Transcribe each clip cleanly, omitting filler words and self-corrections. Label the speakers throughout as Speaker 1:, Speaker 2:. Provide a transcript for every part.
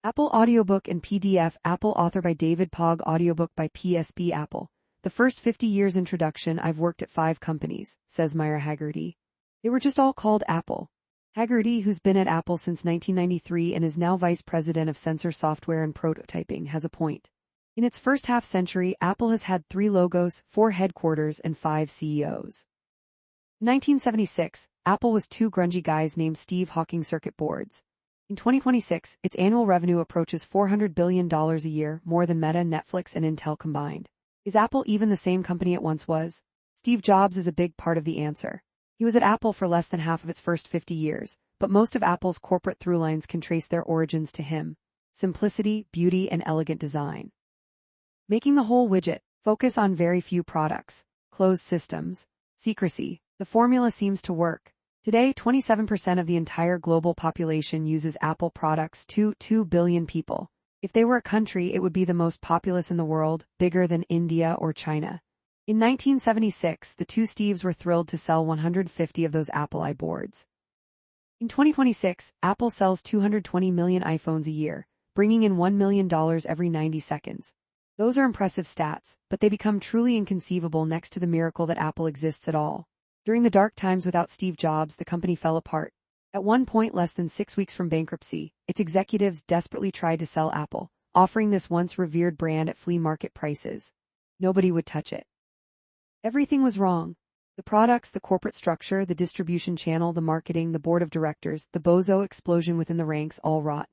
Speaker 1: Apple Audiobook and PDF. Apple author by David. Pogue Audiobook by PSP. Apple. The first 50 years introduction. I've worked at 5 companies, says Myra Haggerty. They were just all called Apple. Haggerty, who's been at Apple since 1993 and is now vice president of sensor software and prototyping, has a point. In its first half-century, Apple has had 3 logos, 4 headquarters, and 5 CEOs. In 1976, Apple was 2 grungy guys named Steve hawking circuit boards. In 2026, its annual revenue approaches $400 billion a year, more than Meta, Netflix, and Intel combined. Is Apple even the same company it once was? Steve Jobs is a big part of the answer. He was at Apple for less than half of its first 50 years, but most of Apple's corporate through-lines can trace their origins to him. Simplicity, beauty, and elegant design. Making the whole widget, focus on very few products, closed systems, secrecy. The formula seems to work. Today, 27% of the entire global population uses Apple products. 2 billion people. If they were a country, it would be the most populous in the world, bigger than India or China. In 1976, the 2 Steves were thrilled to sell 150 of those Apple iBoards. In 2026, Apple sells 220 million iPhones a year, bringing in $1 million every 90 seconds. Those are impressive stats, but they become truly inconceivable next to the miracle that Apple exists at all. During the dark times without Steve Jobs, the company fell apart. At one point, less than 6 weeks from bankruptcy, its executives desperately tried to sell Apple, offering this once revered brand at flea market prices. Nobody would touch it. Everything was wrong. The products, the corporate structure, the distribution channel, the marketing, the board of directors, the bozo explosion within the ranks, all rot.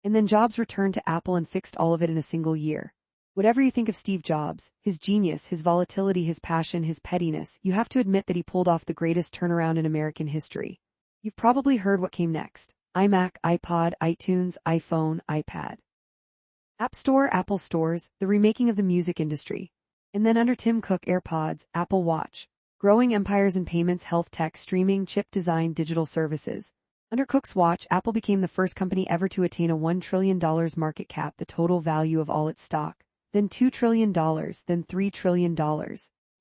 Speaker 1: And then Jobs returned to Apple and fixed all of it in a single year. Whatever you think of Steve Jobs, his genius, his volatility, his passion, his pettiness, you have to admit that he pulled off the greatest turnaround in American history. You've probably heard what came next. iMac, iPod, iTunes, iPhone, iPad. App Store, Apple Stores, the remaking of the music industry. And then under Tim Cook, AirPods, Apple Watch. Growing empires in payments, health tech, streaming, chip design, digital services. Under Cook's watch, Apple became the first company ever to attain a $1 trillion market cap, the total value of all its stock. Then $2 trillion, then $3 trillion. In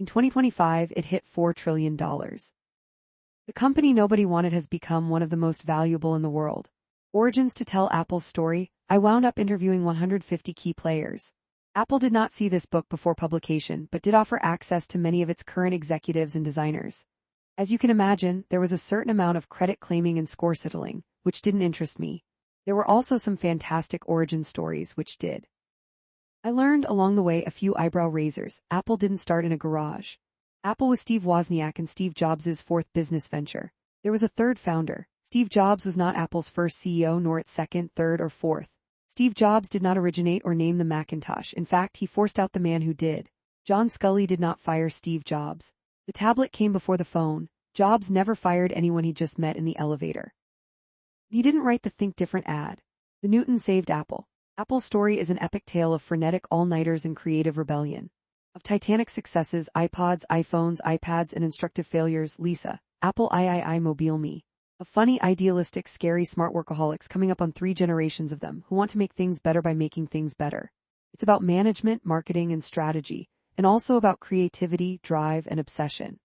Speaker 1: 2025, it hit $4 trillion. The company nobody wanted has become one of the most valuable in the world. Origins. To tell Apple's story, I wound up interviewing 150 key players. Apple did not see this book before publication, but did offer access to many of its current executives and designers. As you can imagine, there was a certain amount of credit claiming and score settling, which didn't interest me. There were also some fantastic origin stories which did. I learned along the way a few eyebrow raisers. Apple didn't start in a garage. Apple was Steve Wozniak and Steve Jobs' 4th business venture. There was a 3rd founder. Steve Jobs was not Apple's first CEO nor its 2nd, 3rd, or 4th. Steve Jobs did not originate or name the Macintosh. In fact, he forced out the man who did. John Scully did not fire Steve Jobs. The tablet came before the phone. Jobs never fired anyone he just met in the elevator. He didn't write the Think Different ad. The Newton saved Apple. Apple's story is an epic tale of frenetic all-nighters and creative rebellion. Of titanic successes, iPods, iPhones, iPads, and instructive failures, Lisa, Apple III Mobile Me. Of funny, idealistic, scary, smart workaholics coming up on 3 generations of them who want to make things better by making things better. It's about management, marketing, and strategy, and also about creativity, drive, and obsession.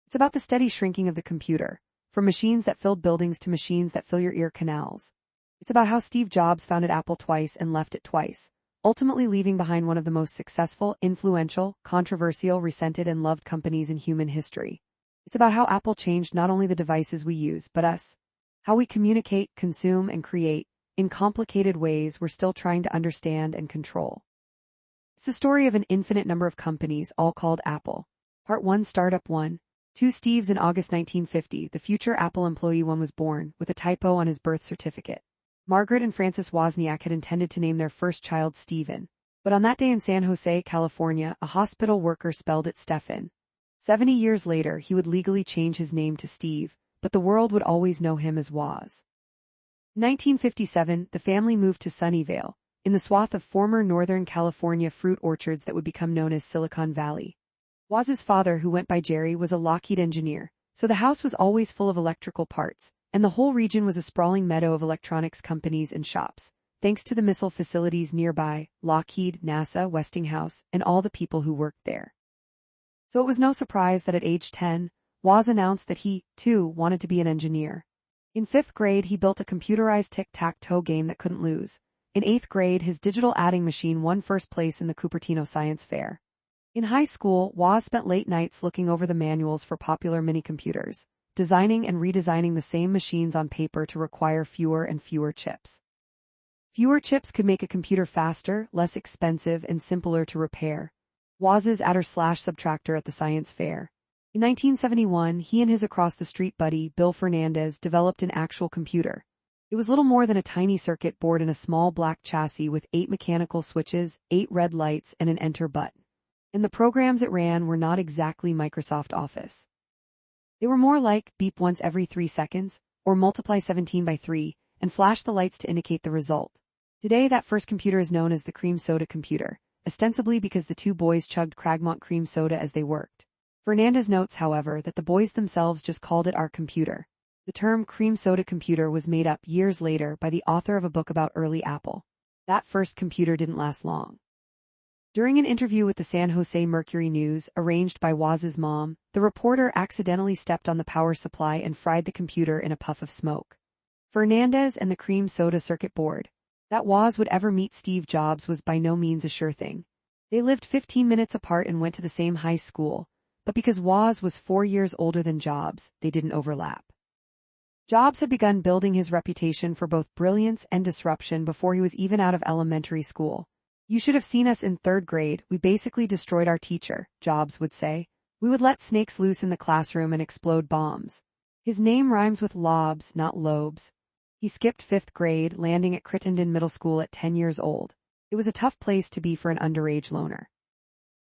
Speaker 1: It's about the steady shrinking of the computer, from machines that filled buildings to machines that fill your ear canals. It's about how Steve Jobs founded Apple twice and left it twice, ultimately leaving behind one of the most successful, influential, controversial, resented, and loved companies in human history. It's about how Apple changed not only the devices we use, but us. How we communicate, consume, and create, in complicated ways we're still trying to understand and control. It's the story of an infinite number of companies, all called Apple. Part 1. Startup 1. 2 Steves. In August 1950, the future Apple employee 1 was born, with a typo on his birth certificate. Margaret and Francis Wozniak had intended to name their first child Stephen. But on that day in San Jose, California, a hospital worker spelled it Stephen. 70 years later, he would legally change his name to Steve, but the world would always know him as Woz. In 1957, the family moved to Sunnyvale, in the swath of former Northern California fruit orchards that would become known as Silicon Valley. Woz's father, who went by Jerry, was a Lockheed engineer, so the house was always full of electrical parts, and the whole region was a sprawling meadow of electronics companies and shops, thanks to the missile facilities nearby, Lockheed, NASA, Westinghouse, and all the people who worked there. So it was no surprise that at age 10, Woz announced that he, too, wanted to be an engineer. In 5th grade, he built a computerized tic-tac-toe game that couldn't lose. In 8th grade, his digital adding machine won first place in the Cupertino Science Fair. In high school, Woz spent late nights looking over the manuals for popular mini-computers, designing and redesigning the same machines on paper to require fewer and fewer chips. Fewer chips could make a computer faster, less expensive, and simpler to repair. Woz's adder/subtractor at the science fair. In 1971, he and his across-the-street buddy, Bill Fernandez, developed an actual computer. It was little more than a tiny circuit board in a small black chassis with 8 mechanical switches, 8 red lights, and an enter button. And the programs it ran were not exactly Microsoft Office. They were more like beep once every 3 seconds, or multiply 17 by 3, and flash the lights to indicate the result. Today, that first computer is known as the cream soda computer, ostensibly because the two boys chugged Cragmont cream soda as they worked. Fernandez notes, however, that the boys themselves just called it our computer. The term cream soda computer was made up years later by the author of a book about early Apple. That first computer didn't last long. During an interview with the San Jose Mercury News, arranged by Woz's mom, the reporter accidentally stepped on the power supply and fried the computer in a puff of smoke. Fernandez and the cream soda circuit board. That Woz would ever meet Steve Jobs was by no means a sure thing. They lived 15 minutes apart and went to the same high school, but because Woz was 4 years older than Jobs, they didn't overlap. Jobs had begun building his reputation for both brilliance and disruption before he was even out of elementary school. "You should have seen us in 3rd grade, we basically destroyed our teacher," Jobs would say. "We would let snakes loose in the classroom and explode bombs." His name rhymes with lobs, not lobes. He skipped 5th grade, landing at Crittenden Middle School at 10 years old. It was a tough place to be for an underage loner.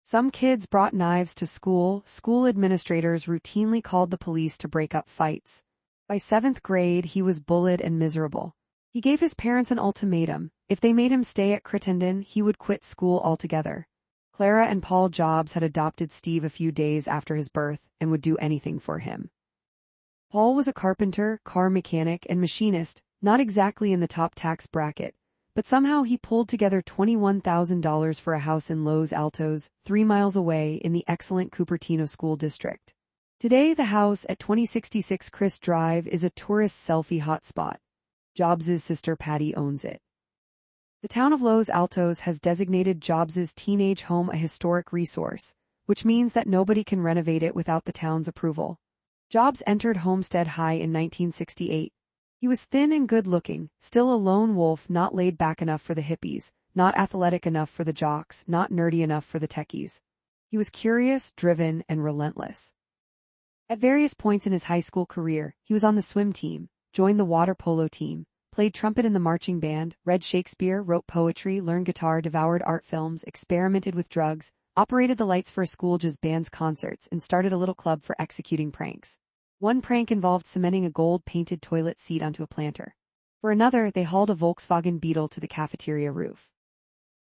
Speaker 1: Some kids brought knives to school. School administrators routinely called the police to break up fights. By 7th grade, he was bullied and miserable. He gave his parents an ultimatum. If they made him stay at Crittenden, he would quit school altogether. Clara and Paul Jobs had adopted Steve a few days after his birth and would do anything for him. Paul was a carpenter, car mechanic, and machinist, not exactly in the top tax bracket, but somehow he pulled together $21,000 for a house in Los Altos, 3 miles away in the excellent Cupertino School District. Today, the house at 2066 Chris Drive is a tourist selfie hotspot. Jobs' sister Patty owns it. The town of Los Altos has designated Jobs' teenage home a historic resource, which means that nobody can renovate it without the town's approval. Jobs entered Homestead High in 1968. He was thin and good-looking, still a lone wolf, not laid back enough for the hippies, not athletic enough for the jocks, not nerdy enough for the techies. He was curious, driven, and relentless. At various points in his high school career, he was on the swim team, joined the water polo team, played trumpet in the marching band, read Shakespeare, wrote poetry, learned guitar, devoured art films, experimented with drugs, operated the lights for a school jazz band's concerts, and started a little club for executing pranks. One prank involved cementing a gold-painted toilet seat onto a planter. For another, they hauled a Volkswagen Beetle to the cafeteria roof.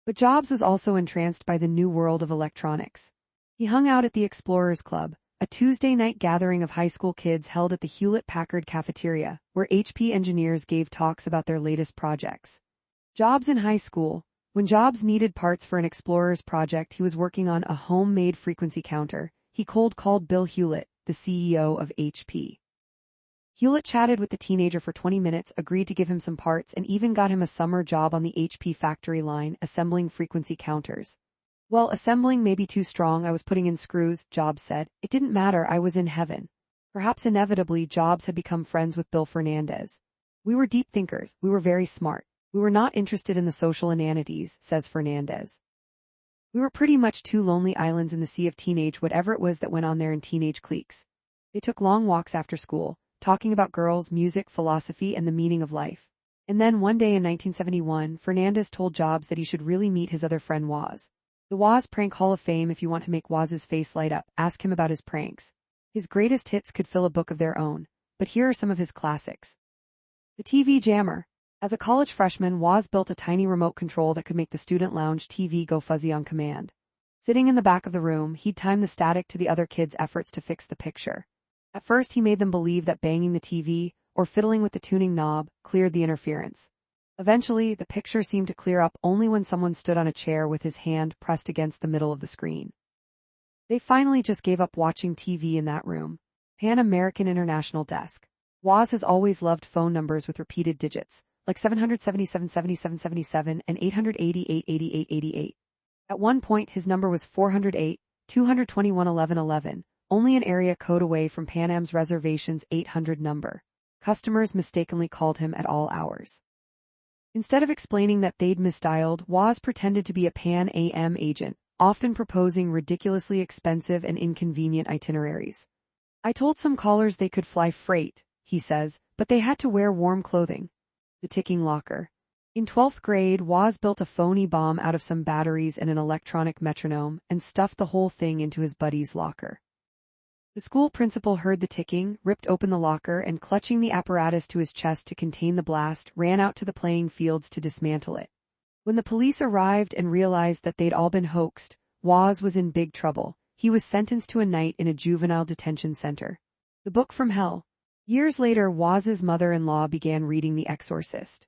Speaker 1: But Jobs was also entranced by the new world of electronics. He hung out at the Explorers Club, a Tuesday night gathering of high school kids held at the Hewlett-Packard cafeteria, where HP engineers gave talks about their latest projects. Jobs in high school. When Jobs needed parts for an Explorers project he was working on, a homemade frequency counter, he cold-called Bill Hewlett, the CEO of HP. Hewlett chatted with the teenager for 20 minutes, agreed to give him some parts, and even got him a summer job on the HP factory line, assembling frequency counters. "Well, assembling may be too strong, I was putting in screws," Jobs said. "It didn't matter, I was in heaven." Perhaps inevitably, Jobs had become friends with Bill Fernandez. "We were deep thinkers, we were very smart. We were not interested in the social inanities," says Fernandez. "We were pretty much two lonely islands in the sea of teenage whatever it was that went on there in teenage cliques." They took long walks after school, talking about girls, music, philosophy, and the meaning of life. And then one day in 1971, Fernandez told Jobs that he should really meet his other friend Woz. The Woz Prank Hall of Fame. If you want to make Woz's face light up, ask him about his pranks. His greatest hits could fill a book of their own, but here are some of his classics. The TV Jammer. As a college freshman, Woz built a tiny remote control that could make the student lounge TV go fuzzy on command. Sitting in the back of the room, he'd time the static to the other kids' efforts to fix the picture. At first, he made them believe that banging the TV, or fiddling with the tuning knob, cleared the interference. Eventually, the picture seemed to clear up only when someone stood on a chair with his hand pressed against the middle of the screen. They finally just gave up watching TV in that room. Pan American International Desk. Woz has always loved phone numbers with repeated digits, like 777, 77, 77, and 888, 88, 88. At one point, his number was 408, 221, 11, 11, only an area code away from Pan Am's reservation's 800 number. Customers mistakenly called him at all hours. Instead of explaining that they'd misdialed, Woz pretended to be a Pan Am agent, often proposing ridiculously expensive and inconvenient itineraries. I told some callers they could fly freight, he says, but they had to wear warm clothing. The ticking locker. In 12th grade, Woz built a phony bomb out of some batteries and an electronic metronome and stuffed the whole thing into his buddy's locker. The school principal heard the ticking, ripped open the locker, and clutching the apparatus to his chest to contain the blast, ran out to the playing fields to dismantle it. When the police arrived and realized that they'd all been hoaxed, Woz was in big trouble. He was sentenced to a night in a juvenile detention center. The Book from Hell. Years later, Woz's mother-in-law began reading The Exorcist.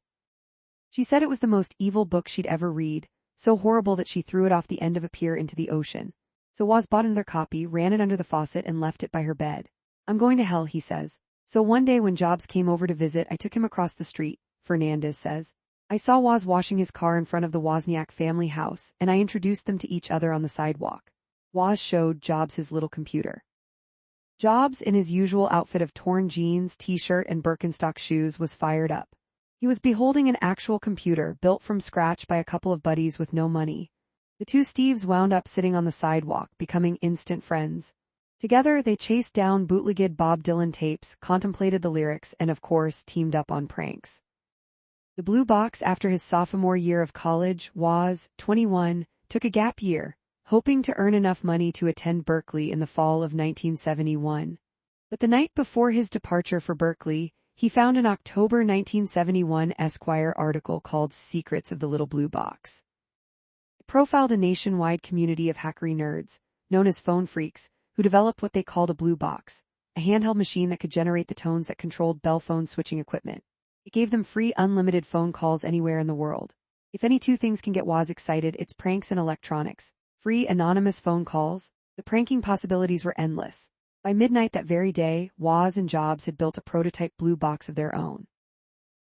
Speaker 1: She said it was the most evil book she'd ever read, so horrible that she threw it off the end of a pier into the ocean. So Woz bought another copy, ran it under the faucet, and left it by her bed. I'm going to hell, he says. So one day when Jobs came over to visit, I took him across the street, Fernandez says. I saw Woz washing his car in front of the Wozniak family house, and I introduced them to each other on the sidewalk. Woz showed Jobs his little computer. Jobs, in his usual outfit of torn jeans, t-shirt, and Birkenstock shoes, was fired up. He was beholding an actual computer built from scratch by a couple of buddies with no money. The two Steves wound up sitting on the sidewalk, becoming instant friends. Together, they chased down bootlegged Bob Dylan tapes, contemplated the lyrics, and of course, teamed up on pranks. The Blue Box. After his sophomore year of college, Woz, 21, took a gap year, hoping to earn enough money to attend Berkeley in the fall of 1971. But the night before his departure for Berkeley, he found an October 1971 Esquire article called Secrets of the Little Blue Box. It profiled a nationwide community of hackery nerds, known as phone freaks, who developed what they called a blue box, a handheld machine that could generate the tones that controlled bell phone switching equipment. It gave them free unlimited phone calls anywhere in the world. If any two things can get Woz excited, it's pranks and electronics. Free anonymous phone calls. The pranking possibilities were endless. By midnight that very day, Woz and Jobs had built a prototype blue box of their own.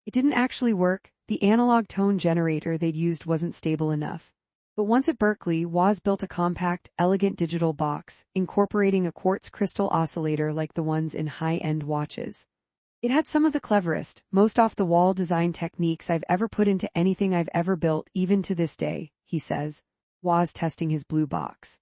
Speaker 1: It didn't actually work. The analog tone generator they'd used wasn't stable enough. But once at Berkeley, Woz built a compact, elegant digital box, incorporating a quartz crystal oscillator like the ones in high-end watches. It had some of the cleverest, most off-the-wall design techniques I've ever put into anything I've ever built, even to this day, he says. Woz testing his blue box.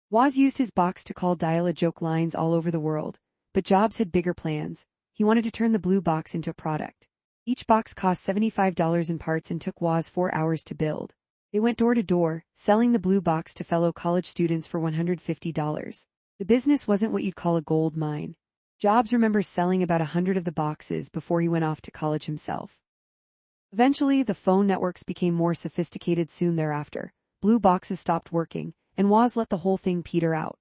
Speaker 1: Woz used his box to call dial-a-joke lines all over the world, but Jobs had bigger plans. He wanted to turn the blue box into a product. Each box cost $75 in parts and took Woz 4 hours to build. They went door to door, selling the blue box to fellow college students for $150. The business wasn't what you'd call a gold mine. Jobs remembers selling about 100 of the boxes before he went off to college himself. Eventually, the phone networks became more sophisticated soon thereafter. Blue boxes stopped working, and Woz let the whole thing peter out.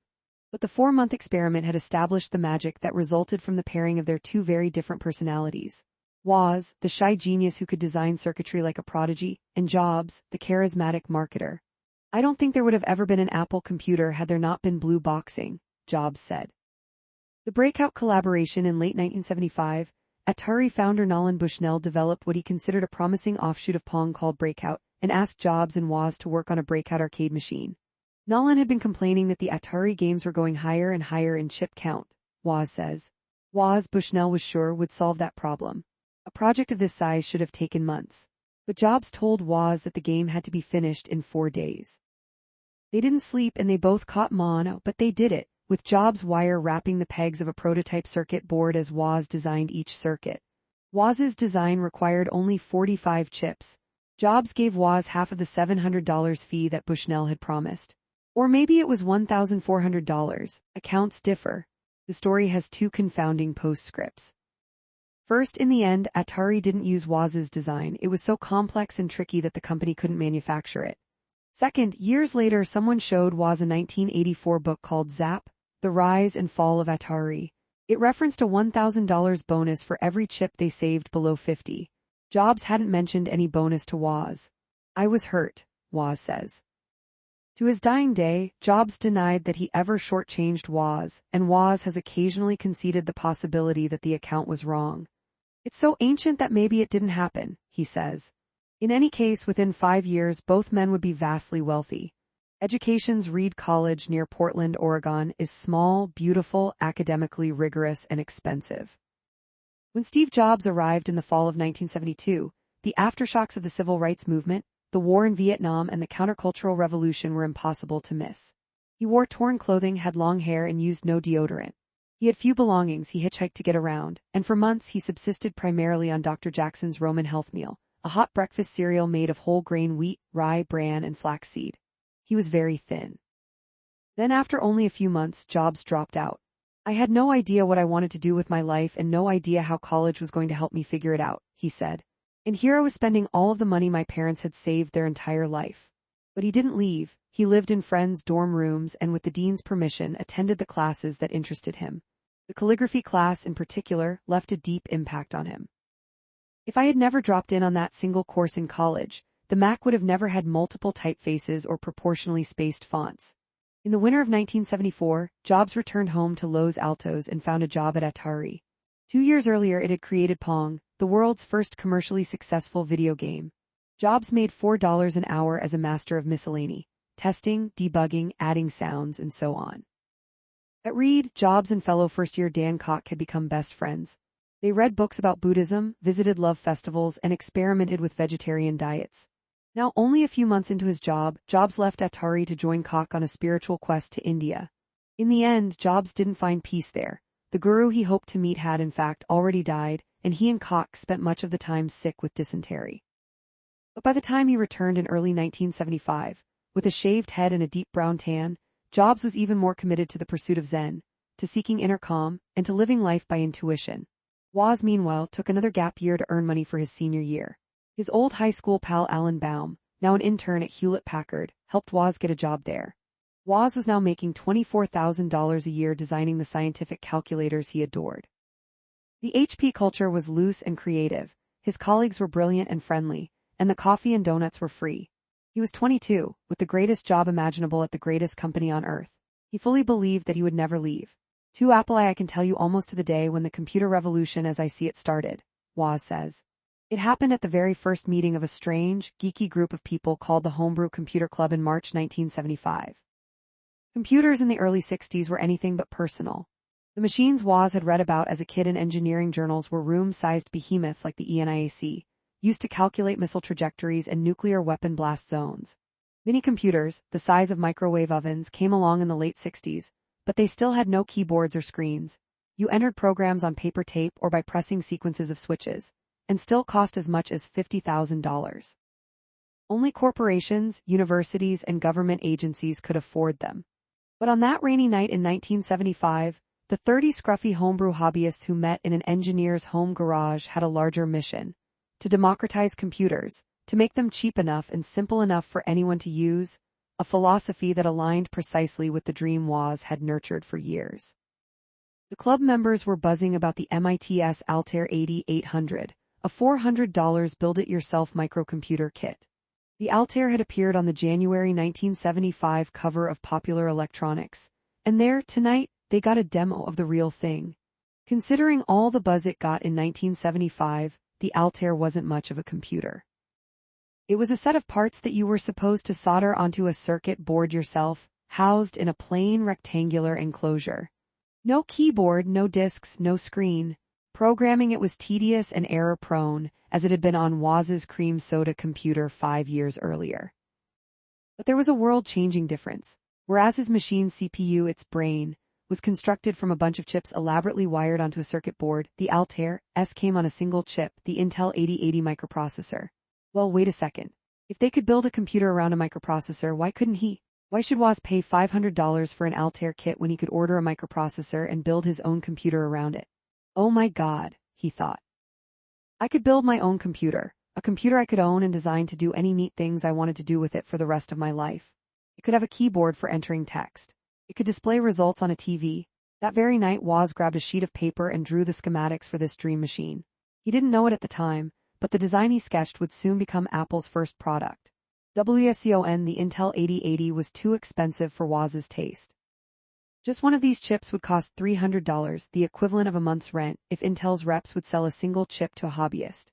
Speaker 1: But the 4-month experiment had established the magic that resulted from the pairing of their two very different personalities. Woz, the shy genius who could design circuitry like a prodigy, and Jobs, the charismatic marketer. I don't think there would have ever been an Apple computer had there not been blue boxing, Jobs said. The breakout collaboration in late 1975, Atari founder Nolan Bushnell developed what he considered a promising offshoot of Pong called Breakout, and asked Jobs and Woz to work on a Breakout arcade machine. Nolan had been complaining that the Atari games were going higher and higher in chip count, Woz says. Woz, Bushnell was sure, would solve that problem. A project of this size should have taken months. But Jobs told Woz that the game had to be finished in 4 days. They didn't sleep and they both caught mono, but they did it, with Jobs' wire wrapping the pegs of a prototype circuit board as Woz designed each circuit. Woz's design required only 45 chips. Jobs gave Woz half of the $700 fee that Bushnell had promised. Or maybe it was $1,400. Accounts differ. The story has two confounding postscripts. First, in the end, Atari didn't use Woz's design. It was so complex and tricky that the company couldn't manufacture it. Second, years later, someone showed Woz a 1984 book called Zap: The Rise and Fall of Atari. It referenced a $1,000 bonus for every chip they saved below 50. Jobs hadn't mentioned any bonus to Woz. I was hurt, Woz says. To his dying day, Jobs denied that he ever shortchanged Woz, and Woz has occasionally conceded the possibility that the account was wrong. It's so ancient that maybe it didn't happen, he says. In any case, within 5 years, both men would be vastly wealthy. Education's Reed College near Portland, Oregon, is small, beautiful, academically rigorous, and expensive. When Steve Jobs arrived in the fall of 1972, the aftershocks of the civil rights movement, the war in Vietnam, and the countercultural revolution were impossible to miss. He wore torn clothing, had long hair, and used no deodorant. He had few belongings, he hitchhiked to get around, and for months he subsisted primarily on Dr. Jackson's Roman health meal, a hot breakfast cereal made of whole grain wheat, rye, bran, and flaxseed. He was very thin. Then after only a few months, Jobs dropped out. I had no idea what I wanted to do with my life and no idea how college was going to help me figure it out, he said. And here I was spending all of the money my parents had saved their entire life. But he didn't leave. He lived in friends' dorm rooms and with the dean's permission attended the classes that interested him. The calligraphy class in particular left a deep impact on him. If I had never dropped in on that single course in college, the Mac would have never had multiple typefaces or proportionally spaced fonts. In the winter of 1974, Jobs returned home to Los Altos and found a job at Atari. 2 years earlier it had created Pong, the world's first commercially successful video game. Jobs made $4 an hour as a master of miscellany, testing, debugging, adding sounds, and so on. At Reed, Jobs and fellow first-year Dan Koch had become best friends. They read books about Buddhism, visited love festivals, and experimented with vegetarian diets. Now only a few months into his job, Jobs left Atari to join Koch on a spiritual quest to India. In the end, Jobs didn't find peace there. The guru he hoped to meet had in fact already died, and he and Koch spent much of the time sick with dysentery. But by the time he returned in early 1975, with a shaved head and a deep brown tan, Jobs was even more committed to the pursuit of Zen, to seeking inner calm, and to living life by intuition. Woz, meanwhile, took another gap year to earn money for his senior year. His old high school pal Alan Baum, now an intern at Hewlett-Packard, helped Woz get a job there. Woz was now making $24,000 a year designing the scientific calculators he adored. The HP culture was loose and creative, his colleagues were brilliant and friendly, and the coffee and donuts were free. He was 22, with the greatest job imaginable at the greatest company on earth. He fully believed that he would never leave. To Apple I can tell you almost to the day when the computer revolution as I see it started, Woz says. It happened at the very first meeting of a strange, geeky group of people called the Homebrew Computer Club in March 1975. Computers in the early 60s were anything but personal. The machines Woz had read about as a kid in engineering journals were room-sized behemoths like the ENIAC, used to calculate missile trajectories and nuclear weapon blast zones. Mini-computers, the size of microwave ovens, came along in the late 60s, but they still had no keyboards or screens. You entered programs on paper tape or by pressing sequences of switches, and still cost as much as $50,000. Only corporations, universities, and government agencies could afford them. But on that rainy night in 1975, the 30 scruffy homebrew hobbyists who met in an engineer's home garage had a larger mission: to democratize computers, to make them cheap enough and simple enough for anyone to use, a philosophy that aligned precisely with the dream Woz had nurtured for years. The club members were buzzing about the MIT's Altair 8800, a $400 build-it-yourself microcomputer kit. The Altair had appeared on the January 1975 cover of Popular Electronics, and there, tonight, they got a demo of the real thing. Considering all the buzz it got in 1975, the Altair wasn't much of a computer. It was a set of parts that you were supposed to solder onto a circuit board yourself, housed in a plain rectangular enclosure. No keyboard, no disks, no screen. Programming it was tedious and error-prone, as it had been on Woz's cream soda computer 5 years earlier. But there was a world-changing difference. Whereas his machine's CPU, its brain, was constructed from a bunch of chips elaborately wired onto a circuit board, the Altair's came on a single chip, the Intel 8080 microprocessor. Well, wait a second. If they could build a computer around a microprocessor, why couldn't he? Why should Woz pay $500 for an Altair kit when he could order a microprocessor and build his own computer around it? Oh my God, he thought. I could build my own computer, a computer I could own and design to do any neat things I wanted to do with it for the rest of my life. It could have a keyboard for entering text. It could display results on a TV. That very night, Woz grabbed a sheet of paper and drew the schematics for this dream machine. He didn't know it at the time, but the design he sketched would soon become Apple's first product. WSCON, the Intel 8080 was too expensive for Woz's taste. Just one of these chips would cost $300, the equivalent of a month's rent, if Intel's reps would sell a single chip to a hobbyist.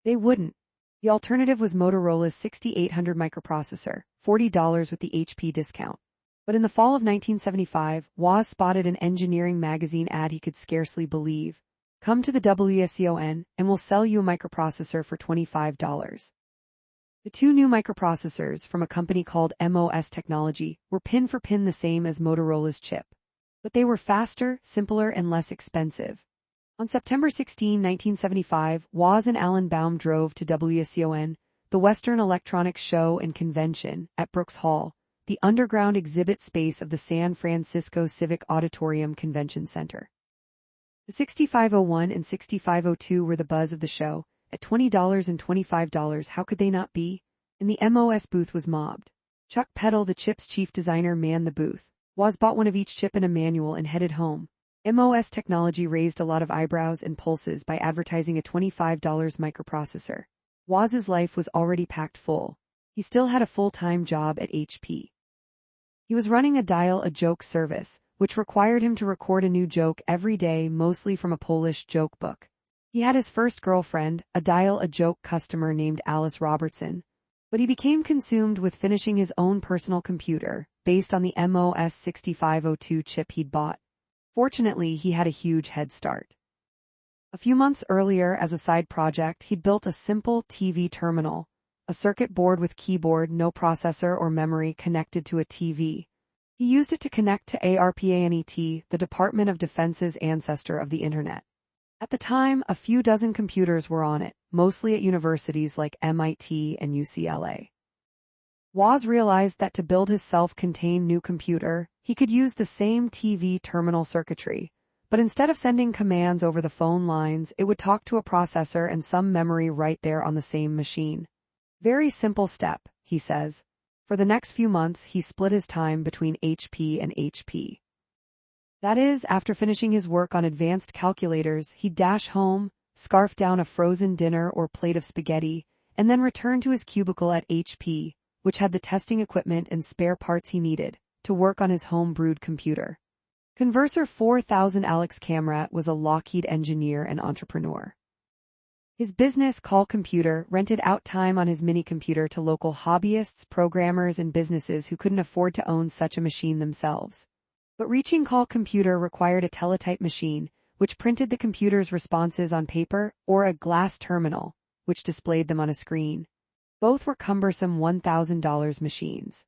Speaker 1: They wouldn't. The alternative was Motorola's 6800 microprocessor, $40 with the HP discount. But in the fall of 1975, Woz spotted an engineering magazine ad he could scarcely believe. Come to the WSCON, and we'll sell you a microprocessor for $25. The two new microprocessors from a company called MOS Technology were pin for pin the same as Motorola's chip. But they were faster, simpler, and less expensive. On September 16, 1975, Woz and Alan Baum drove to WSCON, the Western Electronics Show and Convention, at Brooks Hall, the underground exhibit space of the San Francisco Civic Auditorium Convention Center. The 6501 and 6502 were the buzz of the show. At $20 and $25, how could they not be? And the MOS booth was mobbed. Chuck Peddle, the chip's chief designer, manned the booth. Woz bought one of each chip and a manual and headed home. MOS Technology raised a lot of eyebrows and pulses by advertising a $25 microprocessor. Woz's life was already packed full. He still had a full-time job at HP. He was running a dial-a-joke service, which required him to record a new joke every day, mostly from a Polish joke book. He had his first girlfriend, a dial-a-joke customer named Alice Robertson, but he became consumed with finishing his own personal computer, based on the MOS 6502 chip he'd bought. Fortunately, he had a huge head start. A few months earlier, as a side project, he'd built a simple TV terminal, a circuit board with keyboard, no processor or memory, connected to a TV. He used it to connect to ARPANET, the Department of Defense's ancestor of the Internet. At the time, a few dozen computers were on it, mostly at universities like MIT and UCLA. Woz realized that to build his self-contained new computer, he could use the same TV terminal circuitry, but instead of sending commands over the phone lines, it would talk to a processor and some memory right there on the same machine. Very simple step, he says. For the next few months, he split his time between HP and HP. That is, after finishing his work on advanced calculators, he'd dash home, scarf down a frozen dinner or plate of spaghetti, and then return to his cubicle at HP, which had the testing equipment and spare parts he needed, to work on his home-brewed computer. Converser 4000 Alex Kamrat was a Lockheed engineer and entrepreneur. His business, Call Computer, rented out time on his mini-computer to local hobbyists, programmers, and businesses who couldn't afford to own such a machine themselves. But reaching Call Computer required a teletype machine, which printed the computer's responses on paper, or a glass terminal, which displayed them on a screen. Both were cumbersome $1,000 machines.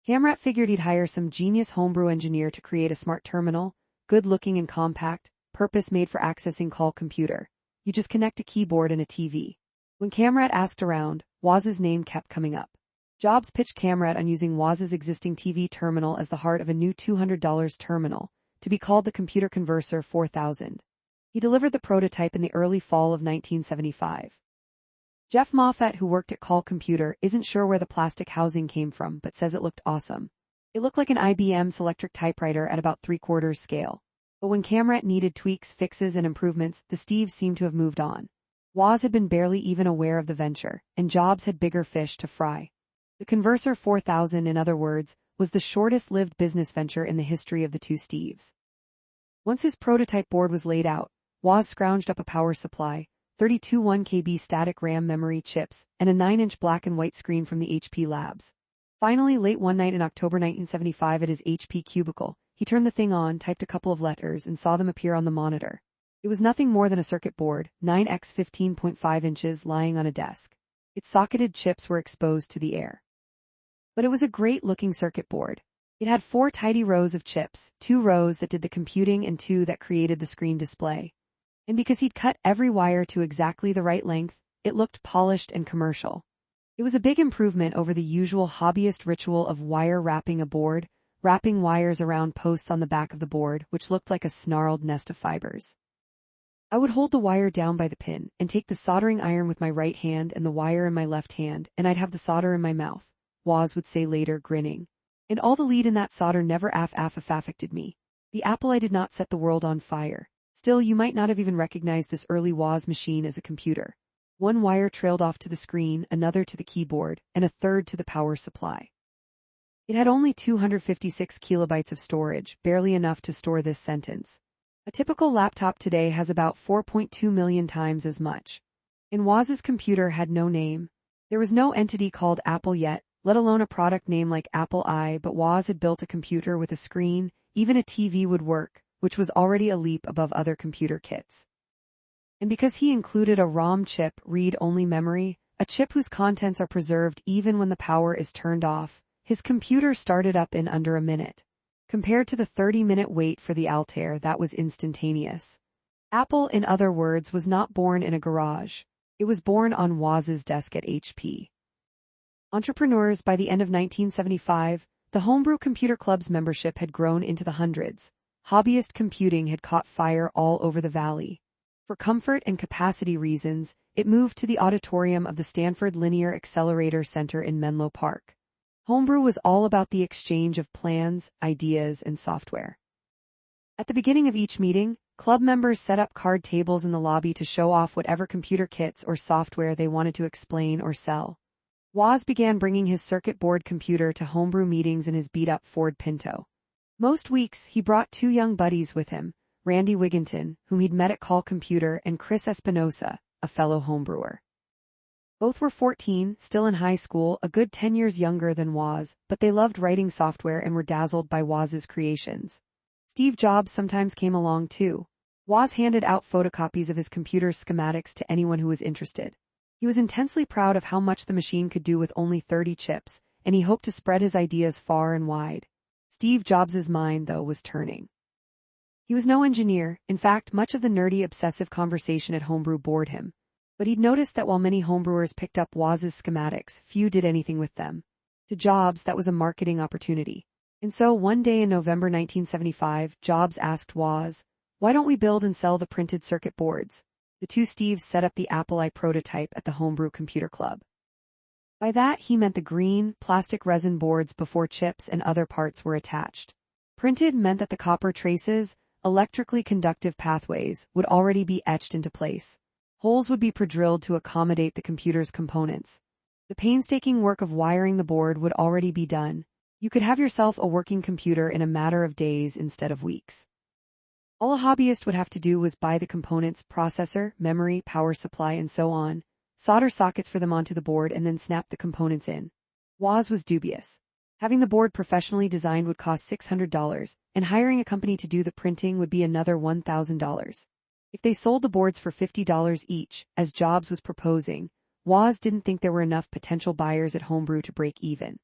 Speaker 1: Kamrat figured he'd hire some genius homebrew engineer to create a smart terminal, good-looking and compact, purpose-made for accessing Call Computer. You just connect a keyboard and a TV. When Kamrat asked around, Woz's name kept coming up. Jobs pitched Kamrat on using Woz's existing TV terminal as the heart of a new $200 terminal, to be called the Computer Converser 4000. He delivered the prototype in the early fall of 1975. Jeff Moffat, who worked at Call Computer, isn't sure where the plastic housing came from, but says it looked awesome. It looked like an IBM Selectric typewriter at about 3/4 scale. But when Kamrat needed tweaks, fixes, and improvements, the Steves seemed to have moved on. Woz had been barely even aware of the venture, and Jobs had bigger fish to fry. The Converser 4000, in other words, was the shortest-lived business venture in the history of the two Steves. Once his prototype board was laid out, Woz scrounged up a power supply, 32 1KB static RAM memory chips, and a 9-inch black and white screen from the HP labs. Finally, late one night in October 1975 at his HP cubicle, he turned the thing on, typed a couple of letters, and saw them appear on the monitor. It was nothing more than a circuit board, 9x 15.5 inches, lying on a desk. Its socketed chips were exposed to the air. But it was a great-looking circuit board. It had 4 tidy rows of chips, 2 rows that did the computing and 2 that created the screen display. And because he'd cut every wire to exactly the right length, it looked polished and commercial. It was a big improvement over the usual hobbyist ritual of wire wrapping a board, wrapping wires around posts on the back of the board, which looked like a snarled nest of fibers. I would hold the wire down by the pin and take the soldering iron with my right hand and the wire in my left hand, and I'd have the solder in my mouth, Woz would say later, grinning. And all the lead in that solder never affected me. The apple I did not set the world on fire. Still, you might not have even recognized this early Woz machine as a computer. One wire trailed off to the screen, another to the keyboard, and a third to the power supply. It had only 256 kilobytes of storage, barely enough to store this sentence. A typical laptop today has about 4.2 million times as much. And Woz's computer had no name. There was no entity called Apple yet, let alone a product name like Apple I, but Woz had built a computer with a screen, even a TV would work, which was already a leap above other computer kits. And because he included a ROM chip, read-only memory, a chip whose contents are preserved even when the power is turned off, his computer started up in under a minute. Compared to the 30-minute wait for the Altair, that was instantaneous. Apple, in other words, was not born in a garage. It was born on Woz's desk at HP. Entrepreneurs. By the end of 1975, the Homebrew Computer Club's membership had grown into the hundreds. Hobbyist computing had caught fire all over the valley. For comfort and capacity reasons, it moved to the auditorium of the Stanford Linear Accelerator Center in Menlo Park. Homebrew was all about the exchange of plans, ideas, and software. At the beginning of each meeting, club members set up card tables in the lobby to show off whatever computer kits or software they wanted to explain or sell. Woz began bringing his circuit board computer to Homebrew meetings in his beat-up Ford Pinto. Most weeks, he brought two young buddies with him, Randy Wigginton, whom he'd met at Call Computer, and Chris Espinosa, a fellow homebrewer. Both were 14, still in high school, a good 10 years younger than Woz, but they loved writing software and were dazzled by Woz's creations. Steve Jobs sometimes came along too. Woz handed out photocopies of his computer's schematics to anyone who was interested. He was intensely proud of how much the machine could do with only 30 chips, and he hoped to spread his ideas far and wide. Steve Jobs' mind, though, was turning. He was no engineer. In fact, much of the nerdy, obsessive conversation at Homebrew bored him. But he'd noticed that while many homebrewers picked up Woz's schematics, few did anything with them. To Jobs, that was a marketing opportunity. And so, one day in November 1975, Jobs asked Woz, "Why don't we build and sell the printed circuit boards?" The two Steves set up the Apple I prototype at the Homebrew Computer Club. By that, he meant the green, plastic resin boards before chips and other parts were attached. Printed meant that the copper traces, electrically conductive pathways, would already be etched into place. Holes would be pre-drilled to accommodate the computer's components. The painstaking work of wiring the board would already be done. You could have yourself a working computer in a matter of days instead of weeks. All a hobbyist would have to do was buy the components, processor, memory, power supply, and so on, solder sockets for them onto the board, and then snap the components in. Woz was dubious. Having the board professionally designed would cost $600, and hiring a company to do the printing would be another $1,000. If they sold the boards for $50 each, as Jobs was proposing, Woz didn't think there were enough potential buyers at Homebrew to break even.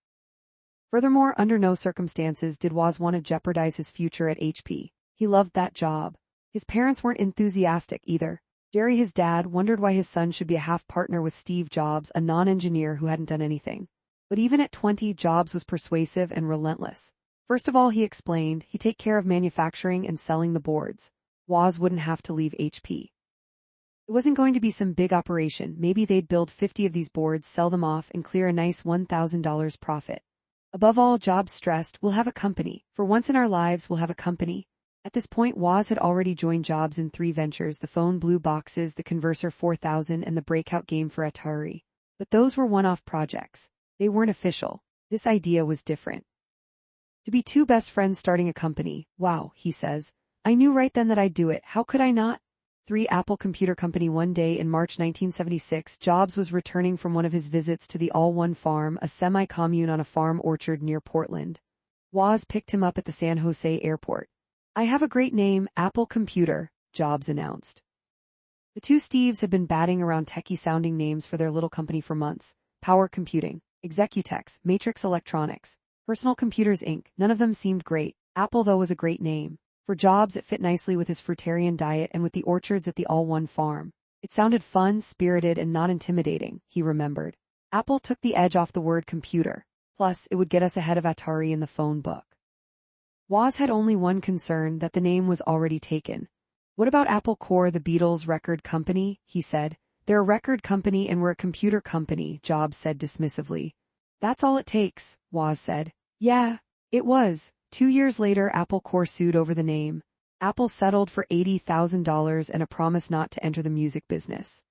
Speaker 1: Furthermore, under no circumstances did Woz want to jeopardize his future at HP. He loved that job. His parents weren't enthusiastic either. Jerry, his dad, wondered why his son should be a half-partner with Steve Jobs, a non-engineer who hadn't done anything. But even at 20, Jobs was persuasive and relentless. First of all, he explained, he'd take care of manufacturing and selling the boards. Woz wouldn't have to leave HP. It wasn't going to be some big operation. Maybe they'd build 50 of these boards, sell them off, and clear a nice $1,000 profit. Above all, Jobs stressed, "We'll have a company. For once in our lives, we'll have a company." At this point, Woz had already joined Jobs in 3 ventures: the phone Blue Boxes, the Converser 4000, and the breakout game for Atari. But those were one-off projects. They weren't official. This idea was different. To be two best friends starting a company, wow, he says. I knew right then that I'd do it. How could I not? 3 Apple Computer Company. One day in March 1976, Jobs was returning from one of his visits to the All-One Farm, a semi-commune on a farm orchard near Portland. Woz picked him up at the San Jose airport. "I have a great name, Apple Computer," Jobs announced. The two Steves had been batting around techie-sounding names for their little company for months. Power Computing, Executex, Matrix Electronics, Personal Computers Inc. None of them seemed great. Apple, though, was a great name. For Jobs, it fit nicely with his fruitarian diet and with the orchards at the All-One Farm. It sounded fun, spirited, and not intimidating, he remembered. Apple took the edge off the word computer. Plus, it would get us ahead of Atari in the phone book. Woz had only one concern, that the name was already taken. "What about Apple Corps, the Beatles' record company?" he said. "They're a record company and we're a computer company," Jobs said dismissively. "That's all it takes," Woz said. Yeah, it was. 2 years later, Apple Corps sued over the name. Apple settled for $80,000 and a promise not to enter the music business.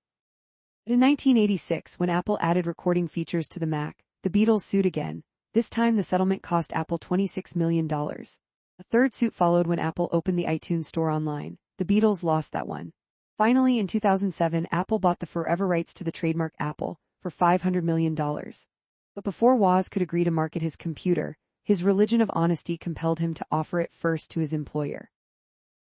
Speaker 1: But in 1986, when Apple added recording features to the Mac, the Beatles sued again. This time the settlement cost Apple $26 million. A third suit followed when Apple opened the iTunes Store online. The Beatles lost that one. Finally, in 2007, Apple bought the forever rights to the trademark Apple for $500 million. But before Woz could agree to market his computer, his religion of honesty compelled him to offer it first to his employer.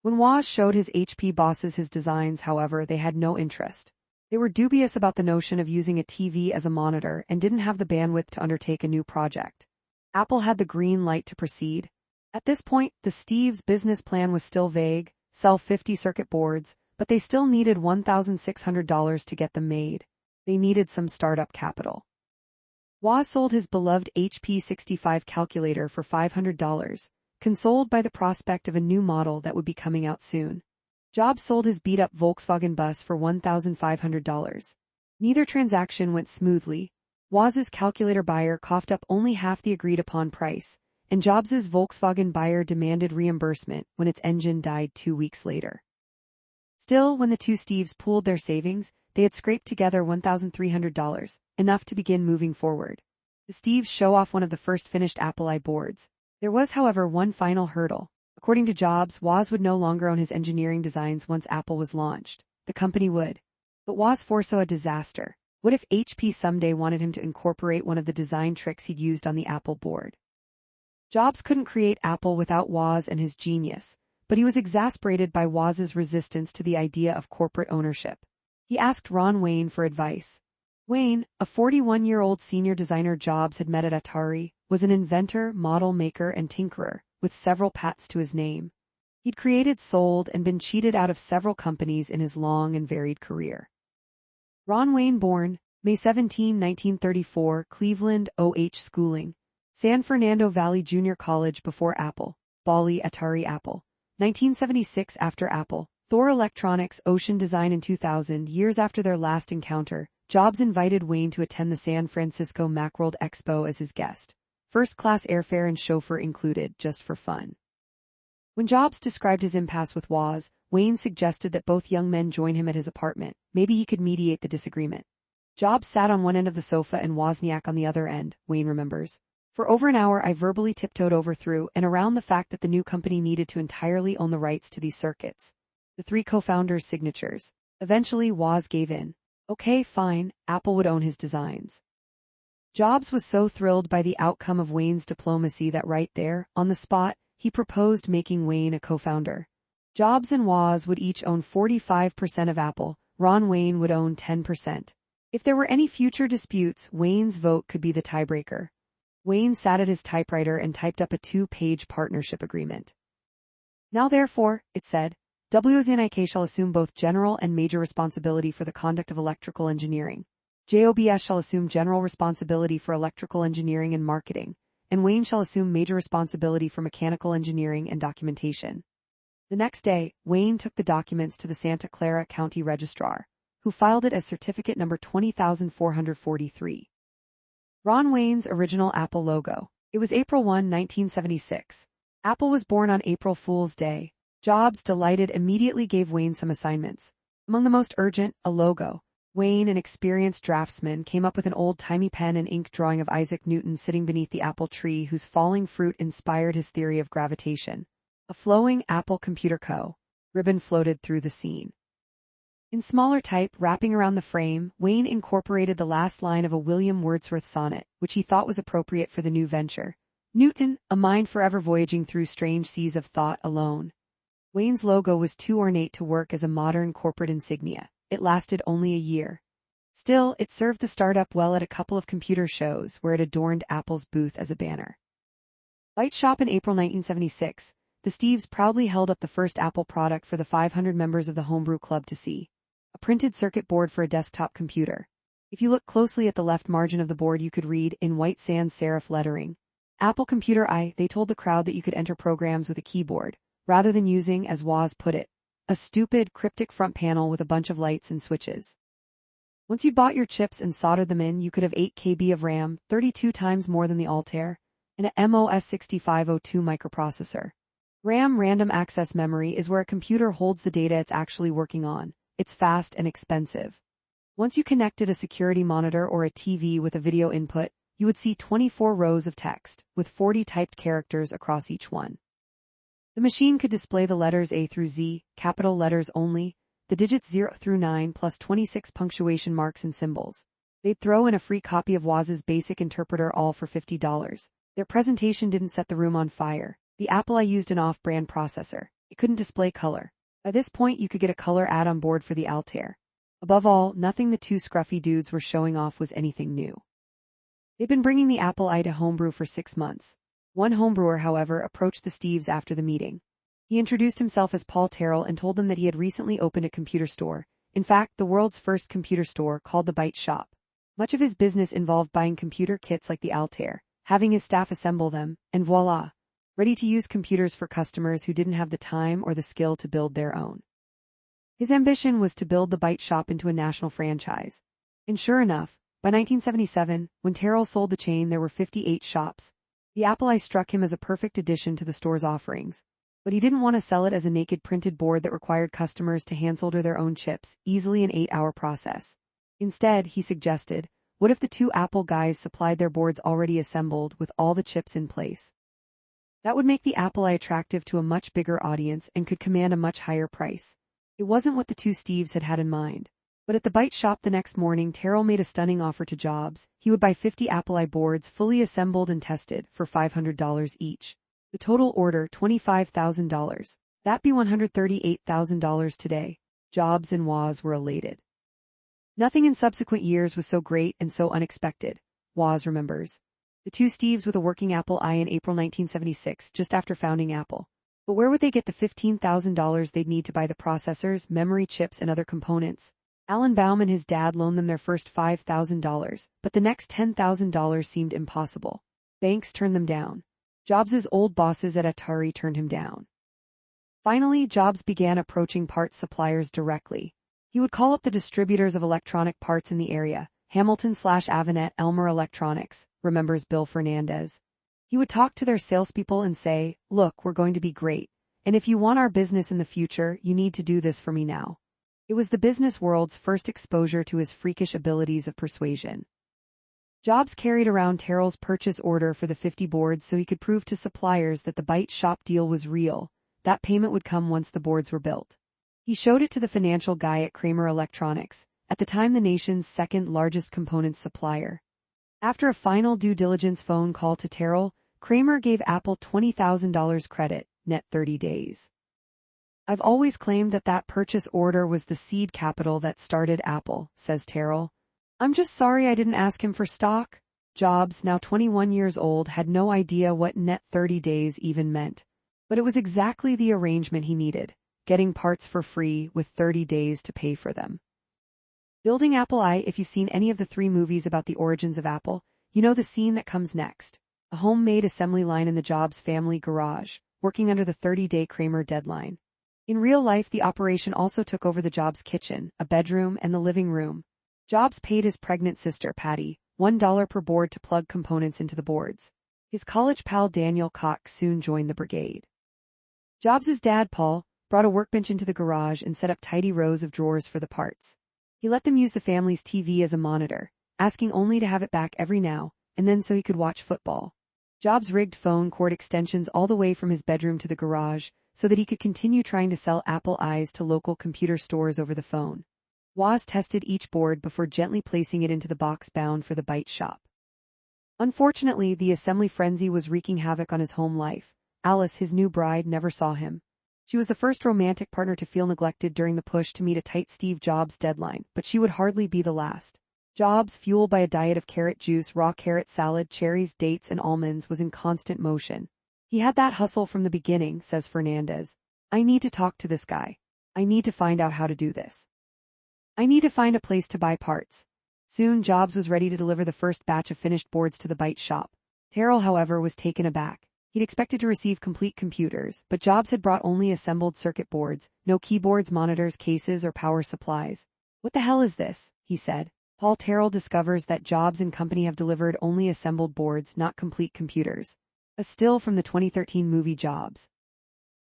Speaker 1: When Woz showed his HP bosses his designs, however, they had no interest. They were dubious about the notion of using a TV as a monitor and didn't have the bandwidth to undertake a new project. Apple had the green light to proceed. At this point, the Steve's business plan was still vague: sell 50 circuit boards, but they still needed $1,600 to get them made. They needed some startup capital. Woz sold his beloved HP 65 calculator for $500, consoled by the prospect of a new model that would be coming out soon. Jobs sold his beat-up Volkswagen bus for $1,500. Neither transaction went smoothly. Woz's calculator buyer coughed up only half the agreed-upon price, and Jobs's Volkswagen buyer demanded reimbursement when its engine died 2 weeks later. Still, when the two Steves pooled their savings, they had scraped together $1,300, enough to begin moving forward. The Steves show off one of the first finished Apple I boards. There was, however, one final hurdle. According to Jobs, Woz would no longer own his engineering designs once Apple was launched. The company would. But Woz foresaw a disaster. What if HP someday wanted him to incorporate one of the design tricks he'd used on the Apple board? Jobs couldn't create Apple without Woz and his genius, but he was exasperated by Woz's resistance to the idea of corporate ownership. He asked Ron Wayne for advice. Wayne, a 41-year-old senior designer Jobs had met at Atari, was an inventor, model maker, and tinkerer, with several patents to his name. He'd created, sold, and been cheated out of several companies in his long and varied career. Ron Wayne, born May 17, 1934, Cleveland, O.H. Schooling, San Fernando Valley Junior College before Apple, Bali, Atari, Apple. 1976 after Apple, Thor Electronics, Ocean Design. In 2000, years after their last encounter, Jobs invited Wayne to attend the San Francisco Macworld Expo as his guest. First-class airfare and chauffeur included, just for fun. When Jobs described his impasse with Woz, Wayne suggested that both young men join him at his apartment. Maybe he could mediate the disagreement. Jobs sat on one end of the sofa and Wozniak on the other end, Wayne remembers. For over an hour I verbally tiptoed over through and around the fact that the new company needed to entirely own the rights to these circuits. The three co-founders' signatures. Eventually Woz gave in. Okay, fine, Apple would own his designs. Jobs was so thrilled by the outcome of Wayne's diplomacy that right there, on the spot, he proposed making Wayne a co-founder. Jobs and Woz would each own 45% of Apple, Ron Wayne would own 10%. If there were any future disputes, Wayne's vote could be the tiebreaker. Wayne sat at his typewriter and typed up a 2-page partnership agreement. Now therefore, it said, Wozniak shall assume both general and major responsibility for the conduct of electrical engineering. Jobs shall assume general responsibility for electrical engineering and marketing, and Wayne shall assume major responsibility for mechanical engineering and documentation. The next day, Wayne took the documents to the Santa Clara County Registrar, who filed it as certificate number 20,443. Ron Wayne's original Apple logo. It was April 1, 1976. Apple was born on April Fool's Day. Jobs, delighted, immediately gave Wayne some assignments. Among the most urgent, a logo. Wayne, an experienced draftsman, came up with an old-timey pen and ink drawing of Isaac Newton sitting beneath the apple tree whose falling fruit inspired his theory of gravitation. A flowing Apple Computer Co. ribbon floated through the scene. In smaller type, wrapping around the frame, Wayne incorporated the last line of a William Wordsworth sonnet, which he thought was appropriate for the new venture. Newton, a mind forever voyaging through strange seas of thought alone. Wayne's logo was too ornate to work as a modern corporate insignia. It lasted only a year. Still, it served the startup well at a couple of computer shows where it adorned Apple's booth as a banner. Byte Shop. In April 1976, the Steves proudly held up the first Apple product for the 500 members of the Homebrew Club to see. A printed circuit board for a desktop computer. If you look closely at the left margin of the board, you could read, in white sans serif lettering, Apple Computer I. They told the crowd that you could enter programs with a keyboard, rather than using, as Woz put it, a stupid, cryptic front panel with a bunch of lights and switches. Once you'd bought your chips and soldered them in, you could have 8 KB of RAM, 32 times more than the Altair, and a MOS 6502 microprocessor. RAM, random access memory, is where a computer holds the data it's actually working on. It's fast and expensive. Once you connected a security monitor or a TV with a video input, You would see 24 rows of text, with 40 typed characters across each one. The machine could display the letters A through Z, capital letters only, the digits 0 through 9 plus 26 punctuation marks and symbols. They'd throw in a free copy of Woz's basic interpreter, all for $50. Their presentation didn't set the room on fire. The Apple I used an off-brand processor. It couldn't display color. By this point, you could get a color ad on board for the Altair. Above all, nothing the two scruffy dudes were showing off was anything new. They'd been bringing the Apple I to homebrew for 6 months. One homebrewer, however, approached the Steves after the meeting. He introduced himself as Paul Terrell and told them that he had recently opened a computer store. In fact, the world's first computer store, called the Byte Shop. Much of his business involved buying computer kits like the Altair, having his staff assemble them, and voila, ready-to-use computers for customers who didn't have the time or the skill to build their own. His ambition was to build the Byte Shop into a national franchise. And sure enough, by 1977, when Terrell sold the chain, there were 58 shops. The Apple I struck him as a perfect addition to the store's offerings. But he didn't want to sell it as a naked printed board that required customers to hand-solder their own chips, easily an 8-hour process. Instead, he suggested, what if the two Apple guys supplied their boards already assembled with all the chips in place? That would make the Apple I attractive to a much bigger audience and could command a much higher price. It wasn't what the two Steves had in mind. But at the Byte Shop the next morning, Terrell made a stunning offer to Jobs. He would buy 50 Apple I boards fully assembled and tested for $500 each. The total order, $25,000. That'd be $138,000 today. Jobs and Woz were elated. Nothing in subsequent years was so great and so unexpected, Woz remembers. The two Steves with a working Apple I in April 1976, just after founding Apple. But where would they get the $15,000 they'd need to buy the processors, memory chips, and other components? Alan Baum and his dad loaned them their first $5,000, but the next $10,000 seemed impossible. Banks turned them down. Jobs' old bosses at Atari turned him down. Finally, Jobs began approaching parts suppliers directly. He would call up the distributors of electronic parts in the area, Hamilton/Avnet, Elmer Electronics, remembers Bill Fernandez. He would talk to their salespeople and say, look, we're going to be great, and if you want our business in the future, you need to do this for me now. It was the business world's first exposure to his freakish abilities of persuasion. Jobs carried around Terrell's purchase order for the 50 boards so he could prove to suppliers that the Byte Shop deal was real. That payment would come once the boards were built. He showed it to the financial guy at Kramer Electronics, at the time the nation's second largest components supplier. After a final due diligence phone call to Terrell, Kramer gave Apple $20,000 credit, net 30 days. I've always claimed that purchase order was the seed capital that started Apple, says Terrell. I'm just sorry I didn't ask him for stock. Jobs, now 21 years old, had no idea what net 30 days even meant. But it was exactly the arrangement he needed, getting parts for free with 30 days to pay for them. Building Apple I, if you've seen any of the 3 movies about the origins of Apple, you know the scene that comes next. A homemade assembly line in the Jobs family garage, working under the 30-day Kramer deadline. In real life, the operation also took over the Jobs kitchen, a bedroom, and the living room. Jobs paid his pregnant sister, Patty, $1 per board to plug components into the boards. His college pal Daniel Cox soon joined the brigade. Jobs' dad, Paul, brought a workbench into the garage and set up tidy rows of drawers for the parts. He let them use the family's TV as a monitor, asking only to have it back every now and then so he could watch football. Jobs rigged phone cord extensions all the way from his bedroom to the garage so that he could continue trying to sell Apple I's to local computer stores over the phone. Woz tested each board before gently placing it into the box bound for the Byte Shop. Unfortunately, the assembly frenzy was wreaking havoc on his home life. Alice, his new bride, never saw him. She was the first romantic partner to feel neglected during the push to meet a tight Steve Jobs deadline, but she would hardly be the last. Jobs, fueled by a diet of carrot juice, raw carrot salad, cherries, dates, and almonds, was in constant motion. He had that hustle from the beginning, says Fernandez. I need to talk to this guy. I need to find out how to do this. I need to find a place to buy parts. Soon Jobs was ready to deliver the first batch of finished boards to the Byte Shop. Terrell, however, was taken aback. He'd expected to receive complete computers, but Jobs had brought only assembled circuit boards, no keyboards, monitors, cases, or power supplies. What the hell is this? He said. Paul Terrell discovers that Jobs and company have delivered only assembled boards, not complete computers. A still from the 2013 movie Jobs.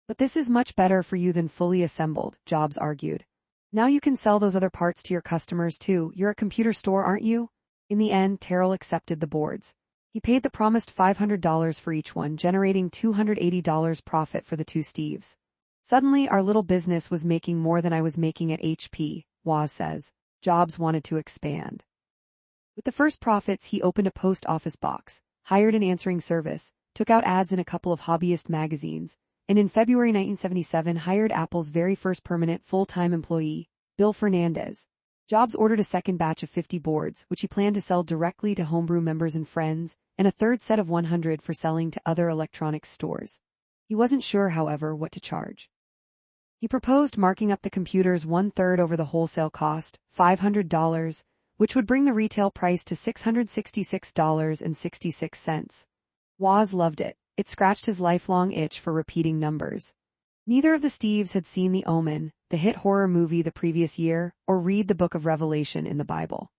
Speaker 1: But this is much better for you than fully assembled, Jobs argued. Now you can sell those other parts to your customers too. You're a computer store, aren't you? In the end, Terrell accepted the boards. He paid the promised $500 for each one, generating $280 profit for the two Steves. Suddenly, our little business was making more than I was making at HP, Woz says. Jobs wanted to expand. With the first profits, he opened a post office box, hired an answering service, took out ads in a couple of hobbyist magazines, and in February 1977 hired Apple's very first permanent full-time employee, Bill Fernandez. Jobs ordered a second batch of 50 boards, which he planned to sell directly to homebrew members and friends, and a third set of 100 for selling to other electronics stores. He wasn't sure, however, what to charge. He proposed marking up the computers 1/3 over the wholesale cost, $500, which would bring the retail price to $666.66. Woz loved it. It scratched his lifelong itch for repeating numbers. Neither of the Steves had seen The Omen, the hit horror movie the previous year, or read the Book of Revelation in the Bible.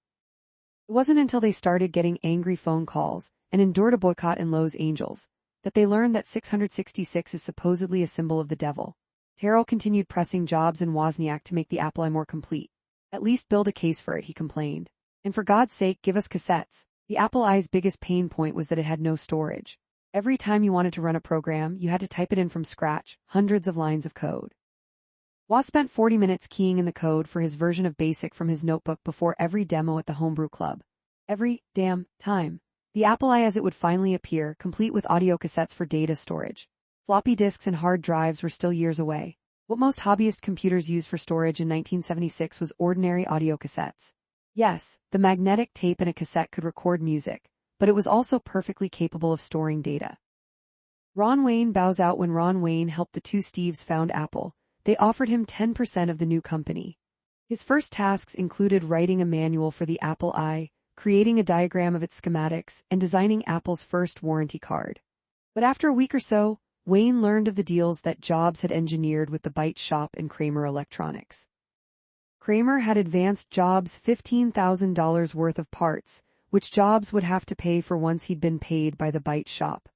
Speaker 1: It wasn't until they started getting angry phone calls and endured a boycott in Los Angeles that they learned that 666 is supposedly a symbol of the devil. Terrell continued pressing Jobs and Wozniak to make the Apple I more complete. At least build a case for it, he complained. And for God's sake, give us cassettes. The Apple I's biggest pain point was that it had no storage. Every time you wanted to run a program, you had to type it in from scratch, hundreds of lines of code. Woz spent 40 minutes keying in the code for his version of BASIC from his notebook before every demo at the Homebrew Club. Every damn time. The Apple I as it would finally appear, complete with audio cassettes for data storage. Floppy disks and hard drives were still years away. What most hobbyist computers used for storage in 1976 was ordinary audio cassettes. Yes, the magnetic tape in a cassette could record music, but it was also perfectly capable of storing data. Ron Wayne bows out. When Ron Wayne helped the two Steves found Apple, they offered him 10% of the new company. His first tasks included writing a manual for the Apple I, creating a diagram of its schematics, and designing Apple's first warranty card. But after a week or so, Wayne learned of the deals that Jobs had engineered with the Byte Shop and Kramer Electronics. Kramer had advanced Jobs $15,000 worth of parts, which Jobs would have to pay for once he'd been paid by the Byte Shop.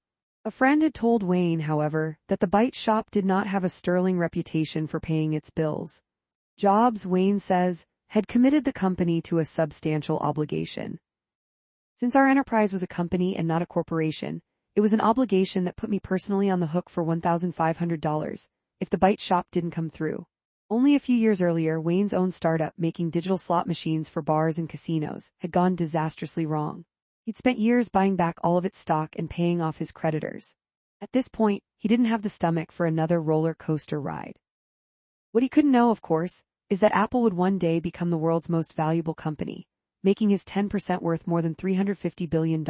Speaker 1: A friend had told Wayne, however, that the Byte Shop did not have a sterling reputation for paying its bills. Jobs, Wayne says, had committed the company to a substantial obligation. Since our enterprise was a company and not a corporation, it was an obligation that put me personally on the hook for $1,500 if the Byte Shop didn't come through. Only a few years earlier, Wayne's own startup making digital slot machines for bars and casinos had gone disastrously wrong. He'd spent years buying back all of its stock and paying off his creditors. At this point, he didn't have the stomach for another roller coaster ride. What he couldn't know, of course, is that Apple would one day become the world's most valuable company, making his 10% worth more than $350 billion.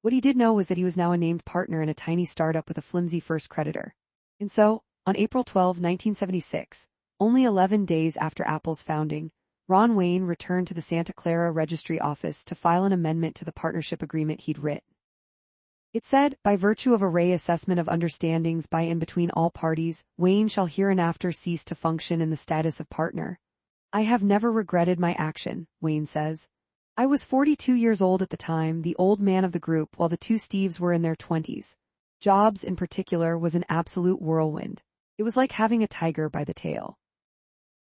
Speaker 1: What he did know was that he was now a named partner in a tiny startup with a flimsy first creditor. And so, on April 12, 1976, only 11 days after Apple's founding, Ron Wayne returned to the Santa Clara Registry Office to file an amendment to the partnership agreement he'd written. It said, by virtue of a reassessment of understandings by and between all parties, Wayne shall hereinafter cease to function in the status of partner. I have never regretted my action, Wayne says. I was 42 years old at the time, the old man of the group, while the two Steves were in their 20s. Jobs, in particular, was an absolute whirlwind. It was like having a tiger by the tail.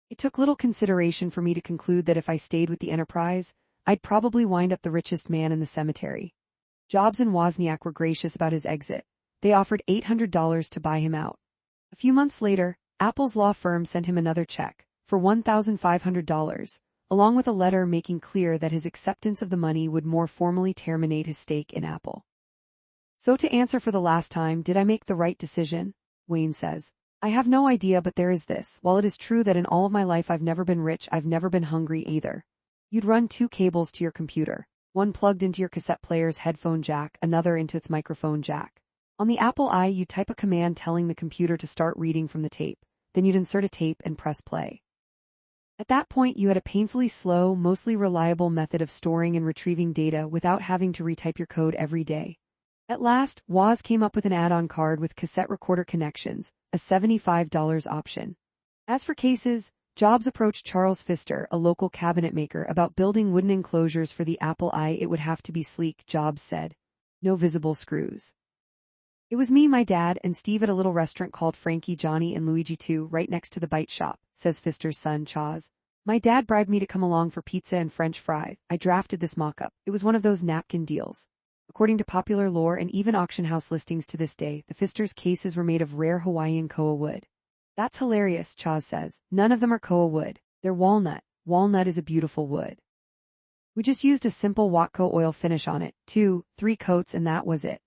Speaker 1: It took little consideration for me to conclude that if I stayed with the enterprise, I'd probably wind up the richest man in the cemetery. Jobs and Wozniak were gracious about his exit. They offered $800 to buy him out. A few months later, Apple's law firm sent him another check for $1,500, along with a letter making clear that his acceptance of the money would more formally terminate his stake in Apple. So to answer for the last time, did I make the right decision? Wayne says. I have no idea, but there is this. While it is true that in all of my life I've never been rich, I've never been hungry either. You'd run two cables to your computer, one plugged into your cassette player's headphone jack, another into its microphone jack. On the Apple I, you'd type a command telling the computer to start reading from the tape, then you'd insert a tape and press play. At that point, you had a painfully slow, mostly reliable method of storing and retrieving data without having to retype your code every day. At last, Woz came up with an add-on card with cassette recorder connections, a $75 option. As for cases, Jobs approached Charles Pfister, a local cabinet maker, about building wooden enclosures for the Apple I. It would have to be sleek, Jobs said. No visible screws. It was me, my dad, and Steve at a little restaurant called Frankie, Johnny, and Luigi too, right next to the Byte Shop, says Pfister's son, Chaz. My dad bribed me to come along for pizza and French fries. I drafted this mock-up. It was one of those napkin deals. According to popular lore and even auction house listings to this day, the Pfister's cases were made of rare Hawaiian koa wood. That's hilarious, Chaz says. None of them are koa wood. They're walnut. Walnut is a beautiful wood. We just used a simple Watco oil finish on it, 2-3 coats, and that was it.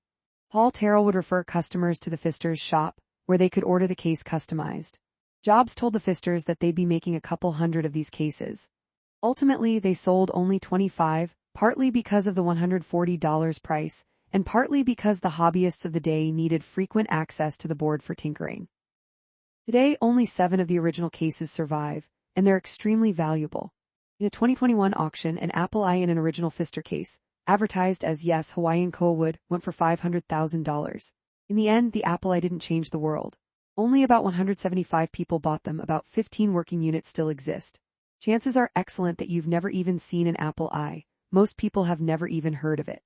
Speaker 1: Paul Terrell would refer customers to the Pfister's shop, where they could order the case customized. Jobs told the Pfisters that they'd be making a couple hundred of these cases. Ultimately, they sold only 25, partly because of the $140 price, and partly because the hobbyists of the day needed frequent access to the board for tinkering. Today, only 7 of the original cases survive, and they're extremely valuable. In a 2021 auction, an Apple I in an original Pfister case, advertised as yes Hawaiian koa wood, went for $500,000. In the end, the Apple I didn't change the world. Only about 175 people bought them, about 15 working units still exist. Chances are excellent that you've never even seen an Apple I. Most people have never even heard of it.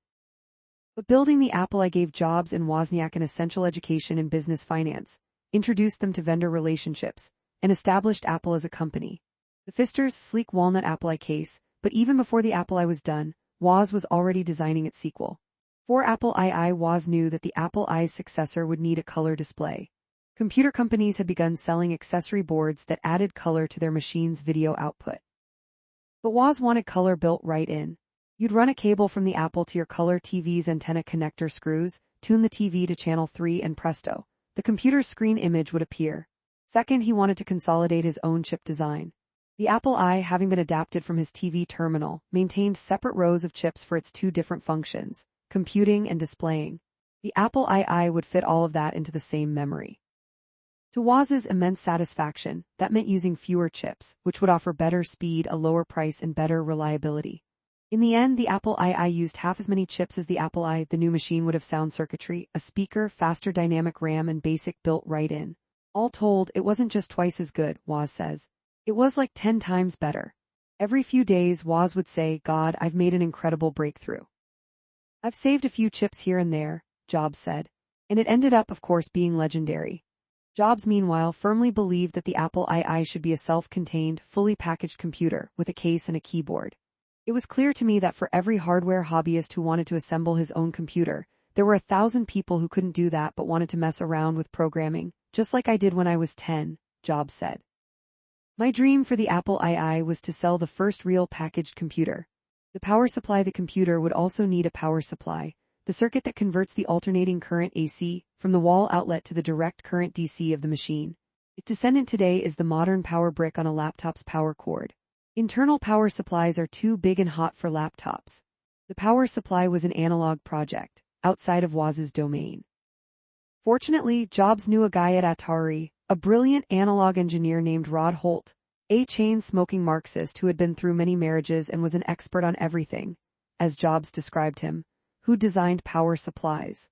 Speaker 1: But building the Apple I gave Jobs and Wozniak an essential education in business finance, introduced them to vendor relationships, and established Apple as a company. The Pfister's sleek walnut Apple I case, but even before the Apple I was done, Woz was already designing its sequel. For Apple II, Woz knew that the Apple I's successor would need a color display. Computer companies had begun selling accessory boards that added color to their machine's video output. But Woz wanted color built right in. You'd run a cable from the Apple to your color TV's antenna connector screws, tune the TV to channel 3, and presto, the computer's screen image would appear. Second, he wanted to consolidate his own chip design. The Apple I, having been adapted from his TV terminal, maintained separate rows of chips for its 2 different functions, computing and displaying. The Apple II would fit all of that into the same memory. To Woz's immense satisfaction, that meant using fewer chips, which would offer better speed, a lower price, and better reliability. In the end, the Apple II used half as many chips as the Apple I. The new machine would have sound circuitry, a speaker, faster dynamic RAM, and basic built right in. All told, it wasn't just twice as good, Woz says. It was like 10 times better. Every few days, Woz would say, "God, I've made an incredible breakthrough. I've saved a few chips here and there," Jobs said. And it ended up, of course, being legendary. Jobs, meanwhile, firmly believed that the Apple II should be a self-contained, fully packaged computer with a case and a keyboard. It was clear to me that for every hardware hobbyist who wanted to assemble his own computer, there were 1,000 people who couldn't do that but wanted to mess around with programming, just like I did when I was 10, Jobs said. My dream for the Apple II was to sell the first real packaged computer. The power supply the computer would also need a power supply, the circuit that converts the alternating current AC from the wall outlet to the direct current DC of the machine. Its descendant today is the modern power brick on a laptop's power cord. Internal power supplies are too big and hot for laptops. The power supply was an analog project, outside of Woz's domain. Fortunately, Jobs knew a guy at Atari, a brilliant analog engineer named Rod Holt, a chain-smoking Marxist who had been through many marriages and was an expert on everything, as Jobs described him, who designed power supplies.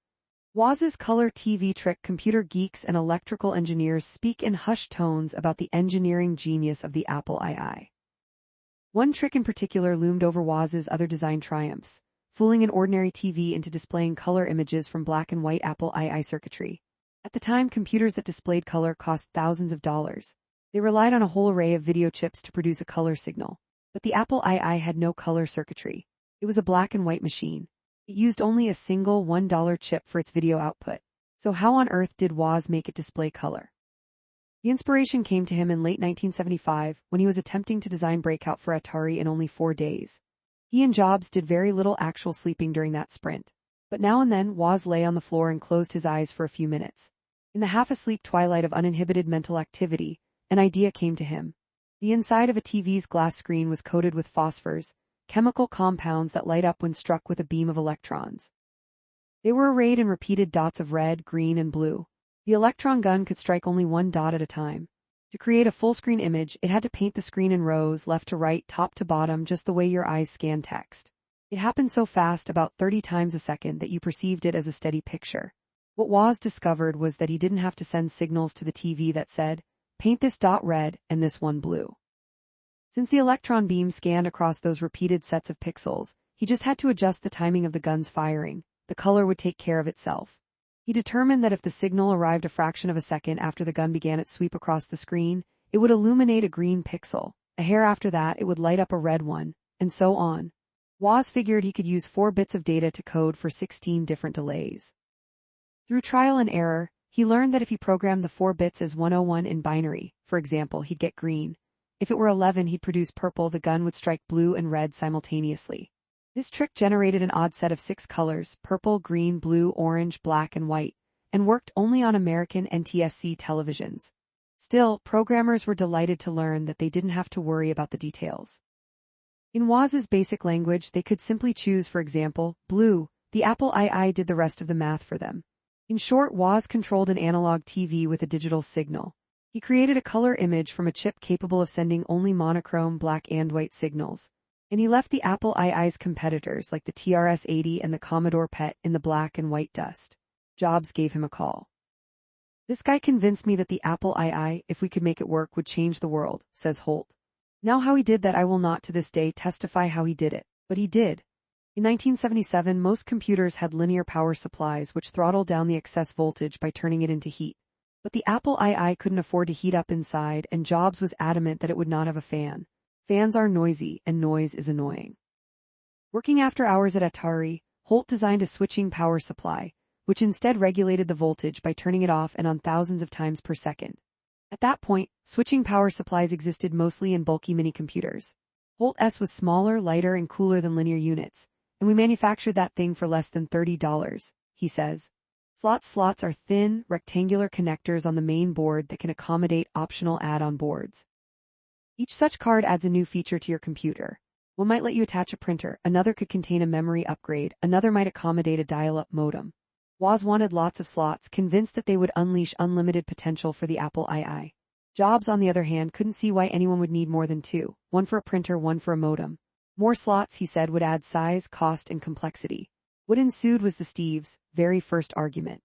Speaker 1: Woz's color TV trick computer geeks and electrical engineers speak in hushed tones about the engineering genius of the Apple II. One trick in particular loomed over Woz's other design triumphs, fooling an ordinary TV into displaying color images from black and white Apple II circuitry. At the time, computers that displayed color cost thousands of dollars. They relied on a whole array of video chips to produce a color signal. But the Apple II had no color circuitry. It was a black and white machine. It used only a single $1 chip for its video output. So how on earth did Woz make it display color? The inspiration came to him in late 1975 when he was attempting to design Breakout for Atari in only 4 days. He and Jobs did very little actual sleeping during that sprint. But now and then, Woz lay on the floor and closed his eyes for a few minutes. In the half-asleep twilight of uninhibited mental activity, an idea came to him. The inside of a TV's glass screen was coated with phosphors, chemical compounds that light up when struck with a beam of electrons. They were arrayed in repeated dots of red, green, and blue. The electron gun could strike only one dot at a time. To create a full-screen image, it had to paint the screen in rows, left to right, top to bottom, just the way your eyes scan text. It happened so fast, about 30 times a second, that you perceived it as a steady picture. What Woz discovered was that he didn't have to send signals to the TV that said, "Paint this dot red and this one blue." Since the electron beam scanned across those repeated sets of pixels, he just had to adjust the timing of the gun's firing. The color would take care of itself. He determined that if the signal arrived a fraction of a second after the gun began its sweep across the screen, it would illuminate a green pixel, A hair after that, it would light up a red one, and so on. Woz figured he could use 4 bits of data to code for 16 different delays. Through trial and error, he learned that if he programmed the 4 bits as 101 in binary, for example, he'd get green. If it were 11, he'd produce purple, the gun would strike blue and red simultaneously. This trick generated an odd set of 6 colors, purple, green, blue, orange, black, and white, and worked only on American NTSC televisions. Still, programmers were delighted to learn that they didn't have to worry about the details. In Woz's basic language, they could simply choose, for example, blue. The Apple II did the rest of the math for them. In short, Woz controlled an analog TV with a digital signal. He created a color image from a chip capable of sending only monochrome black and white signals. And he left the Apple II's competitors like the TRS-80 and the Commodore PET in the black and white dust. Jobs gave him a call. "This guy convinced me that the Apple II, if we could make it work, would change the world," says Holt. Now how he did that I will not to this day testify how he did it, but he did. In 1977, most computers had linear power supplies which throttled down the excess voltage by turning it into heat. But the Apple II couldn't afford to heat up inside, and Jobs was adamant that it would not have a fan. Fans are noisy, and noise is annoying. Working after hours at Atari, Holt designed a switching power supply, which instead regulated the voltage by turning it off and on thousands of times per second. At that point, switching power supplies existed mostly in bulky mini-computers. Holt-S was smaller, lighter, and cooler than linear units, and we manufactured that thing for less than $30, he says. Slots are thin, rectangular connectors on the main board that can accommodate optional add-on boards. Each such card adds a new feature to your computer. One might let you attach a printer, another could contain a memory upgrade, another might accommodate a dial-up modem. Woz wanted lots of slots, convinced that they would unleash unlimited potential for the Apple II. Jobs, on the other hand, couldn't see why anyone would need more than 2, one for a printer, one for a modem. More slots, he said, would add size, cost, and complexity. What ensued was the Steve's very first argument.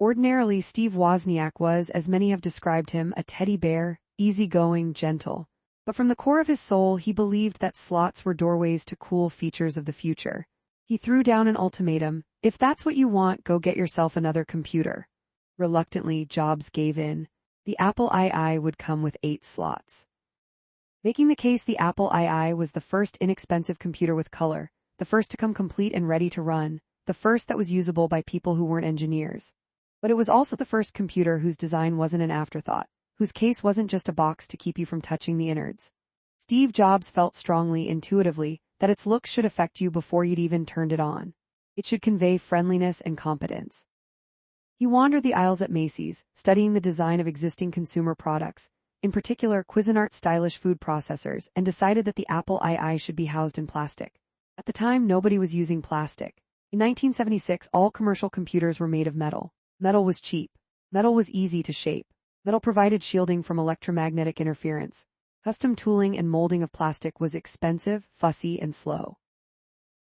Speaker 1: Ordinarily, Steve Wozniak was, as many have described him, a teddy bear, easygoing, gentle. But from the core of his soul, he believed that slots were doorways to cool features of the future. He threw down an ultimatum: "If that's what you want, go get yourself another computer." Reluctantly, Jobs gave in. The Apple II would come with 8 slots. Making the case, the Apple II was the first inexpensive computer with color, the first to come complete and ready to run, the first that was usable by people who weren't engineers. But it was also the first computer whose design wasn't an afterthought, whose case wasn't just a box to keep you from touching the innards. Steve Jobs felt strongly, intuitively, that its look should affect you before you'd even turned it on. It should convey friendliness and competence. He wandered the aisles at Macy's, studying the design of existing consumer products, in particular Cuisinart's stylish food processors, and decided that the Apple II should be housed in plastic. At the time, nobody was using plastic. In 1976, all commercial computers were made of metal. Metal was cheap. Metal was easy to shape. Metal provided shielding from electromagnetic interference. Custom tooling and molding of plastic was expensive, fussy, and slow.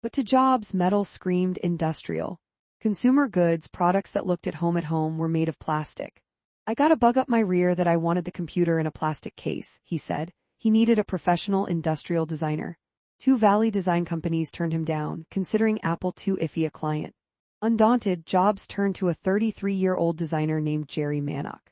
Speaker 1: But to Jobs, metal screamed industrial. Consumer goods, products that looked at home, were made of plastic. "I got a bug up my rear that I wanted the computer in a plastic case," he said. He needed a professional industrial designer. 2 Valley design companies turned him down, considering Apple too iffy a client. Undaunted, Jobs turned to a 33-year-old designer named Jerry Manock.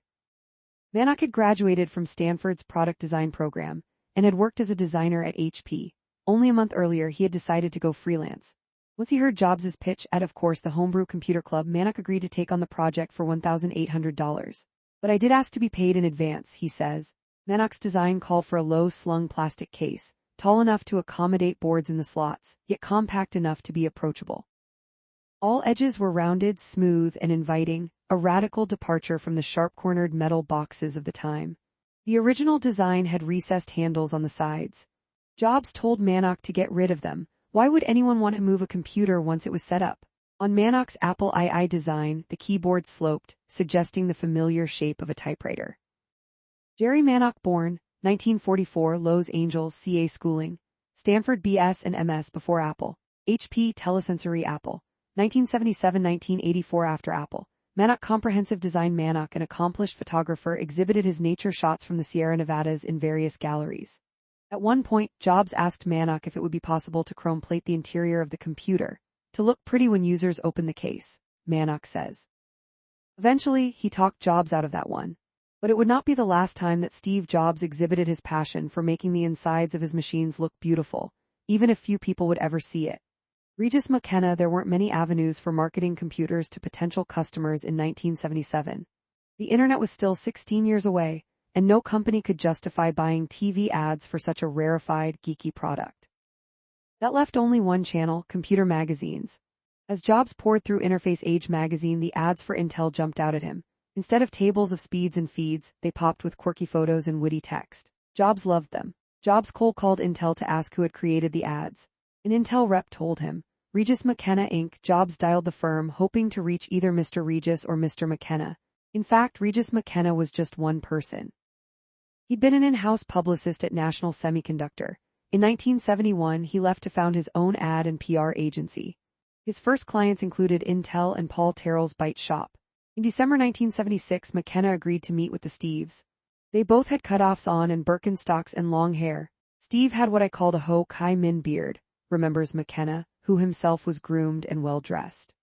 Speaker 1: Manock had graduated from Stanford's product design program and had worked as a designer at HP. Only a month earlier, he had decided to go freelance. Once he heard Jobs' pitch at, of course, the Homebrew Computer Club, Manock agreed to take on the project for $1,800. "But I did ask to be paid in advance," he says. Manock's design called for a low-slung plastic case, tall enough to accommodate boards in the slots, yet compact enough to be approachable. All edges were rounded, smooth, and inviting, a radical departure from the sharp-cornered metal boxes of the time. The original design had recessed handles on the sides. Jobs told Manock to get rid of them. Why would anyone want to move a computer once it was set up? On Manock's Apple II design, the keyboard sloped, suggesting the familiar shape of a typewriter. Jerry Manock, born 1944, Los Angeles, CA schooling, Stanford BS and MS before Apple, HP Telesensory Apple, 1977-1984 after Apple. Manock, comprehensive design. Manock, an accomplished photographer, exhibited his nature shots from the Sierra Nevadas in various galleries. At one point, Jobs asked Manock if it would be possible to chrome plate the interior of the computer to look pretty when users open the case. Manock says. Eventually, he talked Jobs out of that one. But it would not be the last time that Steve Jobs exhibited his passion for making the insides of his machines look beautiful, even if few people would ever see it. Regis McKenna, there weren't many avenues for marketing computers to potential customers in 1977. The internet was still 16 years away, and no company could justify buying TV ads for such a rarefied, geeky product. That left only one channel, computer magazines. As Jobs poured through Interface Age magazine, the ads for Intel jumped out at him. Instead of tables of speeds and feeds, they popped with quirky photos and witty text. Jobs loved them. Jobs cold called Intel to ask who had created the ads. An Intel rep told him, Regis McKenna Inc. Jobs dialed the firm, hoping to reach either Mr. Regis or Mr. McKenna. In fact, Regis McKenna was just one person. He'd been an in-house publicist at National Semiconductor. In 1971, he left to found his own ad and PR agency. His first clients included Intel and Paul Terrell's Byte Shop. In December 1976, McKenna agreed to meet with the Steves. They both had cutoffs on and Birkenstocks and long hair. Steve had what I called a Ho Chi Minh beard, remembers McKenna, who himself was groomed and well-dressed.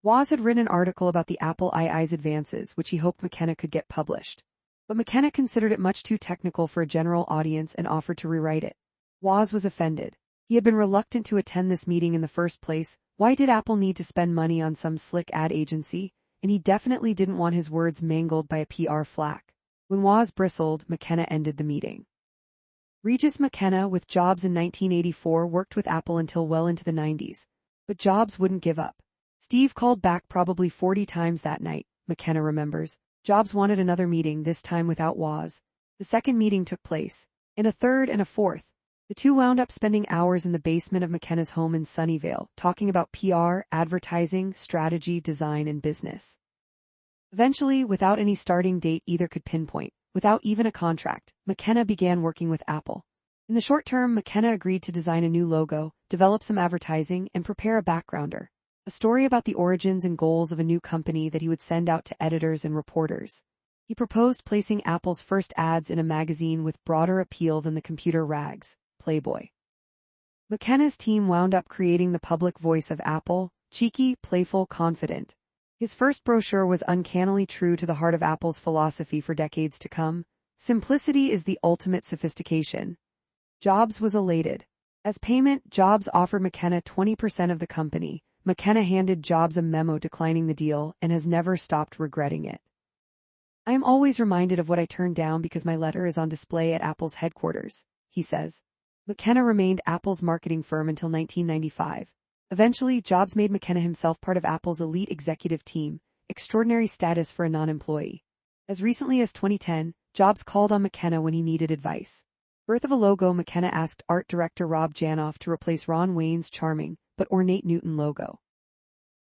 Speaker 1: Woz had written an article about the Apple II's advances, which he hoped McKenna could get published. But McKenna considered it much too technical for a general audience and offered to rewrite it. Woz was offended. He had been reluctant to attend this meeting in the first place. Why did Apple need to spend money on some slick ad agency? And he definitely didn't want his words mangled by a PR flack. When Woz bristled, McKenna ended the meeting. Regis McKenna, with Jobs in 1984, worked with Apple until well into the 90s. But Jobs wouldn't give up. Steve called back probably 40 times that night, McKenna remembers. Jobs wanted another meeting, this time without Woz. The second meeting took place, and a third and a fourth. The two wound up spending hours in the basement of McKenna's home in Sunnyvale, talking about PR, advertising, strategy, design, and business. Eventually, without any starting date either could pinpoint, without even a contract, McKenna began working with Apple. In the short term, McKenna agreed to design a new logo, develop some advertising, and prepare a backgrounder. A story about the origins and goals of a new company that he would send out to editors and reporters. He proposed placing Apple's first ads in a magazine with broader appeal than the computer rags, Playboy. McKenna's team wound up creating the public voice of Apple, cheeky, playful, confident. His first brochure was uncannily true to the heart of Apple's philosophy for decades to come. Simplicity is the ultimate sophistication. Jobs was elated. As payment, Jobs offered McKenna 20% of the company. McKenna handed Jobs a memo declining the deal and has never stopped regretting it. I am always reminded of what I turned down because my letter is on display at Apple's headquarters, he says. McKenna remained Apple's marketing firm until 1995. Eventually, Jobs made McKenna himself part of Apple's elite executive team, extraordinary status for a non-employee. As recently as 2010, Jobs called on McKenna when he needed advice. Birth of a logo, McKenna asked art director Rob Janoff to replace Ron Wayne's charming but ornate Newton logo.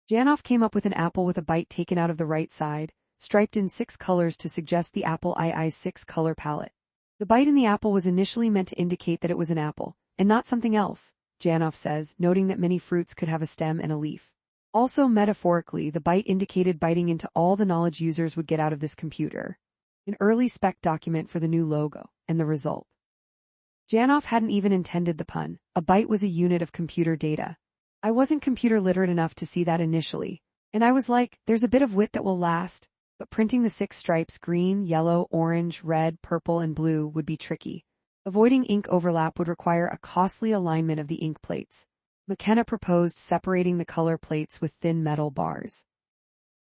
Speaker 1: Janoff came up with an apple with a bite taken out of the right side, striped in 6 colors to suggest the Apple II's 6-color palette. The bite in the apple was initially meant to indicate that it was an apple, and not something else, Janoff says, noting that many fruits could have a stem and a leaf. Also metaphorically, the bite indicated biting into all the knowledge users would get out of this computer. An early spec document for the new logo, and the result. Janoff hadn't even intended the pun. A byte was a unit of computer data. I wasn't computer literate enough to see that initially, and I was like, there's a bit of wit that will last, but printing the 6 stripes green, yellow, orange, red, purple, and blue would be tricky. Avoiding ink overlap would require a costly alignment of the ink plates. McKenna proposed separating the color plates with thin metal bars.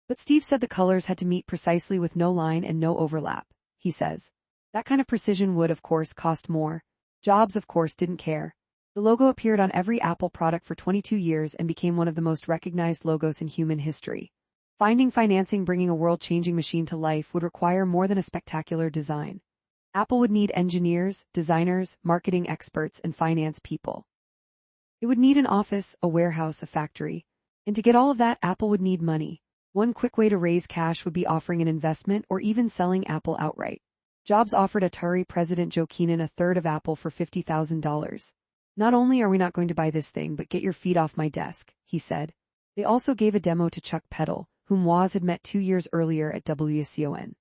Speaker 1: But Steve said the colors had to meet precisely with no line and no overlap, he says. That kind of precision would, of course, cost more. Jobs, of course, didn't care. The logo appeared on every Apple product for 22 years and became one of the most recognized logos in human history. Finding financing bringing a world-changing machine to life would require more than a spectacular design. Apple would need engineers, designers, marketing experts, and finance people. It would need an office, a warehouse, a factory. And to get all of that, Apple would need money. One quick way to raise cash would be offering an investment or even selling Apple outright. Jobs offered Atari president Joe Keenan a third of Apple for $50,000. Not only are we not going to buy this thing, but get your feet off my desk, he said. They also gave a demo to Chuck Peddle, whom Woz had met 2 years earlier at WSCON.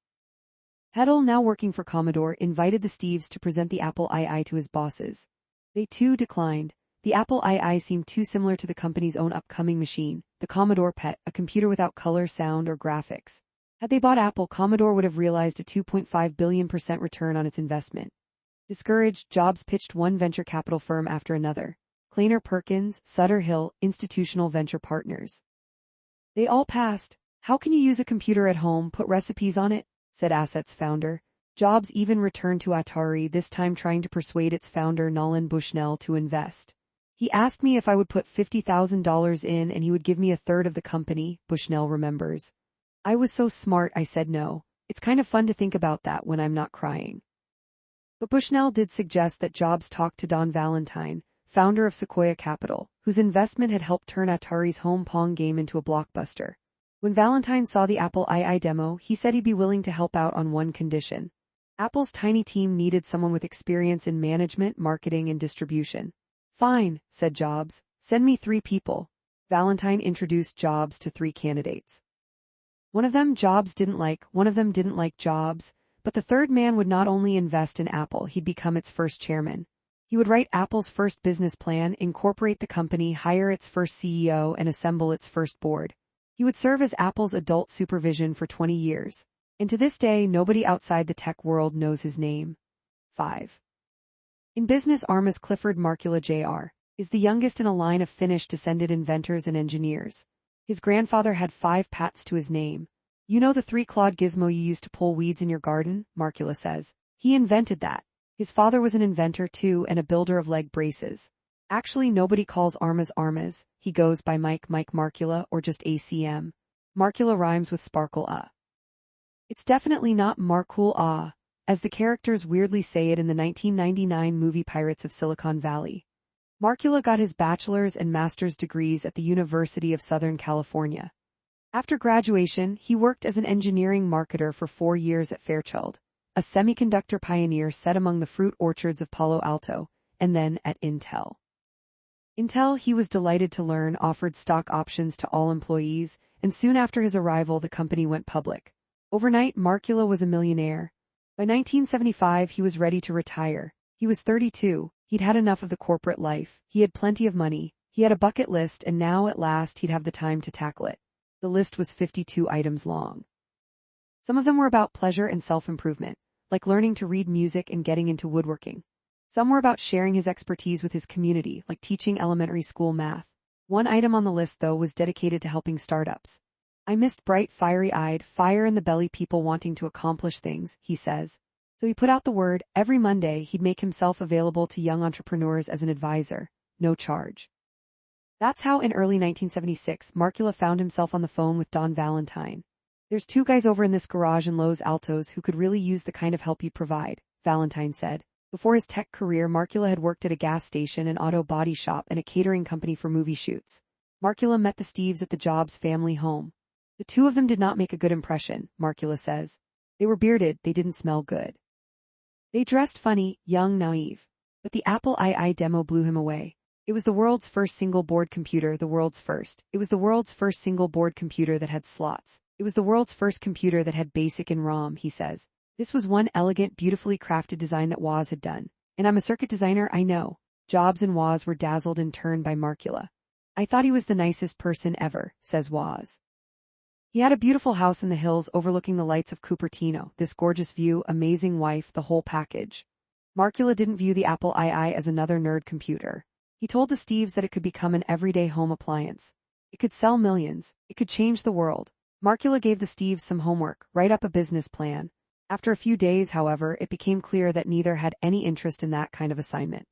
Speaker 1: Peddle, now working for Commodore, invited the Steves to present the Apple II to his bosses. They too declined. The Apple II seemed too similar to the company's own upcoming machine, the Commodore PET, a computer without color, sound, or graphics. Had they bought Apple, Commodore would have realized a 2.5 billion% return on its investment. Discouraged, Jobs pitched one venture capital firm after another. Kleiner Perkins, Sutter Hill, Institutional Venture Partners. They all passed. How can you use a computer at home, put recipes on it? Said Asset's founder. Jobs even returned to Atari, this time trying to persuade its founder Nolan Bushnell to invest. He asked me if I would put $50,000 in and he would give me a third of the company, Bushnell remembers. I was so smart I said no. It's kind of fun to think about that when I'm not crying. But Bushnell did suggest that Jobs talk to Don Valentine, founder of Sequoia Capital, whose investment had helped turn Atari's home Pong game into a blockbuster. When Valentine saw the Apple II demo, he said he'd be willing to help out on one condition. Apple's tiny team needed someone with experience in management, marketing, and distribution. Fine, said Jobs. Send me 3 people. Valentine introduced Jobs to 3 candidates. One of them Jobs didn't like, one of them didn't like Jobs, but the third man would not only invest in Apple, he'd become its first chairman. He would write Apple's first business plan, incorporate the company, hire its first CEO, and assemble its first board. He would serve as Apple's adult supervision for 20 years. And to this day, nobody outside the tech world knows his name. 5. In business, Armas Clifford Markula Jr. is the youngest in a line of Finnish descended inventors and engineers. His grandfather had 5 patents to his name. You know the 3-clawed gizmo you use to pull weeds in your garden? Markula says. He invented that. His father was an inventor too and a builder of leg braces. Actually, nobody calls Armas Armas. He goes by Mike Markula or just ACM. Markula rhymes with sparkle It's definitely not Markul as the characters weirdly say it in the 1999 movie Pirates of Silicon Valley. Markula got his bachelor's and master's degrees at the University of Southern California. After graduation, he worked as an engineering marketer for 4 years at Fairchild, a semiconductor pioneer set among the fruit orchards of Palo Alto, and then at Intel. Intel, he was delighted to learn, offered stock options to all employees, and soon after his arrival the company went public. Overnight, Markula was a millionaire. By 1975 he was ready to retire. He was 32, he'd had enough of the corporate life, he had plenty of money, he had a bucket list, and now at last he'd have the time to tackle it. The list was 52 items long. Some of them were about pleasure and self-improvement, like learning to read music and getting into woodworking. Some were about sharing his expertise with his community, like teaching elementary school math. One item on the list, though, was dedicated to helping startups. I missed bright, fiery-eyed, fire-in-the-belly people wanting to accomplish things, he says. So he put out the word. Every Monday he'd make himself available to young entrepreneurs as an advisor, no charge. That's how in early 1976 Markula found himself on the phone with Don Valentine. There's 2 guys over in this garage in Los Altos who could really use the kind of help you provide, Valentine said. Before his tech career, Markula had worked at a gas station, an auto body shop, and a catering company for movie shoots. Markula met the Steves at the Jobs family home. The 2 of them did not make a good impression, Markula says. They were bearded, they didn't smell good. They dressed funny, young, naive. But the Apple II demo blew him away. It was the world's first single-board computer, the world's first. It was the world's first single-board computer that had slots. It was the world's first computer that had BASIC and ROM, he says. This was one elegant, beautifully crafted design that Woz had done. And I'm a circuit designer, I know. Jobs and Woz were dazzled in turn by Markula. I thought he was the nicest person ever, says Woz. He had a beautiful house in the hills overlooking the lights of Cupertino, this gorgeous view, amazing wife, the whole package. Markula didn't view the Apple II as another nerd computer. He told the Steves that it could become an everyday home appliance. It could sell millions. It could change the world. Markula gave the Steves some homework, write up a business plan. After a few days, however, it became clear that neither had any interest in that kind of assignment.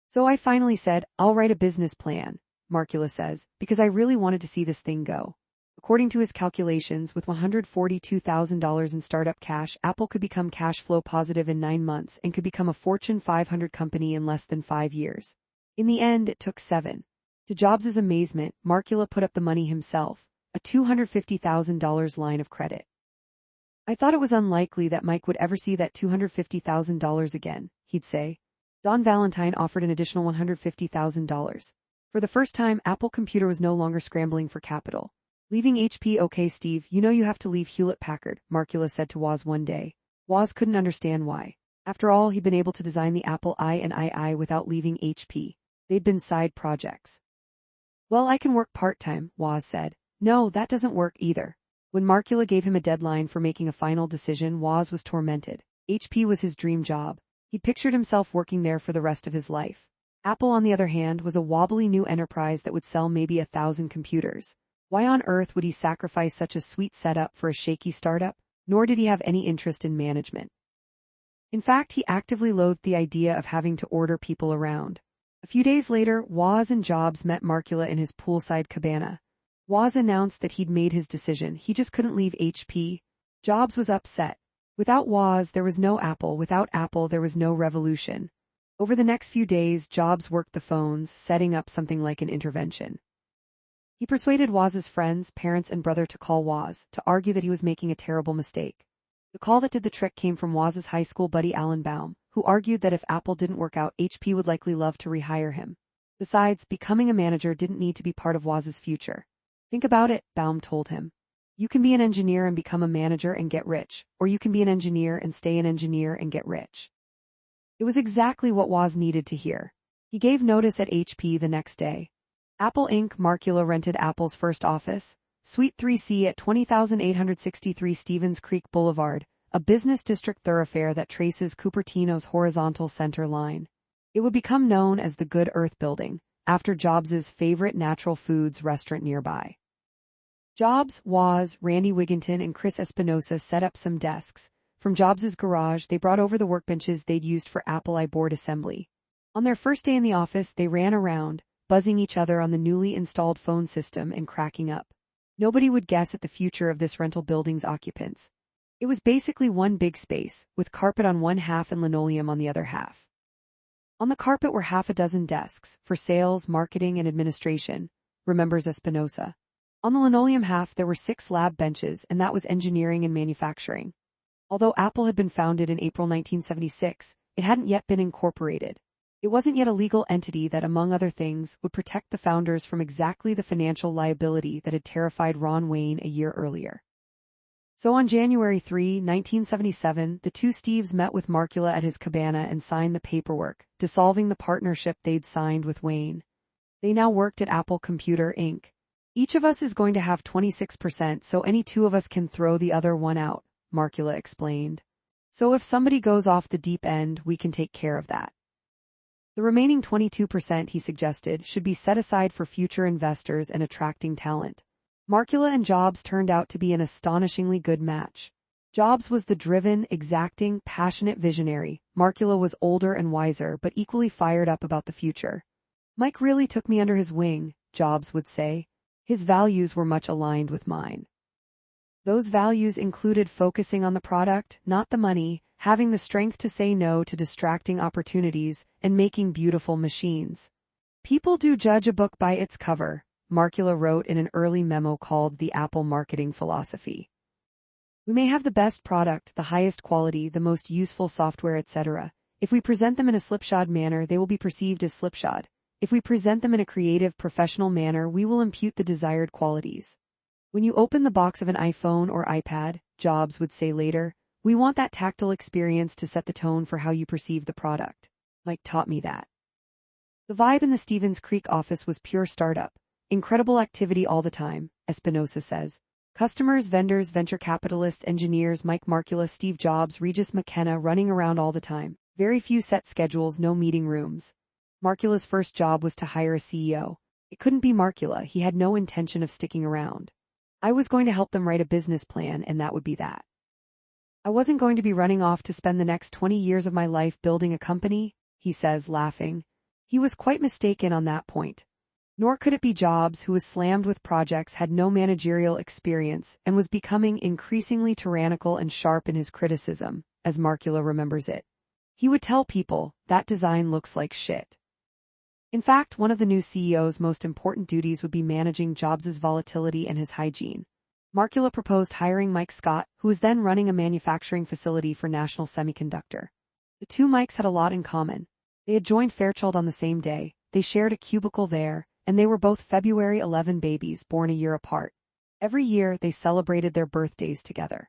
Speaker 1: So I finally said, I'll write a business plan, Markula says, because I really wanted to see this thing go. According to his calculations, with $142,000 in startup cash, Apple could become cash flow positive in 9 months and could become a Fortune 500 company in less than 5 years. In the end, it took 7. To Jobs' amazement, Markula put up the money himself, a $250,000 line of credit. I thought it was unlikely that Mike would ever see that $250,000 again, he'd say. Don Valentine offered an additional $150,000. For the first time, Apple Computer was no longer scrambling for capital. Leaving HP? Okay, Steve, you know you have to leave Hewlett-Packard, Markula said to Woz one day. Woz couldn't understand why. After all, he'd been able to design the Apple I and II without leaving HP. They'd been side projects. Well, I can work part-time, Woz said. No, that doesn't work either. When Markula gave him a deadline for making a final decision, Woz was tormented. HP was his dream job. He pictured himself working there for the rest of his life. Apple, on the other hand, was a wobbly new enterprise that would sell maybe 1,000 computers. Why on earth would he sacrifice such a sweet setup for a shaky startup? Nor did he have any interest in management. In fact, he actively loathed the idea of having to order people around. A few days later, Woz and Jobs met Markula in his poolside cabana. Woz announced that he'd made his decision. He just couldn't leave HP. Jobs was upset. Without Woz, there was no Apple. Without Apple, there was no revolution. Over the next few days, Jobs worked the phones, setting up something like an intervention. He persuaded Woz's friends, parents, and brother to call Woz, to argue that he was making a terrible mistake. The call that did the trick came from Woz's high school buddy Alan Baum, who argued that if Apple didn't work out, HP would likely love to rehire him. Besides, becoming a manager didn't need to be part of Woz's future. Think about it, Baum told him. You can be an engineer and become a manager and get rich, or you can be an engineer and stay an engineer and get rich. It was exactly what Woz needed to hear. He gave notice at HP the next day. Apple Inc. Markula rented Apple's first office, Suite 3C at 20,863 Stevens Creek Boulevard, a business district thoroughfare that traces Cupertino's horizontal center line. It would become known as the Good Earth Building, after Jobs' favorite natural foods restaurant nearby. Jobs, Woz, Randy Wigginton, and Chris Espinosa set up some desks. From Jobs' garage, they brought over the workbenches they'd used for Apple I board assembly. On their first day in the office, they ran around, buzzing each other on the newly installed phone system and cracking up. Nobody would guess at the future of this rental building's occupants. It was basically one big space, with carpet on one half and linoleum on the other half. On the carpet were half a dozen desks, for sales, marketing, and administration, remembers Espinosa. On the linoleum half there were 6 lab benches, and that was engineering and manufacturing. Although Apple had been founded in April 1976, it hadn't yet been incorporated. It wasn't yet a legal entity that, among other things, would protect the founders from exactly the financial liability that had terrified Ron Wayne a year earlier. So on January 3, 1977, the two Steves met with Markula at his cabana and signed the paperwork, dissolving the partnership they'd signed with Wayne. They now worked at Apple Computer, Inc. Each of us is going to have 26%, so any two of us can throw the other one out, Markula explained. So if somebody goes off the deep end, we can take care of that. The remaining 22%, he suggested, should be set aside for future investors and attracting talent. Markula and Jobs turned out to be an astonishingly good match. Jobs was the driven, exacting, passionate visionary. Markula was older and wiser, but equally fired up about the future. Mike really took me under his wing, Jobs would say. His values were much aligned with mine. Those values included focusing on the product, not the money, having the strength to say no to distracting opportunities, and making beautiful machines. People do judge a book by its cover, Markula wrote in an early memo called The Apple Marketing Philosophy. We may have the best product, the highest quality, the most useful software, etc. If we present them in a slipshod manner, they will be perceived as slipshod. If we present them in a creative, professional manner, we will impute the desired qualities. When you open the box of an iPhone or iPad, Jobs would say later, we want that tactile experience to set the tone for how you perceive the product. Mike taught me that. The vibe in the Stevens Creek office was pure startup. Incredible activity all the time, Espinosa says. Customers, vendors, venture capitalists, engineers, Mike Markula, Steve Jobs, Regis McKenna running around all the time. Very few set schedules, no meeting rooms. Markula's first job was to hire a CEO. It couldn't be Markula, he had no intention of sticking around. I was going to help them write a business plan, and that would be that. I wasn't going to be running off to spend the next 20 years of my life building a company, he says, laughing. He was quite mistaken on that point. Nor could it be Jobs, who was slammed with projects, had no managerial experience, and was becoming increasingly tyrannical and sharp in his criticism, as Markula remembers it. He would tell people, that design looks like shit. In fact, one of the new CEO's most important duties would be managing Jobs' volatility and his hygiene. Markula proposed hiring Mike Scott, who was then running a manufacturing facility for National Semiconductor. The two Mikes had a lot in common. They had joined Fairchild on the same day, they shared a cubicle there, and they were both February 11 babies born a year apart. Every year, they celebrated their birthdays together.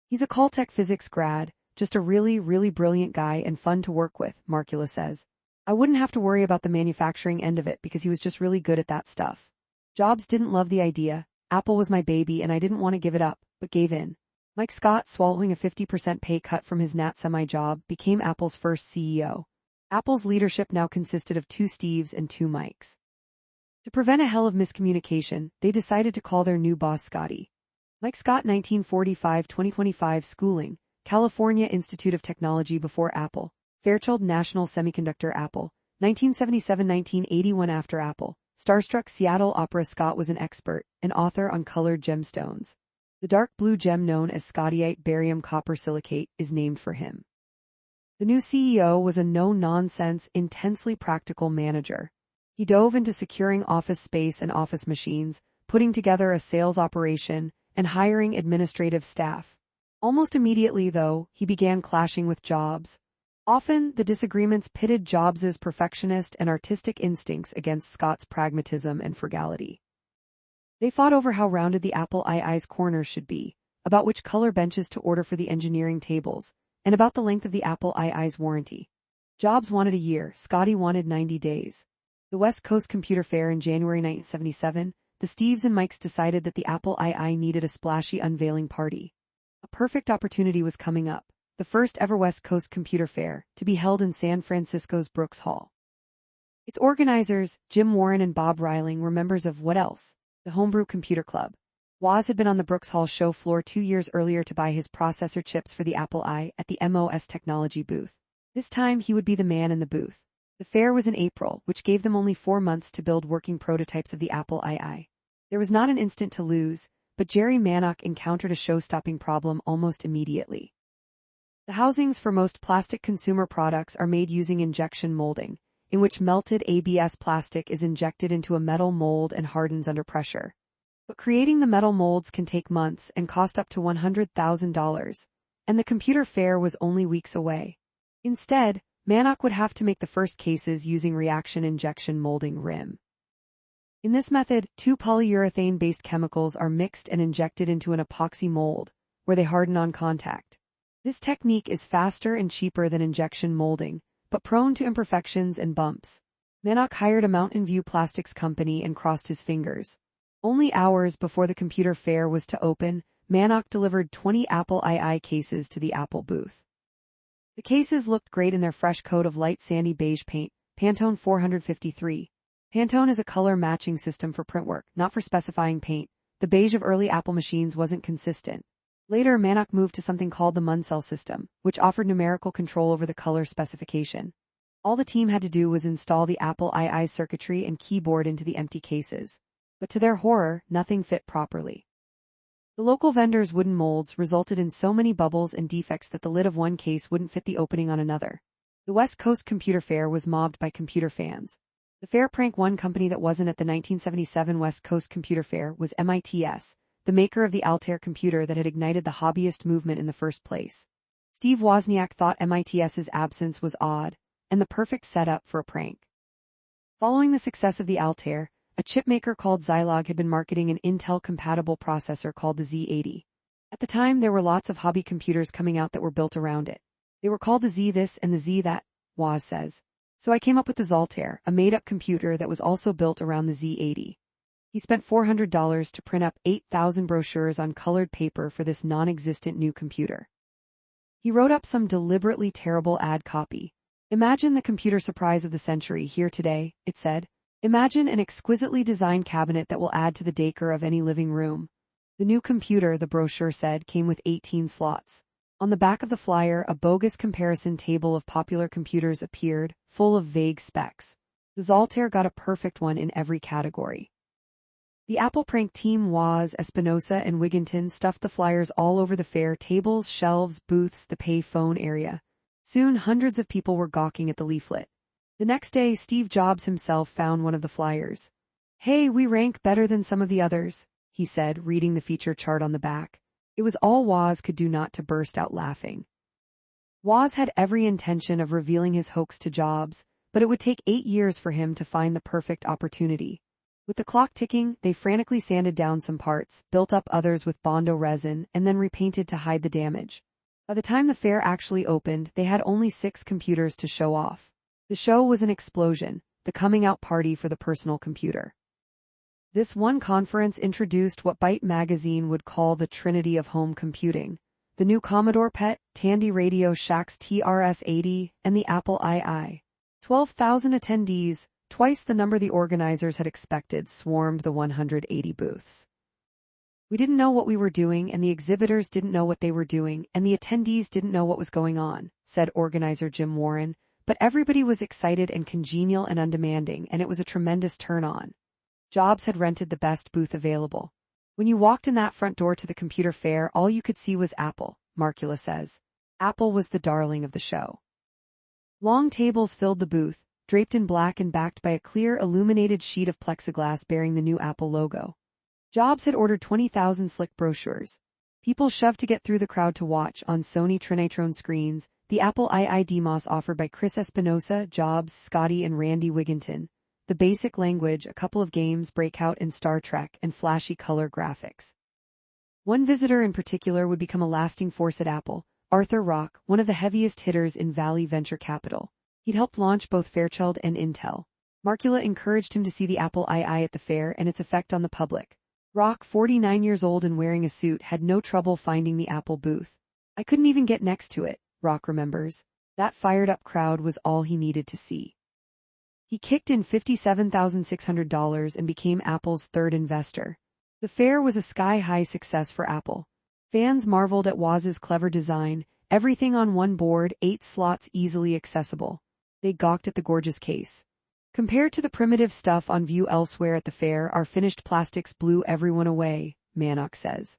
Speaker 1: He's a Caltech physics grad, just a really, really brilliant guy and fun to work with, Markula says. I wouldn't have to worry about the manufacturing end of it because he was just really good at that stuff. Jobs didn't love the idea. Apple was my baby and I didn't want to give it up, but gave in. Mike Scott, swallowing a 50% pay cut from his Nat Semi job, became Apple's first CEO. Apple's leadership now consisted of 2 Steves and 2 Mikes. To prevent a hell of miscommunication, they decided to call their new boss Scotty. Mike Scott, 1945-2025 schooling, California Institute of Technology before Apple, Fairchild National Semiconductor Apple, 1977-1981 after Apple, Starstruck Seattle Opera. Scott was an expert, an author on colored gemstones. The dark blue gem known as Scottite barium copper silicate is named for him. The new CEO was a no-nonsense, intensely practical manager. He dove into securing office space and office machines, putting together a sales operation, and hiring administrative staff. Almost immediately, though, he began clashing with Jobs. Often, the disagreements pitted Jobs' perfectionist and artistic instincts against Scott's pragmatism and frugality. They fought over how rounded the Apple II's corners should be, about which color benches to order for the engineering tables, and about the length of the Apple II's warranty. Jobs wanted a year, Scotty wanted 90 days. The West Coast Computer Fair in January 1977, the Steves and Mikes decided that the Apple II needed a splashy unveiling party. A perfect opportunity was coming up, the first ever West Coast Computer Fair, to be held in San Francisco's Brooks Hall. Its organizers, Jim Warren and Bob Reiling, were members of What Else?, the Homebrew Computer Club. Woz had been on the Brooks Hall show floor 2 years earlier to buy his processor chips for the Apple I at the MOS Technology booth. This time he would be the man in the booth. The fair was in April, which gave them only 4 months to build working prototypes of the Apple II. There was not an instant to lose, but Jerry Manock encountered a show-stopping problem almost immediately. The housings for most plastic consumer products are made using injection molding, in which melted ABS plastic is injected into a metal mold and hardens under pressure. But creating the metal molds can take months and cost up to $100,000, and the computer fair was only weeks away. Instead, Manock would have to make the first cases using reaction injection molding RIM. In this method, 2 polyurethane-based chemicals are mixed and injected into an epoxy mold, where they harden on contact. This technique is faster and cheaper than injection molding, but prone to imperfections and bumps. Manock hired a Mountain View Plastics company and crossed his fingers. Only hours before the computer fair was to open, Manock delivered 20 Apple II cases to the Apple booth. The cases looked great in their fresh coat of light sandy beige paint, Pantone 453. Pantone is a color matching system for printwork, not for specifying paint. The beige of early Apple machines wasn't consistent. Later, Manock moved to something called the Munsell system, which offered numerical control over the color specification. All the team had to do was install the Apple II circuitry and keyboard into the empty cases. But to their horror, nothing fit properly. The local vendors' wooden molds resulted in so many bubbles and defects that the lid of one case wouldn't fit the opening on another. The West Coast Computer Fair was mobbed by computer fans. The fair prank one company that wasn't at the 1977 West Coast Computer Fair was MITS, the maker of the Altair computer that had ignited the hobbyist movement in the first place. Steve Wozniak thought MITS's absence was odd, and the perfect setup for a prank. Following the success of the Altair, a chipmaker called Zilog had been marketing an Intel-compatible processor called the Z80. At the time, there were lots of hobby computers coming out that were built around it. They were called the Z this and the Z that, Woz says. So I came up with the Zaltair, a made-up computer that was also built around the Z80. He spent $400 to print up 8,000 brochures on colored paper for this non-existent new computer. He wrote up some deliberately terrible ad copy. Imagine the computer surprise of the century here today, it said. Imagine an exquisitely designed cabinet that will add to the decor of any living room. The new computer, the brochure said, came with 18 slots. On the back of the flyer, a bogus comparison table of popular computers appeared, full of vague specs. The Zaltair got a perfect one in every category. The Apple prank team Woz, Espinosa, and Wigginton stuffed the flyers all over the fair, tables, shelves, booths, the pay phone area. Soon hundreds of people were gawking at the leaflet. The next day, Steve Jobs himself found one of the flyers. "Hey, we rank better than some of the others," he said, reading the feature chart on the back. It was all Woz could do not to burst out laughing. Woz had every intention of revealing his hoax to Jobs, but it would take 8 years for him to find the perfect opportunity. With the clock ticking, they frantically sanded down some parts, built up others with Bondo resin, and then repainted to hide the damage. By the time the fair actually opened, they had only 6 computers to show off. The show was an explosion, the coming out party for the personal computer. This one conference introduced what Byte magazine would call the Trinity of home computing: the new Commodore PET, Tandy Radio Shack's TRS-80, and the Apple II. 12,000 attendees, twice the number the organizers had expected, swarmed the 180 booths. We didn't know what we were doing, and the exhibitors didn't know what they were doing, and the attendees didn't know what was going on, said organizer Jim Warren, but everybody was excited and congenial and undemanding, and it was a tremendous turn-on. Jobs had rented the best booth available. When you walked in that front door to the computer fair, all you could see was Apple, Markula says. Apple was the darling of the show. Long tables filled the booth, draped in black and backed by a clear illuminated sheet of plexiglass bearing the new Apple logo. Jobs had ordered 20,000 slick brochures. People shoved to get through the crowd to watch, on Sony Trinitron screens, the Apple II demos offered by Chris Espinosa, Jobs, Scotty and Randy Wigginton, the basic language, a couple of games, Breakout and Star Trek, and flashy color graphics. One visitor in particular would become a lasting force at Apple: Arthur Rock, one of the heaviest hitters in Valley Venture Capital. He'd helped launch both Fairchild and Intel. Markula encouraged him to see the Apple II at the fair and its effect on the public. Rock, 49 years old and wearing a suit, had no trouble finding the Apple booth. I couldn't even get next to it, Rock remembers. That fired-up crowd was all he needed to see. He kicked in $57,600 and became Apple's third investor. The fair was a sky-high success for Apple. Fans marveled at Woz's clever design, everything on one board, 8 slots easily accessible. They gawked at the gorgeous case. Compared to the primitive stuff on view elsewhere at the fair, our finished plastics blew everyone away, Manock says.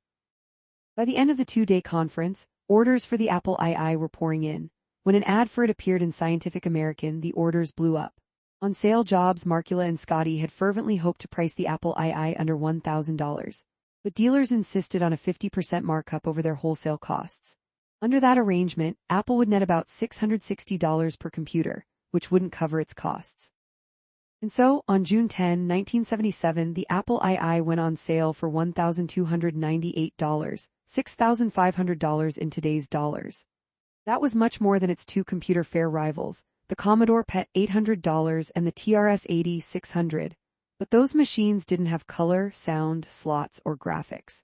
Speaker 1: By the end of the 2-day conference, orders for the Apple II were pouring in. When an ad for it appeared in Scientific American, the orders blew up. On sale, Jobs, Markula and Scotty had fervently hoped to price the Apple II under $1,000. But dealers insisted on a 50% markup over their wholesale costs. Under that arrangement, Apple would net about $660 per computer, which wouldn't cover its costs. And so, on June 10, 1977, the Apple II went on sale for $1,298, $6,500 in today's dollars. That was much more than its two computer fair rivals, the Commodore PET $800 and the TRS-80 $600. But those machines didn't have color, sound, slots, or graphics.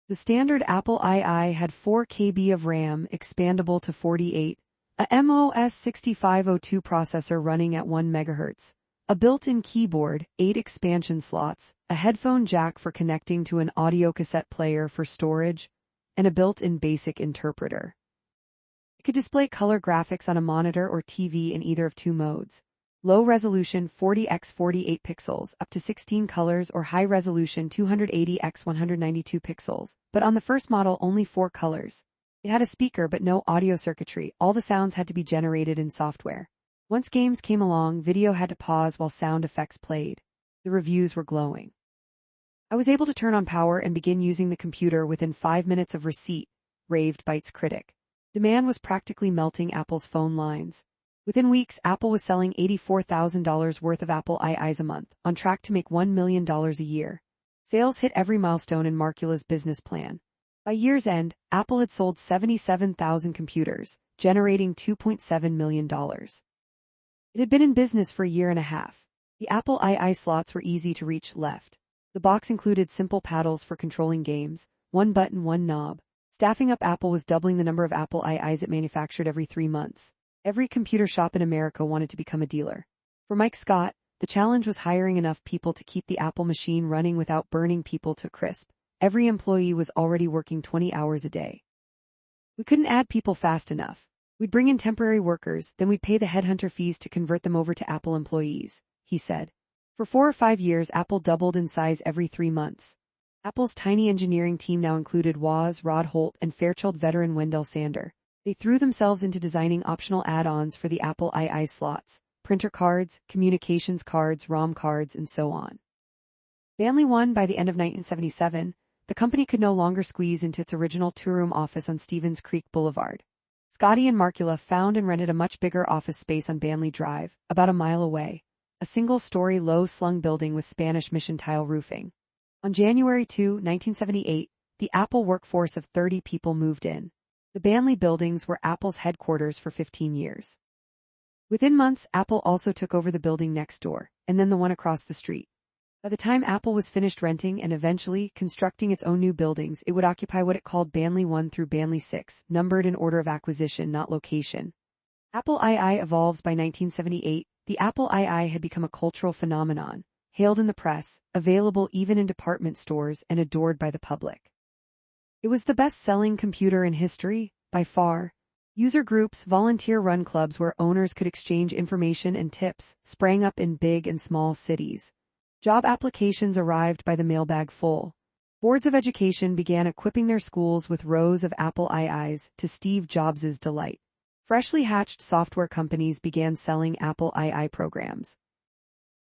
Speaker 1: The standard Apple II had 4 KB of RAM, expandable to 48, a MOS 6502 processor running at 1 MHz, a built-in keyboard, 8 expansion slots, a headphone jack for connecting to an audio cassette player for storage, and a built-in BASIC interpreter. It could display color graphics on a monitor or TV in either of 2 modes: low resolution 40x 48 pixels up to 16 colors, or high resolution 280x 192 pixels, but on the first model only 4 colors. It had a speaker but no audio circuitry. All the sounds had to be generated in software. Once games came along, video had to pause while sound effects played. The reviews were glowing. I was able to turn on power and begin using the computer within 5 minutes of receipt, raved Byte's critic. Demand was practically melting Apple's phone lines. Within weeks, Apple was selling $84,000 worth of Apple IIs a month, on track to make $1 million a year. Sales hit every milestone in Markula's business plan. By year's end, Apple had sold 77,000 computers, generating $2.7 million. It had been in business for a year and a half. The Apple II slots were easy to reach left. The box included simple paddles for controlling games, 1 button, 1 knob. Staffing up Apple was doubling the number of Apple IIs it manufactured every 3 months. Every computer shop in America wanted to become a dealer. For Mike Scott, the challenge was hiring enough people to keep the Apple machine running without burning people to crisp. Every employee was already working 20 hours a day. We couldn't add people fast enough. We'd bring in temporary workers, then we'd pay the headhunter fees to convert them over to Apple employees, he said. For 4 or 5 years, Apple doubled in size every 3 months. Apple's tiny engineering team now included Woz, Rod Holt, and Fairchild veteran Wendell Sander. They threw themselves into designing optional add-ons for the Apple II slots: printer cards, communications cards, ROM cards, and so on. Badly won by the end of 1977, the company could no longer squeeze into its original 2-room office on Stevens Creek Boulevard. Scotty and Markula found and rented a much bigger office space on Banley Drive, about a mile away, a single-story low-slung building with Spanish mission tile roofing. On January 2, 1978, the Apple workforce of 30 people moved in. The Banley buildings were Apple's headquarters for 15 years. Within months, Apple also took over the building next door, and then the one across the street. By the time Apple was finished renting and eventually constructing its own new buildings, it would occupy what it called Banley 1 through Banley 6, numbered in order of acquisition, not location. Apple II evolves. By 1978, the Apple II had become a cultural phenomenon, hailed in the press, available even in department stores, and adored by the public. It was the best-selling computer in history, by far. User groups, volunteer-run clubs where owners could exchange information and tips, sprang up in big and small cities. Job applications arrived by the mailbag full. Boards of education began equipping their schools with rows of Apple IIs, to Steve Jobs' delight. Freshly hatched software companies began selling Apple II programs.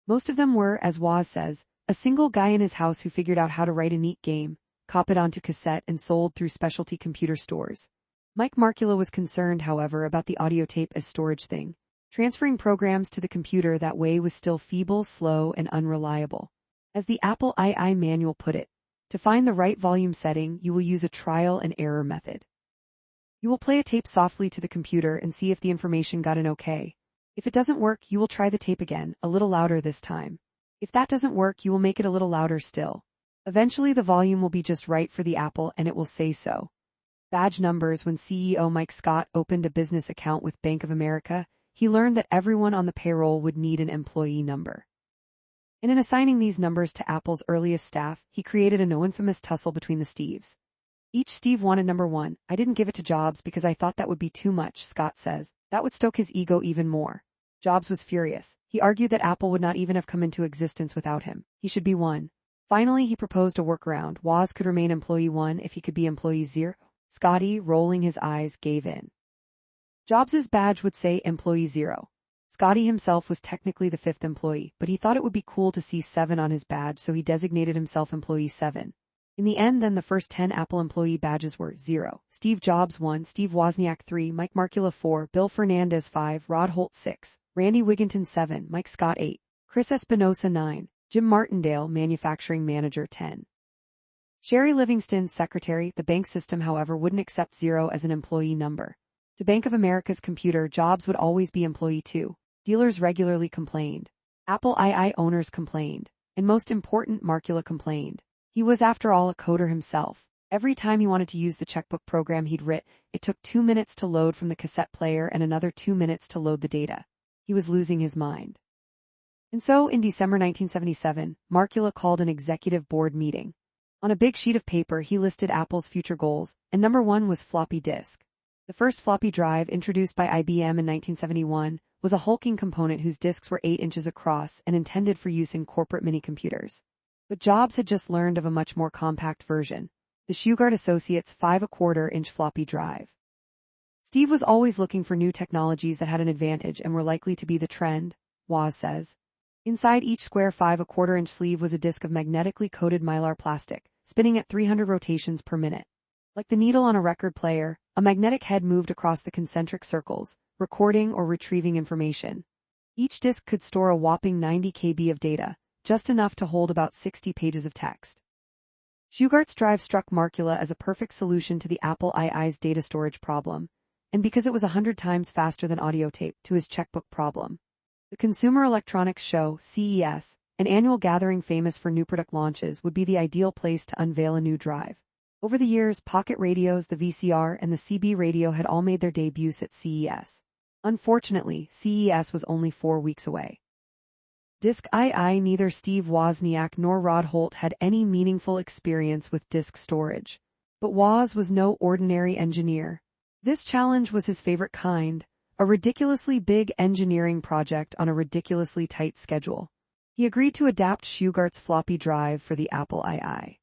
Speaker 1: Most of them were, as Woz says, a single guy in his house who figured out how to write a neat game, cop it onto cassette, and sold through specialty computer stores. Mike Markkula was concerned, however, about the audio tape as storage thing. Transferring programs to the computer that way was still feeble, slow, and unreliable. As the Apple II manual put it, to find the right volume setting, you will use a trial and error method. You will play a tape softly to the computer and see if the information got an okay. If it doesn't work, you will try the tape again, a little louder this time. If that doesn't work, you will make it a little louder still. Eventually the volume will be just right for the Apple and it will say so. Badge numbers. When CEO Mike Scott opened a business account with Bank of America, he learned that everyone on the payroll would need an employee number. And in assigning these numbers to Apple's earliest staff, he created an infamous tussle between the Steves. Each Steve wanted number 1. I didn't give it to Jobs because I thought that would be too much, Scott says. That would stoke his ego even more. Jobs was furious. He argued that Apple would not even have come into existence without him. He should be 1. Finally, he proposed a workaround. Woz could remain employee 1 if he could be employee 0. Scotty, rolling his eyes, gave in. Jobs' badge would say employee 0. Scotty himself was technically the 5th employee, but he thought it would be cool to see 7 on his badge, so he designated himself employee 7. In the end, then, the first 10 Apple employee badges were 0. Steve Jobs 1, Steve Wozniak 3, Mike Markkula 4, Bill Fernandez 5, Rod Holt 6, Randy Wigginton 7, Mike Scott 8, Chris Espinosa 9, Jim Martindale, manufacturing manager 10. Sherry Livingston, secretary. The bank system, however, wouldn't accept 0 as an employee number. To Bank of America's computer, Jobs would always be employee 2. Dealers regularly complained. Apple II owners complained. And most important, Markkula complained. He was, after all, a coder himself. Every time he wanted to use the checkbook program he'd writ, it took 2 minutes to load from the cassette player and another 2 minutes to load the data. He was losing his mind. And so, in December 1977, Markkula called an executive board meeting. On a big sheet of paper, he listed Apple's future goals, and number 1 was floppy disk. The first floppy drive, introduced by IBM in 1971, was a hulking component whose disks were 8 inches across and intended for use in corporate mini-computers. But Jobs had just learned of a much more compact version, the Shugart Associates 5¼ floppy drive. Steve was always looking for new technologies that had an advantage and were likely to be the trend, Woz says. Inside each square 5¼ sleeve was a disk of magnetically coated mylar plastic, spinning at 300 rotations per minute. Like the needle on a record player, a magnetic head moved across the concentric circles, recording or retrieving information. Each disk could store a whopping 90 KB of data, just enough to hold about 60 pages of text. Shugart's drive struck Markkula as a perfect solution to the Apple II's data storage problem, and because it was 100 times faster than audio tape, to his checkbook problem. The Consumer Electronics Show, CES, an annual gathering famous for new product launches, would be the ideal place to unveil a new drive. Over the years, pocket radios, the VCR, and the CB radio had all made their debuts at CES. Unfortunately, CES was only 4 weeks away. Disk II. Neither Steve Wozniak nor Rod Holt had any meaningful experience with disk storage. But Woz was no ordinary engineer. This challenge was his favorite kind, a ridiculously big engineering project on a ridiculously tight schedule. He agreed to adapt Shugart's floppy drive for the Apple II.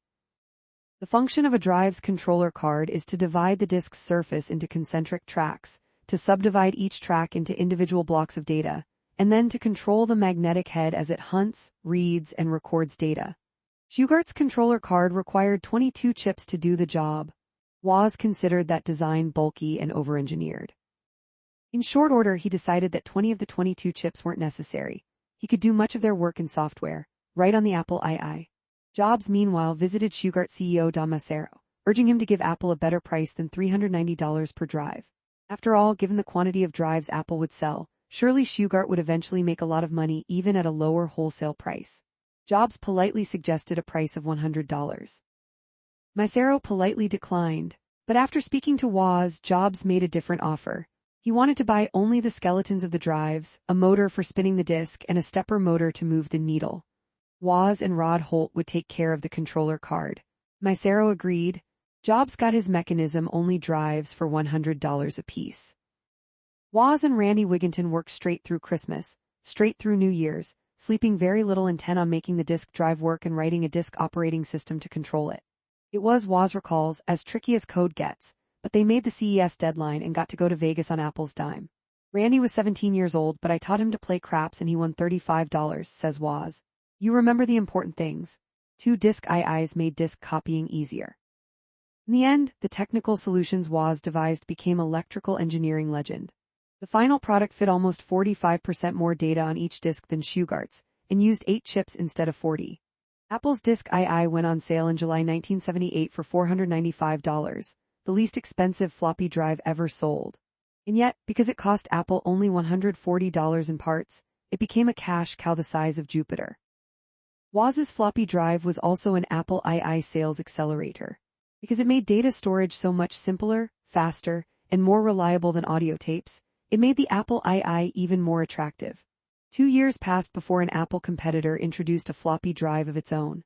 Speaker 1: The function of a drive's controller card is to divide the disk's surface into concentric tracks, to subdivide each track into individual blocks of data, and then to control the magnetic head as it hunts, reads, and records data. Shugart's controller card required 22 chips to do the job. Woz considered that design bulky and over-engineered. In short order, he decided that 20 of the 22 chips weren't necessary. He could do much of their work in software, right on the Apple II. Jobs, meanwhile, visited Shugart CEO Don Massaro, urging him to give Apple a better price than $390 per drive. After all, given the quantity of drives Apple would sell, surely Shugart would eventually make a lot of money even at a lower wholesale price. Jobs politely suggested a price of $100. Massaro politely declined, but after speaking to Woz, Jobs made a different offer. He wanted to buy only the skeletons of the drives, a motor for spinning the disc, and a stepper motor to move the needle. Woz and Rod Holt would take care of the controller card. Massaro agreed. Jobs got his mechanism-only drives for $100 apiece. Woz and Randy Wigginton worked straight through Christmas, straight through New Year's, sleeping very little, intent on making the disk drive work and writing a disk operating system to control it. It was, Woz recalls, as tricky as code gets, but they made the CES deadline and got to go to Vegas on Apple's dime. Randy was 17 years old, but I taught him to play craps and he won $35, says Woz. You remember the important things. 2 disk IIs made disk copying easier. In the end, the technical solutions Woz devised became electrical engineering legend. The final product fit almost 45% more data on each disk than Shugart's, and used 8 chips instead of 40. Apple's Disk II went on sale in July 1978 for $495, the least expensive floppy drive ever sold. And yet, because it cost Apple only $140 in parts, it became a cash cow the size of Jupiter. Woz's floppy drive was also an Apple II sales accelerator. Because it made data storage so much simpler, faster, and more reliable than audio tapes, it made the Apple II even more attractive. 2 years passed before an Apple competitor introduced a floppy drive of its own.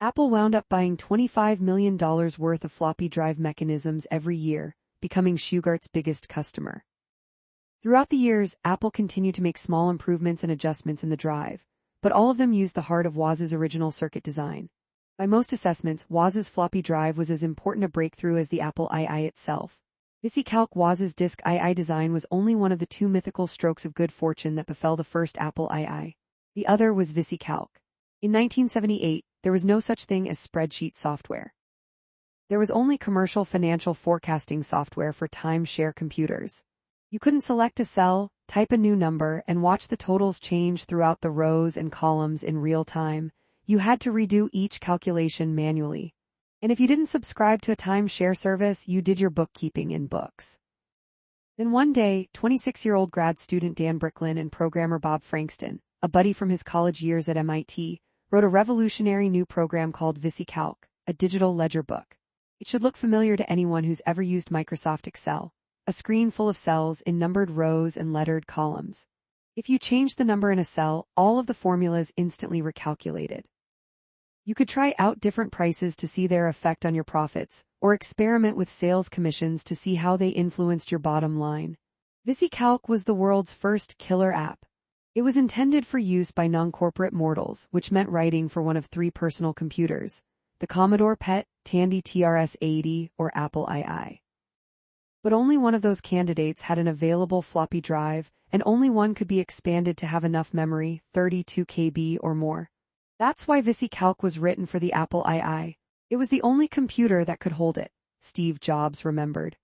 Speaker 1: Apple wound up buying $25 million worth of floppy drive mechanisms every year, becoming Shugart's biggest customer. Throughout the years, Apple continued to make small improvements and adjustments in the drive, but all of them used the heart of Woz's original circuit design. By most assessments, Woz's floppy drive was as important a breakthrough as the Apple II itself. VisiCalc Woz's Disk II design was only one of the 2 mythical strokes of good fortune that befell the first Apple II. The other was VisiCalc. In 1978, there was no such thing as spreadsheet software. There was only commercial financial forecasting software for time-share computers. You couldn't select a cell, type a new number, and watch the totals change throughout the rows and columns in real time. You had to redo each calculation manually. And if you didn't subscribe to a time-share service, you did your bookkeeping in books. Then one day, 26-year-old grad student Dan Bricklin and programmer Bob Frankston, a buddy from his college years at MIT, wrote a revolutionary new program called VisiCalc, a digital ledger book. It should look familiar to anyone who's ever used Microsoft Excel, a screen full of cells in numbered rows and lettered columns. If you changed the number in a cell, all of the formulas instantly recalculated. You could try out different prices to see their effect on your profits, or experiment with sales commissions to see how they influenced your bottom line. VisiCalc was the world's first killer app. It was intended for use by non-corporate mortals, which meant writing for one of 3 personal computers, the Commodore PET, Tandy TRS-80, or Apple II. But only one of those candidates had an available floppy drive, and only one could be expanded to have enough memory, 32 KB or more. That's why VisiCalc was written for the Apple II. It was the only computer that could hold it, Steve Jobs remembered.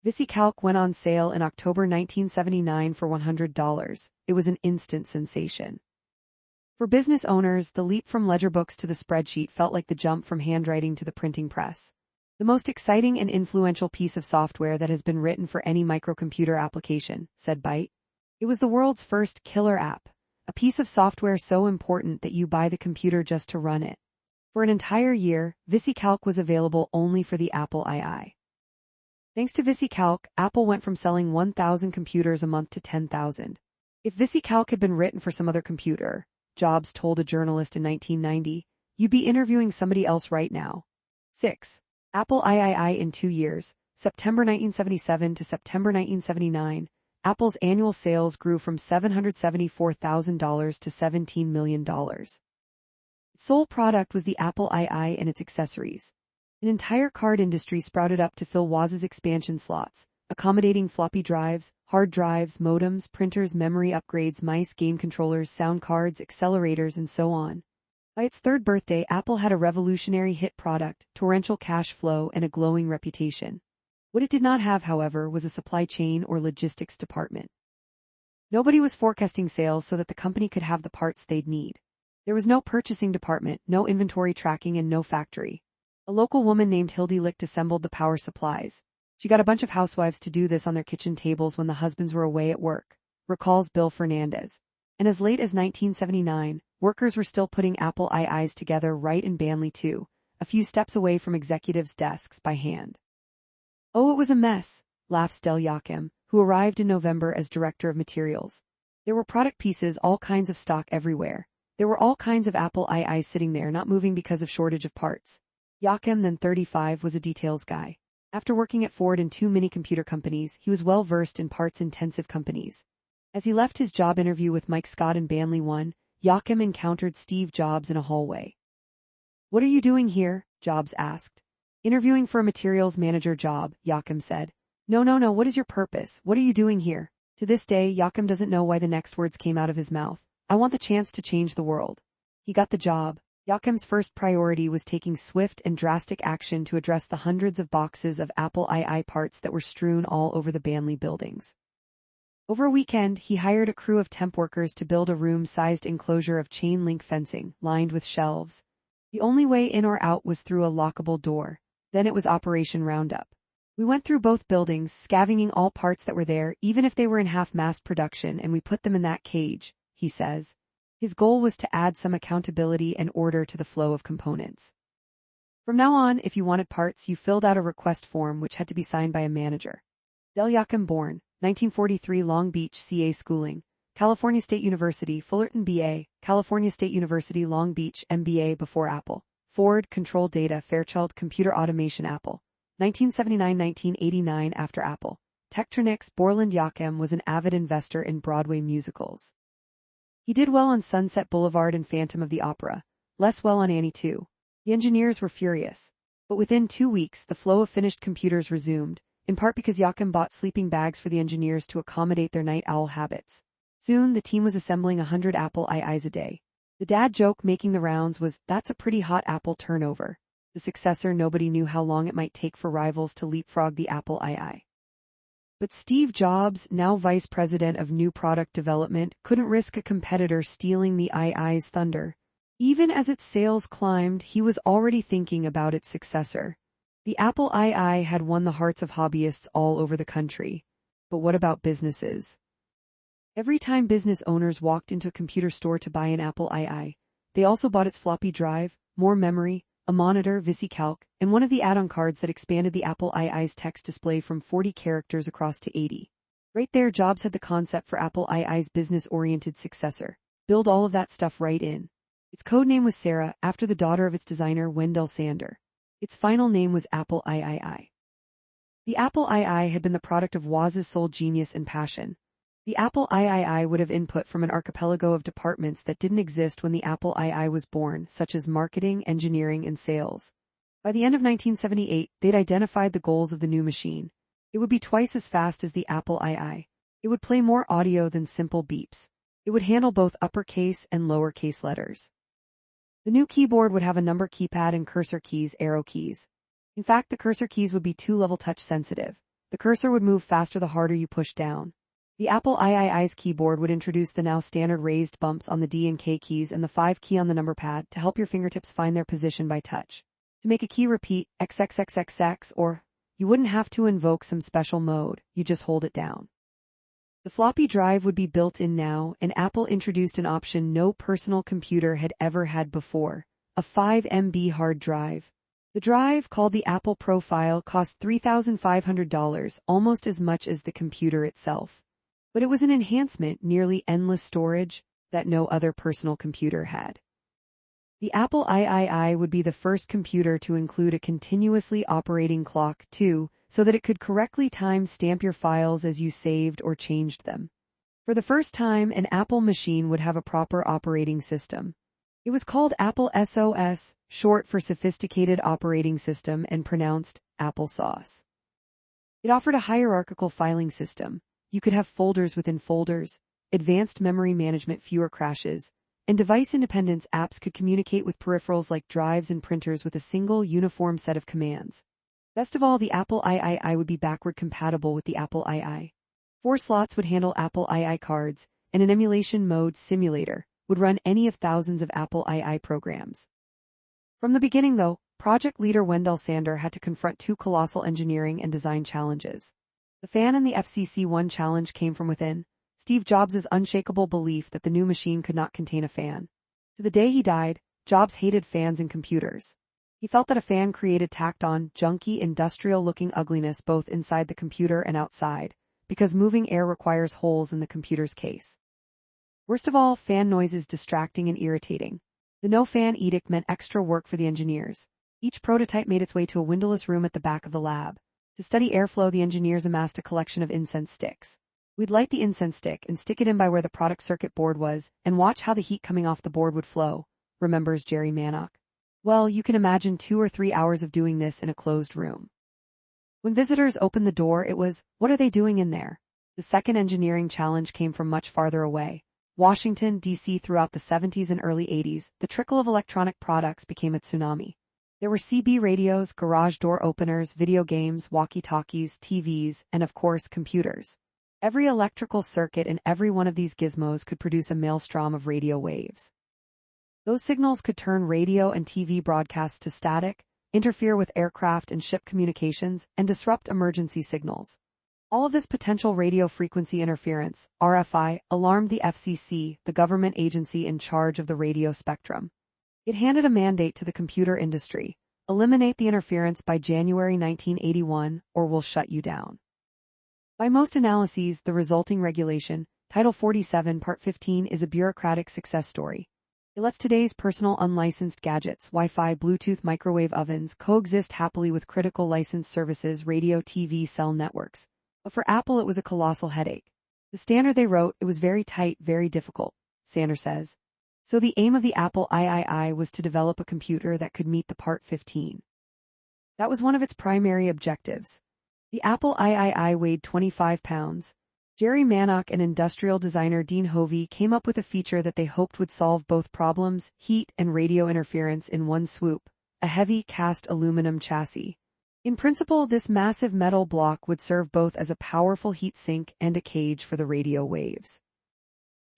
Speaker 1: VisiCalc went on sale in October 1979 for $100. It was an instant sensation. For business owners, the leap from ledger books to the spreadsheet felt like the jump from handwriting to the printing press. The most exciting and influential piece of software that has been written for any microcomputer application, said Byte. It was the world's first killer app. A piece of software so important that you buy the computer just to run it. For an entire year, VisiCalc was available only for the Apple II. Thanks to VisiCalc, Apple went from selling 1,000 computers a month to 10,000. If VisiCalc had been written for some other computer, Jobs told a journalist in 1990, you'd be interviewing somebody else right now. 6. Apple III in 2 years, September 1977 to September 1979. Apple's annual sales grew from $774,000 to $17 million. Its sole product was the Apple II and its accessories. An entire card industry sprouted up to fill Woz's expansion slots, accommodating floppy drives, hard drives, modems, printers, memory upgrades, mice, game controllers, sound cards, accelerators, and so on. By its 3rd birthday, Apple had a revolutionary hit product, torrential cash flow, and a glowing reputation. What it did not have, however, was a supply chain or logistics department. Nobody was forecasting sales so that the company could have the parts they'd need. There was no purchasing department, no inventory tracking, and no factory. A local woman named Hildy Licht assembled the power supplies. She got a bunch of housewives to do this on their kitchen tables when the husbands were away at work, recalls Bill Fernandez. And as late as 1979, workers were still putting Apple IIs together right in Banley too, a few steps away from executives' desks by hand. Oh, it was a mess, laughs Del Joachim, who arrived in November as director of materials. There were product pieces, all kinds of stock everywhere. There were all kinds of Apple IIs sitting there not moving because of shortage of parts. Joachim, then 35, was a details guy. After working at Ford and 2 mini-computer companies, he was well-versed in parts-intensive companies. As he left his job interview with Mike Scott in Banley 1, Joachim encountered Steve Jobs in a hallway. "What are you doing here?" Jobs asked. "Interviewing for a materials manager job," Joachim said. No, what is your purpose? What are you doing here?" To this day, Joachim doesn't know why the next words came out of his mouth. "I want the chance to change the world." He got the job. Joachim's first priority was taking swift and drastic action to address the hundreds of boxes of Apple II parts that were strewn all over the Banley buildings. Over a weekend, he hired a crew of temp workers to build a room-sized enclosure of chain-link fencing, lined with shelves. The only way in or out was through a lockable door. Then it was Operation Roundup. We went through both buildings, scavenging all parts that were there, even if they were in half-mass production, and we put them in that cage, he says. His goal was to add some accountability and order to the flow of components. From now on, if you wanted parts, you filled out a request form which had to be signed by a manager. Del Joachim, born 1943, Long Beach, CA schooling, California State University, Fullerton BA, California State University, Long Beach, MBA before Apple, Ford, Control Data, Fairchild, Computer Automation, Apple, 1979-1989 after Apple, Tektronix. Borland Joachim was an avid investor in Broadway musicals. He did well on Sunset Boulevard and Phantom of the Opera, less well on Annie too. The engineers were furious. But within 2 weeks, the flow of finished computers resumed, in part because Joachim bought sleeping bags for the engineers to accommodate their night owl habits. Soon, the team was assembling 100 Apple IIs a day. The dad joke making the rounds was, "That's a pretty hot Apple turnover." The successor, nobody knew how long it might take for rivals to leapfrog the Apple II. But Steve Jobs, now vice president of new product development, couldn't risk a competitor stealing the II's thunder. Even as its sales climbed, he was already thinking about its successor. The Apple II had won the hearts of hobbyists all over the country. But what about businesses? Every time business owners walked into a computer store to buy an Apple II, they also bought its floppy drive, more memory, a monitor, VisiCalc, and one of the add-on cards that expanded the Apple II's text display from 40 characters across to 80. Right there, Jobs had the concept for Apple II's business-oriented successor. Build all of that stuff right in. Its code name was Sarah, after the daughter of its designer, Wendell Sander. Its final name was Apple III. The Apple II had been the product of Woz's sole genius and passion. The Apple III would have input from an archipelago of departments that didn't exist when the Apple II was born, such as marketing, engineering, and sales. By the end of 1978, they'd identified the goals of the new machine. It would be twice as fast as the Apple II. It would play more audio than simple beeps. It would handle both uppercase and lowercase letters. The new keyboard would have a number keypad and cursor keys, arrow keys. In fact, the cursor keys would be 2-level touch sensitive. The cursor would move faster the harder you push down. The Apple II's keyboard would introduce the now standard raised bumps on the D and K keys and the 5 key on the number pad to help your fingertips find their position by touch. To make a key repeat XXXXX, or you wouldn't have to invoke some special mode, you just hold it down. The floppy drive would be built in now, and Apple introduced an option no personal computer had ever had before, a 5 MB hard drive. The drive, called the Apple Profile, cost $3,500, almost as much as the computer itself. But it was an enhancement, nearly endless storage, that no other personal computer had. The Apple III would be the first computer to include a continuously operating clock, too, so that it could correctly time-stamp your files as you saved or changed them. For the first time, an Apple machine would have a proper operating system. It was called Apple SOS, short for Sophisticated Operating System, and pronounced applesauce. It offered a hierarchical filing system. You could have folders within folders, advanced memory management, fewer crashes, and device independence. Apps could communicate with peripherals like drives and printers with a single uniform set of commands. Best of all, the Apple III would be backward compatible with the Apple II. 4 slots would handle Apple II cards, and an emulation mode simulator would run any of thousands of Apple II programs. From the beginning, though, project leader Wendell Sander had to confront 2 colossal engineering and design challenges. The fan and the FCC-1 challenge came from within, Steve Jobs' unshakable belief that the new machine could not contain a fan. To the day he died, Jobs hated fans and computers. He felt that a fan created tacked-on, junky, industrial-looking ugliness both inside the computer and outside, because moving air requires holes in the computer's case. Worst of all, fan noise is distracting and irritating. The no-fan edict meant extra work for the engineers. Each prototype made its way to a windowless room at the back of the lab. To study airflow, the engineers amassed a collection of incense sticks. We'd light the incense stick and stick it in by where the product circuit board was, and watch how the heat coming off the board would flow, remembers Jerry Mannock. Well, you can imagine 2 or 3 hours of doing this in a closed room. When visitors opened the door, it was, "What are they doing in there?" The second engineering challenge came from much farther away. Washington, D.C. Throughout the 70s and early 80s, the trickle of electronic products became a tsunami. There were CB radios, garage door openers, video games, walkie-talkies, TVs, and of course, computers. Every electrical circuit in every one of these gizmos could produce a maelstrom of radio waves. Those signals could turn radio and TV broadcasts to static, interfere with aircraft and ship communications, and disrupt emergency signals. All of this potential radio frequency interference, RFI, alarmed the FCC, the government agency in charge of the radio spectrum. It handed a mandate to the computer industry: eliminate the interference by January 1981, or we'll shut you down. By most analyses, the resulting regulation, Title 47, Part 15, is a bureaucratic success story. It lets today's personal unlicensed gadgets, Wi-Fi, Bluetooth, microwave ovens, coexist happily with critical licensed services, radio, TV, cell networks. But for Apple, it was a colossal headache. The standard they wrote, it was very tight, very difficult, Sanders says. So the aim of the Apple III was to develop a computer that could meet the Part 15. That was one of its primary objectives. The Apple III weighed 25 pounds. Jerry Mannock and industrial designer Dean Hovey came up with a feature that they hoped would solve both problems, heat and radio interference, in one swoop: a heavy cast aluminum chassis. In principle, this massive metal block would serve both as a powerful heat sink and a cage for the radio waves.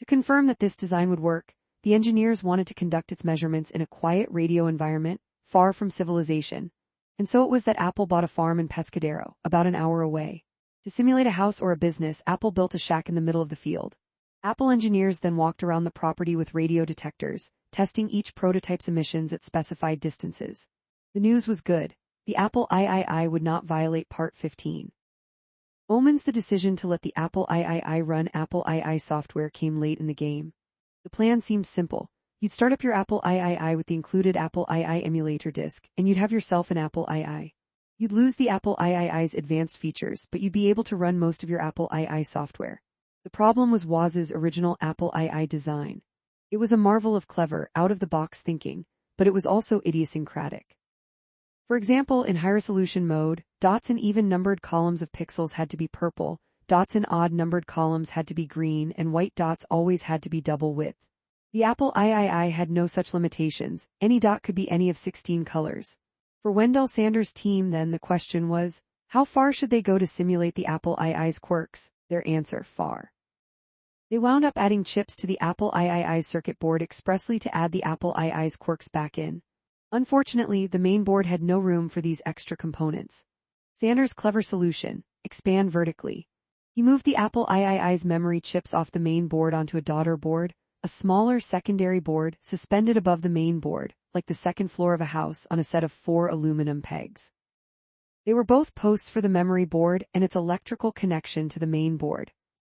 Speaker 1: To confirm that this design would work, the engineers wanted to conduct its measurements in a quiet radio environment, far from civilization. And so it was that Apple bought a farm in Pescadero, about an hour away. To simulate a house or a business, Apple built a shack in the middle of the field. Apple engineers then walked around the property with radio detectors, testing each prototype's emissions at specified distances. The news was good. The Apple III would not violate Part 15. Omens: the decision to let the Apple III run Apple II software came late in the game. The plan seemed simple. You'd start up your Apple III with the included Apple II emulator disk, and you'd have yourself an Apple II. You'd lose the Apple III's advanced features, but you'd be able to run most of your Apple II software. The problem was Woz's original Apple II design. It was a marvel of clever, out-of-the-box thinking, but it was also idiosyncratic. For example, in high-resolution mode, dots in even-numbered columns of pixels had to be purple, dots in odd-numbered columns had to be green, and white dots always had to be double width. The Apple III had no such limitations. Any dot could be any of 16 colors. For Wendell Sanders' team, then, the question was, how far should they go to simulate the Apple II's quirks? Their answer: far. They wound up adding chips to the Apple III circuit board expressly to add the Apple II's quirks back in. Unfortunately, the main board had no room for these extra components. Sanders' clever solution: expand vertically. He moved the Apple II's memory chips off the main board onto a daughter board, a smaller secondary board suspended above the main board, like the second floor of a house, on a set of 4 aluminum pegs. They were both posts for the memory board and its electrical connection to the main board.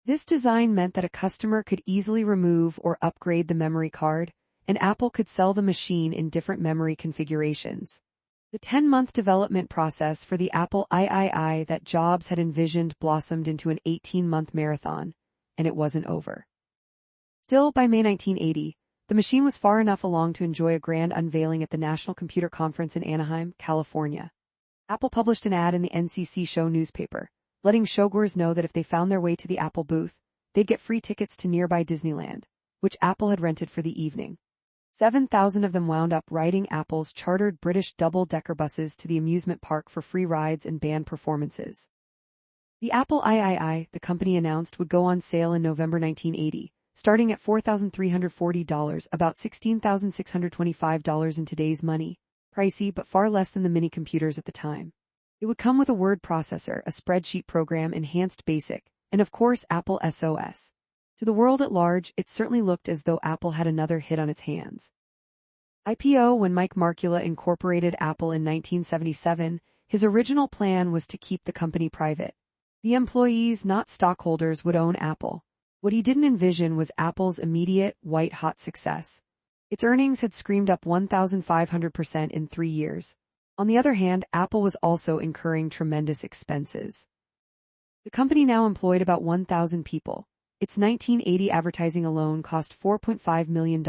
Speaker 1: This design meant that a customer could easily remove or upgrade the memory card, and Apple could sell the machine in different memory configurations. The 10-month development process for the Apple III that Jobs had envisioned blossomed into an 18-month marathon, and it wasn't over. Still, by May 1980, the machine was far enough along to enjoy a grand unveiling at the National Computer Conference in Anaheim, California. Apple published an ad in the NCC Show newspaper, letting showgoers know that if they found their way to the Apple booth, they'd get free tickets to nearby Disneyland, which Apple had rented for the evening. 7,000 of them wound up riding Apple's chartered British double-decker buses to the amusement park for free rides and band performances. The Apple III, the company announced, would go on sale in November 1980, starting at $4,340, about $16,625 in today's money. Pricey, but far less than the mini computers at the time. It would come with a word processor, a spreadsheet program, enhanced BASIC, and of course Apple SOS. To the world at large, it certainly looked as though Apple had another hit on its hands. IPO. When Mike Markula incorporated Apple in 1977, his original plan was to keep the company private. The employees, not stockholders, would own Apple. What he didn't envision was Apple's immediate, white-hot success. Its earnings had screamed up 1,500% in 3 years. On the other hand, Apple was also incurring tremendous expenses. The company now employed about 1,000 people. Its 1980 advertising alone cost $4.5 million.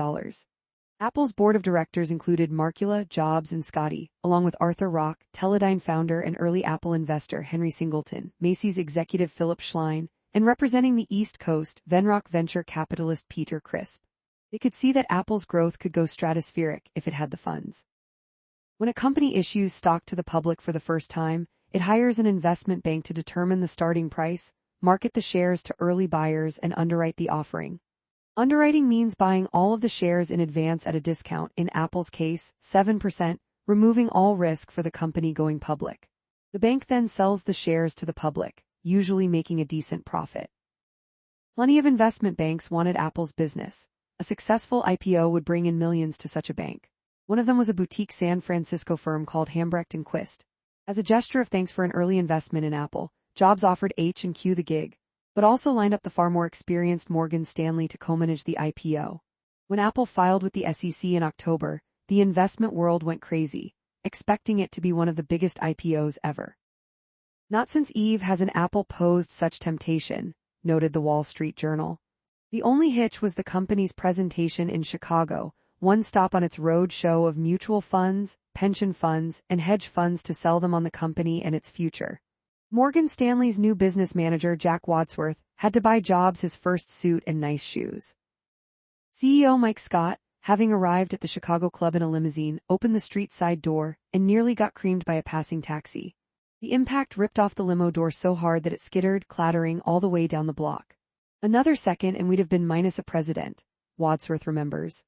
Speaker 1: Apple's board of directors included Markula, Jobs, and Scotty, along with Arthur Rock, Teledyne founder and early Apple investor Henry Singleton, Macy's executive Philip Schlein, and representing the East Coast, Venrock venture capitalist Peter Crisp. They could see that Apple's growth could go stratospheric if it had the funds. When a company issues stock to the public for the first time, it hires an investment bank to determine the starting price, market the shares to early buyers, and underwrite the offering. Underwriting means buying all of the shares in advance at a discount, in Apple's case, 7%, removing all risk for the company going public. The bank then sells the shares to the public, usually making a decent profit. Plenty of investment banks wanted Apple's business. A successful IPO would bring in millions to such a bank. One of them was a boutique San Francisco firm called Hambrecht & Quist. As a gesture of thanks for an early investment in Apple, Jobs offered H&Q the gig, but also lined up the far more experienced Morgan Stanley to co-manage the IPO. When Apple filed with the SEC in October, the investment world went crazy, expecting it to be one of the biggest IPOs ever. Not since Eve has an Apple posed such temptation, noted the Wall Street Journal. The only hitch was the company's presentation in Chicago, one stop on its road show of mutual funds, pension funds, and hedge funds to sell them on the company and its future. Morgan Stanley's new business manager, Jack Wadsworth, had to buy Jobs his first suit and nice shoes. CEO Mike Scott, having arrived at the Chicago club in a limousine, opened the street side door and nearly got creamed by a passing taxi. The impact ripped off the limo door so hard that it skittered, clattering all the way down the block. Another second and we'd have been minus a president, Wadsworth remembers.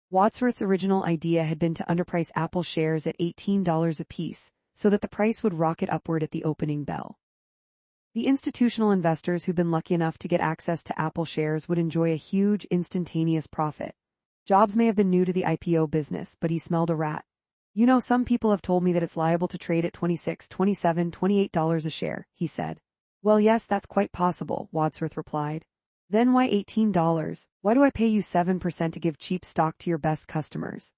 Speaker 1: Wadsworth's original idea had been to underprice Apple shares at $18 apiece, so that the price would rocket upward at the opening bell. The institutional investors who'd been lucky enough to get access to Apple shares would enjoy a huge, instantaneous profit. Jobs may have been new to the IPO business, but he smelled a rat. You know, some people have told me that it's liable to trade at $26, $27, $28 a share, he said. Well, yes, that's quite possible, Wadsworth replied. Then why $18? Why do I pay you 7% to give cheap stock to your best customers?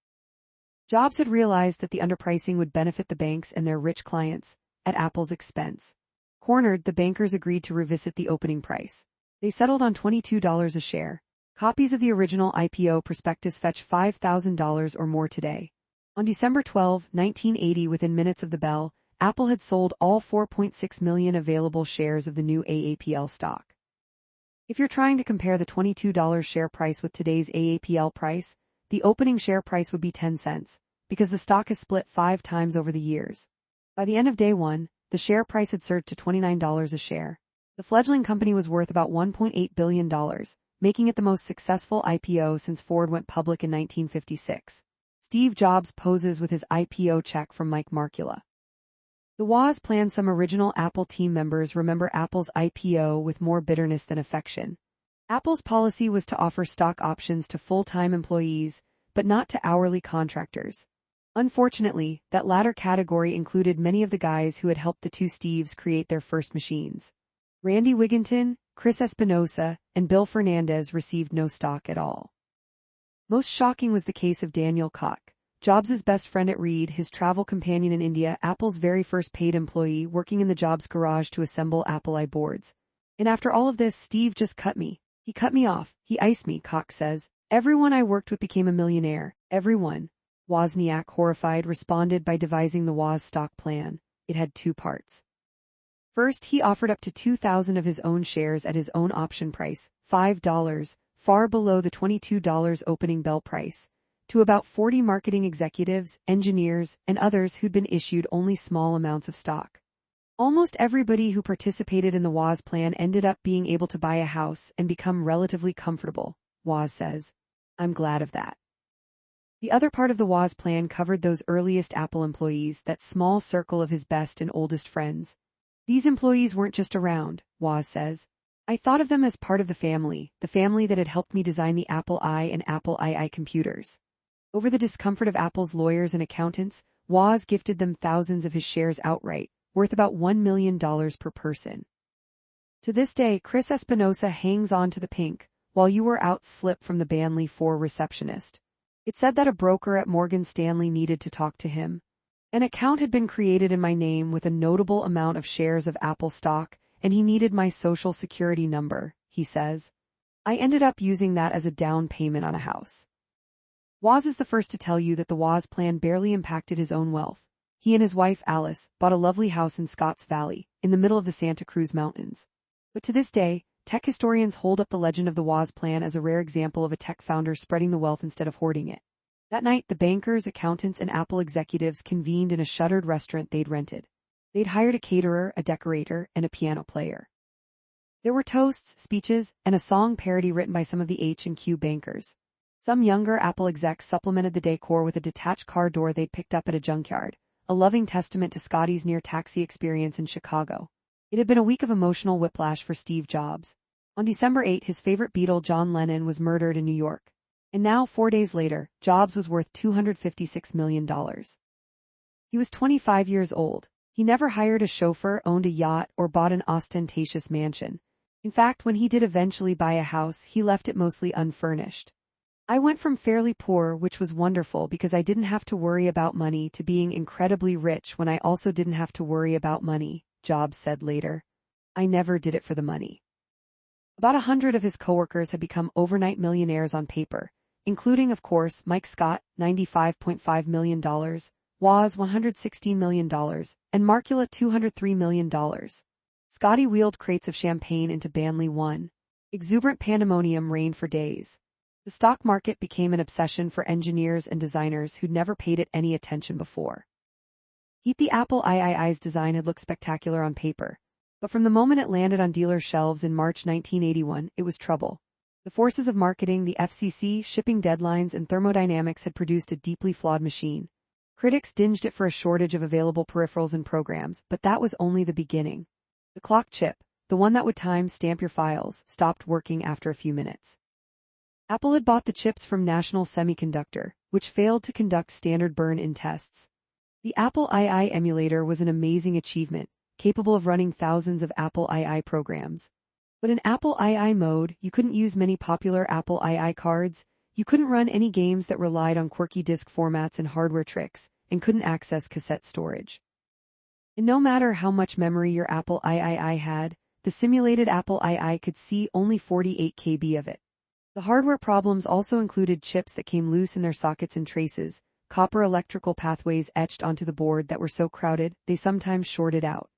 Speaker 1: Jobs had realized that the underpricing would benefit the banks and their rich clients, at Apple's expense. Cornered, the bankers agreed to revisit the opening price. They settled on $22 a share. Copies of the original IPO prospectus fetch $5,000 or more today. On December 12, 1980, within minutes of the bell, Apple had sold all 4.6 million available shares of the new AAPL stock. If you're trying to compare the $22 share price with today's AAPL price, the opening share price would be 10 cents, because the stock has split 5 times over the years. By the end of day one, the share price had surged to $29 a share. The fledgling company was worth about $1.8 billion, making it the most successful IPO since Ford went public in 1956. Steve Jobs poses with his IPO check from Mike Markula. The Woz plan. Some original Apple team members remember Apple's IPO with more bitterness than affection. Apple's policy was to offer stock options to full-time employees, but not to hourly contractors. Unfortunately, that latter category included many of the guys who had helped the two Steves create their first machines. Randy Wigginton, Chris Espinosa, and Bill Fernandez received no stock at all. Most shocking was the case of Daniel Koch, Jobs' best friend at Reed, his travel companion in India, Apple's very first paid employee, working in the Jobs garage to assemble Apple I boards. And after all of this, Steve just cut me. He cut me off. He iced me, Koch says. Everyone I worked with became a millionaire. Everyone. Wozniak, horrified, responded by devising the Woz stock plan. It had 2 parts. First, he offered up to 2,000 of his own shares at his own option price, $5, far below the $22 opening bell price, to about 40 marketing executives, engineers, and others who'd been issued only small amounts of stock. Almost everybody who participated in the Woz plan ended up being able to buy a house and become relatively comfortable, Woz says. I'm glad of that. The other part of the Woz plan covered those earliest Apple employees, that small circle of his best and oldest friends. These employees weren't just around, Woz says. I thought of them as part of the family that had helped me design the Apple I and Apple II computers. Over the discomfort of Apple's lawyers and accountants, Woz gifted them thousands of his shares outright, worth about $1 million per person. To this day, Chris Espinosa hangs on to the pink, "While you were out" slip from the Banley 4 receptionist. It said that a broker at Morgan Stanley needed to talk to him. An account had been created in my name with a notable amount of shares of Apple stock, and he needed my social security number, he says. I ended up using that as a down payment on a house. Woz is the first to tell you that the Woz plan barely impacted his own wealth. He and his wife, Alice, bought a lovely house in Scotts Valley, in the middle of the Santa Cruz Mountains. But to this day, tech historians hold up the legend of the Woz plan as a rare example of a tech founder spreading the wealth instead of hoarding it. That night, the bankers, accountants, and Apple executives convened in a shuttered restaurant they'd rented. They'd hired a caterer, a decorator, and a piano player. There were toasts, speeches, and a song parody written by some of the H&Q bankers. Some younger Apple execs supplemented the decor with a detached car door they'd picked up at a junkyard, a loving testament to Scotty's near-taxi experience in Chicago. It had been a week of emotional whiplash for Steve Jobs. On December 8, his favorite Beatle, John Lennon, was murdered in New York. And now, 4 days later, Jobs was worth $256 million. He was 25 years old. He never hired a chauffeur, owned a yacht, or bought an ostentatious mansion. In fact, when he did eventually buy a house, he left it mostly unfurnished. I went from fairly poor, which was wonderful because I didn't have to worry about money, to being incredibly rich when I also didn't have to worry about money, Jobs said later. I never did it for the money. About 100 of his coworkers had become overnight millionaires on paper, including, of course, Mike Scott, $95.5 million, Woz, $116 million, and Markula, $203 million. Scotty wheeled crates of champagne into Banley 1. Exuberant pandemonium reigned for days. The stock market became an obsession for engineers and designers who'd never paid it any attention before. The Apple II's design had looked spectacular on paper, but from the moment it landed on dealer shelves in March 1981, it was trouble. The forces of marketing, the FCC, shipping deadlines, and thermodynamics had produced a deeply flawed machine. Critics dinged it for a shortage of available peripherals and programs, but that was only the beginning. The clock chip, the one that would time-stamp your files, stopped working after a few minutes. Apple had bought the chips from National Semiconductor, which failed to conduct standard burn-in tests. The Apple II emulator was an amazing achievement, capable of running thousands of Apple II programs. But in Apple II mode, you couldn't use many popular Apple II cards, you couldn't run any games that relied on quirky disk formats and hardware tricks, and couldn't access cassette storage. And no matter how much memory your Apple III had, the simulated Apple II could see only 48 KB of it. The hardware problems also included chips that came loose in their sockets and traces, copper electrical pathways etched onto the board that were so crowded they sometimes shorted out.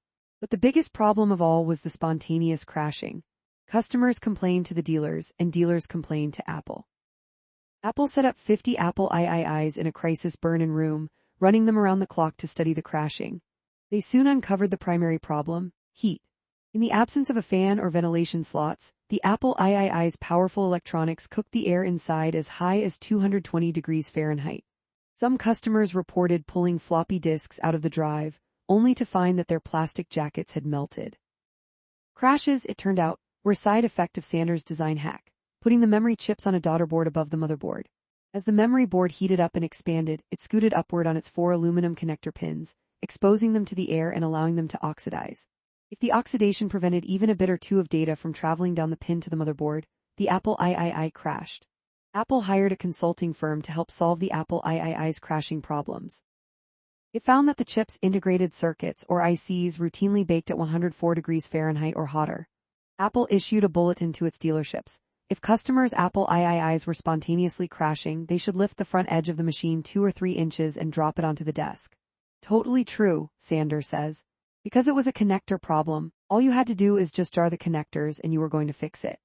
Speaker 1: But the biggest problem of all was the spontaneous crashing. Customers complained to the dealers, and dealers complained to Apple. Apple set up 50 Apple IIs in a crisis burn-in room, running them around the clock to study the crashing. They soon uncovered the primary problem: heat. In the absence of a fan or ventilation slots, the Apple II's powerful electronics cooked the air inside as high as 220 degrees Fahrenheit. Some customers reported pulling floppy disks out of the drive, only to find that their plastic jackets had melted. Crashes, it turned out, were a side effect of Sanders' design hack, putting the memory chips on a daughter board above the motherboard. As the memory board heated up and expanded, it scooted upward on its 4 aluminum connector pins, exposing them to the air and allowing them to oxidize. If the oxidation prevented even a bit or two of data from traveling down the pin to the motherboard, the Apple II crashed. Apple hired a consulting firm to help solve the Apple II's crashing problems. It found that the chip's integrated circuits, or ICs, routinely baked at 104 degrees Fahrenheit or hotter. Apple issued a bulletin to its dealerships. If customers' Apple IIs were spontaneously crashing, they should lift the front edge of the machine 2 or 3 inches and drop it onto the desk. Totally true, Sanders says. Because it was a connector problem, all you had to do is just jar the connectors and you were going to fix it.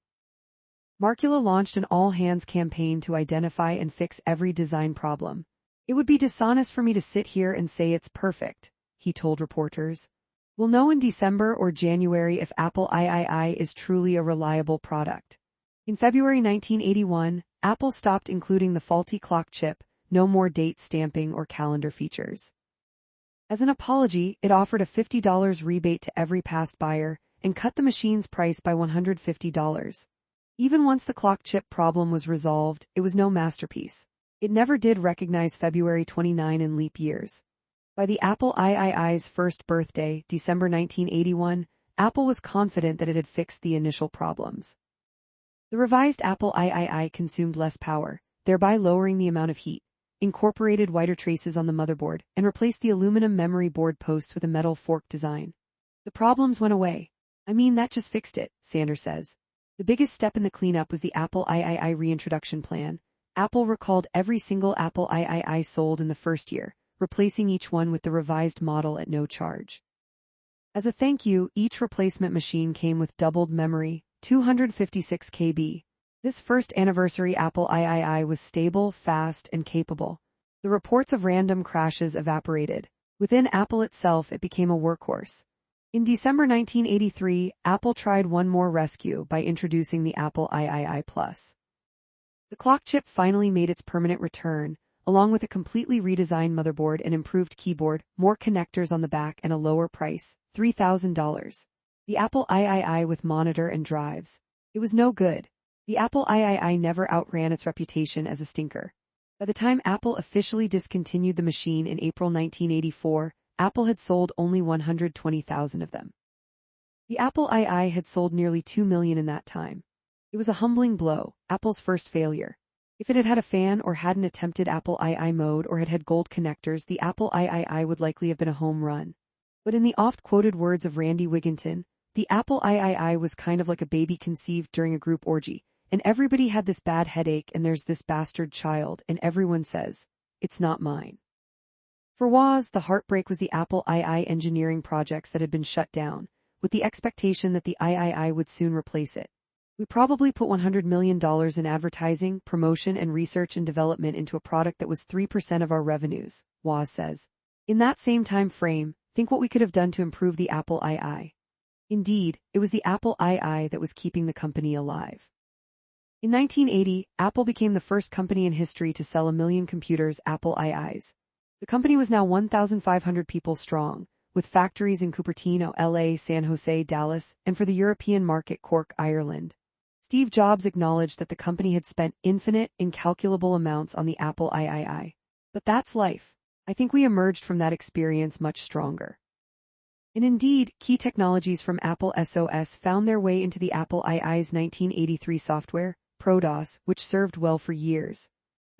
Speaker 1: Markula launched an all-hands campaign to identify and fix every design problem. It would be dishonest for me to sit here and say it's perfect, he told reporters. We'll know in December or January if Apple III is truly a reliable product. In February 1981, Apple stopped including the faulty clock chip, no more date stamping or calendar features. As an apology, it offered a $50 rebate to every past buyer and cut the machine's price by $150. Even once the clock chip problem was resolved, it was no masterpiece. It never did recognize February 29 in leap years. By the Apple III's first birthday, December 1981, Apple was confident that it had fixed the initial problems. The revised Apple III consumed less power, thereby lowering the amount of heat, incorporated wider traces on the motherboard, and replaced the aluminum memory board posts with a metal fork design. The problems went away. I mean, that just fixed it, Sanders says. The biggest step in the cleanup was the Apple III reintroduction plan. Apple recalled every single Apple III sold in the first year, replacing each one with the revised model at no charge. As a thank you, each replacement machine came with doubled memory, 256 KB. This first anniversary Apple III was stable, fast, and capable. The reports of random crashes evaporated. Within Apple itself, it became a workhorse. In December 1983, Apple tried one more rescue by introducing the Apple III Plus. The clock chip finally made its permanent return, along with a completely redesigned motherboard and improved keyboard, more connectors on the back, and a lower price, $3,000. The Apple III with monitor and drives. It was no good. The Apple III never outran its reputation as a stinker. By the time Apple officially discontinued the machine in April 1984, Apple had sold only 120,000 of them. The Apple II had sold nearly 2 million in that time. It was a humbling blow, Apple's first failure. If it had had a fan or hadn't attempted Apple II mode or had had gold connectors, the Apple III would likely have been a home run. But in the oft-quoted words of Randy Wigginton, the Apple III was kind of like a baby conceived during a group orgy, and everybody had this bad headache and there's this bastard child, and everyone says, it's not mine. For Woz, the heartbreak was the Apple II engineering projects that had been shut down, with the expectation that the III would soon replace it. We probably put $100 million in advertising, promotion, and research and development into a product that was 3% of our revenues, Woz says. In that same time frame, think what we could have done to improve the Apple II. Indeed, it was the Apple II that was keeping the company alive. In 1980, Apple became the first company in history to sell 1 million computers, Apple IIs. The company was now 1,500 people strong, with factories in Cupertino, LA, San Jose, Dallas, and for the European market, Cork, Ireland. Steve Jobs acknowledged that the company had spent infinite, incalculable amounts on the Apple III. But that's life. I think we emerged from that experience much stronger. And indeed, key technologies from Apple SOS found their way into the Apple II's 1983 software, ProDOS, which served well for years.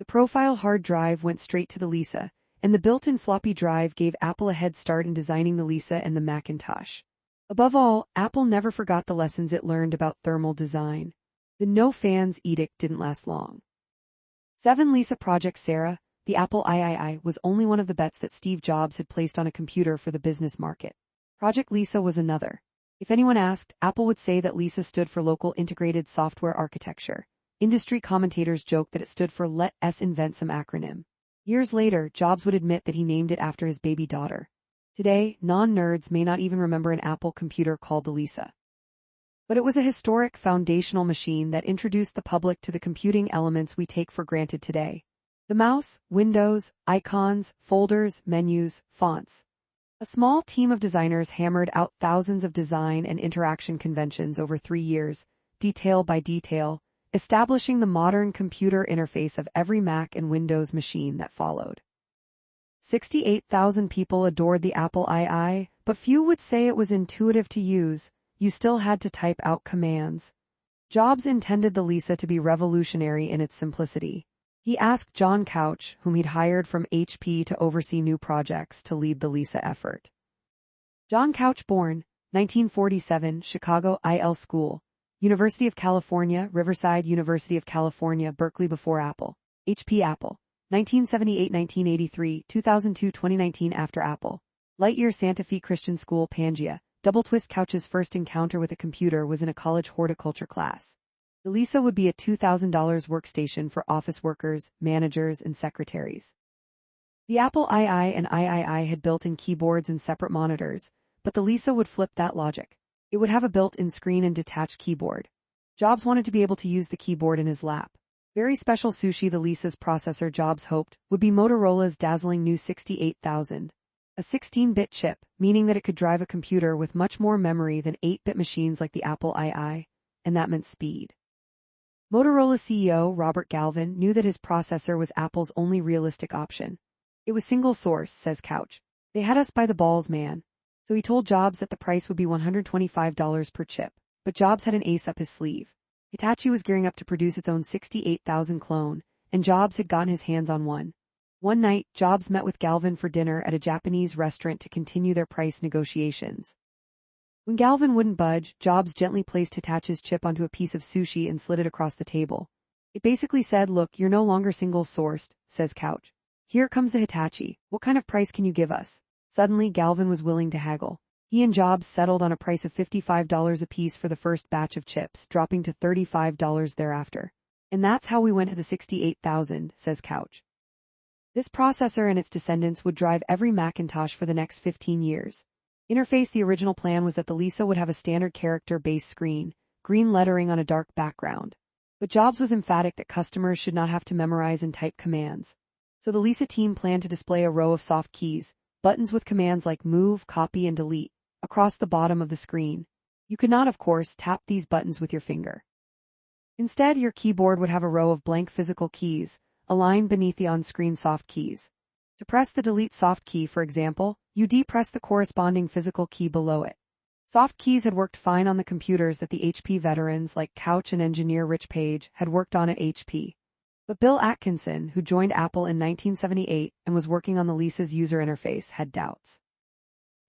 Speaker 1: The profile hard drive went straight to the Lisa, and the built-in floppy drive gave Apple a head start in designing the Lisa and the Macintosh. Above all, Apple never forgot the lessons it learned about thermal design. The no fans edict didn't last long. 7 Lisa Project Sarah, the Apple III, was only one of the bets that Steve Jobs had placed on a computer for the business market. Project Lisa was another. If anyone asked, Apple would say that Lisa stood for Local Integrated Software Architecture. Industry commentators joked that it stood for Let Us Invent Some acronym. Years later, Jobs would admit that he named it after his baby daughter. Today, non-nerds may not even remember an Apple computer called the Lisa. But it was a historic foundational machine that introduced the public to the computing elements we take for granted today. The mouse, windows, icons, folders, menus, fonts. A small team of designers hammered out thousands of design and interaction conventions over 3 years, detail by detail, establishing the modern computer interface of every Mac and Windows machine that followed. 68,000 people adored the Apple II, but few would say it was intuitive to use. You still had to type out commands. Jobs intended the Lisa to be revolutionary in its simplicity. He asked John Couch, whom he'd hired from HP to oversee new projects, to lead the Lisa effort. John Couch, born 1947, Chicago IL School, University of California, Riverside, University of California, Berkeley before Apple, HP Apple, 1978-1983, 2002-2019 after Apple, Lightyear Santa Fe Christian School, Pangea. Double Twist. Couch's first encounter with a computer was in a college horticulture class. The Lisa would be a $2,000 workstation for office workers, managers, and secretaries. The Apple II and III had built-in keyboards and separate monitors, but the Lisa would flip that logic. It would have a built-in screen and detached keyboard. Jobs wanted to be able to use the keyboard in his lap. Very special sushi. The Lisa's processor, Jobs hoped, would be Motorola's dazzling new 68,000. A 16-bit chip, meaning that it could drive a computer with much more memory than 8-bit machines like the Apple II, and that meant speed. Motorola CEO Robert Galvin knew that his processor was Apple's only realistic option. It was single source, says Couch. They had us by the balls, man. So he told Jobs that the price would be $125 per chip. But Jobs had an ace up his sleeve. Hitachi was gearing up to produce its own 68,000 clone, and Jobs had gotten his hands on one. One night, Jobs met with Galvin for dinner at a Japanese restaurant to continue their price negotiations. When Galvin wouldn't budge, Jobs gently placed Hitachi's chip onto a piece of sushi and slid it across the table. It basically said, "Look, you're no longer single-sourced," says Couch. "Here comes the Hitachi. What kind of price can you give us?" Suddenly, Galvin was willing to haggle. He and Jobs settled on a price of $55 apiece for the first batch of chips, dropping to $35 thereafter. "And that's how we went to the 68,000, says Couch. This processor and its descendants would drive every Macintosh for the next 15 years. Interface: the original plan was that the Lisa would have a standard character-based screen, green lettering on a dark background. But Jobs was emphatic that customers should not have to memorize and type commands. So the Lisa team planned to display a row of soft keys, buttons with commands like move, copy, and delete, across the bottom of the screen. You could not, of course, tap these buttons with your finger. Instead, your keyboard would have a row of blank physical keys, aligned beneath the on-screen soft keys. To press the delete soft key, for example, you depress the corresponding physical key below it. Soft keys had worked fine on the computers that the HP veterans like Couch and engineer Rich Page had worked on at HP. But Bill Atkinson, who joined Apple in 1978 and was working on the Lisa's user interface, had doubts.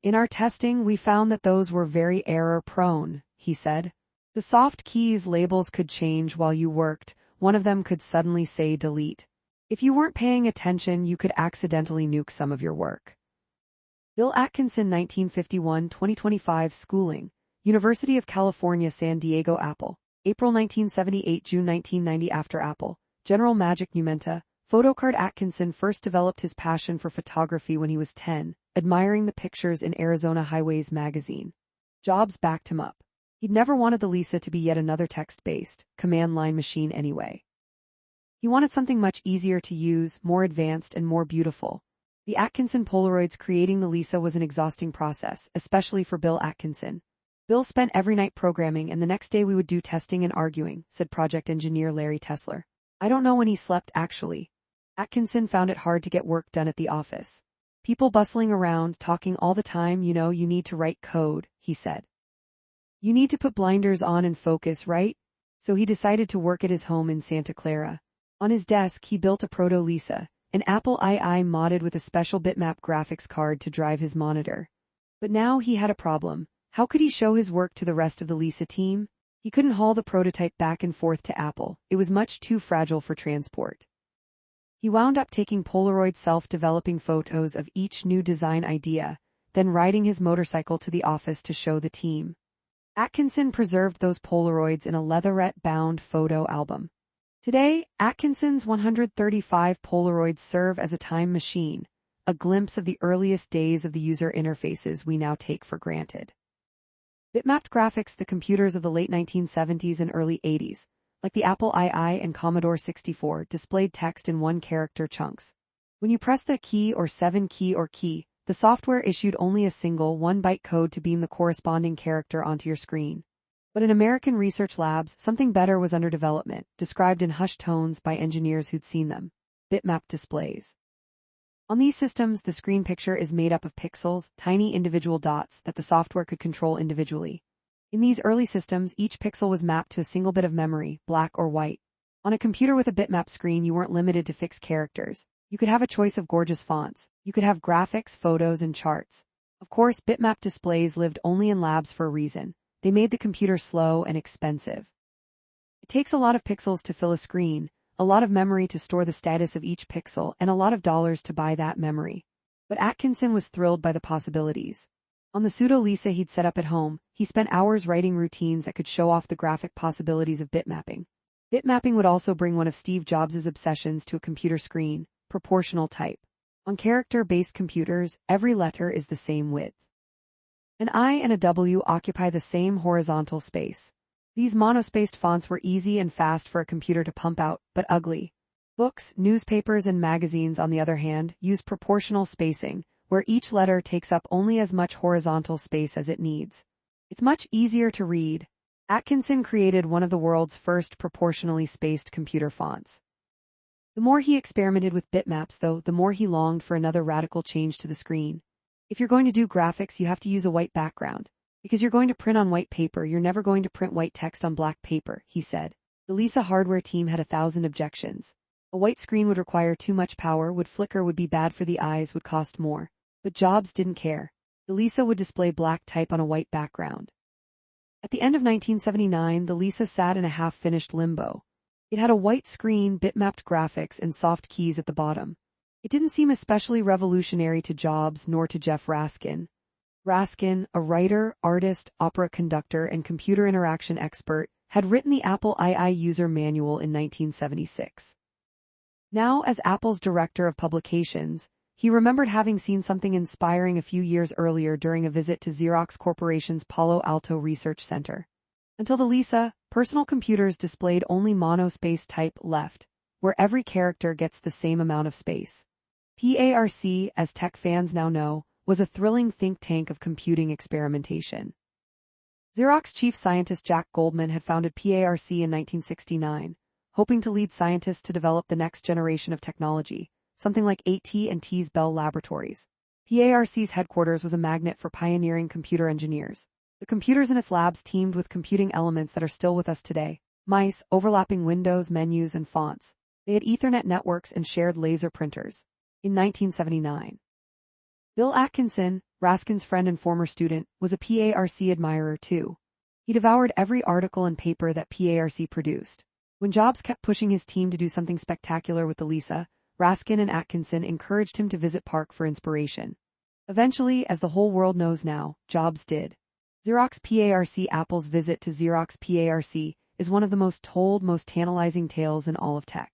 Speaker 1: "In our testing, we found that those were very error-prone," he said. "The soft keys labels could change while you worked. One of them could suddenly say delete. If you weren't paying attention, you could accidentally nuke some of your work." Bill Atkinson, 1951-2025 schooling, University of California, San Diego. Apple, April 1978, June 1990. After Apple, General Magic Numenta, photocard. Atkinson first developed his passion for photography when he was 10, admiring the pictures in Arizona Highways magazine. Jobs backed him up. He'd never wanted the Lisa to be yet another text-based, command-line machine anyway. He wanted something much easier to use, more advanced, and more beautiful. The Atkinson Polaroids creating the Lisa was an exhausting process, especially for Bill Atkinson. "Bill spent every night programming, and the next day we would do testing and arguing," said project engineer Larry Tesler. "I don't know when he slept, actually." Atkinson found it hard to get work done at the office. "People bustling around, talking all the time, you need to write code," he said. "You need to put blinders on and focus, right?" So he decided to work at his home in Santa Clara. On his desk, he built a proto-Lisa, an Apple II modded with a special bitmap graphics card to drive his monitor. But now he had a problem. How could he show his work to the rest of the Lisa team? He couldn't haul the prototype back and forth to Apple. It was much too fragile for transport. He wound up taking Polaroid self-developing photos of each new design idea, then riding his motorcycle to the office to show the team. Atkinson preserved those Polaroids in a leatherette-bound photo album. Today, Atkinson's 135 Polaroids serve as a time machine, a glimpse of the earliest days of the user interfaces we now take for granted. Bitmapped graphics: the computers of the late 1970s and early 80s, like the Apple II and Commodore 64, displayed text in one-character chunks. When you press the key or 7 key or key, the software issued only a single 1-byte code to beam the corresponding character onto your screen. But in American research labs, something better was under development, described in hushed tones by engineers who'd seen them: bitmap displays. On these systems, the screen picture is made up of pixels, tiny individual dots that the software could control individually. In these early systems, each pixel was mapped to a single bit of memory, black or white. On a computer with a bitmap screen, you weren't limited to fixed characters. You could have a choice of gorgeous fonts. You could have graphics, photos, and charts. Of course, bitmap displays lived only in labs for a reason. They made the computer slow and expensive. It takes a lot of pixels to fill a screen, a lot of memory to store the status of each pixel, and a lot of dollars to buy that memory. But Atkinson was thrilled by the possibilities. On the pseudo-Lisa he'd set up at home, he spent hours writing routines that could show off the graphic possibilities of bitmapping. Bitmapping would also bring one of Steve Jobs' obsessions to a computer screen: proportional type. On character-based computers, every letter is the same width. An I and a W occupy the same horizontal space. These monospaced fonts were easy and fast for a computer to pump out, but ugly. Books, newspapers, and magazines, on the other hand, use proportional spacing, where each letter takes up only as much horizontal space as it needs. It's much easier to read. Atkinson created one of the world's first proportionally spaced computer fonts. The more he experimented with bitmaps, though, the more he longed for another radical change to the screen. If you're going to do graphics, you have to use a white background. Because you're going to print on white paper, you're never going to print white text on black paper, he said. The Lisa hardware team had 1,000 objections. A white screen would require too much power, would flicker, would be bad for the eyes, would cost more. But Jobs didn't care. The Lisa would display black type on a white background. At the end of 1979, the Lisa sat in a half-finished limbo. It had a white screen, bitmapped graphics, and soft keys at the bottom. It didn't seem especially revolutionary to Jobs nor to Jeff Raskin. Raskin, a writer, artist, opera conductor, and computer interaction expert, had written the Apple II user manual in 1976. Now, as Apple's director of publications, he remembered having seen something inspiring a few years earlier during a visit to Xerox Corporation's Palo Alto Research Center. Until the Lisa, personal computers displayed only monospace type left, where every character gets the same amount of space. PARC, as tech fans now know, was a thrilling think tank of computing experimentation. Xerox chief scientist Jack Goldman had founded PARC in 1969, hoping to lead scientists to develop the next generation of technology, something like AT&T's Bell Laboratories. PARC's headquarters was a magnet for pioneering computer engineers. The computers in its labs teamed with computing elements that are still with us today: mice, overlapping windows, menus, and fonts. They had Ethernet networks and shared laser printers. In 1979, Bill Atkinson, Raskin's friend and former student, was a PARC admirer too. He devoured every article and paper that PARC produced. When Jobs kept pushing his team to do something spectacular with the Lisa, Raskin and Atkinson encouraged him to visit Park for inspiration. Eventually, as the whole world knows now, Jobs did. Xerox PARC. Apple's visit to Xerox PARC is one of the most told, most tantalizing tales in all of tech.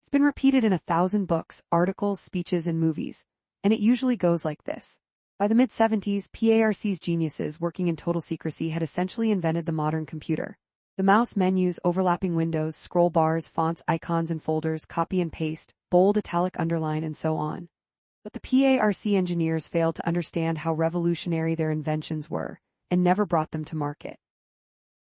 Speaker 1: It's been repeated in 1,000 books, articles, speeches, and movies, and it usually goes like this. By the mid-70s, PARC's geniuses, working in total secrecy, had essentially invented the modern computer. The mouse, menus, overlapping windows, scroll bars, fonts, icons and folders, copy and paste, bold, italic, underline, and so on. But the PARC engineers failed to understand how revolutionary their inventions were, and never brought them to market.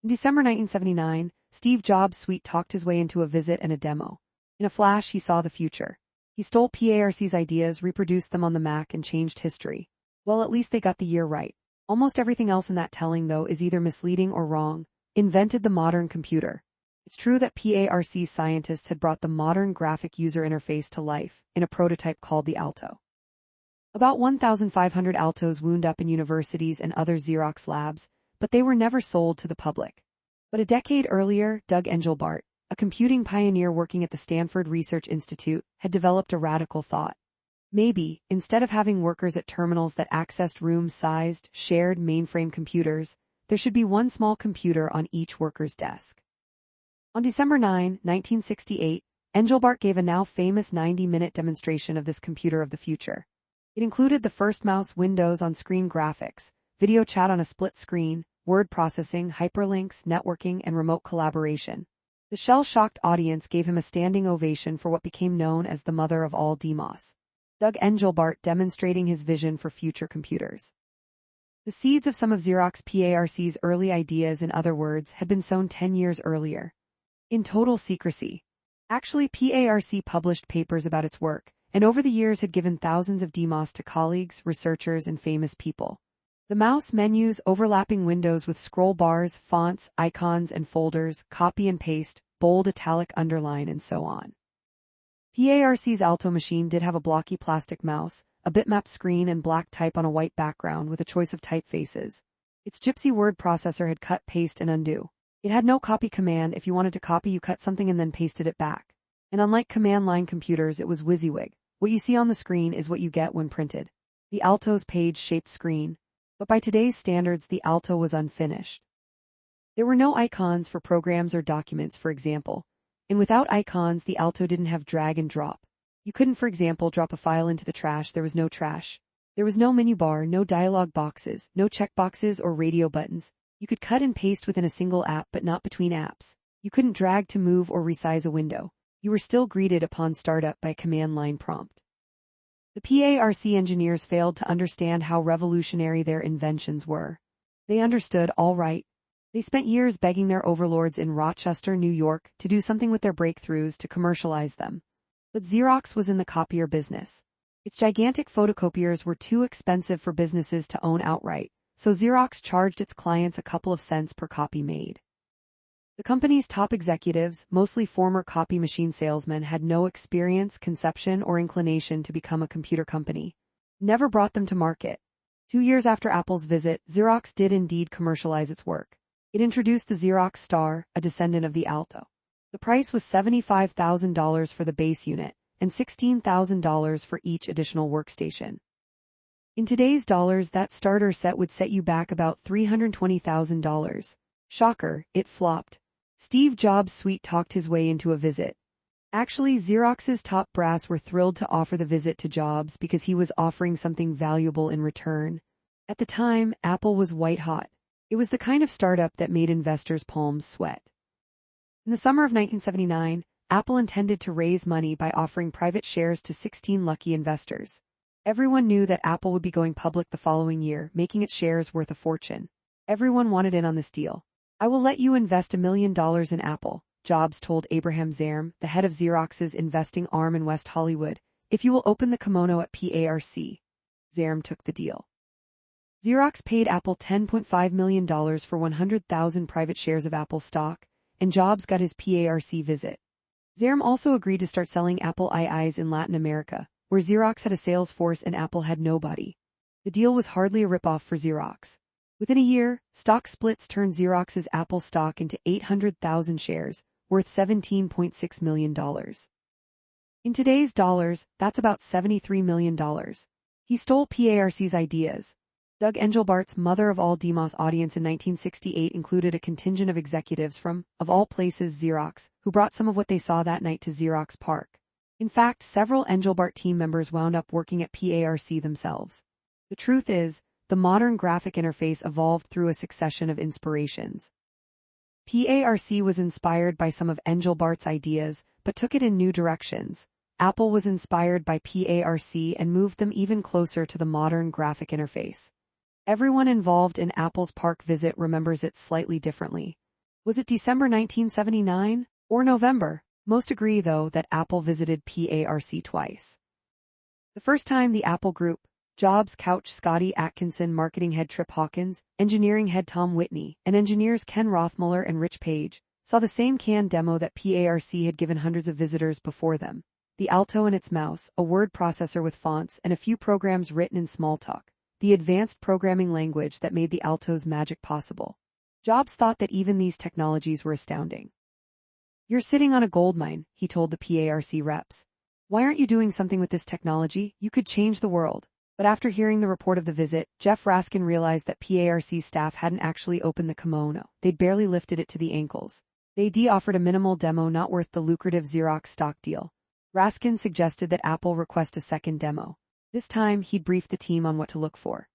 Speaker 1: In December 1979, Steve Jobs sweet-talked his way into a visit and a demo. In a flash, he saw the future. He stole PARC's ideas, reproduced them on the Mac, and changed history. Well, at least they got the year right. Almost everything else in that telling, though, is either misleading or wrong. Invented the modern computer. It's true that PARC scientists had brought the modern graphic user interface to life in a prototype called the Alto. About 1,500 Altos wound up in universities and other Xerox labs, but they were never sold to the public. But a decade earlier, Doug Engelbart, a computing pioneer working at the Stanford Research Institute, had developed a radical thought. Maybe, instead of having workers at terminals that accessed room-sized, shared mainframe computers, there should be one small computer on each worker's desk. On December 9, 1968, Engelbart gave a now famous 90-minute demonstration of this computer of the future. It included the first mouse, windows, on-screen graphics, video chat on a split screen, word processing, hyperlinks, networking, and remote collaboration. The shell-shocked audience gave him a standing ovation for what became known as the mother of all DMOS. Doug Engelbart demonstrating his vision for future computers. The seeds of some of Xerox PARC's early ideas, in other words, had been sown 10 years earlier. In total secrecy. Actually, PARC published papers about its work, and over the years had given thousands of DMOS to colleagues, researchers, and famous people. The mouse, menus, overlapping windows with scroll bars, fonts, icons, and folders, copy and paste, bold, italic, underline, and so on. PARC's Alto machine did have a blocky plastic mouse, a bitmap screen, and black type on a white background with a choice of typefaces. Its gypsy word processor had cut, paste, and undo. It had no copy command. If you wanted to copy, you cut something and then pasted it back. And unlike command line computers, it was WYSIWYG. What you see on the screen is what you get when printed. The Alto's page-shaped screen. But by today's standards, the Alto was unfinished. There were no icons for programs or documents, for example. And without icons, the Alto didn't have drag and drop. You couldn't, for example, drop a file into the trash. There was no trash. There was no menu bar, no dialog boxes, no checkboxes or radio buttons. You could cut and paste within a single app, but not between apps. You couldn't drag to move or resize a window. You were still greeted upon startup by a command line prompt. The PARC engineers failed to understand how revolutionary their inventions were. They understood, all right. They spent years begging their overlords in Rochester, New York, to do something with their breakthroughs to commercialize them. But Xerox was in the copier business. Its gigantic photocopiers were too expensive for businesses to own outright, so Xerox charged its clients a couple of cents per copy made. The company's top executives, mostly former copy machine salesmen, had no experience, conception, or inclination to become a computer company. Never brought them to market. 2 years after Apple's visit, Xerox did indeed commercialize its work. It introduced the Xerox Star, a descendant of the Alto. The price was $75,000 for the base unit, and $16,000 for each additional workstation. In today's dollars, that starter set would set you back about $320,000. Shocker, it flopped. Steve Jobs sweet-talked his way into a visit. Actually, Xerox's top brass were thrilled to offer the visit to Jobs because he was offering something valuable in return. At the time, Apple was white-hot. It was the kind of startup that made investors' palms sweat. In the summer of 1979, Apple intended to raise money by offering private shares to 16 lucky investors. Everyone knew that Apple would be going public the following year, making its shares worth a fortune. Everyone wanted in on this deal. "I will let you invest $1 million in Apple," Jobs told Abraham Zaerm, the head of Xerox's investing arm in West Hollywood, "if you will open the kimono at PARC." Zaerm took the deal. Xerox paid Apple $10.5 million for 100,000 private shares of Apple stock, and Jobs got his PARC visit. Zaerm also agreed to start selling Apple IIs in Latin America, where Xerox had a sales force and Apple had nobody. The deal was hardly a ripoff for Xerox. Within a year, stock splits turned Xerox's Apple stock into 800,000 shares, worth $17.6 million. In today's dollars, that's about $73 million. He stole PARC's ideas. Doug Engelbart's Mother of All DMOS audience in 1968 included a contingent of executives from, of all places, Xerox, who brought some of what they saw that night to Xerox PARC. In fact, several Engelbart team members wound up working at PARC themselves. The truth is, the modern graphic interface evolved through a succession of inspirations. PARC was inspired by some of Engelbart's ideas, but took it in new directions. Apple was inspired by PARC and moved them even closer to the modern graphic interface. Everyone involved in Apple's PARC visit remembers it slightly differently. Was it December 1979 or November? Most agree, though, that Apple visited PARC twice. The first time, the Apple Group, Jobs couch Scotty Atkinson, marketing head Trip Hawkins, engineering head Tom Whitney, and engineers Ken Rothmuller and Rich Page, saw the same canned demo that PARC had given hundreds of visitors before them. The Alto and its mouse, a word processor with fonts, and a few programs written in Smalltalk, the advanced programming language that made the Alto's magic possible. Jobs thought that even these technologies were astounding. "You're sitting on a goldmine," he told the PARC reps. "Why aren't you doing something with this technology? You could change the world." But after hearing the report of the visit, Jeff Raskin realized that PARC's staff hadn't actually opened the kimono. They'd barely lifted it to the ankles. The AD offered a minimal demo not worth the lucrative Xerox stock deal. Raskin suggested that Apple request a second demo. This time, he'd brief the team on what to look for.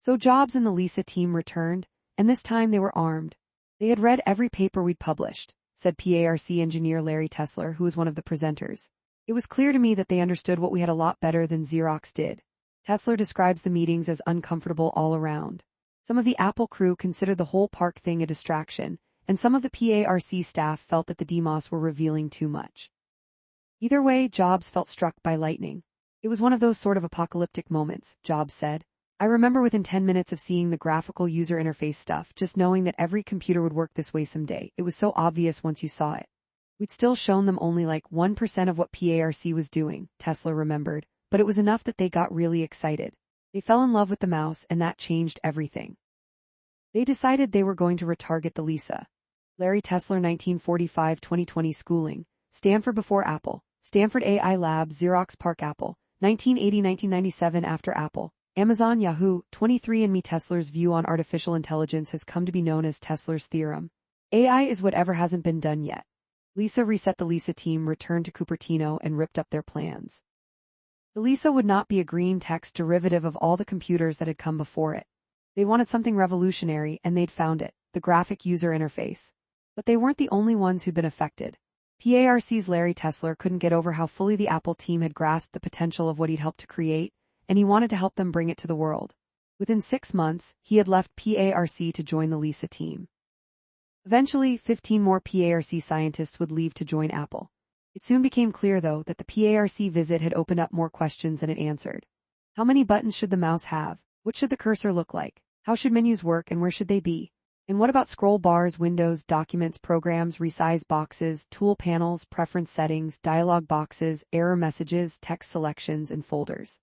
Speaker 1: So Jobs and the Lisa team returned, and this time they were armed. "They had read every paper we'd published," said PARC engineer Larry Tesler, who was one of the presenters. "It was clear to me that they understood what we had a lot better than Xerox did." Tesler describes the meetings as uncomfortable all around. Some of the Apple crew considered the whole PARC thing a distraction, and some of the PARC staff felt that the DMOS were revealing too much. Either way, Jobs felt struck by lightning. "It was one of those sort of apocalyptic moments," Jobs said. "I remember within 10 minutes of seeing the graphical user interface stuff, just knowing that every computer would work this way someday. It was so obvious once you saw it. We'd still shown them only like 1% of what PARC was doing," Tesla remembered, "but it was enough that they got really excited. They fell in love with the mouse, and that changed everything. They decided they were going to retarget the Lisa." Larry Tesler, 1945-2020 schooling, Stanford before Apple, Stanford AI Lab, Xerox PARC Apple, 1980-1997 after Apple, Amazon Yahoo, 23andMe. Tesler's view on artificial intelligence has come to be known as Tesler's theorem. AI is whatever hasn't been done yet. Lisa reset. The Lisa team returned to Cupertino and ripped up their plans. The Lisa would not be a green text derivative of all the computers that had come before it. They wanted something revolutionary, and they'd found it, the graphic user interface. But they weren't the only ones who'd been affected. PARC's Larry Tesler couldn't get over how fully the Apple team had grasped the potential of what he'd helped to create, and he wanted to help them bring it to the world. Within 6 months, he had left PARC to join the Lisa team. Eventually, 15 more PARC scientists would leave to join Apple. It soon became clear, though, that the PARC visit had opened up more questions than it answered. How many buttons should the mouse have? What should the cursor look like? How should menus work and where should they be? And what about scroll bars, windows, documents, programs, resize boxes, tool panels, preference settings, dialog boxes, error messages, text selections, and folders?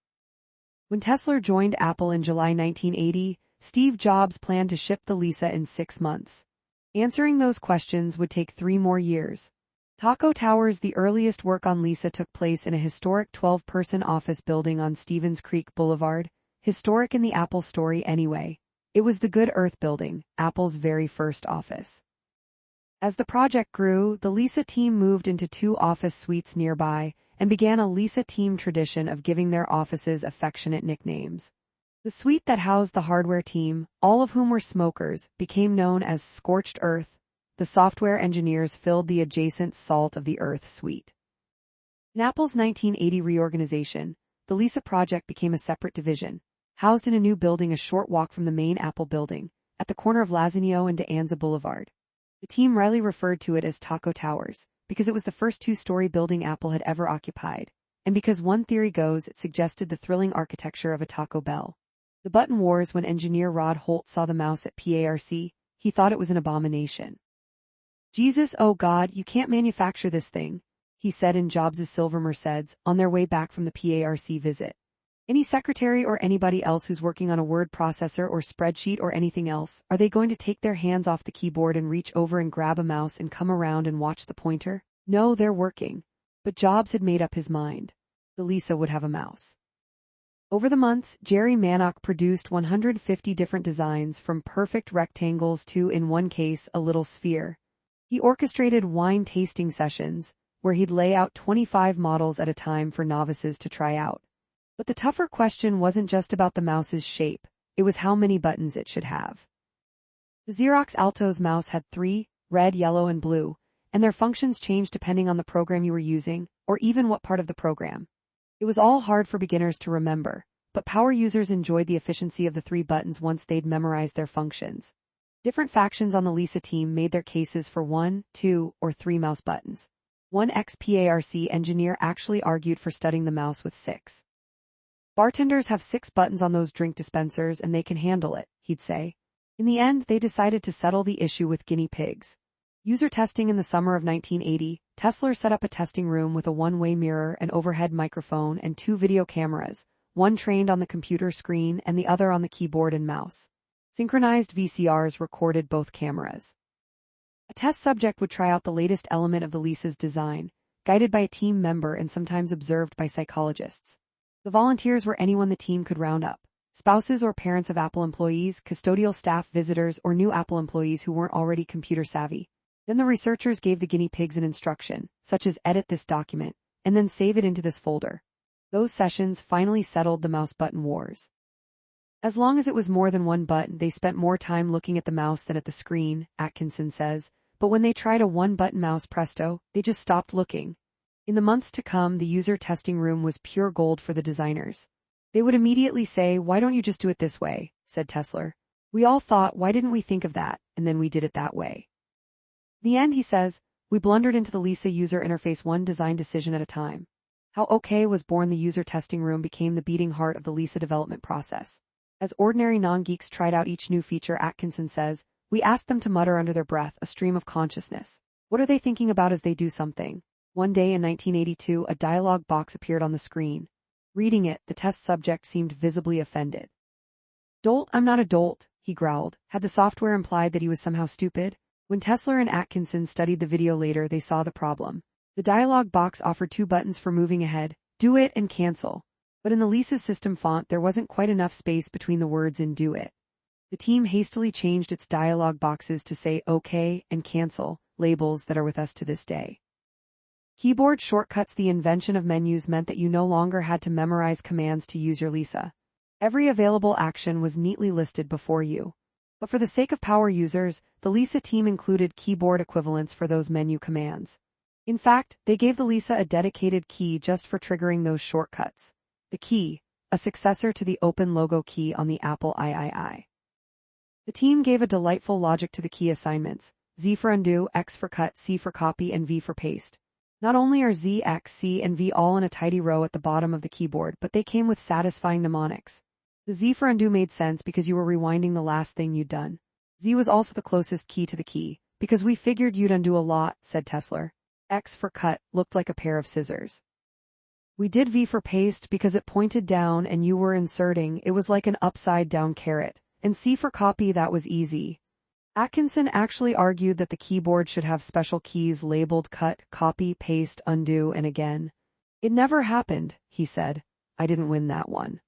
Speaker 1: When Tesla joined Apple in July 1980, Steve Jobs planned to ship the Lisa in 6 months. Answering those questions would take 3 more years. Taco Towers, the earliest work on Lisa, took place in a historic 12-person office building on Stevens Creek Boulevard, historic in the Apple story anyway. It was the Good Earth Building, Apple's very first office. As the project grew, the Lisa team moved into 2 office suites nearby and began a Lisa team tradition of giving their offices affectionate nicknames. The suite that housed the hardware team, all of whom were smokers, became known as Scorched Earth. The software engineers filled the adjacent Salt of the Earth suite. In Apple's 1980 reorganization, the Lisa project became a separate division, housed in a new building a short walk from the main Apple building, at the corner of Lasanio and De Anza Boulevard. The team rarely referred to it as Taco Towers, because it was the first 2-story building Apple had ever occupied, and because one theory goes it suggested the thrilling architecture of a Taco Bell. The button wars. When engineer Rod Holt saw the mouse at PARC, he thought it was an abomination. "Jesus, oh God, you can't manufacture this thing," he said in Jobs' silver Mercedes on their way back from the PARC visit. "Any secretary or anybody else who's working on a word processor or spreadsheet or anything else, are they going to take their hands off the keyboard and reach over and grab a mouse and come around and watch the pointer? No, they're working." But Jobs had made up his mind. The Lisa would have a mouse. Over the months, Jerry Manock produced 150 different designs, from perfect rectangles to, in one case, a little sphere. He orchestrated wine tasting sessions, where he'd lay out 25 models at a time for novices to try out. But the tougher question wasn't just about the mouse's shape, it was how many buttons it should have. The Xerox Alto's mouse had 3, red, yellow, and blue, and their functions changed depending on the program you were using, or even what part of the program. It was all hard for beginners to remember, but power users enjoyed the efficiency of the 3 buttons once they'd memorized their functions. Different factions on the Lisa team made their cases for 1, 2, or 3 mouse buttons. One ex-PARC engineer actually argued for studying the mouse with 6. "Bartenders have 6 buttons on those drink dispensers and they can handle it," he'd say. In the end, they decided to settle the issue with guinea pigs. User testing. In the summer of 1980, Tesla set up a testing room with a one-way mirror, an overhead microphone, and 2 video cameras, one trained on the computer screen and the other on the keyboard and mouse. Synchronized VCRs recorded both cameras. A test subject would try out the latest element of the Lisa's design, guided by a team member and sometimes observed by psychologists. The volunteers were anyone the team could round up: spouses or parents of Apple employees, custodial staff, visitors, or new Apple employees who weren't already computer savvy. Then the researchers gave the guinea pigs an instruction, such as edit this document, and then save it into this folder. Those sessions finally settled the mouse button wars. As long as it was more than one button, they spent more time looking at the mouse than at the screen, Atkinson says, but when they tried a one-button mouse, presto, they just stopped looking. In the months to come, the user testing room was pure gold for the designers. They would immediately say, "Why don't you just do it this way?" said Tesla. "We all thought, why didn't we think of that, and then we did it that way." In the end, he says, "We blundered into the Lisa user interface one design decision at a time." How OK was born. The user testing room became the beating heart of the Lisa development process. As ordinary non-geeks tried out each new feature, Atkinson says, "We asked them to mutter under their breath, a stream of consciousness. What are they thinking about as they do something?" One day in 1982, a dialog box appeared on the screen. Reading it, the test subject seemed visibly offended. "Dolt, I'm not a dolt," he growled. Had the software implied that he was somehow stupid? When Tesla and Atkinson studied the video later, they saw the problem. The dialog box offered 2 buttons for moving ahead: do it and cancel. But in the Lisa's system font, there wasn't quite enough space between the words in do it. The team hastily changed its dialog boxes to say OK and cancel, labels that are with us to this day. Keyboard shortcuts. The invention of menus meant that you no longer had to memorize commands to use your Lisa. Every available action was neatly listed before you. But for the sake of power users, the Lisa team included keyboard equivalents for those menu commands. In fact, they gave the Lisa a dedicated key just for triggering those shortcuts. The key, a successor to the open logo key on the Apple III. The team gave a delightful logic to the key assignments. Z for undo, X for cut, C for copy, and V for paste. Not only are Z, X, C, and V all in a tidy row at the bottom of the keyboard, but they came with satisfying mnemonics. The Z for undo made sense because you were rewinding the last thing you'd done. Z was also the closest key to the key, because we figured you'd undo a lot, said Tesler. X for cut looked like a pair of scissors. We did V for paste because it pointed down and you were inserting, it was like an upside-down carrot. And C for copy, that was easy. Atkinson actually argued that the keyboard should have special keys labeled cut, copy, paste, undo, and again. It never happened, he said. I didn't win that one.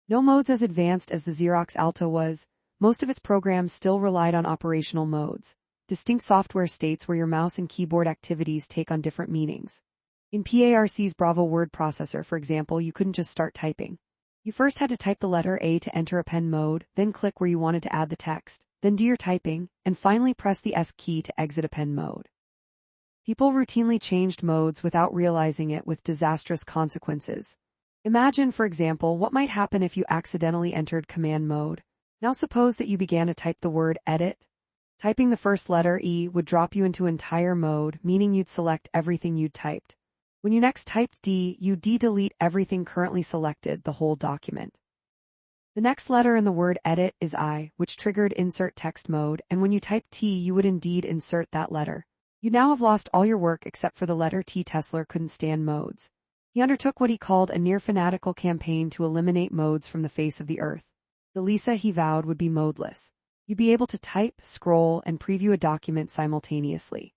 Speaker 1: No modes as advanced as the Xerox Alto was, most of its programs still relied on operational modes, distinct software states where your mouse and keyboard activities take on different meanings. In PARC's Bravo word processor, for example, you couldn't just start typing. You first had to type the letter A to enter append mode, then click where you wanted to add the text, then do your typing, and finally press the S key to exit append mode. People routinely changed modes without realizing it, with disastrous consequences. Imagine, for example, what might happen if you accidentally entered command mode. Now suppose that you began to type the word edit. Typing the first letter E would drop you into entire mode, meaning you'd select everything you'd typed. When you next typed D, you delete everything currently selected, the whole document. The next letter in the word edit is I, which triggered insert text mode, and when you type T, you would indeed insert that letter. You now have lost all your work except for the letter T. Tesler couldn't stand modes. He undertook what he called a near-fanatical campaign to eliminate modes from the face of the earth. The Lisa, he vowed, would be modeless. You'd be able to type, scroll, and preview a document simultaneously.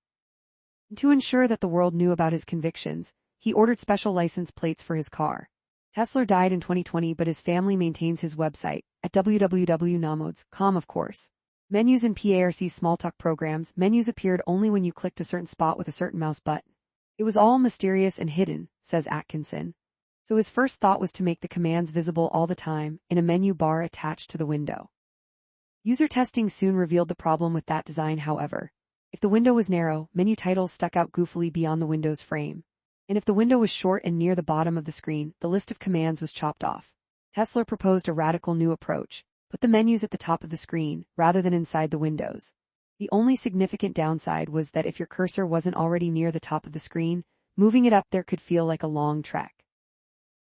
Speaker 1: And to ensure that the world knew about his convictions, he ordered special license plates for his car. Tesler died in 2020, but his family maintains his website at www.namodes.com, of course. Menus in PARC's Smalltalk programs, menus appeared only when you clicked a certain spot with a certain mouse button. It was all mysterious and hidden, says Atkinson. So his first thought was to make the commands visible all the time in a menu bar attached to the window. User testing soon revealed the problem with that design, however. If the window was narrow, menu titles stuck out goofily beyond the window's frame. And if the window was short and near the bottom of the screen, the list of commands was chopped off. Tesler proposed a radical new approach: put the menus at the top of the screen, rather than inside the windows. The only significant downside was that if your cursor wasn't already near the top of the screen, moving it up there could feel like a long trek.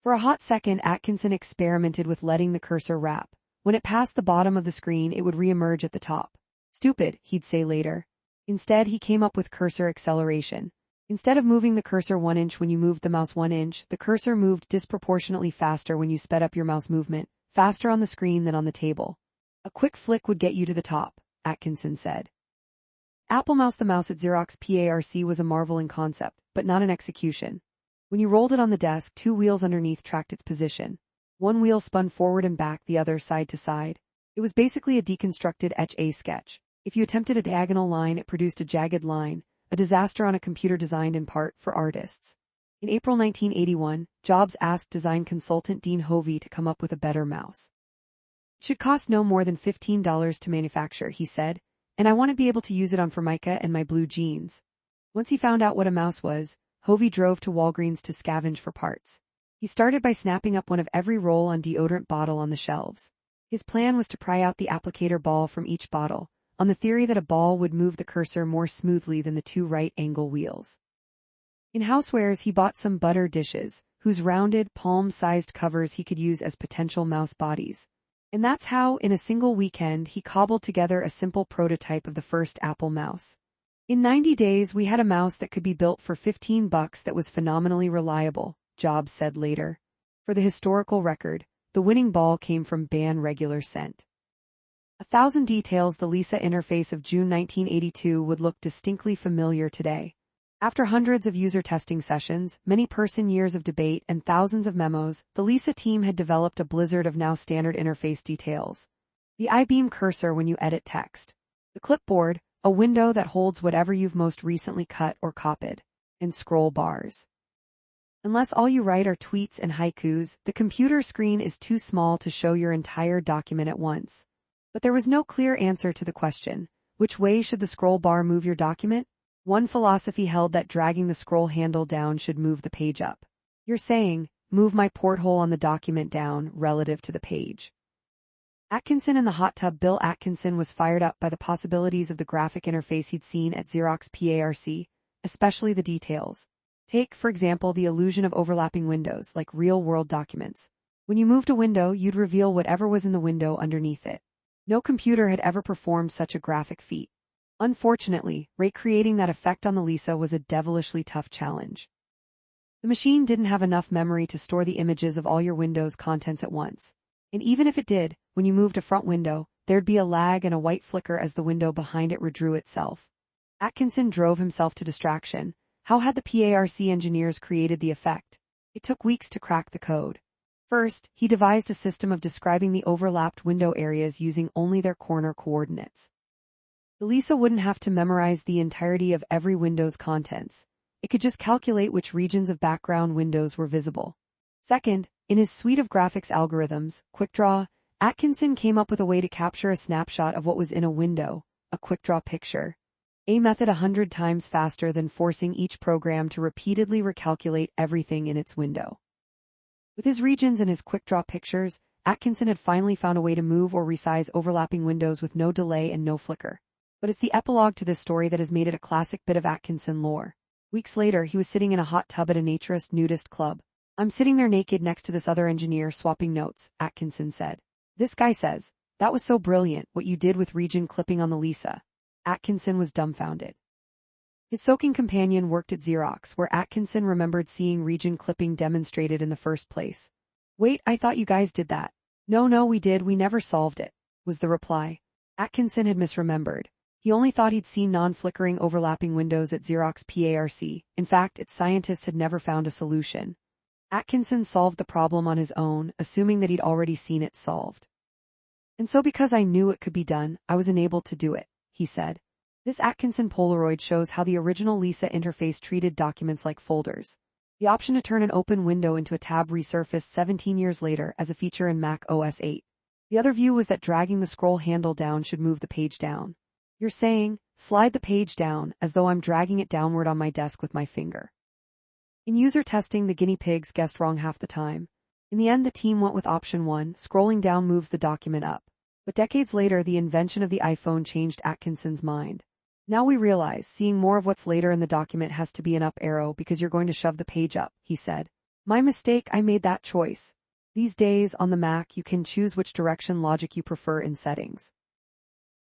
Speaker 1: For a hot second, Atkinson experimented with letting the cursor wrap. When it passed the bottom of the screen, it would re-emerge at the top. Stupid, he'd say later. Instead, he came up with cursor acceleration. Instead of moving the cursor 1 inch when you moved the mouse 1 inch, the cursor moved disproportionately faster when you sped up your mouse movement, faster on the screen than on the table. A quick flick would get you to the top, Atkinson said. Apple Mouse. The mouse at Xerox PARC was a marvel in concept, but not in execution. When you rolled it on the desk, 2 wheels underneath tracked its position. One wheel spun forward and back, the other side to side. It was basically a deconstructed Etch-a-Sketch. If you attempted a diagonal line, it produced a jagged line, a disaster on a computer designed in part for artists. In April 1981, Jobs asked design consultant Dean Hovey to come up with a better mouse. It should cost no more than $15 to manufacture, he said, and I want to be able to use it on Formica and my blue jeans. Once he found out what a mouse was, Hovey drove to Walgreens to scavenge for parts. He started by snapping up one of every roll-on deodorant bottle on the shelves. His plan was to pry out the applicator ball from each bottle, on the theory that a ball would move the cursor more smoothly than the 2 right-angle wheels. In housewares, he bought some butter dishes, whose rounded, palm-sized covers he could use as potential mouse bodies. And that's how, in a single weekend, he cobbled together a simple prototype of the first Apple mouse. In 90 days, we had a mouse that could be built for $15 that was phenomenally reliable, Jobs said later. For the historical record, the winning ball came from Ban Regular Scent. 1,000 details. The Lisa interface of June 1982 would look distinctly familiar today. After hundreds of user testing sessions, many person-years of debate, and thousands of memos, the Lisa team had developed a blizzard of now standard interface details. The I-beam cursor when you edit text. The clipboard, a window that holds whatever you've most recently cut or copied. And scroll bars. Unless all you write are tweets and haikus, the computer screen is too small to show your entire document at once. But there was no clear answer to the question: which way should the scroll bar move your document? One philosophy held that dragging the scroll handle down should move the page up. You're saying, move my porthole on the document down relative to the page. Atkinson in the hot tub. Bill Atkinson was fired up by the possibilities of the graphic interface he'd seen at Xerox PARC, especially the details. Take, for example, the illusion of overlapping windows, like real-world documents. When you moved a window, you'd reveal whatever was in the window underneath it. No computer had ever performed such a graphic feat. Unfortunately, recreating that effect on the Lisa was a devilishly tough challenge. The machine didn't have enough memory to store the images of all your window's contents at once. And even if it did, when you moved a front window, there'd be a lag and a white flicker as the window behind it redrew itself. Atkinson drove himself to distraction. How had the PARC engineers created the effect? It took weeks to crack the code. First, he devised a system of describing the overlapped window areas using only their corner coordinates. The Lisa wouldn't have to memorize the entirety of every window's contents. It could just calculate which regions of background windows were visible. Second, in his suite of graphics algorithms, QuickDraw, Atkinson came up with a way to capture a snapshot of what was in a window, a QuickDraw picture. A method 100 times faster than forcing each program to repeatedly recalculate everything in its window. With his regions and his QuickDraw pictures, Atkinson had finally found a way to move or resize overlapping windows with no delay and no flicker. But it's the epilogue to this story that has made it a classic bit of Atkinson lore. Weeks later, he was sitting in a hot tub at a naturist nudist club. "I'm sitting there naked next to this other engineer swapping notes," Atkinson said. "This guy says, 'That was so brilliant, what you did with region clipping on the Lisa.'" Atkinson was dumbfounded. His soaking companion worked at Xerox, where Atkinson remembered seeing region clipping demonstrated in the first place. "Wait, I thought you guys did that." No, we did, we never solved it," was the reply. Atkinson had misremembered. He only thought he'd seen non-flickering overlapping windows at Xerox PARC. In fact, its scientists had never found a solution. Atkinson solved the problem on his own, assuming that he'd already seen it solved. "And so because I knew it could be done, I was enabled to do it," he said. This Atkinson Polaroid shows how the original Lisa interface treated documents like folders. The option to turn an open window into a tab resurfaced 17 years later as a feature in Mac OS 8. The other view was that dragging the scroll handle down should move the page down. "You're saying, slide the page down, as though I'm dragging it downward on my desk with my finger." In user testing, the guinea pigs guessed wrong half the time. In the end, the team went with option 1, scrolling down moves the document up. But decades later, the invention of the iPhone changed Atkinson's mind. "Now we realize, seeing more of what's later in the document has to be an up arrow because you're going to shove the page up," he said. "My mistake, I made that choice." These days, on the Mac, you can choose which direction logic you prefer in settings.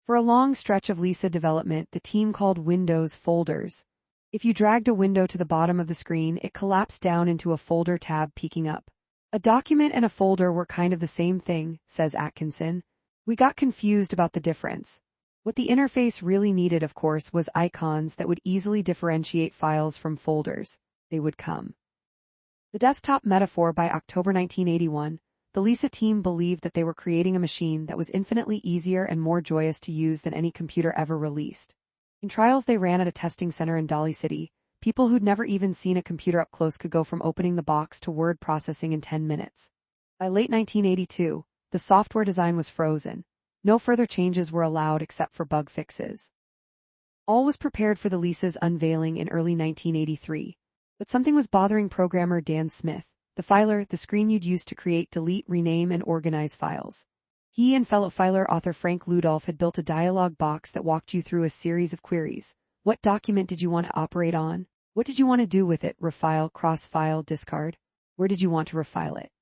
Speaker 1: For a long stretch of Lisa development, the team called Windows folders. If you dragged a window to the bottom of the screen, it collapsed down into a folder tab peeking up. "A document and a folder were kind of the same thing," says Atkinson. "We got confused about the difference. What the interface really needed, of course, was icons that would easily differentiate files from folders. They would come." The desktop metaphor. By October 1981, the Lisa team believed that they were creating a machine that was infinitely easier and more joyous to use than any computer ever released. In trials they ran at a testing center in Dolly City, people who'd never even seen a computer up close could go from opening the box to word processing in 10 minutes. By late 1982, the software design was frozen. No further changes were allowed except for bug fixes. All was prepared for the Lisa's unveiling in early 1983. But something was bothering programmer Dan Smith, the filer, the screen you'd use to create, delete, rename, and organize files. He and fellow filer author Frank Ludolf had built a dialog box that walked you through a series of queries. What document did you want to operate on? What did you want to do with it? Refile, cross-file, discard? Where did you want to refile it?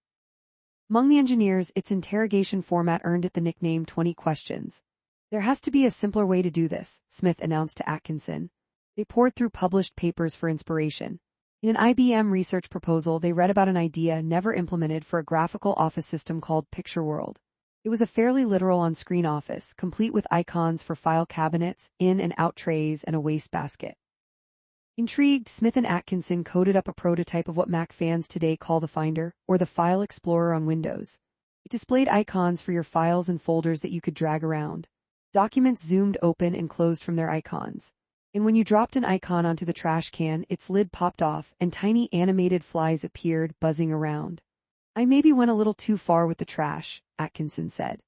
Speaker 1: Among the engineers, its interrogation format earned it the nickname 20 questions. "There has to be a simpler way to do this," Smith announced to Atkinson. They poured through published papers for inspiration. In an IBM research proposal, they read about an idea never implemented for a graphical office system called Picture World. It was a fairly literal on-screen office, complete with icons for file cabinets, in and out trays, and a wastebasket. Intrigued, Smith and Atkinson coded up a prototype of what Mac fans today call the Finder, or the File Explorer on Windows. It displayed icons for your files and folders that you could drag around. Documents zoomed open and closed from their icons. And when you dropped an icon onto the trash can, its lid popped off and tiny animated flies appeared, buzzing around. "I maybe went a little too far with the trash," Atkinson said.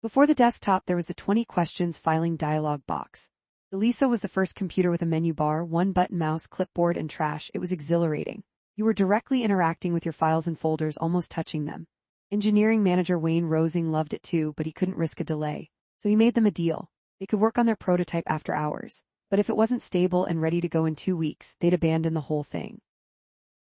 Speaker 1: Before the desktop, there was the 20 questions filing dialog box. The Lisa was the first computer with a menu bar, one-button mouse, clipboard, and trash. It was exhilarating. You were directly interacting with your files and folders, almost touching them. Engineering manager Wayne Rosing loved it too, but he couldn't risk a delay. So he made them a deal. They could work on their prototype after hours, but if it wasn't stable and ready to go in 2 weeks, they'd abandon the whole thing.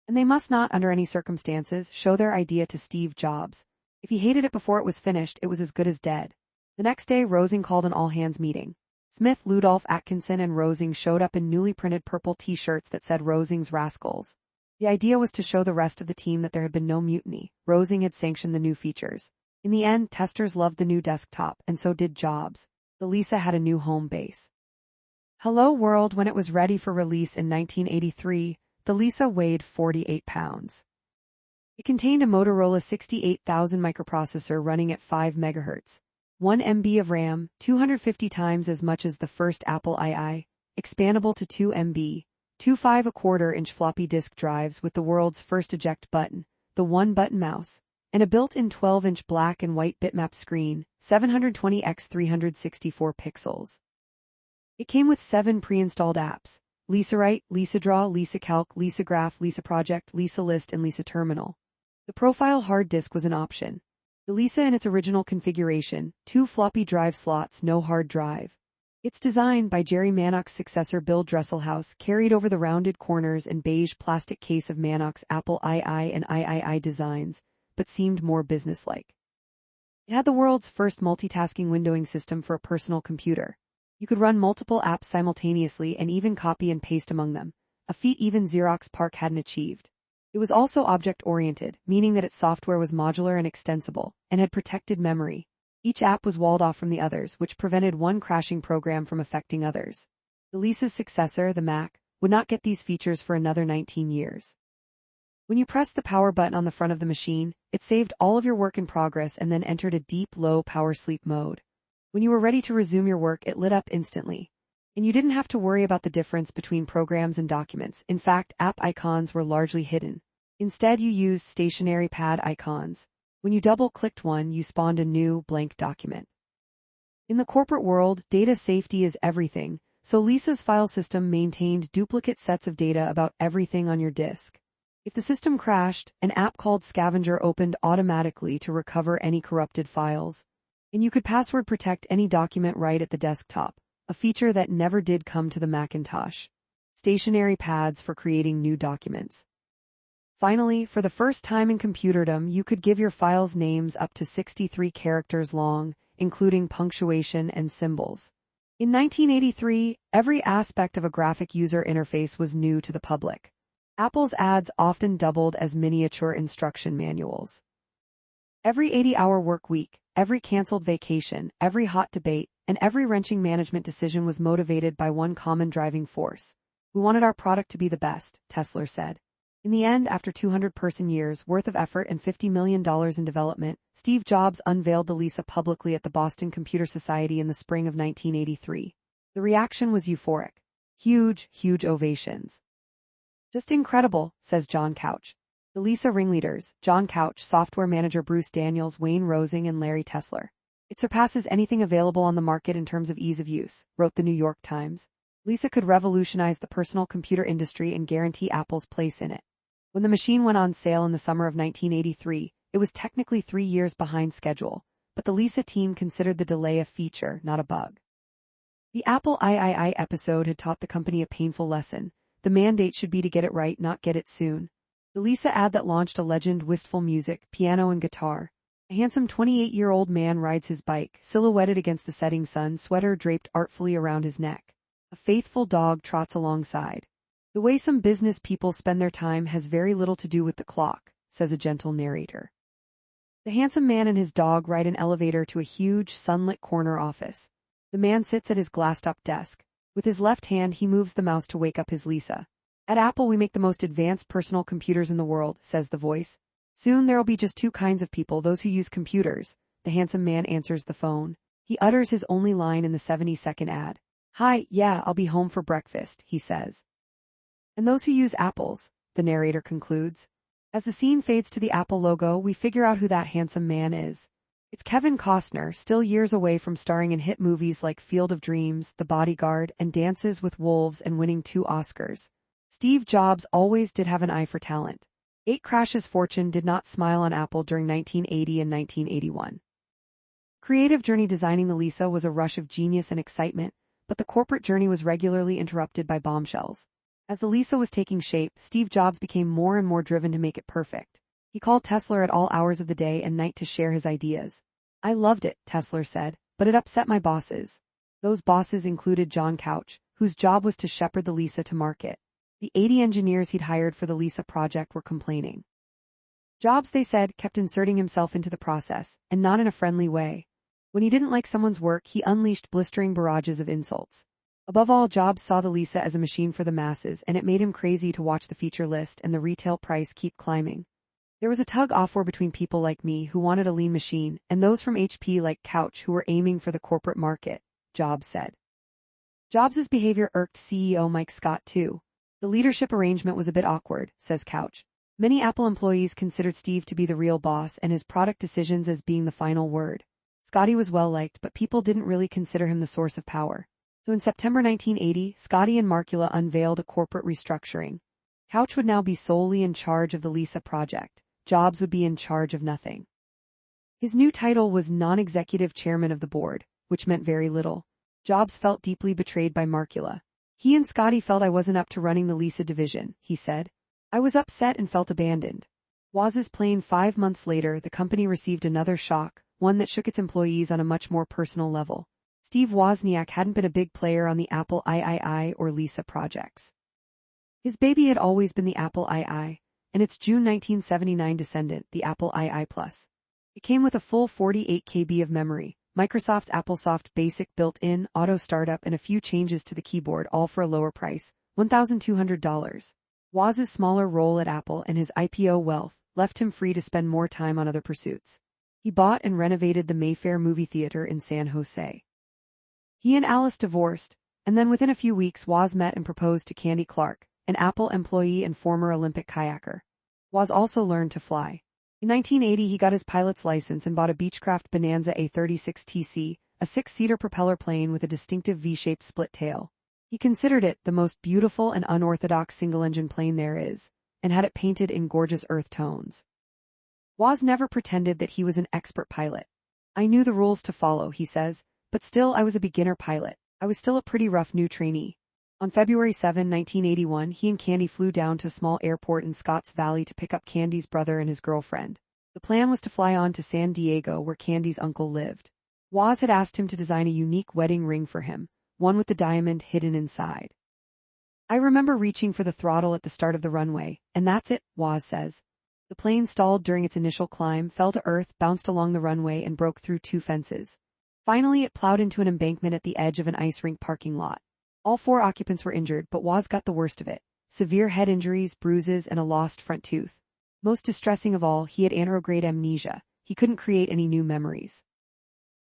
Speaker 1: And they must not, under any circumstances, show their idea to Steve Jobs. If he hated it before it was finished, it was as good as dead. The next day, Rosing called an all-hands meeting. Smith, Ludolf, Atkinson, and Rosing showed up in newly printed purple T-shirts that said Rosing's Rascals. The idea was to show the rest of the team that there had been no mutiny. Rosing had sanctioned the new features. In the end, testers loved the new desktop, and so did Jobs. The Lisa had a new home base. Hello World. When it was ready for release in 1983, the Lisa weighed 48 pounds. It contained a Motorola 68000 microprocessor running at 5 MHz, 1 MB of RAM, 250 times as much as the first Apple II, expandable to 2 MB, 2 5.25-inch floppy disk drives with the world's first eject button, the one-button mouse, and a built-in 12-inch black and white bitmap screen, 720 x 364 pixels. It came with 7 pre-installed apps: LisaWrite, LisaDraw, LisaCalc, LisaGraph, LisaProject, LisaList, and LisaTerminal. The profile hard disk was an option. The Lisa in its original configuration, 2 floppy drive slots, no hard drive. Its design, by Jerry Manock's successor Bill Dresselhaus, carried over the rounded corners and beige plastic case of Manock's Apple II and III designs, but seemed more businesslike. It had the world's first multitasking windowing system for a personal computer. You could run multiple apps simultaneously and even copy and paste among them, a feat even Xerox PARC hadn't achieved. It was also object-oriented, meaning that its software was modular and extensible, and had protected memory. Each app was walled off from the others, which prevented one crashing program from affecting others. The Lisa's successor, the Mac, would not get these features for another 19 years. When you pressed the power button on the front of the machine, it saved all of your work in progress and then entered a deep, low power sleep mode. When you were ready to resume your work, it lit up instantly. And you didn't have to worry about the difference between programs and documents. In fact, app icons were largely hidden. Instead, you used stationary pad icons. When you double-clicked one, you spawned a new, blank document. In the corporate world, data safety is everything, so Lisa's file system maintained duplicate sets of data about everything on your disk. If the system crashed, an app called Scavenger opened automatically to recover any corrupted files. And you could password protect any document right at the desktop, a feature that never did come to the Macintosh. Stationary pads for creating new documents. Finally, for the first time in computerdom, you could give your files names up to 63 characters long, including punctuation and symbols. In 1983, every aspect of a graphic user interface was new to the public. Apple's ads often doubled as miniature instruction manuals. Every 80-hour work week, every canceled vacation, every hot debate, and every wrenching management decision was motivated by one common driving force. We wanted our product to be the best, Tesla said. In the end, after 200-person years worth of effort and $50 million in development, Steve Jobs unveiled the Lisa publicly at the Boston Computer Society in the spring of 1983. The reaction was euphoric. Huge, huge ovations. Just incredible, says John Couch. The Lisa ringleaders, John Couch, software manager Bruce Daniels, Wayne Rosing, and Larry Tesler. It surpasses anything available on the market in terms of ease of use, wrote the New York Times. Lisa could revolutionize the personal computer industry and guarantee Apple's place in it. When the machine went on sale in the summer of 1983, it was technically 3 years behind schedule, but the Lisa team considered the delay a feature, not a bug. The Apple III episode had taught the company a painful lesson. The mandate should be to get it right, not get it soon. The Lisa ad that launched a legend, wistful music, piano and guitar. A handsome 28-year-old man rides his bike, silhouetted against the setting sun, sweater draped artfully around his neck. A faithful dog trots alongside. The way some business people spend their time has very little to do with the clock, says a gentle narrator. The handsome man and his dog ride an elevator to a huge, sunlit corner office. The man sits at his glassed-up desk. With his left hand, he moves the mouse to wake up his Lisa. At Apple, we make the most advanced personal computers in the world, says the voice. Soon there'll be just 2 kinds of people, those who use computers. The handsome man answers the phone. He utters his only line in the 70-second ad. Hi, yeah, I'll be home for breakfast, he says. And those who use Apples, the narrator concludes. As the scene fades to the Apple logo, we figure out who that handsome man is. It's Kevin Costner, still years away from starring in hit movies like Field of Dreams, The Bodyguard, and Dances with Wolves and winning 2 Oscars. Steve Jobs always did have an eye for talent. 8 crashes fortune did not smile on Apple during 1980 and 1981. Creative journey designing the Lisa was a rush of genius and excitement, but the corporate journey was regularly interrupted by bombshells. As the Lisa was taking shape, Steve Jobs became more and more driven to make it perfect. He called Tesla at all hours of the day and night to share his ideas. "I loved it," Tesla said, "but it upset my bosses." Those bosses included John Couch, whose job was to shepherd the Lisa to market. The 80 engineers he'd hired for the Lisa project were complaining. Jobs, they said, kept inserting himself into the process, and not in a friendly way. When he didn't like someone's work, he unleashed blistering barrages of insults. Above all, Jobs saw the Lisa as a machine for the masses, and it made him crazy to watch the feature list and the retail price keep climbing. There was a tug-of-war between people like me who wanted a lean machine and those from HP like Couch who were aiming for the corporate market, Jobs said. Jobs' behavior irked CEO Mike Scott too. The leadership arrangement was a bit awkward, says Couch. Many Apple employees considered Steve to be the real boss and his product decisions as being the final word. Scotty was well-liked, but people didn't really consider him the source of power. So in September 1980, Scotty and Markula unveiled a corporate restructuring. Couch would now be solely in charge of the Lisa project. Jobs would be in charge of nothing. His new title was non-executive chairman of the board, which meant very little. Jobs felt deeply betrayed by Markula. He and Scotty felt I wasn't up to running the Lisa division, he said. I was upset and felt abandoned. Woz's plane 5 months later, the company received another shock, one that shook its employees on a much more personal level. Steve Wozniak hadn't been a big player on the Apple II or Lisa projects. His baby had always been the Apple II, and its June 1979 descendant, the Apple II Plus. It came with a full 48 KB of memory, Microsoft's AppleSoft Basic built-in, auto startup, and a few changes to the keyboard, all for a lower price, $1,200. Woz's smaller role at Apple and his IPO wealth left him free to spend more time on other pursuits. He bought and renovated the Mayfair movie theater in San Jose. He and Alice divorced, and then within a few weeks Woz met and proposed to Candy Clark, an Apple employee and former Olympic kayaker. Woz also learned to fly. In 1980 he got his pilot's license and bought a Beechcraft Bonanza A36TC, a 6-seater propeller plane with a distinctive V-shaped split tail. He considered it the most beautiful and unorthodox single-engine plane there is, and had it painted in gorgeous earth tones. Woz never pretended that he was an expert pilot. I knew the rules to follow, he says, but still I was a beginner pilot. I was still a pretty rough new trainee. On February 7, 1981, he and Candy flew down to a small airport in Scotts Valley to pick up Candy's brother and his girlfriend. The plan was to fly on to San Diego, where Candy's uncle lived. Woz had asked him to design a unique wedding ring for him, one with the diamond hidden inside. I remember reaching for the throttle at the start of the runway, and that's it, Woz says. The plane stalled during its initial climb, fell to earth, bounced along the runway, and broke through 2 fences. Finally, it plowed into an embankment at the edge of an ice rink parking lot. All 4 occupants were injured, but Woz got the worst of it. Severe head injuries, bruises, and a lost front tooth. Most distressing of all, he had anterograde amnesia. He couldn't create any new memories.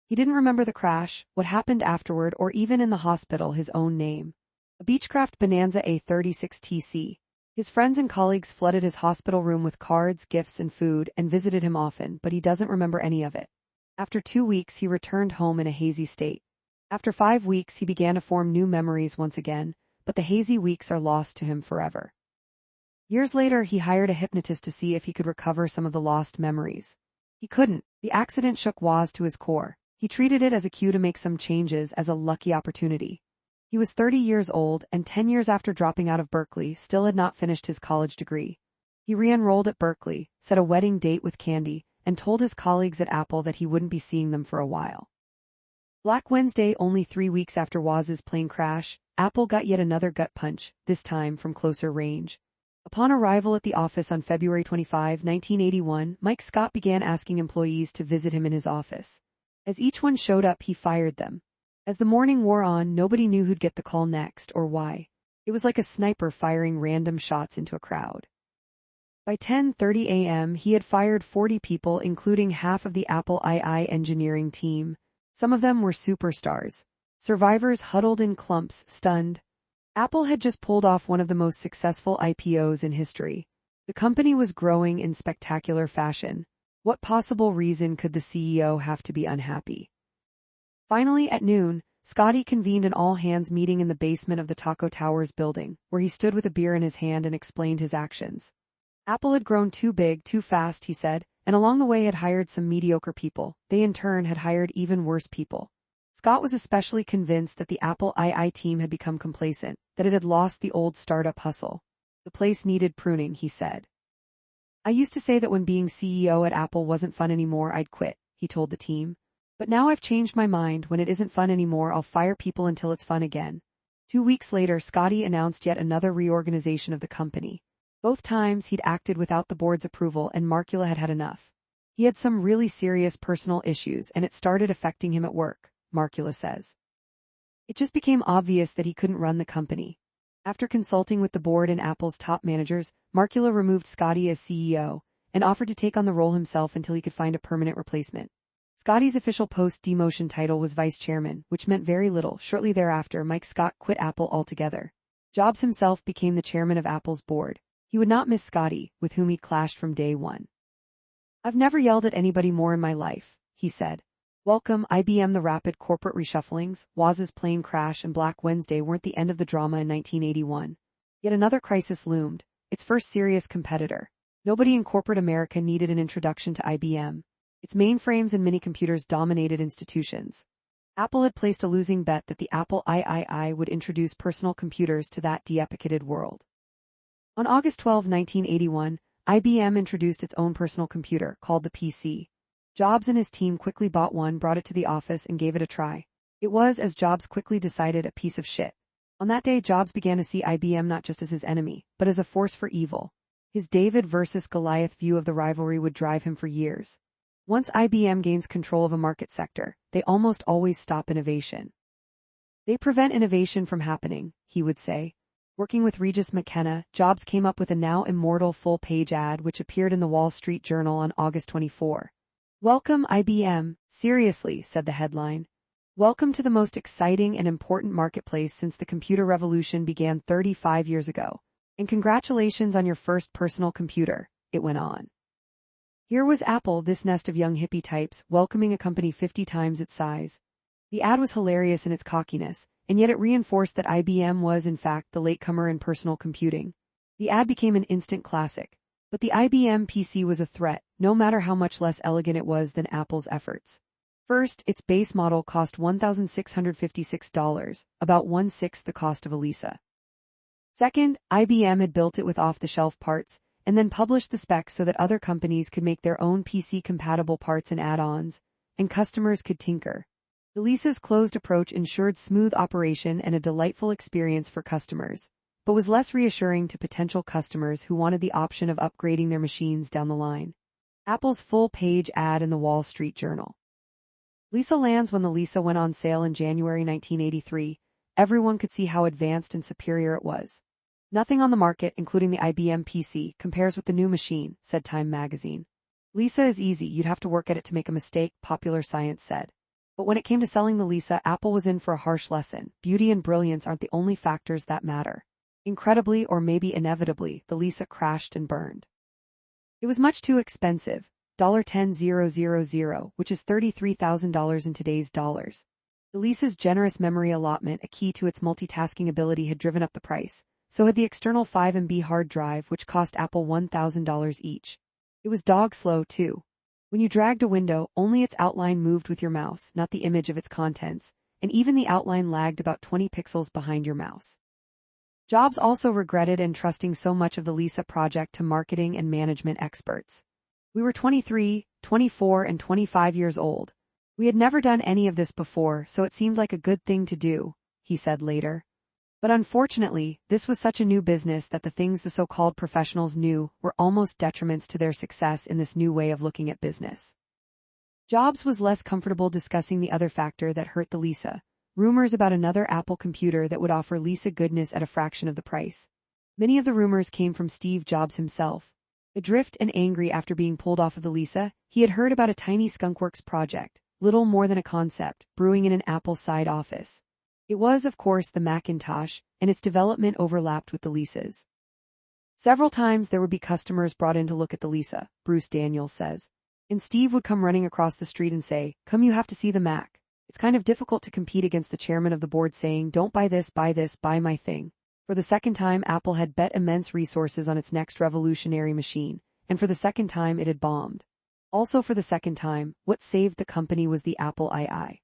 Speaker 1: He didn't remember the crash, what happened afterward, or even in the hospital his own name. A Beechcraft Bonanza A36TC. His friends and colleagues flooded his hospital room with cards, gifts, and food, and visited him often, but he doesn't remember any of it. After 2 weeks, he returned home in a hazy state. After 5 weeks, he began to form new memories once again, but the hazy weeks are lost to him forever. Years later, he hired a hypnotist to see if he could recover some of the lost memories. He couldn't. The accident shook Woz to his core. He treated it as a cue to make some changes, as a lucky opportunity. He was 30 years old, and 10 years after dropping out of Berkeley, still had not finished his college degree. He re-enrolled at Berkeley, set a wedding date with Candy, and told his colleagues at Apple that he wouldn't be seeing them for a while. Black Wednesday, only 3 weeks after Woz's plane crash, Apple got yet another gut punch, this time from closer range. Upon arrival at the office on February 25, 1981, Mike Scott began asking employees to visit him in his office. As each one showed up, he fired them. As the morning wore on, nobody knew who'd get the call next or why. It was like a sniper firing random shots into a crowd. By 10:30 a.m., he had fired 40 people, including half of the Apple II engineering team. Some of them were superstars. Survivors huddled in clumps, stunned. Apple had just pulled off one of the most successful IPOs in history. The company was growing in spectacular fashion. What possible reason could the CEO have to be unhappy? Finally, at noon, Scotty convened an all-hands meeting in the basement of the Taco Towers building, where he stood with a beer in his hand and explained his actions. Apple had grown too big too fast, he said, and along the way had hired some mediocre people. They in turn had hired even worse people. Scott was especially convinced that the Apple II team had become complacent, that it had lost the old startup hustle. The place needed pruning, he said. I used to say that when being CEO at Apple wasn't fun anymore, I'd quit, he told the team. But now I've changed my mind. When it isn't fun anymore, I'll fire people until it's fun again. 2 weeks later, Scotty announced yet another reorganization of the company. Both times he'd acted without the board's approval, and Markula had had enough. He had some really serious personal issues, and it started affecting him at work, Markula says. It just became obvious that he couldn't run the company. After consulting with the board and Apple's top managers, Markula removed Scotty as CEO and offered to take on the role himself until he could find a permanent replacement. Scotty's official post-demotion title was vice chairman, which meant very little. Shortly thereafter, Mike Scott quit Apple altogether. Jobs himself became the chairman of Apple's board. He would not miss Scotty, with whom he'd clashed from day one. I've never yelled at anybody more in my life, he said. Welcome, IBM. The rapid corporate reshufflings, Woz's plane crash, and Black Wednesday weren't the end of the drama in 1981. Yet another crisis loomed, its first serious competitor. Nobody in corporate America needed an introduction to IBM. Its mainframes and mini-computers dominated institutions. Apple had placed a losing bet that the Apple II would introduce personal computers to that deprecated world. On August 12, 1981, IBM introduced its own personal computer, called the PC. Jobs and his team quickly bought one, brought it to the office, and gave it a try. It was, as Jobs quickly decided, a piece of shit. On that day, Jobs began to see IBM not just as his enemy, but as a force for evil. His David versus Goliath view of the rivalry would drive him for years. Once IBM gains control of a market sector, they almost always stop innovation. They prevent innovation from happening, he would say. Working with Regis McKenna, Jobs came up with a now immortal full-page ad which appeared in the Wall Street Journal on August 24. Welcome, IBM, seriously, said the headline. Welcome to the most exciting and important marketplace since the computer revolution began 35 years ago. And congratulations on your first personal computer, it went on. Here was Apple, this nest of young hippie types, welcoming a company 50 times its size. The ad was hilarious in its cockiness, and yet it reinforced that IBM was, in fact, the latecomer in personal computing. The ad became an instant classic. But the IBM PC was a threat, no matter how much less elegant it was than Apple's efforts. First, its base model cost $1,656, about 1/6 the cost of a Lisa. Second, IBM had built it with off-the-shelf parts, and then published the specs so that other companies could make their own PC-compatible parts and add-ons, and customers could tinker. The Lisa's closed approach ensured smooth operation and a delightful experience for customers, but was less reassuring to potential customers who wanted the option of upgrading their machines down the line. Apple's full-page ad in the Wall Street Journal. Lisa lands. When the Lisa went on sale in January 1983, everyone could see how advanced and superior it was. Nothing on the market, including the IBM PC, compares with the new machine, said Time magazine. Lisa is easy, you'd have to work at it to make a mistake, Popular Science said. But when it came to selling the Lisa, Apple was in for a harsh lesson. Beauty and brilliance aren't the only factors that matter. Incredibly, or maybe inevitably, the Lisa crashed and burned. It was much too expensive, $10,000, which is $33,000 in today's dollars. The Lisa's generous memory allotment, a key to its multitasking ability, had driven up the price. So had the external 5 MB hard drive, which cost Apple $1,000 each. It was dog slow, too. When you dragged a window, only its outline moved with your mouse, not the image of its contents, and even the outline lagged about 20 pixels behind your mouse. Jobs also regretted entrusting so much of the Lisa project to marketing and management experts. We were 23, 24, and 25 years old. We had never done any of this before, so it seemed like a good thing to do, he said later. But unfortunately, this was such a new business that the things the so-called professionals knew were almost detriments to their success in this new way of looking at business. Jobs was less comfortable discussing the other factor that hurt the Lisa, rumors about another Apple computer that would offer Lisa goodness at a fraction of the price. Many of the rumors came from Steve Jobs himself. Adrift and angry after being pulled off of the Lisa, he had heard about a tiny skunkworks project, little more than a concept, brewing in an Apple side office. It was, of course, the Macintosh, and its development overlapped with the Lisa's. Several times there would be customers brought in to look at the Lisa, Bruce Daniels says. And Steve would come running across the street and say, "Come, you have to see the Mac." It's kind of difficult to compete against the chairman of the board saying, "Don't buy this, buy my thing." For the second time, Apple had bet immense resources on its next revolutionary machine, and for the second time it had bombed. Also for the second time, what saved the company was the Apple II.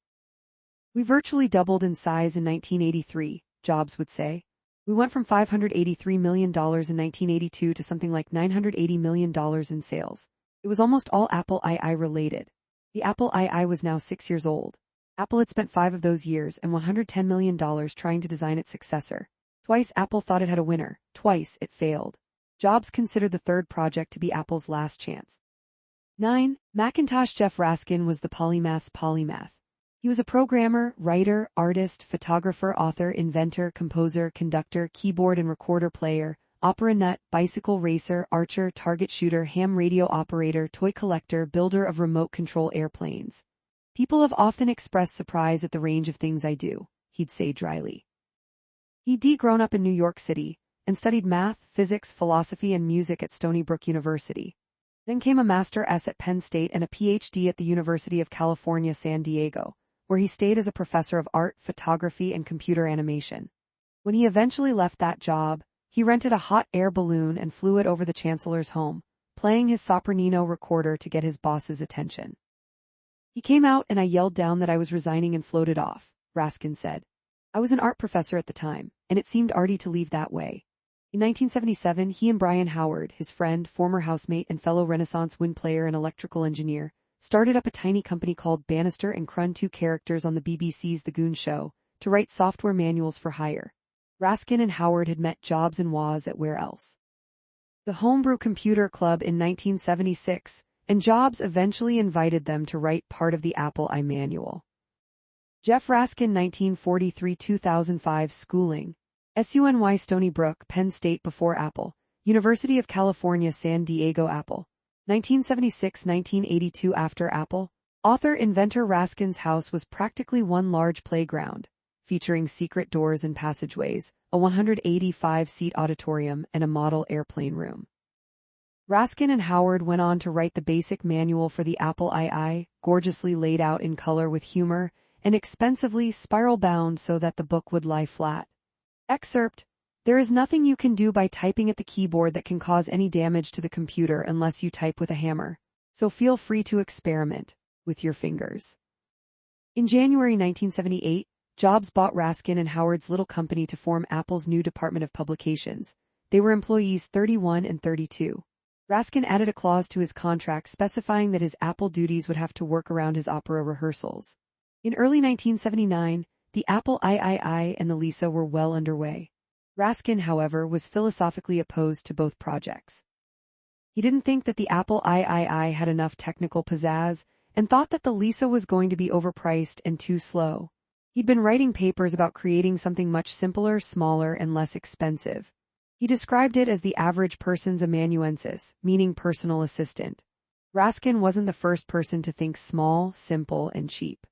Speaker 1: We virtually doubled in size in 1983, Jobs would say. We went from $583 million in 1982 to something like $980 million in sales. It was almost all Apple II related. The Apple II was now 6 years old. Apple had spent 5 of those years and $110 million trying to design its successor. Twice Apple thought it had a winner. Twice it failed. Jobs considered the third project to be Apple's last chance. 9. Macintosh. Jeff Raskin was the polymath's polymath. He was a programmer, writer, artist, photographer, author, inventor, composer, conductor, keyboard and recorder player, opera nut, bicycle racer, archer, target shooter, ham radio operator, toy collector, builder of remote control airplanes. People have often expressed surprise at the range of things I do, he'd say dryly. He'd grown up in New York City and studied math, physics, philosophy, and music at Stony Brook University. Then came a Master S at Penn State and a PhD at the University of California, San Diego, where he stayed as a professor of art, photography, and computer animation. When he eventually left that job, he rented a hot air balloon and flew it over the chancellor's home, playing his sopranino recorder to get his boss's attention. He came out and I yelled down that I was resigning and floated off, Raskin said. I was an art professor at the time, and it seemed arty to leave that way. In 1977, he and Brian Howard, his friend, former housemate, and fellow Renaissance wind player and electrical engineer, started up a tiny company called Bannister and Crun, 2 characters on the BBC's The Goon Show, to write software manuals for hire. Raskin and Howard had met Jobs and Woz at Where Else? The Homebrew Computer Club in 1976, and Jobs eventually invited them to write part of the Apple I manual. Jeff Raskin, 1943-2005 schooling. SUNY Stony Brook, Penn State before Apple. University of California, San Diego Apple. 1976-1982 after Apple. Author inventor Raskin's house was practically one large playground, featuring secret doors and passageways, a 185-seat auditorium, and a model airplane room. Raskin and Howard went on to write the basic manual for the Apple II, gorgeously laid out in color with humor, and expensively spiral-bound so that the book would lie flat. Excerpt: There is nothing you can do by typing at the keyboard that can cause any damage to the computer unless you type with a hammer, so feel free to experiment with your fingers. In January 1978, Jobs bought Raskin and Howard's little company to form Apple's new Department of Publications. They were employees 31 and 32. Raskin added a clause to his contract specifying that his Apple duties would have to work around his opera rehearsals. In early 1979, the Apple III and the Lisa were well underway. Raskin, however, was philosophically opposed to both projects. He didn't think that the Apple III had enough technical pizzazz and thought that the Lisa was going to be overpriced and too slow. He'd been writing papers about creating something much simpler, smaller, and less expensive. He described it as the average person's amanuensis, meaning personal assistant. Raskin wasn't the first person to think small, simple, and cheap.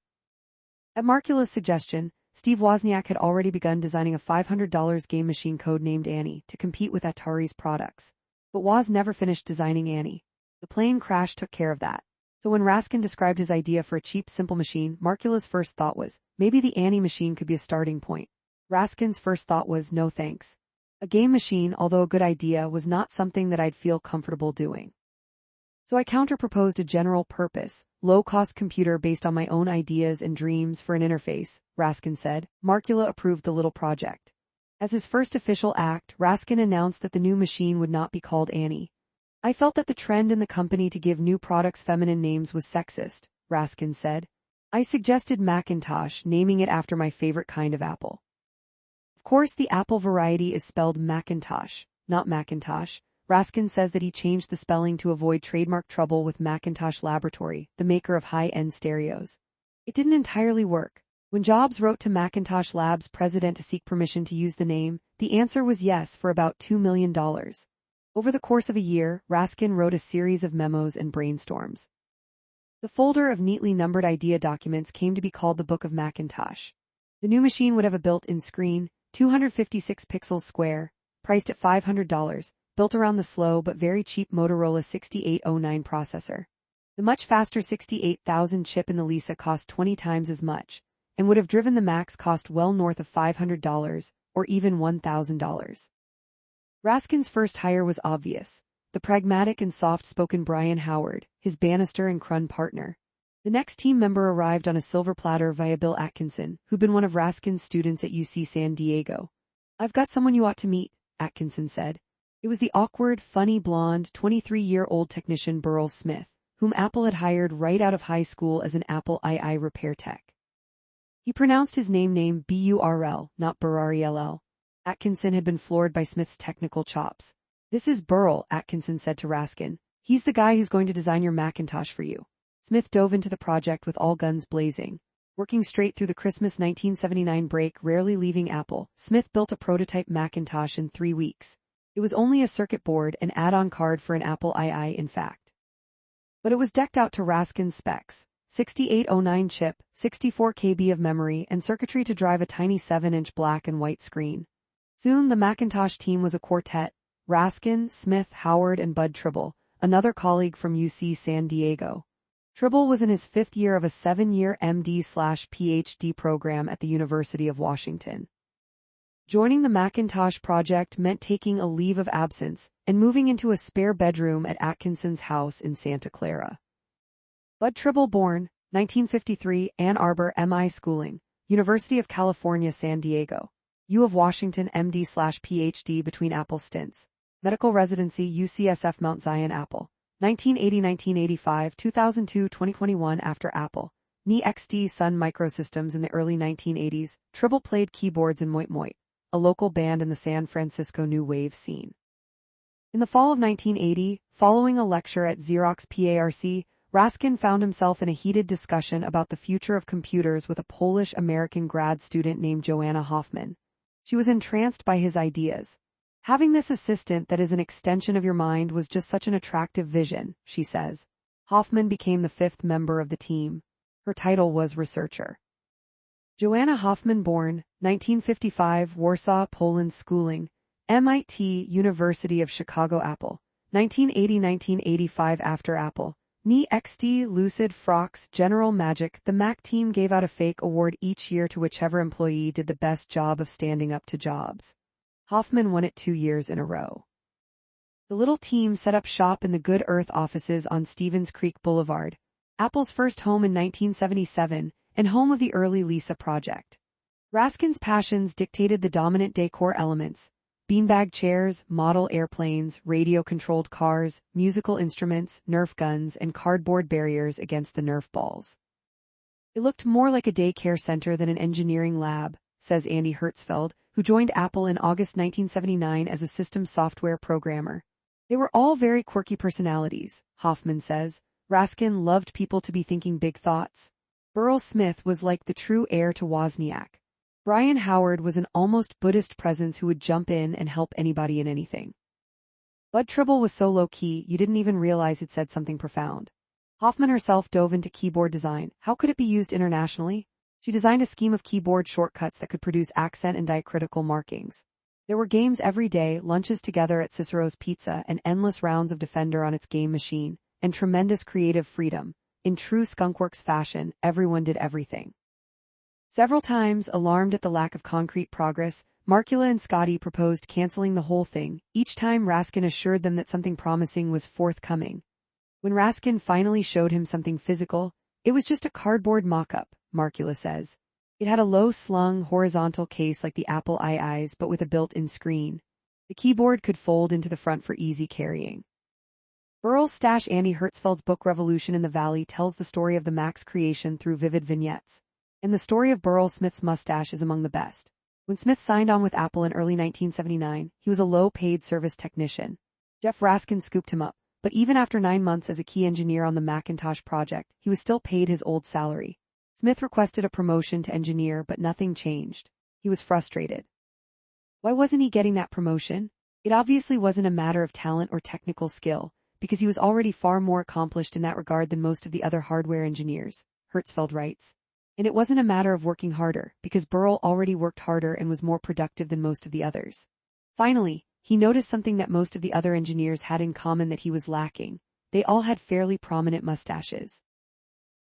Speaker 1: At Marcula's suggestion, Steve Wozniak had already begun designing a $500 game machine codenamed Annie to compete with Atari's products. But Woz never finished designing Annie. The plane crash took care of that. So when Raskin described his idea for a cheap, simple machine, Marcula's first thought was, maybe the Annie machine could be a starting point. Raskin's first thought was, no thanks. A game machine, although a good idea, was not something that I'd feel comfortable doing. So I counter-proposed a general-purpose, low-cost computer based on my own ideas and dreams for an interface, Raskin said. Marcula approved the little project. As his first official act, Raskin announced that the new machine would not be called Annie. I felt that the trend in the company to give new products feminine names was sexist, Raskin said. I suggested Macintosh, naming it after my favorite kind of apple. Of course, the Apple variety is spelled Macintosh, not Macintosh. Raskin says that he changed the spelling to avoid trademark trouble with Macintosh Laboratory, the maker of high-end stereos. It didn't entirely work. When Jobs wrote to Macintosh Labs' president to seek permission to use the name, the answer was yes for about $2 million. Over the course of a year, Raskin wrote a series of memos and brainstorms. The folder of neatly numbered idea documents came to be called the Book of Macintosh. The new machine would have a built-in screen, 256 pixels square, priced at $500, built around the slow but very cheap Motorola 6809 processor. The much faster 68,000 chip in the Lisa cost 20 times as much, and would have driven the Mac's cost well north of $500, or even $1,000. Raskin's first hire was obvious: the pragmatic and soft-spoken Brian Howard, his Bannister and Crun partner. The next team member arrived on a silver platter via Bill Atkinson, who'd been one of Raskin's students at UC San Diego. "I've got someone you ought to meet," Atkinson said. It was the awkward, funny blonde, 23-year-old technician Burl Smith, whom Apple had hired right out of high school as an Apple II repair tech. He pronounced his name Burl, not Burrell. Atkinson had been floored by Smith's technical chops. "This is Burl," Atkinson said to Raskin. "He's the guy who's going to design your Macintosh for you." Smith dove into the project with all guns blazing. Working straight through the Christmas 1979 break, rarely leaving Apple, Smith built a prototype Macintosh in 3 weeks. It was only a circuit board, an add-on card for an Apple II, in fact. But it was decked out to Raskin's specs: 6809 chip, 64 KB of memory, and circuitry to drive a tiny 7-inch black and white screen. Soon the Macintosh team was a quartet: Raskin, Smith, Howard, and Bud Tribble, another colleague from UC San Diego. Tribble was in his 5th year of a 7-year MD/PhD program at the University of Washington. Joining the Macintosh project meant taking a leave of absence and moving into a spare bedroom at Atkinson's house in Santa Clara. Bud Tribble, born 1953, Ann Arbor, MI schooling, University of California, San Diego. U of Washington, MD/PhD between Apple stints. Medical residency, UCSF Mount Zion, Apple. 1980-1985, 2002-2021 after Apple. Ni XD Sun Microsystems in the early 1980s. Tribble played keyboards in Moit Moit, a local band in the San Francisco new wave scene. In the fall of 1980, following a lecture at Xerox PARC, Raskin found himself in a heated discussion about the future of computers with a Polish-American grad student named Joanna Hoffman. She was entranced by his ideas. "Having this assistant that is an extension of your mind was just such an attractive vision," she says. Hoffman became the 5th member of the team. Her title was researcher. Joanna Hoffman, born 1955, Warsaw, Poland schooling, MIT, University of Chicago, Apple. 1980-1985 after Apple. Ni XD, Lucid, Frox, General Magic. The Mac team gave out a fake award each year to whichever employee did the best job of standing up to Jobs. Hoffman won it 2 years in a row. The little team set up shop in the Good Earth offices on Stevens Creek Boulevard, Apple's first home in 1977, and home of the early Lisa project. Raskin's passions dictated the dominant decor elements: beanbag chairs, model airplanes, radio-controlled cars, musical instruments, Nerf guns, and cardboard barriers against the Nerf balls. "It looked more like a daycare center than an engineering lab," says Andy Hertzfeld, who joined Apple in August 1979 as a system software programmer. "They were all very quirky personalities," Hoffman says. "Raskin loved people to be thinking big thoughts." Burl Smith was like the true heir to Wozniak. Brian Howard was an almost Buddhist presence who would jump in and help anybody in anything. Bud Tribble was so low-key you didn't even realize it said something profound. Hoffman herself dove into keyboard design. How could it be used internationally? She designed a scheme of keyboard shortcuts that could produce accent and diacritical markings. There were games every day, lunches together at Cicero's Pizza, and endless rounds of Defender on its game machine, and tremendous creative freedom. In true Skunkworks fashion, everyone did everything. Several times, alarmed at the lack of concrete progress, Markula and Scotty proposed canceling the whole thing. Each time Raskin assured them that something promising was forthcoming. When Raskin finally showed him something physical, it was just a cardboard mock-up, Markula says. It had a low-slung, horizontal case like the Apple II's but with a built-in screen. The keyboard could fold into the front for easy carrying. Burl's stash. Andy Hertzfeld's book Revolution in the Valley tells the story of the Mac's creation through vivid vignettes. And the story of Burl Smith's mustache is among the best. When Smith signed on with Apple in early 1979, he was a low-paid service technician. Jeff Raskin scooped him up, but even after 9 months as a key engineer on the Macintosh project, he was still paid his old salary. Smith requested a promotion to engineer, but nothing changed. He was frustrated. Why wasn't he getting that promotion? It obviously wasn't a matter of talent or technical skill, because he was already far more accomplished in that regard than most of the other hardware engineers, Hertzfeld writes. And it wasn't a matter of working harder, because Burl already worked harder and was more productive than most of the others. Finally, he noticed something that most of the other engineers had in common that he was lacking. They all had fairly prominent mustaches.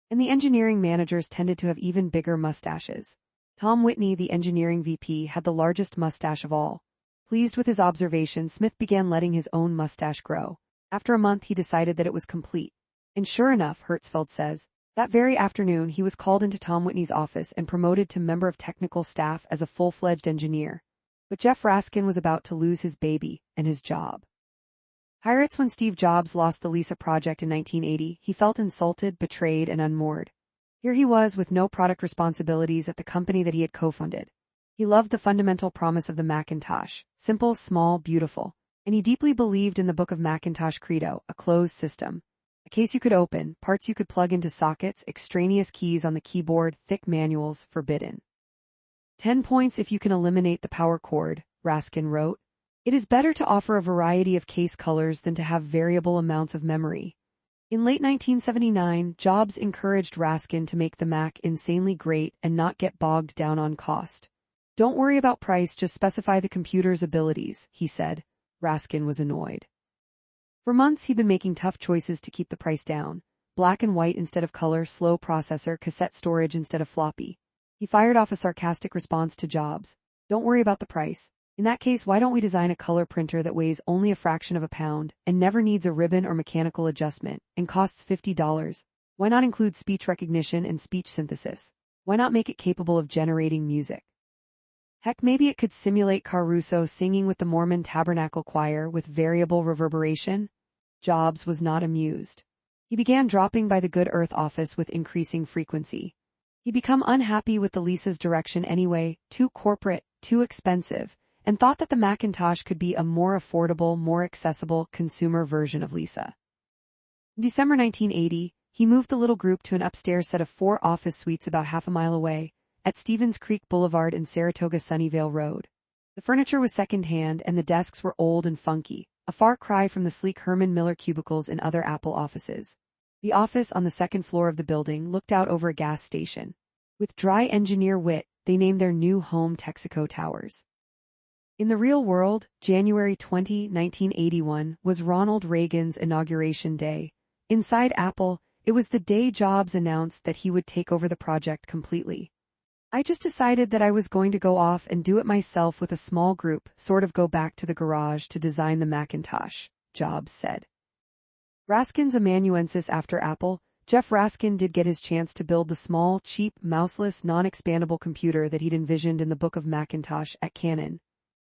Speaker 1: And the engineering managers tended to have even bigger mustaches. Tom Whitney, the engineering VP, had the largest mustache of all. Pleased with his observation, Smith began letting his own mustache grow. After a month, he decided that it was complete. And sure enough, Hertzfeld says, that very afternoon he was called into Tom Whitney's office and promoted to member of technical staff as a full-fledged engineer. But Jeff Raskin was about to lose his baby and his job. Pirates. When Steve Jobs lost the Lisa project in 1980, he felt insulted, betrayed, and unmoored. Here he was with no product responsibilities at the company that he had co-founded. He loved the fundamental promise of the Macintosh, simple, small, beautiful, and he deeply believed in the Book of Macintosh credo, a closed system. A case you could open, parts you could plug into sockets, extraneous keys on the keyboard, thick manuals, forbidden. 10 points if you can eliminate the power cord, Raskin wrote. It is better to offer a variety of case colors than to have variable amounts of memory. In late 1979, Jobs encouraged Raskin to make the Mac insanely great and not get bogged down on cost. Don't worry about price, just specify the computer's abilities, he said. Raskin was annoyed. For months he'd been making tough choices to keep the price down. Black and white instead of color, slow processor, cassette storage instead of floppy. He fired off a sarcastic response to Jobs. Don't worry about the price. In that case, why don't we design a color printer that weighs only a fraction of a pound and never needs a ribbon or mechanical adjustment and costs $50? Why not include speech recognition and speech synthesis? Why not make it capable of generating music? Heck, maybe it could simulate Caruso singing with the Mormon Tabernacle Choir with variable reverberation? Jobs was not amused. He began dropping by the Good Earth office with increasing frequency. He'd become unhappy with the Lisa's direction anyway, too corporate, too expensive, and thought that the Macintosh could be a more affordable, more accessible consumer version of Lisa. In December 1980, he moved the little group to an upstairs set of 4 office suites about half a mile away, at Stevens Creek Boulevard in Saratoga Sunnyvale Road. The furniture was second-hand and the desks were old and funky, a far cry from the sleek Herman Miller cubicles in other Apple offices. The office on the second floor of the building looked out over a gas station. With dry engineer wit, they named their new home Texaco Towers. In the real world, January 20, 1981, was Ronald Reagan's inauguration day. Inside Apple, it was the day Jobs announced that he would take over the project completely. I just decided that I was going to go off and do it myself with a small group, sort of go back to the garage to design the Macintosh, Jobs said. Raskin's amanuensis after Apple, Jeff Raskin did get his chance to build the small, cheap, mouseless, non-expandable computer that he'd envisioned in the Book of Macintosh at Canon.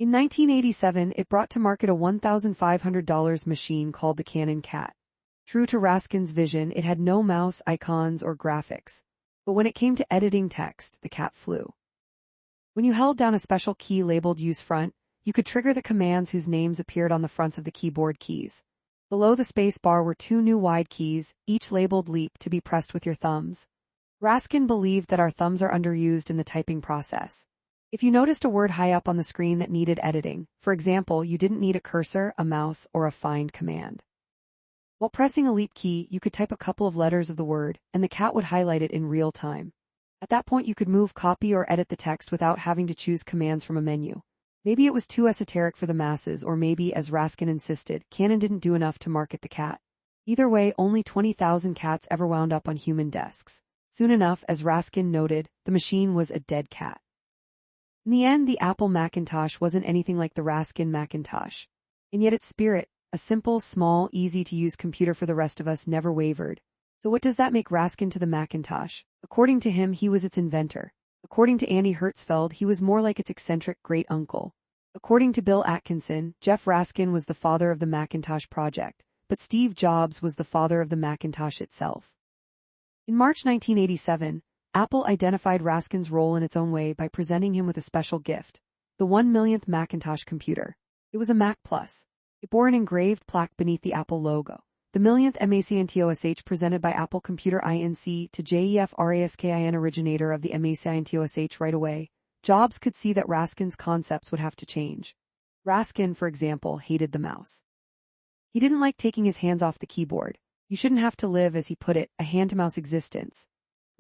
Speaker 1: In 1987, it brought to market a $1,500 machine called the Canon Cat. True to Raskin's vision, it had no mouse, icons, or graphics. But when it came to editing text, the cat flew. When you held down a special key labeled Use Front, you could trigger the commands whose names appeared on the fronts of the keyboard keys. Below the space bar were 2 new wide keys, each labeled Leap, to be pressed with your thumbs. Raskin believed that our thumbs are underused in the typing process. If you noticed a word high up on the screen that needed editing, for example, you didn't need a cursor, a mouse, or a find command. While pressing a Leap key, you could type a couple of letters of the word, and the cat would highlight it in real time. At that point, you could move, copy, or edit the text without having to choose commands from a menu. Maybe it was too esoteric for the masses, or maybe, as Raskin insisted, Canon didn't do enough to market the cat. Either way, only 20,000 cats ever wound up on human desks. Soon enough, as Raskin noted, the machine was a dead cat. In the end, the Apple Macintosh wasn't anything like the Raskin Macintosh. And yet its spirit, a simple, small, easy-to-use computer for the rest of us, never wavered. So what does that make Raskin to the Macintosh? According to him, he was its inventor. According to Andy Hertzfeld, he was more like its eccentric great-uncle. According to Bill Atkinson, Jeff Raskin was the father of the Macintosh project, but Steve Jobs was the father of the Macintosh itself. In March 1987, Apple identified Raskin's role in its own way by presenting him with a special gift, the 1 millionth Macintosh computer. It was a Mac Plus. It bore an engraved plaque beneath the Apple logo. The 1 millionth Macintosh presented by Apple Computer Inc. to Jeff Raskin, originator of the Macintosh. Right away, Jobs could see that Raskin's concepts would have to change. Raskin, for example, hated the mouse. He didn't like taking his hands off the keyboard. You shouldn't have to live, as he put it, a hand-to-mouse existence.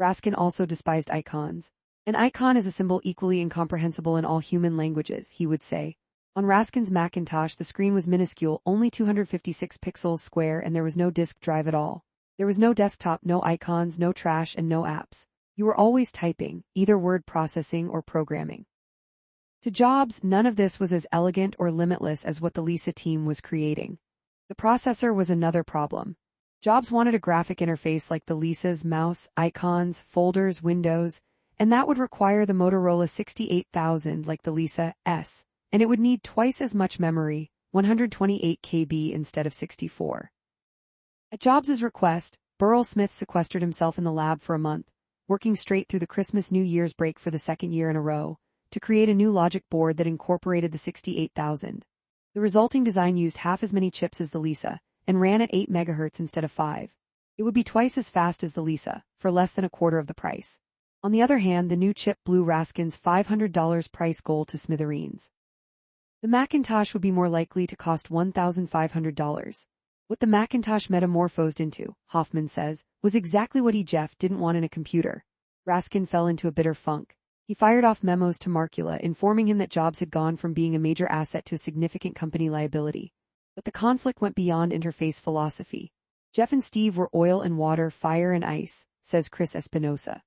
Speaker 1: Raskin also despised icons. An icon is a symbol equally incomprehensible in all human languages, he would say. On Raskin's Macintosh, the screen was minuscule, only 256 pixels square, and there was no disk drive at all. There was no desktop, no icons, no trash, and no apps. You were always typing, either word processing or programming. To Jobs, none of this was as elegant or limitless as what the Lisa team was creating. The processor was another problem. Jobs wanted a graphic interface like the Lisa's mouse, icons, folders, windows, and that would require the Motorola 68000 like the Lisa S, and it would need twice as much memory, 128 KB instead of 64. At Jobs' request, Burrell Smith sequestered himself in the lab for a month, working straight through the Christmas-New Year's break for the second year in a row, to create a new logic board that incorporated the 68000. The resulting design used half as many chips as the Lisa, and ran at 8 MHz instead of 5. It would be twice as fast as the Lisa, for less than a quarter of the price. On the other hand, the new chip blew Raskin's $500 price goal to smithereens. The Macintosh would be more likely to cost $1,500. What the Macintosh metamorphosed into, Hoffman says, was exactly what Jeff didn't want in a computer. Raskin fell into a bitter funk. He fired off memos to Markula informing him that Jobs had gone from being a major asset to a significant company liability. But the conflict went beyond interface philosophy. Jeff and Steve were oil and water, fire and ice, says Chris Espinosa.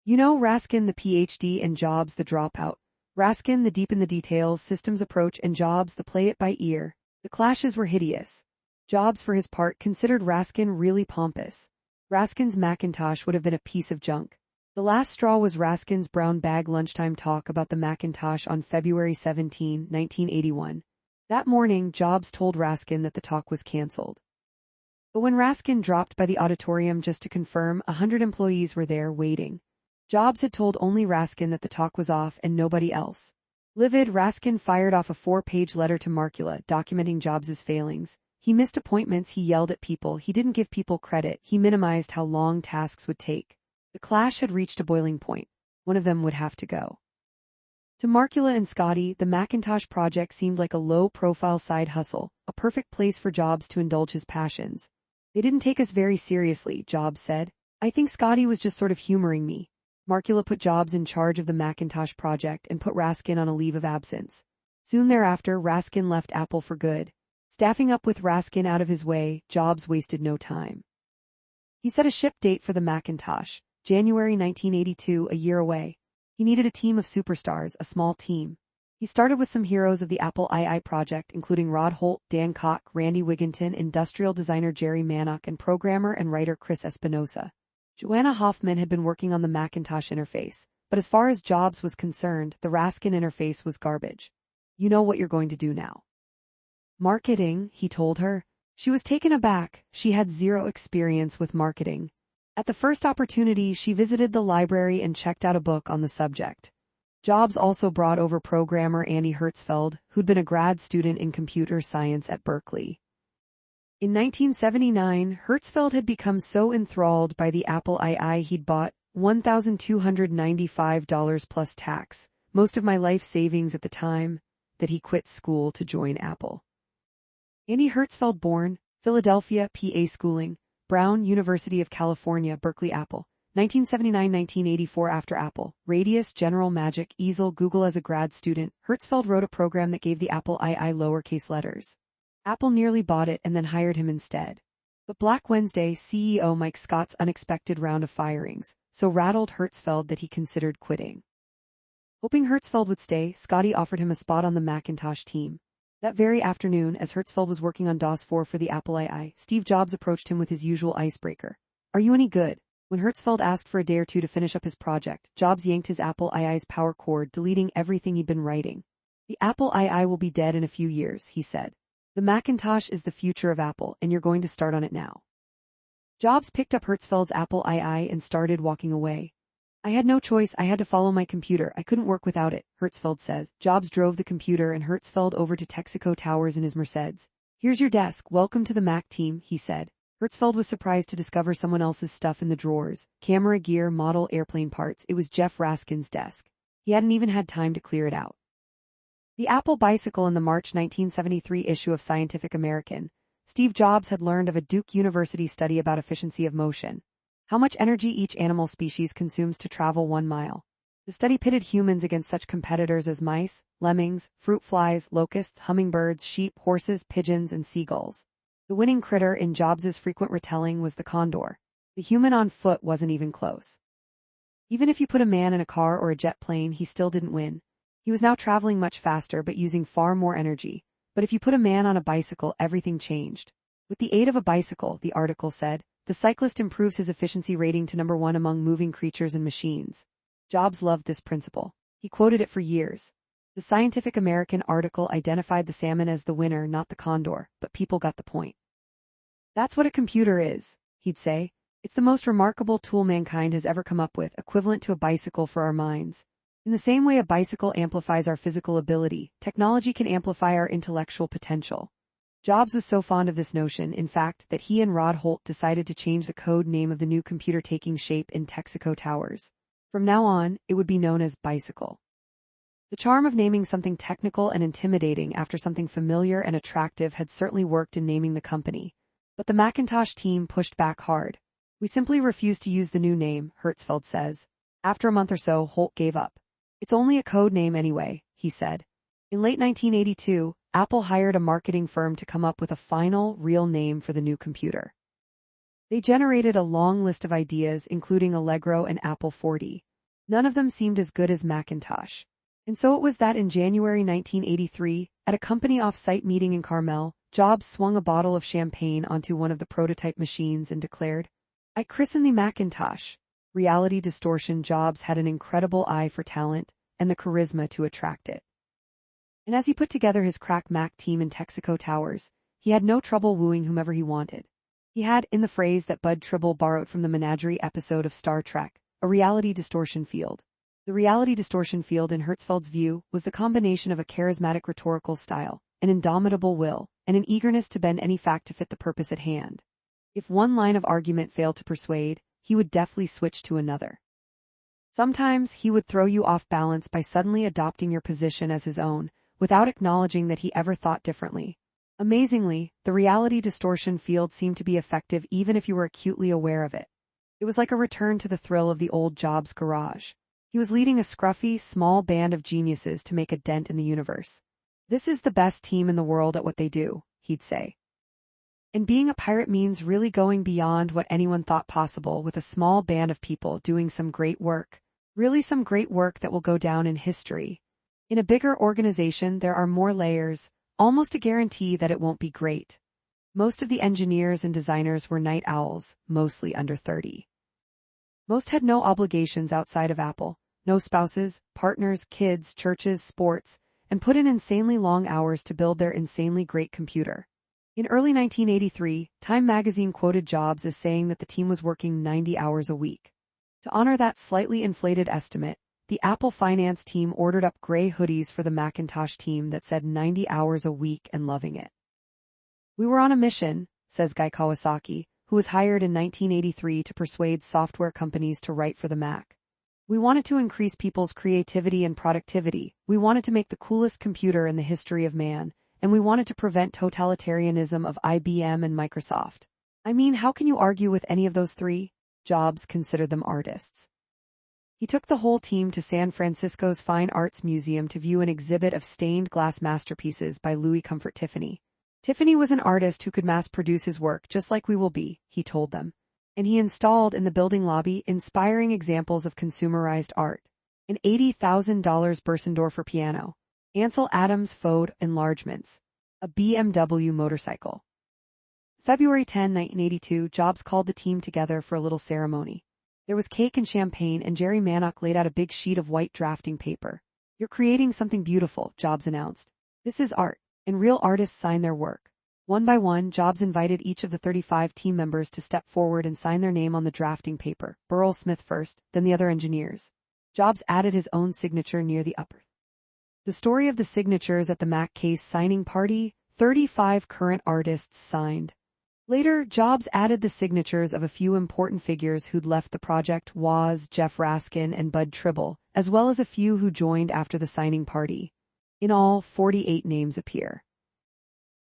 Speaker 1: You know, Raskin the PhD and Jobs the dropout. Raskin the deep in the details, systems approach, and Jobs the play it by ear. The clashes were hideous. Jobs, for his part, considered Raskin really pompous. Raskin's Macintosh would have been a piece of junk. The last straw was Raskin's brown bag lunchtime talk about the Macintosh on February 17, 1981. That morning, Jobs told Raskin that the talk was cancelled. But when Raskin dropped by the auditorium just to confirm, 100 employees were there waiting. Jobs had told only Raskin that the talk was off and nobody else. Livid, Raskin fired off a 4-page letter to Markula documenting Jobs' failings. He missed appointments, he yelled at people, he didn't give people credit, he minimized how long tasks would take. The clash had reached a boiling point. One of them would have to go. To Markula and Scotty, the Macintosh project seemed like a low-profile side hustle, a perfect place for Jobs to indulge his passions. They didn't take us very seriously, Jobs said. I think Scotty was just sort of humoring me. Markula put Jobs in charge of the Macintosh project and put Raskin on a leave of absence. Soon thereafter, Raskin left Apple for good. Staffing up with Raskin out of his way, Jobs wasted no time. He set a ship date for the Macintosh, January 1982, a year away. He needed a team of superstars, a small team. He started with some heroes of the Apple II project, including Rod Holt, Dan Koch, Randy Wigginton, industrial designer Jerry Manock, and programmer and writer Chris Espinosa. Joanna Hoffman had been working on the Macintosh interface, but as far as Jobs was concerned, the Raskin interface was garbage. You know what you're going to do now. Marketing, he told her. She was taken aback. She had zero experience with marketing. At the first opportunity, she visited the library and checked out a book on the subject. Jobs also brought over programmer Andy Hertzfeld, who'd been a grad student in computer science at Berkeley. In 1979, Hertzfeld had become so enthralled by the Apple II he'd bought $1,295 plus tax, most of my life savings at the time, that he quit school to join Apple. Andy Hertzfeld, born, Philadelphia, PA schooling, Brown, University of California, Berkeley, Apple, 1979-1984 after Apple, Radius, General Magic, Easel, Google as a grad student, Hertzfeld wrote a program that gave the Apple II lowercase letters. Apple nearly bought it and then hired him instead. But Black Wednesday CEO Mike Scott's unexpected round of firings so rattled Hertzfeld that he considered quitting. Hoping Hertzfeld would stay, Scotty offered him a spot on the Macintosh team. That very afternoon, as Hertzfeld was working on DOS 4 for the Apple II, Steve Jobs approached him with his usual icebreaker. Are you any good? When Hertzfeld asked for a day or two to finish up his project, Jobs yanked his Apple II's power cord, deleting everything he'd been writing. The Apple II will be dead in a few years, he said. The Macintosh is the future of Apple, and you're going to start on it now. Jobs picked up Hertzfeld's Apple II and started walking away. I had no choice, I had to follow my computer, I couldn't work without it, Hertzfeld says. Jobs drove the computer and Hertzfeld over to Texaco Towers in his Mercedes. Here's your desk, welcome to the Mac team, he said. Hertzfeld was surprised to discover someone else's stuff in the drawers, camera gear, model airplane parts. It was Jeff Raskin's desk. He hadn't even had time to clear it out. The Apple bicycle in the March 1973 issue of Scientific American, Steve Jobs had learned of a Duke University study about efficiency of motion. How much energy each animal species consumes to travel 1 mile. The study pitted humans against such competitors as mice, lemmings, fruit flies, locusts, hummingbirds, sheep, horses, pigeons, and seagulls. The winning critter in Jobs's frequent retelling was the condor. The human on foot wasn't even close. Even if you put a man in a car or a jet plane, he still didn't win. He was now traveling much faster but using far more energy. But if you put a man on a bicycle, everything changed. With the aid of a bicycle, the article said, the cyclist improves his efficiency rating to number 1 among moving creatures and machines. Jobs loved this principle. He quoted it for years. The Scientific American article identified the salmon as the winner, not the condor, but people got the point. That's what a computer is, he'd say. It's the most remarkable tool mankind has ever come up with, equivalent to a bicycle for our minds. In the same way a bicycle amplifies our physical ability, technology can amplify our intellectual potential. Jobs was so fond of this notion, in fact, that he and Rod Holt decided to change the code name of the new computer taking shape in Texaco Towers. From now on, it would be known as Bicycle. The charm of naming something technical and intimidating after something familiar and attractive had certainly worked in naming the company. But the Macintosh team pushed back hard. We simply refused to use the new name, Hertzfeld says. After a month or so, Holt gave up. It's only a code name anyway, he said. In late 1982, Apple hired a marketing firm to come up with a final, real name for the new computer. They generated a long list of ideas, including Allegro and Apple 40. None of them seemed as good as Macintosh. And so it was that in January 1983, at a company off-site meeting in Carmel, Jobs swung a bottle of champagne onto one of the prototype machines and declared, "I christen the Macintosh." Reality distortion. Jobs had an incredible eye for talent and the charisma to attract it. And as he put together his crack Mac team in Texaco Towers, he had no trouble wooing whomever he wanted. He had, in the phrase that Bud Tribble borrowed from the Menagerie episode of Star Trek, a reality distortion field. The reality distortion field, in Hertzfeld's view, was the combination of a charismatic rhetorical style, an indomitable will, and an eagerness to bend any fact to fit the purpose at hand. If one line of argument failed to persuade, he would deftly switch to another. Sometimes he would throw you off balance by suddenly adopting your position as his own, without acknowledging that he ever thought differently. Amazingly, the reality distortion field seemed to be effective even if you were acutely aware of it. It was like a return to the thrill of the old Jobs garage. He was leading a scruffy, small band of geniuses to make a dent in the universe. This is the best team in the world at what they do, he'd say. And being a pirate means really going beyond what anyone thought possible with a small band of people doing some great work. Really some great work that will go down in history. In a bigger organization, there are more layers, almost a guarantee that it won't be great. Most of the engineers and designers were night owls, mostly under 30. Most had no obligations outside of Apple, no spouses, partners, kids, churches, sports, and put in insanely long hours to build their insanely great computer. In early 1983, Time magazine quoted Jobs as saying that the team was working 90 hours a week. To honor that slightly inflated estimate, the Apple finance team ordered up gray hoodies for the Macintosh team that said 90 hours a week and loving it. "We were on a mission," says Guy Kawasaki, who was hired in 1983 to persuade software companies to write for the Mac. "We wanted to increase people's creativity and productivity, we wanted to make the coolest computer in the history of man, and we wanted to prevent totalitarianism of IBM and Microsoft. I mean, how can you argue with any of those three?" Jobs considered them artists. He took the whole team to San Francisco's Fine Arts Museum to view an exhibit of stained glass masterpieces by Louis Comfort Tiffany. Tiffany was an artist who could mass-produce his work just like we will be, he told them. And he installed in the building lobby inspiring examples of consumerized art. An $80,000 Bersendorfer piano. Ansel Adams Fode enlargements. A BMW motorcycle. February 10, 1982, Jobs called the team together for a little ceremony. There was cake and champagne, and Jerry Manock laid out a big sheet of white drafting paper. "You're creating something beautiful," Jobs announced. "This is art." And real artists sign their work. One by one, Jobs invited each of the 35 team members to step forward and sign their name on the drafting paper, Burrell Smith first, then the other engineers. Jobs added his own signature near the upper. The story of the signatures at the Mac case signing party, 35 current artists signed. Later, Jobs added the signatures of a few important figures who'd left the project, Woz, Jeff Raskin, and Bud Tribble, as well as a few who joined after the signing party. In all, 48 names appear.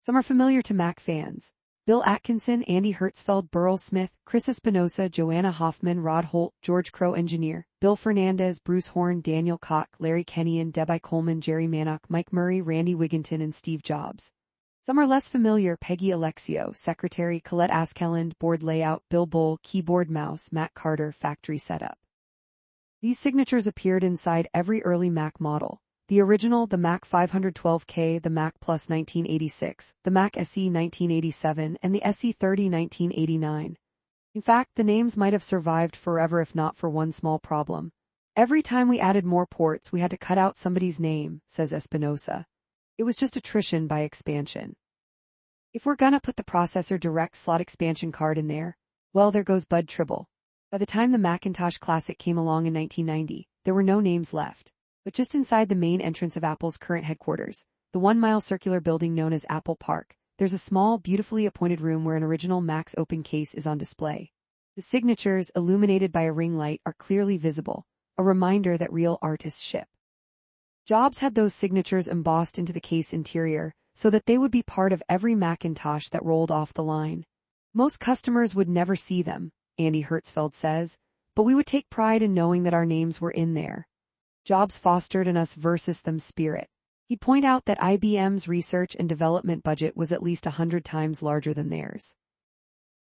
Speaker 1: Some are familiar to Mac fans. Bill Atkinson, Andy Hertzfeld, Burrell Smith, Chris Espinosa, Joanna Hoffman, Rod Holt, George Crow Engineer, Bill Fernandez, Bruce Horn, Daniel Koch, Larry Kenyon, Debbie Coleman, Jerry Manock, Mike Murray, Randy Wigginton, and Steve Jobs. Some are less familiar: Peggy Alexio, Secretary, Colette Askelland, Board Layout, Bill Bull, Keyboard Mouse, Matt Carter, Factory Setup. These signatures appeared inside every early Mac model. The original, the Mac 512K, the Mac Plus 1986, the Mac SE 1987, and the SE30 1989. In fact, the names might have survived forever if not for one small problem. Every time we added more ports, we had to cut out somebody's name, says Espinosa. It was just attrition by expansion. If we're gonna put the processor direct slot expansion card in there, well, there goes Bud Tribble. By the time the Macintosh Classic came along in 1990, there were no names left. But just inside the main entrance of Apple's current headquarters, the 1-mile circular building known as Apple Park, there's a small, beautifully appointed room where an original Mac's open case is on display. The signatures, illuminated by a ring light, are clearly visible, a reminder that real artists ship. Jobs had those signatures embossed into the case interior so that they would be part of every Macintosh that rolled off the line. Most customers would never see them, Andy Hertzfeld says, but we would take pride in knowing that our names were in there. Jobs fostered an us versus them spirit. He'd point out that IBM's research and development budget was at least 100 times larger than theirs.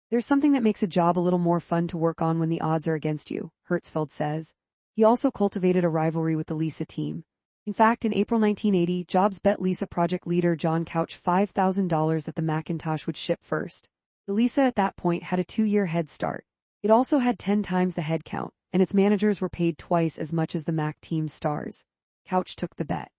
Speaker 1: There's something that makes a job a little more fun to work on when the odds are against you, Hertzfeld says. He also cultivated a rivalry with the Lisa team. In fact, in April 1980, Jobs bet Lisa project leader John Couch $5,000 that the Macintosh would ship first. The Lisa at that point had a 2-year head start. It also had 10 times the headcount, and its managers were paid twice as much as the Mac team's stars. Couch took the bet.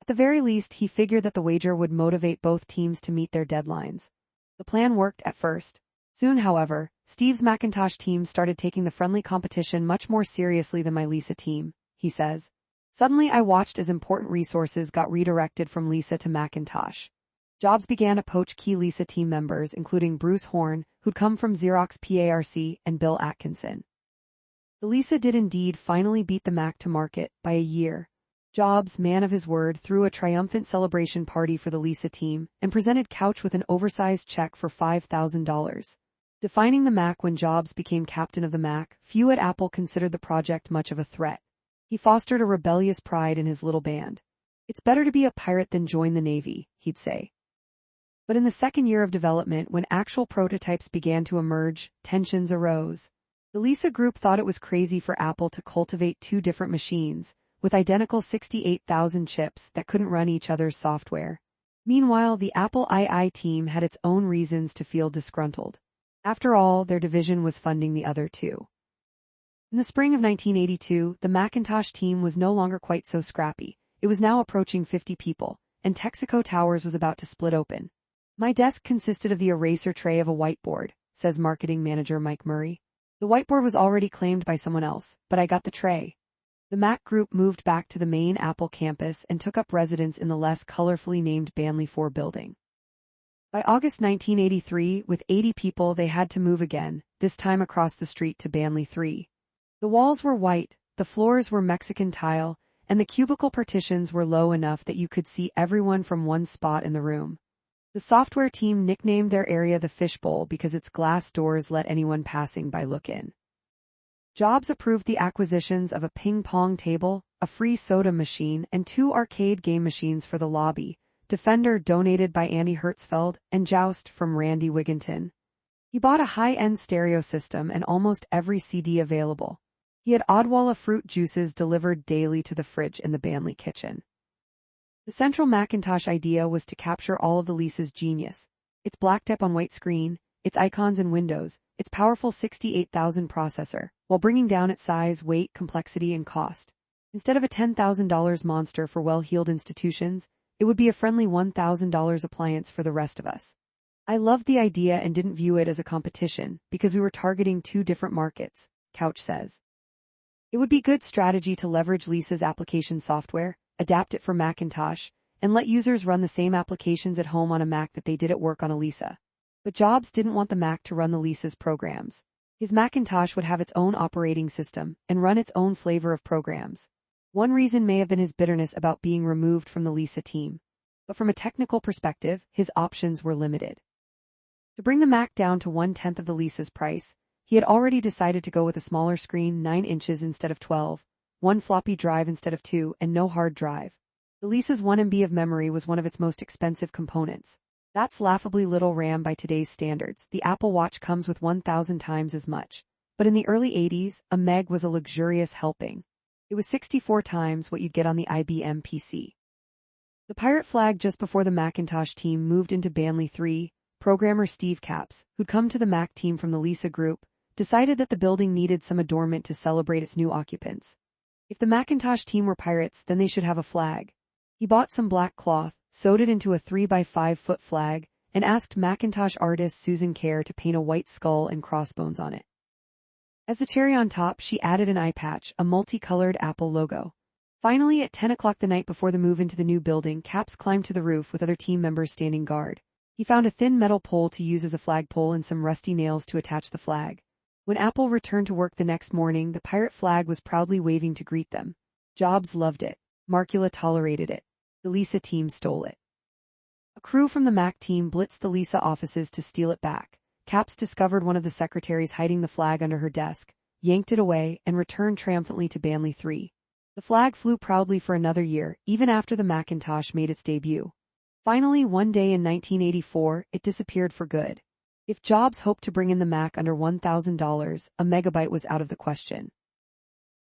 Speaker 1: At the very least, he figured that the wager would motivate both teams to meet their deadlines. The plan worked at first. Soon, however, Steve's Macintosh team started taking the friendly competition much more seriously than my Lisa team, he says. Suddenly, I watched as important resources got redirected from Lisa to Macintosh. Jobs began to poach key Lisa team members, including Bruce Horn, who'd come from Xerox PARC, and Bill Atkinson. The Lisa did indeed finally beat the Mac to market by a year. Jobs, man of his word, threw a triumphant celebration party for the Lisa team and presented Couch with an oversized check for $5,000. Defining the Mac when Jobs became captain of the Mac, few at Apple considered the project much of a threat. He fostered a rebellious pride in his little band. It's better to be a pirate than join the Navy, he'd say. But in the second year of development, when actual prototypes began to emerge, tensions arose. The Lisa group thought it was crazy for Apple to cultivate 2 different machines, with identical 68,000 chips that couldn't run each other's software. Meanwhile, the Apple II team had its own reasons to feel disgruntled. After all, their division was funding the other 2. In the spring of 1982, the Macintosh team was no longer quite so scrappy. It was now approaching 50 people, and Texaco Towers was about to split open. My desk consisted of the eraser tray of a whiteboard, says marketing manager Mike Murray. The whiteboard was already claimed by someone else, but I got the tray. The Mac group moved back to the main Apple campus and took up residence in the less colorfully named Banley 4 building. By August 1983, with 80 people, they had to move again, this time across the street to Banley 3. The walls were white, the floors were Mexican tile, and the cubicle partitions were low enough that you could see everyone from one spot in the room. The software team nicknamed their area the Fishbowl because its glass doors let anyone passing by look in. Jobs approved the acquisitions of a ping-pong table, a free soda machine, and 2 arcade game machines for the lobby, Defender donated by Andy Hertzfeld, and Joust from Randy Wigginton. He bought a high-end stereo system and almost every CD available. He had Odwalla fruit juices delivered daily to the fridge in the Banley kitchen. The central Macintosh idea was to capture all of the Lisa's genius. Its black-tip on white screen, its icons and windows, its powerful 68,000 processor, while bringing down its size, weight, complexity, and cost. Instead of a $10,000 monster for well-heeled institutions, it would be a friendly $1,000 appliance for the rest of us. I loved the idea and didn't view it as a competition because we were targeting 2 different markets, Couch says. It would be good strategy to leverage Lisa's application software, adapt it for Macintosh, and let users run the same applications at home on a Mac that they did at work on a Lisa. But Jobs didn't want the Mac to run the Lisa's programs. His Macintosh would have its own operating system and run its own flavor of programs. One reason may have been his bitterness about being removed from the Lisa team. But from a technical perspective, his options were limited. To bring the Mac down to 1/10 of the Lisa's price, he had already decided to go with a smaller screen, 9 inches instead of 12, 1 floppy drive instead of 2, and no hard drive. The Lisa's 1 MB of memory was one of its most expensive components. That's laughably little RAM by today's standards. The Apple Watch comes with 1,000 times as much. But in the early 80s, a meg was a luxurious helping. It was 64 times what you'd get on the IBM PC. The pirate flag just before the Macintosh team moved into Banley 3, programmer Steve Capps, who'd come to the Mac team from the Lisa Group, decided that the building needed some adornment to celebrate its new occupants. If the Macintosh team were pirates, then they should have a flag. He bought some black cloth, sewed it into a 3x5-foot flag, and asked Macintosh artist Susan Kerr to paint a white skull and crossbones on it. As the cherry on top, she added an eye patch, a multicolored Apple logo. Finally, at 10 o'clock the night before the move into the new building, Capps climbed to the roof with other team members standing guard. He found a thin metal pole to use as a flagpole and some rusty nails to attach the flag. When Apple returned to work the next morning, the pirate flag was proudly waving to greet them. Jobs loved it. Markula tolerated it. The Lisa team stole it. A crew from the Mac team blitzed the Lisa offices to steal it back. Capps discovered one of the secretaries hiding the flag under her desk, yanked it away, and returned triumphantly to Banley 3. The flag flew proudly for another year, even after the Macintosh made its debut. Finally, one day in 1984, it disappeared for good. If Jobs hoped to bring in the Mac under $1,000, a megabyte was out of the question.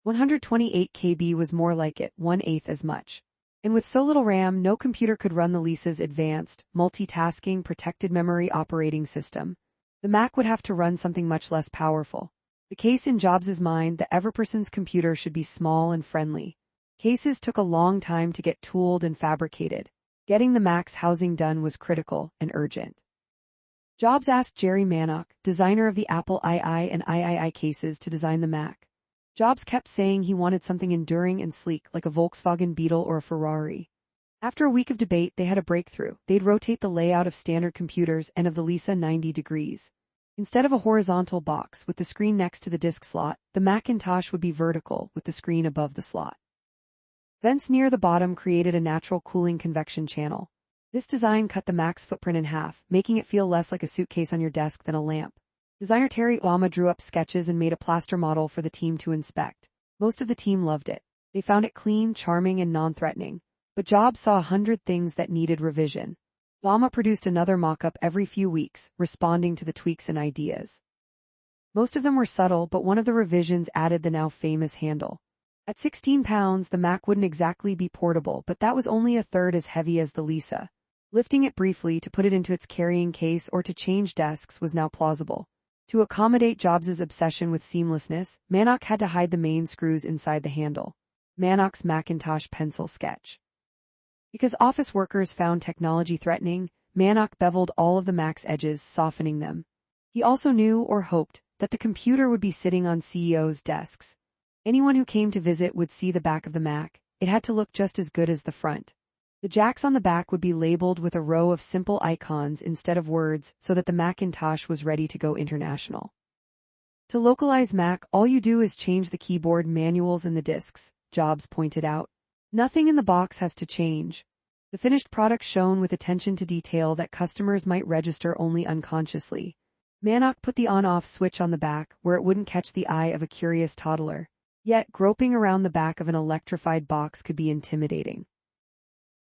Speaker 1: 128 KB was more like it, 1/8 as much. And with so little RAM, no computer could run the Lisa's advanced, multitasking, protected memory operating system. The Mac would have to run something much less powerful. The case in Jobs' mind, the Everperson's computer should be small and friendly. Cases took a long time to get tooled and fabricated. Getting the Mac's housing done was critical and urgent. Jobs asked Jerry Manock, designer of the Apple II and III cases, to design the Mac. Jobs kept saying he wanted something enduring and sleek like a Volkswagen Beetle or a Ferrari. After a week of debate, they had a breakthrough. They'd rotate the layout of standard computers and of the Lisa 90 degrees. Instead of a horizontal box with the screen next to the disk slot, the Macintosh would be vertical with the screen above the slot. Vents near the bottom created a natural cooling convection channel. This design cut the Mac's footprint in half, making it feel less like a suitcase on your desk than a lamp. Designer Terry Lama drew up sketches and made a plaster model for the team to inspect. Most of the team loved it. They found it clean, charming, and non-threatening. But Jobs saw 100 things that needed revision. Lama produced another mock-up every few weeks, responding to the tweaks and ideas. Most of them were subtle, but one of the revisions added the now famous handle. At 16 pounds, the Mac wouldn't exactly be portable, but that was only a third as heavy as the Lisa. Lifting it briefly to put it into its carrying case or to change desks was now plausible. To accommodate Jobs' obsession with seamlessness, Manock had to hide the main screws inside the handle. Manock's Macintosh pencil sketch. Because office workers found technology threatening, Manock beveled all of the Mac's edges, softening them. He also knew, or hoped, that the computer would be sitting on CEOs' desks. Anyone who came to visit would see the back of the Mac. It had to look just as good as the front. The jacks on the back would be labeled with a row of simple icons instead of words so that the Macintosh was ready to go international. To localize Mac, all you do is change the keyboard manuals and the disks, Jobs pointed out. Nothing in the box has to change. The finished product shone with attention to detail that customers might register only unconsciously. Manock put the on-off switch on the back where it wouldn't catch the eye of a curious toddler. Yet, groping around the back of an electrified box could be intimidating.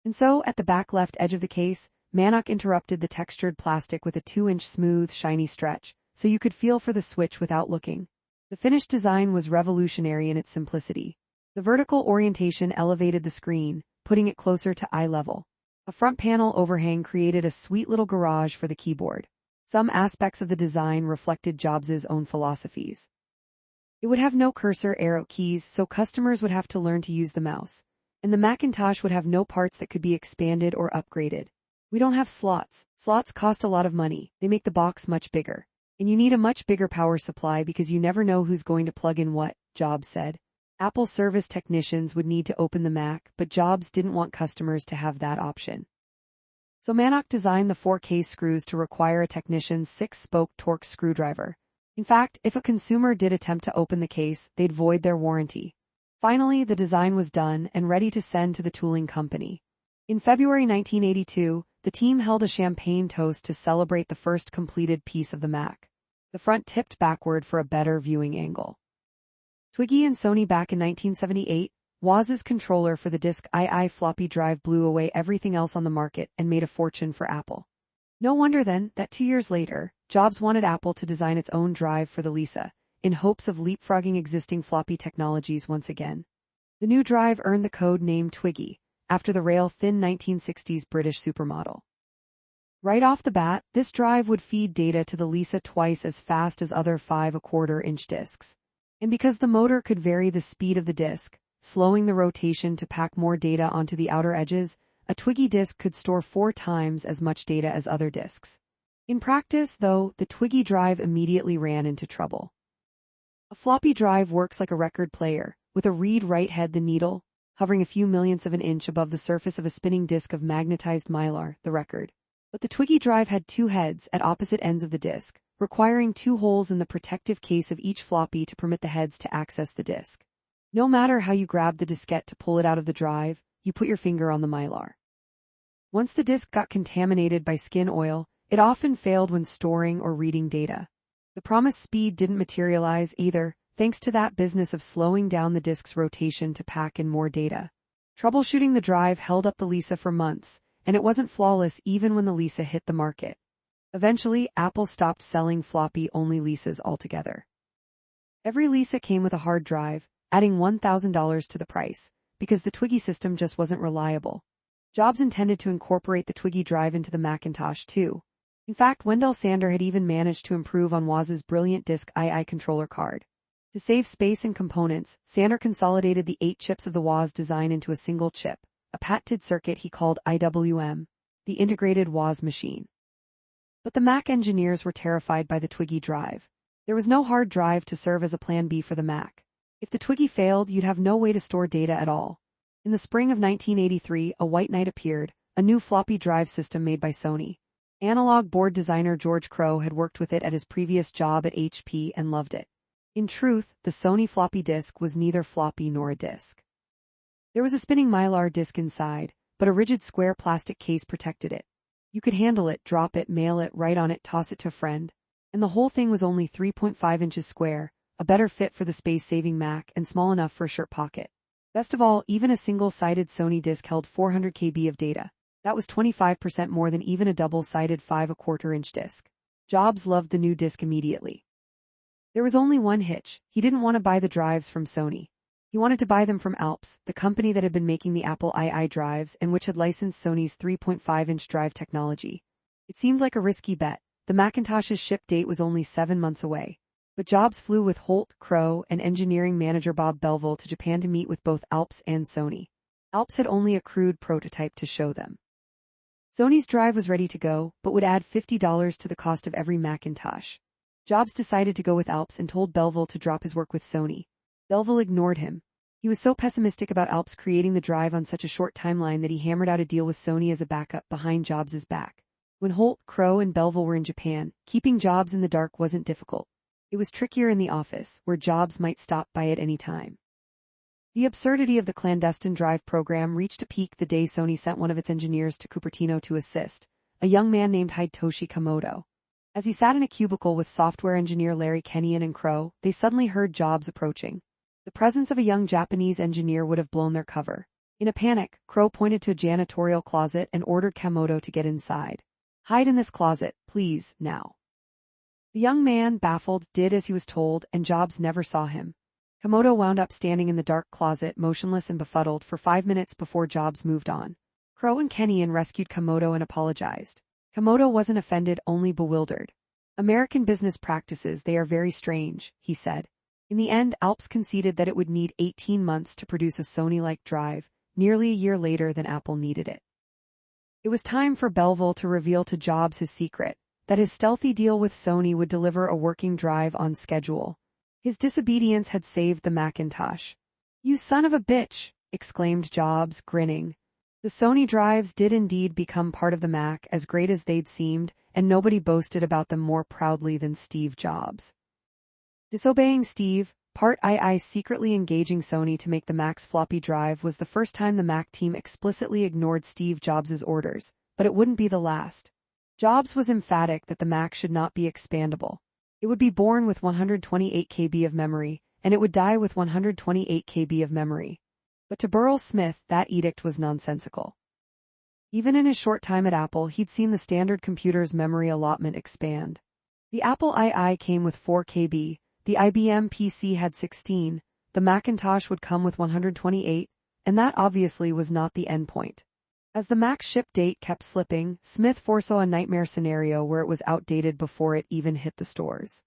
Speaker 1: And so, at the back left edge of the case, Manock interrupted the textured plastic with a 2-inch smooth, shiny stretch, so you could feel for the switch without looking. The finished design was revolutionary in its simplicity. The vertical orientation elevated the screen, putting it closer to eye level. A front panel overhang created a sweet little garage for the keyboard. Some aspects of the design reflected Jobs' own philosophies. It would have no cursor arrow keys, so customers would have to learn to use the mouse. And the Macintosh would have no parts that could be expanded or upgraded. We don't have slots. Slots cost a lot of money. They make the box much bigger. And you need a much bigger power supply because you never know who's going to plug in what, Jobs said. Apple service technicians would need to open the Mac, but Jobs didn't want customers to have that option. So Manock designed the 4 case screws to require a technician's 6-spoke Torx screwdriver. In fact, if a consumer did attempt to open the case, they'd void their warranty. Finally, the design was done and ready to send to the tooling company. In February 1982, the team held a champagne toast to celebrate the first completed piece of the Mac. The front tipped backward for a better viewing angle. Twiggy and Sony back in 1978, Woz's controller for the disk II floppy drive blew away everything else on the market and made a fortune for Apple. No wonder then that 2 years later, Jobs wanted Apple to design its own drive for the Lisa. in hopes of leapfrogging existing floppy technologies once again. The new drive earned the code name Twiggy, after the rail-thin 1960s British supermodel. Right off the bat, this drive would feed data to the Lisa twice as fast as other 5¼ inch discs. And because the motor could vary the speed of the disc, slowing the rotation to pack more data onto the outer edges, a Twiggy disc could store 4 times as much data as other discs. In practice, though, the Twiggy drive immediately ran into trouble. A floppy drive works like a record player, with a read-write head, the needle, hovering a few millionths of an inch above the surface of a spinning disk of magnetized mylar, the record. But the Twiggy drive had 2 heads at opposite ends of the disk, requiring 2 holes in the protective case of each floppy to permit the heads to access the disk. No matter how you grabbed the diskette to pull it out of the drive, you put your finger on the mylar. Once the disk got contaminated by skin oil, it often failed when storing or reading data. The promised speed didn't materialize either, thanks to that business of slowing down the disk's rotation to pack in more data. Troubleshooting the drive held up the Lisa for months, and it wasn't flawless even when the Lisa hit the market. Eventually, Apple stopped selling floppy-only Lisas altogether. Every Lisa came with a hard drive, adding $1,000 to the price, because the Twiggy system just wasn't reliable. Jobs intended to incorporate the Twiggy drive into the Macintosh too. In fact, Wendell Sander had even managed to improve on Woz's brilliant Disk II controller card. To save space and components, Sander consolidated the 8 chips of the Woz design into a single chip, a patented circuit he called IWM, the Integrated Woz Machine. But the Mac engineers were terrified by the Twiggy drive. There was no hard drive to serve as a plan B for the Mac. If the Twiggy failed, you'd have no way to store data at all. In the spring of 1983, a white knight appeared, a new floppy drive system made by Sony. Analog board designer George Crowe had worked with it at his previous job at HP and loved it. In truth, the Sony floppy disk was neither floppy nor a disk. There was a spinning mylar disk inside, but a rigid square plastic case protected it. You could handle it, drop it, mail it, write on it, toss it to a friend. And the whole thing was only 3.5 inches square, a better fit for the space-saving Mac and small enough for a shirt pocket. Best of all, even a single-sided Sony disk held 400 KB of data. That was 25% more than even a double-sided 5¼ inch disk. Jobs loved the new disk immediately. There was only one hitch. He didn't want to buy the drives from Sony. He wanted to buy them from Alps, the company that had been making the Apple II drives and which had licensed Sony's 3.5-inch drive technology. It seemed like a risky bet. The Macintosh's ship date was only 7 months away. But Jobs flew with Holt, Crowe, and engineering manager Bob Belville to Japan to meet with both Alps and Sony. Alps had only a crude prototype to show them. Sony's drive was ready to go, but would add $50 to the cost of every Macintosh. Jobs decided to go with Alps and told Belville to drop his work with Sony. Belville ignored him. He was so pessimistic about Alps creating the drive on such a short timeline that he hammered out a deal with Sony as a backup behind Jobs' back. When Holt, Crowe, and Belville were in Japan, keeping Jobs in the dark wasn't difficult. It was trickier in the office, where Jobs might stop by at any time. The absurdity of the clandestine drive program reached a peak the day Sony sent one of its engineers to Cupertino to assist, a young man named Hidetoshi Komodo. As he sat in a cubicle with software engineer Larry Kenyon and Crowe, they suddenly heard Jobs approaching. The presence of a young Japanese engineer would have blown their cover. In a panic, Crowe pointed to a janitorial closet and ordered Komodo to get inside. "Hide in this closet, please, now." The young man, baffled, did as he was told, and Jobs never saw him. Komodo wound up standing in the dark closet, motionless and befuddled, for 5 minutes before Jobs moved on. Crowe and Kenyon rescued Komodo and apologized. Komodo wasn't offended, only bewildered. "American business practices, they are very strange," he said. In the end, Alps conceded that it would need 18 months to produce a Sony-like drive, nearly a year later than Apple needed it. It was time for Belville to reveal to Jobs his secret, that his stealthy deal with Sony would deliver a working drive on schedule. His disobedience had saved the Macintosh. "You son of a bitch!" exclaimed Jobs, grinning. The Sony drives did indeed become part of the Mac, as great as they'd seemed, and nobody boasted about them more proudly than Steve Jobs. Disobeying Steve, Part II secretly engaging Sony to make the Mac's floppy drive was the first time the Mac team explicitly ignored Steve Jobs' orders, but it wouldn't be the last. Jobs was emphatic that the Mac should not be expandable. It would be born with 128 KB of memory, and it would die with 128 KB of memory. But to Burrell Smith, that edict was nonsensical. Even in his short time at Apple, he'd seen the standard computer's memory allotment expand. The Apple II came with 4 KB, The IBM PC had 16, the Macintosh would come with 128, and that obviously was not the endpoint. As the Mac's ship date kept slipping, Smith foresaw a nightmare scenario where it was outdated before it even hit the stores.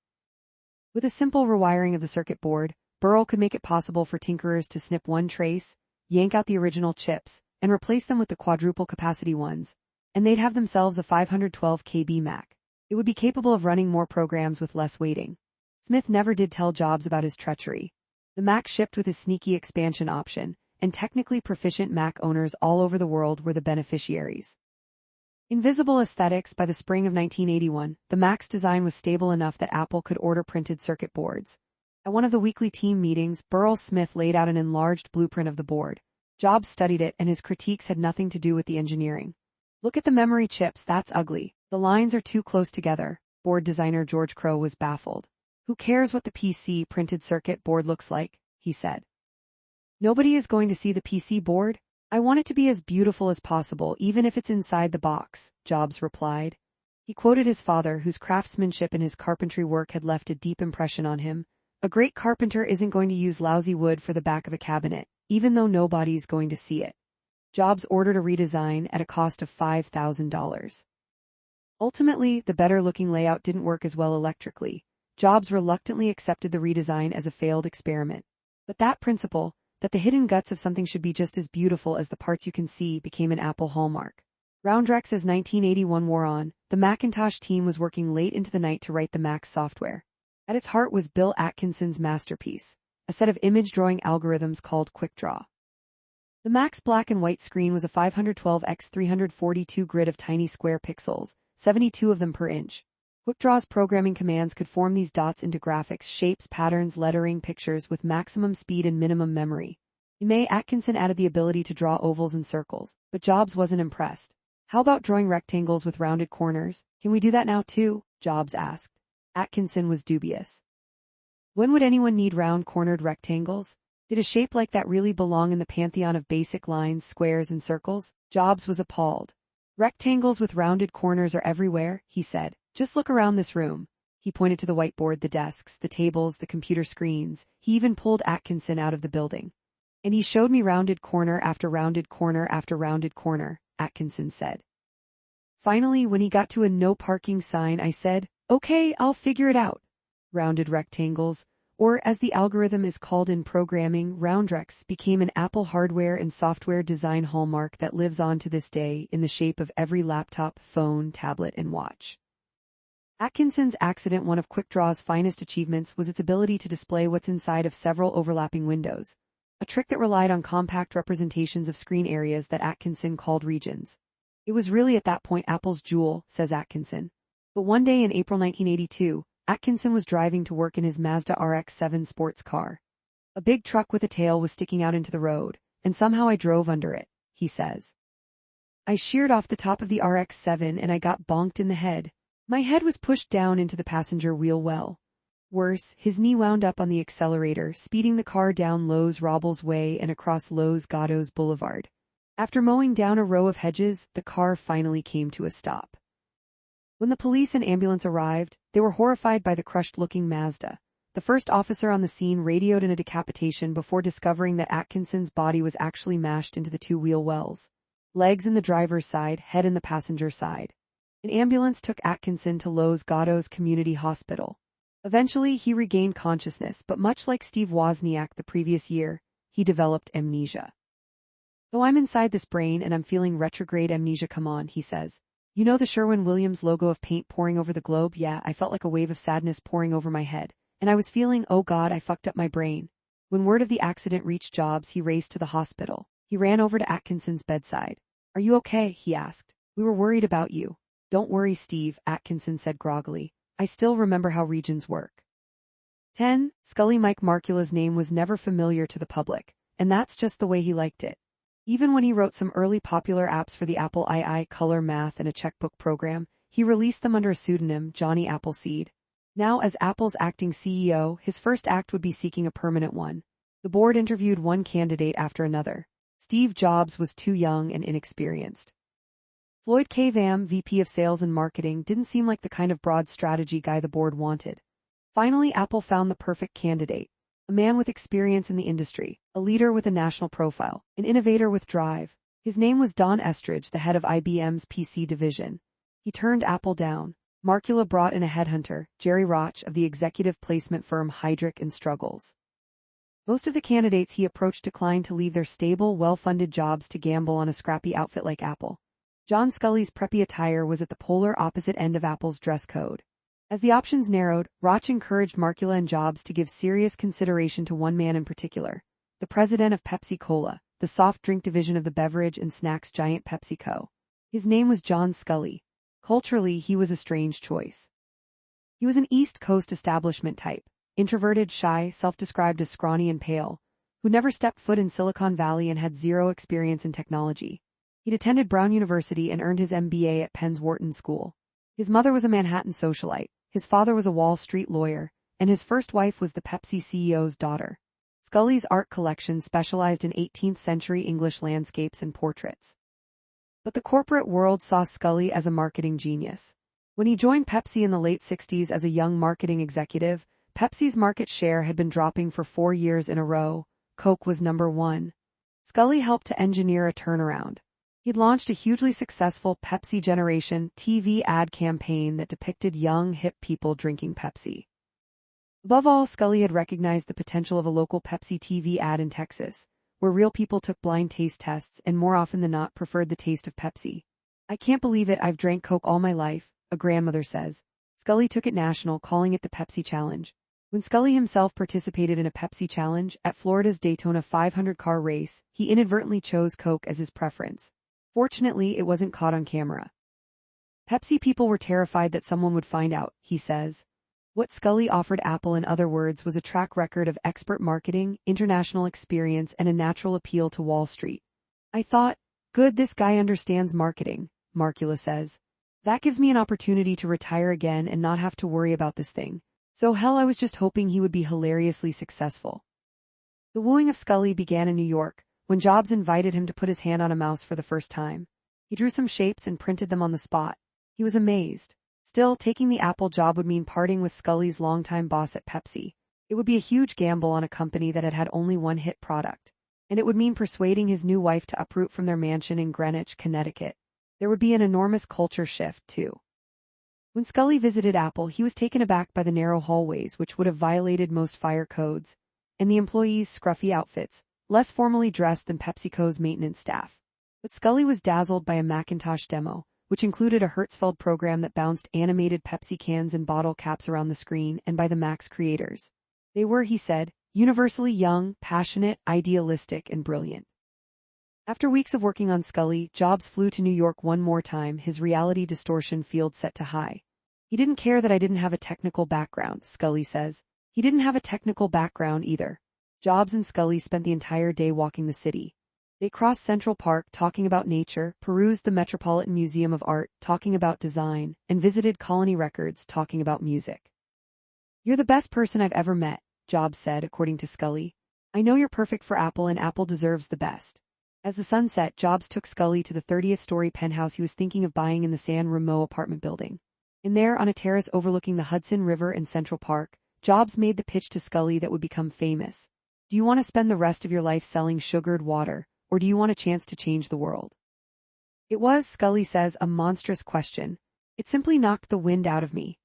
Speaker 1: With a simple rewiring of the circuit board, Burrell could make it possible for tinkerers to snip one trace, yank out the original chips, and replace them with the quadruple capacity ones, and they'd have themselves a 512 KB Mac. It would be capable of running more programs with less waiting. Smith never did tell Jobs about his treachery. The Mac shipped with his sneaky expansion option, and technically proficient Mac owners all over the world were the beneficiaries. Invisible aesthetics. By the spring of 1981, the Mac's design was stable enough that Apple could order printed circuit boards. At one of the weekly team meetings, Burrell Smith laid out an enlarged blueprint of the board. Jobs studied it, and his critiques had nothing to do with the engineering. "Look at the memory chips, that's ugly. The lines are too close together." Board designer George Crow was baffled. "Who cares what the PC printed circuit board looks like?" he said. "Nobody is going to see the PC board? I want it to be as beautiful as possible, even if it's inside the box," Jobs replied. He quoted his father, whose craftsmanship and his carpentry work had left a deep impression on him. "A great carpenter isn't going to use lousy wood for the back of a cabinet, even though nobody's going to see it." Jobs ordered a redesign at a cost of $5,000. Ultimately, the better-looking layout didn't work as well electrically. Jobs reluctantly accepted the redesign as a failed experiment. But that principle, that the hidden guts of something should be just as beautiful as the parts you can see, became an Apple hallmark. Roundrex. As 1981 wore on, the Macintosh team was working late into the night to write the Mac's software. At its heart was Bill Atkinson's masterpiece, a set of image drawing algorithms called QuickDraw. The Mac's black and white screen was a 512 x 342 grid of tiny square pixels, 72 of them per inch. QuickDraw's programming commands could form these dots into graphics, shapes, patterns, lettering, pictures with maximum speed and minimum memory. In May, Atkinson added the ability to draw ovals and circles, but Jobs wasn't impressed. "How about drawing rectangles with rounded corners? Can we do that now too?" Jobs asked. Atkinson was dubious. "When would anyone need round-cornered rectangles? Did a shape like that really belong in the pantheon of basic lines, squares, and circles?" Jobs was appalled. "Rectangles with rounded corners are everywhere," he said. "Just look around this room." He pointed to the whiteboard, the desks, the tables, the computer screens. He even pulled Atkinson out of the building. "And he showed me rounded corner after rounded corner after rounded corner," Atkinson said. "Finally, when he got to a no parking sign, I said, 'Okay, I'll figure it out.'" Rounded rectangles, or as the algorithm is called in programming, Roundrex, became an Apple hardware and software design hallmark that lives on to this day in the shape of every laptop, phone, tablet, and watch. Atkinson's accident. One of QuickDraw's finest achievements was its ability to display what's inside of several overlapping windows, a trick that relied on compact representations of screen areas that Atkinson called regions. "It was really at that point Apple's jewel," says Atkinson. But one day in April 1982, Atkinson was driving to work in his Mazda RX-7 sports car. "A big truck with a tail was sticking out into the road, and somehow I drove under it," he says. "I sheared off the top of the RX-7 and I got bonked in the head. My head was pushed down into the passenger wheel well. Worse, his knee wound up on the accelerator, speeding the car down Los Robles Way and across Los Gatos Boulevard. After mowing down a row of hedges, the car finally came to a stop. When the police and ambulance arrived, they were horrified by the crushed-looking Mazda. The first officer on the scene radioed in a decapitation before discovering that Atkinson's body was actually mashed into the two wheel wells. Legs in the driver's side, head in the passenger side. An ambulance took Atkinson to Los Gatos Community Hospital. Eventually, he regained consciousness, but much like Steve Wozniak the previous year, he developed amnesia. "Though I'm inside this brain and I'm feeling retrograde amnesia, come on," he says. "You know the Sherwin-Williams logo of paint pouring over the globe? Yeah, I felt like a wave of sadness pouring over my head. And I was feeling, oh God, I fucked up my brain." When word of the accident reached Jobs, he raced to the hospital. He ran over to Atkinson's bedside. "Are you okay?" he asked. "We were worried about you." "Don't worry, Steve," Atkinson said groggily. "I still remember how regions work." 10. Scully. Mike Markula's name was never familiar to the public, and that's just the way he liked it. Even when he wrote some early popular apps for the Apple II, Color Math, and a checkbook program, he released them under a pseudonym, Johnny Appleseed. Now, as Apple's acting CEO, his first act would be seeking a permanent one. The board interviewed one candidate after another. Steve Jobs was too young and inexperienced. Floyd K. Vam, VP of Sales and Marketing, didn't seem like the kind of broad strategy guy the board wanted. Finally, Apple found the perfect candidate. A man with experience in the industry, a leader with a national profile, an innovator with drive. His name was Don Estridge, the head of IBM's PC division. He turned Apple down. Markula brought in a headhunter, Jerry Roch of the executive placement firm Heidrick & Struggles. Most of the candidates he approached declined to leave their stable, well-funded jobs to gamble on a scrappy outfit like Apple. John Scully's preppy attire was at the polar opposite end of Apple's dress code. As the options narrowed, Roch encouraged Markula and Jobs to give serious consideration to one man in particular, the president of Pepsi Cola, the soft drink division of the beverage and snacks giant PepsiCo. His name was John Scully. Culturally, he was a strange choice. He was an East Coast establishment type, introverted, shy, self-described as scrawny and pale, who never stepped foot in Silicon Valley and had zero experience in technology. He'd attended Brown University and earned his MBA at Penn's Wharton School. His mother was a Manhattan socialite, his father was a Wall Street lawyer, and his first wife was the Pepsi CEO's daughter. Scully's art collection specialized in 18th-century English landscapes and portraits. But the corporate world saw Scully as a marketing genius. When he joined Pepsi in the late 60s as a young marketing executive, Pepsi's market share had been dropping for 4 years in a row. Coke was number one. Scully helped to engineer a turnaround. He'd launched a hugely successful Pepsi Generation TV ad campaign that depicted young, hip people drinking Pepsi. Above all, Scully had recognized the potential of a local Pepsi TV ad in Texas, where real people took blind taste tests and more often than not preferred the taste of Pepsi. "I can't believe it, I've drank Coke all my life," a grandmother says. Scully took it national, calling it the Pepsi Challenge. When Scully himself participated in a Pepsi Challenge at Florida's Daytona 500 car race, he inadvertently chose Coke as his preference. Fortunately, it wasn't caught on camera. Pepsi people were terrified that someone would find out, he says. What Scully offered Apple, in other words, was a track record of expert marketing, international experience, and a natural appeal to Wall Street. "I thought, good, this guy understands marketing," Markula says. "That gives me an opportunity to retire again and not have to worry about this thing. So hell, I was just hoping he would be hilariously successful." The wooing of Scully began in New York, when Jobs invited him to put his hand on a mouse for the first time. He drew some shapes and printed them on the spot. He was amazed. Still, taking the Apple job would mean parting with Scully's longtime boss at Pepsi. It would be a huge gamble on a company that had had only one hit product. And it would mean persuading his new wife to uproot from their mansion in Greenwich, Connecticut. There would be an enormous culture shift, too. When Scully visited Apple, he was taken aback by the narrow hallways, which would have violated most fire codes, and the employees' scruffy outfits, less formally dressed than PepsiCo's maintenance staff. But Scully was dazzled by a Macintosh demo, which included a Hertzfeld program that bounced animated Pepsi cans and bottle caps around the screen, and by the Mac's creators. They were, he said, universally young, passionate, idealistic, and brilliant. After weeks of working on Scully, Jobs flew to New York one more time, his reality distortion field set to high. "He didn't care that I didn't have a technical background," Scully says. "He didn't have a technical background either." Jobs and Scully spent the entire day walking the city. They crossed Central Park talking about nature, perused the Metropolitan Museum of Art talking about design, and visited Colony Records talking about music. "You're the best person I've ever met," Jobs said, according to Scully. "I know you're perfect for Apple, and Apple deserves the best." As the sun set, Jobs took Scully to the 30th-story penthouse he was thinking of buying in the San Remo apartment building. And there, on a terrace overlooking the Hudson River in Central Park, Jobs made the pitch to Scully that would become famous. "Do you want to spend the rest of your life selling sugared water, or do you want a chance to change the world?" It was, Scully says, a monstrous question. "It simply knocked the wind out of me."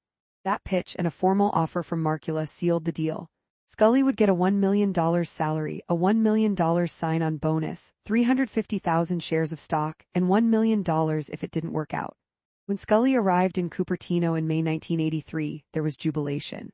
Speaker 1: That pitch and a formal offer from Markula sealed the deal. Scully would get a $1 million salary, a $1 million sign-on bonus, 350,000 shares of stock, and $1 million if it didn't work out. When Scully arrived in Cupertino in May 1983, there was jubilation.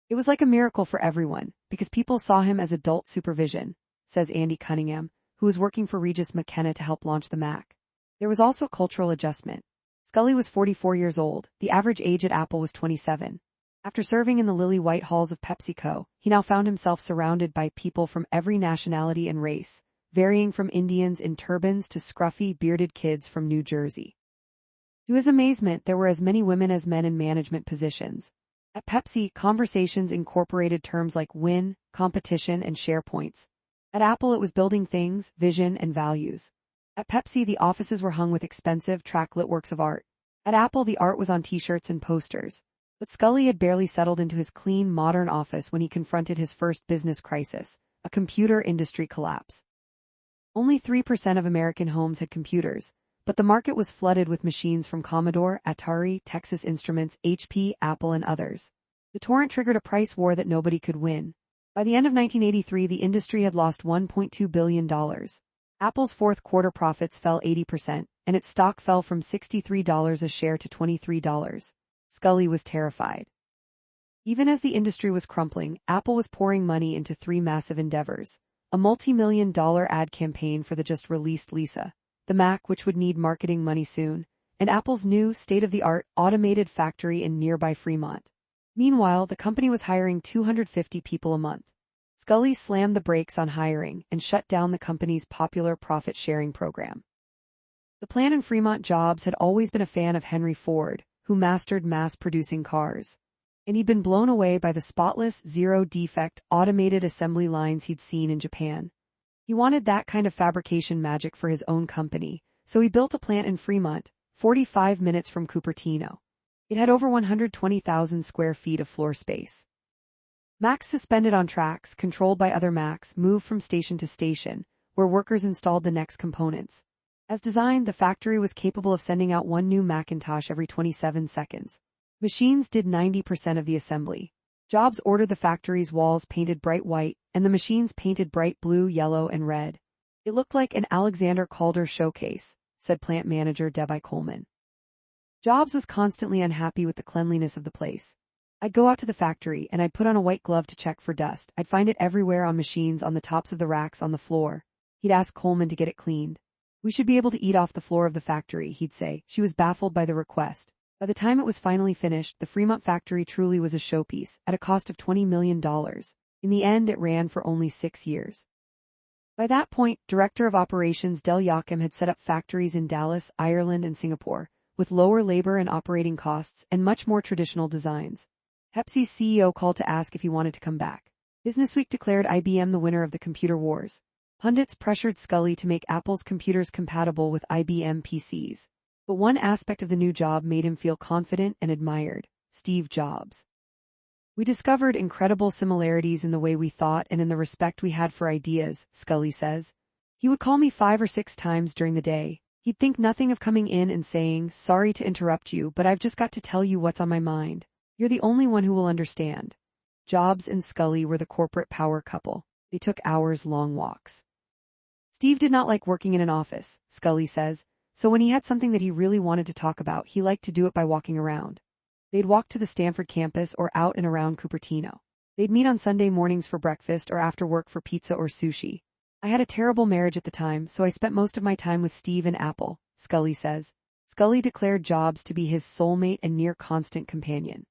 Speaker 1: It was like a miracle for everyone, because people saw him as adult supervision, says Andy Cunningham, who was working for Regis McKenna to help launch the Mac. There was also a cultural adjustment. Scully was 44 years old, the average age at Apple was 27. After serving in the lily-white halls of PepsiCo, he now found himself surrounded by people from every nationality and race, varying from Indians in turbans to scruffy, bearded kids from New Jersey. To his amazement, there were as many women as men in management positions. At Pepsi, conversations incorporated terms like win, competition, and share points. At Apple, it was building things, vision, and values. At Pepsi, the offices were hung with expensive, tracklit works of art. At Apple, the art was on t-shirts and posters. But Scully had barely settled into his clean, modern office when he confronted his first business crisis, a computer industry collapse. Only 3% of American homes had computers, but the market was flooded with machines from Commodore, Atari, Texas Instruments, HP, Apple, and others. The torrent triggered a price war that nobody could win. By the end of 1983, the industry had lost $1.2 billion. Apple's fourth quarter profits fell 80%, and its stock fell from $63 a share to $23. Scully was terrified. Even as the industry was crumbling, Apple was pouring money into three massive endeavors: a multi-million-dollar ad campaign for the just-released Lisa, the Mac, which would need marketing money soon, and Apple's new, state-of-the-art, automated factory in nearby Fremont. Meanwhile, the company was hiring 250 people a month. Scully slammed the brakes on hiring and shut down the company's popular profit-sharing program. The plant in Fremont, Jobs had always been a fan of Henry Ford, who mastered mass-producing cars, and he'd been blown away by the spotless, zero-defect, automated assembly lines he'd seen in Japan. He wanted that kind of fabrication magic for his own company, so he built a plant in Fremont, 45 minutes from Cupertino. It had over 120,000 square feet of floor space. Macs suspended on tracks, controlled by other Macs, moved from station to station, where workers installed the next components. As designed, the factory was capable of sending out one new Macintosh every 27 seconds. Machines did 90% of the assembly. Jobs ordered the factory's walls painted bright white, and the machines painted bright blue, yellow, and red. It looked like an Alexander Calder showcase, said plant manager Debbie Coleman. Jobs was constantly unhappy with the cleanliness of the place. I'd go out to the factory, and I'd put on a white glove to check for dust. I'd find it everywhere on machines, on the tops of the racks, on the floor. He'd ask Coleman to get it cleaned. We should be able to eat off the floor of the factory, he'd say. She was baffled by the request. By the time it was finally finished, the Fremont factory truly was a showpiece, at a cost of $20 million. In the end, it ran for only 6 years. By that point, Director of Operations Del Joachim had set up factories in Dallas, Ireland, and Singapore, with lower labor and operating costs and much more traditional designs. Pepsi's CEO called to ask if he wanted to come back. Businessweek declared IBM the winner of the computer wars. Pundits pressured Scully to make Apple's computers compatible with IBM PCs. But one aspect of the new job made him feel confident and admired: Steve Jobs. We discovered incredible similarities in the way we thought and in the respect we had for ideas, Scully says. He would call me 5 or 6 times during the day. He'd think nothing of coming in and saying, "Sorry to interrupt you, but I've just got to tell you what's on my mind. You're the only one who will understand." Jobs and Scully were the corporate power couple. They took hours-long walks. Steve did not like working in an office, Scully says, so when he had something that he really wanted to talk about, he liked to do it by walking around. They'd walk to the Stanford campus or out and around Cupertino. They'd meet on Sunday mornings for breakfast or after work for pizza or sushi. I had a terrible marriage at the time, so I spent most of my time with Steve and Apple, Scully says. Scully declared Jobs to be his soulmate and near-constant companion.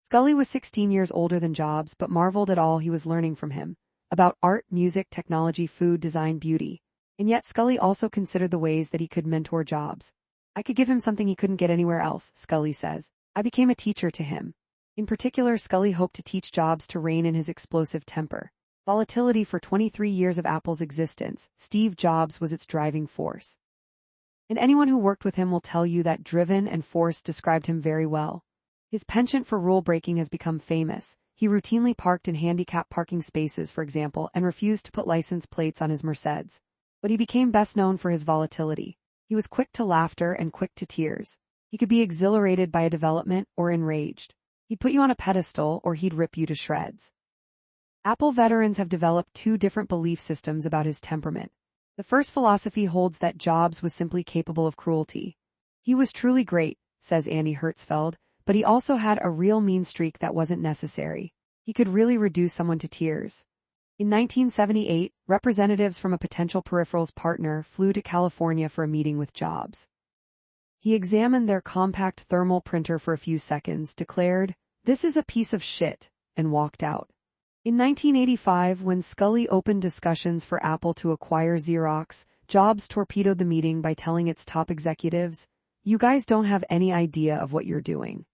Speaker 1: Scully was 16 years older than Jobs, but marveled at all he was learning from him, about art, music, technology, food, design, beauty. And yet Scully also considered the ways that he could mentor Jobs. I could give him something he couldn't get anywhere else, Scully says. I became a teacher to him. In particular, Scully hoped to teach Jobs to rein in his explosive temper. Volatility for 23 years of Apple's existence, Steve Jobs was its driving force. And anyone who worked with him will tell you that driven and force described him very well. His penchant for rule-breaking has become famous. He routinely parked in handicapped parking spaces, for example, and refused to put license plates on his Mercedes. But he became best known for his volatility. He was quick to laughter and quick to tears. He could be exhilarated by a development or enraged. He'd put you on a pedestal or he'd rip you to shreds. Apple veterans have developed 2 different belief systems about his temperament. The first philosophy holds that Jobs was simply capable of cruelty. He was truly great, says Andy Hertzfeld, but he also had a real mean streak that wasn't necessary. He could really reduce someone to tears. In 1978, representatives from a potential peripherals partner flew to California for a meeting with Jobs. He examined their compact thermal printer for a few seconds, declared, "This is a piece of shit," and walked out. In 1985, when Scully opened discussions for Apple to acquire Xerox, Jobs torpedoed the meeting by telling its top executives, "You guys don't have any idea of what you're doing."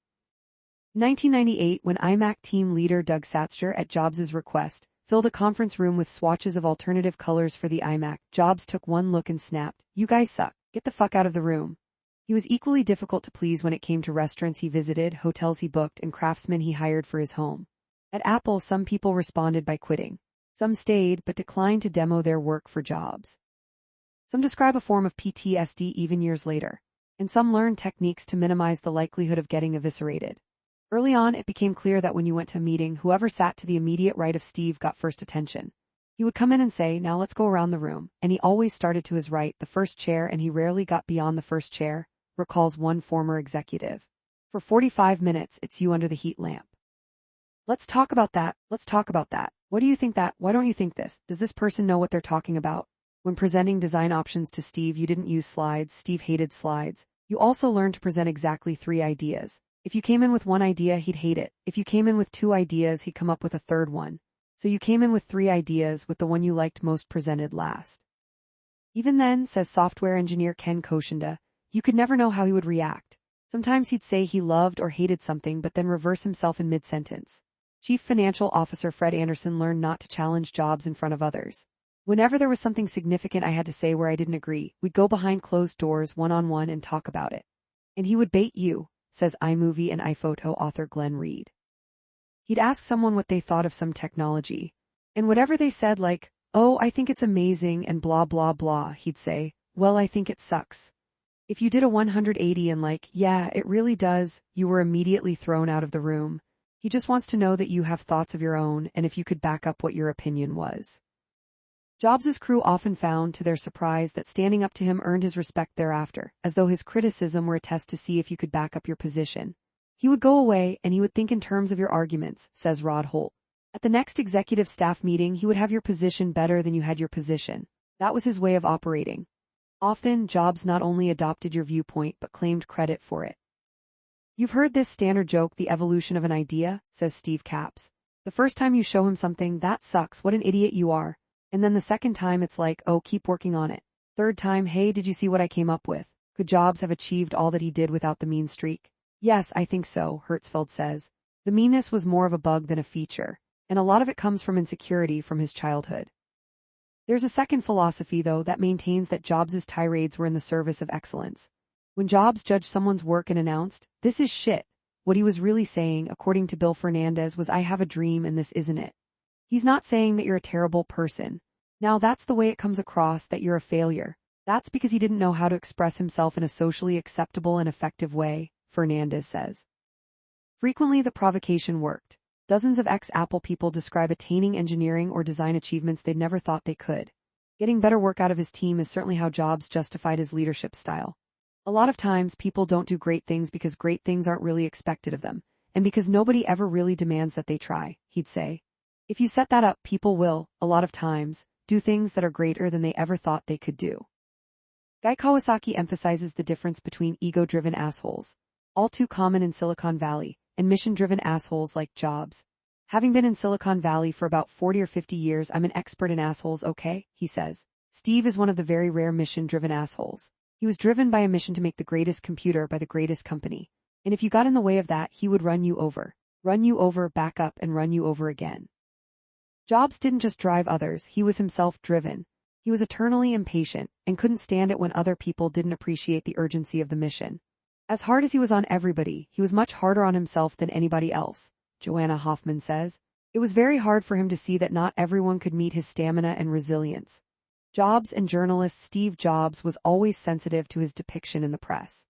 Speaker 1: In 1998, when iMac team leader Doug Satcher, at Jobs' request, filled a conference room with swatches of alternative colors for the iMac, Jobs took one look and snapped, "You guys suck. Get the fuck out of the room." He was equally difficult to please when it came to restaurants he visited, hotels he booked, and craftsmen he hired for his home. At Apple, some people responded by quitting. Some stayed, but declined to demo their work for jobs. Some describe a form of PTSD even years later, and some learned techniques to minimize the likelihood of getting eviscerated. Early on, it became clear that when you went to a meeting, whoever sat to the immediate right of Steve got first attention. He would come in and say, "Now let's go around the room," and he always started to his right, the first chair, and he rarely got beyond the first chair, recalls one former executive. "For 45 minutes, it's you under the heat lamp. Let's talk about that. Let's talk about that. What do you think that? Why don't you think this? Does this person know what they're talking about?" When presenting design options to Steve, you didn't use slides. Steve hated slides. You also learned to present exactly 3 ideas. If you came in with 1 idea, he'd hate it. If you came in with 2 ideas, he'd come up with a 3rd one. So you came in with 3 ideas, with the one you liked most presented last. Even then, says software engineer Ken Koshinda, you could never know how he would react. Sometimes he'd say he loved or hated something but then reverse himself in mid-sentence. Chief Financial Officer Fred Anderson learned not to challenge Jobs in front of others. "Whenever there was something significant I had to say where I didn't agree, we'd go behind closed doors one-on-one and talk about it. And he would bait you," says iMovie and iPhoto author Glenn Reed. He'd ask someone what they thought of some technology. And whatever they said, like, "Oh, I think it's amazing," and blah blah blah, he'd say, "Well, I think it sucks." If you did a 180 and like, "Yeah, it really does," you were immediately thrown out of the room. He just wants to know that you have thoughts of your own and if you could back up what your opinion was. Jobs' crew often found, to their surprise, that standing up to him earned his respect thereafter, as though his criticism were a test to see if you could back up your position. He would go away, and he would think in terms of your arguments, says Rod Holt. At the next executive staff meeting, he would have your position better than you had your position. That was his way of operating. Often, Jobs not only adopted your viewpoint but claimed credit for it. "You've heard this standard joke, the evolution of an idea," says Steve Capps. "The first time you show him something, that sucks, what an idiot you are. And then the second time it's like, oh, keep working on it. Third time, hey, did you see what I came up with?" Could Jobs have achieved all that he did without the mean streak? "Yes, I think so," Hertzfeld says. "The meanness was more of a bug than a feature, and a lot of it comes from insecurity from his childhood." There's a second philosophy, though, that maintains that Jobs' tirades were in the service of excellence. When Jobs judged someone's work and announced, "This is shit," what he was really saying, according to Bill Fernandez, was, "I have a dream and this isn't it." He's not saying that you're a terrible person. Now that's the way it comes across, that you're a failure. That's because he didn't know how to express himself in a socially acceptable and effective way, Fernandez says. Frequently the provocation worked. Dozens of ex-Apple people describe attaining engineering or design achievements they'd never thought they could. Getting better work out of his team is certainly how Jobs justified his leadership style. A lot of times people don't do great things because great things aren't really expected of them, and because nobody ever really demands that they try, he'd say. If you set that up, people will, a lot of times, do things that are greater than they ever thought they could do. Guy Kawasaki emphasizes the difference between ego-driven assholes, all too common in Silicon Valley, and mission-driven assholes like Jobs. "Having been in Silicon Valley for about 40 or 50 years, I'm an expert in assholes, okay?" he says. Steve is one of the very rare mission-driven assholes. He was driven by a mission to make the greatest computer by the greatest company. And if you got in the way of that, he would run you over, back up, and run you over again. Jobs didn't just drive others, he was himself driven. He was eternally impatient, and couldn't stand it when other people didn't appreciate the urgency of the mission. As hard as he was on everybody, he was much harder on himself than anybody else, Joanna Hoffman says. It was very hard for him to see that not everyone could meet his stamina and resilience. Jobs and journalist Steve Jobs was always sensitive to his depiction in the press.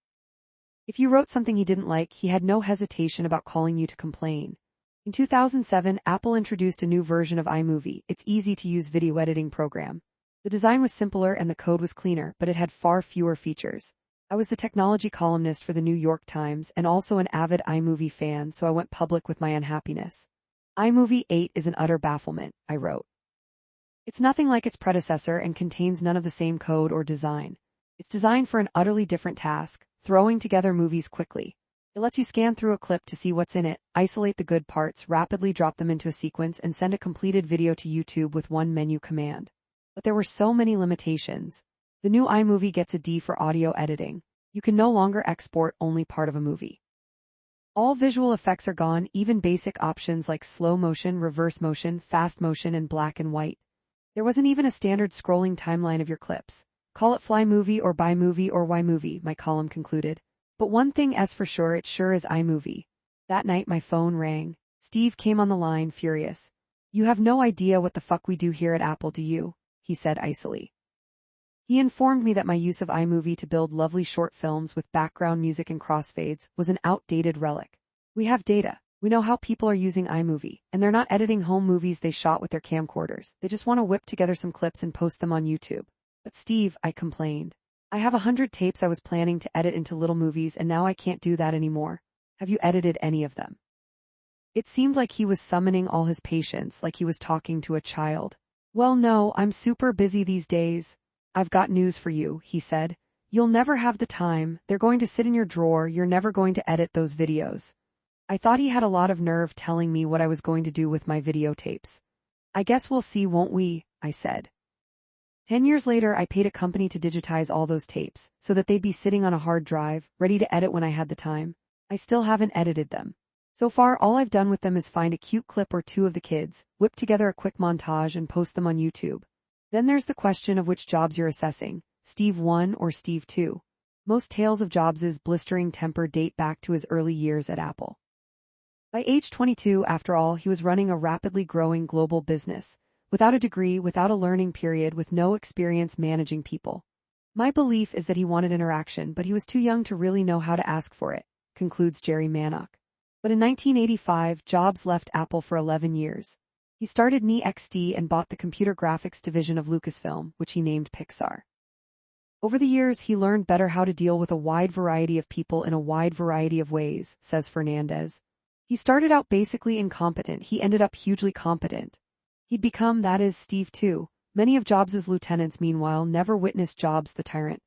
Speaker 1: If you wrote something he didn't like, he had no hesitation about calling you to complain. In 2007, Apple introduced a new version of iMovie, its easy-to-use video editing program. The design was simpler and the code was cleaner, but it had far fewer features. I was the technology columnist for the New York Times and also an avid iMovie fan, so I went public with my unhappiness. iMovie 8 is an utter bafflement, I wrote. It's nothing like its predecessor and contains none of the same code or design. It's designed for an utterly different task, throwing together movies quickly. It lets you scan through a clip to see what's in it, isolate the good parts, rapidly drop them into a sequence, and send a completed video to YouTube with one menu command. But there were so many limitations. The new iMovie gets a D for audio editing. You can no longer export only part of a movie. All visual effects are gone, even basic options like slow motion, reverse motion, fast motion, and black and white. There wasn't even a standard scrolling timeline of your clips. Call it fly movie or buy movie or why movie, my column concluded. But one thing is for sure, it sure is iMovie. That night my phone rang. Steve came on the line, furious. You have no idea what the fuck we do here at Apple, do you? He said icily. He informed me that my use of iMovie to build lovely short films with background music and crossfades was an outdated relic. We have data. We know how people are using iMovie, and they're not editing home movies they shot with their camcorders. They just want to whip together some clips and post them on YouTube. But Steve, I complained. I have 100 tapes I was planning to edit into little movies and now I can't do that anymore. Have you edited any of them? It seemed like he was summoning all his patience, like he was talking to a child. Well, no, I'm super busy these days. I've got news for you, he said. You'll never have the time. They're going to sit in your drawer. You're never going to edit those videos. I thought he had a lot of nerve telling me what I was going to do with my videotapes. I guess we'll see, won't we? I said. 10 years later, I paid a company to digitize all those tapes, so that they'd be sitting on a hard drive, ready to edit when I had the time. I still haven't edited them. So far, all I've done with them is find a cute clip or two of the kids, whip together a quick montage and post them on YouTube. Then there's the question of which Jobs you're assessing, Steve 1 or Steve 2. Most tales of Jobs' blistering temper date back to his early years at Apple. By age 22, after all, he was running a rapidly growing global business, without a degree, without a learning period, with no experience managing people. My belief is that he wanted interaction, but he was too young to really know how to ask for it, concludes Jerry Manock. But in 1985, Jobs left Apple for 11 years. He started NeXT and bought the computer graphics division of Lucasfilm, which he named Pixar. Over the years, he learned better how to deal with a wide variety of people in a wide variety of ways, says Fernandez. He started out basically incompetent. He ended up hugely competent. He'd become, that is, Steve 2. Many of Jobs' lieutenants, meanwhile, never witnessed Jobs the tyrant.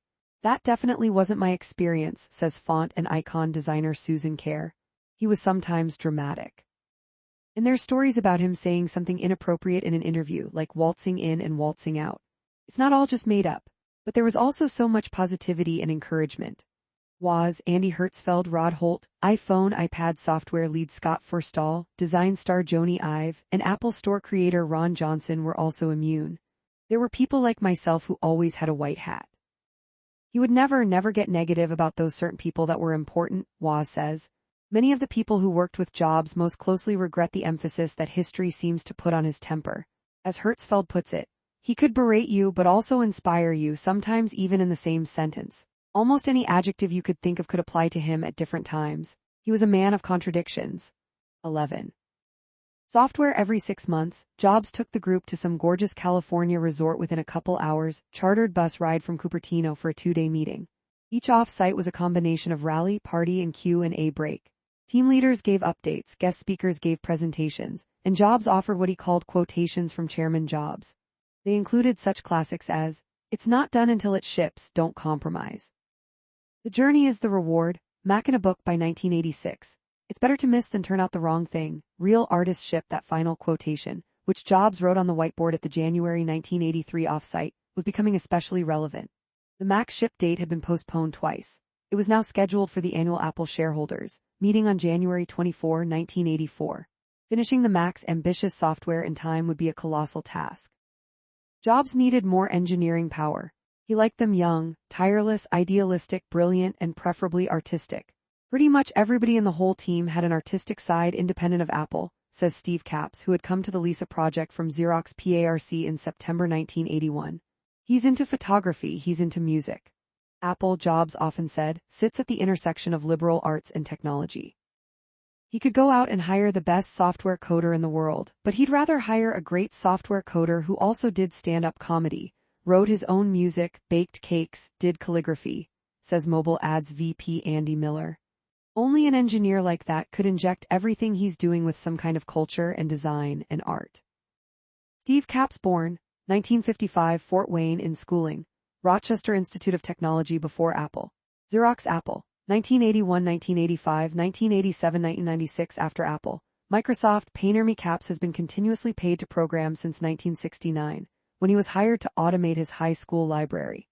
Speaker 1: That definitely wasn't my experience, says font and icon designer Susan Kerr. He was sometimes dramatic. And there's stories about him saying something inappropriate in an interview, like waltzing in and waltzing out. It's not all just made up, but there was also so much positivity and encouragement. Woz, Andy Hertzfeld, Rod Holt, iPhone, iPad software lead Scott Forstall, design star Joni Ive, and Apple Store creator Ron Johnson were also immune. There were people like myself who always had a white hat. He would never get negative about those certain people that were important, Woz says. Many of the people who worked with Jobs most closely regret the emphasis that history seems to put on his temper. As Hertzfeld puts it, he could berate you but also inspire you, sometimes even in the same sentence. Almost any adjective you could think of could apply to him at different times. He was a man of contradictions. 11. Software every 6 months, Jobs took the group to some gorgeous California resort within a couple hours, chartered bus ride from Cupertino for a 2-day meeting. Each off-site was a combination of rally, party, and Q&A break. Team leaders gave updates, guest speakers gave presentations, and Jobs offered what he called quotations from Chairman Jobs. They included such classics as, "It's not done until it ships, don't compromise. The journey is the reward," Mac in a Book by 1986. "It's better to miss than turn out the wrong thing." Real artists ship. That final quotation, which Jobs wrote on the whiteboard at the January 1983 offsite, was becoming especially relevant. The Mac ship date had been postponed twice. It was now scheduled for the annual Apple shareholders meeting on January 24, 1984. Finishing the Mac's ambitious software in time would be a colossal task. Jobs needed more engineering power. He liked them young, tireless, idealistic, brilliant, and preferably artistic. Pretty much everybody in the whole team had an artistic side independent of Apple, says Steve Capps, who had come to the Lisa project from Xerox PARC in September 1981. He's into photography, he's into music. Apple, Jobs often said, sits at the intersection of liberal arts and technology. He could go out and hire the best software coder in the world, but he'd rather hire a great software coder who also did stand-up comedy, wrote his own music, baked cakes, did calligraphy, says Mobile Ads VP Andy Miller. Only an engineer like that could inject everything he's doing with some kind of culture and design and art. Steve Capps, born 1955, Fort Wayne in Schooling, Rochester Institute of Technology before Apple. Xerox Apple, 1981, 1985, 1987, 1996 after Apple. Microsoft. Painterme. Capps has been continuously paid to program since 1969, when he was hired to automate his high school library.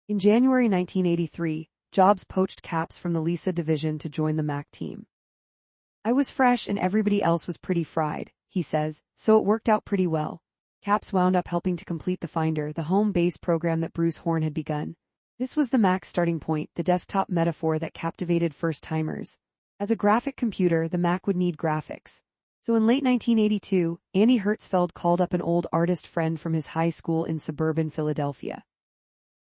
Speaker 1: In January 1983, Jobs poached Capps from the Lisa division to join the Mac team. "I was fresh and everybody else was pretty fried," he says, "so it worked out pretty well. Capps wound up helping to complete the Finder, the home base program that Bruce Horn had begun. This was the Mac's starting point, the desktop metaphor that captivated first-timers. As a graphic computer, the Mac would need graphics. So in late 1982, Andy Hertzfeld called up an old artist friend from his high school in suburban Philadelphia.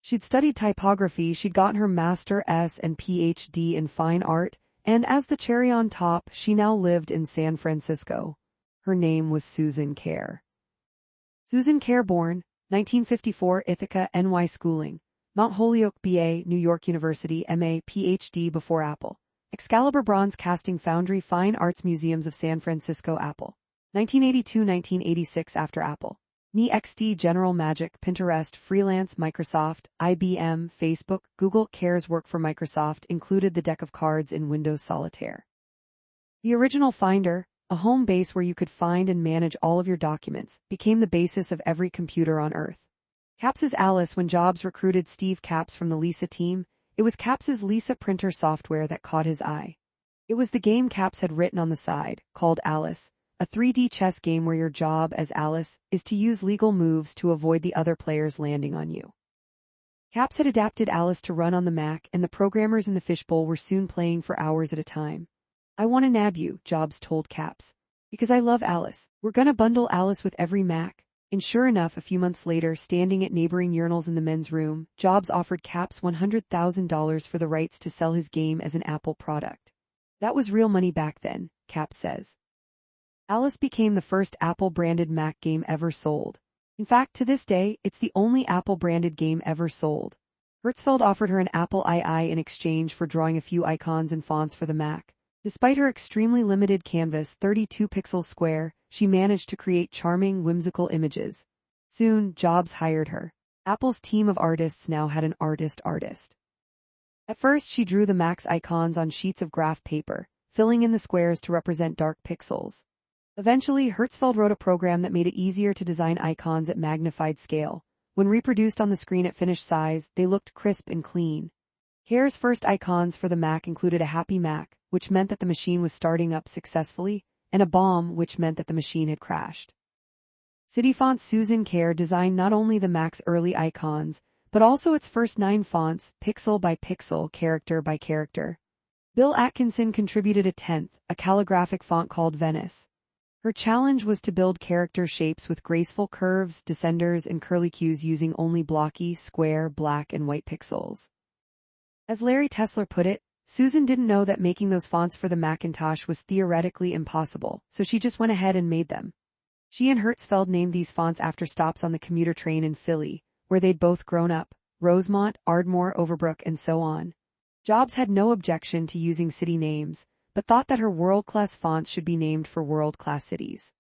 Speaker 1: She'd studied typography, she'd gotten her Master.S and Ph.D. in fine art, and as the cherry on top, she now lived in San Francisco. Her name was Susan Kerr. Susan Kerr, born 1954, Ithaca, NY schooling. Mount Holyoke, B.A., New York University, M.A., Ph.D. before Apple. Excalibur Bronze Casting Foundry, Fine Arts Museums of San Francisco, Apple. 1982-1986 after Apple. NeXT, General Magic, Pinterest, Freelance, Microsoft, IBM, Facebook, Google. Kerr's work for Microsoft included the deck of cards in Windows Solitaire. The original Finder, a home base where you could find and manage all of your documents, became the basis of every computer on Earth. Capps's Alice. When Jobs recruited Steve Capps from the Lisa team, it was Capps's Lisa printer software that caught his eye. It was the game Capps had written on the side, called Alice, a 3D chess game where your job as Alice is to use legal moves to avoid the other players landing on you. Capps had adapted Alice to run on the Mac, and the programmers in the fishbowl were soon playing for hours at a time. "I want to nab you," Jobs told Capps. "Because I love Alice. We're gonna bundle Alice with every Mac." And sure enough, a few months later, standing at neighboring urinals in the men's room, Jobs offered Capps $100,000 for the rights to sell his game as an Apple product. That was real money back then, Capps says. Alice became the first Apple-branded Mac game ever sold. In fact, to this day, it's the only Apple-branded game ever sold. Hertzfeld offered her an Apple II in exchange for drawing a few icons and fonts for the Mac. Despite her extremely limited canvas, 32 pixels square, she managed to create charming, whimsical images. Soon, Jobs hired her. Apple's team of artists now had an artist. At first, she drew the Mac's icons on sheets of graph paper, filling in the squares to represent dark pixels. Eventually, Hertzfeld wrote a program that made it easier to design icons at magnified scale. When reproduced on the screen at finished size, they looked crisp and clean. Kerr's first icons for the Mac included a happy Mac, which meant that the machine was starting up successfully, and a bomb, which meant that the machine had crashed. City Fonts. Susan Kerr designed not only the Mac's early icons, but also its first 9 fonts, pixel by pixel, character by character. Bill Atkinson contributed a 10th, a calligraphic font called Venice. Her challenge was to build character shapes with graceful curves, descenders, and curlicues using only blocky, square, black, and white pixels. As Larry Tesler put it, Susan didn't know that making those fonts for the Macintosh was theoretically impossible, so she just went ahead and made them. She and Hertzfeld named these fonts after stops on the commuter train in Philly, where they'd both grown up: Rosemont, Ardmore, Overbrook, and so on. Jobs had no objection to using city names, but thought that her world-class fonts should be named for world-class cities.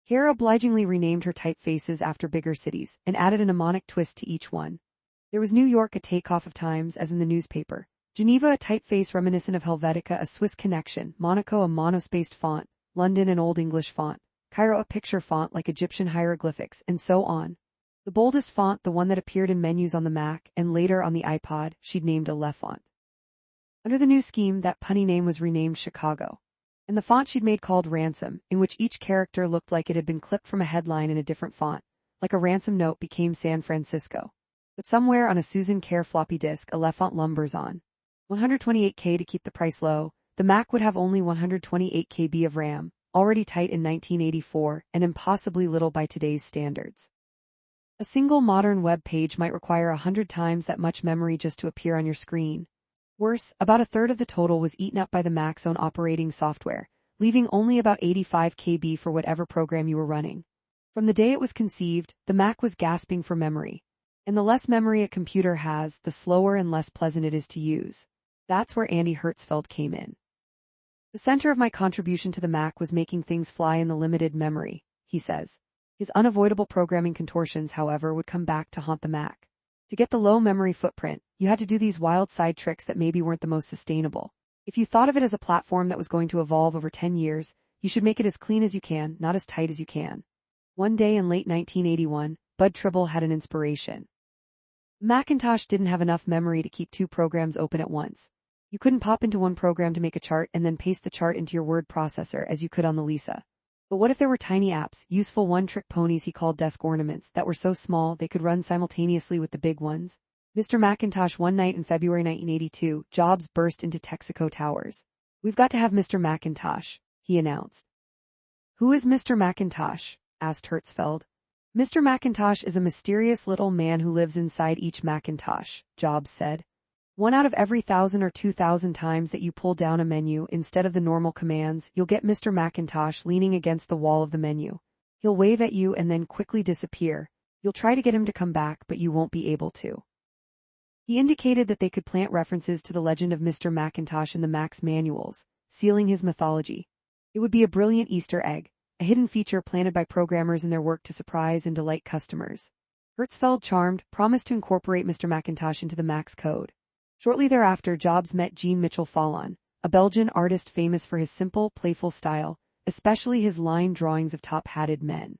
Speaker 1: Kerr obligingly renamed her typefaces after bigger cities, and added a mnemonic twist to each one. There was New York, a takeoff of Times, as in the newspaper; Geneva, a typeface reminiscent of Helvetica, a Swiss connection; Monaco, a monospaced font; London, an Old English font; Cairo, a picture font like Egyptian hieroglyphics, and so on. The boldest font, the one that appeared in menus on the Mac, and later on the iPod, she'd named a Le font. Under the new scheme, that punny name was renamed Chicago. And the font she'd made called Ransom, in which each character looked like it had been clipped from a headline in a different font, like a ransom note, became San Francisco. But somewhere on a Susan Kerr floppy disk, a Le font lumbers on. 128K to keep the price low, the Mac would have only 128 KB of RAM, already tight in 1984, and impossibly little by today's standards. A single modern web page might require 100 times that much memory just to appear on your screen. Worse, about a third of the total was eaten up by the Mac's own operating software, leaving only about 85 KB for whatever program you were running. From the day it was conceived, the Mac was gasping for memory. And the less memory a computer has, the slower and less pleasant it is to use. That's where Andy Hertzfeld came in. "The center of my contribution to the Mac was making things fly in the limited memory," he says. His unavoidable programming contortions, however, would come back to haunt the Mac. To get the low memory footprint, you had to do these wild side tricks that maybe weren't the most sustainable. If you thought of it as a platform that was going to evolve over 10 years, you should make it as clean as you can, not as tight as you can. One day in late 1981, Bud Tribble had an inspiration. Macintosh didn't have enough memory to keep 2 programs open at once. You couldn't pop into one program to make a chart and then paste the chart into your word processor as you could on the Lisa. But what if there were tiny apps, useful one-trick ponies he called desk ornaments, that were so small they could run simultaneously with the big ones? Mr. Macintosh. One night in February 1982, Jobs burst into Texaco Towers. "We've got to have Mr. Macintosh," he announced. "Who is Mr. Macintosh?" asked Hertzfeld. "Mr. Macintosh is a mysterious little man who lives inside each Macintosh," Jobs said. "One out of every 1,000 or 2,000 times that you pull down a menu instead of the normal commands, you'll get Mr. Macintosh leaning against the wall of the menu. He'll wave at you and then quickly disappear. You'll try to get him to come back, but you won't be able to." He indicated that they could plant references to the legend of Mr. Macintosh in the Mac's manuals, sealing his mythology. It would be a brilliant Easter egg, a hidden feature planted by programmers in their work to surprise and delight customers. Hertzfeld, charmed, promised to incorporate Mr. Macintosh into the Mac's code. Shortly thereafter, Jobs met Jean Michel Fallon, a Belgian artist famous for his simple, playful style, especially his line drawings of top-hatted men.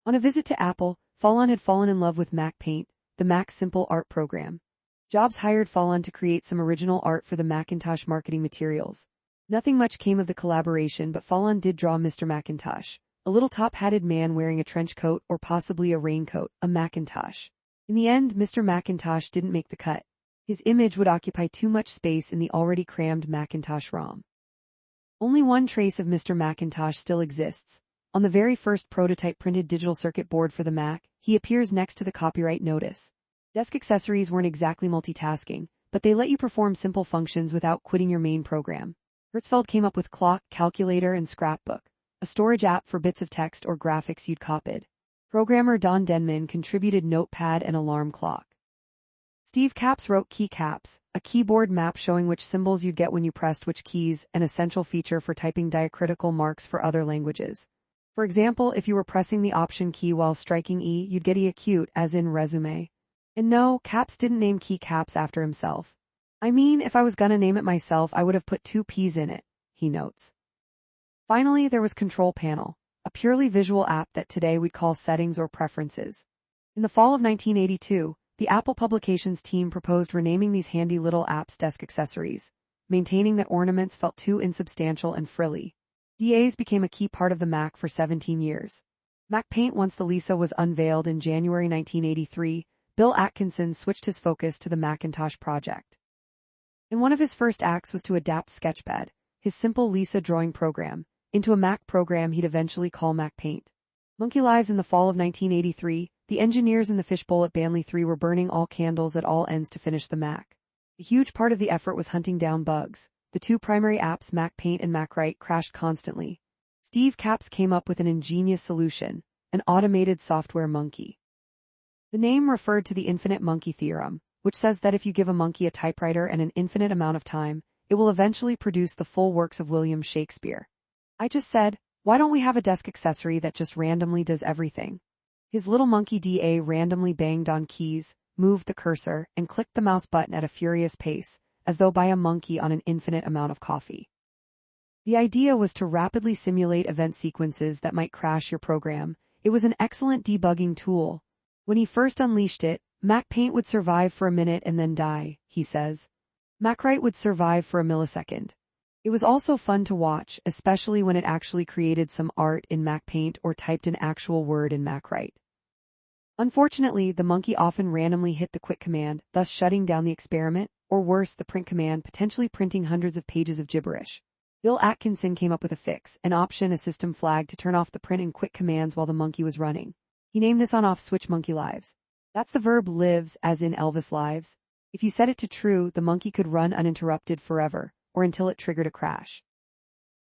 Speaker 1: On a visit to Apple, Fallon had fallen in love with Mac Paint, the Mac's simple art program. Jobs hired Fallon to create some original art for the Macintosh marketing materials. Nothing much came of the collaboration, but Fallon did draw Mr. Macintosh, a little top-hatted man wearing a trench coat or possibly a raincoat, a Macintosh. In the end, Mr. Macintosh didn't make the cut. His image would occupy too much space in the already crammed Macintosh ROM. Only one trace of Mr. Macintosh still exists. On the very first prototype printed digital circuit board for the Mac, he appears next to the copyright notice. Desk accessories weren't exactly multitasking, but they let you perform simple functions without quitting your main program. Hertzfeld came up with Clock, Calculator, and Scrapbook, a storage app for bits of text or graphics you'd copied. Programmer Don Denman contributed Notepad and Alarm Clock. Steve Capps wrote Keycaps, a keyboard map showing which symbols you'd get when you pressed which keys, an essential feature for typing diacritical marks for other languages. For example, if you were pressing the Option key while striking E, you'd get EAcute, as in resume. And no, Capps didn't name Keycaps after himself. "I mean, if I was gonna name it myself, I would have put 2 P's in it," he notes. Finally, there was Control Panel, a purely visual app that today we'd call Settings or Preferences. In the fall of 1982, the Apple Publications team proposed renaming these handy little apps desk accessories, maintaining that ornaments felt too insubstantial and frilly. DAs became a key part of the Mac for 17 years. Mac Paint. Once the Lisa was unveiled in January 1983, Bill Atkinson switched his focus to the Macintosh project. And one of his first acts was to adapt Sketchpad, his simple Lisa drawing program, into a Mac program he'd eventually call Mac Paint. Monkey Lives. In the fall of 1983, the engineers in the fishbowl at Banley 3 were burning all candles at all ends to finish the Mac. A huge part of the effort was hunting down bugs. The 2 primary apps, Mac Paint and MacWrite, crashed constantly. Steve Capps came up with an ingenious solution, an automated software monkey. The name referred to the infinite monkey theorem, which says that if you give a monkey a typewriter and an infinite amount of time, it will eventually produce the full works of William Shakespeare. I just said, why don't we have a desk accessory that just randomly does everything? His little monkey DA randomly banged on keys, moved the cursor, and clicked the mouse button at a furious pace, as though by a monkey on an infinite amount of coffee. The idea was to rapidly simulate event sequences that might crash your program. It was an excellent debugging tool. When he first unleashed it, Mac Paint would survive for a minute and then die, he says. MacWrite would survive for a millisecond. It was also fun to watch, especially when it actually created some art in Mac Paint or typed an actual word in MacWrite. Unfortunately, the monkey often randomly hit the quit command, thus shutting down the experiment, or worse, the print command, potentially printing hundreds of pages of gibberish. Bill Atkinson came up with a fix, an option, a system flag to turn off the print and quit commands while the monkey was running. He named this on-off switch Monkey Lives. That's the verb lives, as in Elvis Lives. If you set it to true, the monkey could run uninterrupted forever, or until it triggered a crash.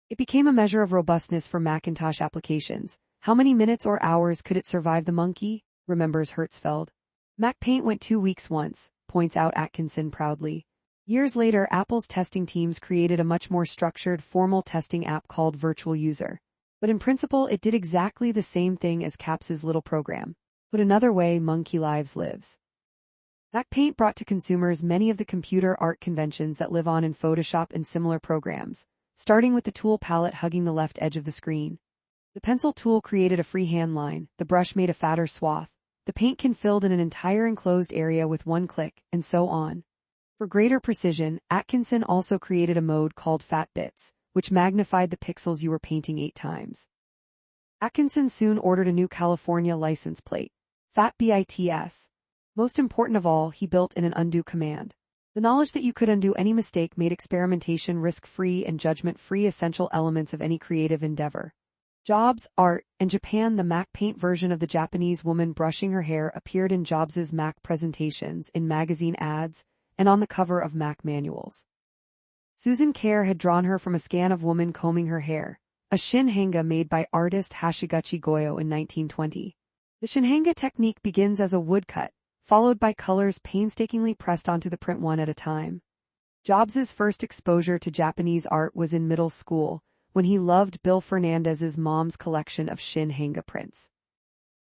Speaker 1: It became a measure of robustness for Macintosh applications. How many minutes or hours could it survive the monkey? Remembers Hertzfeld. Mac Paint went 2 weeks once, points out Atkinson proudly. Years later, Apple's testing teams created a much more structured, formal testing app called Virtual User. But in principle, it did exactly the same thing as Capps's little program. Put another way, Monkey Lives lives. Mac Paint brought to consumers many of the computer art conventions that live on in Photoshop and similar programs, starting with the tool palette hugging the left edge of the screen. The pencil tool created a freehand line, the brush made a fatter swath, the paint can filled in an entire enclosed area with one click, and so on. For greater precision, Atkinson also created a mode called Fat Bits, which magnified the pixels you were painting 8 times. Atkinson soon ordered a new California license plate, FAT BITS. Most important of all, he built in an undo command. The knowledge that you could undo any mistake made experimentation risk-free and judgment-free essential elements of any creative endeavor. Jobs, art, and Japan. The Mac Paint version of the Japanese woman brushing her hair appeared in Jobs's Mac presentations, in magazine ads, and on the cover of Mac manuals. Susan Kare had drawn her from a scan of woman combing her hair, a shinhanga made by artist Hashiguchi Goyo in 1920. The shinhanga technique begins as a woodcut, followed by colors painstakingly pressed onto the print one at a time. Jobs's first exposure to Japanese art was in middle school, when he loved Bill Fernandez's mom's collection of shinhanga prints.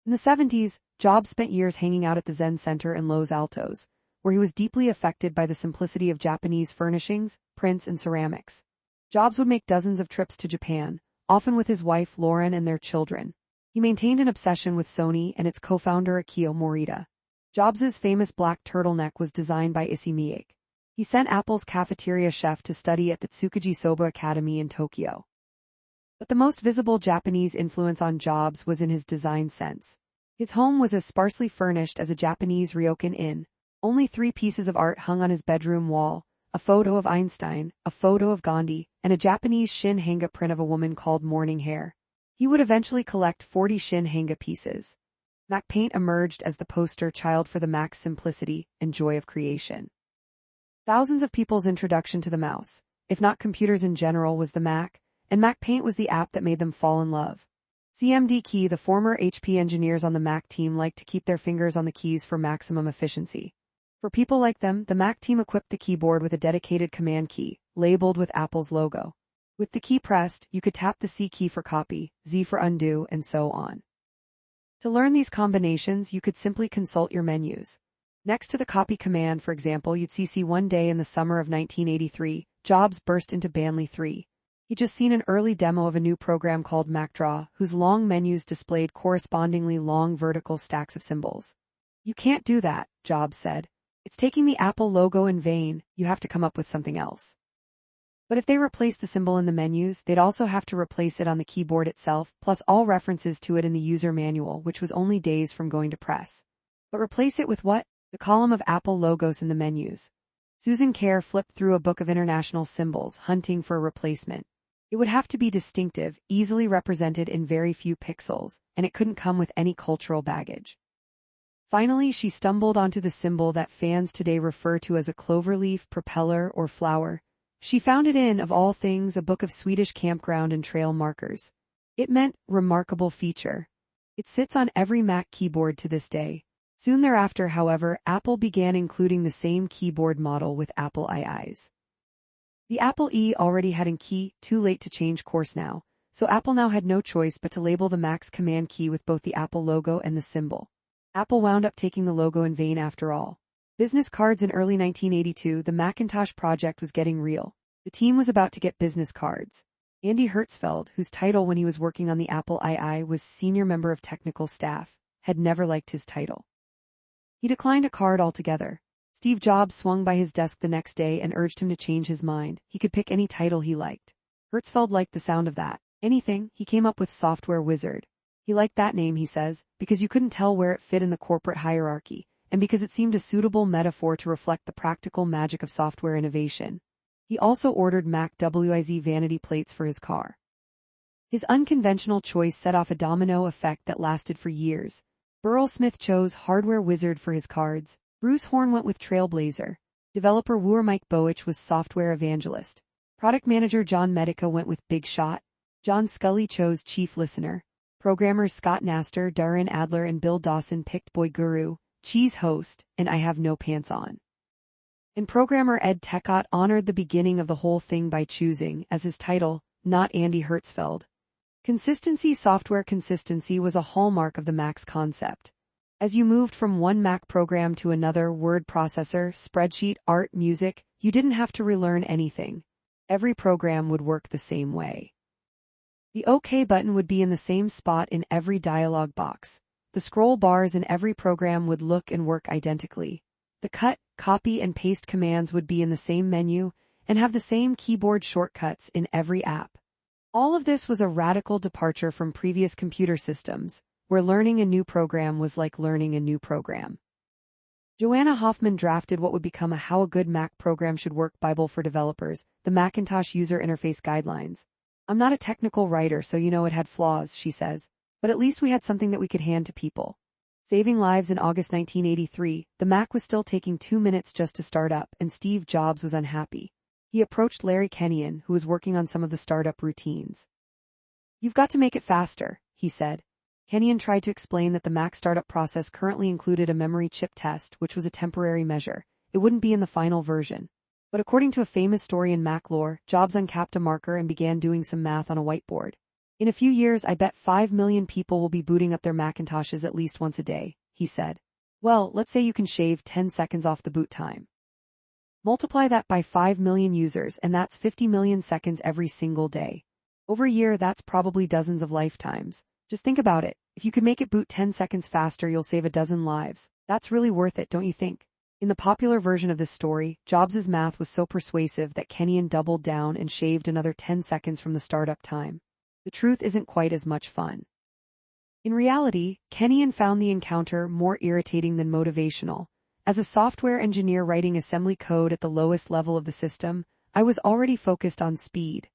Speaker 1: In the 70s, Jobs spent years hanging out at the Zen Center in Los Altos, where he was deeply affected by the simplicity of Japanese furnishings, prints, and ceramics. Jobs would make dozens of trips to Japan, often with his wife Lauren and their children. He maintained an obsession with Sony and its co-founder Akio Morita. Jobs's famous black turtleneck was designed by Issey Miyake. He sent Apple's cafeteria chef to study at the Tsukuji Soba Academy in Tokyo. But the most visible Japanese influence on Jobs was in his design sense. His home was as sparsely furnished as a Japanese ryokan inn. Only 3 pieces of art hung on his bedroom wall: a photo of Einstein, a photo of Gandhi, and a Japanese shinhanga print of a woman called Morning Hair. He would eventually collect 40 shinhanga pieces. Mac Paint emerged as the poster child for the Mac's simplicity and joy of creation. Thousands of people's introduction to the mouse, if not computers in general, was the Mac, and Mac Paint was the app that made them fall in love. CMD Key, the former HP engineers on the Mac team, liked to keep their fingers on the keys for maximum efficiency. For people like them, the Mac team equipped the keyboard with a dedicated command key, labeled with Apple's logo. With the key pressed, you could tap the C key for copy, Z for undo, and so on. To learn these combinations, you could simply consult your menus. Next to the copy command, for example, you'd see one day in the summer of 1983, Jobs burst into Banley 3. He'd just seen an early demo of a new program called MacDraw, whose long menus displayed correspondingly long vertical stacks of symbols. "You can't do that," Jobs said. "It's taking the Apple logo in vain. You have to come up with something else." But if they replaced the symbol in the menus, they'd also have to replace it on the keyboard itself, plus all references to it in the user manual, which was only days from going to press. But replace it with what? The column of Apple logos in the menus. Susan Kare flipped through a book of international symbols, hunting for a replacement. It would have to be distinctive, easily represented in very few pixels, and it couldn't come with any cultural baggage. Finally, she stumbled onto the symbol that fans today refer to as a cloverleaf, propeller, or flower. She found it in, of all things, a book of Swedish campground and trail markers. It meant remarkable feature. It sits on every Mac keyboard to this day. Soon thereafter, however, Apple began including the same keyboard model with Apple IIs. The Apple E already had a key, too late to change course now, so Apple now had no choice but to label the Mac's command key with both the Apple logo and the symbol. Apple wound up taking the logo in vain after all. Business cards. In early 1982, the Macintosh project was getting real. The team was about to get business cards. Andy Hertzfeld, whose title when he was working on the Apple II was Senior Member of Technical Staff, had never liked his title. He declined a card altogether. Steve Jobs swung by his desk the next day and urged him to change his mind. He could pick any title he liked. Hertzfeld liked the sound of that. Anything. He came up with Software Wizard. He liked that name, he says, because you couldn't tell where it fit in the corporate hierarchy, and because it seemed a suitable metaphor to reflect the practical magic of software innovation. He also ordered Mac Wiz vanity plates for his car. His unconventional choice set off a domino effect that lasted for years. Burrell Smith chose Hardware Wizard for his cards. Bruce Horn went with Trailblazer. Developer Mike Boich was Software Evangelist. Product manager John Medica went with Big Shot. John Scully chose Chief Listener. Programmers Scott Naster, Darren Adler, and Bill Dawson picked Boy Guru, Cheese Host, and I Have No Pants On. And programmer Ed Tecott honored the beginning of the whole thing by choosing, as his title, not Andy Hertzfeld. Consistency. Software consistency was a hallmark of the Mac's concept. As you moved from one Mac program to another, word processor, spreadsheet, art, music, you didn't have to relearn anything. Every program would work the same way. The OK button would be in the same spot in every dialog box. The scroll bars in every program would look and work identically. The cut, copy, and paste commands would be in the same menu and have the same keyboard shortcuts in every app. All of this was a radical departure from previous computer systems, where learning a new program was like learning a new program. Joanna Hoffman drafted what would become a How a Good Mac Program Should Work Bible for developers, the Macintosh User Interface Guidelines. I'm not a technical writer, so it had flaws, she says, but at least we had something that we could hand to people. Saving lives in August 1983, the Mac was still taking 2 minutes just to start up, and Steve Jobs was unhappy. He approached Larry Kenyon, who was working on some of the startup routines. "You've got to make it faster," he said. Kenyon tried to explain that the Mac startup process currently included a memory chip test, which was a temporary measure. It wouldn't be in the final version. But according to a famous story in Mac lore, Jobs uncapped a marker and began doing some math on a whiteboard. "In a few years, I bet 5 million people will be booting up their Macintoshes at least once a day," he said. "Well, let's say you can shave 10 seconds off the boot time. Multiply that by 5 million users, and that's 50 million seconds every single day. Over a year, that's probably dozens of lifetimes. Just think about it. If you could make it boot 10 seconds faster, you'll save a dozen lives. That's really worth it, don't you think?" In the popular version of this story, Jobs' math was so persuasive that Kenyon doubled down and shaved another 10 seconds from the startup time. The truth isn't quite as much fun. In reality, Kenyon found the encounter more irritating than motivational. As a software engineer writing assembly code at the lowest level of the system, I was already focused on speed.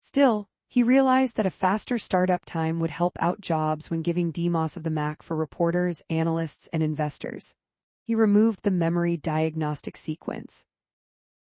Speaker 1: Still, he realized that a faster startup time would help out Jobs when giving demos of the Mac for reporters, analysts, and investors. He removed the memory diagnostic sequence.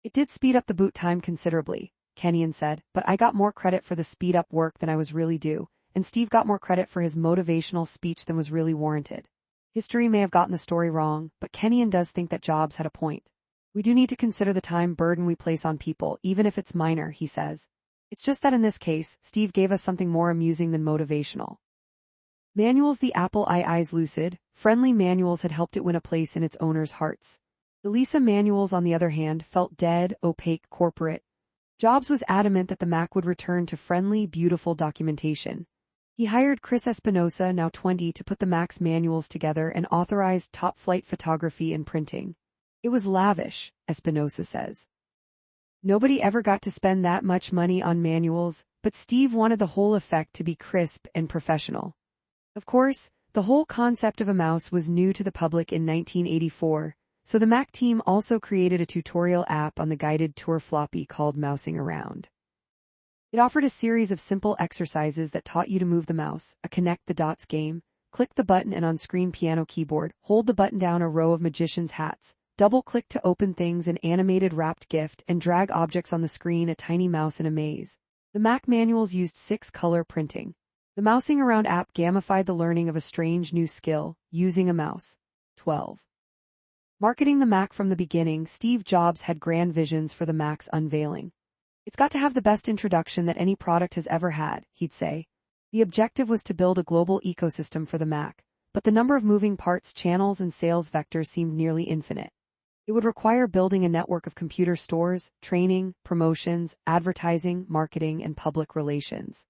Speaker 1: "It did speed up the boot time considerably," Kenyon said, "but I got more credit for the speed-up work than I was really due, and Steve got more credit for his motivational speech than was really warranted." History may have gotten the story wrong, but Kenyon does think that Jobs had a point. "We do need to consider the time burden we place on people, even if it's minor," he says. "It's just that in this case, Steve gave us something more amusing than motivational." Manuals. The Apple II's lucid, friendly manuals had helped it win a place in its owners' hearts. The Lisa manuals, on the other hand, felt dead, opaque, corporate. Jobs was adamant that the Mac would return to friendly, beautiful documentation. He hired Chris Espinosa, now 20, to put the Mac's manuals together and authorized top-flight photography and printing. "It was lavish," Espinosa says. "Nobody ever got to spend that much money on manuals, but Steve wanted the whole effect to be crisp and professional." Of course, the whole concept of a mouse was new to the public in 1984, so the Mac team also created a tutorial app on the guided tour floppy called Mousing Around. It offered a series of simple exercises that taught you to move the mouse, a connect the dots game, click the button and on-screen piano keyboard, hold the button down a row of magician's hats, double-click to open things an animated wrapped gift, and drag objects on the screen a tiny mouse in a maze. The Mac manuals used 6-color printing. The Mousing Around app gamified the learning of a strange new skill, using a mouse. 12. Marketing the Mac. From the beginning, Steve Jobs had grand visions for the Mac's unveiling. "It's got to have the best introduction that any product has ever had," he'd say. The objective was to build a global ecosystem for the Mac, but the number of moving parts, channels, and sales vectors seemed nearly infinite. It would require building a network of computer stores, training, promotions, advertising, marketing, and public relations.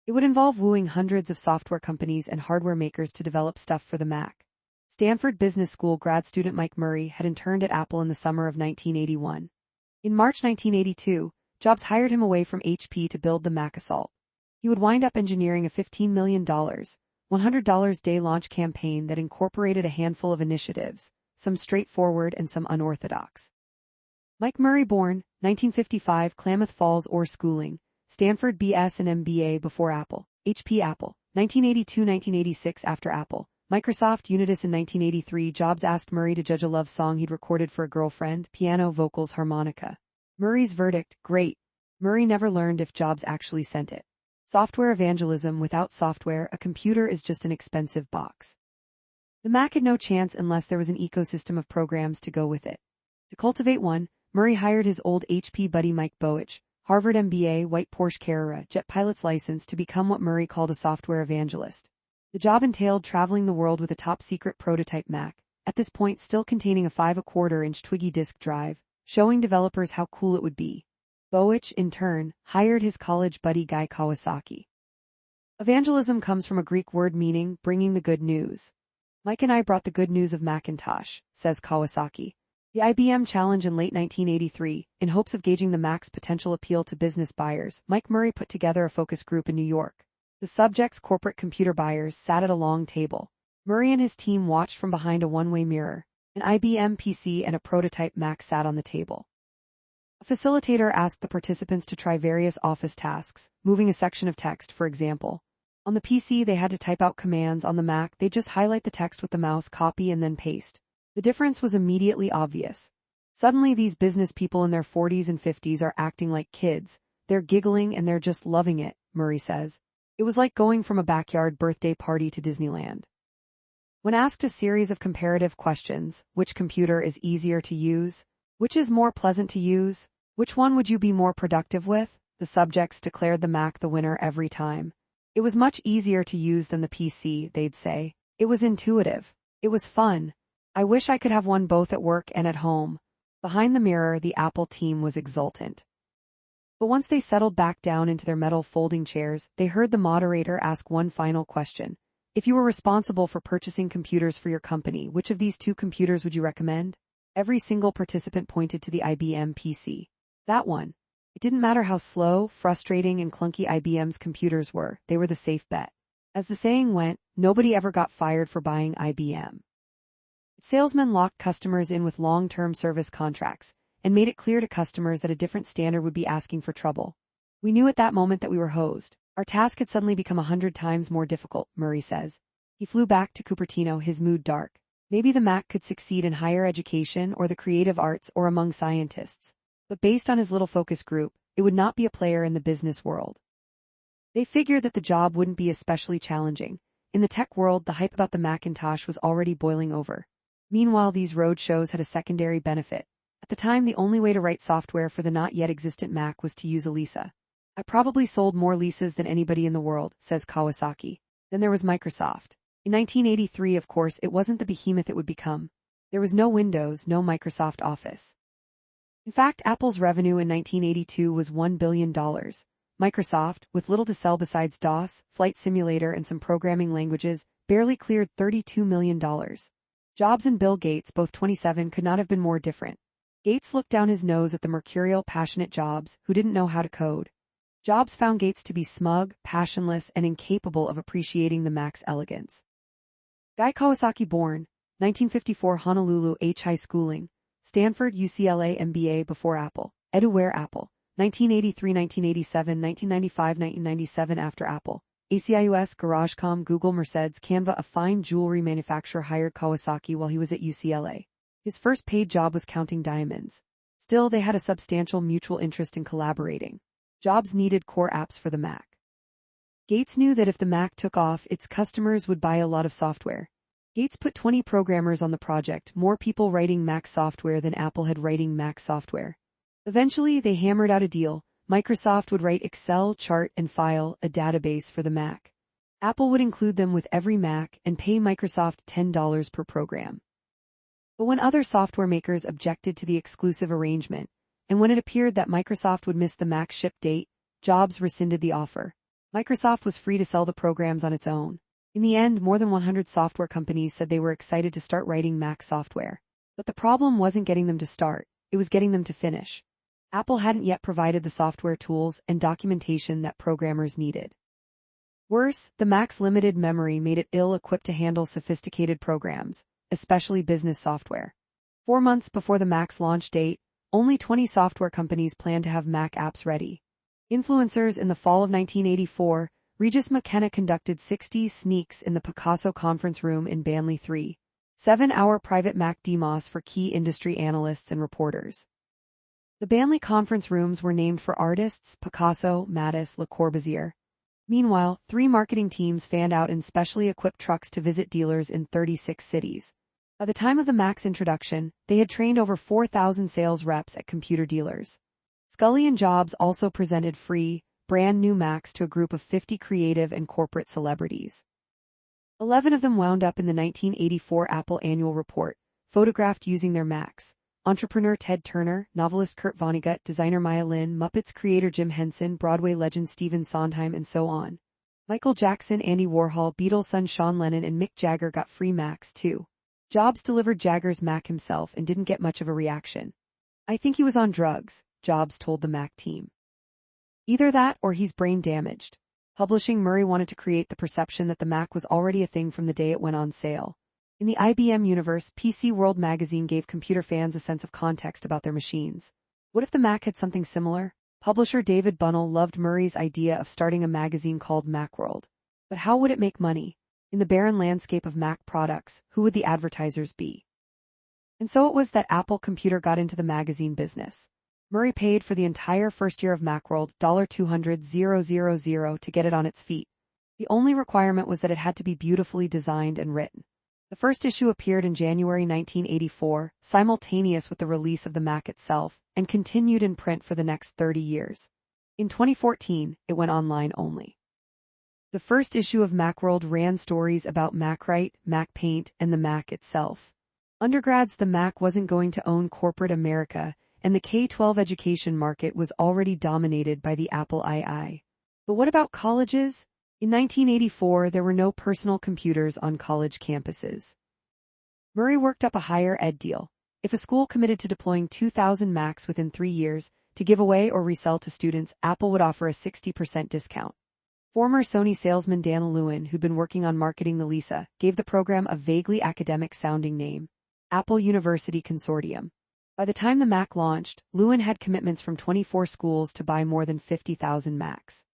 Speaker 1: It would involve wooing hundreds of software companies and hardware makers to develop stuff for the Mac. Stanford Business School grad student Mike Murray had interned at Apple in the summer of 1981. In March 1982, Jobs hired him away from HP to build the Mac Assault. He would wind up engineering a $15 million, $100 day launch campaign that incorporated a handful of initiatives, some straightforward and some unorthodox. Mike Murray, born 1955, Klamath Falls, or schooling, Stanford BS and MBA before Apple, HP Apple, 1982-1986 after Apple, Microsoft Unitas in 1983. Jobs asked Murray to judge a love song he'd recorded for a girlfriend, piano, vocals, harmonica. Murray's verdict, great. Murray never learned if Jobs actually sent it. Software evangelism. Without software, a computer is just an expensive box. The Mac had no chance unless there was an ecosystem of programs to go with it. To cultivate one, Murray hired his old HP buddy Mike Bowich, Harvard MBA, white Porsche Carrera, jet pilot's license, to become what Murray called a software evangelist. The job entailed traveling the world with a top-secret prototype Mac, at this point still containing a 5¼ Twiggy disk drive, showing developers how cool it would be. Bowich, in turn, hired his college buddy Guy Kawasaki. Evangelism comes from a Greek word meaning bringing the good news. "Mike and I brought the good news of Macintosh," says Kawasaki. The IBM Challenge in late 1983, in hopes of gauging the Mac's potential appeal to business buyers, Mike Murray put together a focus group in New York. The subjects, corporate computer buyers, sat at a long table. Murray and his team watched from behind a one-way mirror. An IBM PC and a prototype Mac sat on the table. A facilitator asked the participants to try various office tasks, moving a section of text, for example. On the PC, they had to type out commands. On the Mac, they'd just highlight the text with the mouse, copy, and then paste. The difference was immediately obvious. Suddenly, these business people in their 40s and 50s are acting like kids. They're giggling and they're just loving it, Murray says. It was like going from a backyard birthday party to Disneyland. When asked a series of comparative questions, which computer is easier to use? Which is more pleasant to use? Which one would you be more productive with? The subjects declared the Mac the winner every time. It was much easier to use than the PC, they'd say. It was intuitive. It was fun. I wish I could have one both at work and at home. Behind the mirror, the Apple team was exultant. But once they settled back down into their metal folding chairs, they heard the moderator ask one final question. If you were responsible for purchasing computers for your company, which of these two computers would you recommend? Every single participant pointed to the IBM PC. That one. It didn't matter how slow, frustrating, and clunky IBM's computers were, they were the safe bet. As the saying went, nobody ever got fired for buying IBM. Salesmen locked customers in with long-term service contracts and made it clear to customers that a different standard would be asking for trouble. We knew at that moment that we were hosed. Our task had suddenly become 100 times more difficult, Murray says. He flew back to Cupertino, his mood dark. Maybe the Mac could succeed in higher education or the creative arts or among scientists. But based on his little focus group, it would not be a player in the business world. They figured that the job wouldn't be especially challenging. In the tech world, the hype about the Macintosh was already boiling over. Meanwhile, these road shows had a secondary benefit. At the time, the only way to write software for the not yet existent Mac was to use a Lisa. I probably sold more Lisas than anybody in the world, says Kawasaki. Then there was Microsoft. In 1983, of course, it wasn't the behemoth it would become. There was no Windows, no Microsoft Office. In fact, Apple's revenue in 1982 was $1 billion. Microsoft, with little to sell besides DOS, Flight Simulator, and some programming languages, barely cleared $32 million. Jobs and Bill Gates, both 27, could not have been more different. Gates looked down his nose at the mercurial, passionate Jobs, who didn't know how to code. Jobs found Gates to be smug, passionless, and incapable of appreciating the Mac's elegance. Guy Kawasaki, born 1954, Honolulu, high schooling, Stanford, UCLA, MBA before Apple, Edware Apple, 1983, 1987, 1995, 1997 after Apple. ACIUS, GarageCom, Google, Mercedes, Canva. A fine jewelry manufacturer hired Kawasaki while he was at UCLA. His first paid job was counting diamonds. Still, they had a substantial mutual interest in collaborating. Jobs needed core apps for the Mac. Gates knew that if the Mac took off, its customers would buy a lot of software. Gates put 20 programmers on the project, more people writing Mac software than Apple had writing Mac software. Eventually, they hammered out a deal. Microsoft would write Excel, Chart, and File, a database for the Mac. Apple would include them with every Mac and pay Microsoft $10 per program. But when other software makers objected to the exclusive arrangement, and when it appeared that Microsoft would miss the Mac ship date, Jobs rescinded the offer. Microsoft was free to sell the programs on its own. In the end, more than 100 software companies said they were excited to start writing Mac software. But the problem wasn't getting them to start, it was getting them to finish. Apple hadn't yet provided the software tools and documentation that programmers needed. Worse, the Mac's limited memory made it ill-equipped to handle sophisticated programs, especially business software. 4 months before the Mac's launch date, only 20 software companies planned to have Mac apps ready. Influencers. In the fall of 1984, Regis McKenna conducted 60 sneaks in the Picasso conference room in Banley 3. 7-hour private Mac demos for key industry analysts and reporters. The Banley conference rooms were named for artists Picasso, Matisse, Le Corbusier. Meanwhile, 3 marketing teams fanned out in specially equipped trucks to visit dealers in 36 cities. By the time of the Mac's introduction, they had trained over 4,000 sales reps at computer dealers. Scully and Jobs also presented free, brand new Macs to a group of 50 creative and corporate celebrities. 11 of them wound up in the 1984 Apple Annual Report, photographed using their Macs. Entrepreneur Ted Turner, novelist Kurt Vonnegut, designer Maya Lin, Muppets creator Jim Henson, Broadway legend Stephen Sondheim, and so on. Michael Jackson, Andy Warhol, Beatles' son Sean Lennon, and Mick Jagger got free Macs too. Jobs delivered Jagger's Mac himself and didn't get much of a reaction. "I think he was on drugs," Jobs told the Mac team. "Either that or he's brain damaged." Publishing Murray wanted to create the perception that the Mac was already a thing from the day it went on sale. In the IBM universe, PC World magazine gave computer fans a sense of context about their machines. What if the Mac had something similar? Publisher David Bunnell loved Murray's idea of starting a magazine called Macworld. But how would it make money? In the barren landscape of Mac products, who would the advertisers be? And so it was that Apple Computer got into the magazine business. Murray paid for the entire first year of Macworld $200,000 to get it on its feet. The only requirement was that it had to be beautifully designed and written. The first issue appeared in January 1984, simultaneous with the release of the Mac itself, and continued in print for the next 30 years. In 2014, it went online only. The first issue of Macworld ran stories about MacWrite, MacPaint, and the Mac itself. Undergrads, the Mac wasn't going to own corporate America, and the K-12 education market was already dominated by the Apple II. But what about colleges? In 1984, there were no personal computers on college campuses. Murray worked up a higher ed deal. If a school committed to deploying 2,000 Macs within 3 years to give away or resell to students, Apple would offer a 60% discount. Former Sony salesman Dan Lewin, who'd been working on marketing the Lisa, gave the program a vaguely academic-sounding name, Apple University Consortium. By the time the Mac launched, Lewin had commitments from 24 schools to buy more than 50,000 Macs.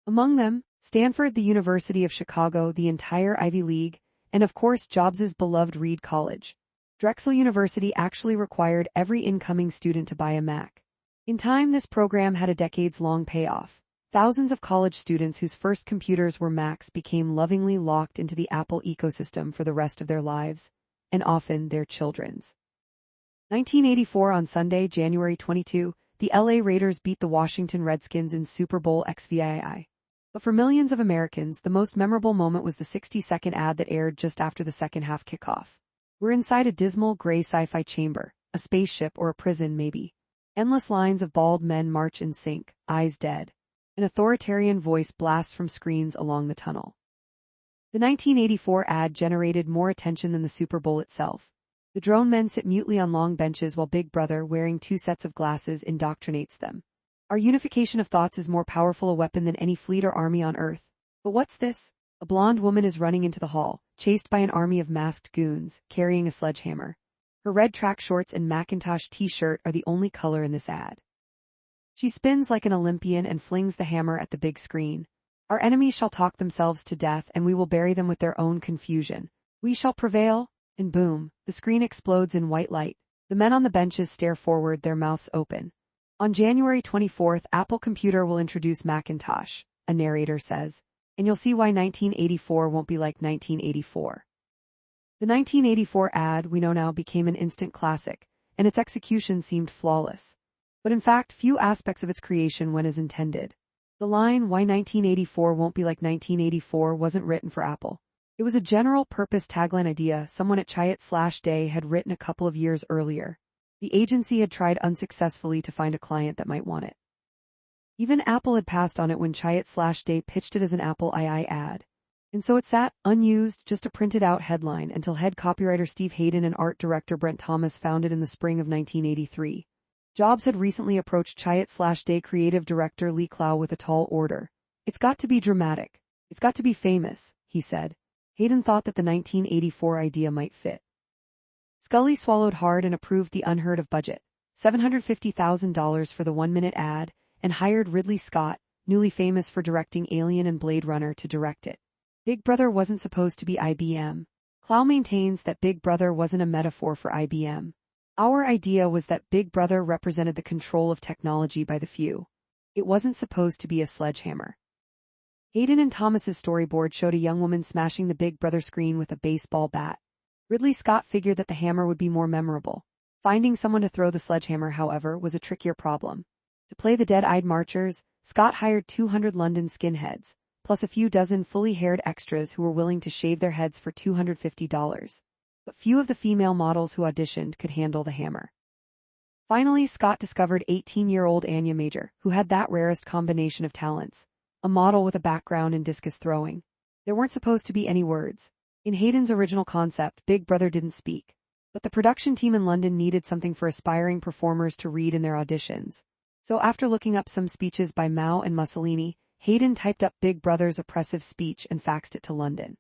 Speaker 1: Among them, Stanford, the University of Chicago, the entire Ivy League, and of course Jobs' beloved Reed College. Drexel University actually required every incoming student to buy a Mac. In time, this program had a decades-long payoff. Thousands of college students whose first computers were Macs became lovingly locked into the Apple ecosystem for the rest of their lives, and often their children's. 1984 on Sunday, January 22, the LA Raiders beat the Washington Redskins in Super Bowl XVII. But for millions of Americans, the most memorable moment was the 60-second ad that aired just after the second half kickoff. We're inside a dismal gray sci-fi chamber, a spaceship or a prison maybe. Endless lines of bald men march in sync, eyes dead. An authoritarian voice blasts from screens along the tunnel. The 1984 ad generated more attention than the Super Bowl itself. The drone men sit mutely on long benches while Big Brother, wearing 2 sets of glasses, indoctrinates them. Our unification of thoughts is more powerful a weapon than any fleet or army on Earth. But what's this? A blonde woman is running into the hall, chased by an army of masked goons, carrying a sledgehammer. Her red track shorts and Macintosh t-shirt are the only color in this ad. She spins like an Olympian and flings the hammer at the big screen. Our enemies shall talk themselves to death, and we will bury them with their own confusion. We shall prevail, and boom, the screen explodes in white light. The men on the benches stare forward, their mouths open. On January 24th, Apple Computer will introduce Macintosh, a narrator says, and you'll see why 1984 won't be like 1984. The 1984 ad, we know now, became an instant classic, and its execution seemed flawless. But in fact, few aspects of its creation went as intended. The line, why 1984 won't be like 1984, wasn't written for Apple. It was a general-purpose tagline idea someone at Chiat/Day had written a couple of years earlier. The agency had tried unsuccessfully to find a client that might want it. Even Apple had passed on it when Chiat/Day pitched it as an Apple II ad. And so it sat, unused, just a printed-out headline, until head copywriter Steve Hayden and art director Brent Thomas found it in the spring of 1983. Jobs had recently approached Chiat/Day creative director Lee Clow with a tall order. It's got to be dramatic. It's got to be famous, he said. Hayden thought that the 1984 idea might fit. Scully swallowed hard and approved the unheard-of budget, $750,000 for the 1-minute ad, and hired Ridley Scott, newly famous for directing Alien and Blade Runner, to direct it. Big Brother wasn't supposed to be IBM. Clow maintains that Big Brother wasn't a metaphor for IBM. Our idea was that Big Brother represented the control of technology by the few. It wasn't supposed to be a sledgehammer. Hayden and Thomas's storyboard showed a young woman smashing the Big Brother screen with a baseball bat. Ridley Scott figured that the hammer would be more memorable. Finding someone to throw the sledgehammer, however, was a trickier problem. To play the dead-eyed marchers, Scott hired 200 London skinheads, plus a few dozen fully haired extras who were willing to shave their heads for $250. But few of the female models who auditioned could handle the hammer. Finally, Scott discovered 18-year-old Anya Major, who had that rarest combination of talents, a model with a background in discus throwing. There weren't supposed to be any words. In Hayden's original concept, Big Brother didn't speak. But the production team in London needed something for aspiring performers to read in their auditions. So after looking up some speeches by Mao and Mussolini, Hayden typed up Big Brother's oppressive speech and faxed it to London.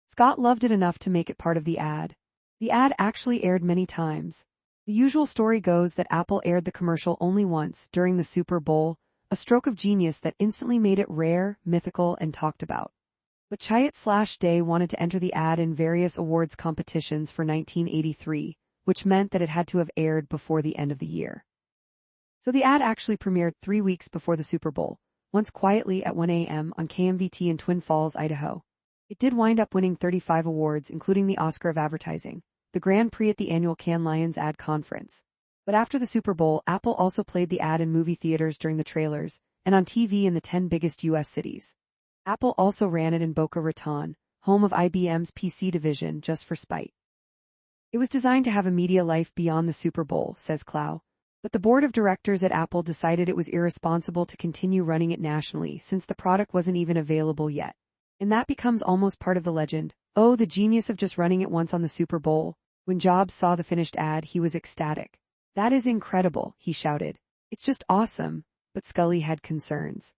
Speaker 1: Scott loved it enough to make it part of the ad. The ad actually aired many times. The usual story goes that Apple aired the commercial only once, during the Super Bowl, a stroke of genius that instantly made it rare, mythical, and talked about. But Chiat/Day wanted to enter the ad in various awards competitions for 1983, which meant that it had to have aired before the end of the year. So the ad actually premiered 3 weeks before the Super Bowl, once quietly at 1 a.m. on KMVT in Twin Falls, Idaho. It did wind up winning 35 awards, including the Oscar of Advertising, the Grand Prix at the annual Cannes Lions Ad Conference. But after the Super Bowl, Apple also played the ad in movie theaters during the trailers, and on TV in the 10 biggest U.S. cities. Apple also ran it in Boca Raton, home of IBM's PC division, just for spite. It was designed to have a media life beyond the Super Bowl, says Clow. But the board of directors at Apple decided it was irresponsible to continue running it nationally since the product wasn't even available yet. And that becomes almost part of the legend. Oh, the genius of just running it once on the Super Bowl. When Jobs saw the finished ad, he was ecstatic. That is incredible, he shouted. It's just awesome. But Scully had concerns.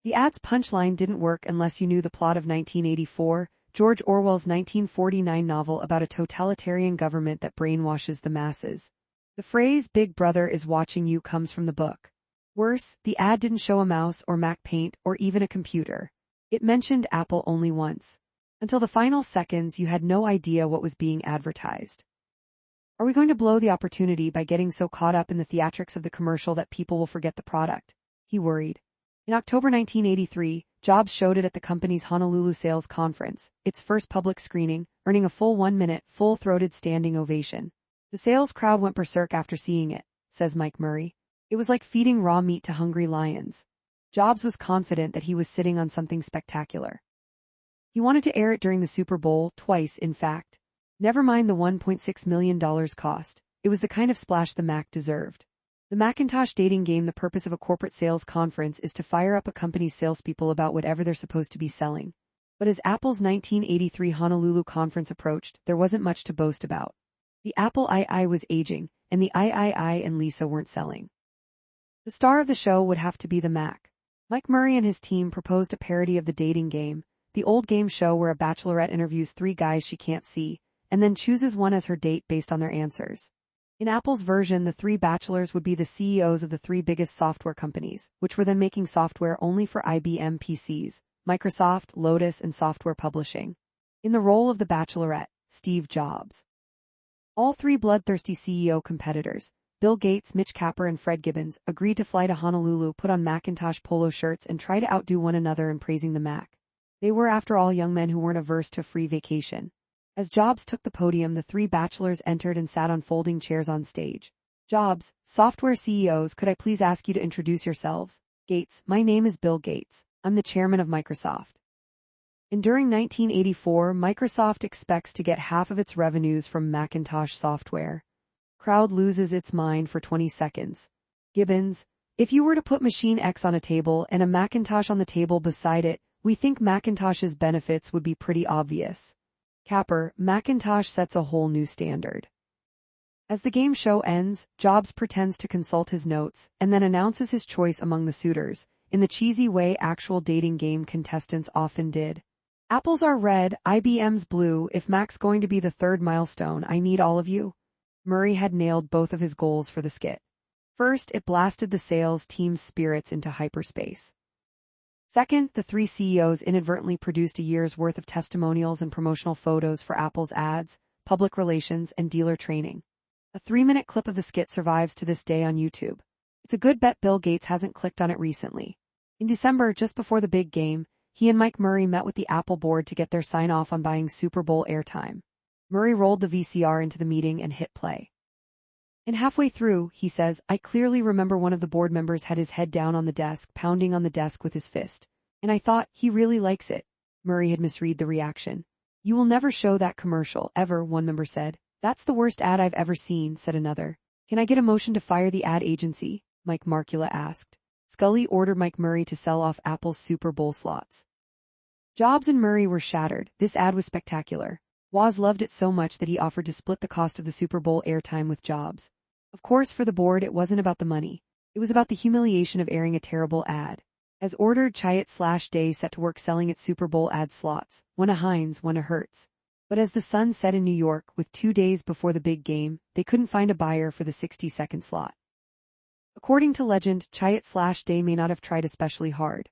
Speaker 1: The ad's punchline didn't work unless you knew the plot of 1984, George Orwell's 1949 novel about a totalitarian government that brainwashes the masses. The phrase "Big Brother is watching you" comes from the book. Worse, the ad didn't show a mouse or Mac Paint or even a computer. It mentioned Apple only once. Until the final seconds, you had no idea what was being advertised. Are we going to blow the opportunity by getting so caught up in the theatrics of the commercial that people will forget the product? He worried. In October 1983, Jobs showed it at the company's Honolulu Sales Conference, its first public screening, earning a full 1-minute, full-throated standing ovation. The sales crowd went berserk after seeing it, says Mike Murray. It was like feeding raw meat to hungry lions. Jobs was confident that he was sitting on something spectacular. He wanted to air it during the Super Bowl, twice in fact. Never mind the $1.6 million cost. It was the kind of splash the Mac deserved. The Macintosh dating game. The purpose of a corporate sales conference is to fire up a company's salespeople about whatever they're supposed to be selling. But as Apple's 1983 Honolulu conference approached, there wasn't much to boast about. The Apple II was aging, and the III and Lisa weren't selling. The star of the show would have to be the Mac. Mike Murray and his team proposed a parody of the dating game, the old game show where a bachelorette interviews 3 guys she can't see, and then chooses one as her date based on their answers. In Apple's version, the 3 bachelors would be the CEOs of the 3 biggest software companies, which were then making software only for IBM PCs, Microsoft, Lotus, and software publishing. In the role of the bachelorette, Steve Jobs. All 3 bloodthirsty CEO competitors, Bill Gates, Mitch Kapper, and Fred Gibbons, agreed to fly to Honolulu, put on Macintosh polo shirts, and try to outdo one another in praising the Mac. They were, after all, young men who weren't averse to a free vacation. As Jobs took the podium, the 3 bachelors entered and sat on folding chairs on stage. Jobs, software CEOs, could I please ask you to introduce yourselves? Gates, my name is Bill Gates. I'm the chairman of Microsoft. And during 1984, Microsoft expects to get half of its revenues from Macintosh software. Crowd loses its mind for 20 seconds. Gibbons, if you were to put Machine X on a table and a Macintosh on the table beside it, we think Macintosh's benefits would be pretty obvious. Kapper, Macintosh sets a whole new standard. As the game show ends, Jobs pretends to consult his notes and then announces his choice among the suitors, in the cheesy way actual dating game contestants often did. Apples are red, IBM's blue. If Mac's going to be the 3rd milestone, I need all of you. Murray had nailed both of his goals for the skit. First, it blasted the sales team's spirits into hyperspace. Second, the 3 CEOs inadvertently produced a year's worth of testimonials and promotional photos for Apple's ads, public relations, and dealer training. A 3-minute clip of the skit survives to this day on YouTube. It's a good bet Bill Gates hasn't clicked on it recently. In December, just before the big game, he and Mike Murray met with the Apple board to get their sign-off on buying Super Bowl airtime. Murray rolled the VCR into the meeting and hit play. And halfway through, he says, I clearly remember one of the board members had his head down on the desk, pounding on the desk with his fist. And I thought, he really likes it. Murray had misread the reaction. You will never show that commercial, ever, one member said. That's the worst ad I've ever seen, said another. Can I get a motion to fire the ad agency? Mike Markula asked. Scully ordered Mike Murray to sell off Apple's Super Bowl slots. Jobs and Murray were shattered. This ad was spectacular. Woz loved it so much that he offered to split the cost of the Super Bowl airtime with Jobs. Of course, for the board, it wasn't about the money. It was about the humiliation of airing a terrible ad. As ordered, Chiat/Day set to work selling its Super Bowl ad slots, one a Heinz, one a Hertz. But as the sun set in New York, with 2 days before the big game, they couldn't find a buyer for the 60-second slot. According to legend, Chiat/Day may not have tried especially hard.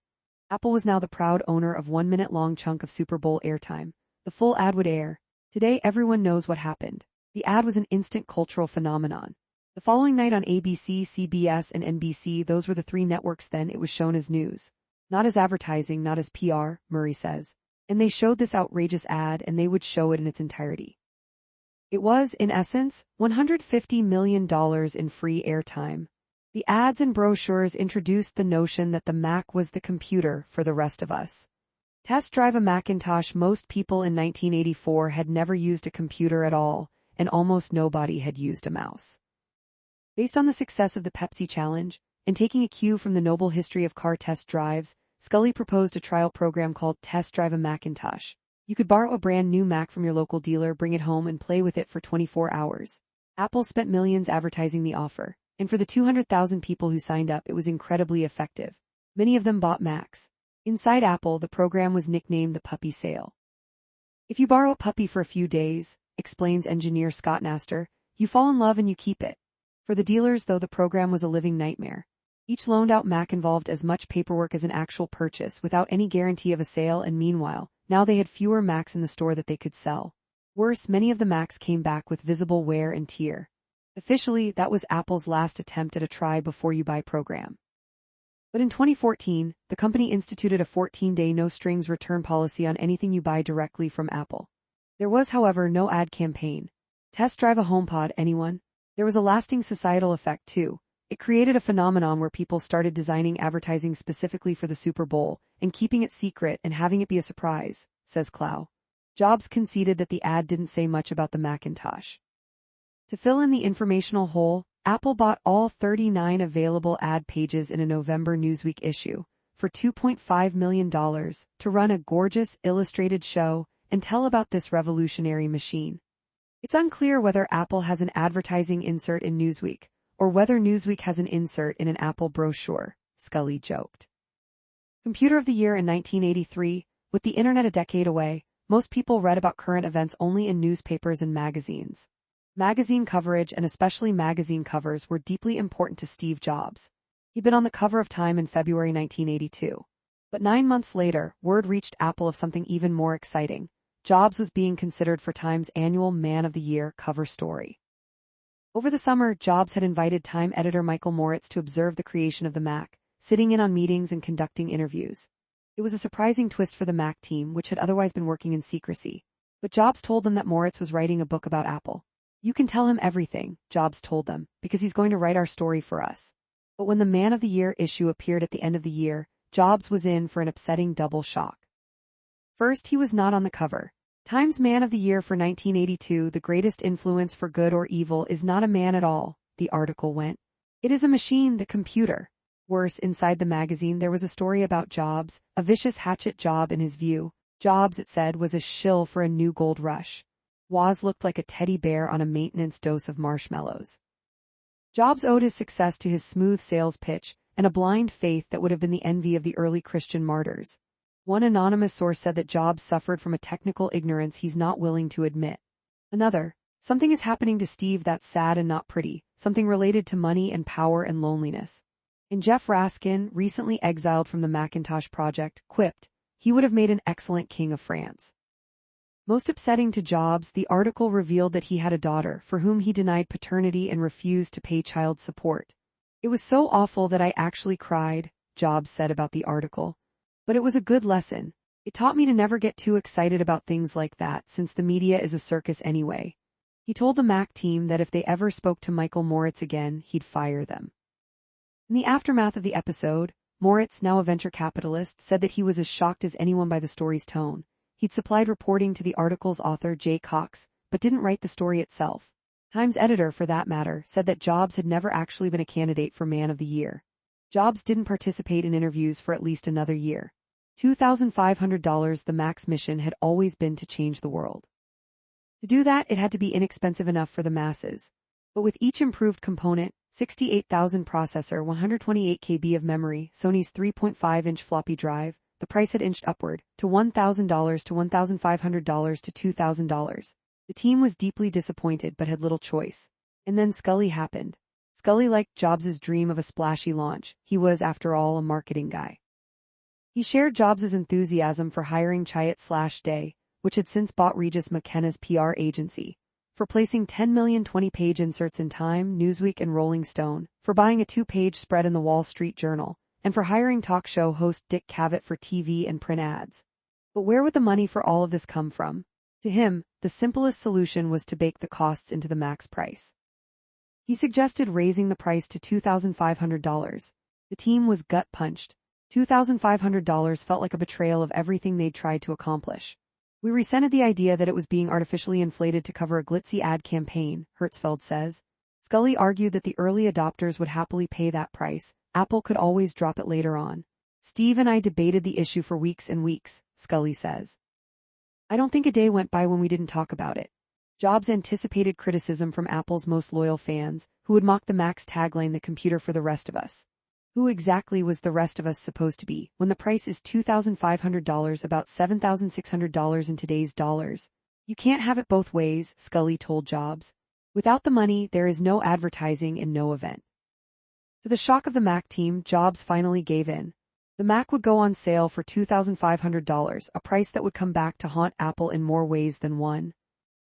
Speaker 1: Apple was now the proud owner of 1-minute-long chunk of Super Bowl airtime. The full ad would air. Today, everyone knows what happened. The ad was an instant cultural phenomenon. The following night on ABC, CBS, and NBC, those were the 3 networks then, it was shown as news. Not as advertising, not as PR, Murray says. And they showed this outrageous ad, and they would show it in its entirety. It was, in essence, $150 million in free airtime. The ads and brochures introduced the notion that the Mac was the computer for the rest of us. Test drive a Macintosh. Most people in 1984 had never used a computer at all, and almost nobody had used a mouse. Based on the success of the Pepsi Challenge, and taking a cue from the noble history of car test drives, Scully proposed a trial program called Test Drive a Macintosh. You could borrow a brand new Mac from your local dealer, bring it home, and play with it for 24 hours. Apple spent millions advertising the offer, and for the 200,000 people who signed up, it was incredibly effective. Many of them bought Macs. Inside Apple, the program was nicknamed the Puppy Sale. If you borrow a puppy for a few days, explains engineer Scott Naster, you fall in love and you keep it. For the dealers, though, the program was a living nightmare. Each loaned-out Mac involved as much paperwork as an actual purchase without any guarantee of a sale, and meanwhile, now they had fewer Macs in the store that they could sell. Worse, many of the Macs came back with visible wear and tear. Officially, that was Apple's last attempt at a try-before-you-buy program. But in 2014, the company instituted a 14-day no-strings return policy on anything you buy directly from Apple. There was, however, no ad campaign. Test drive a HomePod, anyone? There was a lasting societal effect, too. It created a phenomenon where people started designing advertising specifically for the Super Bowl and keeping it secret and having it be a surprise, says Clow. Jobs conceded that the ad didn't say much about the Macintosh. To fill in the informational hole, Apple bought all 39 available ad pages in a November Newsweek issue for $2.5 million to run a gorgeous illustrated show and tell about this revolutionary machine. It's unclear whether Apple has an advertising insert in Newsweek, or whether Newsweek has an insert in an Apple brochure, Scully joked. Computer of the Year in 1983, with the internet a decade away, most people read about current events only in newspapers and magazines. Magazine coverage, and especially magazine covers, were deeply important to Steve Jobs. He'd been on the cover of Time in February 1982. But 9 months later, word reached Apple of something even more exciting. Jobs was being considered for Time's annual Man of the Year cover story. Over the summer, Jobs had invited Time editor Michael Moritz to observe the creation of the Mac, sitting in on meetings and conducting interviews. It was a surprising twist for the Mac team, which had otherwise been working in secrecy. But Jobs told them that Moritz was writing a book about Apple. You can tell him everything, Jobs told them, because he's going to write our story for us. But when the Man of the Year issue appeared at the end of the year, Jobs was in for an upsetting double shock. First, he was not on the cover. Time's Man of the Year for 1982, the greatest influence for good or evil, is not a man at all, the article went. It is a machine, the computer. Worse, inside the magazine there was a story about Jobs, a vicious hatchet job in his view. Jobs, it said, was a shill for a new gold rush. Woz looked like a teddy bear on a maintenance dose of marshmallows. Jobs owed his success to his smooth sales pitch and a blind faith that would have been the envy of the early Christian martyrs. One anonymous source said that Jobs suffered from a technical ignorance he's not willing to admit. Another, something is happening to Steve that's sad and not pretty, something related to money and power and loneliness. And Jeff Raskin, recently exiled from the Macintosh project, quipped, he would have made an excellent king of France. Most upsetting to Jobs, the article revealed that he had a daughter for whom he denied paternity and refused to pay child support. It was so awful that I actually cried, Jobs said about the article. But it was a good lesson. It taught me to never get too excited about things like that, since the media is a circus anyway. He told the Mac team that if they ever spoke to Michael Moritz again, he'd fire them. In the aftermath of the episode, Moritz, now a venture capitalist, said that he was as shocked as anyone by the story's tone. He'd supplied reporting to the article's author, Jay Cox, but didn't write the story itself. Time's editor, for that matter, said that Jobs had never actually been a candidate for Man of the Year. Jobs didn't participate in interviews for at least another year. $2,500. The Mac's mission had always been to change the world. To do that, it had to be inexpensive enough for the masses. But with each improved component, 68,000 processor, 128 KB of memory, Sony's 3.5-inch floppy drive, the price had inched upward, to $1,000 to $1,500 to $2,000. The team was deeply disappointed but had little choice. And then Scully happened. Scully liked Jobs' dream of a splashy launch. He was, after all, a marketing guy. He shared Jobs' enthusiasm for hiring Chiat/Day, which had since bought Regis McKenna's PR agency, for placing 10 million 20-page inserts in Time, Newsweek, and Rolling Stone, for buying a 2-page spread in the Wall Street Journal, and for hiring talk show host Dick Cavett for TV and print ads. But where would the money for all of this come from? To him, the simplest solution was to bake the costs into the Mac's price. He suggested raising the price to $2,500. The team was gut-punched. $2,500 felt like a betrayal of everything they'd tried to accomplish. We resented the idea that it was being artificially inflated to cover a glitzy ad campaign, Hertzfeld says. Scully argued that the early adopters would happily pay that price. Apple could always drop it later on. Steve and I debated the issue for weeks and weeks, Scully says. I don't think a day went by when we didn't talk about it. Jobs anticipated criticism from Apple's most loyal fans, who would mock the Mac's tagline, "The computer for the rest of us." Who exactly was the rest of us supposed to be, when the price is $2,500, about $7,600 in today's dollars? You can't have it both ways, Scully told Jobs. Without the money, there is no advertising and no event. To the shock of the Mac team, Jobs finally gave in. The Mac would go on sale for $2,500, a price that would come back to haunt Apple in more ways than one.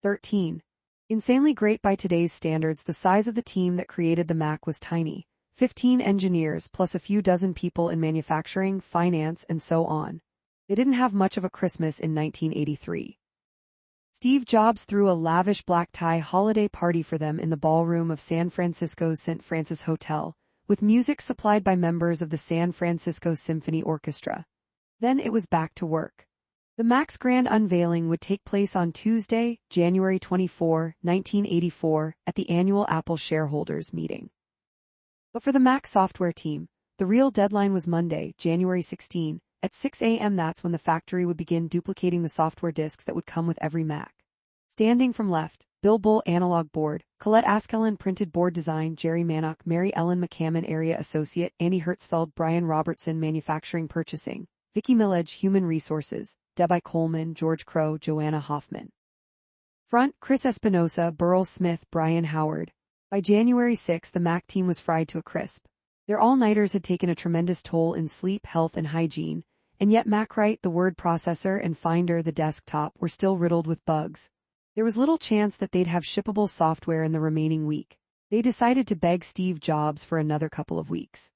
Speaker 1: 13. Insanely great by today's standards, the size of the team that created the Mac was tiny. 15 engineers plus a few dozen people in manufacturing, finance, and so on. They didn't have much of a Christmas in 1983. Steve Jobs threw a lavish black tie holiday party for them in the ballroom of San Francisco's St. Francis Hotel, with music supplied by members of the San Francisco Symphony Orchestra. Then it was back to work. The Mac's grand unveiling would take place on Tuesday, January 24, 1984, at the annual Apple shareholders meeting. But for the Mac software team, the real deadline was Monday, January 16, at 6 a.m. That's when the factory would begin duplicating the software disks that would come with every Mac. Standing from left, Bill Bull analog board, Colette Askelin printed board design, Jerry Manock, Mary Ellen McCammon area associate, Andy Hertzfeld, Brian Robertson manufacturing purchasing, Vicki Millage human resources, Debbie Coleman, George Crow, Joanna Hoffman. Front, Chris Espinosa, Burl Smith, Brian Howard. By January 6, the Mac team was fried to a crisp. Their all-nighters had taken a tremendous toll in sleep, health, and hygiene, and yet MacWrite, the word processor, and Finder, the desktop, were still riddled with bugs. There was little chance that they'd have shippable software in the remaining week. They decided to beg Steve Jobs for another couple of weeks.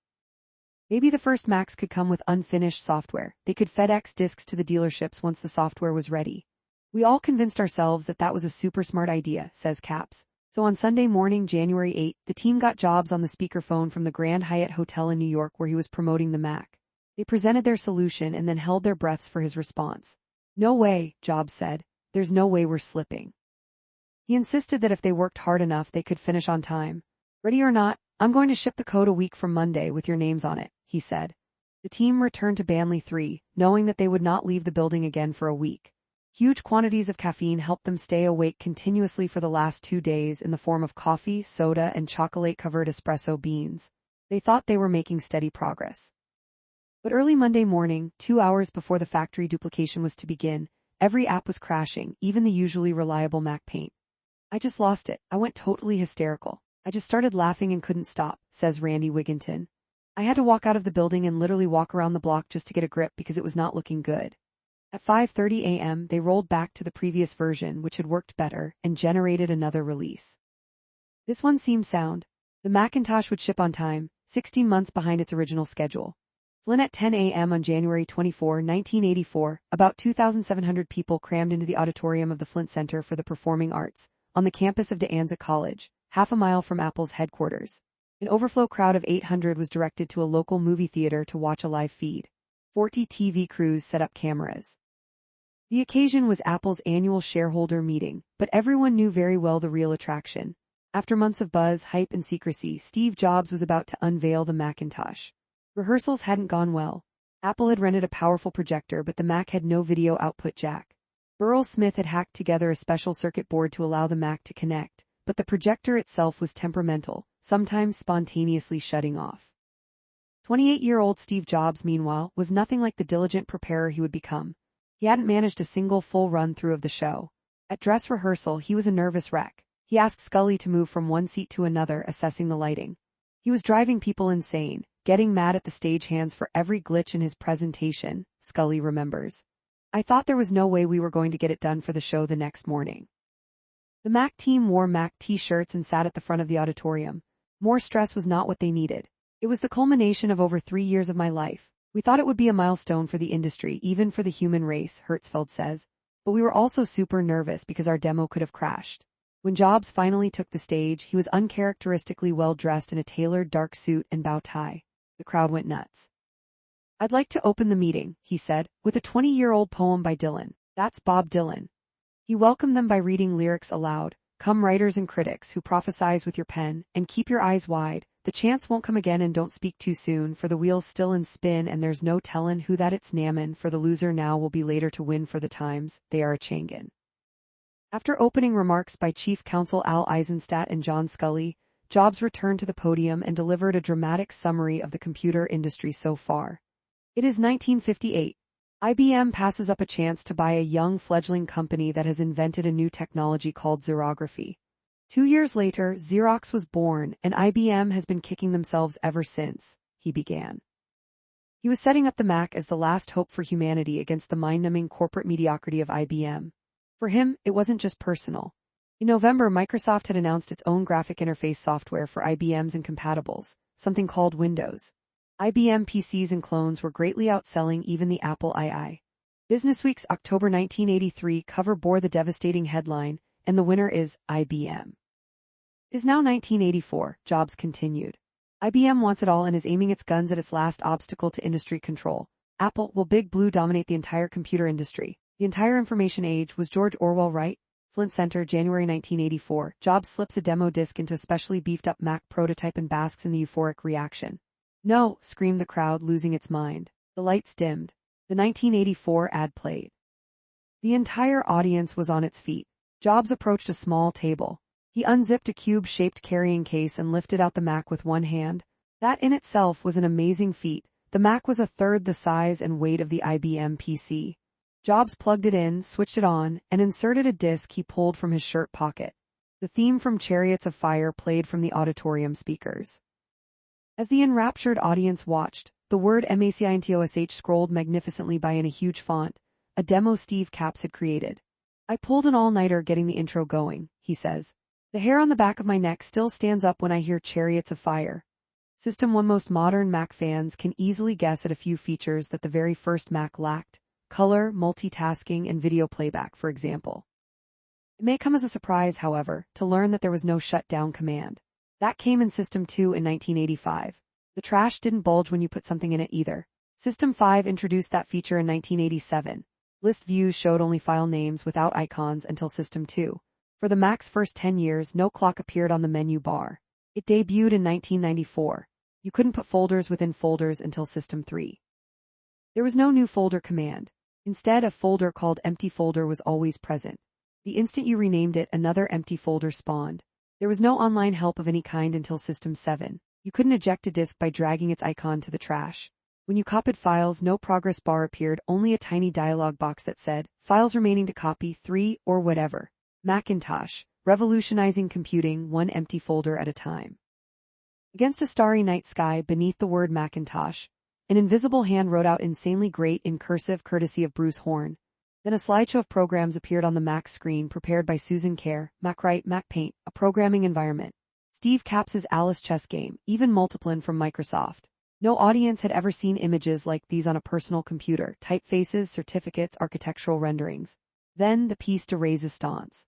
Speaker 1: Maybe the first Macs could come with unfinished software. They could FedEx disks to the dealerships once the software was ready. We all convinced ourselves that that was a super smart idea, says Capps. So on Sunday morning, January 8, the team got Jobs on the speakerphone from the Grand Hyatt Hotel in New York where he was promoting the Mac. They presented their solution and then held their breaths for his response. "No way," Jobs said. "There's no way we're slipping." He insisted that if they worked hard enough, they could finish on time. "Ready or not, I'm going to ship the code a week from Monday with your names on it," he said. The team returned to Banley 3, knowing that they would not leave the building again for a week. Huge quantities of caffeine helped them stay awake continuously for the last 2 days in the form of coffee, soda, and chocolate-covered espresso beans. They thought they were making steady progress. But early Monday morning, 2 hours before the factory duplication was to begin, every app was crashing, even the usually reliable Mac Paint. "I just lost it. I went totally hysterical. I just started laughing and couldn't stop," says Randy Wigginton. "I had to walk out of the building and literally walk around the block just to get a grip because it was not looking good." At 5:30 a.m., they rolled back to the previous version, which had worked better, and generated another release. This one seemed sound. The Macintosh would ship on time, 16 months behind its original schedule. Flynn at 10 a.m. on January 24, 1984, about 2,700 people crammed into the auditorium of the Flint Center for the Performing Arts, on the campus of De Anza College, half a mile from Apple's headquarters. An overflow crowd of 800 was directed to a local movie theater to watch a live feed. 40 TV crews set up cameras. The occasion was Apple's annual shareholder meeting, but everyone knew very well the real attraction. After months of buzz, hype, and secrecy, Steve Jobs was about to unveil the Macintosh. Rehearsals hadn't gone well. Apple had rented a powerful projector, but the Mac had no video output jack. Burrell Smith had hacked together a special circuit board to allow the Mac to connect, but the projector itself was temperamental, sometimes spontaneously shutting off. 28-year-old Steve Jobs, meanwhile, was nothing like the diligent preparer he would become. He hadn't managed a single full run-through of the show. At dress rehearsal, he was a nervous wreck. He asked Scully to move from one seat to another, assessing the lighting. He was driving people insane, getting mad at the stagehands for every glitch in his presentation, Scully remembers. I thought there was no way we were going to get it done for the show the next morning. The Mac team wore Mac t-shirts and sat at the front of the auditorium. More stress was not what they needed. It was the culmination of over 3 years of my life. We thought it would be a milestone for the industry, even for the human race, Hertzfeld says. But we were also super nervous because our demo could have crashed. When Jobs finally took the stage, he was uncharacteristically well-dressed in a tailored dark suit and bow tie. The crowd went nuts. I'd like to open the meeting, he said, with a 20-year-old poem by Dylan. That's Bob Dylan. He welcomed them by reading lyrics aloud. Come writers and critics who prophesize with your pen, and keep your eyes wide. The chance won't come again, and don't speak too soon, for the wheel's still in spin and there's no tellin' who that it's nammin', for the loser now will be later to win for the times, they are a changin'. After opening remarks by Chief Counsel Al Eisenstadt and John Scully, Jobs returned to the podium and delivered a dramatic summary of the computer industry so far. It is 1958. IBM passes up a chance to buy a young fledgling company that has invented a new technology called xerography. 2 years later, Xerox was born, and IBM has been kicking themselves ever since, he began. He was setting up the Mac as the last hope for humanity against the mind-numbing corporate mediocrity of IBM. For him, it wasn't just personal. In November, Microsoft had announced its own graphic interface software for IBM's incompatibles, something called Windows. IBM PCs and clones were greatly outselling even the Apple II. Businessweek's October 1983 cover bore the devastating headline, and the winner is IBM. It is now 1984, Jobs continued. IBM wants it all and is aiming its guns at its last obstacle to industry control. Apple will Big Blue dominate the entire computer industry. The entire information age. Was George Orwell right? Flint Center, January 1984. Jobs slips a demo disc into a specially beefed-up Mac prototype and basks in the euphoric reaction. No, screamed the crowd, losing its mind. The lights dimmed. The 1984 ad played. The entire audience was on its feet. Jobs approached a small table. He unzipped a cube-shaped carrying case and lifted out the Mac with one hand. That in itself was an amazing feat. The Mac was a third the size and weight of the IBM PC. Jobs plugged it in, switched it on, and inserted a disc he pulled from his shirt pocket. The theme from Chariots of Fire played from the auditorium speakers. As the enraptured audience watched, the word MACINTOSH scrolled magnificently by in a huge font, a demo Steve Capps had created. I pulled an all-nighter getting the intro going, he says. The hair on the back of my neck still stands up when I hear Chariots of Fire. System 1. Most modern Mac fans can easily guess at a few features that the very first Mac lacked: color, multitasking, and video playback, for example. It may come as a surprise, however, to learn that there was no shutdown command. That came in System 2 in 1985. The trash didn't bulge when you put something in it either. System 5 introduced that feature in 1987. List views showed only file names without icons until System 2. For the Mac's first 10 years, no clock appeared on the menu bar. It debuted in 1994. You couldn't put folders within folders until System 3. There was no new folder command. Instead, a folder called empty folder was always present. The instant you renamed it, another empty folder spawned. There was no online help of any kind until System 7. You couldn't eject a disk by dragging its icon to the trash. When you copied files, no progress bar appeared, only a tiny dialog box that said, files remaining to copy, 3, or whatever. Macintosh, revolutionizing computing one empty folder at a time. Against a starry night sky beneath the word Macintosh, an invisible hand wrote out insanely great in cursive courtesy of Bruce Horn. Then a slideshow of programs appeared on the Mac screen prepared by Susan Kerr, MacWrite, MacPaint, a programming environment. Steve Capps' Alice chess game, even Multiplin from Microsoft. No audience had ever seen images like these on a personal computer: typefaces, certificates, architectural renderings. Then the piece de resistance.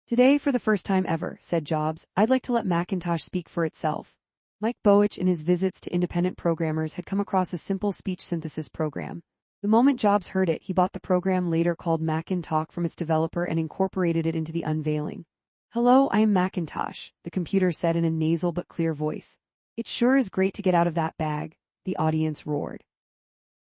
Speaker 1: Today, for the first time ever, said Jobs, I'd like to let Macintosh speak for itself. Mike Bowich, in his visits to independent programmers, had come across a simple speech synthesis program. The moment Jobs heard it, he bought the program, later called Macintalk, from its developer and incorporated it into the unveiling. Hello, I am Macintosh, the computer said in a nasal but clear voice. It sure is great to get out of that bag, the audience roared.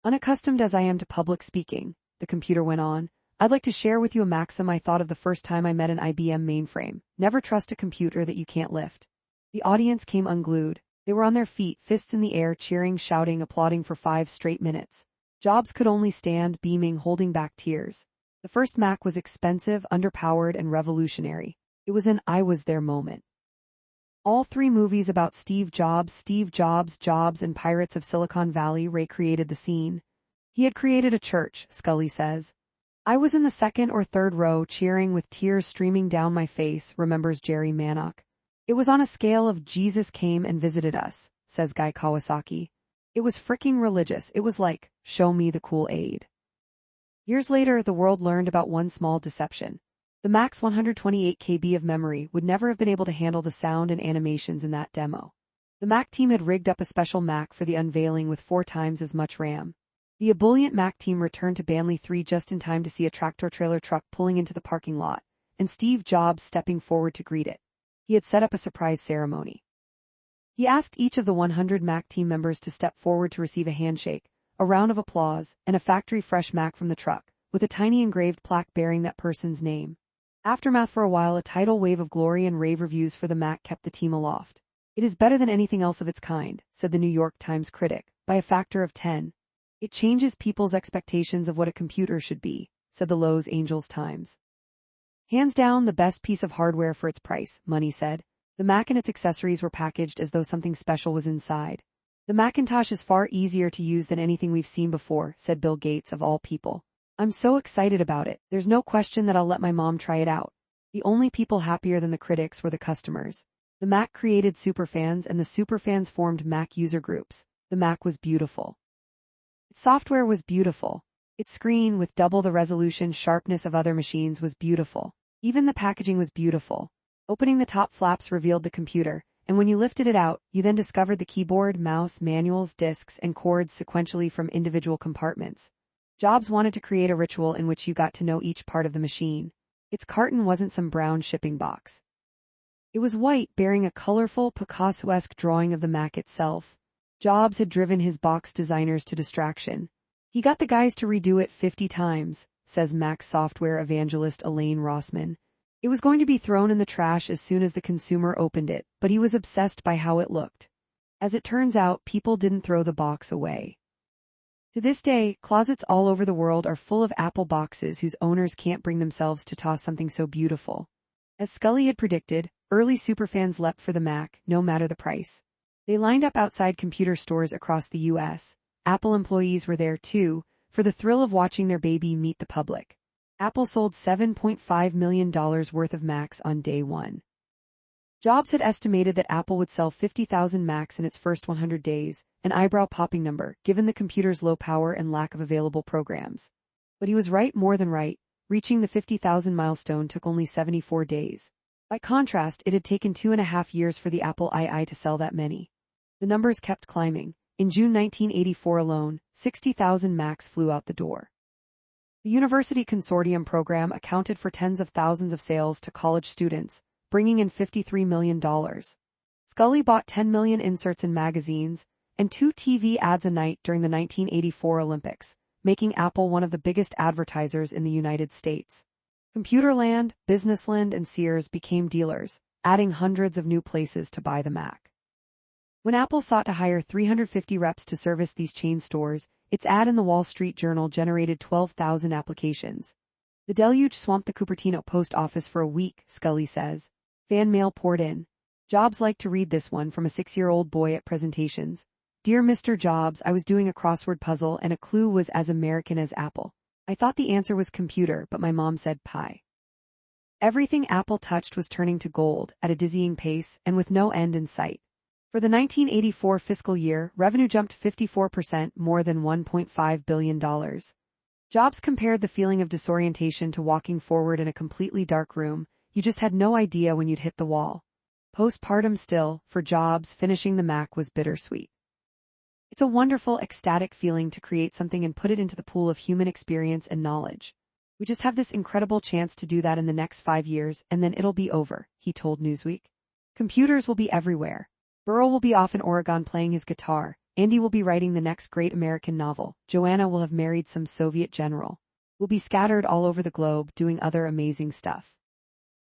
Speaker 1: Unaccustomed as I am to public speaking, the computer went on, I'd like to share with you a maxim I thought of the first time I met an IBM mainframe. Never trust a computer that you can't lift. The audience came unglued. They were on their feet, fists in the air, cheering, shouting, applauding for 5 straight minutes. Jobs could only stand, beaming, holding back tears. The first Mac was expensive, underpowered, and revolutionary. It was an I was there moment. All 3 movies about Steve Jobs, and Pirates of Silicon Valley recreated the scene. He had created a church, Scully says. I was in the 2nd or 3rd row cheering with tears streaming down my face, remembers Jerry Mannock. It was on a scale of Jesus came and visited us, says Guy Kawasaki. It was fricking religious. It was like, show me the cool aid. Years later, the world learned about one small deception. The Mac's 128 KB of memory would never have been able to handle the sound and animations in that demo. The Mac team had rigged up a special Mac for the unveiling with 4 times as much RAM. The ebullient Mac team returned to Banley 3 just in time to see a tractor-trailer truck pulling into the parking lot, and Steve Jobs stepping forward to greet it. He had set up a surprise ceremony. He asked each of the 100 Mac team members to step forward to receive a handshake, a round of applause, and a factory-fresh Mac from the truck, with a tiny engraved plaque bearing that person's name. Aftermath. For a while, a tidal wave of glory and rave reviews for the Mac kept the team aloft. It is better than anything else of its kind, said the New York Times critic, by a factor of 10. It changes people's expectations of what a computer should be, said the Los Angeles Times. Hands down the best piece of hardware for its price, Money said. The Mac and its accessories were packaged as though something special was inside. The Macintosh is far easier to use than anything we've seen before, said Bill Gates of all people. I'm so excited about it. There's no question that I'll let my mom try it out. The only people happier than the critics were the customers. The Mac created superfans, and the superfans formed Mac user groups. The Mac was beautiful. Its software was beautiful. Its screen, with double the resolution sharpness of other machines, was beautiful. Even the packaging was beautiful. Opening the top flaps revealed the computer, and when you lifted it out, you then discovered the keyboard, mouse, manuals, disks, and cords sequentially from individual compartments. Jobs wanted to create a ritual in which you got to know each part of the machine. Its carton wasn't some brown shipping box. It was white, bearing a colorful, Picasso-esque drawing of the Mac itself. Jobs had driven his box designers to distraction. He got the guys to redo it 50 times, says Mac software evangelist Elaine Rossman. It was going to be thrown in the trash as soon as the consumer opened it, but he was obsessed by how it looked. As it turns out, people didn't throw the box away. To this day, closets all over the world are full of Apple boxes whose owners can't bring themselves to toss something so beautiful. As Scully had predicted, early superfans leapt for the Mac, no matter the price. They lined up outside computer stores across the U.S. Apple employees were there too, for the thrill of watching their baby meet the public. Apple sold $7.5 million worth of Macs on day 1. Jobs had estimated that Apple would sell 50,000 Macs in its first 100 days, an eyebrow-popping number, given the computer's low power and lack of available programs. But he was right, more than right. Reaching the 50,000 milestone took only 74 days. By contrast, it had taken 2.5 years for the Apple II to sell that many. The numbers kept climbing. In June 1984 alone, 60,000 Macs flew out the door. The University Consortium program accounted for tens of thousands of sales to college students, bringing in $53 million. Scully bought 10 million inserts in magazines and 2 TV ads a night during the 1984 Olympics, making Apple one of the biggest advertisers in the United States. Computerland, Businessland, and Sears became dealers, adding hundreds of new places to buy the Mac. When Apple sought to hire 350 reps to service these chain stores, its ad in the Wall Street Journal generated 12,000 applications. The deluge swamped the Cupertino post office for a week, Scully says. Fan mail poured in. Jobs liked to read this one from a 6-year-old boy at presentations. Dear Mr. Jobs, I was doing a crossword puzzle and a clue was as American as Apple. I thought the answer was computer, but my mom said pie. Everything Apple touched was turning to gold at a dizzying pace and with no end in sight. For the 1984 fiscal year, revenue jumped 54%, more than $1.5 billion. Jobs compared the feeling of disorientation to walking forward in a completely dark room. You just had no idea when you'd hit the wall. Postpartum still, for Jobs, finishing the Mac was bittersweet. It's a wonderful, ecstatic feeling to create something and put it into the pool of human experience and knowledge. We just have this incredible chance to do that in the next 5 years, and then it'll be over, he told Newsweek. Computers will be everywhere. Burrell will be off in Oregon playing his guitar, Andy will be writing the next great American novel. Joanna will have married some Soviet general. We'll be scattered all over the globe doing other amazing stuff.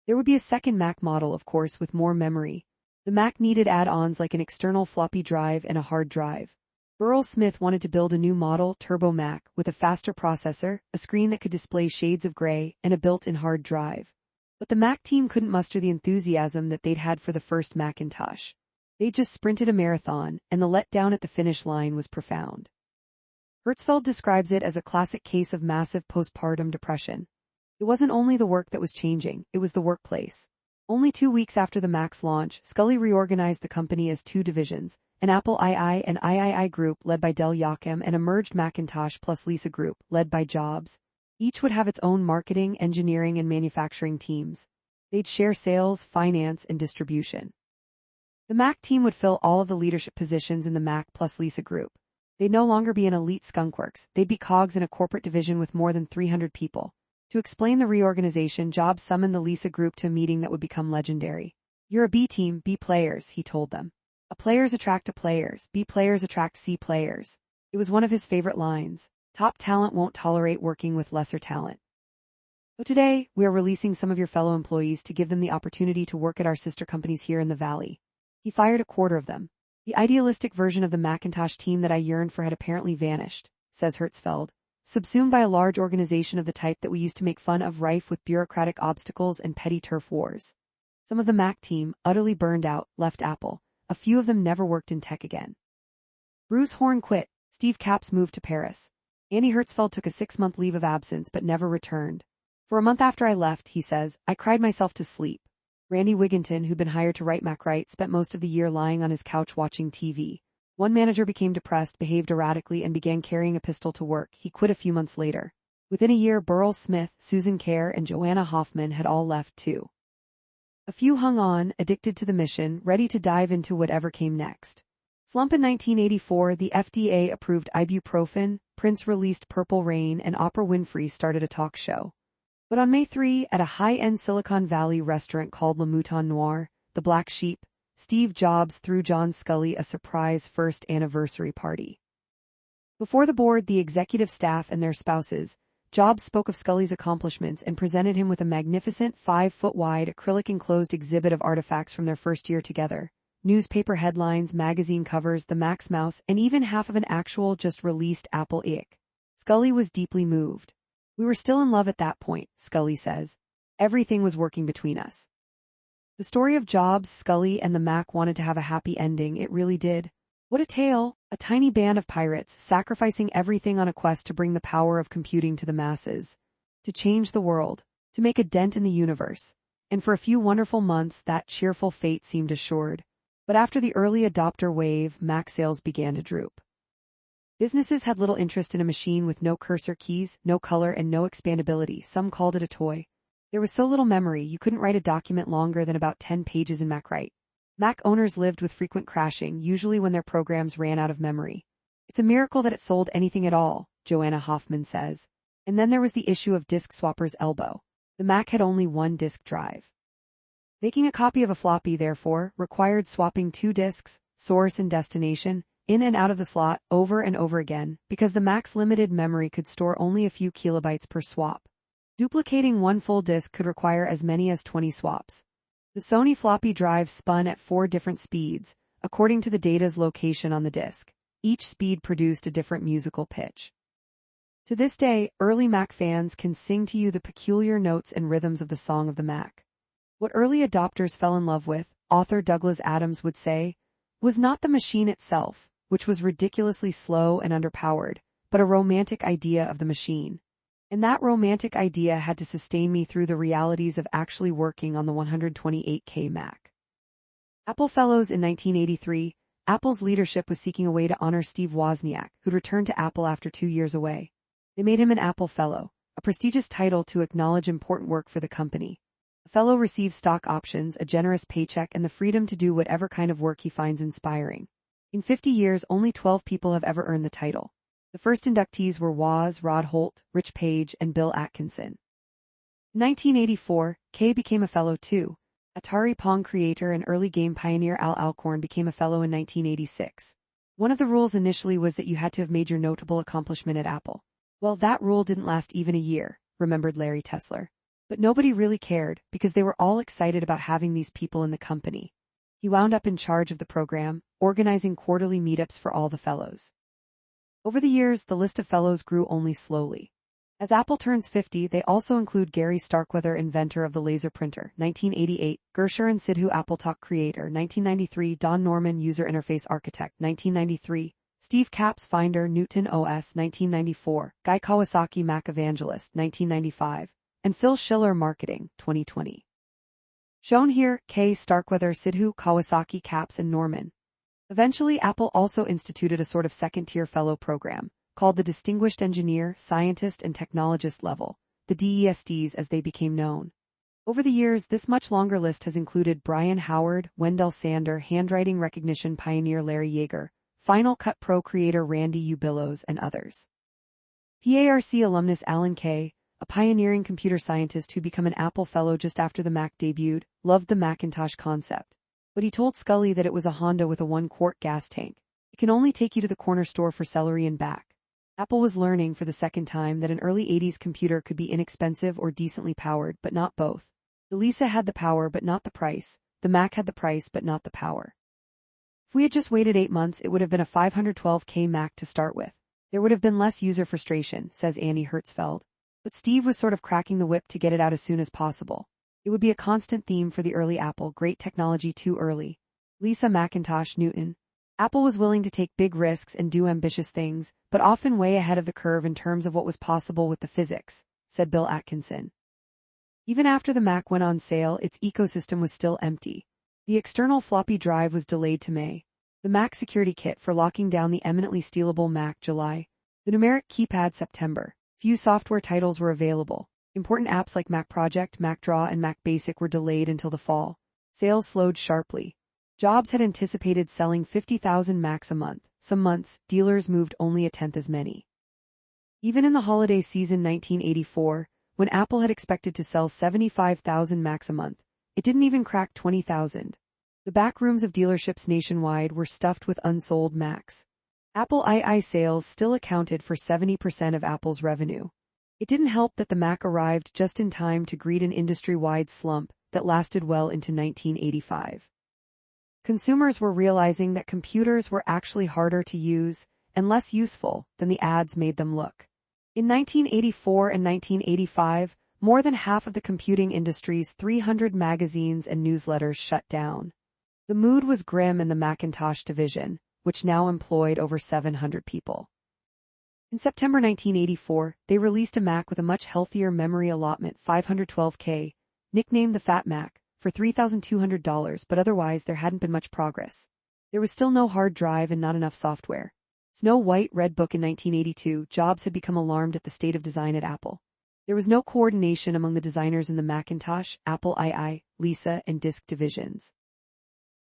Speaker 1: There would be a second Mac model, of course, with more memory. The Mac needed add-ons like an external floppy drive and a hard drive. Burrell Smith wanted to build a new model, Turbo Mac, with a faster processor, a screen that could display shades of gray, and a built-in hard drive. But the Mac team couldn't muster the enthusiasm that they'd had for the first Macintosh. They just sprinted a marathon, and the letdown at the finish line was profound. Hertzfeld describes it as a classic case of massive postpartum depression. It wasn't only the work that was changing, it was the workplace. Only 2 weeks after the Mac's launch, Scully reorganized the company as 2 divisions, an Apple II and III group led by Del Joachim and a merged Macintosh plus Lisa group led by Jobs. Each would have its own marketing, engineering, and manufacturing teams. They'd share sales, finance, and distribution. The Mac team would fill all of the leadership positions in the Mac plus Lisa group. They'd no longer be an elite skunkworks, they'd be cogs in a corporate division with more than 300 people. To explain the reorganization, Jobs summoned the Lisa group to a meeting that would become legendary. "You're a B team, B players," he told them. "A players attract A players, B players attract C players." It was one of his favorite lines. Top talent won't tolerate working with lesser talent. So today, we are releasing some of your fellow employees to give them the opportunity to work at our sister companies here in the Valley. He fired a quarter of them. The idealistic version of the Macintosh team that I yearned for had apparently vanished, says Hertzfeld, subsumed by a large organization of the type that we used to make fun of, rife with bureaucratic obstacles and petty turf wars. Some of the Mac team, utterly burned out, left Apple. A few of them never worked in tech again. Bruce Horn quit. Steve Capps moved to Paris. Andy Hertzfeld took a 6-month leave of absence but never returned. For a month after I left, he says, I cried myself to sleep. Randy Wigginton, who'd been hired to write MacWrite, spent most of the year lying on his couch watching TV. One manager became depressed, behaved erratically, and began carrying a pistol to work. He quit a few months later. Within a year, Burrell Smith, Susan Kerr, and Joanna Hoffman had all left too. A few hung on, addicted to the mission, ready to dive into whatever came next. Slump in 1984, the FDA approved ibuprofen, Prince released Purple Rain, and Oprah Winfrey started a talk show. But on May 3, at a high-end Silicon Valley restaurant called Le Mouton Noir, the Black Sheep, Steve Jobs threw John Scully a surprise first anniversary party. Before the board, the executive staff, and their spouses, Jobs spoke of Scully's accomplishments and presented him with a magnificent 5-foot-wide acrylic-enclosed exhibit of artifacts from their first year together. Newspaper headlines, magazine covers, the Mac's mouse, and even half of an actual just-released Apple IC. Scully was deeply moved. We were still in love at that point, Scully says. Everything was working between us. The story of Jobs, Scully, and the Mac wanted to have a happy ending. It really did. What a tale! A tiny band of pirates sacrificing everything on a quest to bring the power of computing to the masses, to change the world, to make a dent in the universe. And for a few wonderful months, that cheerful fate seemed assured. But after the early adopter wave, Mac sales began to droop. Businesses had little interest in a machine with no cursor keys, no color, and no expandability. Some called it a toy. There was so little memory you couldn't write a document longer than about 10 pages in MacWrite. Mac owners lived with frequent crashing, usually when their programs ran out of memory. It's a miracle that it sold anything at all, Joanna Hoffman says. And then there was the issue of disk swapper's elbow. The Mac had only one disk drive. Making a copy of a floppy, therefore, required swapping 2 disks, source and destination, in and out of the slot, over and over again, because the Mac's limited memory could store only a few kilobytes per swap. Duplicating one full disk could require as many as 20 swaps. The Sony floppy drive spun at 4 different speeds, according to the data's location on the disk. Each speed produced a different musical pitch. To this day, early Mac fans can sing to you the peculiar notes and rhythms of the song of the Mac. What early adopters fell in love with, author Douglas Adams would say, was not the machine itself, which was ridiculously slow and underpowered, but a romantic idea of the machine. And that romantic idea had to sustain me through the realities of actually working on the 128K Mac. Apple Fellows in 1983, Apple's leadership was seeking a way to honor Steve Wozniak, who'd returned to Apple after 2 years away. They made him an Apple Fellow, a prestigious title to acknowledge important work for the company. A fellow receives stock options, a generous paycheck, and the freedom to do whatever kind of work he finds inspiring. In 50 years, only 12 people have ever earned the title. The first inductees were Woz, Rod Holt, Rich Page, and Bill Atkinson. In 1984, Kay became a fellow too. Atari Pong creator and early game pioneer Al Alcorn became a fellow in 1986. One of the rules initially was that you had to have made your notable accomplishment at Apple. Well, that rule didn't last even a year, remembered Larry Tesler. But nobody really cared because they were all excited about having these people in the company. He wound up in charge of the program, organizing quarterly meetups for all the fellows. Over the years, the list of fellows grew only slowly. As Apple turns 50, they also include Gary Starkweather, inventor of the laser printer, 1988, Gersher and Sidhu AppleTalk creator, 1993, Don Norman, user interface architect, 1993, Steve Capps, Finder, Newton OS, 1994, Guy Kawasaki, Mac evangelist, 1995, and Phil Schiller, marketing, 2020. Shown here, K. Starkweather, Sidhu, Kawasaki, Capps, and Norman. Eventually, Apple also instituted a sort of second-tier fellow program, called the Distinguished Engineer, Scientist, and Technologist level, the DESDs as they became known. Over the years, this much longer list has included Brian Howard, Wendell Sander, handwriting recognition pioneer Larry Yeager, Final Cut Pro creator Randy Ubillos, and others. PARC alumnus Alan Kay, a pioneering computer scientist who'd become an Apple Fellow just after the Mac debuted, loved the Macintosh concept. But he told Scully that it was a Honda with a 1-quart gas tank. It can only take you to the corner store for celery and back. Apple was learning for the second time that an early 80s computer could be inexpensive or decently powered, but not both. The Lisa had the power but not the price. The Mac had the price but not the power. If we had just waited 8 months, it would have been a $512K Mac to start with. There would have been less user frustration, says Andy Hertzfeld. But Steve was sort of cracking the whip to get it out as soon as possible. It would be a constant theme for the early Apple, great technology too early. Lisa, Macintosh, Newton. Apple was willing to take big risks and do ambitious things, but often way ahead of the curve in terms of what was possible with the physics, said Bill Atkinson. Even after the Mac went on sale, its ecosystem was still empty. The external floppy drive was delayed to May. The Mac security kit for locking down the eminently stealable Mac, July. The numeric keypad, September. Few software titles were available. Important apps like Mac Project, Mac Draw, and Mac Basic were delayed until the fall. Sales slowed sharply. Jobs had anticipated selling 50,000 Macs a month. Some months, dealers moved only a tenth as many. Even in the holiday season 1984, when Apple had expected to sell 75,000 Macs a month, it didn't even crack 20,000. The back rooms of dealerships nationwide were stuffed with unsold Macs. Apple II sales still accounted for 70% of Apple's revenue. It didn't help that the Mac arrived just in time to greet an industry-wide slump that lasted well into 1985. Consumers were realizing that computers were actually harder to use and less useful than the ads made them look. In 1984 and 1985, more than half of the computing industry's 300 magazines and newsletters shut down. The mood was grim in the Macintosh division, which now employed over 700 people. In September 1984, they released a Mac with a much healthier memory allotment, 512K, nicknamed the Fat Mac, for $3,200, but otherwise there hadn't been much progress. There was still no hard drive and not enough software. Snow White read book in 1982, Jobs had become alarmed at the state of design at Apple. There was no coordination among the designers in the Macintosh, Apple II, Lisa, and Disk divisions.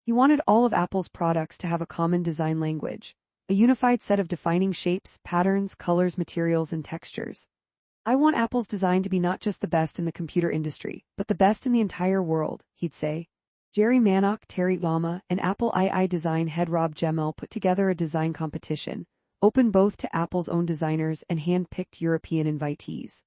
Speaker 1: He wanted all of Apple's products to have a common design language, a unified set of defining shapes, patterns, colors, materials, and textures. I want Apple's design to be not just the best in the computer industry, but the best in the entire world, he'd say. Jerry Manock, Terry Lama, and Apple II design head Rob Gemmell put together a design competition, open both to Apple's own designers and hand-picked European invitees.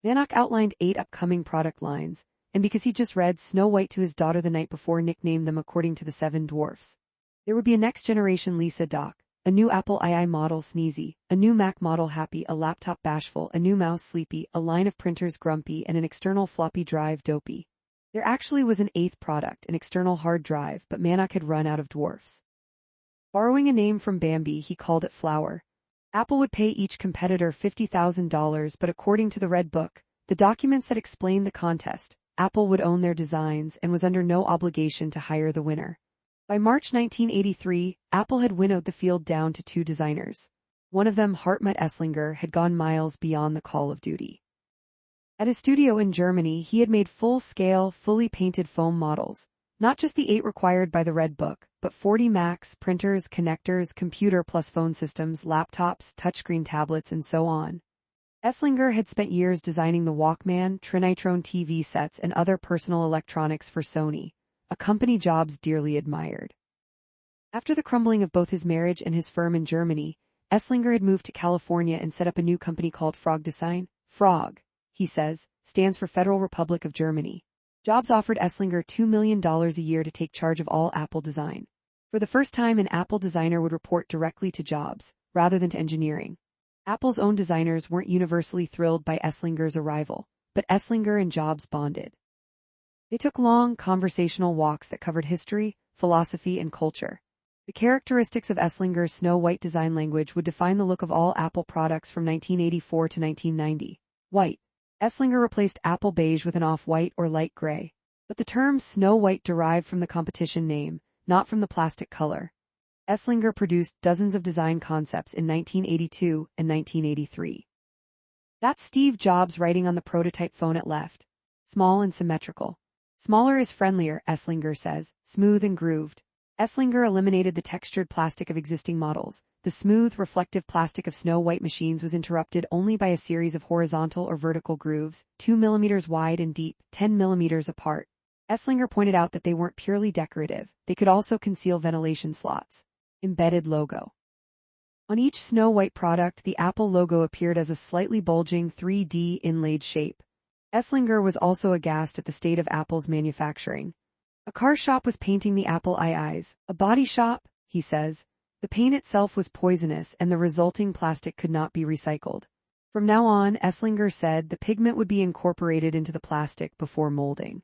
Speaker 1: Manock outlined 8 upcoming product lines, and because he just read Snow White to his daughter the night before, nicknamed them according to the 7 dwarfs. There would be a next-generation Lisa Dock, a new Apple II model Sneezy, a new Mac model Happy, a laptop Bashful, a new mouse Sleepy, a line of printers Grumpy, and an external floppy drive Dopey. There actually was an 8th product, an external hard drive, but Manock had run out of dwarfs. Borrowing a name from Bambi, he called it Flower. Apple would pay each competitor $50,000, but according to the Red Book, the documents that explained the contest, Apple would own their designs and was under no obligation to hire the winner. By March 1983, Apple had winnowed the field down to 2 designers. One of them, Hartmut Esslinger, had gone miles beyond the call of duty. At his studio in Germany, he had made full-scale, fully painted foam models, not just the 8 required by the Red Book, but 40 Macs, printers, connectors, computer plus phone systems, laptops, touchscreen tablets, and so on. Esslinger had spent years designing the Walkman, Trinitron TV sets, and other personal electronics for Sony, a company Jobs dearly admired. After the crumbling of both his marriage and his firm in Germany, Esslinger had moved to California and set up a new company called Frog Design. Frog, he says, stands for Federal Republic of Germany. Jobs offered Esslinger $2 million a year to take charge of all Apple design. For the first time, an Apple designer would report directly to Jobs, rather than to engineering. Apple's own designers weren't universally thrilled by Esslinger's arrival, but Esslinger and Jobs bonded. They took long, conversational walks that covered history, philosophy, and culture. The characteristics of Esslinger's snow-white design language would define the look of all Apple products from 1984 to 1990. White. Esslinger replaced Apple beige with an off-white or light gray. But the term snow-white derived from the competition name, not from the plastic color. Esslinger produced dozens of design concepts in 1982 and 1983. That's Steve Jobs writing on the prototype phone at left. Small and symmetrical. Smaller is friendlier, Esslinger says, smooth and grooved. Esslinger eliminated the textured plastic of existing models. The smooth, reflective plastic of snow-white machines was interrupted only by a series of horizontal or vertical grooves, 2 mm wide and deep, 10 mm apart. Esslinger pointed out that they weren't purely decorative, they could also conceal ventilation slots. Embedded logo. On each snow-white product, the Apple logo appeared as a slightly bulging 3D inlaid shape. Esslinger was also aghast at the state of Apple's manufacturing. A car shop was painting the Apple IIs. A body shop, he says. The paint itself was poisonous and the resulting plastic could not be recycled. From now on, Esslinger said, the pigment would be incorporated into the plastic before molding.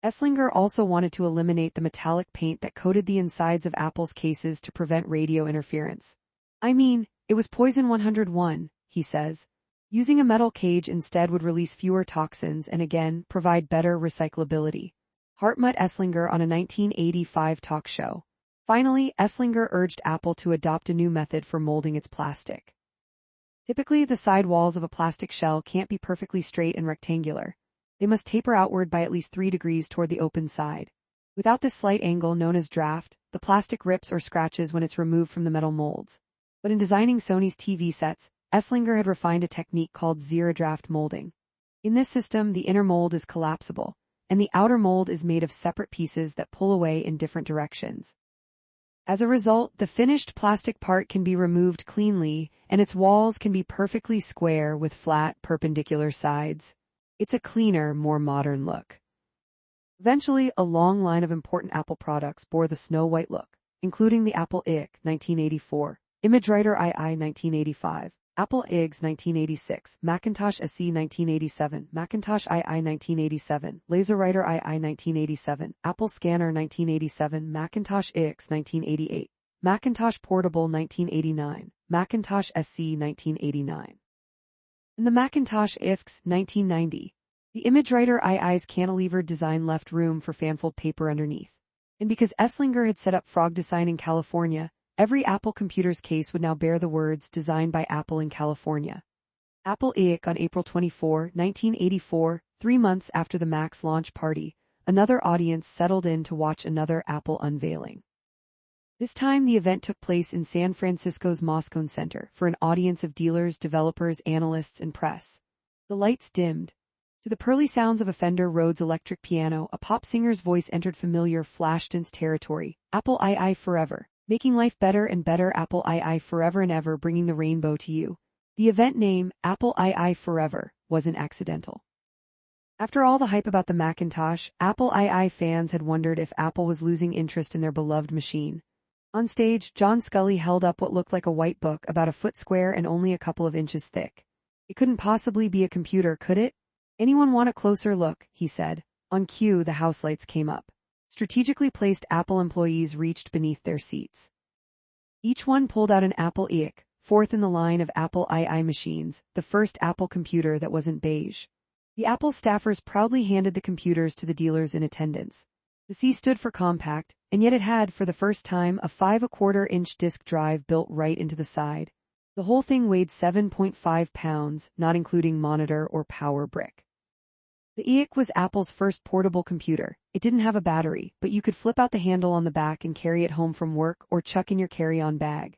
Speaker 1: Esslinger also wanted to eliminate the metallic paint that coated the insides of Apple's cases to prevent radio interference. I mean, it was poison 101, he says. Using a metal cage instead would release fewer toxins and again, provide better recyclability. Hart met Esslinger on a 1985 talk show. Finally, Esslinger urged Apple to adopt a new method for molding its plastic. Typically, the side walls of a plastic shell can't be perfectly straight and rectangular. They must taper outward by at least 3 degrees toward the open side. Without this slight angle known as draft, the plastic rips or scratches when it's removed from the metal molds. But in designing Sony's TV sets, Esslinger had refined a technique called zero draft molding. In this system, the inner mold is collapsible, and the outer mold is made of separate pieces that pull away in different directions. As a result, the finished plastic part can be removed cleanly, and its walls can be perfectly square with flat, perpendicular sides. It's a cleaner, more modern look. Eventually, a long line of important Apple products bore the snow-white look, including the Apple IIc 1984, ImageWriter II 1985, Apple IGS 1986, Macintosh SE 1987, Macintosh II 1987, LaserWriter II 1987, Apple Scanner 1987, Macintosh IX 1988, Macintosh Portable 1989, Macintosh SE 1989. And the Macintosh IFX 1990. The ImageWriter II's cantilevered design left room for fanfold paper underneath. And because Esslinger had set up Frog Design in California, every Apple computer's case would now bear the words designed by Apple in California. Apple IIc on April 24, 1984, 3 months after the Mac's launch party, another audience settled in to watch another Apple unveiling. This time the event took place in San Francisco's Moscone Center for an audience of dealers, developers, analysts, and press. The lights dimmed. To the pearly sounds of a Fender Rhodes electric piano, a pop singer's voice entered familiar Flashdance territory. Apple II forever. Making life better and better, Apple II forever and ever, bringing the rainbow to you. The event name, Apple II Forever, wasn't accidental. After all the hype about the Macintosh, Apple II fans had wondered if Apple was losing interest in their beloved machine. On stage, John Scully held up what looked like a white book about a foot square and only a couple of inches thick. It couldn't possibly be a computer, could it? Anyone want a closer look, he said. On cue, the house lights came up. Strategically placed Apple employees reached beneath their seats. Each one pulled out an Apple IIc, fourth in the line of Apple II machines, the first Apple computer that wasn't beige. The Apple staffers proudly handed the computers to the dealers in attendance. The C stood for compact, and yet it had, for the first time, a 5¼ disk drive built right into the side. The whole thing weighed 7.5 pounds, not including monitor or power brick. The IIc was Apple's first portable computer. It didn't have a battery, but you could flip out the handle on the back and carry it home from work or chuck in your carry-on bag.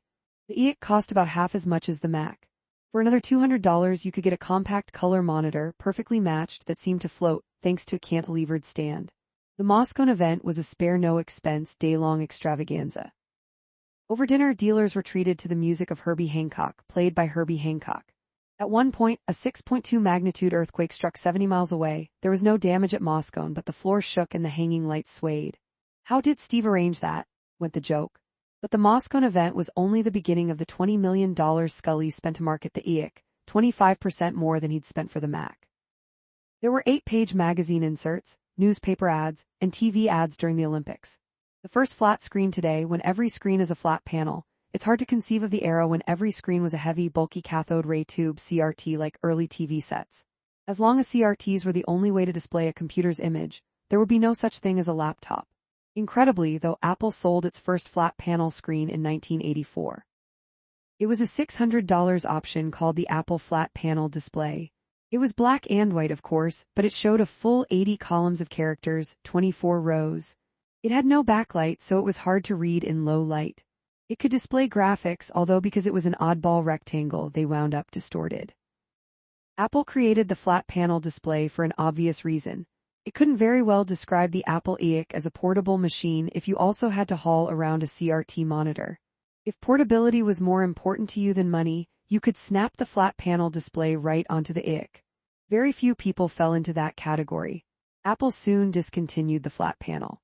Speaker 1: The IIc cost about half as much as the Mac. For another $200, you could get a compact color monitor, perfectly matched, that seemed to float, thanks to a cantilevered stand. The Moscone event was a spare-no-expense, day-long extravaganza. Over dinner, dealers were treated to the music of Herbie Hancock, played by Herbie Hancock. At one point, a 6.2 magnitude earthquake struck 70 miles away. There was no damage at Moscone, but the floor shook and the hanging lights swayed. "How did Steve arrange that?" went the joke. But the Moscone event was only the beginning of the $20 million Scully spent to market the EIC, 25% more than he'd spent for the Mac. There were 8-page magazine inserts, newspaper ads, and TV ads during the Olympics. The first flat screen today, when every screen is a flat panel. It's hard to conceive of the era when every screen was a heavy, bulky cathode ray tube CRT like early TV sets. As long as CRTs were the only way to display a computer's image, there would be no such thing as a laptop. Incredibly, though, Apple sold its first flat panel screen in 1984. It was a $600 option called the Apple Flat Panel Display. It was black and white, of course, but it showed a full 80 columns of characters, 24 rows. It had no backlight, so it was hard to read in low light. It could display graphics, although because it was an oddball rectangle, they wound up distorted. Apple created the flat panel display for an obvious reason. It couldn't very well describe the Apple EIC as a portable machine if you also had to haul around a CRT monitor. If portability was more important to you than money, you could snap the flat panel display right onto the EIC. Very few people fell into that category. Apple soon discontinued the flat panel.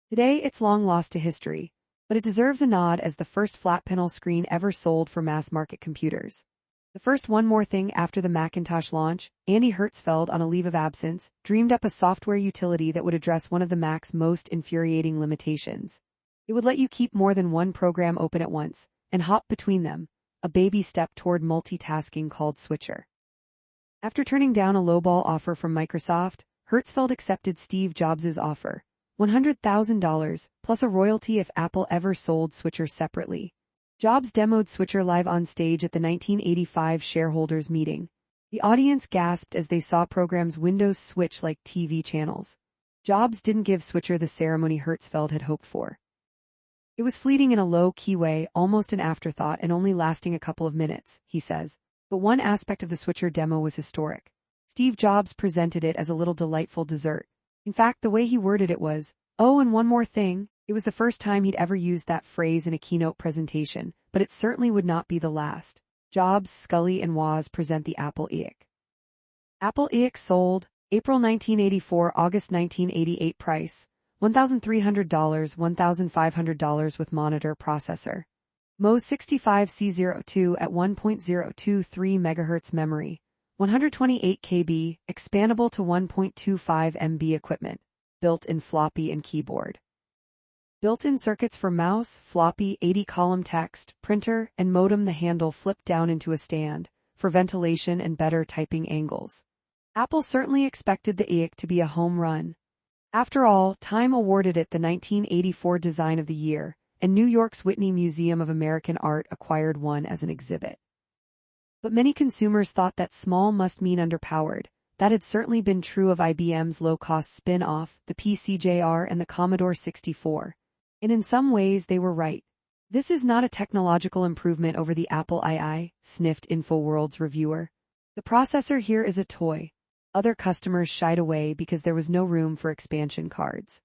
Speaker 1: Today, it's long lost to history, but it deserves a nod as the first flat panel screen ever sold for mass-market computers. The first One More Thing after the Macintosh launch, Andy Hertzfeld, on a leave of absence, dreamed up a software utility that would address one of the Mac's most infuriating limitations. It would let you keep more than one program open at once, and hop between them, a baby step toward multitasking called Switcher. After turning down a lowball offer from Microsoft, Hertzfeld accepted Steve Jobs' offer, $100,000, plus a royalty if Apple ever sold Switcher separately. Jobs demoed Switcher live on stage at the 1985 shareholders meeting. The audience gasped as they saw programs Windows switch like TV channels. Jobs didn't give Switcher the ceremony Hertzfeld had hoped for. It was fleeting in a low-key way, almost an afterthought, and only lasting a couple of minutes, he says. But one aspect of the Switcher demo was historic. Steve Jobs presented it as a little delightful dessert. In fact, the way he worded it was, "Oh, and one more thing." It was the first time he'd ever used that phrase in a keynote presentation, but it certainly would not be the last. Jobs, Scully, and Woz present the Apple EIC. Apple EIC sold, April 1984, August 1988. Price, $1,300, $1,500 with monitor processor. MO 65C02 at 1.023 MHz memory. 128 KB, expandable to 1.25 MB equipment. Built-in floppy and keyboard. Built-in circuits for mouse, floppy, 80-column text, printer, and modem. The handle flipped down into a stand, for ventilation and better typing angles. Apple certainly expected the EIC to be a home run. After all, Time awarded it the 1984 Design of the Year, and New York's Whitney Museum of American Art acquired one as an exhibit. But many consumers thought that small must mean underpowered. That had certainly been true of IBM's low-cost spin-off, the PCJR and the Commodore 64. And in some ways they were right. "This is not a technological improvement over the Apple II," sniffed InfoWorld's reviewer. "The processor here is a toy." Other customers shied away because there was no room for expansion cards.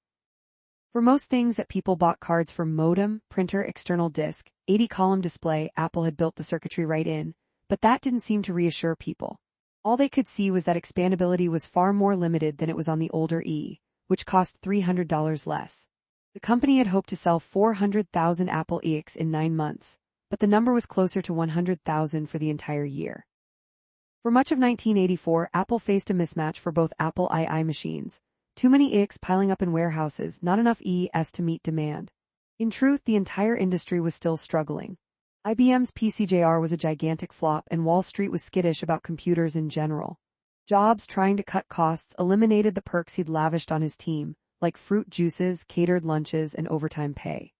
Speaker 1: For most things that people bought cards for: modem, printer, external disk, 80-column display, Apple had built the circuitry right in, but that didn't seem to reassure people. All they could see was that expandability was far more limited than it was on the older E, which cost $300 less. The company had hoped to sell 400,000 Apple EICs in 9 months, but the number was closer to 100,000 for the entire year. For much of 1984, Apple faced a mismatch for both Apple II machines. Too many EICs piling up in warehouses, not enough ES to meet demand. In truth, the entire industry was still struggling. IBM's PCJR was a gigantic flop, and Wall Street was skittish about computers in general. Jobs, trying to cut costs, eliminated the perks he'd lavished on his team, like fruit juices, catered lunches, and overtime pay.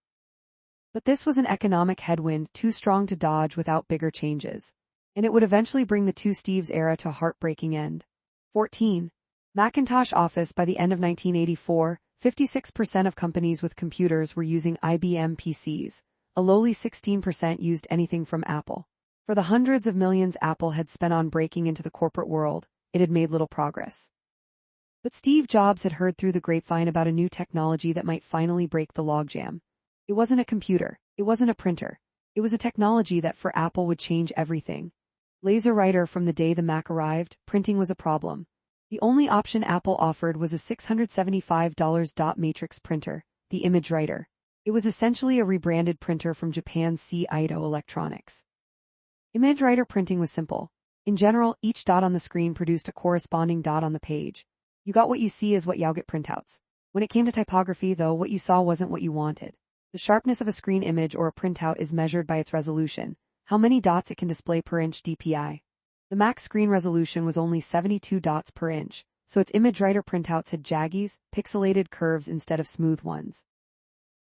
Speaker 1: But this was an economic headwind too strong to dodge without bigger changes, and it would eventually bring the two Steves era to a heartbreaking end. 14. Macintosh Office. By the end of 1984, 56% of companies with computers were using IBM PCs. A lowly 16% used anything from Apple. For the hundreds of millions Apple had spent on breaking into the corporate world, it had made little progress. But Steve Jobs had heard through the grapevine about a new technology that might finally break the logjam. It wasn't a computer. It wasn't a printer. It was a technology that for Apple would change everything. Laser writer. From the day the Mac arrived, printing was a problem. The only option Apple offered was a $675 dot matrix printer, the image writer. It was essentially a rebranded printer from Japan's Ito Electronics. Image writer printing was simple. In general, each dot on the screen produced a corresponding dot on the page. You got what you see is what you get printouts. When it came to typography, though, what you saw wasn't what you wanted. The sharpness of a screen image or a printout is measured by its resolution, how many dots it can display per inch DPI. The Mac screen resolution was only 72 dots per inch, so its image writer printouts had jaggies, pixelated curves instead of smooth ones.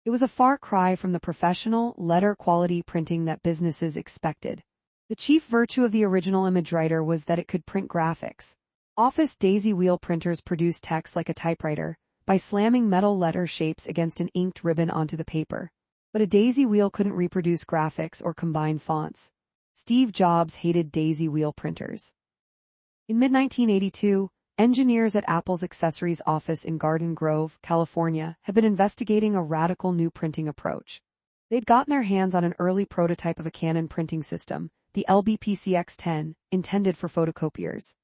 Speaker 1: It was a far cry from the professional, letter-quality printing that businesses expected. The chief virtue of the original image writer was that it could print graphics. Office daisy wheel printers produced text like a typewriter, by slamming metal letter shapes against an inked ribbon onto the paper. But a daisy wheel couldn't reproduce graphics or combine fonts. Steve Jobs hated daisy wheel printers. In mid-1982, engineers at Apple's accessories office in Garden Grove, California, had been investigating a radical new printing approach. They'd gotten their hands on an early prototype of a Canon printing system, the LBPCX10, intended for photocopiers.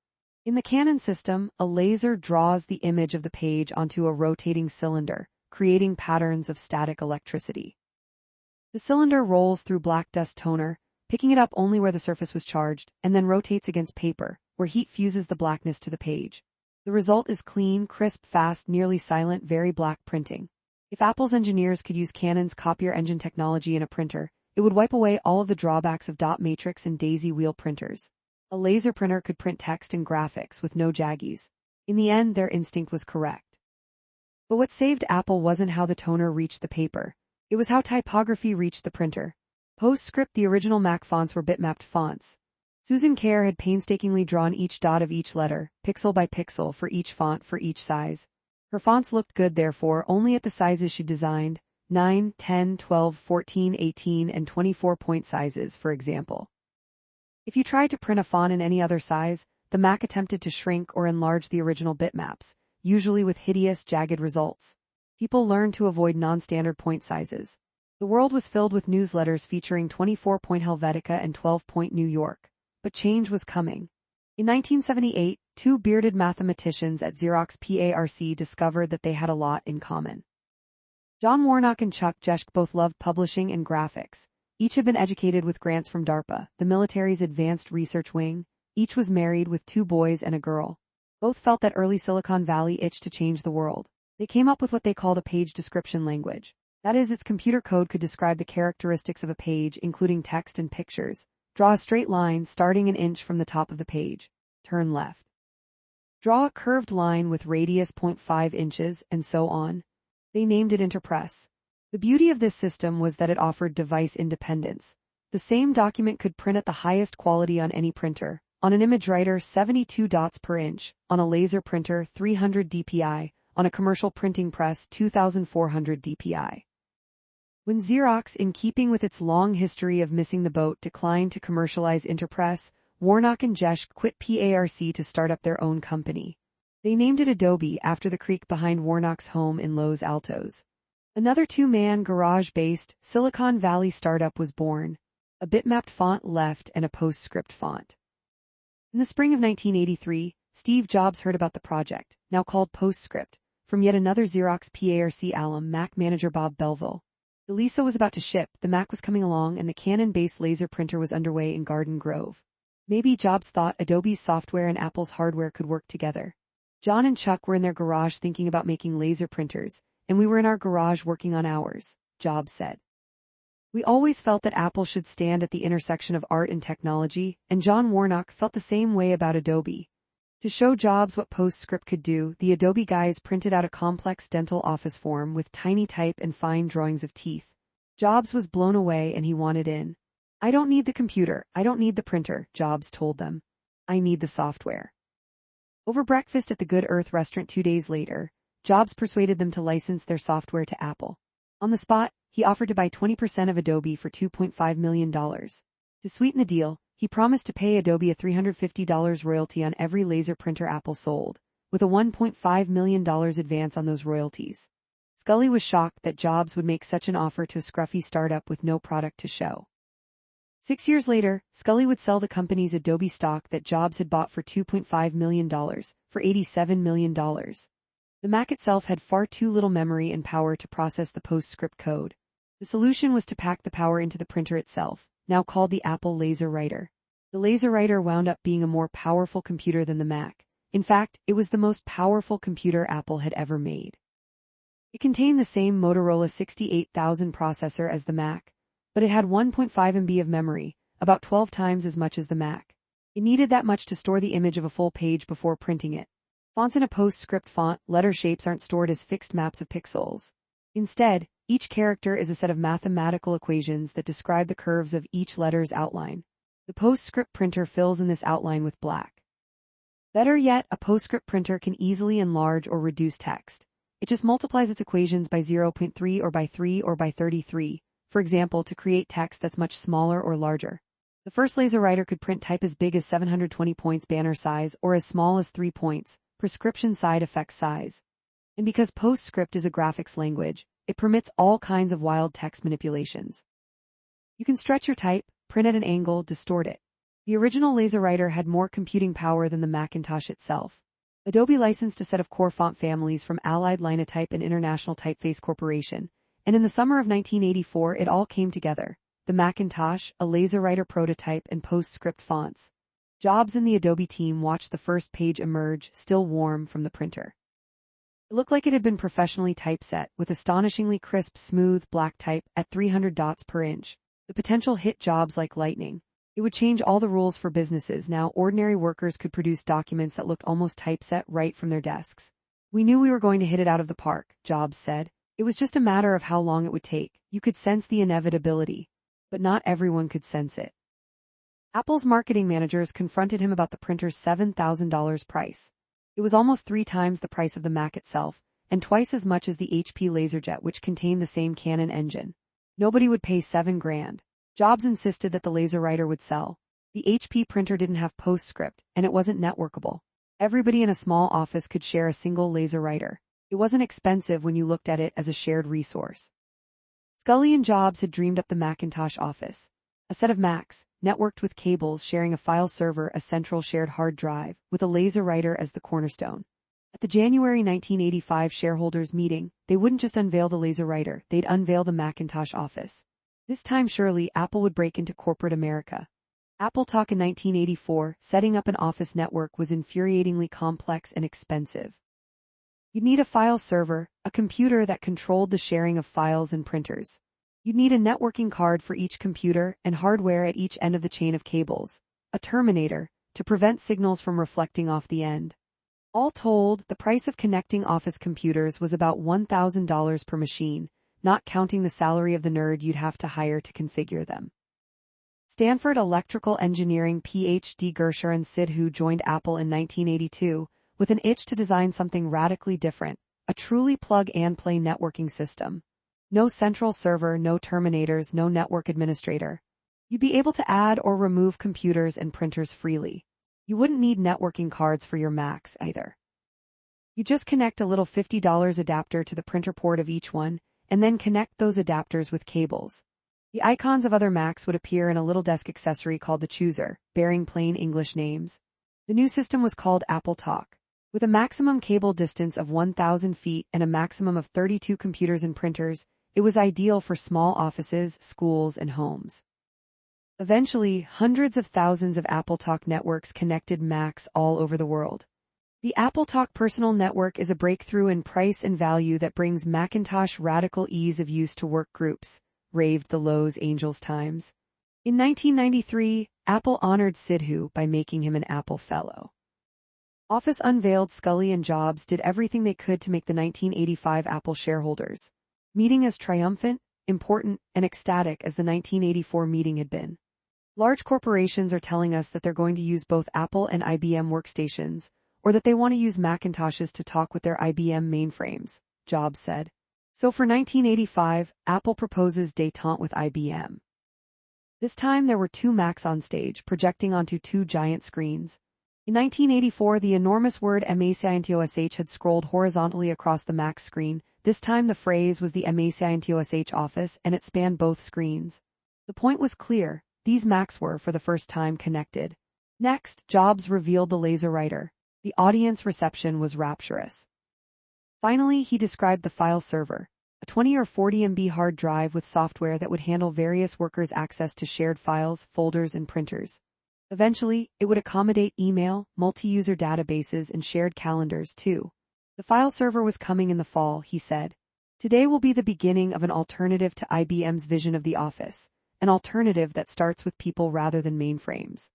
Speaker 1: In the Canon system, a laser draws the image of the page onto a rotating cylinder, creating patterns of static electricity. The cylinder rolls through black dust toner, picking it up only where the surface was charged, and then rotates against paper, where heat fuses the blackness to the page. The result is clean, crisp, fast, nearly silent, very black printing. If Apple's engineers could use Canon's copier engine technology in a printer, it would wipe away all of the drawbacks of dot matrix and daisy wheel printers. A laser printer could print text and graphics with no jaggies. In the end, their instinct was correct. But what saved Apple wasn't how the toner reached the paper. It was how typography reached the printer. PostScript, the original Mac fonts, were bitmapped fonts. Susan Kare had painstakingly drawn each dot of each letter, pixel by pixel, for each font for each size. Her fonts looked good, therefore, only at the sizes she designed, 9, 10, 12, 14, 18, and 24-point sizes, for example. If you tried to print a font in any other size, the Mac attempted to shrink or enlarge the original bitmaps, usually with hideous, jagged results. People learned to avoid non-standard point sizes. The world was filled with newsletters featuring 24-point Helvetica and 12-point New York. But change was coming. In 1978, two bearded mathematicians at Xerox PARC discovered that they had a lot in common. John Warnock and Chuck Jeschke both loved publishing and graphics. Each had been educated with grants from DARPA, the military's advanced research wing. Each was married with 2 boys and a girl. Both felt that early Silicon Valley itched to change the world. They came up with what they called a page description language. That is, its computer code could describe the characteristics of a page, including text and pictures. Draw a straight line starting an inch from the top of the page. Turn left. Draw a curved line with radius 0.5 inches, and so on. They named it Interpress. The beauty of this system was that it offered device independence. The same document could print at the highest quality on any printer. On an image writer, 72 dots per inch. On a laser printer, 300 dpi. On a commercial printing press, 2,400 dpi. When Xerox, in keeping with its long history of missing the boat, declined to commercialize Interpress, Warnock and Jeschke quit PARC to start up their own company. They named it Adobe after the creek behind Warnock's home in Los Altos. Another 2-man garage-based Silicon Valley startup was born. A bitmapped font left and a PostScript font. In the spring of 1983, Steve Jobs heard about the project, now called PostScript, from yet another Xerox PARC alum, Mac manager Bob Belville. The Lisa was about to ship, the Mac was coming along, and the Canon-based laser printer was underway in Garden Grove. Maybe Jobs thought Adobe's software and Apple's hardware could work together. John and Chuck were in their garage thinking about making laser printers, and we were in our garage working on ours, Jobs said. We always felt that Apple should stand at the intersection of art and technology, and John Warnock felt the same way about Adobe. To show Jobs what PostScript could do, the Adobe guys printed out a complex dental office form with tiny type and fine drawings of teeth. Jobs was blown away and he wanted in. I don't need the computer, I don't need the printer, Jobs told them. I need the software. Over breakfast at the Good Earth restaurant 2 days later, Jobs persuaded them to license their software to Apple. On the spot, he offered to buy 20% of Adobe for $2.5 million. To sweeten the deal, he promised to pay Adobe a $350 royalty on every laser printer Apple sold, with a $1.5 million advance on those royalties. Scully was shocked that Jobs would make such an offer to a scruffy startup with no product to show. 6 years later, Scully would sell the company's Adobe stock that Jobs had bought for $2.5 million, for $87 million. The Mac itself had far too little memory and power to process the PostScript code. The solution was to pack the power into the printer itself, now called the Apple Laser Writer. The Laser Writer wound up being a more powerful computer than the Mac. In fact, it was the most powerful computer Apple had ever made. It contained the same Motorola 68000 processor as the Mac, but it had 1.5 MB of memory, about 12 times as much as the Mac. It needed that much to store the image of a full page before printing it. Fonts in a PostScript font, letter shapes aren't stored as fixed maps of pixels. Instead, each character is a set of mathematical equations that describe the curves of each letter's outline. The PostScript printer fills in this outline with black. Better yet, a PostScript printer can easily enlarge or reduce text. It just multiplies its equations by 0.3 or by 3 or by 33, for example, to create text that's much smaller or larger. The first laser writer could print type as big as 720 points banner size or as small as 3 points, prescription side effect size. And because PostScript is a graphics language, it permits all kinds of wild text manipulations. You can stretch your type, print at an angle, distort it. The original laser writer had more computing power than the Macintosh itself. Adobe licensed a set of core font families from Allied Linotype and International Typeface Corporation, and in the summer of 1984 it all came together: the Macintosh, a laser writer prototype, and PostScript fonts. Jobs and the Adobe team watched the first page emerge, still warm, from the printer. It looked like it had been professionally typeset, with astonishingly crisp, smooth, black type at 300 dots per inch. The potential hit Jobs like lightning. It would change all the rules for businesses. Now ordinary workers could produce documents that looked almost typeset right from their desks. "We knew we were going to hit it out of the park," Jobs said. "It was just a matter of how long it would take. You could sense the inevitability." But not everyone could sense it. Apple's marketing managers confronted him about the printer's $7,000 price. It was almost 3 times the price of the Mac itself, and twice as much as the HP LaserJet, which contained the same Canon engine. Nobody would pay $7,000. Jobs insisted that the laser writer would sell. The HP printer didn't have PostScript, and it wasn't networkable. Everybody in a small office could share a single laser writer. It wasn't expensive when you looked at it as a shared resource. Scully and Jobs had dreamed up the Macintosh office. A set of Macs, networked with cables sharing a file server, a central shared hard drive, with a laser writer as the cornerstone. At the January 1985 shareholders meeting, they wouldn't just unveil the laser writer, they'd unveil the Macintosh office. This time surely Apple would break into corporate America. Apple Talk in 1984, setting up an office network, was infuriatingly complex and expensive. You'd need a file server, a computer that controlled the sharing of files and printers. You'd need a networking card for each computer and hardware at each end of the chain of cables, a terminator, to prevent signals from reflecting off the end. All told, the price of connecting office computers was about $1,000 per machine, not counting the salary of the nerd you'd have to hire to configure them. Stanford electrical engineering PhD Gurcharan Sidhu joined Apple in 1982 with an itch to design something radically different, a truly plug-and-play networking system. No central server, no terminators, no network administrator. You'd be able to add or remove computers and printers freely. You wouldn't need networking cards for your Macs either. You just connect a little $50 adapter to the printer port of each one, and then connect those adapters with cables. The icons of other Macs would appear in a little desk accessory called the Chooser, bearing plain English names. The new system was called Apple Talk. With a maximum cable distance of 1,000 feet and a maximum of 32 computers and printers, it was ideal for small offices, schools, and homes. Eventually, hundreds of thousands of Apple Talk networks connected Macs all over the world. The Apple Talk Personal Network is a breakthrough in price and value that brings Macintosh radical ease of use to work groups, raved the Los Angeles Times. In 1993, Apple honored Sidhu by making him an Apple Fellow. Office unveiled. Scully and Jobs did everything they could to make the 1985 Apple shareholders meeting as triumphant, important, and ecstatic as the 1984 meeting had been. Large corporations are telling us that they're going to use both Apple and IBM workstations, or that they want to use Macintoshes to talk with their IBM mainframes, Jobs said. So for 1985, Apple proposes détente with IBM. This time there were 2 Macs on stage, projecting onto 2 giant screens. In 1984, the enormous word Macintosh had scrolled horizontally across the Mac screen, This time the phrase was the Macintosh office and it spanned both screens. The point was clear, these Macs were, for the first time, connected. Next, Jobs revealed the laser writer. The audience reception was rapturous. Finally, he described the file server, a 20 or 40 MB hard drive with software that would handle various workers' access to shared files, folders, and printers. Eventually, it would accommodate email, multi-user databases, and shared calendars, too. The file server was coming in the fall, he said. Today will be the beginning of an alternative to IBM's vision of the office, an alternative that starts with people rather than mainframes.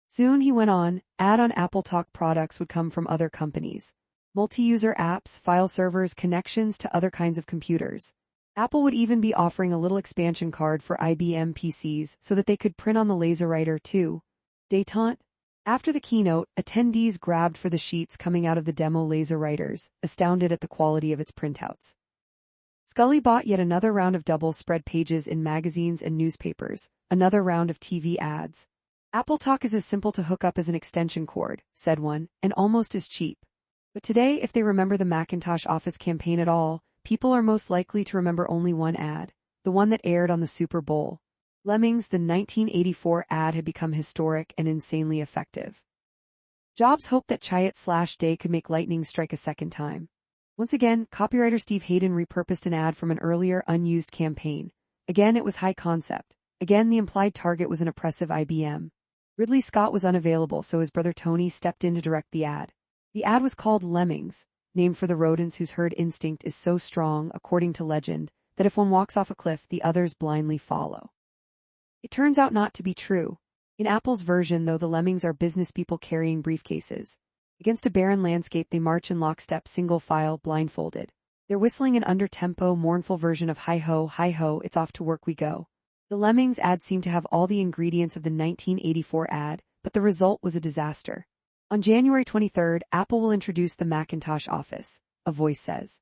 Speaker 1: Soon, he went on, add-on AppleTalk products would come from other companies. Multi-user apps, file servers, connections to other kinds of computers. Apple would even be offering a little expansion card for IBM PCs so that they could print on the LaserWriter too. Détente. After the keynote, attendees grabbed for the sheets coming out of the demo LaserWriters, astounded at the quality of its printouts. Scully bought yet another round of double-spread pages in magazines and newspapers, another round of TV ads. AppleTalk is as simple to hook up as an extension cord, said one, and almost as cheap. But today, if they remember the Macintosh Office campaign at all, people are most likely to remember only one ad, the one that aired on the Super Bowl. Lemmings, the 1984 ad, had become historic and insanely effective. Jobs hoped that Chiat/Day could make lightning strike a second time. Once again, copywriter Steve Hayden repurposed an ad from an earlier unused campaign. Again, it was high concept. Again, the implied target was an oppressive IBM. Ridley Scott was unavailable, so his brother Tony stepped in to direct the ad. The ad was called Lemmings, named for the rodents whose herd instinct is so strong, according to legend, that if one walks off a cliff, the others blindly follow. It turns out not to be true. In Apple's version, though, the lemmings are business people carrying briefcases. Against a barren landscape, they march in lockstep, single file, blindfolded. They're whistling an under-tempo, mournful version of hi-ho, it's off to work we go. The Lemmings ad seemed to have all the ingredients of the 1984 ad, but the result was a disaster. On January 23rd, Apple will introduce the Macintosh Office, a voice says.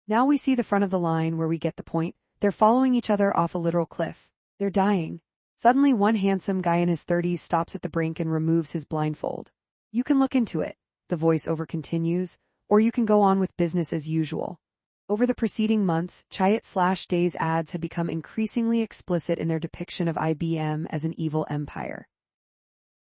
Speaker 1: Now we see the front of the line where we get the point. They're following each other off a literal cliff. They're dying. Suddenly, one handsome guy in his 30s stops at the brink and removes his blindfold. You can look into it, the voiceover continues, or you can go on with business as usual. Over the preceding months, Chiat/Day's ads had become increasingly explicit in their depiction of IBM as an evil empire.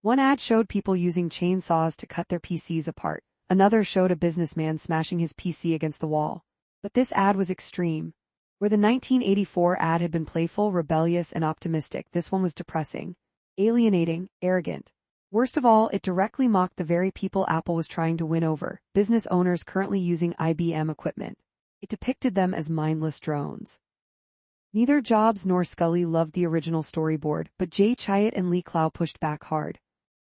Speaker 1: One ad showed people using chainsaws to cut their PCs apart. Another showed a businessman smashing his PC against the wall. But this ad was extreme. Where the 1984 ad had been playful, rebellious, and optimistic, this one was depressing, alienating, arrogant. Worst of all, it directly mocked the very people Apple was trying to win over, business owners currently using IBM equipment. It depicted them as mindless drones. Neither Jobs nor Scully loved the original storyboard, but Jay Chiat and Lee Clow pushed back hard.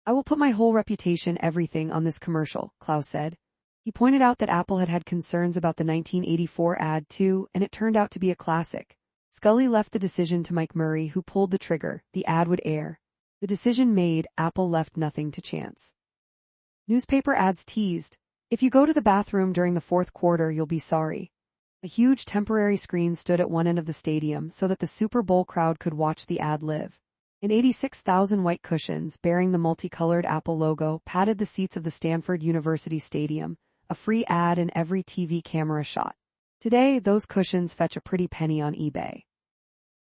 Speaker 1: I will put my whole reputation, everything, on this commercial, Clow said. He pointed out that Apple had had concerns about the 1984 ad too, and it turned out to be a classic. Scully left the decision to Mike Murray, who pulled the trigger. The ad would air. The decision made, Apple left nothing to chance. Newspaper ads teased. If you go to the bathroom during the fourth quarter, you'll be sorry. A huge temporary screen stood at one end of the stadium so that the Super Bowl crowd could watch the ad live. And 86,000 white cushions, bearing the multicolored Apple logo, padded the seats of the Stanford University Stadium, a free ad in every TV camera shot. Today, those cushions fetch a pretty penny on eBay.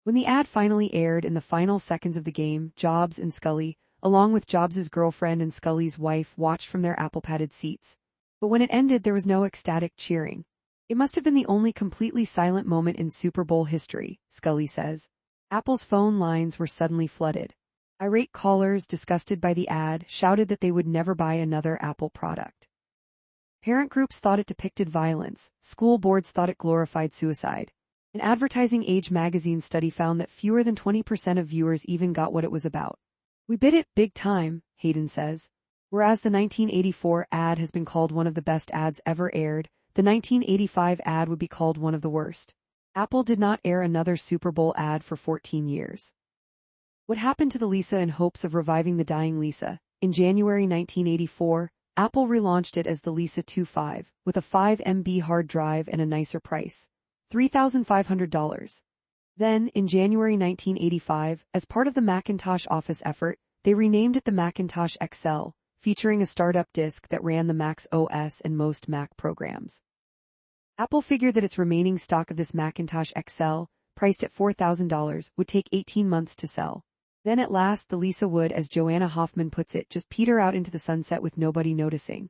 Speaker 1: When the ad finally aired in the final seconds of the game, Jobs and Scully, along with Jobs' girlfriend and Scully's wife, watched from their Apple-padded seats. But when it ended, there was no ecstatic cheering. It must have been the only completely silent moment in Super Bowl history, Scully says. Apple's phone lines were suddenly flooded. Irate callers, disgusted by the ad, shouted that they would never buy another Apple product. Parent groups thought it depicted violence. School boards thought it glorified suicide. An Advertising Age magazine study found that fewer than 20% of viewers even got what it was about. We bid it big time, Hayden says. Whereas the 1984 ad has been called one of the best ads ever aired, the 1985 ad would be called one of the worst. Apple did not air another Super Bowl ad for 14 years. What happened to the Lisa in hopes of reviving the dying Lisa? In January 1984, Apple relaunched it as the Lisa 2.5, with a 5 MB hard drive and a nicer price, $3,500. Then, in January 1985, as part of the Macintosh Office effort, they renamed it the Macintosh XL, featuring a startup disk that ran the Mac's OS and most Mac programs. Apple figured that its remaining stock of this Macintosh XL, priced at $4,000, would take 18 months to sell. Then at last the Lisa would, as Joanna Hoffman puts it, just peter out into the sunset with nobody noticing.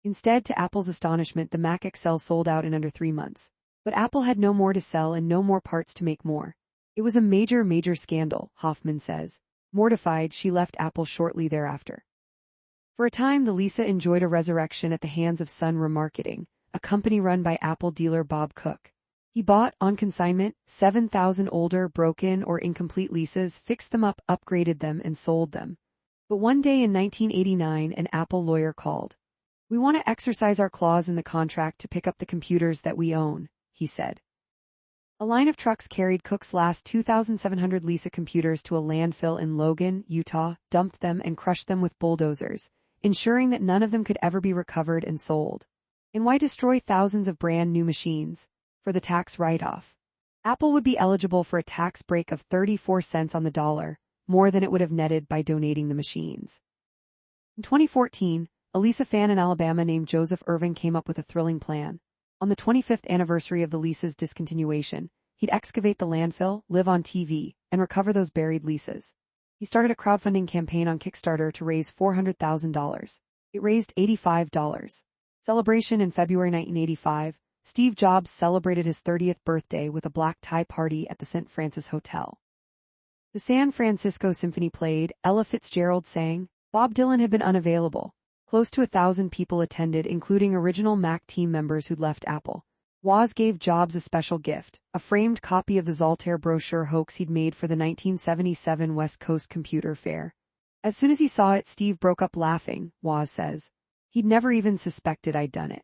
Speaker 1: Instead, to Apple's astonishment, the Mac XL sold out in under 3 months. But Apple had no more to sell and no more parts to make more. It was a major scandal, Hoffman says. Mortified, she left Apple shortly thereafter. For a time, the Lisa enjoyed a resurrection at the hands of Sun Remarketing, a company run by Apple dealer Bob Cook. He bought, on consignment, 7,000 older, broken, or incomplete Lisas, fixed them up, upgraded them, and sold them. But one day in 1989, an Apple lawyer called. "We want to exercise our clause in the contract to pick up the computers that we own," he said. A line of trucks carried Cook's last 2,700 Lisa computers to a landfill in Logan, Utah, dumped them and crushed them with bulldozers, ensuring that none of them could ever be recovered and sold. And why destroy thousands of brand new machines? For the tax write-off. Apple would be eligible for a tax break of 34 cents on the dollar, more than it would have netted by donating the machines. In 2014, a Lisa fan in Alabama named Joseph Irving came up with a thrilling plan. On the 25th anniversary of the Lisa's discontinuation, he'd excavate the landfill, live on TV, and recover those buried Lisas. He started a crowdfunding campaign on Kickstarter to raise $400,000. It raised $85. Celebration in February 1985, Steve Jobs celebrated his 30th birthday with a black tie party at the St. Francis Hotel. The San Francisco Symphony played, Ella Fitzgerald sang, Bob Dylan had been unavailable. Close to 1,000 people attended, including original Mac team members who'd left Apple. Woz gave Jobs a special gift, a framed copy of the Zoltaire brochure hoax he'd made for the 1977 West Coast Computer Fair. As soon as he saw it, Steve broke up laughing, Woz says. He'd never even suspected I'd done it.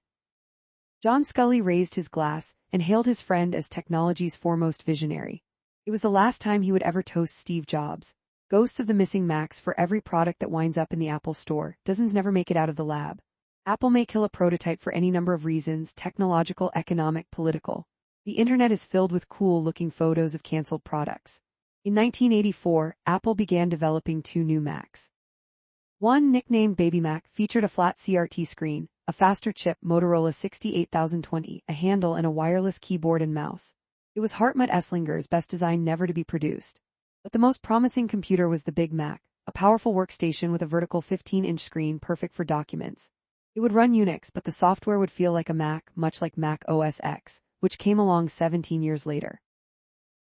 Speaker 1: John Scully raised his glass and hailed his friend as technology's foremost visionary. It was the last time he would ever toast Steve Jobs. Ghosts of the missing Macs. For every product that winds up in the Apple Store, dozens never make it out of the lab. Apple may kill a prototype for any number of reasons: technological, economic, political. The internet is filled with cool-looking photos of canceled products. In 1984, Apple began developing 2 new Macs. One, nicknamed Baby Mac, featured a flat CRT screen, a faster chip Motorola 68020, a handle, and a wireless keyboard and mouse. It was Hartmut Esslinger's best design never to be produced. But the most promising computer was the Big Mac, a powerful workstation with a vertical 15-inch screen perfect for documents. It would run Unix, but the software would feel like a Mac, much like Mac OS X, which came along 17 years later.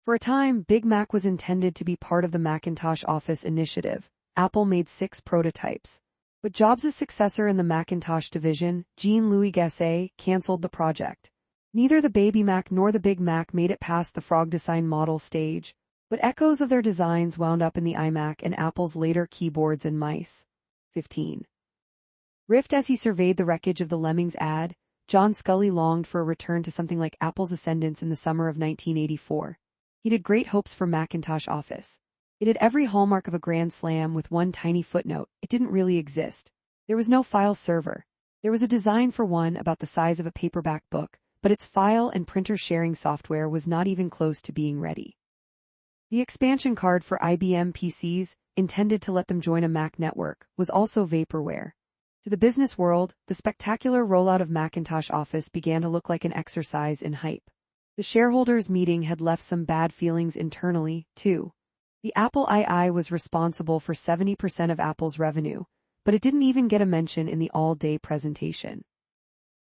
Speaker 1: For a time, Big Mac was intended to be part of the Macintosh Office initiative. Apple made 6 prototypes. But Jobs' successor in the Macintosh division, Jean-Louis Gasset, canceled the project. Neither the Baby Mac nor the Big Mac made it past the Frog design model stage, but echoes of their designs wound up in the iMac and Apple's later keyboards and mice. 15. Riffed as he surveyed the wreckage of the Lemmings ad, John Scully longed for a return to something like Apple's ascendance in the summer of 1984. He had great hopes for Macintosh Office. It had every hallmark of a grand slam, with one tiny footnote: it didn't really exist. There was no file server. There was a design for one about the size of a paperback book, but its file and printer sharing software was not even close to being ready. The expansion card for IBM PCs, intended to let them join a Mac network, was also vaporware. To the business world, the spectacular rollout of Macintosh Office began to look like an exercise in hype. The shareholders' meeting had left some bad feelings internally, too. The Apple II was responsible for 70% of Apple's revenue, but it didn't even get a mention in the all-day presentation.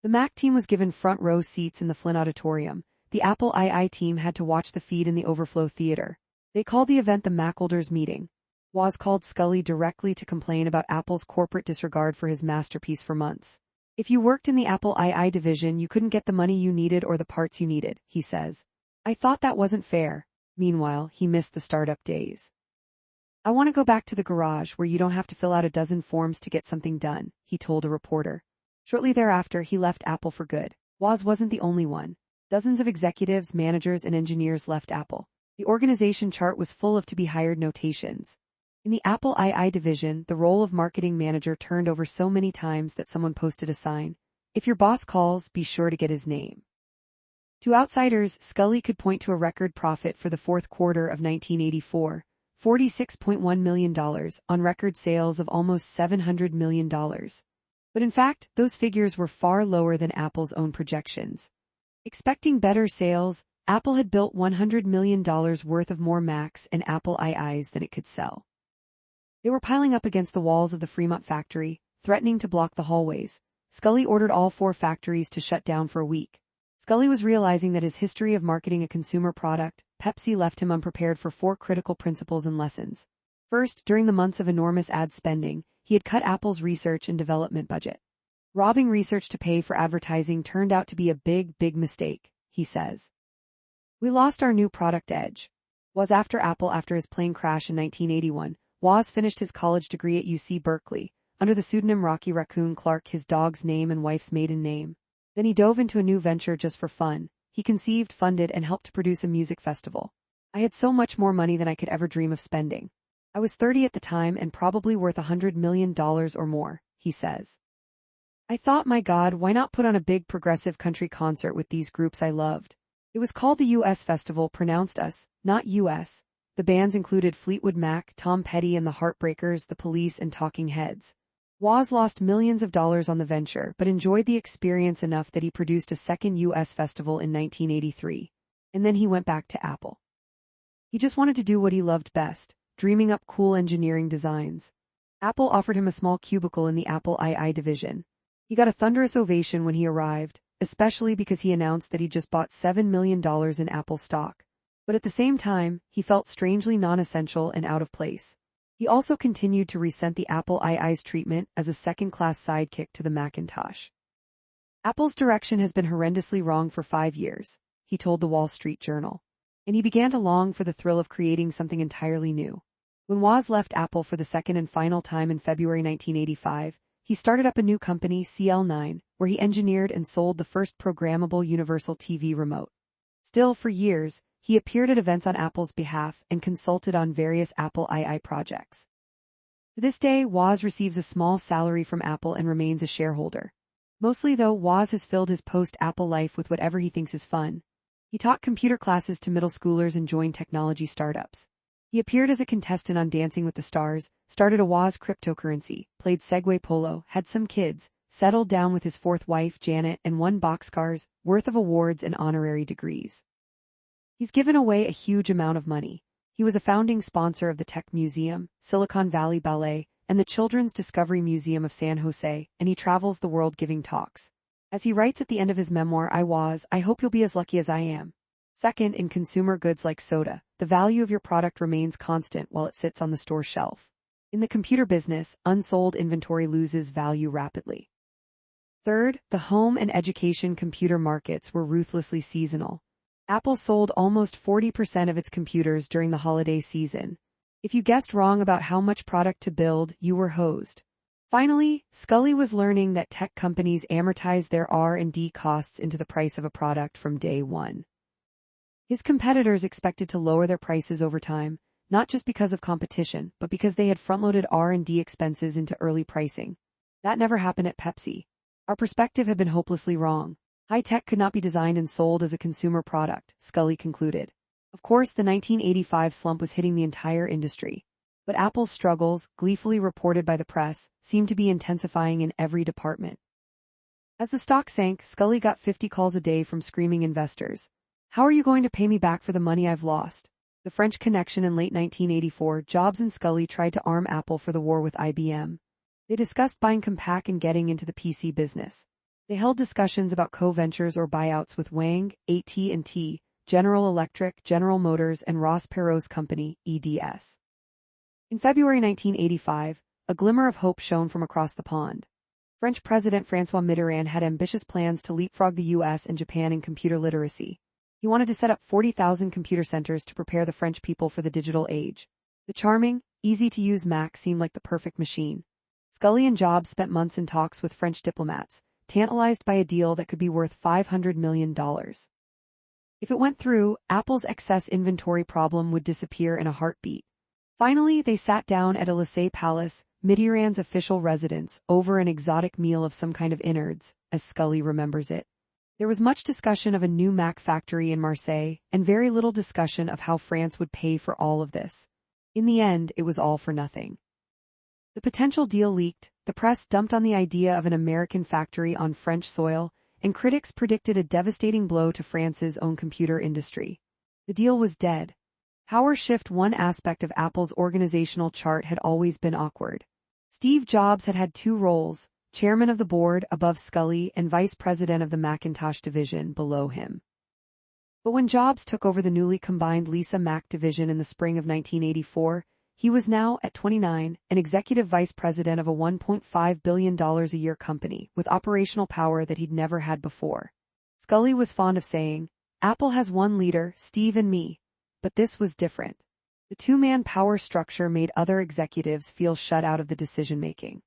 Speaker 1: The Mac team was given front-row seats in the Flynn Auditorium. The Apple II team had to watch the feed in the Overflow Theater. They called the event the Macholders Meeting. Woz called Scully directly to complain about Apple's corporate disregard for his masterpiece for months. If you worked in the Apple II division, you couldn't get the money you needed or the parts you needed, he says. I thought that wasn't fair. Meanwhile, he missed the startup days. I want to go back to the garage where you don't have to fill out a dozen forms to get something done, he told a reporter. Shortly thereafter, he left Apple for good. Woz wasn't the only one. Dozens of executives, managers, and engineers left Apple. The organization chart was full of to-be-hired notations. In the Apple II division, the role of marketing manager turned over so many times that someone posted a sign: "If your boss calls, be sure to get his name." To outsiders, Scully could point to a record profit for the fourth quarter of 1984, $46.1 million, on record sales of almost $700 million. But in fact, those figures were far lower than Apple's own projections. Expecting better sales, Apple had built $100 million worth of more Macs and Apple IIs than it could sell. They were piling up against the walls of the Fremont factory, threatening to block the hallways. Scully ordered all 4 factories to shut down for a week. Scully was realizing that his history of marketing a consumer product, Pepsi, left him unprepared for 4 critical principles and lessons. First, during the months of enormous ad spending, he had cut Apple's research and development budget. Robbing research to pay for advertising turned out to be a big mistake, he says. We lost our new product edge. Was after Apple after his plane crash in 1981, Woz finished his college degree at UC Berkeley, under the pseudonym Rocky Raccoon Clark, his dog's name and wife's maiden name. Then he dove into a new venture just for fun. He conceived, funded, and helped to produce a music festival. I had so much more money than I could ever dream of spending. I was 30 at the time and probably worth $100 million or more, he says. I thought, my God, why not put on a big progressive country concert with these groups I loved? It was called the U.S. Festival, pronounced us, not U.S. The bands included Fleetwood Mac, Tom Petty and the Heartbreakers, The Police, and Talking Heads. Woz lost millions of dollars on the venture but enjoyed the experience enough that he produced a second U.S. festival in 1983. And then he went back to Apple. He just wanted to do what he loved best, dreaming up cool engineering designs. Apple offered him a small cubicle in the Apple II division. He got a thunderous ovation when he arrived, especially because he announced that he just bought $7 million in Apple stock. But at the same time, he felt strangely non-essential and out of place. He also continued to resent the Apple II's treatment as a second-class sidekick to the Macintosh. Apple's direction has been horrendously wrong for 5 years, he told the Wall Street Journal. And he began to long for the thrill of creating something entirely new. When Woz left Apple for the second and final time in February 1985, he started up a new company, CL9, where he engineered and sold the first programmable universal TV remote. Still, for years, he appeared at events on Apple's behalf and consulted on various Apple II projects. To this day, Woz receives a small salary from Apple and remains a shareholder. Mostly though, Woz has filled his post-Apple life with whatever he thinks is fun. He taught computer classes to middle schoolers and joined technology startups. He appeared as a contestant on Dancing with the Stars, started a Woz cryptocurrency, played Segway Polo, had some kids, settled down with his 4th wife, Janet, and won boxcars, worth of awards and honorary degrees. He's given away a huge amount of money. He was a founding sponsor of the Tech Museum, Silicon Valley Ballet, and the Children's Discovery Museum of San Jose, and he travels the world giving talks. As he writes at the end of his memoir, I hope you'll be as lucky as I am. Second, in consumer goods like soda, the value of your product remains constant while it sits on the store shelf. In the computer business, unsold inventory loses value rapidly. Third, the home and education computer markets were ruthlessly seasonal. Apple sold almost 40% of its computers during the holiday season. If you guessed wrong about how much product to build, you were hosed. Finally, Scully was learning that tech companies amortize their R&D costs into the price of a product from day one. His competitors expected to lower their prices over time, not just because of competition, but because they had front-loaded R&D expenses into early pricing. That never happened at Pepsi. Our perspective had been hopelessly wrong. High-tech could not be designed and sold as a consumer product, Scully concluded. Of course, the 1985 slump was hitting the entire industry. But Apple's struggles, gleefully reported by the press, seemed to be intensifying in every department. As the stock sank, Scully got 50 calls a day from screaming investors. How are you going to pay me back for the money I've lost? The French Connection in late 1984, Jobs and Scully tried to arm Apple for the war with IBM. They discussed buying Compaq and getting into the PC business. They held discussions about co-ventures or buyouts with Wang, AT&T, General Electric, General Motors, and Ross Perot's company, EDS. In February 1985, a glimmer of hope shone from across the pond. French President François Mitterrand had ambitious plans to leapfrog the U.S. and Japan in computer literacy. He wanted to set up 40,000 computer centers to prepare the French people for the digital age. The charming, easy-to-use Mac seemed like the perfect machine. Scully and Jobs spent months in talks with French diplomats, tantalized by a deal that could be worth $500 million. If it went through, Apple's excess inventory problem would disappear in a heartbeat. Finally, they sat down at Élysée Palace, Mitterrand's official residence, over an exotic meal of some kind of innards, as Scully remembers it. There was much discussion of a new Mac factory in Marseille, and very little discussion of how France would pay for all of this. In the end, it was all for nothing. The potential deal leaked, the press dumped on the idea of an American factory on French soil, and critics predicted a devastating blow to France's own computer industry. The deal was dead. Power shift. One aspect of Apple's organizational chart had always been awkward. Steve Jobs had had two roles, chairman of the board above Scully and vice president of the Macintosh division below him. But when Jobs took over the newly combined Lisa Mac division in the spring of 1984, he was now, at 29, an executive vice president of a $1.5 billion a year company with operational power that he'd never had before. Scully was fond of saying, "Apple has one leader, Steve and me." But this was different. The two-man power structure made other executives feel shut out of the decision-making.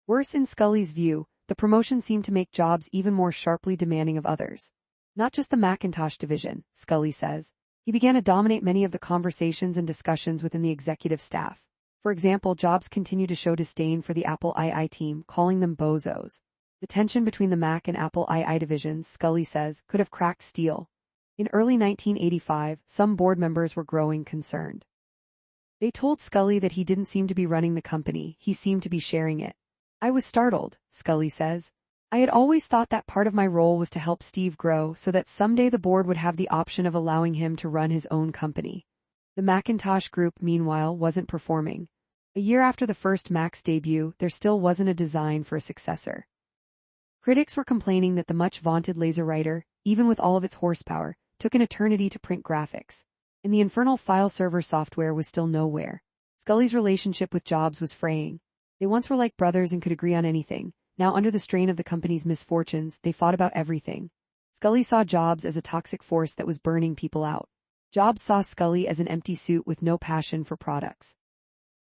Speaker 1: Worse, in Scully's view, the promotion seemed to make Jobs even more sharply demanding of others. Not just the Macintosh division, Scully says. He began to dominate many of the conversations and discussions within the executive staff. For example, Jobs continued to show disdain for the Apple II team, calling them bozos. The tension between the Mac and Apple II divisions, Scully says, could have cracked steel. In early 1985, some board members were growing concerned. They told Scully that he didn't seem to be running the company, he seemed to be sharing it. "I was startled," Scully says. "I had always thought that part of my role was to help Steve grow so that someday the board would have the option of allowing him to run his own company." The Macintosh group, meanwhile, wasn't performing. A year after the first Mac's debut, there still wasn't a design for a successor. Critics were complaining that the much-vaunted LaserWriter, even with all of its horsepower, took an eternity to print graphics, and the infernal file server software was still nowhere. Scully's relationship with Jobs was fraying. They once were like brothers and could agree on anything. Now, under the strain of the company's misfortunes, they fought about everything. Scully saw Jobs as a toxic force that was burning people out. Jobs saw Scully as an empty suit with no passion for products.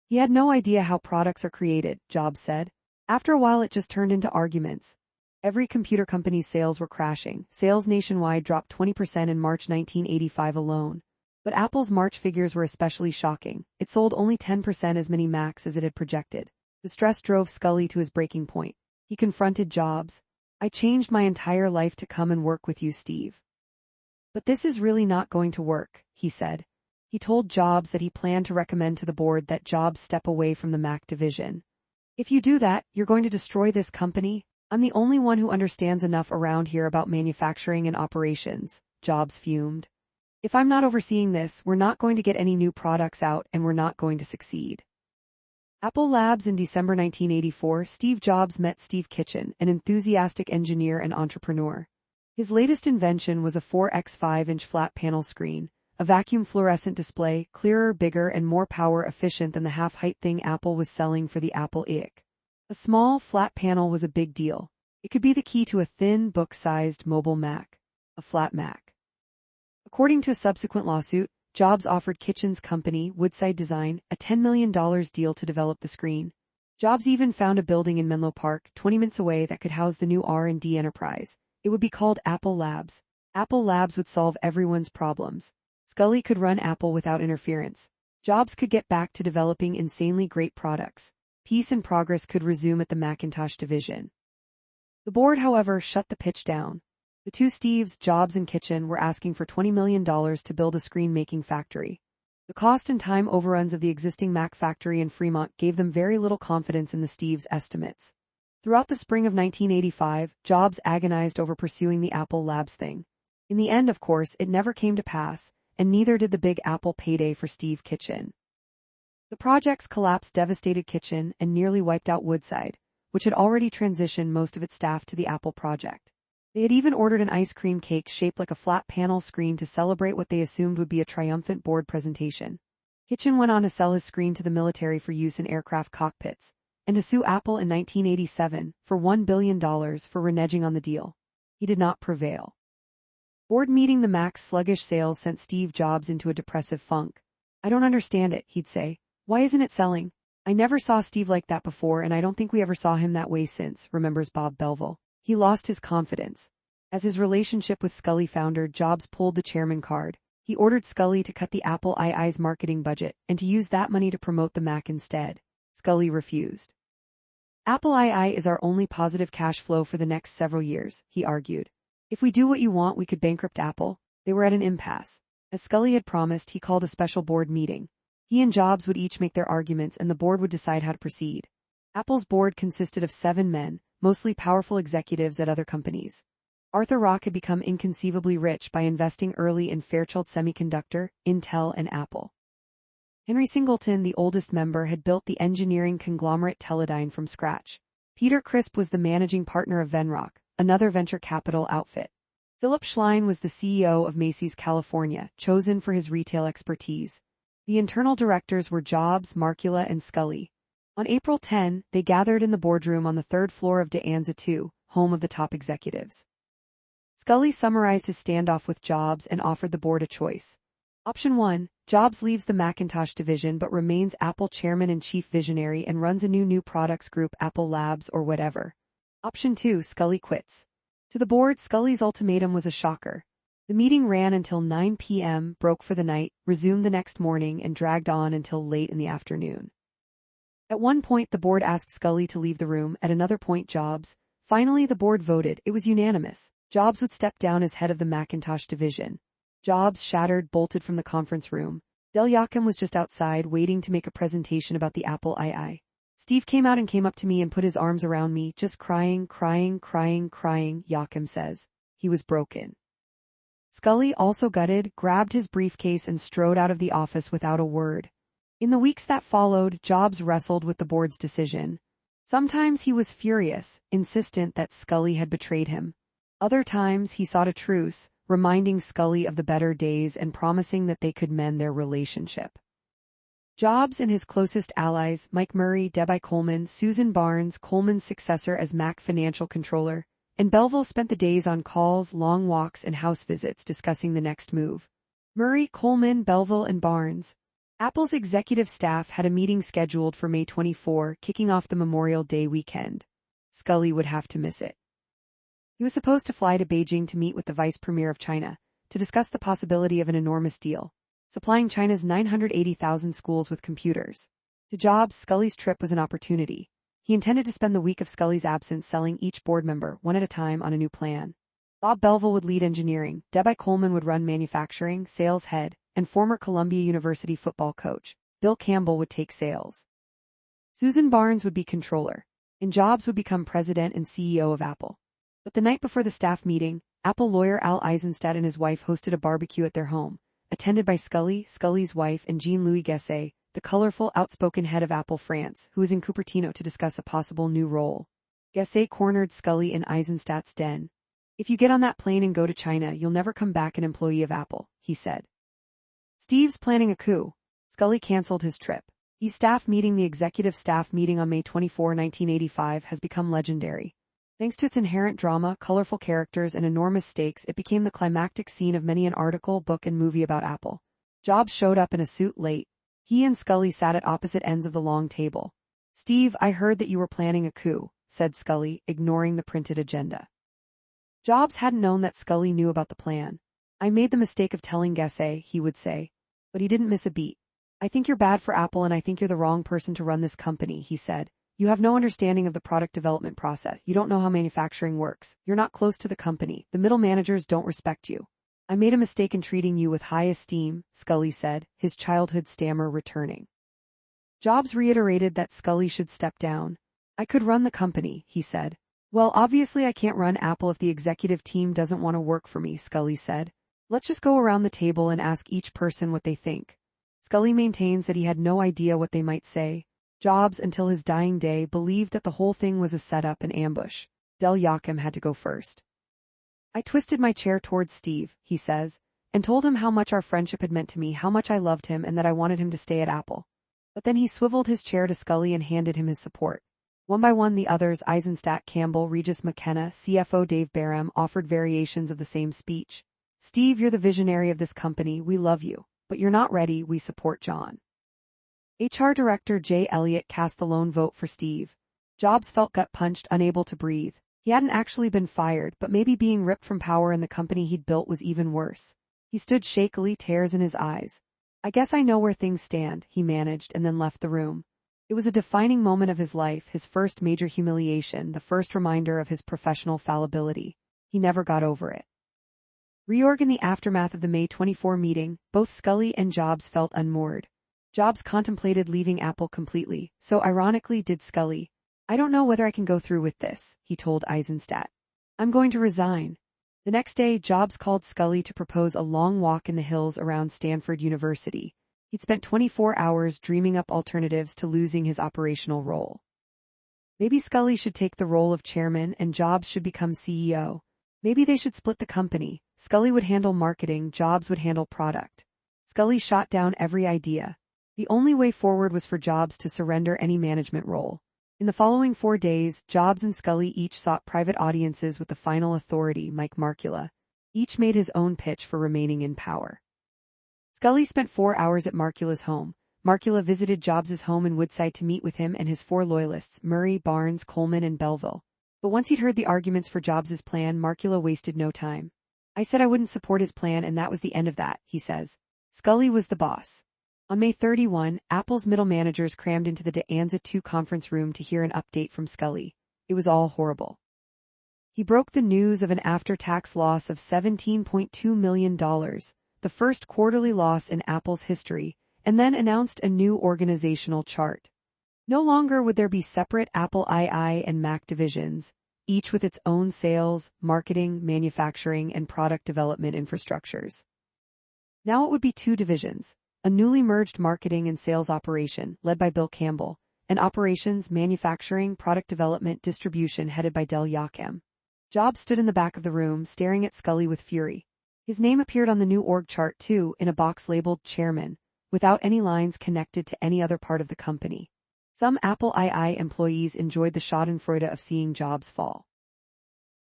Speaker 1: He had no idea how products are created, Jobs said. After a while, it just turned into arguments. Every computer company's sales were crashing. Sales nationwide dropped 20% in March 1985 alone. But Apple's March figures were especially shocking. It sold only 10% as many Macs as it had projected. The stress drove Scully to his breaking point. He confronted Jobs. "I changed my entire life to come and work with you, Steve. But this is really not going to work," he said. He told Jobs that he planned to recommend to the board that Jobs step away from the Mac division. "If you do that, you're going to destroy this company. I'm the only one who understands enough around here about manufacturing and operations," Jobs fumed. "If I'm not overseeing this, we're not going to get any new products out and we're not going to succeed." Apple Labs. In December 1984, Steve Jobs met Steve Kitchen, an enthusiastic engineer and entrepreneur. His latest invention was a 4x5-inch flat panel screen, a vacuum fluorescent display, clearer, bigger, and more power efficient than the half-height thing Apple was selling for the Apple II. A small, flat panel was a big deal. It could be the key to a thin, book-sized mobile Mac. A flat Mac. According to a subsequent lawsuit, Jobs offered Kitchen's company, Woodside Design, a $10 million deal to develop the screen. Jobs even found a building in Menlo Park, 20 minutes away, that could house the new R&D enterprise. It would be called Apple Labs. Apple Labs would solve everyone's problems. Scully could run Apple without interference. Jobs could get back to developing insanely great products. Peace and progress could resume at the Macintosh division. The board, however, shut the pitch down. The two Steves, Jobs and Kitchen, were asking for $20 million to build a screen-making factory. The cost and time overruns of the existing Mac factory in Fremont gave them very little confidence in the Steves' estimates. Throughout the spring of 1985, Jobs agonized over pursuing the Apple Labs thing. In the end, of course, it never came to pass, and neither did the big Apple payday for Steve Kitchen. The project's collapse devastated Kitchen and nearly wiped out Woodside, which had already transitioned most of its staff to the Apple project. They had even ordered an ice cream cake shaped like a flat panel screen to celebrate what they assumed would be a triumphant board presentation. Kitchen went on to sell his screen to the military for use in aircraft cockpits, and to sue Apple in 1987 for $1 billion for reneging on the deal. He did not prevail. Board meeting. The Mac's sluggish sales sent Steve Jobs into a depressive funk. "I don't understand it," he'd say. "Why isn't it selling? I never saw Steve like that before, and I don't think we ever saw him that way since," remembers Bob Belville. He lost his confidence. As his relationship with Scully foundered, Jobs pulled the chairman card. He ordered Scully to cut the Apple II's marketing budget and to use that money to promote the Mac instead. Scully refused. "Apple II is our only positive cash flow for the next several years," he argued. "If we do what you want, we could bankrupt Apple." They were at an impasse. As Scully had promised, he called a special board meeting. He and Jobs would each make their arguments and the board would decide how to proceed. Apple's board consisted of 7 men, mostly powerful executives at other companies. Arthur Rock had become inconceivably rich by investing early in Fairchild Semiconductor, Intel, and Apple. Henry Singleton, the oldest member, had built the engineering conglomerate Teledyne from scratch. Peter Crisp was the managing partner of Venrock, another venture capital outfit. Philip Schlein was the CEO of Macy's California, chosen for his retail expertise. The internal directors were Jobs, Markula, and Scully. On April 10, they gathered in the boardroom on the third floor of De Anza II, home of the top executives. Scully summarized his standoff with Jobs and offered the board a choice. Option 1, Jobs leaves the Macintosh division but remains Apple chairman and chief visionary and runs a new products group, Apple Labs or whatever. Option 2, Scully quits. To the board, Scully's ultimatum was a shocker. The meeting ran until 9 p.m., broke for the night, resumed the next morning, and dragged on until late in the afternoon. At one point, the board asked Scully to leave the room, at another point Jobs. Finally, the board voted. It was unanimous. Jobs would step down as head of the Macintosh division. Jobs, shattered, bolted from the conference room. Del Joachim was just outside, waiting to make a presentation about the Apple II. Steve came out and came up to me and put his arms around me, just crying, Joachim says. He was broken. Scully, also gutted, grabbed his briefcase and strode out of the office without a word. In the weeks that followed, Jobs wrestled with the board's decision. Sometimes he was furious, insistent that Scully had betrayed him. Other times he sought a truce, reminding Scully of the better days and promising that they could mend their relationship. Jobs and his closest allies, Mike Murray, Debbie Coleman, Susan Barnes, Coleman's successor as Mac financial controller, and Belleville spent the days on calls, long walks, and house visits discussing the next move. Murray, Coleman, Belleville, and Barnes. Apple's executive staff had a meeting scheduled for May 24, kicking off the Memorial Day weekend. Scully would have to miss it. He was supposed to fly to Beijing to meet with the vice premier of China, to discuss the possibility of an enormous deal, supplying China's 980,000 schools with computers. To Jobs, Scully's trip was an opportunity. He intended to spend the week of Scully's absence selling each board member, one at a time, on a new plan. Bob Belleville would lead engineering, Debbie Coleman would run manufacturing, sales head, and former Columbia University football coach, Bill Campbell, would take sales. Susan Barnes would be controller, and Jobs would become president and CEO of Apple. But the night before the staff meeting, Apple lawyer Al Eisenstadt and his wife hosted a barbecue at their home, attended by Scully, Scully's wife, and Jean-Louis Gasset, the colorful, outspoken head of Apple France, who was in Cupertino to discuss a possible new role. Gasset cornered Scully in Eisenstadt's den. "If you get on that plane and go to China, you'll never come back an employee of Apple," he said. Steve's planning a coup. Scully canceled his trip. The executive staff meeting on May 24, 1985, has become legendary. Thanks to its inherent drama, colorful characters, and enormous stakes, it became the climactic scene of many an article, book, and movie about Apple. Jobs showed up in a suit late. He and Scully sat at opposite ends of the long table. "Steve, I heard that you were planning a coup," said Scully, ignoring the printed agenda. Jobs hadn't known that Scully knew about the plan. "I made the mistake of telling Gasset," he would say. But he didn't miss a beat. "I think you're bad for Apple and I think you're the wrong person to run this company," he said. "You have no understanding of the product development process. You don't know how manufacturing works. You're not close to the company. The middle managers don't respect you." "I made a mistake in treating you with high esteem," Scully said, his childhood stammer returning. Jobs reiterated that Scully should step down. "I could run the company," he said. "Well, obviously I can't run Apple if the executive team doesn't want to work for me," Scully said. "Let's just go around the table and ask each person what they think." Scully maintains that he had no idea what they might say. Jobs, until his dying day, believed that the whole thing was a setup and ambush. Del Joachim had to go first. "I twisted my chair towards Steve," he says, "and told him how much our friendship had meant to me, how much I loved him, and that I wanted him to stay at Apple. But then he swiveled his chair to Scully and handed him his support. One by one the others, Eisenstadt, Campbell, Regis McKenna, CFO Dave Barham, offered variations of the same speech. "Steve, you're the visionary of this company, we love you. But you're not ready, we support John." HR Director Jay Elliott cast the lone vote for Steve. Jobs felt gut-punched, unable to breathe. He hadn't actually been fired, but maybe being ripped from power in the company he'd built was even worse. He stood shakily, tears in his eyes. "I guess I know where things stand," he managed, and then left the room. It was a defining moment of his life, his first major humiliation, the first reminder of his professional fallibility. He never got over it. Reorg. In the aftermath of the May 24 meeting, both Scully and Jobs felt unmoored. Jobs contemplated leaving Apple completely, so ironically did Scully. "I don't know whether I can go through with this," he told Eisenstadt. "I'm going to resign." The next day, Jobs called Scully to propose a long walk in the hills around Stanford University. He'd spent 24 hours dreaming up alternatives to losing his operational role. Maybe Scully should take the role of chairman and Jobs should become CEO. Maybe they should split the company. Scully would handle marketing, Jobs would handle product. Scully shot down every idea. The only way forward was for Jobs to surrender any management role. In the following 4 days, Jobs and Scully each sought private audiences with the final authority, Mike Markula. Each made his own pitch for remaining in power. Scully spent 4 hours at Markula's home. Markula visited Jobs' home in Woodside to meet with him and his 4 loyalists, Murray, Barnes, Coleman, and Belleville. But once he'd heard the arguments for Jobs' plan, Markula wasted no time. "I said I wouldn't support his plan and that was the end of that," he says. Scully was the boss. On May 31, Apple's middle managers crammed into the De Anza 2 conference room to hear an update from Scully. It was all horrible. He broke the news of an after-tax loss of $17.2 million, the first quarterly loss in Apple's history, and then announced a new organizational chart. No longer would there be separate Apple II and Mac divisions, each with its own sales, marketing, manufacturing, and product development infrastructures. Now it would be 2 divisions, a newly merged marketing and sales operation led by Bill Campbell, and operations, manufacturing, product development, distribution headed by Del Yachem. Jobs stood in the back of the room, staring at Scully with fury. His name appeared on the new org chart too, in a box labeled Chairman, without any lines connected to any other part of the company. Some Apple II employees enjoyed the schadenfreude of seeing Jobs fall.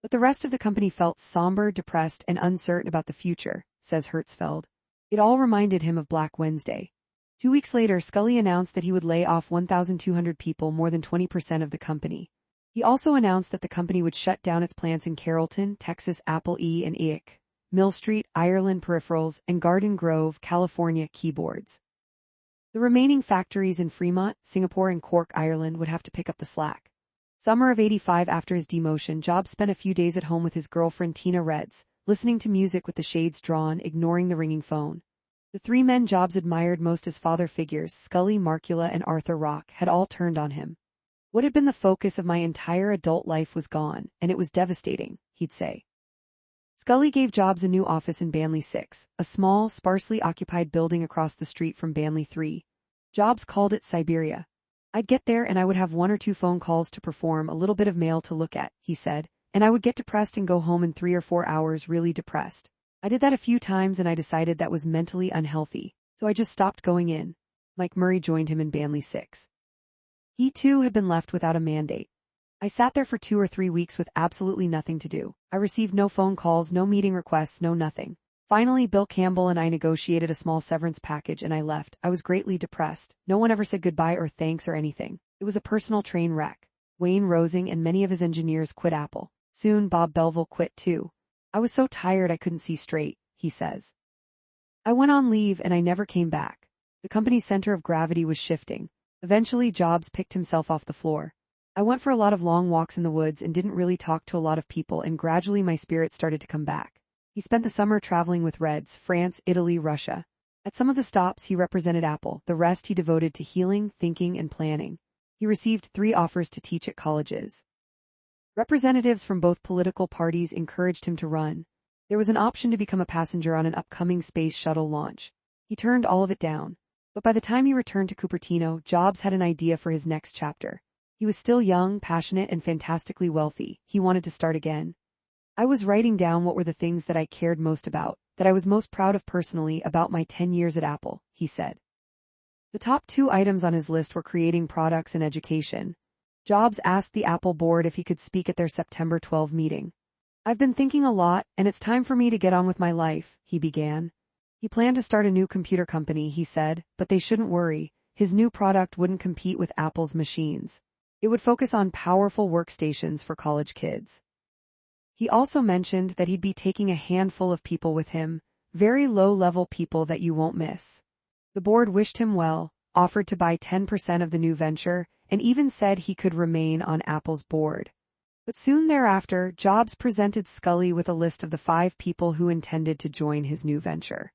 Speaker 1: But the rest of the company felt somber, depressed, and uncertain about the future, says Hertzfeld. It all reminded him of Black Wednesday. 2 weeks later, Scully announced that he would lay off 1,200 people, more than 20% of the company. He also announced that the company would shut down its plants in Carrollton, Texas, Apple E and IC, Mill Street, Ireland peripherals, and Garden Grove, California keyboards. The remaining factories in Fremont, Singapore, and Cork, Ireland would have to pick up the slack. Summer of '85, after his demotion, Jobs spent a few days at home with his girlfriend Tina Reds, listening to music with the shades drawn, ignoring the ringing phone. The 3 men Jobs admired most as father figures, Scully, Markula, and Arthur Rock, had all turned on him. "What had been the focus of my entire adult life was gone, and it was devastating," he'd say. Scully gave Jobs a new office in Banley 6, a small, sparsely occupied building across the street from Banley 3. Jobs called it Siberia. "I'd get there and I would have 1 or 2 phone calls to perform, a little bit of mail to look at," he said, "and I would get depressed and go home in 3 or 4 hours really depressed. I did that a few times and I decided that was mentally unhealthy, so I just stopped going in." Mike Murray joined him in Banley 6. He too had been left without a mandate. "I sat there for 2 or 3 weeks with absolutely nothing to do. I received no phone calls, no meeting requests, no nothing. Finally, Bill Campbell and I negotiated a small severance package and I left. I was greatly depressed. No one ever said goodbye or thanks or anything. It was a personal train wreck. Wayne Rosing and many of his engineers quit Apple. Soon Bob Belleville quit too. I was so tired I couldn't see straight," he says. "I went on leave and I never came back. The company's center of gravity was shifting. Eventually Jobs picked himself off the floor. I went for a lot of long walks in the woods and didn't really talk to a lot of people, and gradually my spirit started to come back." He spent the summer traveling with Reds, France, Italy, Russia. At some of the stops he represented Apple, the rest he devoted to healing, thinking, and planning. He received 3 offers to teach at colleges. Representatives from both political parties encouraged him to run. There was an option to become a passenger on an upcoming space shuttle launch. He turned all of it down. But by the time he returned to Cupertino, Jobs had an idea for his next chapter. He was still young, passionate, and fantastically wealthy. He wanted to start again. "I was writing down what were the things that I cared most about, that I was most proud of personally about my 10 years at Apple," he said. The top 2 items on his list were creating products and education. Jobs asked the Apple board if he could speak at their September 12 meeting. "I've been thinking a lot, and it's time for me to get on with my life," he began. He planned to start a new computer company, he said, but they shouldn't worry. His new product wouldn't compete with Apple's machines. It would focus on powerful workstations for college kids. He also mentioned that he'd be taking a handful of people with him, very low-level people that you won't miss. The board wished him well, offered to buy 10% of the new venture, and even said he could remain on Apple's board. But soon thereafter, Jobs presented Scully with a list of the 5 people who intended to join his new venture.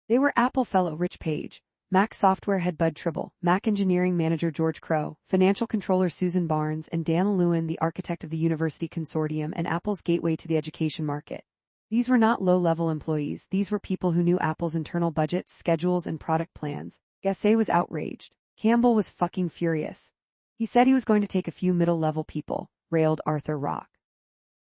Speaker 1: They were Apple fellow Rich Page, Mac software head Bud Tribble, Mac engineering manager George Crow, financial controller Susan Barnes, and Dan Lewin, the architect of the university consortium and Apple's gateway to the education market. These were not low-level employees, these were people who knew Apple's internal budgets, schedules, and product plans. Gassé was outraged. Campbell was fucking furious. He said he was going to take a few middle-level people, railed Arthur Rock.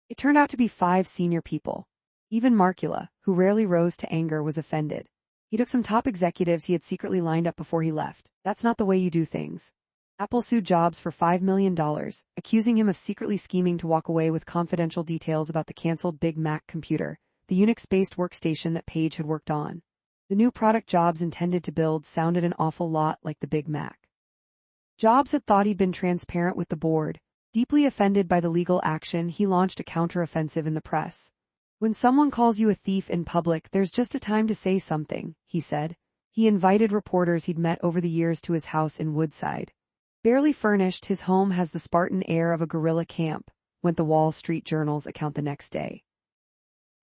Speaker 1: It turned out to be 5 senior people. Even Markula, who rarely rose to anger, was offended. He took some top executives he had secretly lined up before he left. That's not the way you do things. Apple sued Jobs for $5 million, accusing him of secretly scheming to walk away with confidential details about the canceled Big Mac computer, the Unix-based workstation that Page had worked on. The new product Jobs intended to build sounded an awful lot like the Big Mac. Jobs had thought he'd been transparent with the board. Deeply offended by the legal action, he launched a counteroffensive in the press. When someone calls you a thief in public, there's just a time to say something, he said. He invited reporters he'd met over the years to his house in Woodside. Barely furnished, his home has the Spartan air of a guerrilla camp, went the Wall Street Journal's account the next day.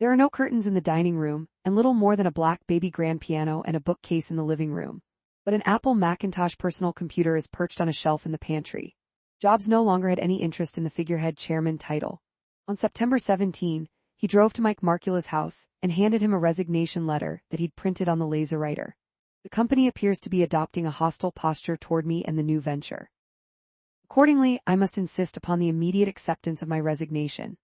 Speaker 1: There are no curtains in the dining room, and little more than a black baby grand piano and a bookcase in the living room. But an Apple Macintosh personal computer is perched on a shelf in the pantry. Jobs no longer had any interest in the figurehead chairman title. On September 17, he drove to Mike Markula's house and handed him a resignation letter that he'd printed on the laser writer. The company appears to be adopting a hostile posture toward me and the new venture. Accordingly, I must insist upon the immediate acceptance of my resignation.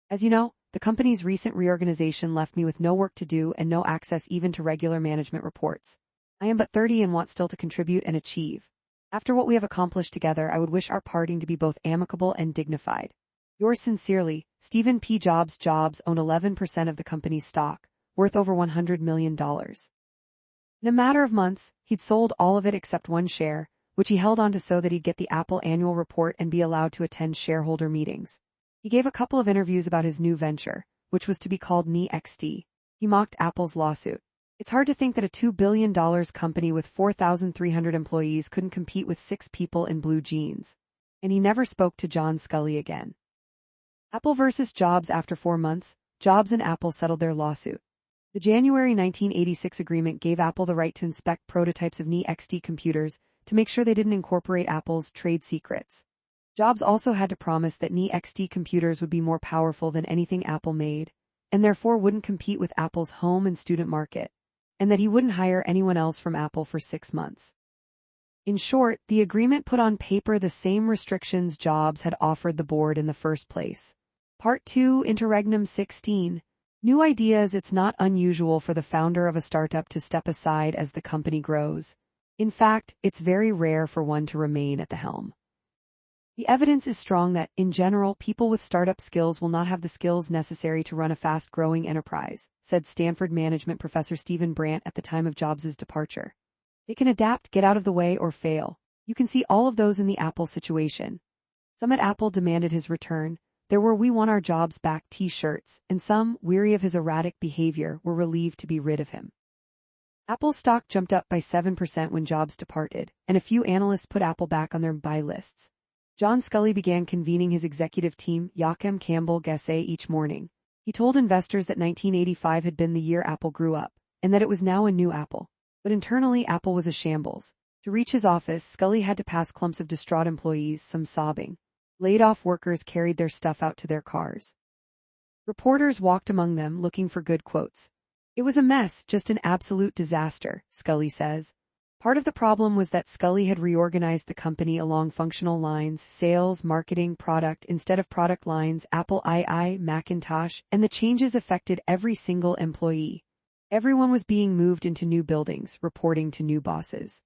Speaker 1: As you know, the company's recent reorganization left me with no work to do and no access even to regular management reports. I am but 30 and want still to contribute and achieve. After what we have accomplished together, I would wish our parting to be both amicable and dignified. Yours sincerely, Stephen P. Jobs. Jobs owned 11% of the company's stock, worth over $100 million. In a matter of months, he'd sold all of it except one share, which he held on to so that he'd get the Apple annual report and be allowed to attend shareholder meetings. He gave a couple of interviews about his new venture, which was to be called NeXT. He mocked Apple's lawsuit. It's hard to think that a $2 billion company with 4,300 employees couldn't compete with 6 people in blue jeans. And he never spoke to John Sculley again. Apple versus Jobs. After 4 months, Jobs and Apple settled their lawsuit. The January 1986 agreement gave Apple the right to inspect prototypes of NeXT computers to make sure they didn't incorporate Apple's trade secrets. Jobs also had to promise that NeXT computers would be more powerful than anything Apple made, and therefore wouldn't compete with Apple's home and student market, and that he wouldn't hire anyone else from Apple for 6 months. In short, the agreement put on paper the same restrictions Jobs had offered the board in the first place. Part 2, Interregnum 16. New ideas. It's not unusual for the founder of a startup to step aside as the company grows. In fact, it's very rare for one to remain at the helm. The evidence is strong that, in general, people with startup skills will not have the skills necessary to run a fast-growing enterprise, said Stanford management professor Stephen Brandt at the time of Jobs' departure. They can adapt, get out of the way, or fail. You can see all of those in the Apple situation. Some at Apple demanded his return. There were "We Want Our Jobs Back" t-shirts, and some, weary of his erratic behavior, were relieved to be rid of him. Apple's stock jumped up by 7% when Jobs departed, and a few analysts put Apple back on their buy lists. John Sculley began convening his executive team, Joachim Campbell Gassé, each morning. He told investors that 1985 had been the year Apple grew up, and that it was now a new Apple. But internally, Apple was a shambles. To reach his office, Sculley had to pass clumps of distraught employees, some sobbing. Laid-off workers carried their stuff out to their cars. Reporters walked among them looking for good quotes. It was a mess, just an absolute disaster, Sculley says. Part of the problem was that Sculley had reorganized the company along functional lines, sales, marketing, product, instead of product lines, Apple II, Macintosh, and the changes affected every single employee. Everyone was being moved into new buildings, reporting to new bosses.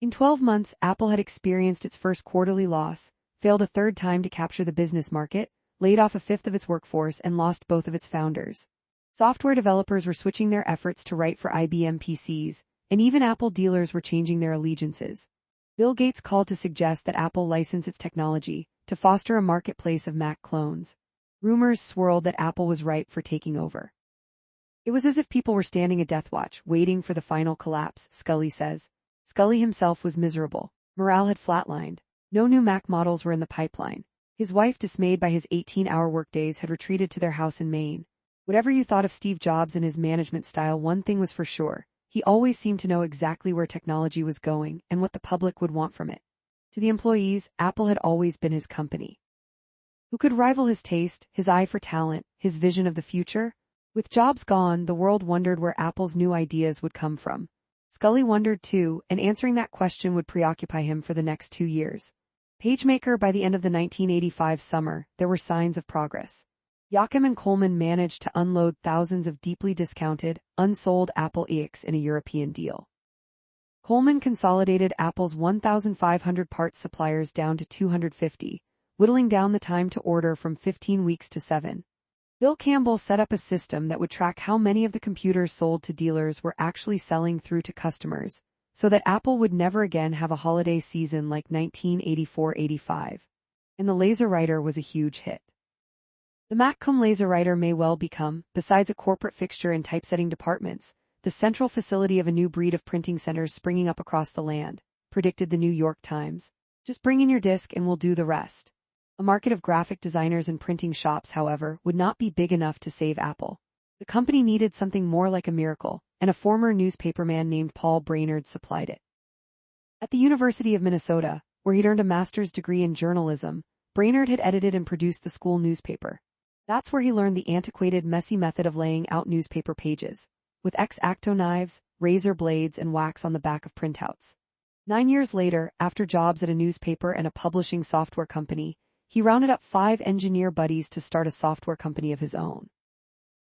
Speaker 1: In 12 months, Apple had experienced its first quarterly loss, failed a third time to capture the business market, laid off a fifth of its workforce, and lost both of its founders. Software developers were switching their efforts to write for IBM PCs, and even Apple dealers were changing their allegiances. Bill Gates called to suggest that Apple license its technology to foster a marketplace of Mac clones. Rumors swirled that Apple was ripe for taking over. It was as if people were standing a death watch, waiting for the final collapse, Sculley says. Sculley himself was miserable. Morale had flatlined. No new Mac models were in the pipeline. His wife, dismayed by his 18-hour workdays, had retreated to their house in Maine. Whatever you thought of Steve Jobs and his management style, one thing was for sure. He always seemed to know exactly where technology was going and what the public would want from it. To the employees, Apple had always been his company. Who could rival his taste, his eye for talent, his vision of the future? With Jobs gone, the world wondered where Apple's new ideas would come from. Scully wondered too, and answering that question would preoccupy him for the next 2 years. PageMaker. By the end of the 1985 summer, there were signs of progress. Joachim and Coleman managed to unload thousands of deeply discounted, unsold Apple IIs in a European deal. Coleman consolidated Apple's 1,500 parts suppliers down to 250, whittling down the time to order from 15 weeks to 7. Bill Campbell set up a system that would track how many of the computers sold to dealers were actually selling through to customers, so that Apple would never again have a holiday season like 1984-85. And the LaserWriter was a huge hit. The Mac-cum LaserWriter may well become, besides a corporate fixture in typesetting departments, the central facility of a new breed of printing centers springing up across the land, predicted the New York Times. Just bring in your disk and we'll do the rest. A market of graphic designers and printing shops, however, would not be big enough to save Apple. The company needed something more like a miracle, and a former newspaperman named Paul Brainerd supplied it. At the University of Minnesota, where he'd earned a master's degree in journalism, Brainerd had edited and produced the school newspaper. That's where he learned the antiquated, messy method of laying out newspaper pages, with X-Acto knives, razor blades, and wax on the back of printouts. 9 years later, after jobs at a newspaper and a publishing software company, he rounded up 5 engineer buddies to start a software company of his own.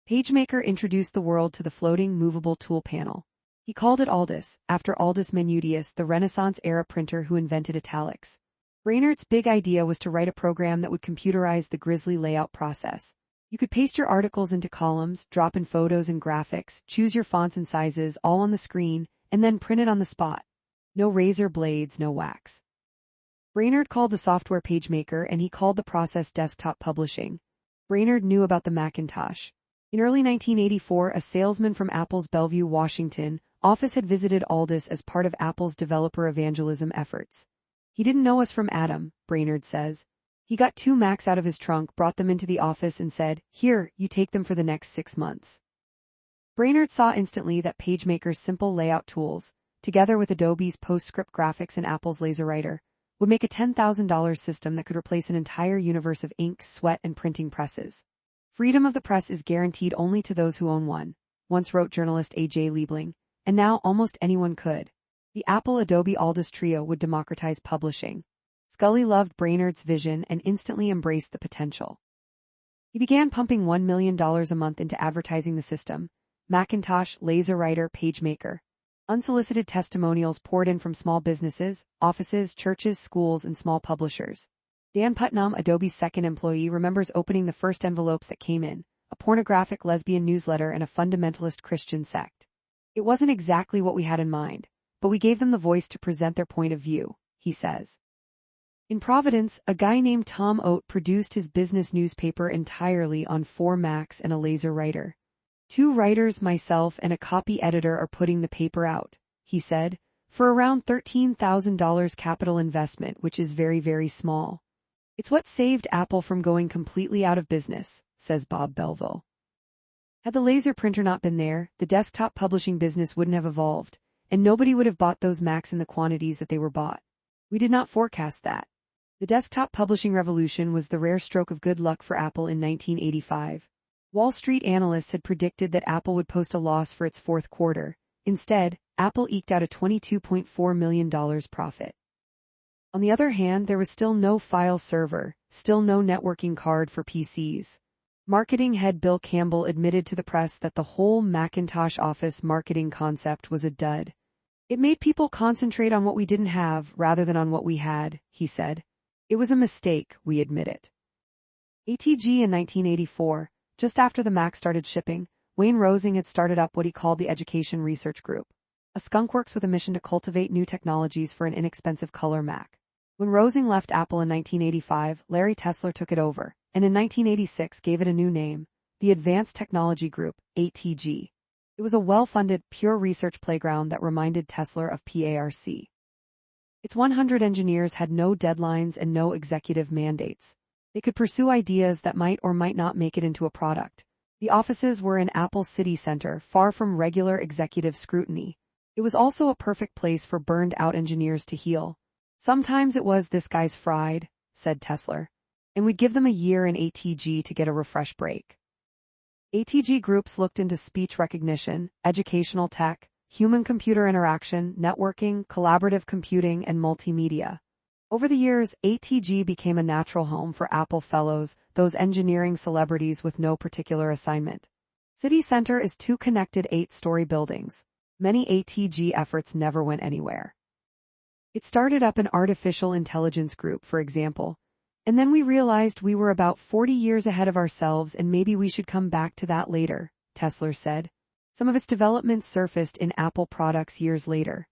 Speaker 1: PageMaker introduced the world to the floating, movable tool panel. He called it Aldus, after Aldus Manutius, the Renaissance-era printer who invented italics. Brainerd's big idea was to write a program that would computerize the grisly layout process. You could paste your articles into columns, drop in photos and graphics, choose your fonts and sizes all on the screen, and then print it on the spot. No razor blades, no wax. Brainerd called the software PageMaker, and he called the process desktop publishing. Brainerd knew about the Macintosh. In early 1984, a salesman from Apple's Bellevue, Washington, office had visited Aldus as part of Apple's developer evangelism efforts. He didn't know us from Adam, Brainerd says. He got 2 Macs out of his trunk, brought them into the office, and said, "Here, you take them for the next 6 months." Brainerd saw instantly that PageMaker's simple layout tools, together with Adobe's PostScript graphics and Apple's LaserWriter, would make a $10,000 system that could replace an entire universe of ink, sweat, and printing presses. Freedom of the press is guaranteed only to those who own one, once wrote journalist A.J. Liebling, and now almost anyone could. The Apple-Adobe Aldus trio would democratize publishing. Scully loved Brainerd's vision and instantly embraced the potential. He began pumping $1 million a month into advertising the system: Macintosh, LaserWriter, PageMaker. Unsolicited testimonials poured in from small businesses, offices, churches, schools, and small publishers. Dan Putnam, Adobe's second employee, remembers opening the first envelopes that came in: a pornographic lesbian newsletter and a fundamentalist Christian sect. "It wasn't exactly what we had in mind, but we gave them the voice to present their point of view," he says. In Providence, a guy named Tom Oates produced his business newspaper entirely on 4 Macs and a LaserWriter. "2 writers, myself, and a copy editor are putting the paper out," he said, "for around $13,000 capital investment, which is very, very small. It's what saved Apple from going completely out of business," says Bob Belville. Had the laser printer not been there, the desktop publishing business wouldn't have evolved, and nobody would have bought those Macs in the quantities that they were bought. We did not forecast that. The desktop publishing revolution was the rare stroke of good luck for Apple in 1985. Wall Street analysts had predicted that Apple would post a loss for its 4th quarter. Instead, Apple eked out a $22.4 million profit. On the other hand, there was still no file server, still no networking card for PCs. Marketing head Bill Campbell admitted to the press that the whole Macintosh Office marketing concept was a dud. "It made people concentrate on what we didn't have rather than on what we had," he said. "It was a mistake, we admit it." ATG in 1984, just after the Mac started shipping, Wayne Rosing had started up what he called the Education Research Group, a skunkworks with a mission to cultivate new technologies for an inexpensive color Mac. When Rosing left Apple in 1985, Larry Tesler took it over, and in 1986 gave it a new name, the Advanced Technology Group, ATG. It was a well-funded, pure research playground that reminded Tesler of PARC. Its 100 engineers had no deadlines and no executive mandates. They could pursue ideas that might or might not make it into a product. The offices were in Apple's city center, far from regular executive scrutiny. It was also a perfect place for burned-out engineers to heal. Sometimes it was "this guy's fried," said Tesla, and we'd give them a year in ATG to get a refresh break. ATG groups looked into speech recognition, educational tech, human-computer interaction, networking, collaborative computing, and multimedia. Over the years, ATG became a natural home for Apple fellows, those engineering celebrities with no particular assignment. City Center is two connected 8-story buildings. Many ATG efforts never went anywhere. It started up an artificial intelligence group, for example, and then we realized we were about 40 years ahead of ourselves and maybe we should come back to that later, Tesla said. Some of its developments surfaced in Apple products years later.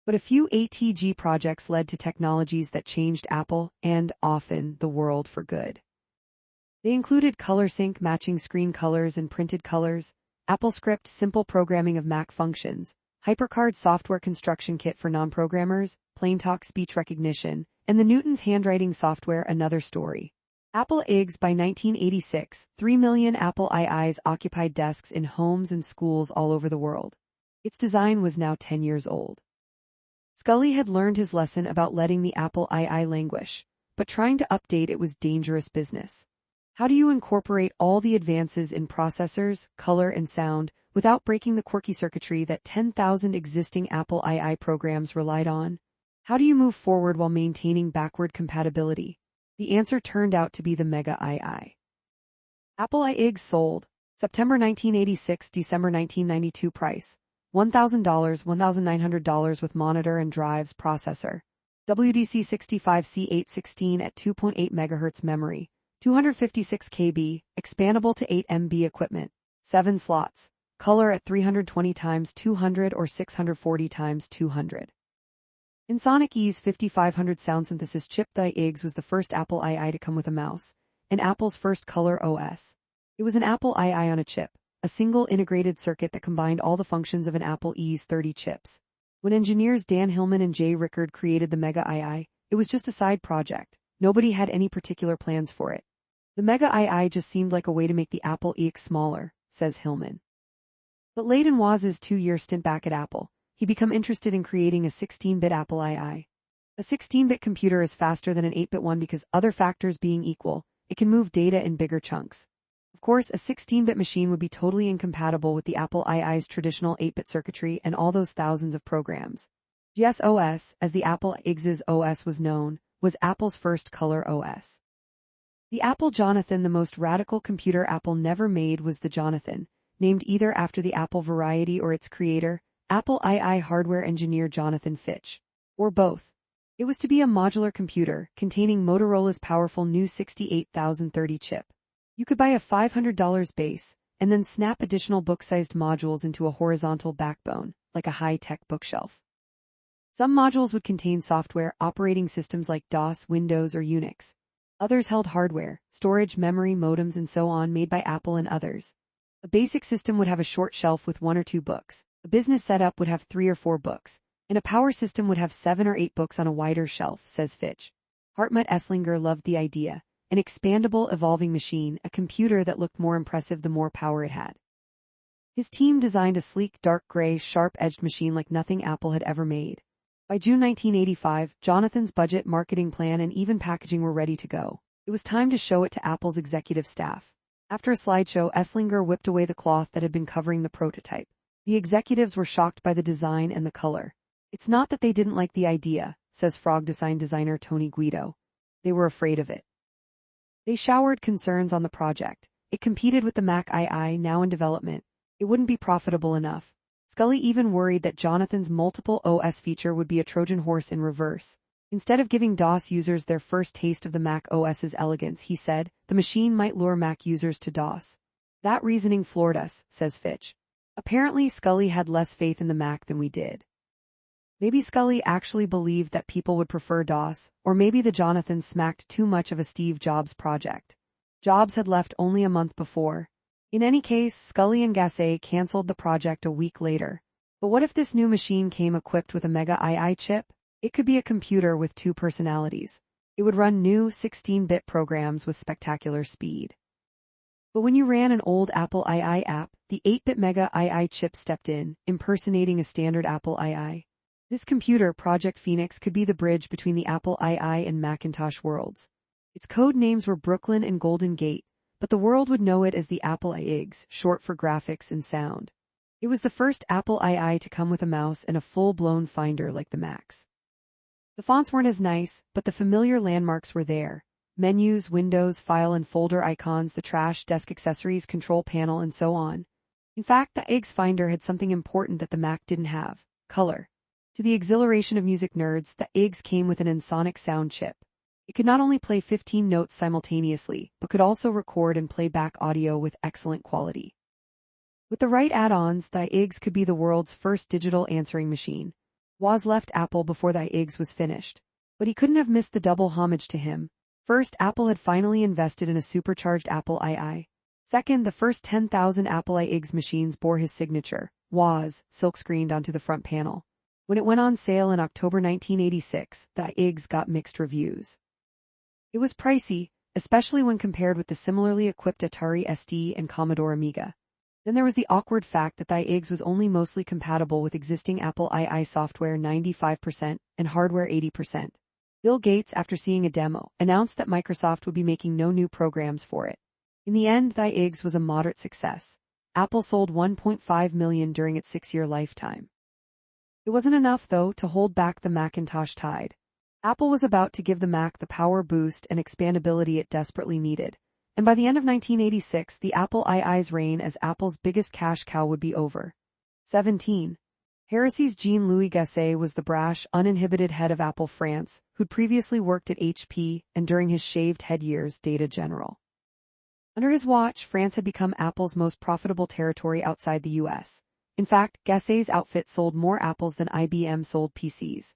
Speaker 1: But a few ATG projects led to technologies that changed Apple, and often the world, for good. They included ColorSync, matching screen colors and printed colors, AppleScript, simple programming of Mac functions, HyperCard software construction kit for non-programmers, PlainTalk speech recognition, and the Newton's handwriting software. Another story. Apple IGs. By 1986, 3 million Apple IIs occupied desks in homes and schools all over the world. Its design was now 10 years old. Scully had learned his lesson about letting the Apple II languish, but trying to update it was dangerous business. How do you incorporate all the advances in processors, color, and sound without breaking the quirky circuitry that 10,000 existing Apple II programs relied on? How do you move forward while maintaining backward compatibility? The answer turned out to be the Mega II. Apple IGs sold. September 1986, December 1992. Price: $1,000, $1,900 with monitor and drives. Processor: WDC65C816 at 2.8 MHz. Memory: 256 KB, expandable to 8 MB. Equipment: 7 slots. Color at 320x200 or 640x200. InSonic E's 5500 sound synthesis chip. The IGs was the first Apple II to come with a mouse, and Apple's first color OS. It was an Apple II on a chip, a single integrated circuit that combined all the functions of an Apple II's 30 chips. When engineers Dan Hillman and Jay Rickard created the Mega II, it was just a side project. Nobody had any particular plans for it. The Mega II just seemed like a way to make the Apple IIc smaller, says Hillman. But late in Woz's 2-year stint back at Apple, he became interested in creating a 16-bit Apple II. A 16-bit computer is faster than an 8-bit one because, other factors being equal, it can move data in bigger chunks. Of course, a 16-bit machine would be totally incompatible with the Apple II's traditional 8-bit circuitry and all those thousands of programs. GS-OS, as the Apple IG's OS was known, was Apple's first color OS. The Apple Jonathan, the most radical computer Apple never made, was the Jonathan, named either after the Apple variety or its creator, Apple II hardware engineer Jonathan Fitch, or both. It was to be a modular computer, containing Motorola's powerful new 68030 chip. You could buy a $500 base, and then snap additional book-sized modules into a horizontal backbone, like a high-tech bookshelf. Some modules would contain software, operating systems like DOS, Windows, or Unix. Others held hardware, storage, memory, modems, and so on, made by Apple and others. A basic system would have a short shelf with 1 or 2 books. A business setup would have 3 or 4 books, and a power system would have 7 or 8 books on a wider shelf, says Fitch. Hartmut Esslinger loved the idea, an expandable, evolving machine, a computer that looked more impressive the more power it had. His team designed a sleek, dark gray, sharp-edged machine like nothing Apple had ever made. By June 1985, Jonathan's budget, marketing plan, and even packaging were ready to go. It was time to show it to Apple's executive staff. After a slideshow, Esslinger whipped away the cloth that had been covering the prototype. The executives were shocked by the design and the color. It's not that they didn't like the idea, says Frog designer Tony Guido. They were afraid of it. They showered concerns on the project. It competed with the Mac II, now in development. It wouldn't be profitable enough. Scully even worried that Jonathan's multiple OS feature would be a Trojan horse in reverse. Instead of giving DOS users their first taste of the Mac OS's elegance, he said, the machine might lure Mac users to DOS. That reasoning floored us, says Fitch. Apparently, Scully had less faith in the Mac than we did. Maybe Scully actually believed that people would prefer DOS, or maybe the Jonathan smacked too much of a Steve Jobs project. Jobs had left only a month before. In any case, Scully and Gassé canceled the project a week later. But what if this new machine came equipped with a Mega II chip? It could be a computer with 2 personalities. It would run new 16-bit programs with spectacular speed. But when you ran an old Apple II app, the 8-bit Mega II chip stepped in, impersonating a standard Apple II. This computer, Project Phoenix, could be the bridge between the Apple II and Macintosh worlds. Its code names were Brooklyn and Golden Gate, but the world would know it as the Apple IIGS, short for graphics and sound. It was the first Apple II to come with a mouse and a full-blown finder like the Macs. The fonts weren't as nice, but the familiar landmarks were there. Menus, windows, file and folder icons, the trash, desk accessories, control panel, and so on. In fact, the IIGS Finder had something important that the Mac didn't have: color. To the exhilaration of music nerds, the IIGS came with an Ensoniq sound chip. It could not only play 15 notes simultaneously, but could also record and play back audio with excellent quality. With the right add-ons, the IIGS could be the world's first digital answering machine. Woz left Apple before the IIGS was finished, but he couldn't have missed the double homage to him. First, Apple had finally invested in a supercharged Apple II. Second, the first 10,000 Apple IIGS machines bore his signature, Woz, silkscreened onto the front panel. When it went on sale in October 1986, the IIGS got mixed reviews. It was pricey, especially when compared with the similarly equipped Atari ST and Commodore Amiga. Then there was the awkward fact that the IIGS was only mostly compatible with existing Apple II software 95% and hardware 80%. Bill Gates, after seeing a demo, announced that Microsoft would be making no new programs for it. In the end, the IIGS was a moderate success. Apple sold 1.5 million during its 6-year lifetime. It wasn't enough, though, to hold back the Macintosh tide. Apple was about to give the Mac the power boost and expandability it desperately needed, and by the end of 1986, the Apple II's reign as Apple's biggest cash cow would be over. 17. Hérésy's Jean-Louis Gasset was the brash, uninhibited head of Apple France, who'd previously worked at HP and during his shaved head years, Data General. Under his watch, France had become Apple's most profitable territory outside the US. In fact, Gasset's outfit sold more Apples than IBM sold PCs.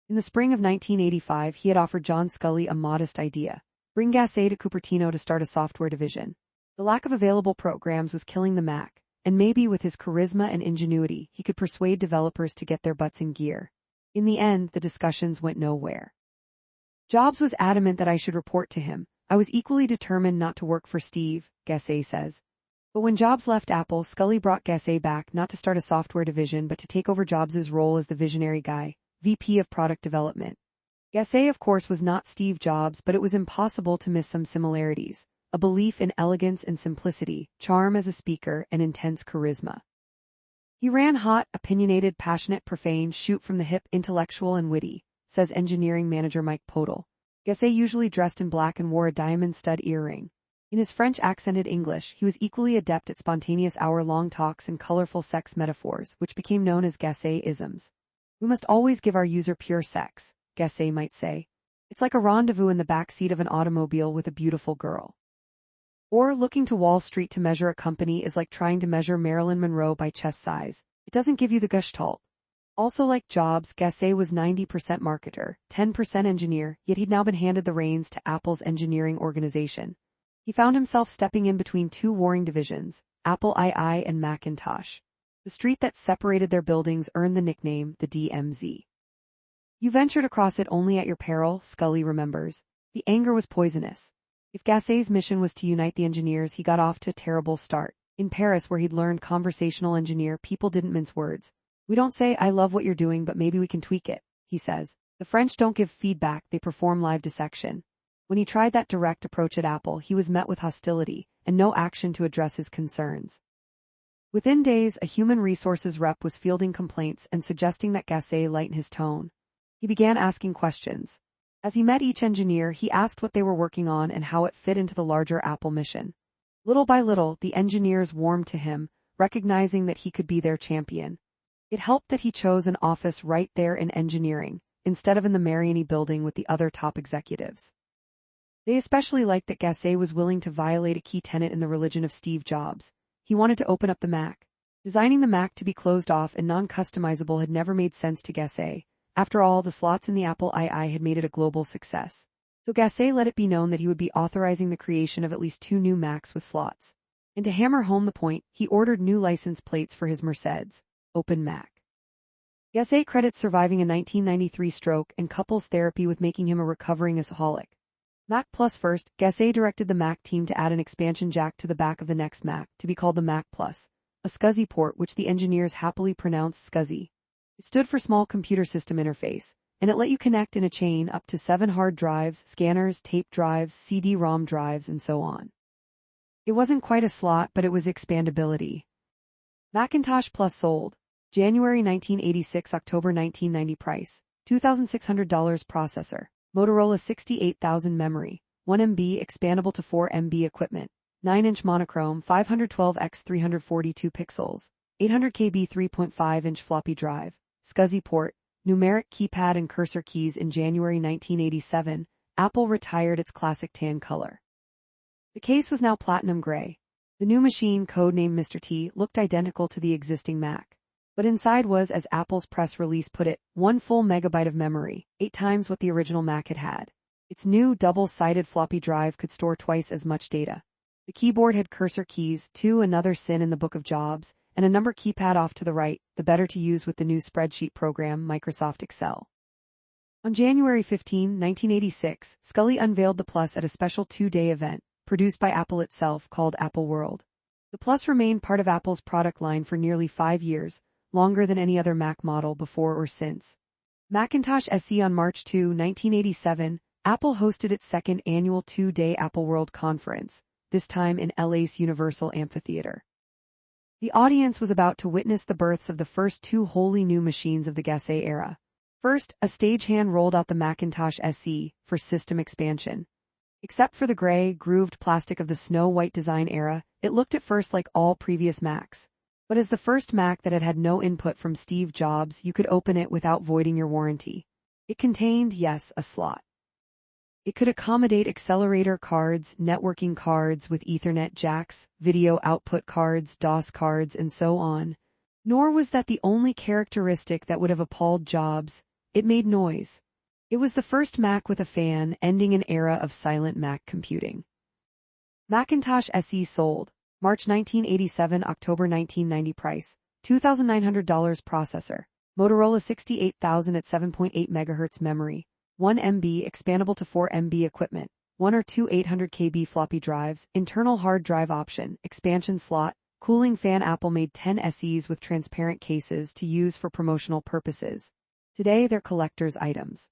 Speaker 1: In the spring of 1985, he had offered John Sculley a modest idea: bring Gasset to Cupertino to start a software division. The lack of available programs was killing the Mac, and maybe with his charisma and ingenuity, he could persuade developers to get their butts in gear. In the end, the discussions went nowhere. Jobs was adamant that I should report to him. I was equally determined not to work for Steve, Gasset says. But when Jobs left Apple, Sculley brought Gasset back not to start a software division but to take over Jobs' role as the visionary guy, VP of Product Development. Gasset, of course, was not Steve Jobs, but it was impossible to miss some similarities: a belief in elegance and simplicity, charm as a speaker, and intense charisma. He ran hot, opinionated, passionate, profane, shoot-from-the-hip, intellectual and witty, says engineering manager Mike Podol. Gasset usually dressed in black and wore a diamond stud earring. In his French-accented English, he was equally adept at spontaneous hour-long talks and colorful sex metaphors, which became known as Gasset-isms. We must always give our user pure sex, Gasset might say. It's like a rendezvous in the back seat of an automobile with a beautiful girl. Or looking to Wall Street to measure a company is like trying to measure Marilyn Monroe by chest size. It doesn't give you the gestalt. Also, like Jobs, Gasset was 90% marketer, 10% engineer, yet he'd now been handed the reins to Apple's engineering organization. He found himself stepping in between two warring divisions, Apple II and Macintosh. The street that separated their buildings earned the nickname the DMZ. You ventured across it only at your peril, Sculley remembers. The anger was poisonous. If Gasset's mission was to unite the engineers, he got off to a terrible start. In Paris, where he'd learned conversational engineer, people didn't mince words. We don't say, I love what you're doing, but maybe we can tweak it, he says. The French don't give feedback, they perform live dissection. When he tried that direct approach at Apple, he was met with hostility and no action to address his concerns. Within days, a human resources rep was fielding complaints and suggesting that Gasset lighten his tone. He began asking questions. As he met each engineer, he asked what they were working on and how it fit into the larger Apple mission. Little by little, the engineers warmed to him, recognizing that he could be their champion. It helped that he chose an office right there in engineering, instead of in the Mariani building with the other top executives. They especially liked that Gasset was willing to violate a key tenet in the religion of Steve Jobs. He wanted to open up the Mac. Designing the Mac to be closed off and non-customizable had never made sense to Gasset. After all, the slots in the Apple II had made it a global success. So Gasset let it be known that he would be authorizing the creation of at least 2 new Macs with slots. And to hammer home the point, he ordered new license plates for his Mercedes, Open Mac. Gasset credits surviving a 1993 stroke and couples therapy with making him a recovering alcoholic. Mac Plus first, Gassé directed the Mac team to add an expansion jack to the back of the next Mac, to be called the Mac Plus, a SCSI port which the engineers happily pronounced SCSI. It stood for Small Computer System Interface, and it let you connect in a chain up to 7 hard drives, scanners, tape drives, CD-ROM drives, and so on. It wasn't quite a slot, but it was expandability. Macintosh Plus sold. January 1986, October 1990 price, $2,600 processor. Motorola 68,000 memory, 1 MB expandable to 4 MB equipment, 9-inch monochrome 512 x 342 pixels, 800 KB 3.5-inch floppy drive, SCSI port, numeric keypad and cursor keys. In January 1987, Apple retired its classic tan color. The case was now platinum gray. The new machine, codenamed Mr. T, looked identical to the existing Mac. But inside was, as Apple's press release put it, 1 full megabyte of memory, 8 times what the original Mac had had. Its new double-sided floppy drive could store twice as much data. The keyboard had cursor keys, too, another sin in the Book of Jobs, and a number keypad off to the right, the better to use with the new spreadsheet program, Microsoft Excel. On January 15, 1986, Scully unveiled the Plus at a special 2-day event, produced by Apple itself, called Apple World. The Plus remained part of Apple's product line for nearly 5 years, longer than any other Mac model before or since. Macintosh SE. On March 2, 1987, Apple hosted its second annual 2-day Apple World Conference, this time in LA's Universal Amphitheater. The audience was about to witness the births of the first 2 wholly new machines of the Gassé era. First, a stagehand rolled out the Macintosh SE for system expansion. Except for the gray, grooved plastic of the Snow White design era, it looked at first like all previous Macs. But as the first Mac that had had no input from Steve Jobs, you could open it without voiding your warranty. It contained, yes, a slot. It could accommodate accelerator cards, networking cards with Ethernet jacks, video output cards, DOS cards, and so on. Nor was that the only characteristic that would have appalled Jobs. It made noise. It was the first Mac with a fan, ending an era of silent Mac computing. Macintosh SE sold. March 1987, October 1990 price, $2,900 processor, Motorola 68,000 at 7.8 MHz memory, 1 MB expandable to 4 MB equipment, 1 or 2 800 KB floppy drives, internal hard drive option, expansion slot, cooling fan. Apple made 10 SEs with transparent cases to use for promotional purposes. Today they're collector's items.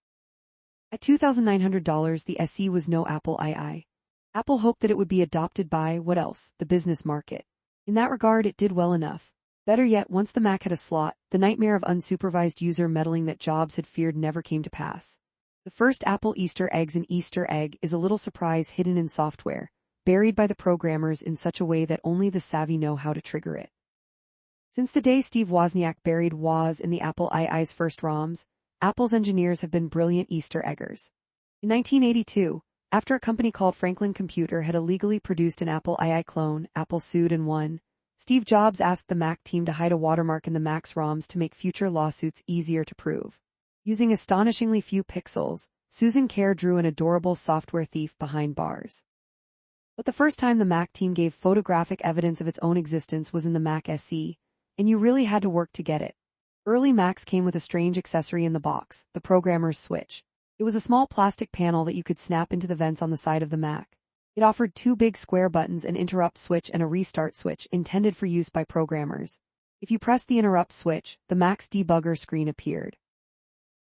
Speaker 1: At $2,900, the SE was no Apple II. Apple hoped that it would be adopted by, what else, the business market. In that regard, it did well enough. Better yet, once the Mac had a slot, the nightmare of unsupervised user meddling that Jobs had feared never came to pass. The first Apple Easter eggs. An Easter egg is a little surprise hidden in software, buried by the programmers in such a way that only the savvy know how to trigger it. Since the day Steve Wozniak buried Woz in the Apple II's first ROMs, Apple's engineers have been brilliant Easter eggers. In 1982, after a company called Franklin Computer had illegally produced an Apple II clone, Apple sued and won. Steve Jobs asked the Mac team to hide a watermark in the Mac's ROMs to make future lawsuits easier to prove. Using astonishingly few pixels, Susan Kerr drew an adorable software thief behind bars. But the first time the Mac team gave photographic evidence of its own existence was in the Mac SE, and you really had to work to get it. Early Macs came with a strange accessory in the box, the programmer's switch. It was a small plastic panel that you could snap into the vents on the side of the Mac. It offered 2 big square buttons, an interrupt switch and a restart switch, intended for use by programmers. If you pressed the interrupt switch, the Mac's debugger screen appeared.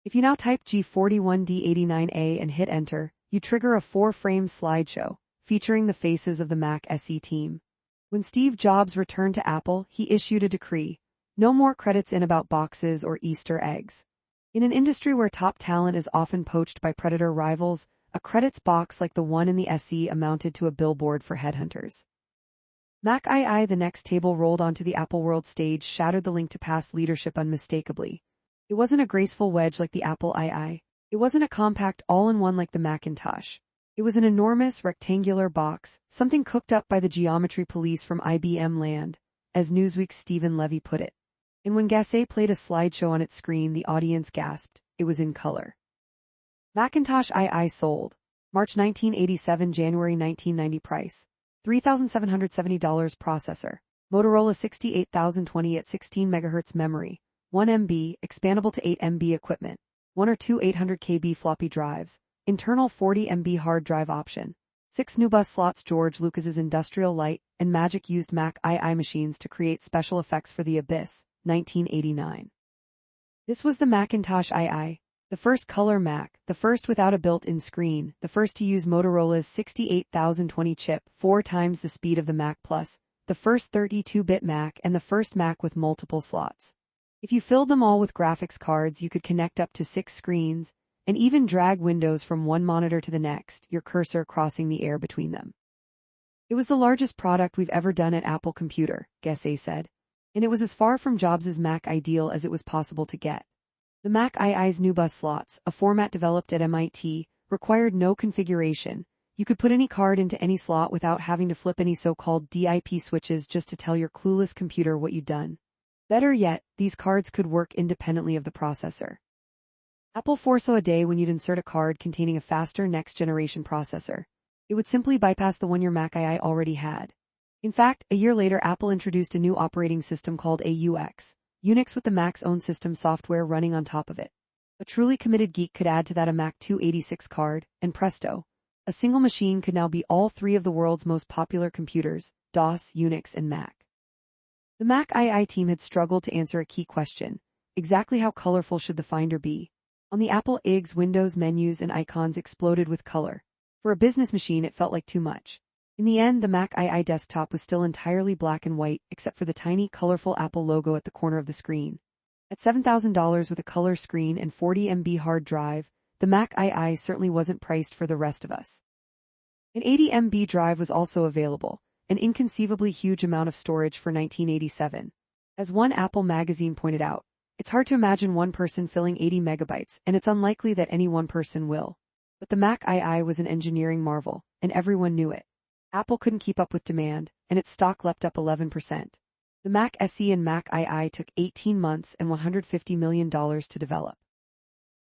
Speaker 1: If you now type G41D89A and hit enter, you trigger a 4-frame slideshow, featuring the faces of the Mac SE team. When Steve Jobs returned to Apple, he issued a decree. No more credits in about boxes or Easter eggs. In an industry where top talent is often poached by predator rivals, a credits box like the one in the SE amounted to a billboard for headhunters. Mac II. The next table rolled onto the Apple World stage shattered the link to past leadership unmistakably. It wasn't a graceful wedge like the Apple II. It wasn't a compact all-in-one like the Macintosh. It was an enormous rectangular box, something cooked up by the geometry police from IBM land, as Newsweek's Stephen Levy put it. And when Gassé played a slideshow on its screen, the audience gasped. It was in color. Macintosh II sold. March 1987, January 1990 price. $3,770 processor. Motorola 68,020 at 16 MHz memory. 1 MB, expandable to 8 MB equipment. 1 or 2 800 KB floppy drives. internal 40 MB hard drive option. 6 new bus slots. George Lucas's Industrial Light and Magic used Mac II machines to create special effects for The Abyss, 1989. This was the Macintosh II, the first color Mac, the first without a built-in screen, the first to use Motorola's 68020 chip, 4 times the speed of the Mac Plus, the first 32-bit Mac, and the first Mac with multiple slots. If you filled them all with graphics cards, you could connect up to 6 screens, and even drag windows from one monitor to the next, your cursor crossing the air between them. It was the largest product we've ever done at Apple Computer, Gessé said, and it was as far from Jobs' Mac ideal as it was possible to get. The Mac II's new bus slots, a format developed at MIT, required no configuration. You could put any card into any slot without having to flip any so-called DIP switches just to tell your clueless computer what you'd done. Better yet, these cards could work independently of the processor. Apple foresaw a day when you'd insert a card containing a faster next-generation processor. It would simply bypass the one your Mac II already had. In fact, a year later Apple introduced a new operating system called AUX, Unix, with the Mac's own system software running on top of it. A truly committed geek could add to that a Mac 286 card, and presto, a single machine could now be all 3 of the world's most popular computers, DOS, Unix, and Mac. The Mac II team had struggled to answer a key question: exactly how colorful should the Finder be? On the Apple IIG's Windows menus and icons exploded with color. For a business machine, it felt like too much. In the end, the Mac II desktop was still entirely black and white, except for the tiny, colorful Apple logo at the corner of the screen. At $7,000 with a color screen and 40 MB hard drive, the Mac II certainly wasn't priced for the rest of us. An 80 MB drive was also available, an inconceivably huge amount of storage for 1987. As one Apple magazine pointed out, it's hard to imagine one person filling 80 megabytes, and it's unlikely that any one person will. But the Mac II was an engineering marvel, and everyone knew it. Apple couldn't keep up with demand, and its stock leapt up 11%. The Mac SE and Mac II took 18 months and $150 million to develop.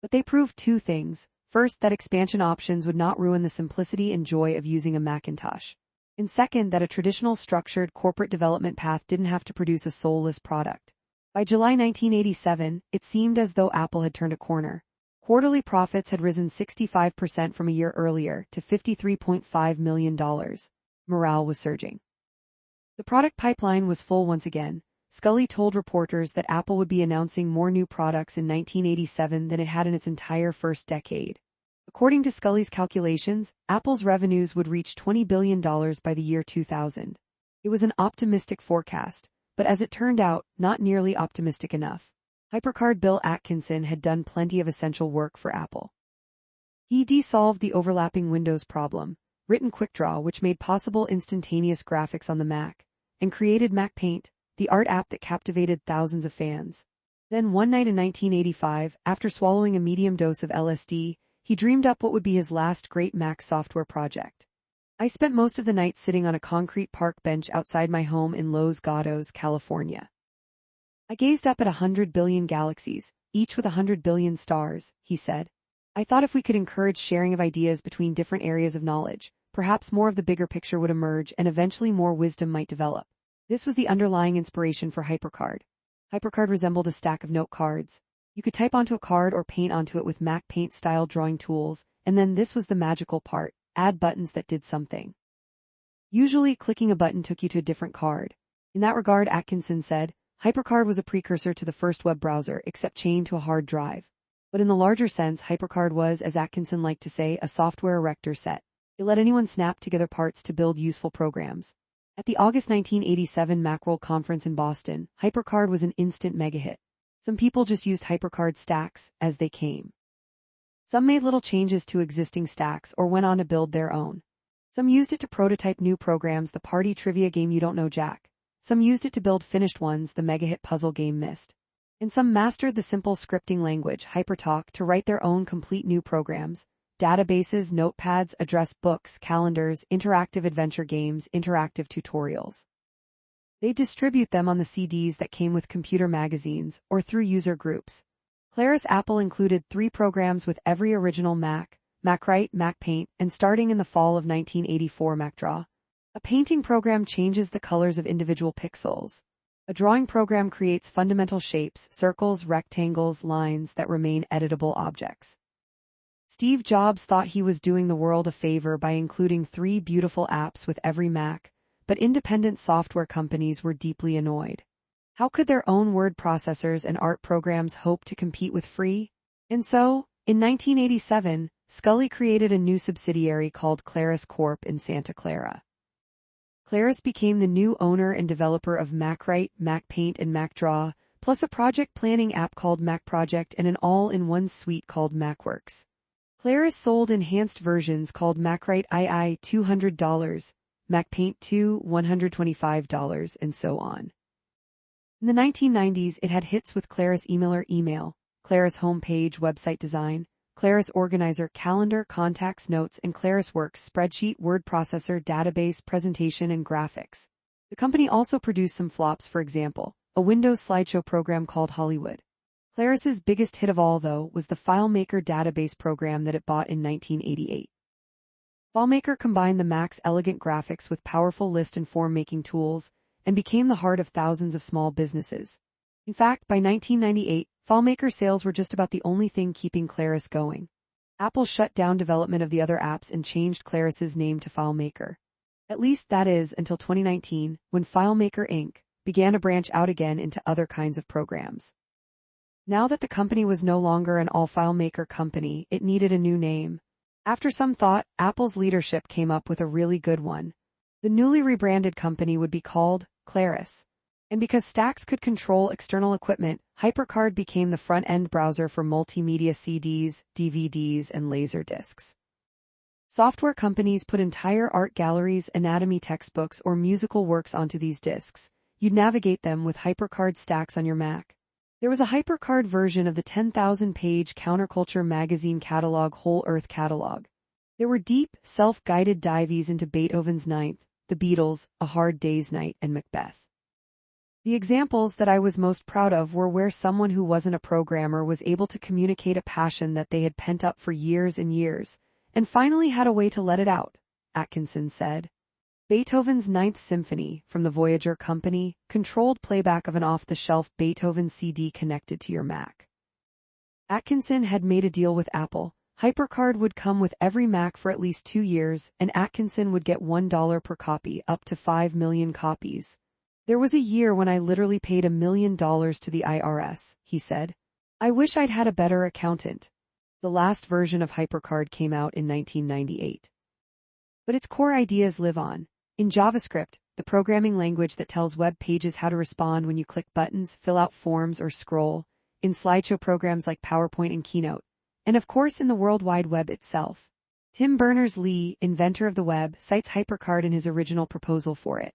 Speaker 1: But they proved 2 things. First, that expansion options would not ruin the simplicity and joy of using a Macintosh. And second, that a traditional structured corporate development path didn't have to produce a soulless product. By July 1987, it seemed as though Apple had turned a corner. Quarterly profits had risen 65% from a year earlier to $53.5 million. Morale was surging. The product pipeline was full once again. Scully told reporters that Apple would be announcing more new products in 1987 than it had in its entire first decade. According to Scully's calculations, Apple's revenues would reach $20 billion by the year 2000. It was an optimistic forecast, but as it turned out, not nearly optimistic enough. HyperCard Bill Atkinson had done plenty of essential work for Apple. He solved the overlapping windows problem, written QuickDraw, which made possible instantaneous graphics on the Mac, and created Mac Paint, the art app that captivated thousands of fans. Then one night in 1985, after swallowing a medium dose of LSD, he dreamed up what would be his last great Mac software project. I spent most of the night sitting on a concrete park bench outside my home in Los Gatos, California. I gazed up at 100 billion galaxies, each with 100 billion stars, he said. I thought if we could encourage sharing of ideas between different areas of knowledge, perhaps more of the bigger picture would emerge and eventually more wisdom might develop. This was the underlying inspiration for HyperCard. HyperCard resembled a stack of note cards. You could type onto a card or paint onto it with Mac Paint-style drawing tools, and then this was the magical part: add buttons that did something. Usually, clicking a button took you to a different card. In that regard, Atkinson said, HyperCard was a precursor to the first web browser, except chained to a hard drive. But in the larger sense, HyperCard was, as Atkinson liked to say, a software erector set. It let anyone snap together parts to build useful programs. At the August 1987 Macworld conference in Boston, HyperCard was an instant mega-hit. Some people just used HyperCard stacks as they came. Some made little changes to existing stacks or went on to build their own. Some used it to prototype new programs, the party trivia game You Don't Know Jack. Some used it to build finished ones, the mega-hit puzzle game Myst. And some mastered the simple scripting language, HyperTalk, to write their own complete new programs: databases, notepads, address books, calendars, interactive adventure games, interactive tutorials. They distribute them on the CDs that came with computer magazines or through user groups. Claris Apple included 3 programs with every original Mac: MacWrite, Mac Paint, and starting in the fall of 1984, MacDraw. A painting program changes the colors of individual pixels. A drawing program creates fundamental shapes, circles, rectangles, lines that remain editable objects. Steve Jobs thought he was doing the world a favor by including 3 beautiful apps with every Mac, but independent software companies were deeply annoyed. How could their own word processors and art programs hope to compete with free? And so, in 1987, Scully created a new subsidiary called Claris Corp in Santa Clara. Claris became the new owner and developer of MacWrite, MacPaint, and MacDraw, plus a project planning app called MacProject and an all-in-one suite called MacWorks. Claris sold enhanced versions called MacWrite II $200, MacPaint 2 $125, and so on. In the 1990s, it had hits with Claris Emailer Email, Claris Homepage Website Design, Claris Organizer Calendar Contacts Notes, and Claris Works Spreadsheet Word Processor Database Presentation and Graphics. The company also produced some flops, for example, a Windows slideshow program called Hollywood. Claris's biggest hit of all, though, was the FileMaker database program that it bought in 1988. FileMaker combined the Mac's elegant graphics with powerful list and form-making tools, and became the heart of thousands of small businesses. In fact, by 1998, FileMaker sales were just about the only thing keeping Claris going. Apple shut down development of the other apps and changed Claris's name to FileMaker. At least that is until 2019, when FileMaker Inc. began to branch out again into other kinds of programs. Now that the company was no longer an all-FileMaker company, it needed a new name. After some thought, Apple's leadership came up with a really good one. The newly rebranded company would be called Claris. And because Stacks could control external equipment, HyperCard became the front-end browser for multimedia CDs, DVDs, and Laserdiscs. Software companies put entire art galleries, anatomy textbooks, or musical works onto these discs. You'd navigate them with HyperCard Stacks on your Mac. There was a HyperCard version of the 10,000-page Counterculture magazine catalog Whole Earth Catalog. There were deep, self-guided dives into Beethoven's Ninth, The Beatles, A Hard Day's Night, and Macbeth. The examples that I was most proud of were where someone who wasn't a programmer was able to communicate a passion that they had pent up for years and years, and finally had a way to let it out, Atkinson said. Beethoven's Ninth Symphony, from the Voyager Company, controlled playback of an off-the-shelf Beethoven CD connected to your Mac. Atkinson had made a deal with Apple. HyperCard would come with every Mac for at least 2 years, and Atkinson would get $1 per copy, up to 5 million copies. There was a year when I literally paid $1 million to the IRS, he said. I wish I'd had a better accountant. The last version of HyperCard came out in 1998. But its core ideas live on. In JavaScript, the programming language that tells web pages how to respond when you click buttons, fill out forms, or scroll, in slideshow programs like PowerPoint and Keynote, and of course in the World Wide Web itself. Tim Berners-Lee, inventor of the web, cites HyperCard in his original proposal for it.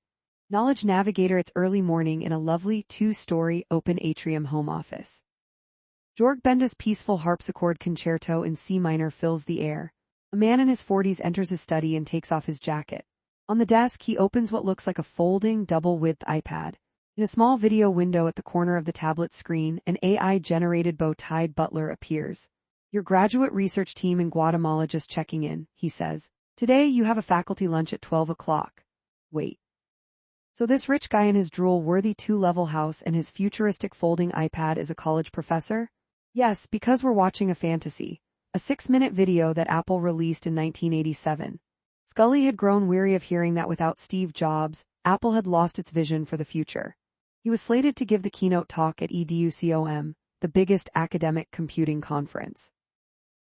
Speaker 1: Knowledge Navigator its early morning in a lovely 2-story open atrium home office. Jorg Benda's peaceful harpsichord concerto in C minor fills the air. A man in his 40s enters his study and takes off his jacket. On the desk, he opens what looks like a folding, double-width iPad. In a small video window at the corner of the tablet screen, an AI-generated bow-tied butler appears. Your graduate research team in Guatemala just checking in, he says. Today you have a faculty lunch at 12 o'clock. Wait. So this rich guy in his drool-worthy 2-level house and his futuristic folding iPad is a college professor? Yes, because we're watching a fantasy. A 6-minute video that Apple released in 1987. Scully had grown weary of hearing that without Steve Jobs, Apple had lost its vision for the future. He was slated to give the keynote talk at EDUCOM, the biggest academic computing conference.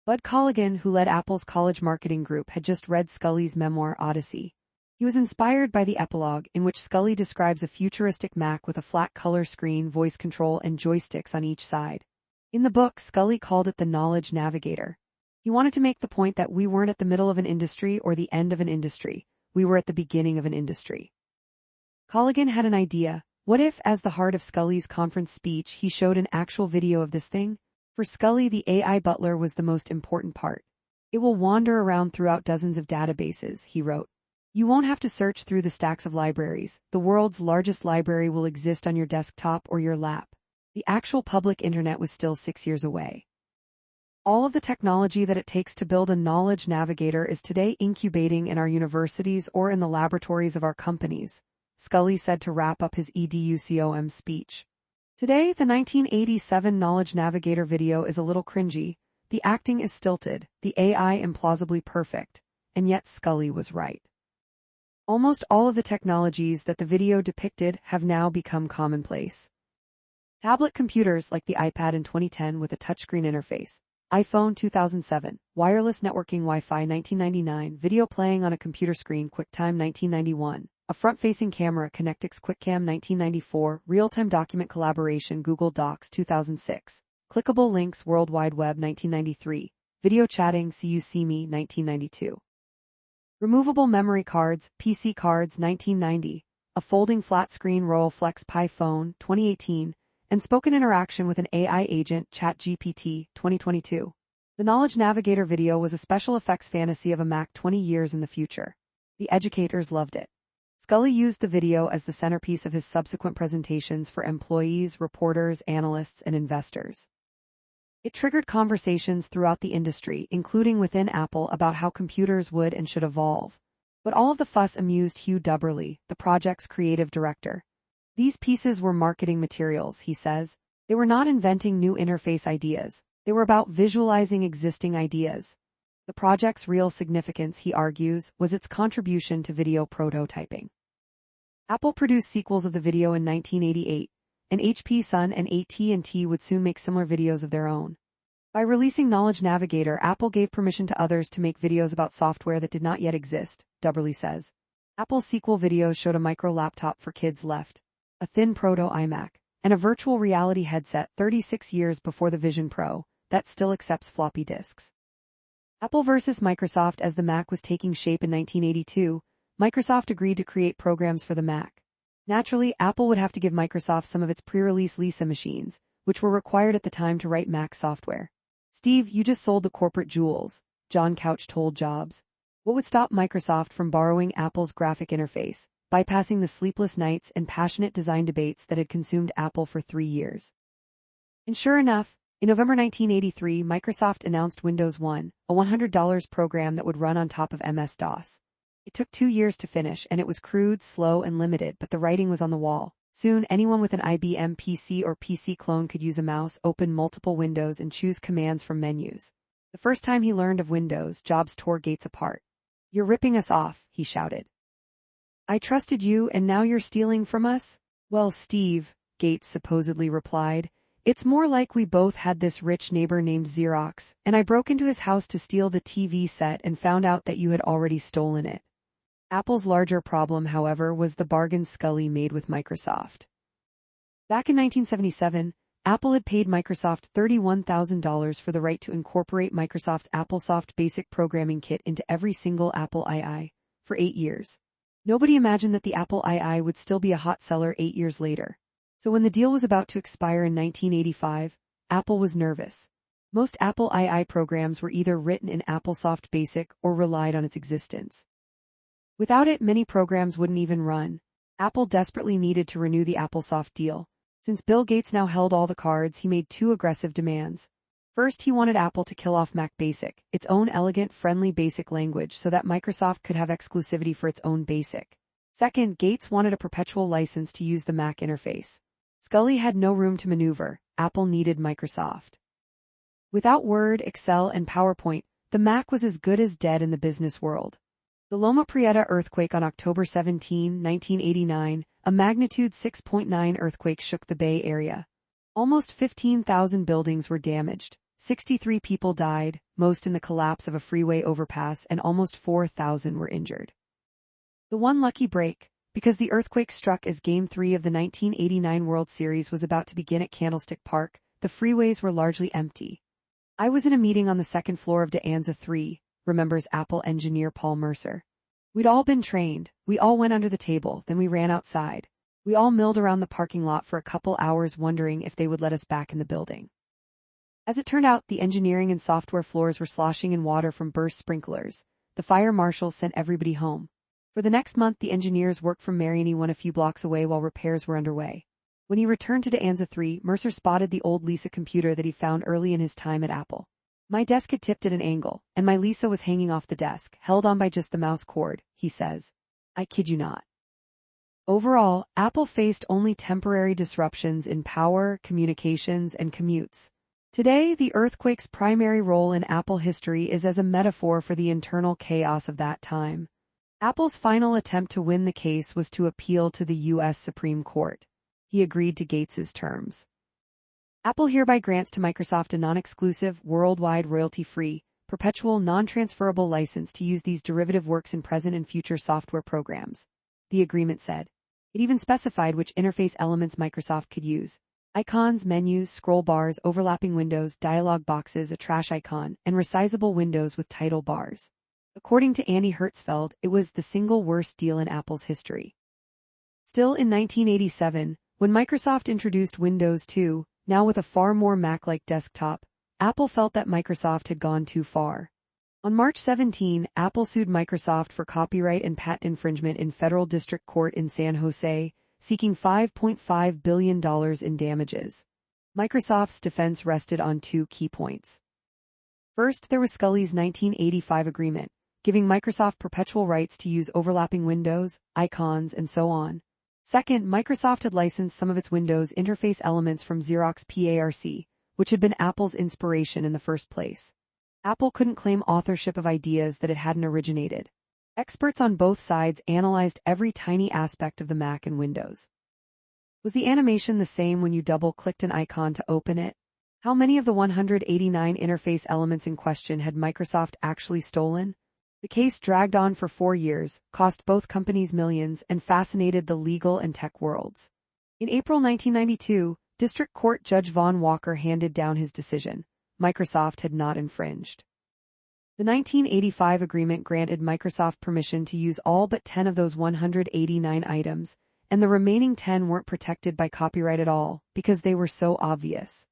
Speaker 1: Bud Colligan, who led Apple's college marketing group, had just read Scully's memoir Odyssey. He was inspired by the epilogue, in which Scully describes a futuristic Mac with a flat color screen, voice control, and joysticks on each side. In the book, Scully called it the Knowledge Navigator. He wanted to make the point that we weren't at the middle of an industry or the end of an industry, we were at the beginning of an industry. Colligan had an idea. What if, as the heart of Scully's conference speech, he showed an actual video of this thing? For Scully, the AI butler was the most important part. It will wander around throughout dozens of databases, he wrote. You won't have to search through the stacks of libraries. The world's largest library will exist on your desktop or your lap. The actual public internet was still 6 years away. All of the technology that it takes to build a knowledge navigator is today incubating in our universities or in the laboratories of our companies, Scully said to wrap up his EDUCOM speech. Today, the 1987 Knowledge Navigator video is a little cringy. The The acting is stilted, the AI implausibly perfect, and yet Scully was right. Almost all of the technologies that the video depicted have now become commonplace. Tablet computers like the iPad in 2010 with a touchscreen interface, iPhone 2007, wireless networking Wi-Fi 1999, video playing on a computer screen QuickTime 1991, a front-facing camera Connectix QuickCam 1994, real-time document collaboration Google Docs 2006, clickable links World Wide Web 1993, video chatting See You See Me 1992. Removable memory cards, PC cards 1990, a folding flat-screen Royal Flex Pi phone 2018, and spoken interaction with an AI agent ChatGPT 2022. The Knowledge Navigator video was a special effects fantasy of a Mac 20 years in the future. The educators loved it. Scully used the video as the centerpiece of his subsequent presentations for employees, reporters, analysts, and investors. It triggered conversations throughout the industry, including within Apple, about how computers would and should evolve. But all of the fuss amused Hugh Dubberly, the project's creative director. These pieces were marketing materials, he says. They were not inventing new interface ideas. They were about visualizing existing ideas. The project's real significance, he argues, was its contribution to video prototyping. Apple produced sequels of the video in 1988, and HP Sun and AT&T would soon make similar videos of their own. By releasing Knowledge Navigator, Apple gave permission to others to make videos about software that did not yet exist, Dubberly says. Apple's sequel videos showed a micro laptop for kids left, a thin proto-iMac, and a virtual reality headset 36 years before the Vision Pro that still accepts floppy disks. Apple versus Microsoft. As the Mac was taking shape in 1982, Microsoft agreed to create programs for the Mac. Naturally, Apple would have to give Microsoft some of its pre-release Lisa machines, which were required at the time to write Mac software. "Steve, you just sold the corporate jewels," John Couch told Jobs. What would stop Microsoft from borrowing Apple's graphic interface, bypassing the sleepless nights and passionate design debates that had consumed Apple for 3 years? And sure enough, in November 1983, Microsoft announced Windows 1, a $100 program that would run on top of MS-DOS. It took 2 years to finish, and it was crude, slow, and limited, but the writing was on the wall. Soon, anyone with an IBM PC or PC clone could use a mouse, open multiple windows, and choose commands from menus. The first time he learned of Windows, Jobs tore Gates apart. "You're ripping us off," he shouted. "I trusted you, and now you're stealing from us?" "Well, Steve," Gates supposedly replied, "it's more like we both had this rich neighbor named Xerox, and I broke into his house to steal the TV set and found out that you had already stolen it." Apple's larger problem, however, was the bargain Scully made with Microsoft. Back in 1977, Apple had paid Microsoft $31,000 for the right to incorporate Microsoft's AppleSoft Basic Programming Kit into every single Apple II, for 8 years. Nobody imagined that the Apple II would still be a hot seller 8 years later. So when the deal was about to expire in 1985, Apple was nervous. Most Apple II programs were either written in AppleSoft Basic or relied on its existence. Without it, many programs wouldn't even run. Apple desperately needed to renew the AppleSoft deal. Since Bill Gates now held all the cards, he made 2 aggressive demands. First, he wanted Apple to kill off Mac Basic, its own elegant, friendly BASIC language, so that Microsoft could have exclusivity for its own BASIC. Second, Gates wanted a perpetual license to use the Mac interface. Scully had no room to maneuver. Apple needed Microsoft. Without Word, Excel, and PowerPoint, the Mac was as good as dead in the business world. The Loma Prieta earthquake on October 17, 1989, a magnitude 6.9 earthquake shook the Bay Area. Almost 15,000 buildings were damaged. 63 people died, most in the collapse of a freeway overpass, and almost 4,000 were injured. The one lucky break, because the earthquake struck as Game 3 of the 1989 World Series was about to begin at Candlestick Park, the freeways were largely empty. "I was in a meeting on the second floor of De Anza 3, remembers Apple engineer Paul Mercer. "We'd all been trained. We all went under the table, then we ran outside. We all milled around the parking lot for a couple hours wondering if they would let us back in the building." As it turned out, the engineering and software floors were sloshing in water from burst sprinklers. The fire marshals sent everybody home. For the next month, the engineers worked from Marion 1 a few blocks away while repairs were underway. When he returned to De Anza 3, Mercer spotted the old Lisa computer that he found early in his time at Apple. "My desk had tipped at an angle, and my Lisa was hanging off the desk, held on by just the mouse cord," he says. I kid you not. Overall, Apple faced only temporary disruptions in power, communications, and commutes. Today, the earthquake's primary role in Apple history is as a metaphor for the internal chaos of that time. Apple's final attempt to win the case was to appeal to the U.S. Supreme Court. He agreed to Gates's terms. Apple hereby grants to Microsoft a non-exclusive, worldwide royalty-free, perpetual non-transferable license to use these derivative works in present and future software programs, the agreement said. It even specified which interface elements Microsoft could use. Icons, menus, scroll bars, overlapping windows, dialog boxes, a trash icon, and resizable windows with title bars. According to Andy Hertzfeld, it was the single worst deal in Apple's history. Still in 1987, when Microsoft introduced Windows 2, now with a far more Mac-like desktop, Apple felt that Microsoft had gone too far. On March 17, Apple sued Microsoft for copyright and patent infringement in federal district court in San Jose, seeking $5.5 billion in damages. Microsoft's defense rested on two key points. First, there was Scully's 1985 agreement, giving Microsoft perpetual rights to use overlapping windows, icons, and so on. Second, Microsoft had licensed some of its Windows interface elements from Xerox PARC, which had been Apple's inspiration in the first place. Apple couldn't claim authorship of ideas that it hadn't originated. Experts on both sides analyzed every tiny aspect of the Mac and Windows. Was the animation the same when you double-clicked an icon to open it? How many of the 189 interface elements in question had Microsoft actually stolen? The case dragged on for 4 years, cost both companies millions, and fascinated the legal and tech worlds. In April 1992, District Court Judge Vaughn Walker handed down his decision. Microsoft had not infringed. The 1985 agreement granted Microsoft permission to use all but 10 of those 189 items, and the remaining 10 weren't protected by copyright at all, because they were so obvious.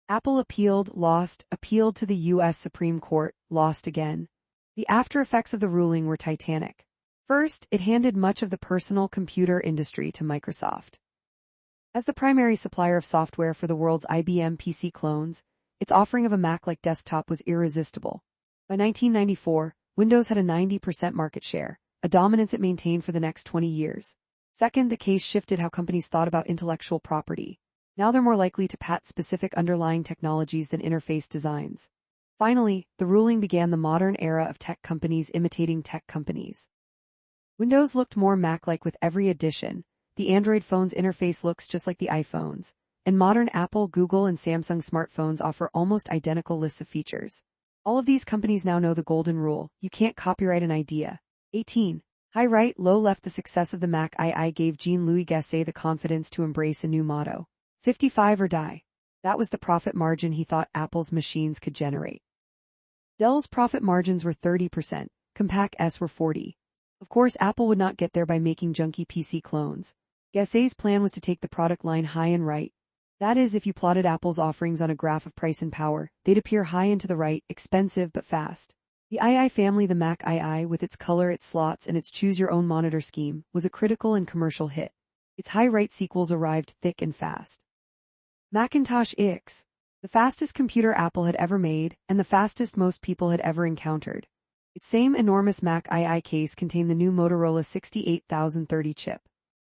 Speaker 1: Apple appealed, lost, appealed to the U.S. Supreme Court, lost again. The after-effects of the ruling were titanic. First, it handed much of the personal computer industry to Microsoft. As the primary supplier of software for the world's IBM PC clones, its offering of a Mac-like desktop was irresistible. By 1994, Windows had a 90% market share, a dominance it maintained for the next 20 years. Second, the case shifted how companies thought about intellectual property. Now they're more likely to patent specific underlying technologies than interface designs. Finally, the ruling began the modern era of tech companies imitating tech companies. Windows looked more Mac-like with every edition. The Android phone's interface looks just like the iPhone's, and modern Apple, Google, and Samsung smartphones offer almost identical lists of features. All of these companies now know the golden rule: you can't copyright an idea. 18. High right, low left. The success of the Mac II gave Jean-Louis Gasset the confidence to embrace a new motto: 55 or die. That was the profit margin he thought Apple's machines could generate. Dell's profit margins were 30%, Compaq S were 40%. Of course, Apple would not get there by making junky PC clones. Gasset's plan was to take the product line high and right. That is, if you plotted Apple's offerings on a graph of price and power, they'd appear high and to the right, expensive but fast. The II family, the Mac II, with its color, its slots, and its choose-your-own monitor scheme, was a critical and commercial hit. Its high-right sequels arrived thick and fast. Macintosh X, the fastest computer Apple had ever made, and the fastest most people had ever encountered. Its same enormous Mac II case contained the new Motorola 68030 chip.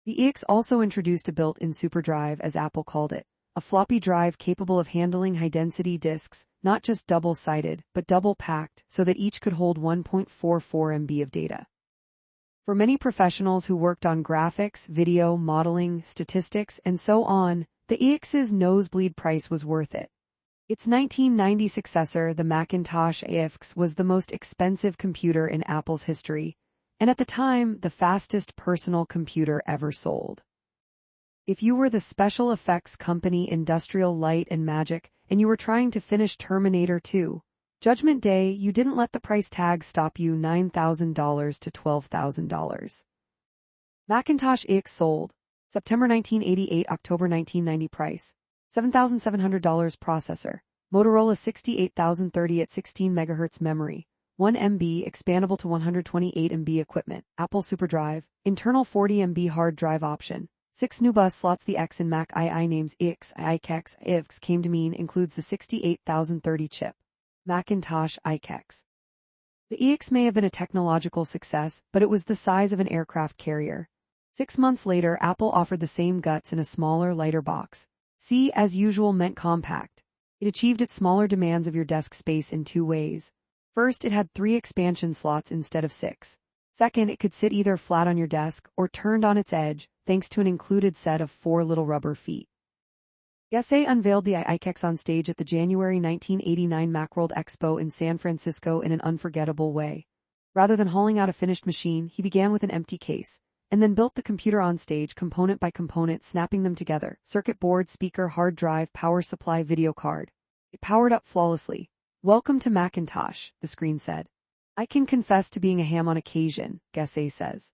Speaker 1: The X also introduced a built-in SuperDrive, as Apple called it, a floppy drive capable of handling high-density disks, not just double-sided, but double-packed, so that each could hold 1.44 MB of data. For many professionals who worked on graphics, video, modeling, statistics, and so on, the EX's nosebleed price was worth it. Its 1990 successor, the Macintosh AX, was the most expensive computer in Apple's history, and at the time, the fastest personal computer ever sold. If you were the special effects company Industrial Light and Magic, and you were trying to finish Terminator 2, Judgment Day, you didn't let the price tag stop you. $9,000 to $12,000. Macintosh AX sold. September 1988, October 1990 price. $7,700 processor. Motorola 68030 at 16 MHz memory. 1 MB expandable to 128 MB equipment. Apple SuperDrive. Internal 40 MB hard drive option. 6 new bus slots. The X in Mac II names X, IX, IX came to mean includes the 68030 chip. Macintosh IX. The EX may have been a technological success, but it was the size of an aircraft carrier. 6 months later, Apple offered the same guts in a smaller, lighter box. C, as usual, meant compact. It achieved its smaller demands of your desk space in 2 ways. First, it had 3 expansion slots instead of 6. Second, it could sit either flat on your desk or turned on its edge, thanks to an included set of 4 little rubber feet. Gassé unveiled the iCax on stage at the January 1989 Macworld Expo in San Francisco in an unforgettable way. Rather than hauling out a finished machine, he began with an empty case, and then built the computer on stage component by component, snapping them together: circuit board, speaker, hard drive, power supply, video card. It powered up flawlessly. "Welcome to Macintosh," the screen said. "I can confess to being a ham on occasion," Gassé says.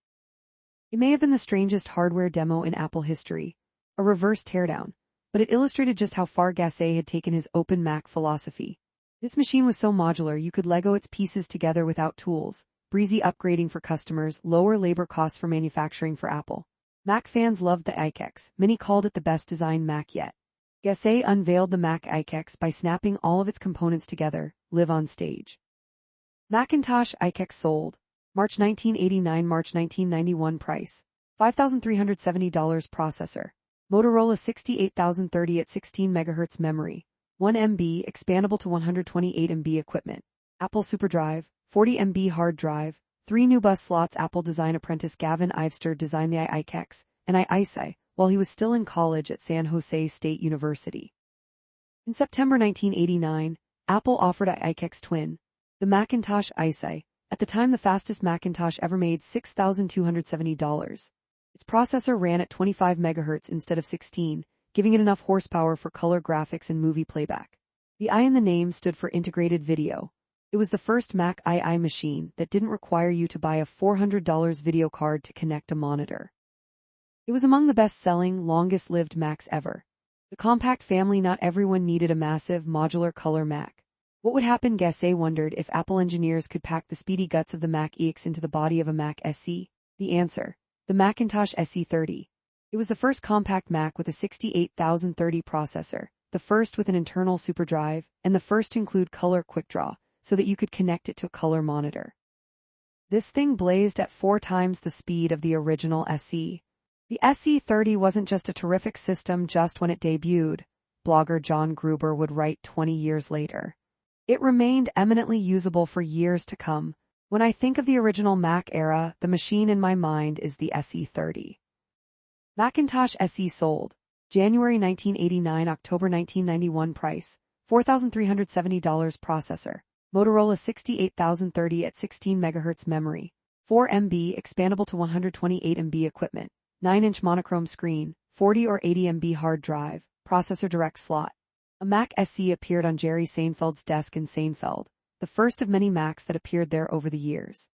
Speaker 1: It may have been the strangest hardware demo in Apple history, a reverse teardown, but it illustrated just how far Gassé had taken his open Mac philosophy. This machine was so modular you could Lego its pieces together without tools, breezy upgrading for customers, lower labor costs for manufacturing for Apple. Mac fans loved the iCax. Many called it the best designed Mac yet. Gassé unveiled the Mac iCax by snapping all of its components together, live on stage. Macintosh iCax sold. March 1989, March 1991 price: $5,370 processor. Motorola 68030 at 16 MHz memory. 1 MB expandable to 128 MB equipment. Apple SuperDrive, 40 MB hard drive, 3 new bus slots. Apple design apprentice Gavin Ivester designed the iCax and iSi while he was still in college at San Jose State University. In September 1989, Apple offered iCax Twin, the Macintosh iSi, at the time the fastest Macintosh ever made, $6,270. Its processor ran at 25 MHz instead of 16, giving it enough horsepower for color graphics and movie playback. The I in the name stood for integrated video. It was the first Mac II machine that didn't require you to buy a $400 video card to connect a monitor. It was among the best-selling, longest-lived Macs ever. The compact family. Not everyone needed a massive, modular color Mac. What would happen, Gassé wondered, if Apple engineers could pack the speedy guts of the Mac EX into the body of a Mac SE? The answer: the Macintosh SE30. It was the first compact Mac with a 68030 processor, the first with an internal SuperDrive, and the first to include color QuickDraw, so that you could connect it to a color monitor. This thing blazed at 4 times the speed of the original SE. The SE30 wasn't just a terrific system just when it debuted, blogger John Gruber would write 20 years later. It remained eminently usable for years to come. When I think of the original Mac era, the machine in my mind is the SE30. Macintosh SE sold. January 1989, October 1991 price: $4,370 processor. Motorola 68030 at 16 MHz memory. 4 MB expandable to 128 MB equipment. 9-inch monochrome screen, 40 or 80 MB hard drive, processor direct slot. A Mac SE appeared on Jerry Seinfeld's desk in Seinfeld, the first of many Macs that appeared there over the years.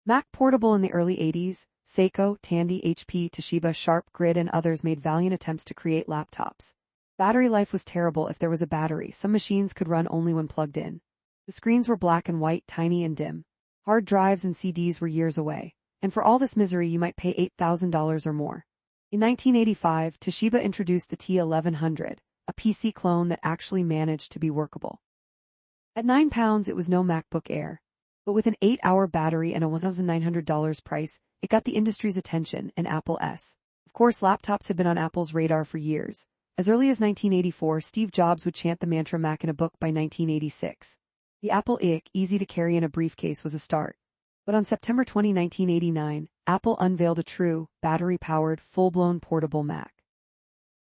Speaker 1: Mac Portable. In the early 80s, Seiko, Tandy, HP, Toshiba, Sharp, Grid, and others made valiant attempts to create laptops. Battery life was terrible if there was a battery. Some machines could run only when plugged in. The screens were black and white, tiny and dim. Hard drives and CDs were years away. And for all this misery you might pay $8,000 or more. In 1985, Toshiba introduced the T1100, a PC clone that actually managed to be workable. At £9 it was no MacBook Air. But with an 8-hour battery and a $1,900 price, it got the industry's attention, and Apple S. Of course, laptops had been on Apple's radar for years. As early as 1984, Steve Jobs would chant the mantra "Mac in a book" by 1986. The Apple IC, easy to carry in a briefcase, was a start. But on September 20, 1989, Apple unveiled a true, battery-powered, full-blown portable Mac.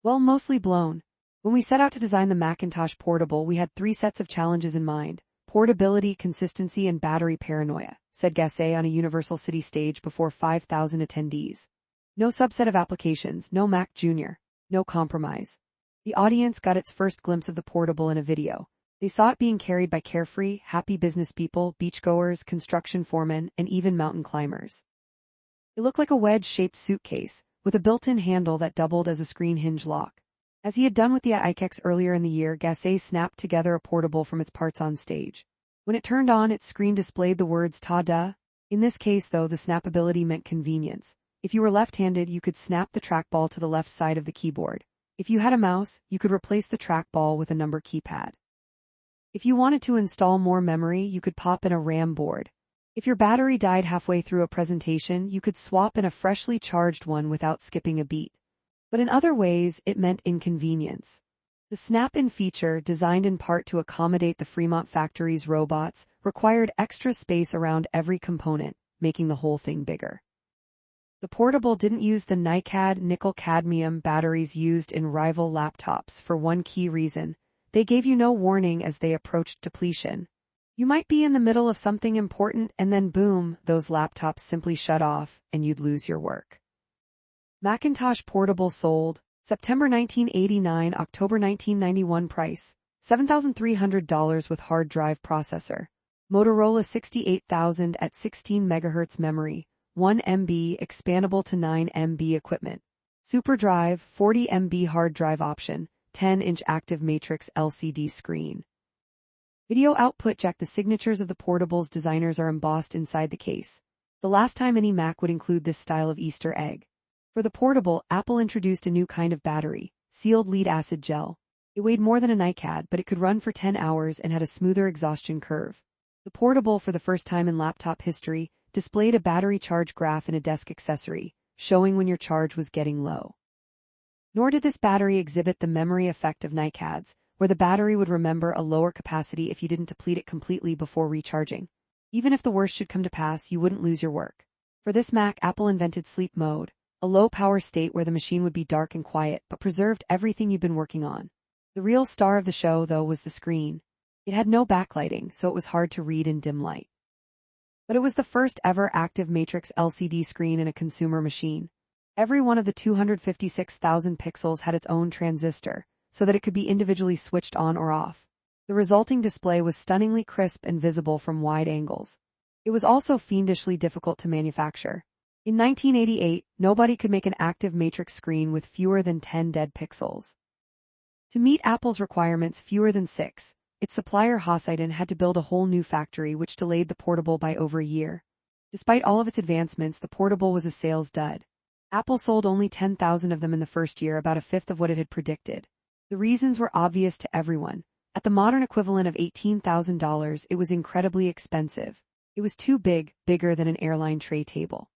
Speaker 1: Well, mostly blown. When we set out to design the Macintosh Portable, we had 3 sets of challenges in mind: portability, consistency, and battery paranoia, said Gassé on a Universal City stage before 5,000 attendees. No subset of applications, no Mac Jr., no compromise. The audience got its first glimpse of the Portable in a video. They saw it being carried by carefree, happy business people, beachgoers, construction foremen, and even mountain climbers. It looked like a wedge-shaped suitcase, with a built-in handle that doubled as a screen hinge lock. As he had done with the iCax earlier in the year, Gassé snapped together a Portable from its parts on stage. When it turned on, its screen displayed the words "Ta-da." In this case, though, the snappability meant convenience. If you were left-handed, you could snap the trackball to the left side of the keyboard. If you had a mouse, you could replace the trackball with a number keypad. If you wanted to install more memory, you could pop in a RAM board. If your battery died halfway through a presentation, you could swap in a freshly charged one without skipping a beat. But in other ways, it meant inconvenience. The snap-in feature, designed in part to accommodate the Fremont factory's robots, required extra space around every component, making the whole thing bigger. The portable didn't use the NiCad nickel-cadmium batteries used in rival laptops for one key reason: they gave you no warning as they approached depletion. You might be in the middle of something important and then boom, those laptops simply shut off and you'd lose your work. Macintosh Portable sold, September 1989, October 1991. Price, $7,300 with hard drive processor. Motorola 68000 at 16 MHz memory, 1 MB expandable to 9 MB equipment. SuperDrive 40 MB hard drive option, 10-inch active matrix LCD screen. Video output jack. The signatures of the portable's designers are embossed inside the case. The last time any Mac would include this style of Easter egg. For the portable, Apple introduced a new kind of battery, sealed lead-acid gel. It weighed more than a NiCad, but it could run for 10 hours and had a smoother exhaustion curve. The portable, for the first time in laptop history, displayed a battery charge graph in a desk accessory, showing when your charge was getting low. Nor did this battery exhibit the memory effect of NiCads, where the battery would remember a lower capacity if you didn't deplete it completely before recharging. Even if the worst should come to pass, you wouldn't lose your work. For this Mac, Apple invented sleep mode, a low-power state where the machine would be dark and quiet but preserved everything you've been working on. The real star of the show, though, was the screen. It had no backlighting, so it was hard to read in dim light. But it was the first ever active matrix LCD screen in a consumer machine. Every one of the 256,000 pixels had its own transistor, so that it could be individually switched on or off. The resulting display was stunningly crisp and visible from wide angles. It was also fiendishly difficult to manufacture. In 1988, nobody could make an active matrix screen with fewer than 10 dead pixels. To meet Apple's requirements, fewer than 6, its supplier Hosiden had to build a whole new factory, which delayed the portable by over a year. Despite all of its advancements, the portable was a sales dud. Apple sold only 10,000 of them in the first year, about a fifth of what it had predicted. The reasons were obvious to everyone. At the modern equivalent of $18,000, it was incredibly expensive. It was too big, bigger than an airline tray table.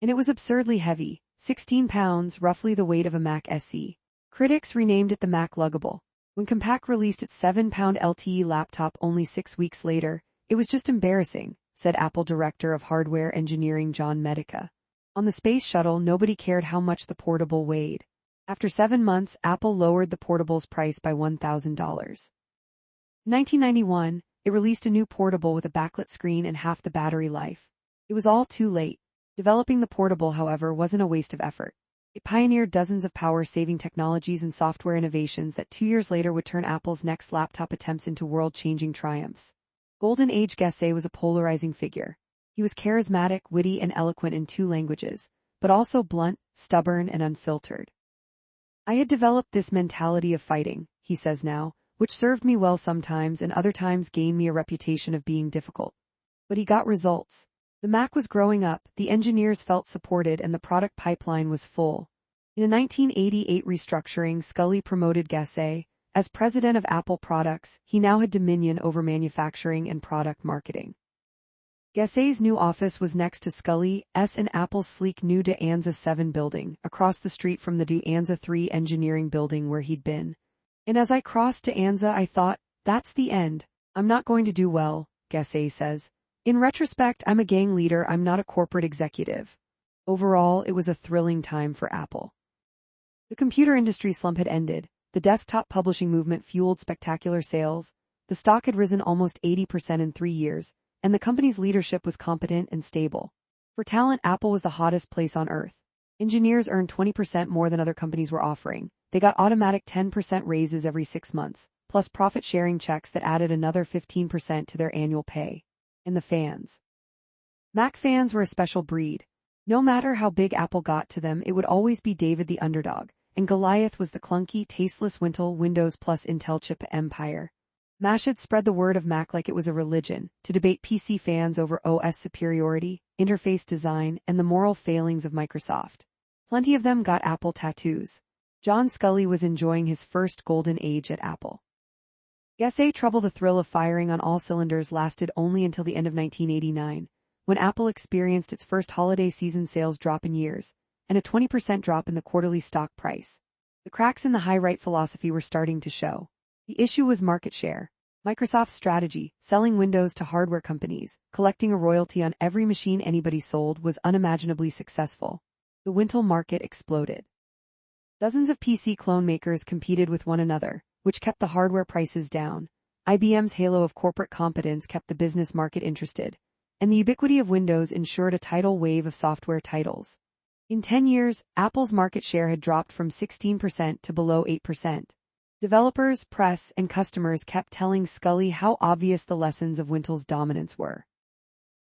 Speaker 1: And it was absurdly heavy, 16 pounds, roughly the weight of a Mac SE. Critics renamed it the Mac Luggable. When Compaq released its 7-pound LTE laptop only 6 weeks later, it was just embarrassing, said Apple Director of Hardware Engineering John Medica. On the Space Shuttle, nobody cared how much the portable weighed. After 7 months, Apple lowered the portable's price by $1,000. In 1991, it released a new portable with a backlit screen and half the battery life. It was all too late. Developing the portable, however, wasn't a waste of effort. It pioneered dozens of power-saving technologies and software innovations that 2 years later would turn Apple's next laptop attempts into world-changing triumphs. Golden Age Gessé was a polarizing figure. He was charismatic, witty, and eloquent in 2 languages, but also blunt, stubborn, and unfiltered. I had developed this mentality of fighting, he says now, which served me well sometimes and other times gained me a reputation of being difficult. But he got results. The Mac was growing up, the engineers felt supported, and the product pipeline was full. In a 1988 restructuring, Scully promoted Gessé. As president of Apple Products, he now had dominion over manufacturing and product marketing. Gessé's new office was next to Scully's and Apple's sleek new De Anza 7 building, across the street from the De Anza 3 engineering building where he'd been. And as I crossed De Anza, I thought, that's the end. I'm not going to do well, Gessé says. In retrospect, I'm a gang leader, I'm not a corporate executive. Overall, it was a thrilling time for Apple. The computer industry slump had ended. The desktop publishing movement fueled spectacular sales. The stock had risen almost 80% in 3 years, and the company's leadership was competent and stable. For talent, Apple was the hottest place on earth. Engineers earned 20% more than other companies were offering. They got automatic 10% raises every 6 months, plus profit-sharing checks that added another 15% to their annual pay. And the fans. Mac fans were a special breed. No matter how big Apple got to them, it would always be David the underdog, and Goliath was the clunky, tasteless Windows plus Intel chip empire. Mash'd spread the word of Mac like it was a religion, to debate PC fans over OS superiority, interface design, and the moral failings of Microsoft. Plenty of them got Apple tattoos. John Scully was enjoying his first golden age at Apple. Gessé trouble. The thrill of firing on all cylinders lasted only until the end of 1989, when Apple experienced its first holiday season sales drop in years, and a 20% drop in the quarterly stock price. The cracks in the high-right philosophy were starting to show. The issue was market share. Microsoft's strategy, selling Windows to hardware companies, collecting a royalty on every machine anybody sold, was unimaginably successful. The Wintel market exploded. Dozens of PC clone makers competed with one another, which kept the hardware prices down. IBM's halo of corporate competence kept the business market interested, and the ubiquity of Windows ensured a tidal wave of software titles. In 10 years, Apple's market share had dropped from 16% to below 8%. Developers, press, and customers kept telling Scully how obvious the lessons of Wintel's dominance were.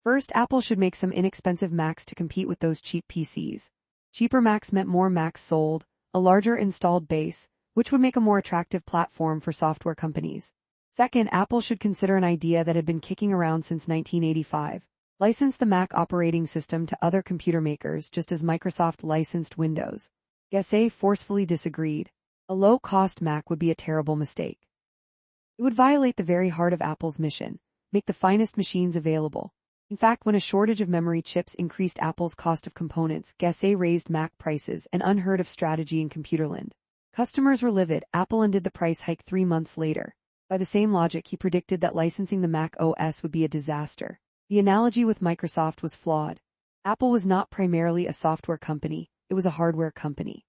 Speaker 1: First, Apple should make some inexpensive Macs to compete with those cheap PCs. Cheaper Macs meant more Macs sold, a larger installed base, which would make a more attractive platform for software companies. Second, Apple should consider an idea that had been kicking around since 1985. License the Mac operating system to other computer makers just as Microsoft licensed Windows. Gassé forcefully disagreed. A low-cost Mac would be a terrible mistake. It would violate the very heart of Apple's mission, make the finest machines available. In fact, when a shortage of memory chips increased Apple's cost of components, Gassé raised Mac prices, an unheard of strategy in computerland. Customers were livid. Apple undid the price hike 3 months later. By the same logic, he predicted that licensing the Mac OS would be a disaster. The analogy with Microsoft was flawed. Apple was not primarily a software company, it was a hardware company.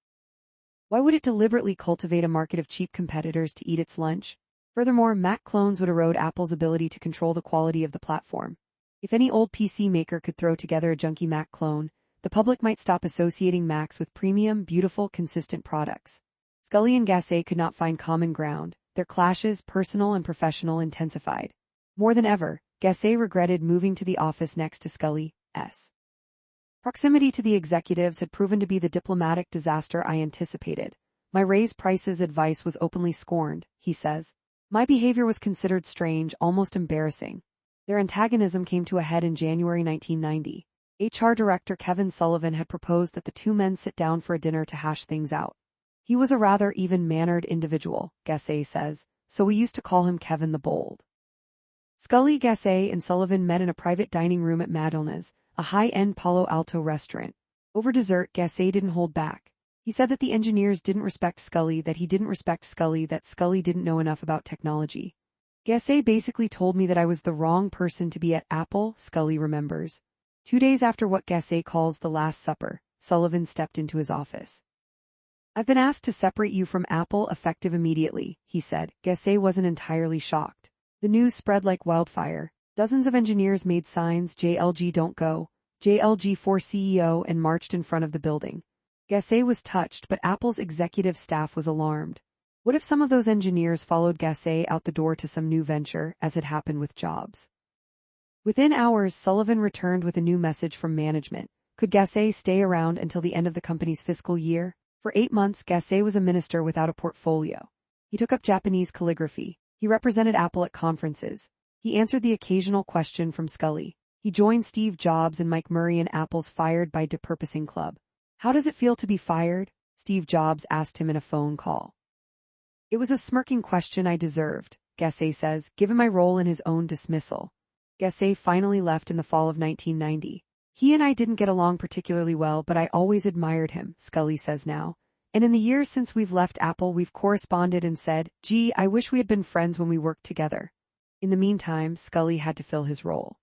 Speaker 1: Why would it deliberately cultivate a market of cheap competitors to eat its lunch? Furthermore, Mac clones would erode Apple's ability to control the quality of the platform. If any old PC maker could throw together a junky Mac clone, the public might stop associating Macs with premium, beautiful, consistent products. Scully and Gassé could not find common ground. Their clashes, personal and professional, intensified. More than ever, Gassé regretted moving to the office next to Scully's. Proximity to the executives had proven to be the diplomatic disaster I anticipated. My raise prices advice was openly scorned, he says. My behavior was considered strange, almost embarrassing. Their antagonism came to a head in January 1990. HR Director Kevin Sullivan had proposed that the two men sit down for a dinner to hash things out. He was a rather even-mannered individual, Gassé says, so we used to call him Kevin the Bold. Scully, Gassé, and Sullivan met in a private dining room at Madonna's, a high-end Palo Alto restaurant. Over dessert, Gassé didn't hold back. He said that the engineers didn't respect Scully, that he didn't respect Scully, that Scully didn't know enough about technology. Gassé basically told me that I was the wrong person to be at Apple, Scully remembers. 2 days after what Gassé calls the Last Supper, Sullivan stepped into his office. I've been asked to separate you from Apple effective immediately, he said. Gassé wasn't entirely shocked. The news spread like wildfire. Dozens of engineers made signs, JLG don't go, JLG for CEO, and marched in front of the building. Gassé was touched, but Apple's executive staff was alarmed. What if some of those engineers followed Gassé out the door to some new venture, as had happened with Jobs? Within hours, Sullivan returned with a new message from management. Could Gassé stay around until the end of the company's fiscal year? For 8 months, Gassé was a minister without a portfolio. He took up Japanese calligraphy. He represented Apple at conferences. He answered the occasional question from Scully. He joined Steve Jobs and Mike Murray in Apple's Fired by Depurposing Club. How does it feel to be fired? Steve Jobs asked him in a phone call. It was a smirking question I deserved, Gassé says, given my role in his own dismissal. Gassé finally left in the fall of 1990. He and I didn't get along particularly well, but I always admired him, Scully says now. And in the years since we've left Apple, we've corresponded and said, gee, I wish we had been friends when we worked together. In the meantime, Scully had to fill his role.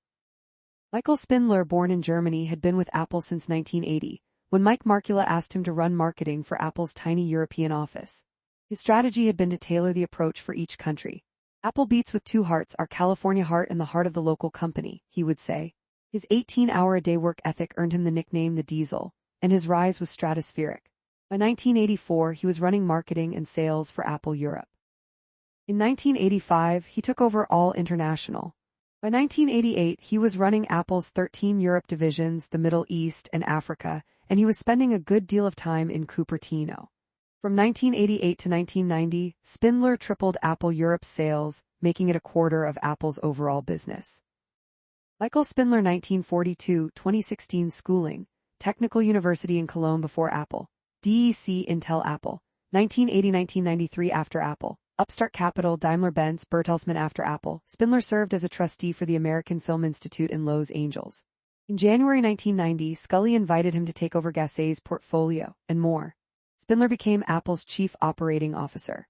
Speaker 1: Michael Spindler, born in Germany, had been with Apple since 1980, when Mike Markula asked him to run marketing for Apple's tiny European office. His strategy had been to tailor the approach for each country. Apple beats with 2 hearts, our California heart and the heart of the local company, he would say. His 18-hour-a-day work ethic earned him the nickname the Diesel, and his rise was stratospheric. By 1984, he was running marketing and sales for Apple Europe. In 1985, he took over All International. By 1988, he was running Apple's 13 Europe divisions, the Middle East and Africa, and he was spending a good deal of time in Cupertino. From 1988 to 1990, Spindler tripled Apple Europe's sales, making it a quarter of Apple's overall business. Michael Spindler, 1942-2016 schooling, Technical University in Cologne before Apple, DEC Intel Apple, 1980-1993 after Apple, Upstart Capital Daimler-Benz Bertelsmann after Apple. Spindler served as a trustee for the American Film Institute in Los Angeles. In January 1990, Scully invited him to take over Gassé's portfolio, and more. Spindler became Apple's chief operating officer.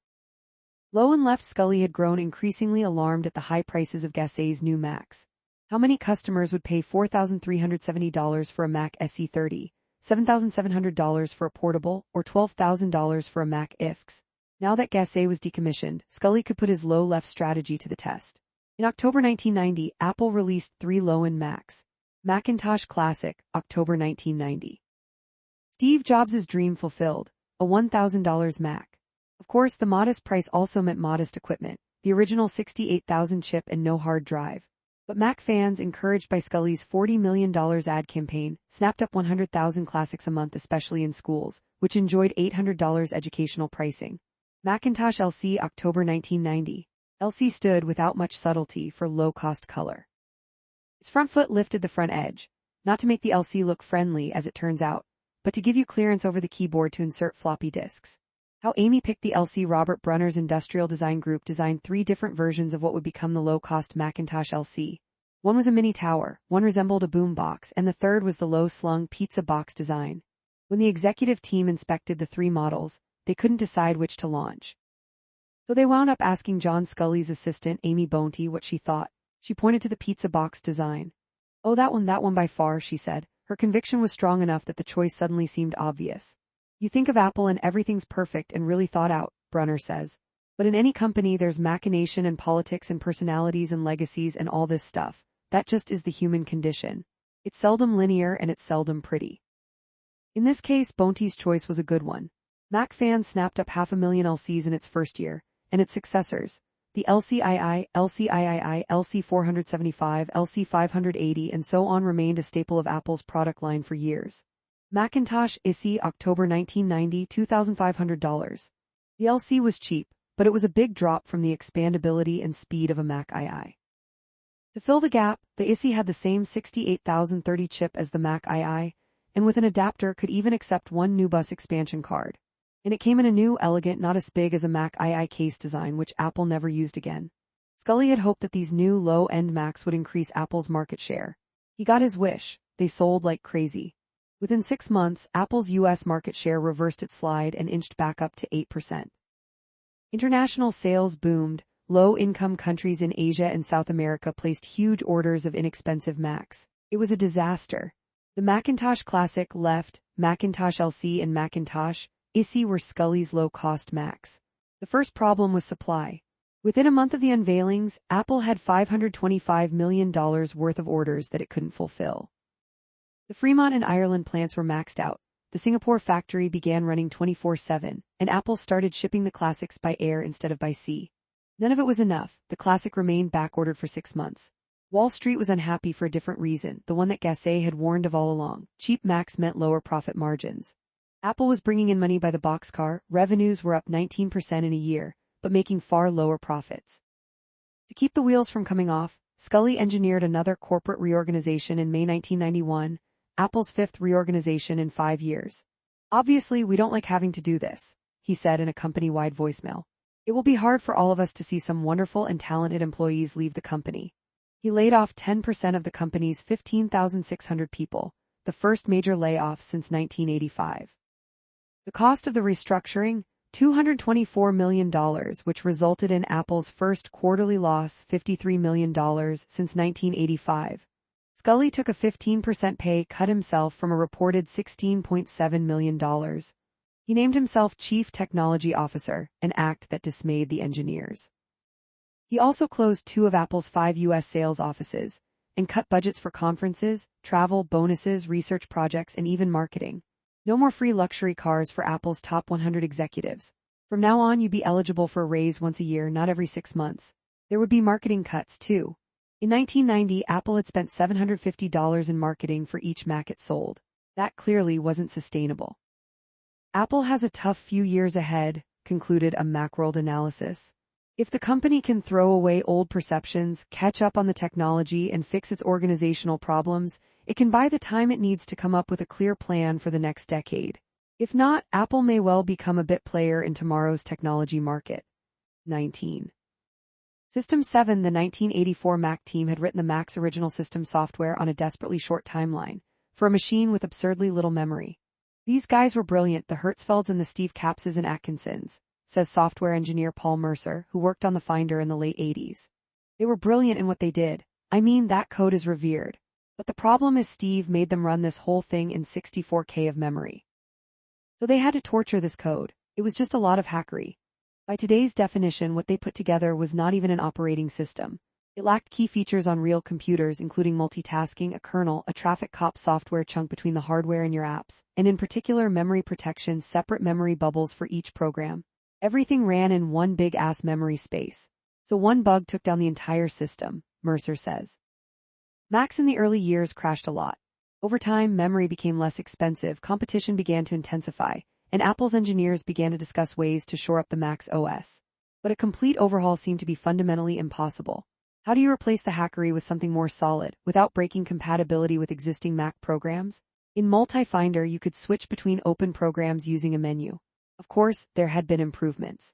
Speaker 1: Lowen left. Scully had grown increasingly alarmed at the high prices of Gassey's new Macs. How many customers would pay $4,370 for a Mac SE30, $7,700 for a portable, or $12,000 for a Mac IFX? Now that Gassey was decommissioned, Scully could put his low-left strategy to the test. In October 1990, Apple released 3 low-end Macs. Macintosh Classic, October 1990. Steve Jobs' dream fulfilled, a $1,000 Mac. Of course, the modest price also meant modest equipment, the original 68,000 chip and no hard drive. But Mac fans, encouraged by Scully's $40 million ad campaign, snapped up 100,000 classics a month, especially in schools, which enjoyed $800 educational pricing. Macintosh LC, October 1990. LC stood without much subtlety for low-cost color. Its front foot lifted the front edge, not to make the LC look friendly as it turns out, but to give you clearance over the keyboard to insert floppy disks. How Amy picked the LC. Robert Brunner's industrial design group designed 3 different versions of what would become the low-cost Macintosh LC. One was a mini tower, one resembled a boom box, and the third was the low-slung pizza box design. When the executive team inspected the 3 models, they couldn't decide which to launch. So they wound up asking John Scully's assistant, Amy Bonte, what she thought. She pointed to the pizza box design. "Oh, that one by far," she said. Her conviction was strong enough that the choice suddenly seemed obvious. "You think of Apple and everything's perfect and really thought out," Brunner says. "But in any company there's machination and politics and personalities and legacies and all this stuff. That just is the human condition. It's seldom linear and it's seldom pretty." In this case, Bonte's choice was a good one. Mac fans snapped up 500,000 LCs in its first year, and its successors, the LCII, LCIII, LC475, LC580 and so on, remained a staple of Apple's product line for years. Macintosh ISI, October 1990, $2,500. The LC was cheap, but it was a big drop from the expandability and speed of a Mac II. To fill the gap, the ISI had the same 68,030 chip as the Mac II, and with an adapter could even accept one new bus expansion card. And it came in a new, elegant, not as big as a Mac II case design, which Apple never used again. Scully had hoped that these new low-end Macs would increase Apple's market share. He got his wish. They sold like crazy. Within 6 months, Apple's U.S. market share reversed its slide and inched back up to 8%. International sales boomed. Low-income countries in Asia and South America placed huge orders of inexpensive Macs. It was a disaster. The Macintosh Classic left, Macintosh LC and Macintosh ISI were Scully's low-cost Macs. The first problem was supply. Within a month of the unveilings, Apple had $525 million worth of orders that it couldn't fulfill. The Fremont and Ireland plants were maxed out. The Singapore factory began running 24/7, and Apple started shipping the Classics by air instead of by sea. None of it was enough. The Classic remained backordered for 6 months. Wall Street was unhappy for a different reason, the one that Gassey had warned of all along. Cheap Macs meant lower profit margins. Apple was bringing in money by the boxcar. Revenues were up 19% in a year, but making far lower profits. To keep the wheels from coming off, Scully engineered another corporate reorganization in May 1991, Apple's 5th reorganization in 5 years. "Obviously, we don't like having to do this," he said in a company-wide voicemail. "It will be hard for all of us to see some wonderful and talented employees leave the company." He laid off 10% of the company's 15,600 people, the first major layoff since 1985. The cost of the restructuring, $224 million, which resulted in Apple's first quarterly loss, $53 million since 1985. Scully took a 15% pay cut himself from a reported $16.7 million. He named himself Chief Technology Officer, an act that dismayed the engineers. He also closed 2 of Apple's 5 U.S. sales offices and cut budgets for conferences, travel, bonuses, research projects, and even marketing. No more free luxury cars for Apple's top 100 executives. From now on, you'd be eligible for a raise once a year, not every 6 months. There would be marketing cuts, too. In 1990, Apple had spent $750 in marketing for each Mac it sold. That clearly wasn't sustainable. Apple has a tough few years ahead, concluded a Macworld analysis. If the company can throw away old perceptions, catch up on the technology, and fix its organizational problems, it can buy the time it needs to come up with a clear plan for the next decade. If not, Apple may well become a bit player in tomorrow's technology market. 19. System 7. The 1984 Mac team had written the Mac's original system software on a desperately short timeline, for a machine with absurdly little memory. These guys were brilliant, the Hertzfelds and the Steve Capses and Atkinsons, says software engineer Paul Mercer, who worked on the Finder in the late 80s. They were brilliant in what they did. I mean, that code is revered. But the problem is Steve made them run this whole thing in 64K of memory. So they had to torture this code. It was just a lot of hackery. By today's definition, what they put together was not even an operating system. It lacked key features on real computers, including multitasking, a kernel, a traffic cop software chunk between the hardware and your apps, and in particular memory protection, separate memory bubbles for each program. Everything ran in one big-ass memory space. So one bug took down the entire system, Mercer says. Macs in the early years crashed a lot. Over time, memory became less expensive, competition began to intensify, and Apple's engineers began to discuss ways to shore up the Mac's OS. But a complete overhaul seemed to be fundamentally impossible. How do you replace the hackery with something more solid, without breaking compatibility with existing Mac programs? In Multi-Finder, you could switch between open programs using a menu. Of course, there had been improvements.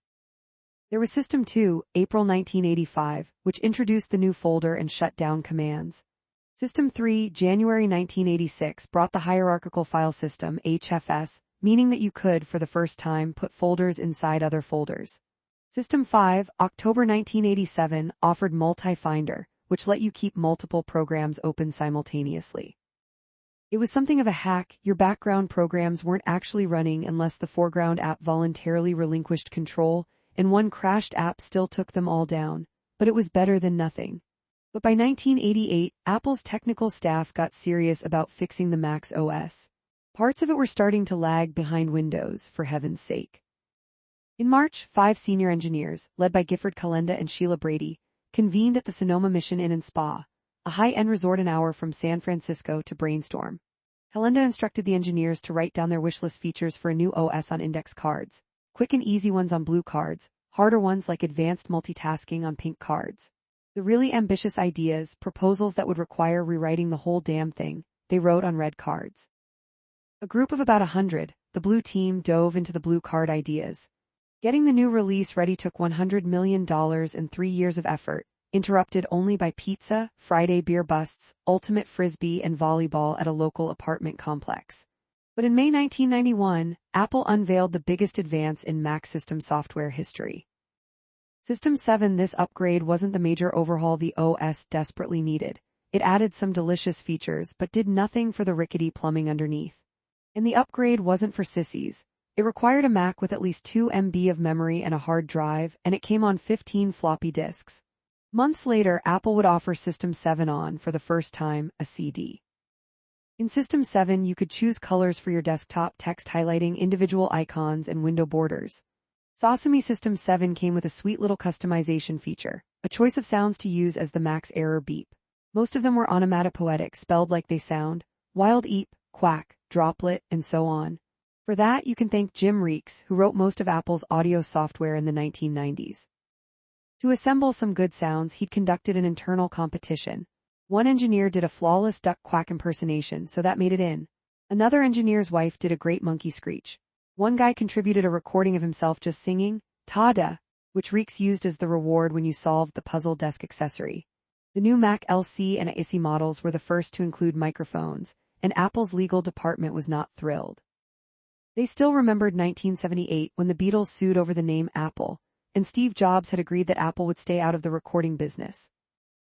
Speaker 1: There was System 2, April 1985, which introduced the new folder and shut down commands. System 3, January 1986, brought the hierarchical file system, HFS, meaning that you could, for the first time, put folders inside other folders. System 5, October 1987, offered Multi-Finder, which let you keep multiple programs open simultaneously. It was something of a hack. Your background programs weren't actually running unless the foreground app voluntarily relinquished control, and one crashed app still took them all down. But it was better than nothing. But by 1988, Apple's technical staff got serious about fixing the Mac's OS. Parts of it were starting to lag behind Windows, for heaven's sake. In March, 5 senior engineers, led by Gifford Calenda and Sheila Brady, convened at the Sonoma Mission Inn and Spa, a high-end resort an hour from San Francisco, to brainstorm. Calenda instructed the engineers to write down their wishlist features for a new OS on index cards, quick and easy ones on blue cards, harder ones like advanced multitasking on pink cards. The really ambitious ideas, proposals that would require rewriting the whole damn thing, they wrote on red cards. A group of about 100, the blue team, dove into the blue card ideas. Getting the new release ready took $100 million and 3 years of effort, interrupted only by pizza, Friday beer busts, ultimate frisbee and volleyball at a local apartment complex. But in May 1991, Apple unveiled the biggest advance in Mac system software history. System 7. This upgrade wasn't the major overhaul the OS desperately needed. It added some delicious features but did nothing for the rickety plumbing underneath. And the upgrade wasn't for sissies. It required a Mac with at least 2 MB of memory and a hard drive, and it came on 15 floppy disks. Months later, Apple would offer System 7 on, for the first time, a CD. In System 7, you could choose colors for your desktop, text highlighting, individual icons, and window borders. Sasumi System 7 came with a sweet little customization feature, a choice of sounds to use as the Mac's error beep. Most of them were onomatopoetic, spelled like they sound, wild eep, quack, droplet, and so on. For that, you can thank Jim Reeks, who wrote most of Apple's audio software in the 1990s. To assemble some good sounds, he'd conducted an internal competition. One engineer did a flawless duck quack impersonation, so that made it in. Another engineer's wife did a great monkey screech. One guy contributed a recording of himself just singing, "Ta-da," which Reeks used as the reward when you solved the puzzle desk accessory. The new Mac LC and ISI models were the first to include microphones, and Apple's legal department was not thrilled. They still remembered 1978 when the Beatles sued over the name Apple, and Steve Jobs had agreed that Apple would stay out of the recording business.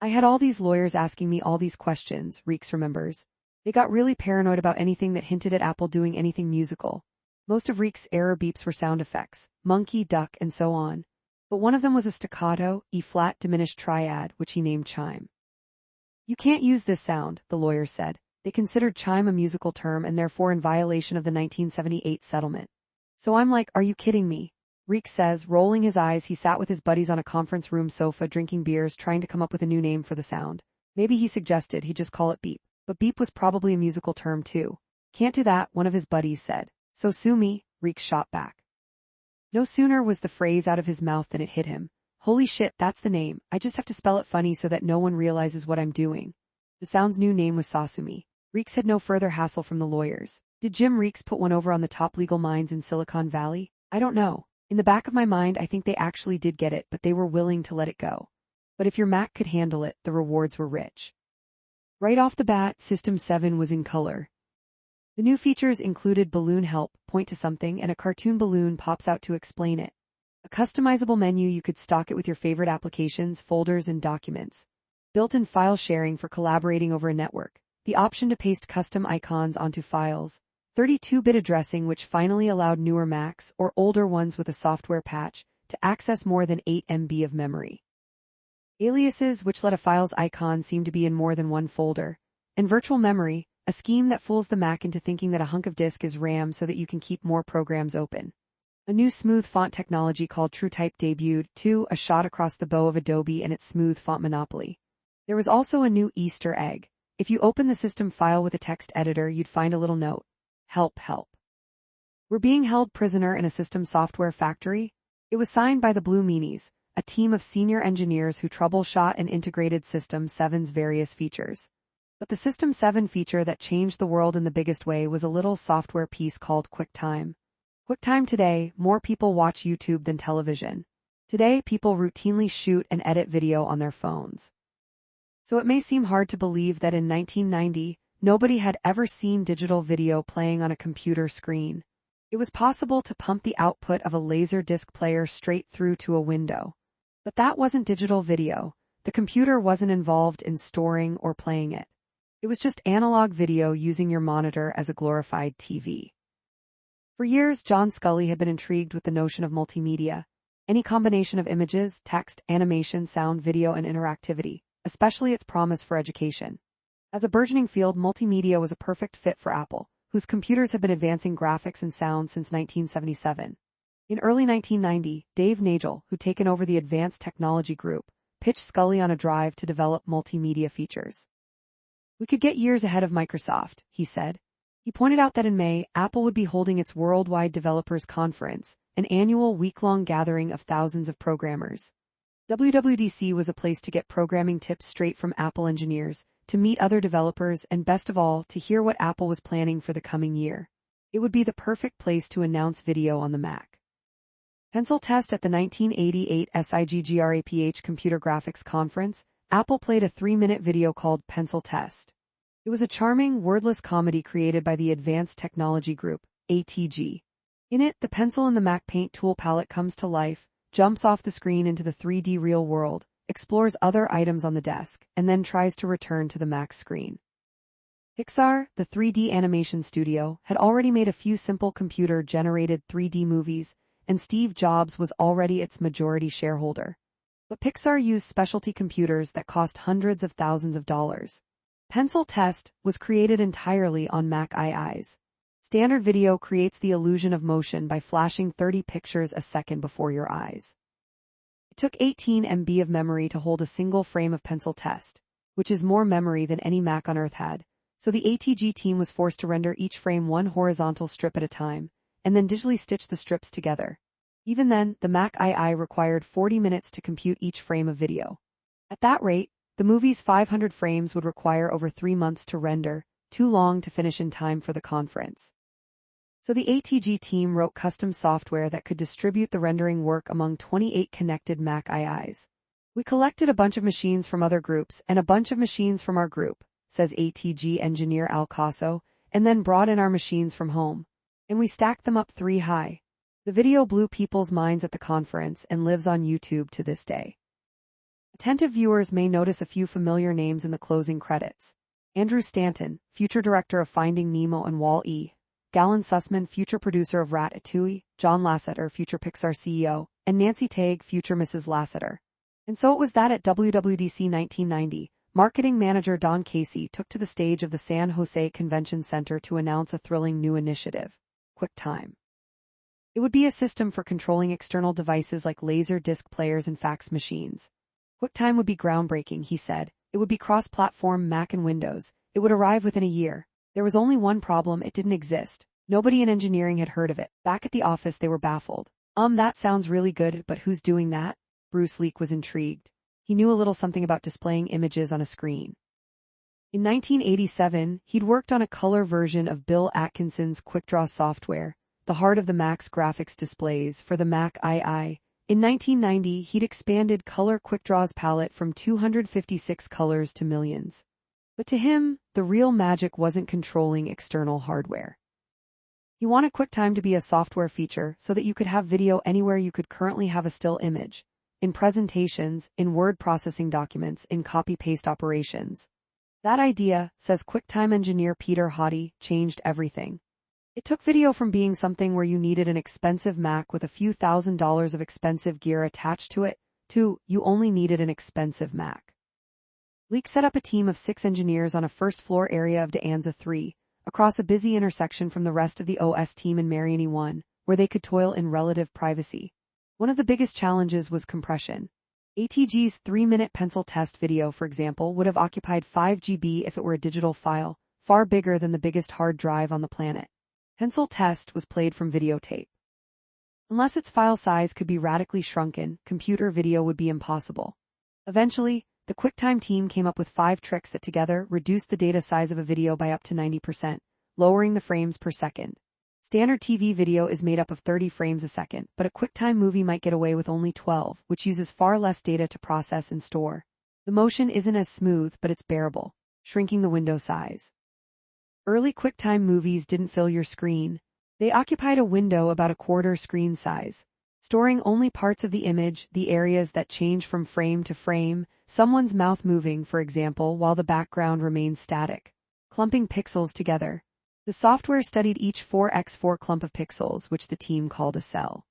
Speaker 1: I had all these lawyers asking me all these questions, Reeks remembers. They got really paranoid about anything that hinted at Apple doing anything musical. Most of Reeks' error beeps were sound effects, monkey, duck, and so on. But one of them was a staccato, E-flat diminished triad, which he named chime. You can't use this sound, the lawyers said. They considered chime a musical term and therefore in violation of the 1978 settlement. So I'm like, are you kidding me? Reeks says, rolling his eyes, he sat with his buddies on a conference room sofa drinking beers trying to come up with a new name for the sound. Maybe he suggested he just call it beep. But beep was probably a musical term too. Can't do that, one of his buddies said. So sue me, Reeks shot back. No sooner was the phrase out of his mouth than it hit him. Holy shit, that's the name. I just have to spell it funny so that no one realizes what I'm doing. The sound's new name was Sasumi. Reeks had no further hassle from the lawyers. Did Jim Reeks put one over on the top legal minds in Silicon Valley? I don't know. In the back of my mind, I think they actually did get it, but they were willing to let it go. But if your Mac could handle it, the rewards were rich. Right off the bat, System 7 was in color. The new features included balloon help, point to something, and a cartoon balloon pops out to explain it. A customizable menu, you could stock it with your favorite applications, folders, and documents. Built-in file sharing for collaborating over a network. The option to paste custom icons onto files. 32-bit addressing, which finally allowed newer Macs or older ones with a software patch to access more than 8 MB of memory. Aliases, which let a file's icon seem to be in more than one folder. And virtual memory, a scheme that fools the Mac into thinking that a hunk of disk is RAM so that you can keep more programs open. A new smooth font technology called TrueType debuted, too, a shot across the bow of Adobe and its smooth font monopoly. There was also a new Easter egg. If you open the system file with a text editor, you'd find a little note. Help, help. We're being held prisoner in a system software factory. It was signed by the Blue Meanies, a team of senior engineers who troubleshot and integrated System 7's various features. But the System 7 feature that changed the world in the biggest way was a little software piece called QuickTime. QuickTime today, more people watch YouTube than television. Today, people routinely shoot and edit video on their phones. So it may seem hard to believe that in 1990, nobody had ever seen digital video playing on a computer screen. It was possible to pump the output of a laser disc player straight through to a window. But that wasn't digital video. The computer wasn't involved in storing or playing it. It was just analog video using your monitor as a glorified TV. For years, John Scully had been intrigued with the notion of multimedia, any combination of images, text, animation, sound, video, and interactivity, especially its promise for education. As a burgeoning field, multimedia was a perfect fit for Apple, whose computers had been advancing graphics and sound since 1977. In early 1990, Dave Nagel, who'd taken over the Advanced Technology Group, pitched Scully on a drive to develop multimedia features. "We could get years ahead of Microsoft," he said. He pointed out that in May, Apple would be holding its Worldwide Developers Conference, an annual week-long gathering of thousands of programmers. WWDC was a place to get programming tips straight from Apple engineers, to meet other developers, and best of all, to hear what Apple was planning for the coming year. It would be the perfect place to announce video on the Mac. Pencil test. At the 1988 SIGGRAPH Computer Graphics Conference, Apple played a 3-minute video called Pencil Test. It was a charming, wordless comedy created by the Advanced Technology Group, ATG. In it, the pencil in the Mac Paint tool palette comes to life, jumps off the screen into the 3D real world, explores other items on the desk, and then tries to return to the Mac screen. Pixar, the 3D animation studio, had already made a few simple computer-generated 3D movies, and Steve Jobs was already its majority shareholder. But Pixar used specialty computers that cost hundreds of thousands of dollars. Pencil Test was created entirely on Mac IIs. Standard video creates the illusion of motion by flashing 30 pictures a second before your eyes. It took 18 MB of memory to hold a single frame of Pencil Test, which is more memory than any Mac on Earth had, so the ATG team was forced to render each frame one horizontal strip at a time, and then digitally stitch the strips together. Even then, the Mac II required 40 minutes to compute each frame of video. At that rate, the movie's 500 frames would require over 3 months to render, too long to finish in time for the conference. So the ATG team wrote custom software that could distribute the rendering work among 28 connected Mac IIs. "We collected a bunch of machines from other groups and a bunch of machines from our group," says ATG engineer Al Caso, "and then brought in our machines from home. And we stacked them up 3 high. The video blew people's minds at the conference and lives on YouTube to this day." Attentive viewers may notice a few familiar names in the closing credits. Andrew Stanton, future director of Finding Nemo and Wall-E, Galen Sussman, future producer of Ratatouille, John Lasseter, future Pixar CEO, and Nancy Tague, future Mrs. Lasseter. And so it was that at WWDC 1990, marketing manager Don Casey took to the stage of the San Jose Convention Center to announce a thrilling new initiative, QuickTime. It would be a system for controlling external devices like laser disc players and fax machines. QuickTime would be groundbreaking, he said. It would be cross-platform Mac and Windows. It would arrive within a year. There was only one problem: it didn't exist. Nobody in engineering had heard of it. Back at the office, they were baffled. That sounds really good, but who's doing that?" Bruce Leak was intrigued. He knew a little something about displaying images on a screen. In 1987, he'd worked on a color version of Bill Atkinson's QuickDraw software, the heart of the Mac's graphics displays for the Mac II. In 1990, he'd expanded Color QuickDraw's palette from 256 colors to millions. But to him, the real magic wasn't controlling external hardware. He wanted QuickTime to be a software feature so that you could have video anywhere you could currently have a still image, in presentations, in word processing documents, in copy-paste operations. That idea, says QuickTime engineer Peter Hottie, changed everything. It took video from being something where you needed an expensive Mac with a few $1,000s of expensive gear attached to it, to you only needed an expensive Mac. Leak set up a team of 6 engineers on a first-floor area of De Anza 3, across a busy intersection from the rest of the OS team in Mariani 1, where they could toil in relative privacy. One of the biggest challenges was compression. ATG's 3-minute pencil test video, for example, would have occupied 5 GB if it were a digital file, far bigger than the biggest hard drive on the planet. Pencil test was played from videotape. Unless its file size could be radically shrunken, computer video would be impossible. Eventually, the QuickTime team came up with 5 tricks that together reduced the data size of a video by up to 90%, lowering the frames per second. Standard TV video is made up of 30 frames a second, but a QuickTime movie might get away with only 12, which uses far less data to process and store. The motion isn't as smooth, but it's bearable, shrinking the window size. Early QuickTime movies didn't fill your screen. They occupied a window about a quarter screen size, storing only parts of the image, the areas that change from frame to frame, someone's mouth moving, for example, while the background remains static, clumping pixels together. The software studied each 4x4 clump of pixels, which the team called a cell.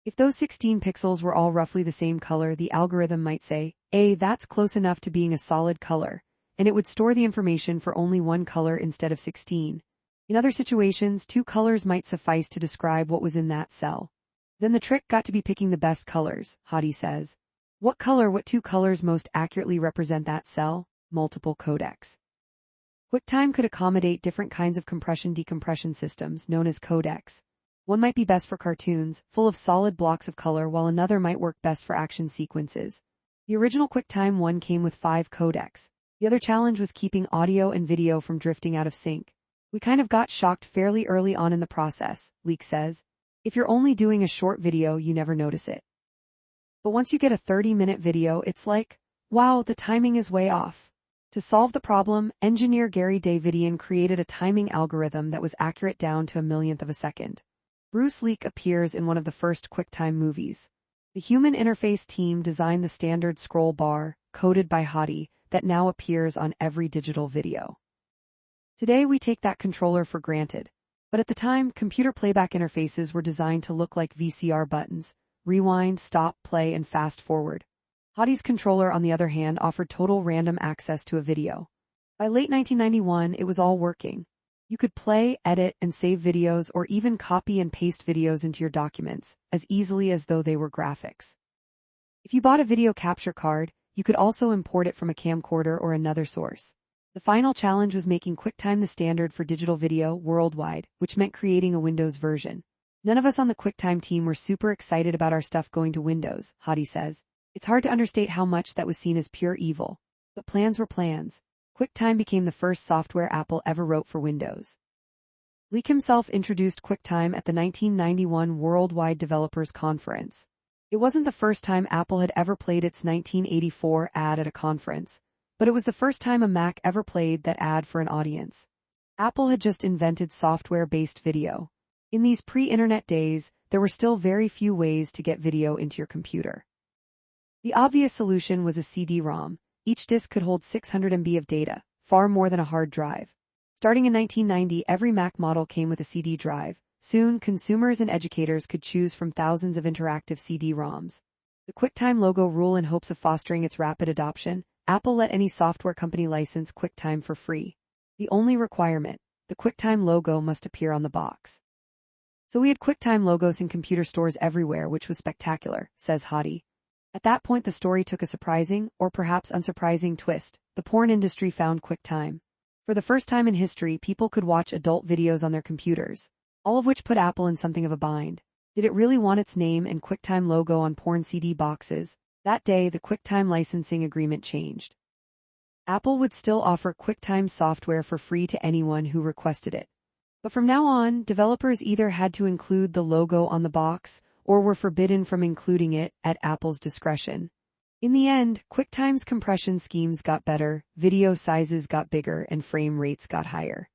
Speaker 1: If those 16 pixels were all roughly the same color, the algorithm might say, that's close enough to being a solid color, and it would store the information for only one color instead of 16. In other situations, 2 colors might suffice to describe what was in that cell. Then the trick got to be picking the best colors, Hottie says. What 2 colors most accurately represent that cell? Multiple codecs. QuickTime could accommodate different kinds of compression-decompression systems, known as codecs. One might be best for cartoons, full of solid blocks of color, while another might work best for action sequences. The original QuickTime 1 came with 5 codecs. The other challenge was keeping audio and video from drifting out of sync. We kind of got shocked fairly early on in the process, Leak says. If you're only doing a short video, you never notice it. But once you get a 30-minute video, it's like, wow, the timing is way off. To solve the problem, engineer Gary Davidian created a timing algorithm that was accurate down to a millionth of a second. Bruce Leak appears in one of the first QuickTime movies. The human interface team designed the standard scroll bar, coded by Hottie, that now appears on every digital video. Today we take that controller for granted. But at the time, computer playback interfaces were designed to look like VCR buttons: rewind, stop, play, and fast forward. Hottie's controller, on the other hand, offered total random access to a video. By late 1991, it was all working. You could play, edit, and save videos, or even copy and paste videos into your documents, as easily as though they were graphics. If you bought a video capture card, you could also import it from a camcorder or another source. The final challenge was making QuickTime the standard for digital video worldwide, which meant creating a Windows version. None of us on the QuickTime team were super excited about our stuff going to Windows, Hottie says. It's hard to understate how much that was seen as pure evil. But plans were plans. QuickTime became the first software Apple ever wrote for Windows. Leak himself introduced QuickTime at the 1991 Worldwide Developers Conference. It wasn't the first time Apple had ever played its 1984 ad at a conference, but it was the first time a Mac ever played that ad for an audience. Apple had just invented software-based video. In these pre-internet days, there were still very few ways to get video into your computer. The obvious solution was a CD-ROM. Each disk could hold 600 MB of data, far more than a hard drive. Starting in 1990, every Mac model came with a CD drive. Soon, consumers and educators could choose from thousands of interactive CD-ROMs. The QuickTime logo rule, in hopes of fostering its rapid adoption, Apple let any software company license QuickTime for free. The only requirement: the QuickTime logo must appear on the box. So we had QuickTime logos in computer stores everywhere, which was spectacular, says Hottie. At that point, the story took a surprising, or perhaps unsurprising, twist. The porn industry found QuickTime. For the first time in history, people could watch adult videos on their computers, all of which put Apple in something of a bind. Did it really want its name and QuickTime logo on porn CD boxes? That day, the QuickTime licensing agreement changed. Apple would still offer QuickTime software for free to anyone who requested it. But from now on, developers either had to include the logo on the box, or were forbidden from including it, at Apple's discretion. In the end, QuickTime's compression schemes got better, video sizes got bigger, and frame rates got higher.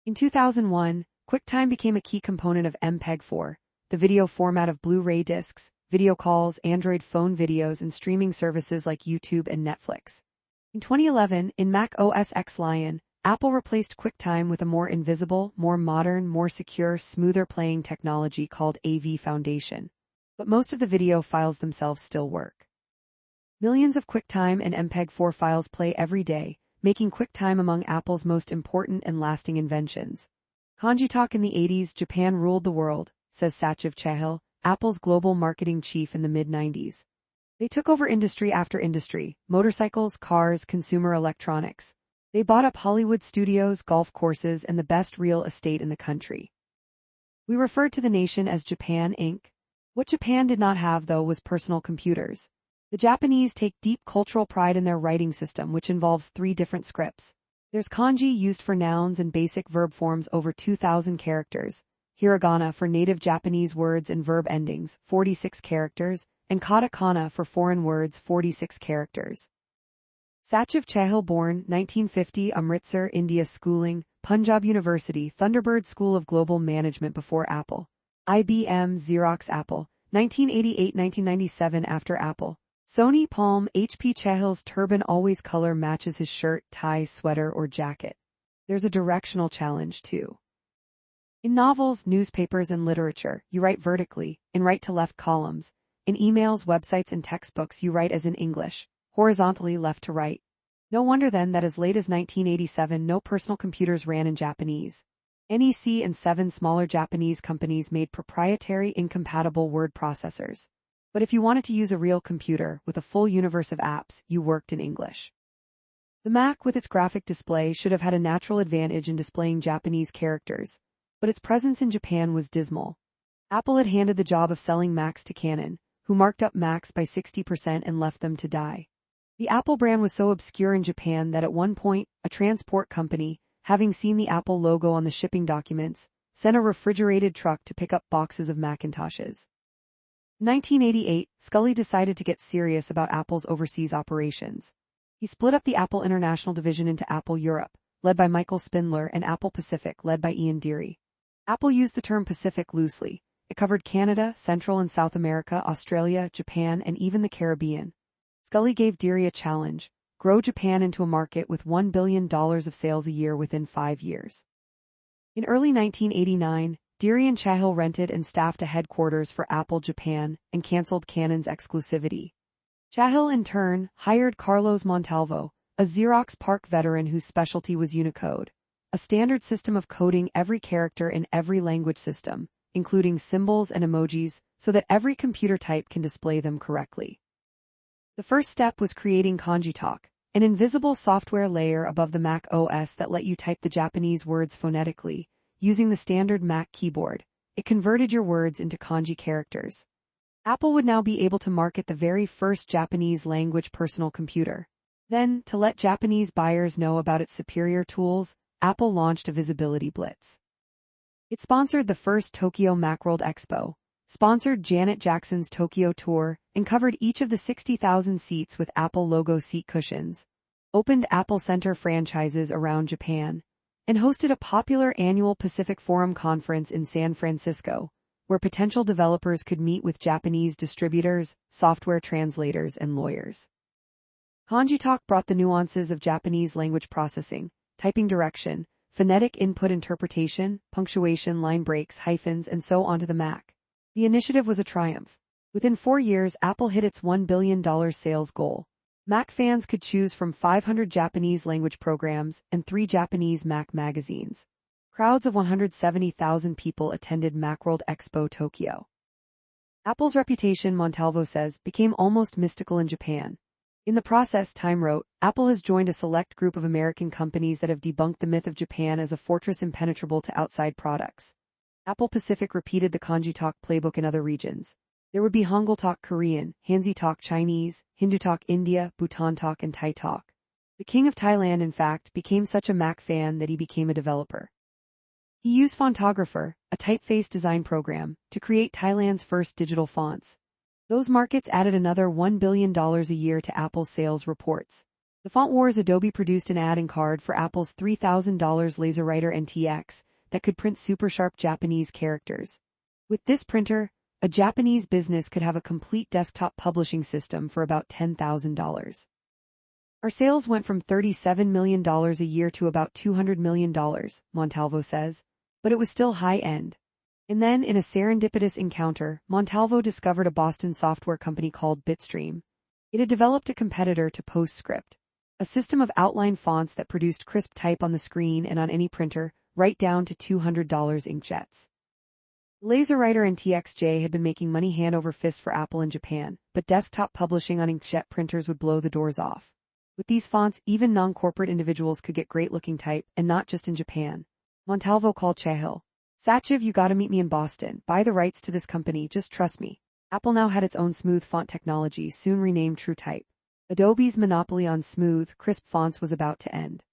Speaker 1: In 2001, QuickTime became a key component of MPEG-4, the video format of Blu-ray discs, video calls, Android phone videos, and streaming services like YouTube and Netflix. In 2011, in Mac OS X Lion, Apple replaced QuickTime with a more invisible, more modern, more secure, smoother playing technology called AV Foundation. But most of the video files themselves still work. Millions of QuickTime and MPEG-4 files play every day, making QuickTime among Apple's most important and lasting inventions. Kanji Talk in the 80s, Japan ruled the world, says Sachiv Chahil, Apple's global marketing chief in the mid-90s. They took over industry after industry, motorcycles, cars, consumer electronics. They bought up Hollywood studios, golf courses, and the best real estate in the country. We referred to the nation as Japan Inc. What Japan did not have, though, was personal computers. The Japanese take deep cultural pride in their writing system, which involves 3 different scripts. There's kanji, used for nouns and basic verb forms, over 2,000 characters, hiragana for native Japanese words and verb endings, 46 characters, and katakana for foreign words, 46 characters. Sachiv Chahil, born 1950, Amritsar, India. Schooling, Punjab University, Thunderbird School of Global Management before Apple. IBM, Xerox, Apple, 1988-1997 after Apple. Sony, Palm. HP. Chahil's turban always color matches his shirt, tie, sweater, or jacket. There's a directional challenge, too. In novels, newspapers, and literature, you write vertically, in right-to-left columns. In emails, websites, and textbooks, you write as in English, horizontally left to right. No wonder then that as late as 1987 no personal computers ran in Japanese. NEC and 7 smaller Japanese companies made proprietary incompatible word processors. But if you wanted to use a real computer with a full universe of apps, you worked in English. The Mac with its graphic display should have had a natural advantage in displaying Japanese characters, but its presence in Japan was dismal. Apple had handed the job of selling Macs to Canon, who marked up Macs by 60% and left them to die. The Apple brand was so obscure in Japan that at one point, a transport company, having seen the Apple logo on the shipping documents, sent a refrigerated truck to pick up boxes of Macintoshes. In 1988, Scully decided to get serious about Apple's overseas operations. He split up the Apple International division into Apple Europe, led by Michael Spindler, and Apple Pacific, led by Ian Deary. Apple used the term Pacific loosely. It covered Canada, Central and South America, Australia, Japan, and even the Caribbean. Scully gave Deary a challenge: grow Japan into a market with $1 billion of sales a year within 5 years. In early 1989, Deary and Chahil rented and staffed a headquarters for Apple Japan and canceled Canon's exclusivity. Chahil, in turn, hired Carlos Montalvo, a Xerox PARC veteran whose specialty was Unicode, a standard system of coding every character in every language system, including symbols and emojis, so that every computer type can display them correctly. The first step was creating Kanji Talk, an invisible software layer above the Mac OS that let you type the Japanese words phonetically. Using the standard Mac keyboard, it converted your words into kanji characters. Apple would now be able to market the very first Japanese language personal computer. Then, to let Japanese buyers know about its superior tools, Apple launched a visibility blitz. It sponsored the first Tokyo Macworld Expo, sponsored Janet Jackson's Tokyo tour, and covered each of the 60,000 seats with Apple logo seat cushions, opened Apple Center franchises around Japan, and hosted a popular annual Pacific Forum conference in San Francisco, where potential developers could meet with Japanese distributors, software translators, and lawyers. Kanji Talk brought the nuances of Japanese language processing, typing direction, phonetic input interpretation, punctuation, line breaks, hyphens, and so on to the Mac. The initiative was a triumph. Within 4 years, Apple hit its $1 billion sales goal. Mac fans could choose from 500 Japanese language programs and 3 Japanese Mac magazines. Crowds of 170,000 people attended Macworld Expo Tokyo. Apple's reputation, Montalvo says, became almost mystical in Japan. In the process, Time wrote, Apple has joined a select group of American companies that have debunked the myth of Japan as a fortress impenetrable to outside products. Apple Pacific repeated the Kanji Talk playbook in other regions. There would be Hangul Talk Korean, Hanzi Talk Chinese, Hindu Talk India, Bhutan Talk, and Thai Talk. The king of Thailand, in fact, became such a Mac fan that he became a developer. He used Fontographer, a typeface design program, to create Thailand's first digital fonts. Those markets added another $1 billion a year to Apple's sales reports. The font wars. Adobe produced an add-in card for Apple's $3,000 LaserWriter NTX that could print super sharp Japanese characters. With this printer, a Japanese business could have a complete desktop publishing system for about $10,000. Our sales went from $37 million a year to about $200 million, Montalvo says, but it was still high-end. And then, in a serendipitous encounter, Montalvo discovered a Boston software company called Bitstream. It had developed a competitor to PostScript, a system of outline fonts that produced crisp type on the screen and on any printer, right down to $200 inkjets. LaserWriter and TXJ had been making money hand over fist for Apple in Japan, but desktop publishing on inkjet printers would blow the doors off. With these fonts, even non-corporate individuals could get great-looking type, and not just in Japan. Montalvo called Cahill. Sachiv, you gotta meet me in Boston. Buy the rights to this company, just trust me. Apple now had its own smooth font technology, soon renamed TrueType. Adobe's monopoly on smooth, crisp fonts was about to end.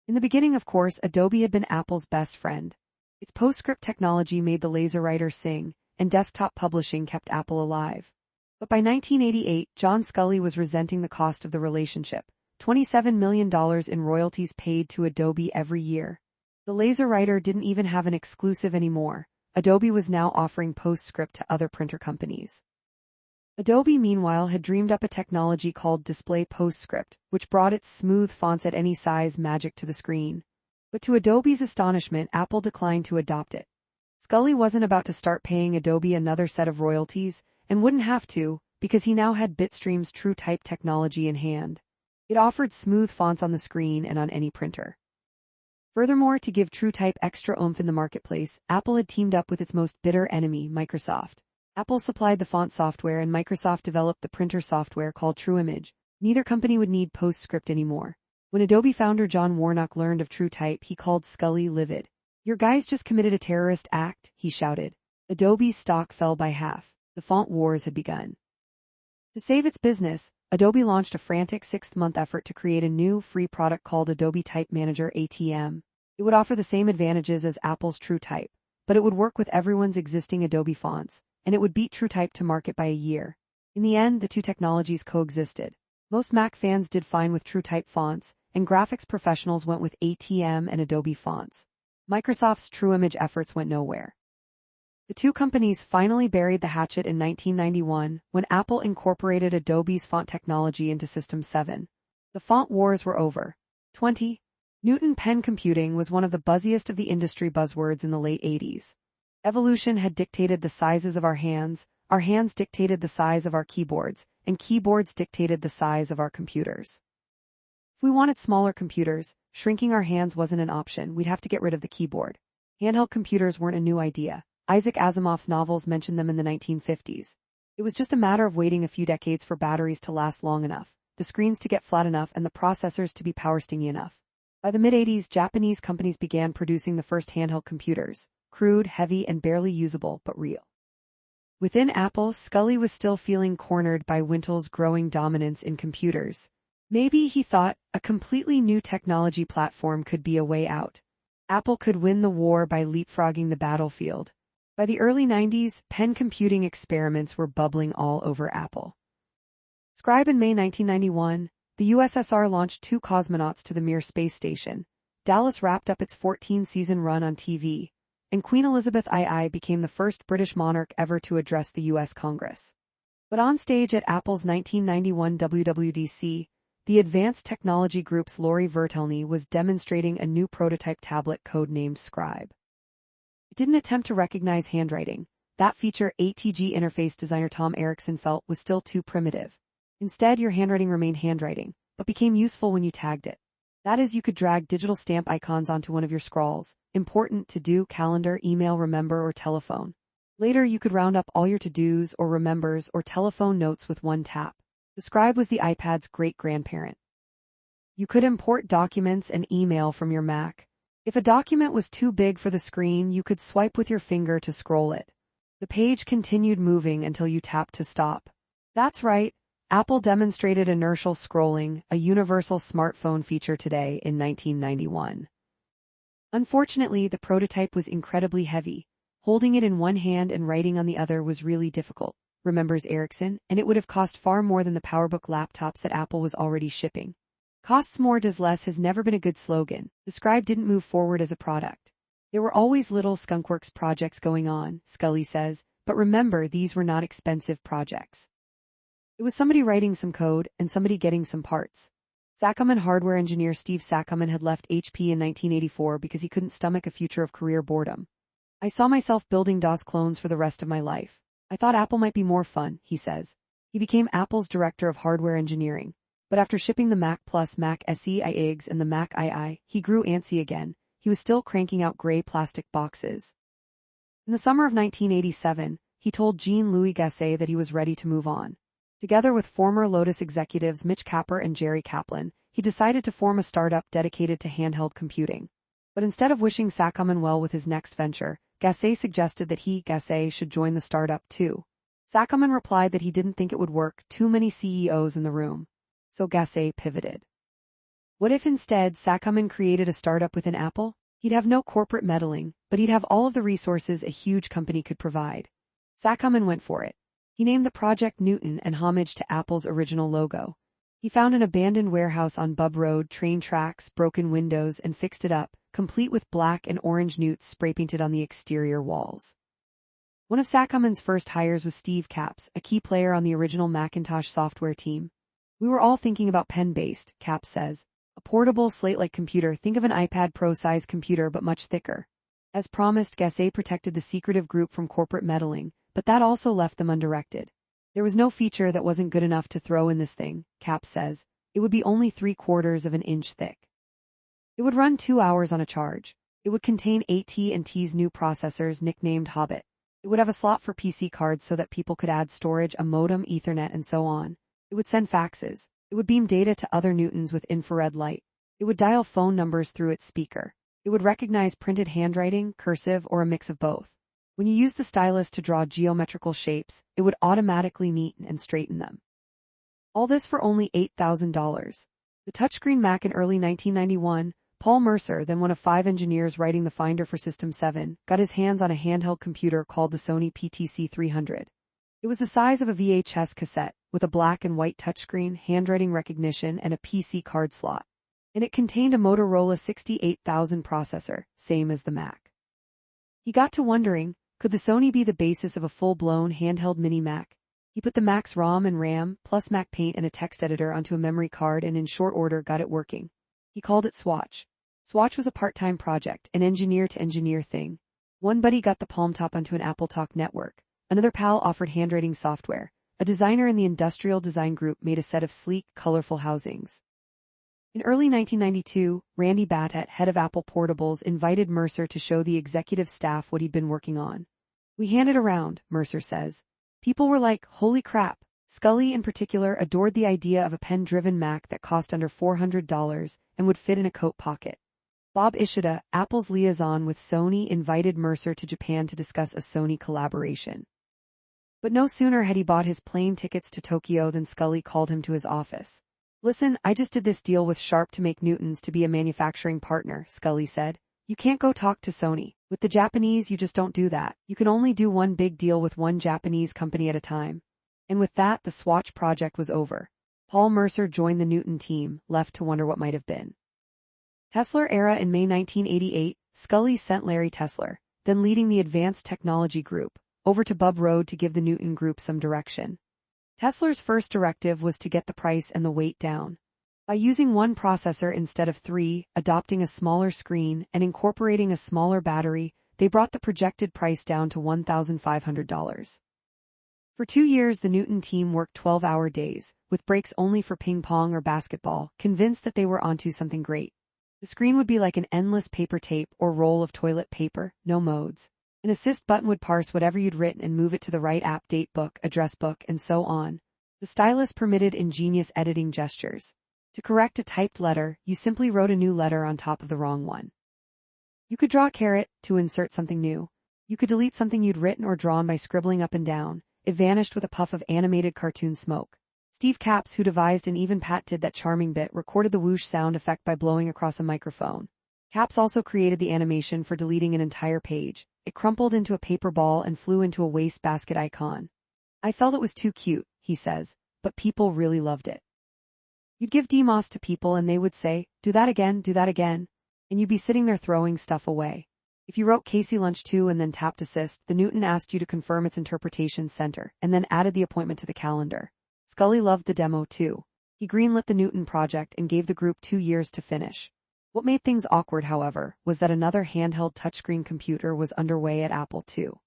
Speaker 1: In the beginning, of course, Adobe had been Apple's best friend. Its PostScript technology made the LaserWriter sing, and desktop publishing kept Apple alive. But by 1988, John Sculley was resenting the cost of the relationship, $27 million in royalties paid to Adobe every year. The LaserWriter didn't even have an exclusive anymore. Adobe was now offering PostScript to other printer companies. Adobe, meanwhile, had dreamed up a technology called Display PostScript, which brought its smooth fonts at any size magic to the screen. But to Adobe's astonishment, Apple declined to adopt it. Sculley wasn't about to start paying Adobe another set of royalties, and wouldn't have to, because he now had Bitstream's TrueType technology in hand. It offered smooth fonts on the screen and on any printer. Furthermore, to give TrueType extra oomph in the marketplace, Apple had teamed up with its most bitter enemy, Microsoft. Apple supplied the font software and Microsoft developed the printer software called TrueImage. Neither company would need PostScript anymore. When Adobe founder John Warnock learned of TrueType, he called Sculley livid. "Your guys just committed a terrorist act," he shouted. Adobe's stock fell by half. The font wars had begun. To save its business, Adobe launched a frantic six-month effort to create a new, free product called Adobe Type Manager ATM. It would offer the same advantages as Apple's TrueType, but it would work with everyone's existing Adobe fonts, and it would beat TrueType to market by a year. In the end, the two technologies coexisted. Most Mac fans did fine with TrueType fonts, and graphics professionals went with ATM and Adobe fonts. Microsoft's TrueImage efforts went nowhere. The two companies finally buried the hatchet in 1991 when Apple incorporated Adobe's font technology into System 7. The font wars were over. 20. Newton pen computing was one of the buzziest of the industry buzzwords in the late 80s. Evolution had dictated the sizes of our hands dictated the size of our keyboards, and keyboards dictated the size of our computers. If we wanted smaller computers, shrinking our hands wasn't an option. We'd have to get rid of the keyboard. Handheld computers weren't a new idea. Isaac Asimov's novels mentioned them in the 1950s. It was just a matter of waiting a few decades for batteries to last long enough, the screens to get flat enough, and the processors to be power-stingy enough. By the mid-80s, Japanese companies began producing the first handheld computers, crude, heavy, and barely usable, but real. Within Apple, Sculley was still feeling cornered by Wintel's growing dominance in computers. Maybe, he thought, a completely new technology platform could be a way out. Apple could win the war by leapfrogging the battlefield. By the early 90s, pen computing experiments were bubbling all over Apple. Scribe in May 1991, the USSR launched 2 cosmonauts to the Mir space station. Dallas wrapped up its 14-season run on TV, and Queen Elizabeth II became the first British monarch ever to address the U.S. Congress. But on stage at Apple's 1991 WWDC, the Advanced Technology Group's Laurie Vertelny was demonstrating a new prototype tablet codenamed Scribe. It didn't attempt to recognize handwriting. That feature ATG interface designer Tom Erickson felt was still too primitive. Instead, your handwriting remained handwriting, but became useful when you tagged it. That is, you could drag digital stamp icons onto one of your scrawls, important to-do, calendar, email, remember, or telephone. Later, you could round up all your to-dos or remembers or telephone notes with one tap. The Scribe was the iPad's great-grandparent. You could import documents and email from your Mac. If a document was too big for the screen, you could swipe with your finger to scroll it. The page continued moving until you tapped to stop. That's right, Apple demonstrated inertial scrolling, a universal smartphone feature today, in 1991. Unfortunately, the prototype was incredibly heavy. Holding it in one hand and writing on the other was really difficult. remembers Erickson, and it would have cost far more than the PowerBook laptops that Apple was already shipping. Costs more does less has never been a good slogan. The Scribe didn't move forward as a product. There were always little skunkworks projects going on, Scully says, but remember, these were not expensive projects. It was somebody writing some code and somebody getting some parts. Saccoman hardware engineer Steve Saccoman had left HP in 1984 because he couldn't stomach a future of career boredom. I saw myself building DOS clones for the rest of my life. I thought Apple might be more fun, he says. He became Apple's director of hardware engineering. But after shipping the Mac Plus, Mac SE IIGs, and the Mac II, he grew antsy again. He was still cranking out gray plastic boxes. In the summer of 1987, he told Jean-Louis Gasset that he was ready to move on. Together with former Lotus executives Mitch Capper and Jerry Kaplan, he decided to form a startup dedicated to handheld computing. But instead of wishing Saccoman well with his next venture, Gasset suggested that he, Gasset, should join the startup too. Saccoman replied that he didn't think it would work, too many CEOs in the room. So Gasset pivoted. What if instead Saccoman created a startup within Apple? He'd have no corporate meddling, but he'd have all of the resources a huge company could provide. Saccoman went for it. He named the project Newton in homage to Apple's original logo. He found an abandoned warehouse on Bub Road, train tracks, broken windows, and fixed it up, complete with black and orange newts spray-painted on the exterior walls. One of Saccoman's first hires was Steve Capps, a key player on the original Macintosh software team. We were all thinking about pen-based, Capps says. A portable, slate-like computer, think of an iPad Pro-size computer but much thicker. As promised, Gasset protected the secretive group from corporate meddling, but that also left them undirected. There was no feature that wasn't good enough to throw in this thing, Capps says. It would be only 3/4 of an inch thick. It would run 2 hours on a charge. It would contain AT&T's new processors nicknamed Hobbit. It would have a slot for PC cards so that people could add storage, a modem, Ethernet, and so on. It would send faxes. It would beam data to other Newtons with infrared light. It would dial phone numbers through its speaker. It would recognize printed handwriting, cursive, or a mix of both. When you use the stylus to draw geometrical shapes, it would automatically neaten and straighten them. All this for only $8,000. The touchscreen Mac in early 1991, Paul Mercer, then one of 5 engineers writing the Finder for System 7, got his hands on a handheld computer called the Sony PTC 300. It was the size of a VHS cassette, with a black and white touchscreen, handwriting recognition, and a PC card slot. And it contained a Motorola 68000 processor, same as the Mac. He got to wondering, could the Sony be the basis of a full-blown handheld mini Mac? He put the Mac's ROM and RAM, plus Mac Paint and a text editor onto a memory card and in short order got it working. He called it Swatch. Swatch was a part-time project, an engineer-to-engineer thing. One buddy got the Palm Top onto an AppleTalk network. Another pal offered handwriting software. A designer in the industrial design group made a set of sleek, colorful housings. In early 1992, Randy Batet, head of Apple Portables, invited Mercer to show the executive staff what he'd been working on. We handed around, Mercer says. People were like, holy crap. Scully in particular adored the idea of a pen-driven Mac that cost under $400 and would fit in a coat pocket. Bob Ishida, Apple's liaison with Sony, invited Mercer to Japan to discuss a Sony collaboration. But no sooner had he bought his plane tickets to Tokyo than Scully called him to his office. Listen, I just did this deal with Sharp to make Newtons to be a manufacturing partner, Scully said. You can't go talk to Sony. With the Japanese, you just don't do that. You can only do one big deal with one Japanese company at a time. And with that, the Swatch project was over. Paul Mercer joined the Newton team, left to wonder what might have been. Tesla era in May 1988, Scully sent Larry Tesler, then leading the Advanced Technology Group, over to Bub Road to give the Newton Group some direction. Tesler's first directive was to get the price and the weight down. By using one processor instead of 3, adopting a smaller screen, and incorporating a smaller battery, they brought the projected price down to $1,500. For 2 years, the Newton team worked 12-hour days, with breaks only for ping pong or basketball, convinced that they were onto something great. The screen would be like an endless paper tape or roll of toilet paper, no modes. An assist button would parse whatever you'd written and move it to the right app, date book, address book, and so on. The stylus permitted ingenious editing gestures. To correct a typed letter, you simply wrote a new letter on top of the wrong one. You could draw a caret to insert something new. You could delete something you'd written or drawn by scribbling up and down. It vanished with a puff of animated cartoon smoke. Steve Capps, who devised and even patented that charming bit, recorded the whoosh sound effect by blowing across a microphone. Capps also created the animation for deleting an entire page. It crumpled into a paper ball and flew into a wastebasket icon. I felt it was too cute, he says, but people really loved it. You'd give DMOS to people and they would say, do that again, and you'd be sitting there throwing stuff away. If you wrote Casey Lunch 2 and then tapped assist, the Newton asked you to confirm its interpretation center, and then added the appointment to the calendar. Scully loved the demo too. He greenlit the Newton project and gave the group 2 years to finish. What made things awkward, however, was that another handheld touchscreen computer was underway at Apple too.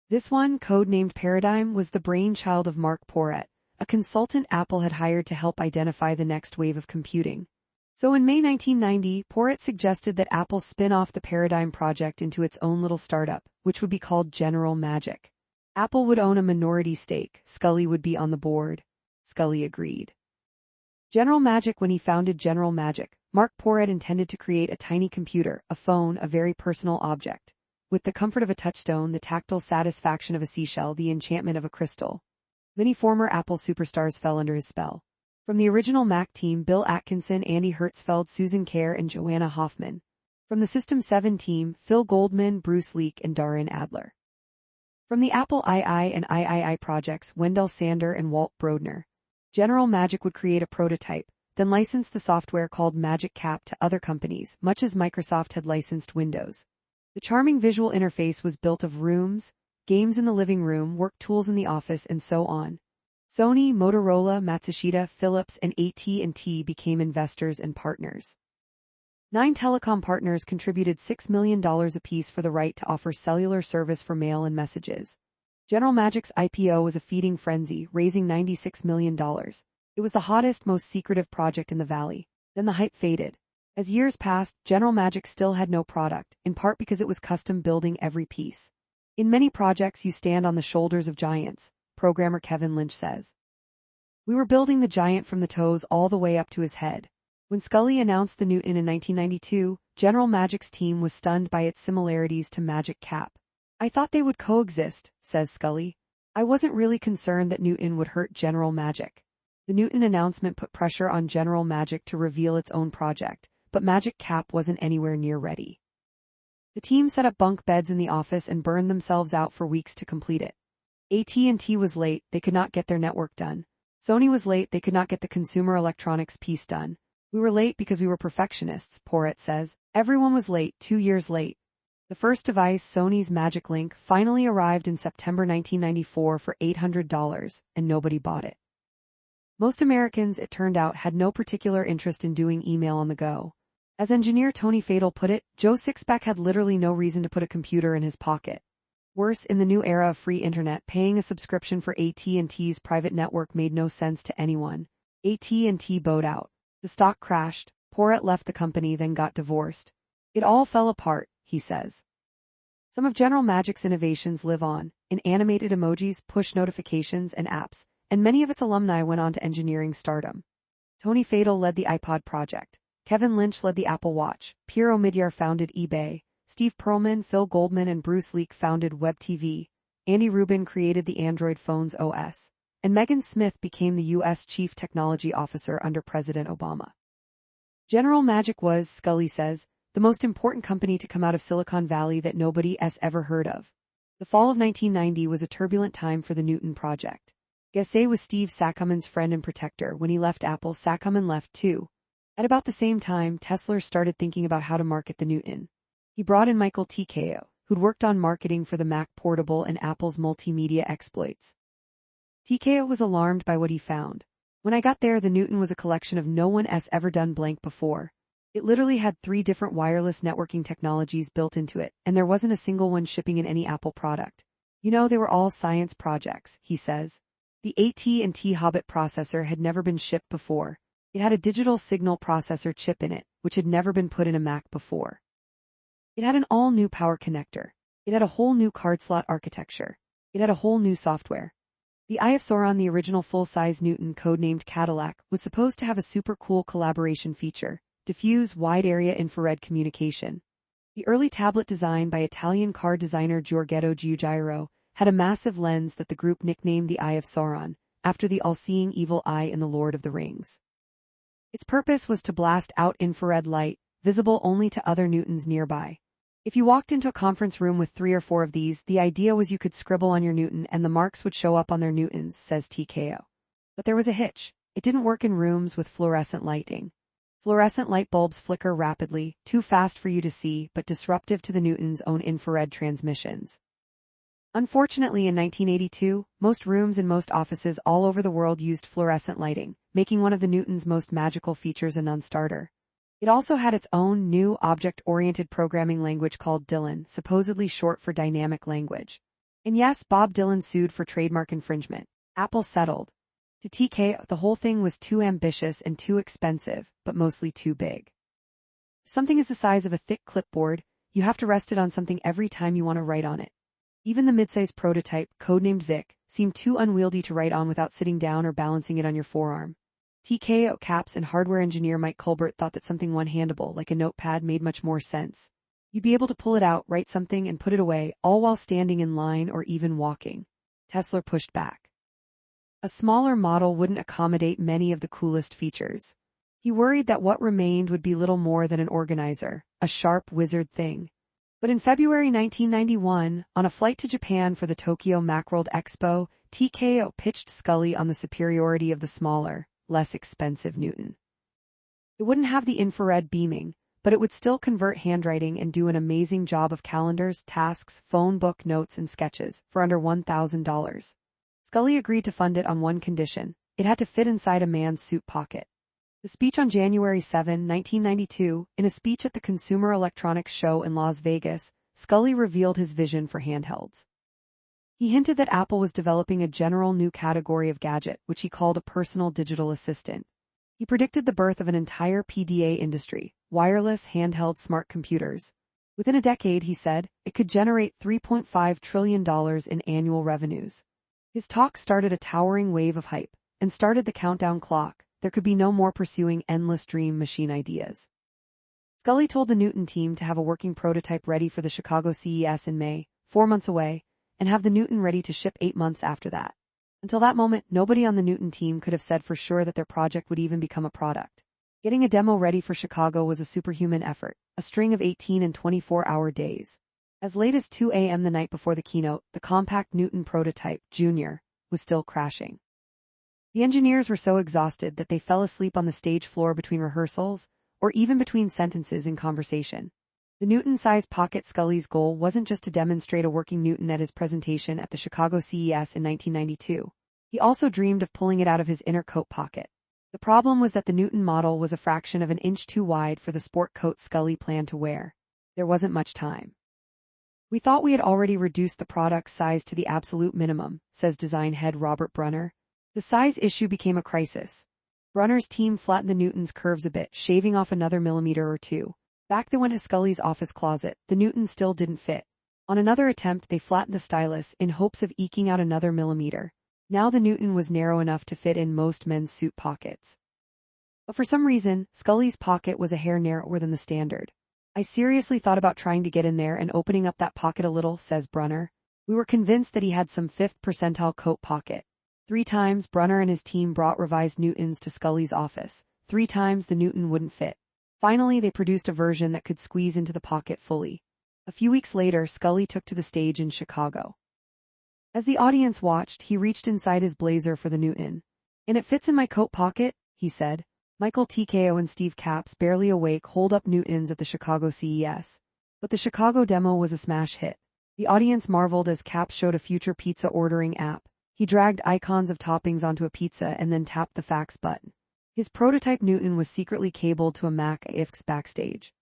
Speaker 1: This one, codenamed Paradigm, was the brainchild of Mark Porrett, a consultant Apple had hired to help identify the next wave of computing. So in May 1990, Porrett suggested that Apple spin off the Paradigm project into its own little startup, which would be called General Magic. Apple would own a minority stake. Scully would be on the board. Scully agreed. General Magic. When he founded General Magic, Mark Porrett intended to create a tiny computer, a phone, a very personal object. With the comfort of a touchstone, the tactile satisfaction of a seashell, the enchantment of a crystal. Many former Apple superstars fell under his spell. From the original Mac team, Bill Atkinson, Andy Hertzfeld, Susan Kare, and Joanna Hoffman. From the System 7 team, Phil Goldman, Bruce Leak, and Darren Adler. From the Apple II and III projects, Wendell Sander and Walt Brodner. General Magic would create a prototype, then license the software called Magic Cap to other companies, much as Microsoft had licensed Windows. The charming visual interface was built of rooms, games in the living room, work tools in the office, and so on. Sony, Motorola, Matsushita, Philips, and AT&T became investors and partners. 9 telecom partners contributed $6 million apiece for the right to offer cellular service for mail and messages. General Magic's IPO was a feeding frenzy, raising $96 million. It was the hottest, most secretive project in the Valley. Then the hype faded. As years passed, General Magic still had no product, in part because it was custom building every piece. In many projects you stand on the shoulders of giants, programmer Kevin Lynch says. We were building the giant from the toes all the way up to his head. When Scully announced the Newton in 1992, General Magic's team was stunned by its similarities to Magic Cap. I thought they would coexist, says Scully. I wasn't really concerned that Newton would hurt General Magic. The Newton announcement put pressure on General Magic to reveal its own project, but Magic Cap wasn't anywhere near ready. The team set up bunk beds in the office and burned themselves out for weeks to complete it. AT&T was late, they could not get their network done. Sony was late, they could not get the consumer electronics piece done. We were late because we were perfectionists, Porrett says. Everyone was late, 2 years late. The first device, Sony's Magic Link, finally arrived in September 1994 for $800, and nobody bought it. Most Americans, it turned out, had no particular interest in doing email on the go. As engineer Tony Fadell put it, Joe Sixpack had literally no reason to put a computer in his pocket. Worse, in the new era of free internet, paying a subscription for AT&T's private network made no sense to anyone. AT&T bowed out. The stock crashed. Porrett left the company, then got divorced. It all fell apart, he says. Some of General Magic's innovations live on, in animated emojis, push notifications, and apps, and many of its alumni went on to engineering stardom. Tony Fadell led the iPod project. Kevin Lynch led the Apple Watch. Pierre Omidyar founded eBay. Steve Perlman, Phil Goldman, and Bruce Leak founded WebTV. Andy Rubin created the Android phone's OS. And Megan Smith became the U.S. Chief Technology Officer under President Obama. General Magic was, Scully says, the most important company to come out of Silicon Valley that nobody has ever heard of. The fall of 1990 was a turbulent time for the Newton project. Gessé was Steve Saccoman's friend and protector. When he left Apple, Saccoman left too. At about the same time, Tesla started thinking about how to market the Newton. He brought in Michael TKO, who'd worked on marketing for the Mac Portable and Apple's multimedia exploits. TKO was alarmed by what he found. When I got there, the Newton was a collection of no one has ever done blank before. It literally had 3 different wireless networking technologies built into it, and there wasn't a single one shipping in any Apple product. You know, they were all science projects, he says. The AT&T Hobbit processor had never been shipped before. It had a digital signal processor chip in it, which had never been put in a Mac before. It had an all-new power connector. It had a whole new card slot architecture. It had a whole new software. The Eye of Sauron, the original full-size Newton, codenamed Cadillac, was supposed to have a super cool collaboration feature, diffuse wide-area infrared communication. The early tablet design by Italian car designer Giorgetto Giugiaro had a massive lens that the group nicknamed the Eye of Sauron, after the all-seeing evil eye in The Lord of the Rings. Its purpose was to blast out infrared light, visible only to other Newtons nearby. If you walked into a conference room with 3 or 4 of these, the idea was you could scribble on your Newton and the marks would show up on their Newtons, says TKO. But there was a hitch. It didn't work in rooms with fluorescent lighting. Fluorescent light bulbs flicker rapidly, too fast for you to see, but disruptive to the Newton's own infrared transmissions. Unfortunately, in 1982, most rooms in most offices all over the world used fluorescent lighting, making one of the Newton's most magical features a non-starter. It also had its own new object-oriented programming language called Dylan, supposedly short for dynamic language. And yes, Bob Dylan sued for trademark infringement. Apple settled. To TK, the whole thing was too ambitious and too expensive, but mostly too big. If something is the size of a thick clipboard, you have to rest it on something every time you want to write on it. Even the mid-size prototype, codenamed Vic, seemed too unwieldy to write on without sitting down or balancing it on your forearm. TKO Caps and hardware engineer Mike Colbert thought that something one-handable, like a notepad, made much more sense. You'd be able to pull it out, write something, and put it away, all while standing in line or even walking. Tesla pushed back. A smaller model wouldn't accommodate many of the coolest features. He worried that what remained would be little more than an organizer, a sharp wizard thing. But in February 1991, on a flight to Japan for the Tokyo Macworld Expo, TKO pitched Scully on the superiority of the smaller, less expensive Newton. It wouldn't have the infrared beaming, but it would still convert handwriting and do an amazing job of calendars, tasks, phone book notes, and sketches for under $1,000. Scully agreed to fund it on one condition: it had to fit inside a man's suit pocket. The speech on January 7, 1992, in a speech at the Consumer Electronics Show in Las Vegas, Scully revealed his vision for handhelds. He hinted that Apple was developing a general new category of gadget, which he called a personal digital assistant. He predicted the birth of an entire PDA industry, wireless handheld smart computers. Within a decade, he said, it could generate $3.5 trillion in annual revenues. His talk started a towering wave of hype, and started the countdown clock. There could be no more pursuing endless dream machine ideas. Scully told the Newton team to have a working prototype ready for the Chicago CES in May, 4 months away, and have the Newton ready to ship 8 months after that. Until that moment, nobody on the Newton team could have said for sure that their project would even become a product. Getting a demo ready for Chicago was a superhuman effort, a string of 18 and 24-hour days. As late as 2 a.m. the night before the keynote, the compact Newton prototype, Junior, was still crashing. The engineers were so exhausted that they fell asleep on the stage floor between rehearsals, or even between sentences in conversation. The Newton-sized pocket. Scully's goal wasn't just to demonstrate a working Newton at his presentation at the Chicago CES in 1992. He also dreamed of pulling it out of his inner coat pocket. The problem was that the Newton model was a fraction of an inch too wide for the sport coat Scully planned to wear. There wasn't much time. We thought we had already reduced the product's size to the absolute minimum, says design head Robert Brunner. The size issue became a crisis. Brunner's team flattened the Newton's curves a bit, shaving off another millimeter or two. Back they went to Scully's office closet. The Newton still didn't fit. On another attempt, they flattened the stylus in hopes of eking out another millimeter. Now the Newton was narrow enough to fit in most men's suit pockets. But for some reason, Scully's pocket was a hair narrower than the standard. I seriously thought about trying to get in there and opening up that pocket a little, says Brunner. We were convinced that he had some 5th percentile coat pocket. 3 times Brunner and his team brought revised Newtons to Scully's office. 3 times the Newton wouldn't fit. Finally, they produced a version that could squeeze into the pocket fully. A few weeks later, Scully took to the stage in Chicago. As the audience watched, he reached inside his blazer for the Newton. And it fits in my coat pocket, he said. Michael TKO and Steve Capps, barely awake, hold up Newtons at the Chicago CES. But the Chicago demo was a smash hit. The audience marveled as Capps showed a future pizza ordering app. He dragged icons of toppings onto a pizza and then tapped the fax button. His prototype Newton was secretly cabled to a Mac IFX backstage.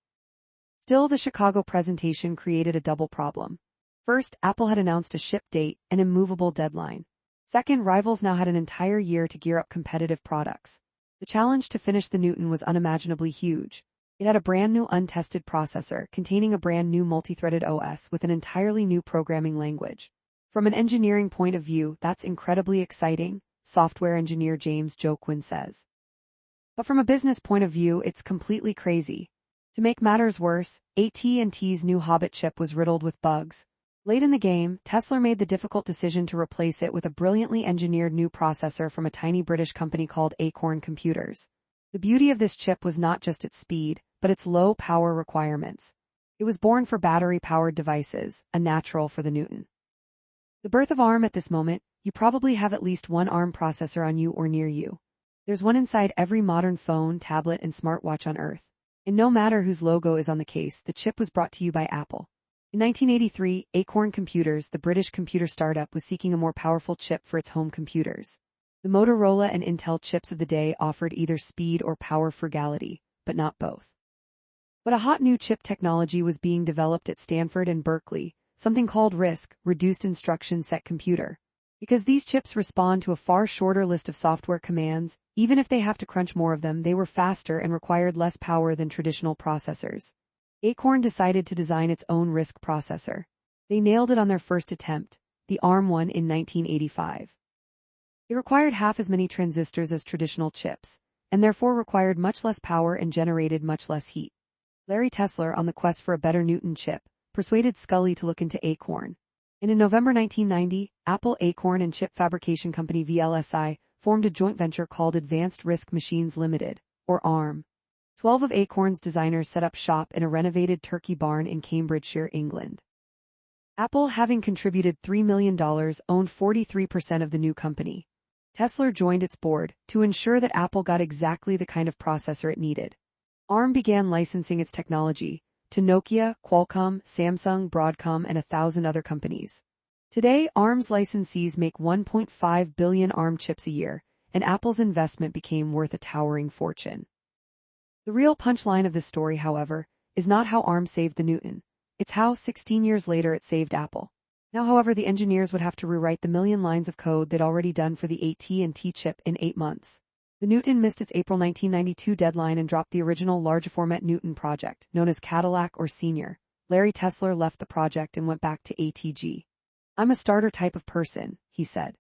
Speaker 1: Still, the Chicago presentation created a double problem. First, Apple had announced a ship date, an immovable deadline. Second, rivals now had an entire year to gear up competitive products. The challenge to finish the Newton was unimaginably huge. It had a brand new untested processor containing a brand new multi-threaded OS with an entirely new programming language. From an engineering point of view, that's incredibly exciting, software engineer James Joquin says. But from a business point of view, it's completely crazy. To make matters worse, AT&T's new Hobbit chip was riddled with bugs. Late in the game, Tesla made the difficult decision to replace it with a brilliantly engineered new processor from a tiny British company called Acorn Computers. The beauty of this chip was not just its speed, but its low power requirements. It was born for battery-powered devices, a natural for the Newton. The birth of ARM. At this moment, you probably have at least one ARM processor on you or near you. There's one inside every modern phone, tablet, and smartwatch on Earth. And no matter whose logo is on the case, the chip was brought to you by Apple. In 1983, Acorn Computers, the British computer startup, was seeking a more powerful chip for its home computers. The Motorola and Intel chips of the day offered either speed or power frugality, but not both. But a hot new chip technology was being developed at Stanford and Berkeley, something called RISC, Reduced Instruction Set Computer. Because these chips respond to a far shorter list of software commands, even if they have to crunch more of them, they were faster and required less power than traditional processors. Acorn decided to design its own RISC processor. They nailed it on their first attempt, the ARM one in 1985. It required half as many transistors as traditional chips, and therefore required much less power and generated much less heat. Larry Tesler, on the quest for a better Newton chip, persuaded Scully to look into Acorn. And in November 1990, Apple, Acorn, and chip fabrication company VLSI formed a joint venture called Advanced RISC Machines Limited, or ARM. 12 of Acorn's designers set up shop in a renovated turkey barn in Cambridgeshire, England. Apple, having contributed $3 million, owned 43% of the new company. Tesler joined its board to ensure that Apple got exactly the kind of processor it needed. ARM began licensing its technology to Nokia, Qualcomm, Samsung, Broadcom, and 1,000 other companies. Today, ARM's licensees make 1.5 billion ARM chips a year, and Apple's investment became worth a towering fortune. The real punchline of this story, however, is not how ARM saved the Newton. It's how, 16 years later, it saved Apple. Now, however, the engineers would have to rewrite the million lines of code they'd already done for the AT&T chip in 8 months. The Newton missed its April 1992 deadline and dropped the original large-format Newton project, known as Cadillac or Senior. Larry Tesler left the project and went back to ATG. "I'm a starter type of person," he said.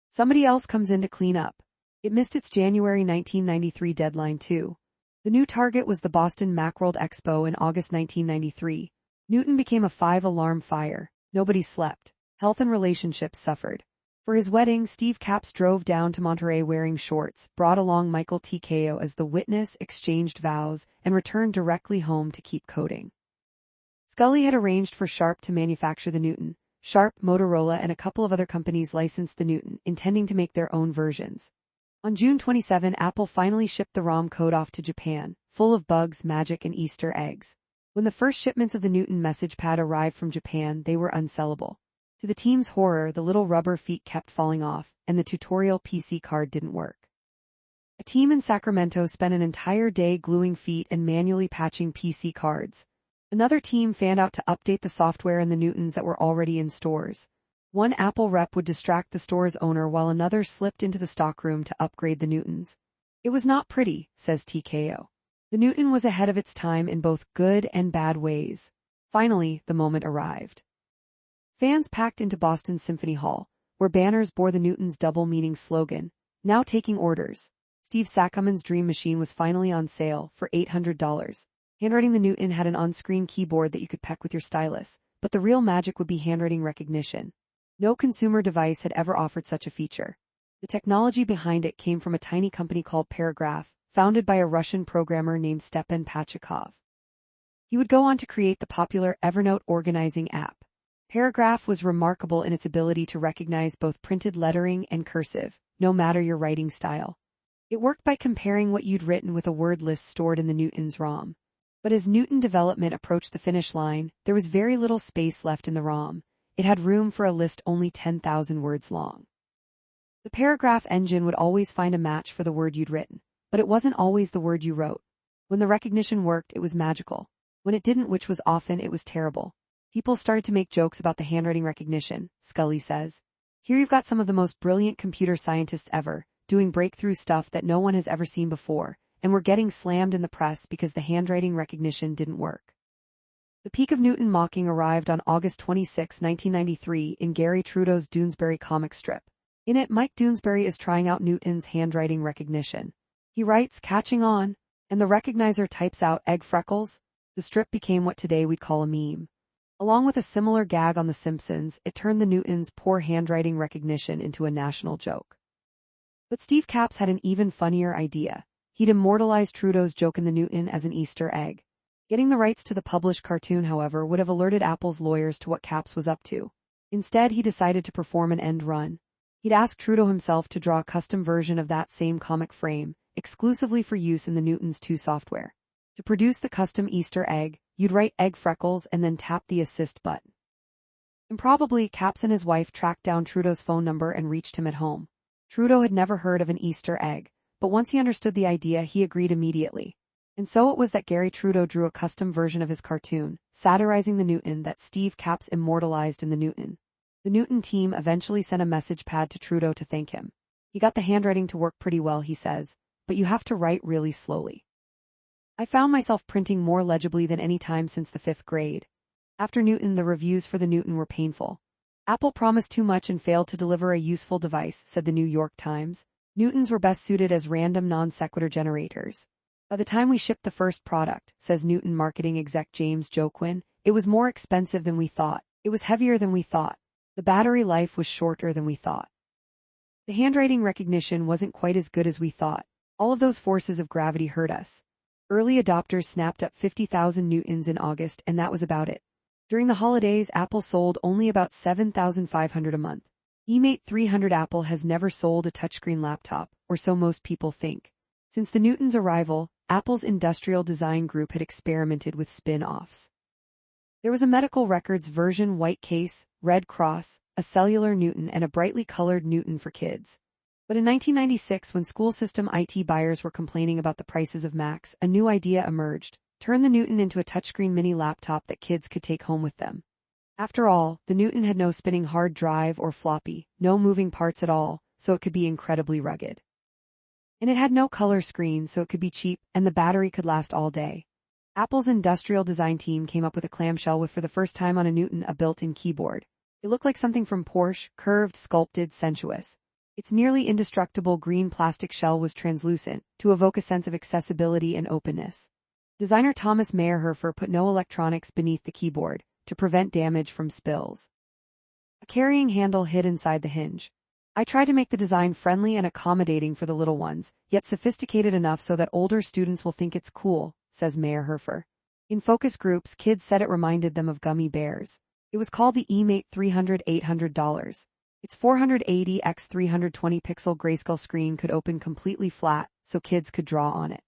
Speaker 1: "Somebody else comes in to clean up." It missed its January 1993 deadline too. The new target was the Boston Macworld Expo in August 1993. Newton became a 5-alarm fire. Nobody slept. Health and relationships suffered. For his wedding, Steve Capps drove down to Monterey wearing shorts, brought along Michael TKO as the witness, exchanged vows, and returned directly home to keep coding. Scully had arranged for Sharp to manufacture the Newton. Sharp, Motorola, and a couple of other companies licensed the Newton, intending to make their own versions. On June 27, Apple finally shipped the ROM code off to Japan, full of bugs, magic, and Easter eggs. When the first shipments of the Newton message pad arrived from Japan, they were unsellable. To the team's horror, the little rubber feet kept falling off, and the tutorial PC card didn't work. A team in Sacramento spent an entire day gluing feet and manually patching PC cards. Another team fanned out to update the software in the Newtons that were already in stores. One Apple rep would distract the store's owner while another slipped into the stockroom to upgrade the Newtons. "It was not pretty," says TKO. The Newton was ahead of its time in both good and bad ways. Finally, the moment arrived. Fans packed into Boston's Symphony Hall, where banners bore the Newton's double-meaning slogan, "Now taking orders." Steve Saccoman's dream machine was finally on sale for $800. Handwriting the Newton had an on-screen keyboard that you could peck with your stylus, but the real magic would be handwriting recognition. No consumer device had ever offered such a feature. The technology behind it came from a tiny company called Paragraph, founded by a Russian programmer named Stepan Pachikov. He would go on to create the popular Evernote organizing app. Paragraph was remarkable in its ability to recognize both printed lettering and cursive, no matter your writing style. It worked by comparing what you'd written with a word list stored in the Newton's ROM. But as Newton development approached the finish line, there was very little space left in the ROM. It had room for a list only 10,000 words long. The Paragraph engine would always find a match for the word you'd written, but it wasn't always the word you wrote. When the recognition worked, it was magical. When it didn't, which was often, it was terrible. People started to make jokes about the handwriting recognition, Scully says. "Here you've got some of the most brilliant computer scientists ever, doing breakthrough stuff that no one has ever seen before, and we're getting slammed in the press because the handwriting recognition didn't work." The peak of Newton mocking arrived on August 26, 1993, in Gary Trudeau's Doonesbury comic strip. In it, Mike Doonesbury is trying out Newton's handwriting recognition. He writes, "Catching on," and the recognizer types out "egg freckles." The strip became what today we'd call a meme. Along with a similar gag on The Simpsons, it turned the Newton's poor handwriting recognition into a national joke. But Steve Capps had an even funnier idea. He'd immortalize Trudeau's joke in the Newton as an Easter egg. Getting the rights to the published cartoon, however, would have alerted Apple's lawyers to what Capps was up to. Instead, he decided to perform an end run. He'd asked Trudeau himself to draw a custom version of that same comic frame, exclusively for use in the Newton's 2 software. To produce the custom Easter egg, you'd write Egg Freckles and then tap the assist button. Improbably, Capps and his wife tracked down Trudeau's phone number and reached him at home. Trudeau had never heard of an Easter egg, but once he understood the idea, he agreed immediately. And so it was that Gary Trudeau drew a custom version of his cartoon, satirizing the Newton that Steve Capps immortalized in the Newton. The Newton team eventually sent a message pad to Trudeau to thank him. He got the handwriting to work pretty well, he says, but you have to write really slowly. I found myself printing more legibly than any time since the 5th grade. After Newton, the reviews for the Newton were painful. Apple promised too much and failed to deliver a useful device, said the New York Times. Newtons were best suited as random non sequitur generators. By the time we shipped the first product, says Newton marketing exec James Joquin, it was more expensive than we thought. It was heavier than we thought. The battery life was shorter than we thought. The handwriting recognition wasn't quite as good as we thought. All of those forces of gravity hurt us. Early adopters snapped up 50,000 Newtons in August, and that was about it. During the holidays, Apple sold only about 7,500 a month. eMate 300 Apple has never sold a touchscreen laptop, or so most people think. Since the Newton's arrival, Apple's industrial design group had experimented with spin-offs. There was a medical records version white case, red cross, a cellular Newton, and a brightly colored Newton for kids. But in 1996, when school system IT buyers were complaining about the prices of Macs, a new idea emerged: turn the Newton into a touchscreen mini laptop that kids could take home with them. After all, the Newton had no spinning hard drive or floppy, no moving parts at all, so it could be incredibly rugged. And it had no color screen, so it could be cheap, and the battery could last all day. Apple's industrial design team came up with a clamshell with, for the first time on a Newton, a built-in keyboard. It looked like something from Porsche, curved, sculpted, sensuous. Its nearly indestructible green plastic shell was translucent, to evoke a sense of accessibility and openness. Designer Thomas Meyerhofer put no electronics beneath the keyboard, to prevent damage from spills. A carrying handle hid inside the hinge. I tried to make the design friendly and accommodating for the little ones, yet sophisticated enough so that older students will think it's cool, says Meyerhofer. In focus groups, kids said it reminded them of gummy bears. It was called the eMate 300 $800. Its 480 x 320 pixel grayscale screen could open completely flat, so kids could draw on it.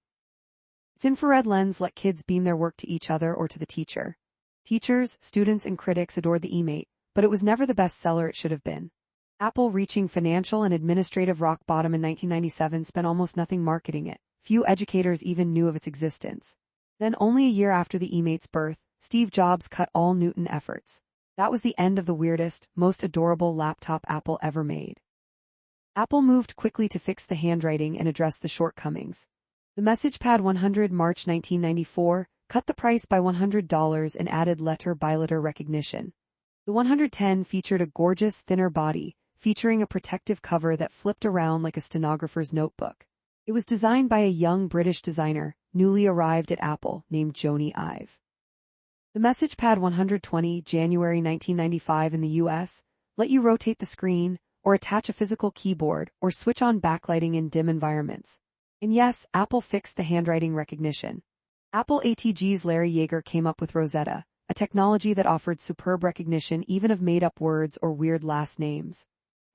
Speaker 1: Its infrared lens let kids beam their work to each other or to the teacher. Teachers, students, and critics adored the eMate, but it was never the bestseller it should have been. Apple, reaching financial and administrative rock bottom in 1997, spent almost nothing marketing it. Few educators even knew of its existence. Then, only a year after the eMate's birth, Steve Jobs cut all Newton efforts. That was the end of the weirdest, most adorable laptop Apple ever made. Apple moved quickly to fix the handwriting and address the shortcomings. The MessagePad 100, March 1994, cut the price by $100 and added letter-by-letter recognition. The 110 featured a gorgeous, thinner body, featuring a protective cover that flipped around like a stenographer's notebook. It was designed by a young British designer, newly arrived at Apple, named Joni Ive. The MessagePad 120, January 1995 in the US, let you rotate the screen, or attach a physical keyboard, or switch on backlighting in dim environments. And yes, Apple fixed the handwriting recognition. Apple ATG's Larry Yeager came up with Rosetta, a technology that offered superb recognition even of made-up words or weird last names.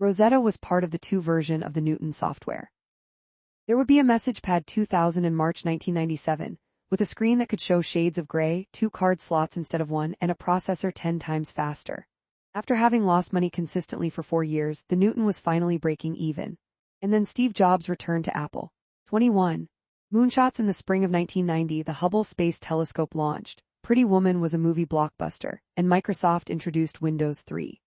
Speaker 1: Rosetta was part of the 2 version of the Newton software. There would be a MessagePad 2000 in March 1997, with a screen that could show shades of gray, 2 card slots instead of 1, and a processor 10 times faster. After having lost money consistently for 4 years, the Newton was finally breaking even. And then Steve Jobs returned to Apple. 21. Moonshots. In the spring of 1990, the Hubble Space Telescope launched. Pretty Woman was a movie blockbuster, and Microsoft introduced Windows 3.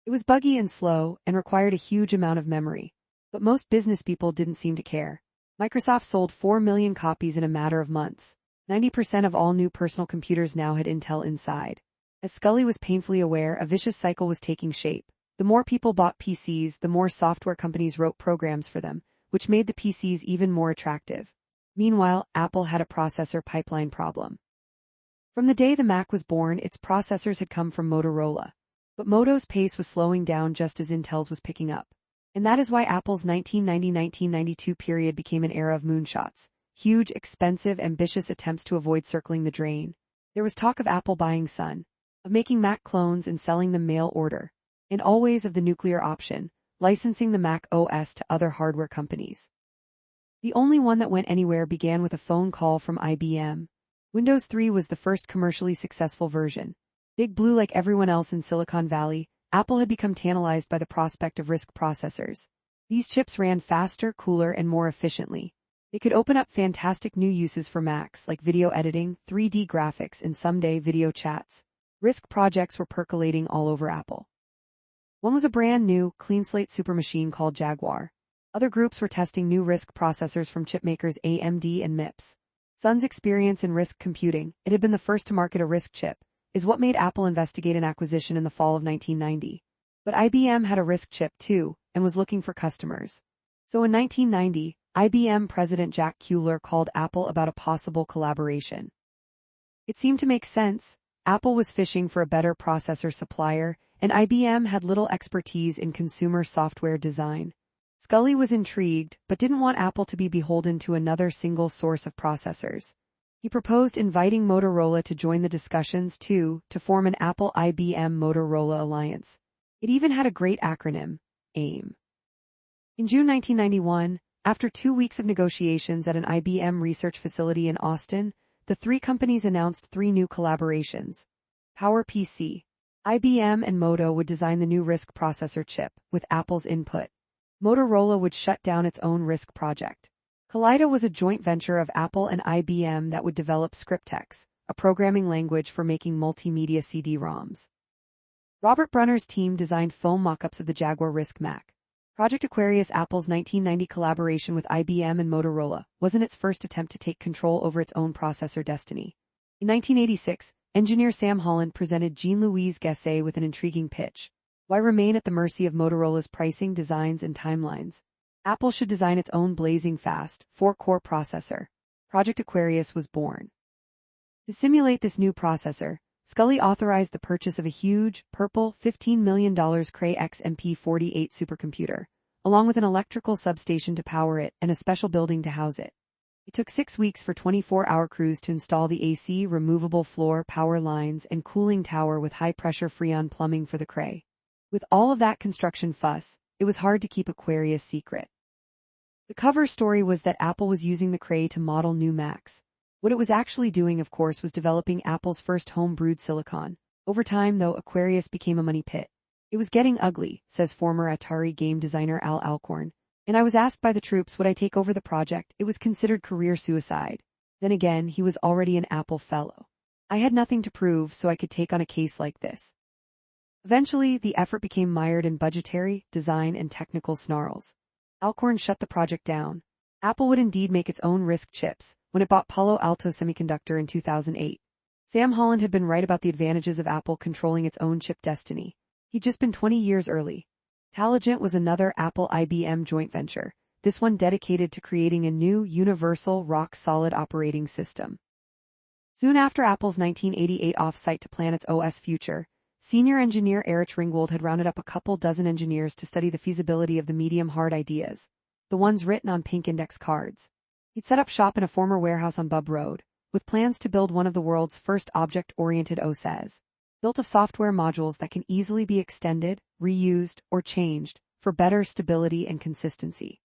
Speaker 1: It was buggy and slow, and required a huge amount of memory. But most business people didn't seem to care. Microsoft sold 4 million copies in a matter of months. 90% of all new personal computers now had Intel inside. As Scully was painfully aware, a vicious cycle was taking shape. The more people bought PCs, the more software companies wrote programs for them, which made the PCs even more attractive. Meanwhile, Apple had a processor pipeline problem. From the day the Mac was born, its processors had come from Motorola. But Moto's pace was slowing down just as Intel's was picking up. And that is why Apple's 1990-1992 period became an era of moonshots. huge, expensive, ambitious attempts to avoid circling the drain. There was talk of Apple buying Sun, of making Mac clones and selling them mail order, and always of the nuclear option, licensing the Mac OS to other hardware companies. The only one that went anywhere began with a phone call from IBM. Windows 3 was the first commercially successful version. Big Blue, like everyone else in Silicon Valley, Apple had become tantalized by the prospect of RISC processors. These chips ran faster, cooler, and more efficiently. They could open up fantastic new uses for Macs like video editing, 3D graphics, and someday video chats. RISC projects were percolating all over Apple. One was a brand new, clean slate supermachine called Jaguar. Other groups were testing new RISC processors from chipmakers AMD and MIPS. Sun's experience in RISC computing, it had been the first to market a RISC chip, is what made Apple investigate an acquisition in the fall of 1990. But IBM had a RISC chip too, and was looking for customers. So in 1990, IBM President Jack Kuehler called Apple about a possible collaboration. It seemed to make sense. Apple was fishing for a better processor supplier, and IBM had little expertise in consumer software design. Scully was intrigued, but didn't want Apple to be beholden to another single source of processors. He proposed inviting Motorola to join the discussions too, to form an Apple-IBM Motorola alliance. It even had a great acronym, AIM. In June 1991, after 2 weeks of negotiations at an IBM research facility in Austin, the three companies announced 3 new collaborations. PowerPC. IBM and Moto would design the new RISC processor chip, with Apple's input. Motorola would shut down its own RISC project. Kaleido was a joint venture of Apple and IBM that would develop Scriptex, a programming language for making multimedia CD-ROMs. Robert Brunner's team designed foam mock-ups of the Jaguar RISC Mac. Project Aquarius, Apple's 1990 collaboration with IBM and Motorola, wasn't its first attempt to take control over its own processor destiny. In 1986, engineer Sam Holland presented Jean-Louis Gasset with an intriguing pitch. Why remain at the mercy of Motorola's pricing, designs, and timelines? Apple should design its own blazing fast, 4-core processor. Project Aquarius was born. To simulate this new processor, Scully authorized the purchase of a huge, purple, $15 million Cray XMP-48 supercomputer, along with an electrical substation to power it and a special building to house it. It took 6 weeks for 24-hour crews to install the AC, removable floor, power lines, and cooling tower with high-pressure Freon plumbing for the Cray. With all of that construction fuss, it was hard to keep Aquarius secret. The cover story was that Apple was using the Cray to model new Macs. What it was actually doing, of course, was developing Apple's first home-brewed silicon. Over time, though, Aquarius became a money pit. It was getting ugly, says former Atari game designer Al Alcorn. And I was asked by the troops would I take over the project. It was considered career suicide. Then again, he was already an Apple fellow. I had nothing to prove, so I could take on a case like this. Eventually, the effort became mired in budgetary, design, and technical snarls. Alcorn shut the project down. Apple would indeed make its own RISC chips when it bought Palo Alto Semiconductor in 2008. Sam Holland had been right about the advantages of Apple controlling its own chip destiny. He'd just been 20 years early. Taligent was another Apple-IBM joint venture, this one dedicated to creating a new, universal, rock-solid operating system. Soon after Apple's 1988 off-site to plan its OS future, senior engineer Erich Ringwald had rounded up a couple dozen engineers to study the feasibility of the medium-hard ideas, the ones written on pink index cards. He'd set up shop in a former warehouse on Bub Road, with plans to build one of the world's first object-oriented OSes, built of software modules that can easily be extended, reused, or changed for better stability and consistency.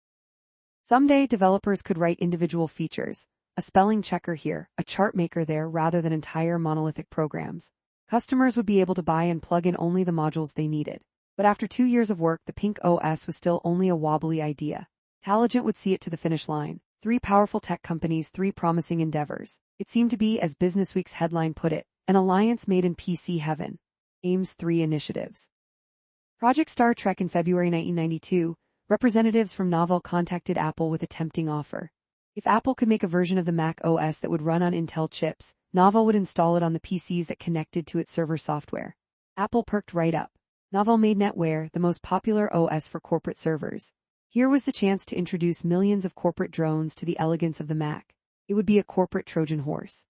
Speaker 1: Someday, developers could write individual features, a spelling checker here, a chart maker there, rather than entire monolithic programs. Customers would be able to buy and plug in only the modules they needed. But after 2 years of work, the pink OS was still only a wobbly idea. Taligent would see it to the finish line. 3 powerful tech companies, 3 promising endeavors. It seemed to be, as Businessweek's headline put it, an alliance made in PC heaven. AIM's 3 initiatives. Project Star Trek. In February 1992, representatives from Novell contacted Apple with a tempting offer. If Apple could make a version of the Mac OS that would run on Intel chips, Novell would install it on the PCs that connected to its server software. Apple perked right up. Novell made NetWare the most popular OS for corporate servers. Here was the chance to introduce millions of corporate drones to the elegance of the Mac. It would be a corporate Trojan horse.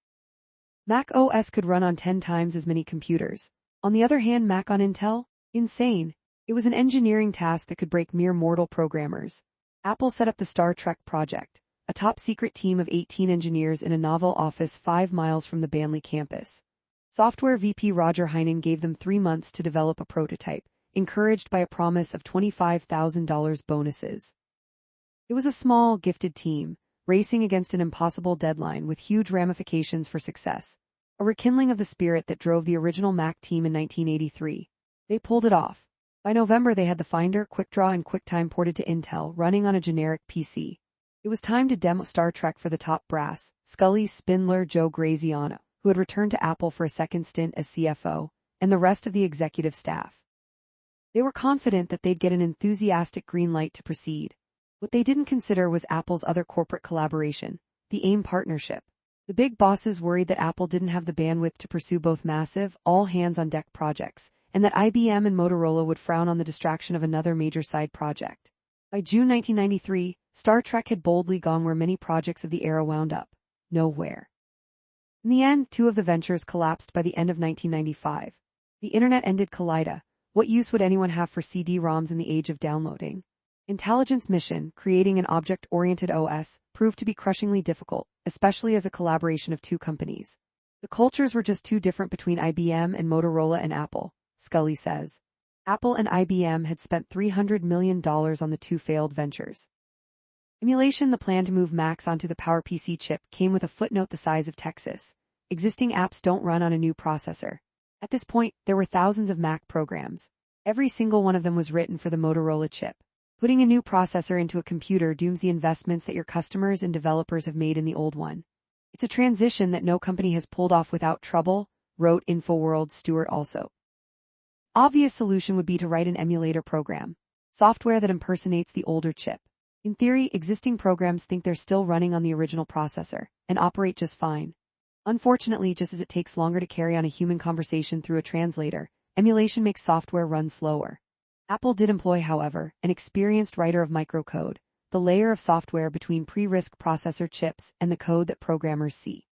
Speaker 1: Mac OS could run on 10 times as many computers. On the other hand, Mac on Intel? Insane. It was an engineering task that could break mere mortal programmers. Apple set up the Star Trek project, a top-secret team of 18 engineers in a novel office 5 miles from the Banley campus. Software VP Roger Heinen gave them 3 months to develop a prototype, encouraged by a promise of $25,000 bonuses. It was a small, gifted team, racing against an impossible deadline with huge ramifications for success, a rekindling of the spirit that drove the original Mac team in 1983. They pulled it off. By November they had the Finder, QuickDraw, and QuickTime ported to Intel, running on a generic PC. It was time to demo Star Trek for the top brass, Scully, Spindler, Joe Graziano, who had returned to Apple for a second stint as CFO, and the rest of the executive staff. They were confident that they'd get an enthusiastic green light to proceed. What they didn't consider was Apple's other corporate collaboration, the AIM partnership. The big bosses worried that Apple didn't have the bandwidth to pursue both massive, all-hands-on-deck projects, and that IBM and Motorola would frown on the distraction of another major side project. By June 1993, Star Trek had boldly gone where many projects of the era wound up: nowhere. In the end, 2 of the ventures collapsed by the end of 1995. The internet ended. Kaleida. What use would anyone have for CD-ROMs in the age of downloading? Intelligence Mission, creating an object-oriented OS, proved to be crushingly difficult, especially as a collaboration of 2 companies. The cultures were just too different between IBM and Motorola and Apple, Scully says. Apple and IBM had spent $300 million on the 2 failed ventures. Emulation, the plan to move Macs onto the PowerPC chip, came with a footnote the size of Texas. Existing apps don't run on a new processor. At this point, there were thousands of Mac programs. Every single one of them was written for the Motorola chip. Putting a new processor into a computer dooms the investments that your customers and developers have made in the old one. It's a transition that no company has pulled off without trouble, wrote InfoWorld's Stuart also. Obvious solution would be to write an emulator program, software that impersonates the older chip. In theory, existing programs think they're still running on the original processor and operate just fine. Unfortunately, just as it takes longer to carry on a human conversation through a translator, emulation makes software run slower. Apple did employ, however, an experienced writer of microcode, the layer of software between pre-RISC processor chips and the code that programmers see.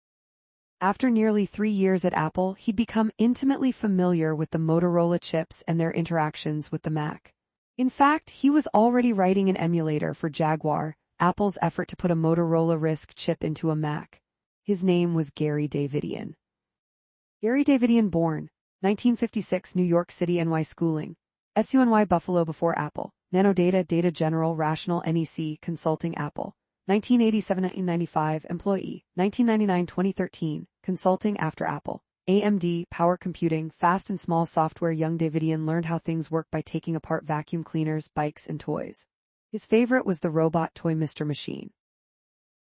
Speaker 1: After nearly 3 years at Apple, he'd become intimately familiar with the Motorola chips and their interactions with the Mac. In fact, he was already writing an emulator for Jaguar, Apple's effort to put a Motorola RISC chip into a Mac. His name was Gary Davidian. Gary Davidian, born 1956, New York City, NY, schooling. SUNY Buffalo before Apple, Nanodata, Data General, Rational, NEC, Consulting, Apple. 1987-1995, employee. 1999-2013, consulting after Apple. AMD, Power Computing, Fast and Small Software. Young Davidian learned how things work by taking apart vacuum cleaners, bikes, and toys. His favorite was the robot toy Mr. Machine.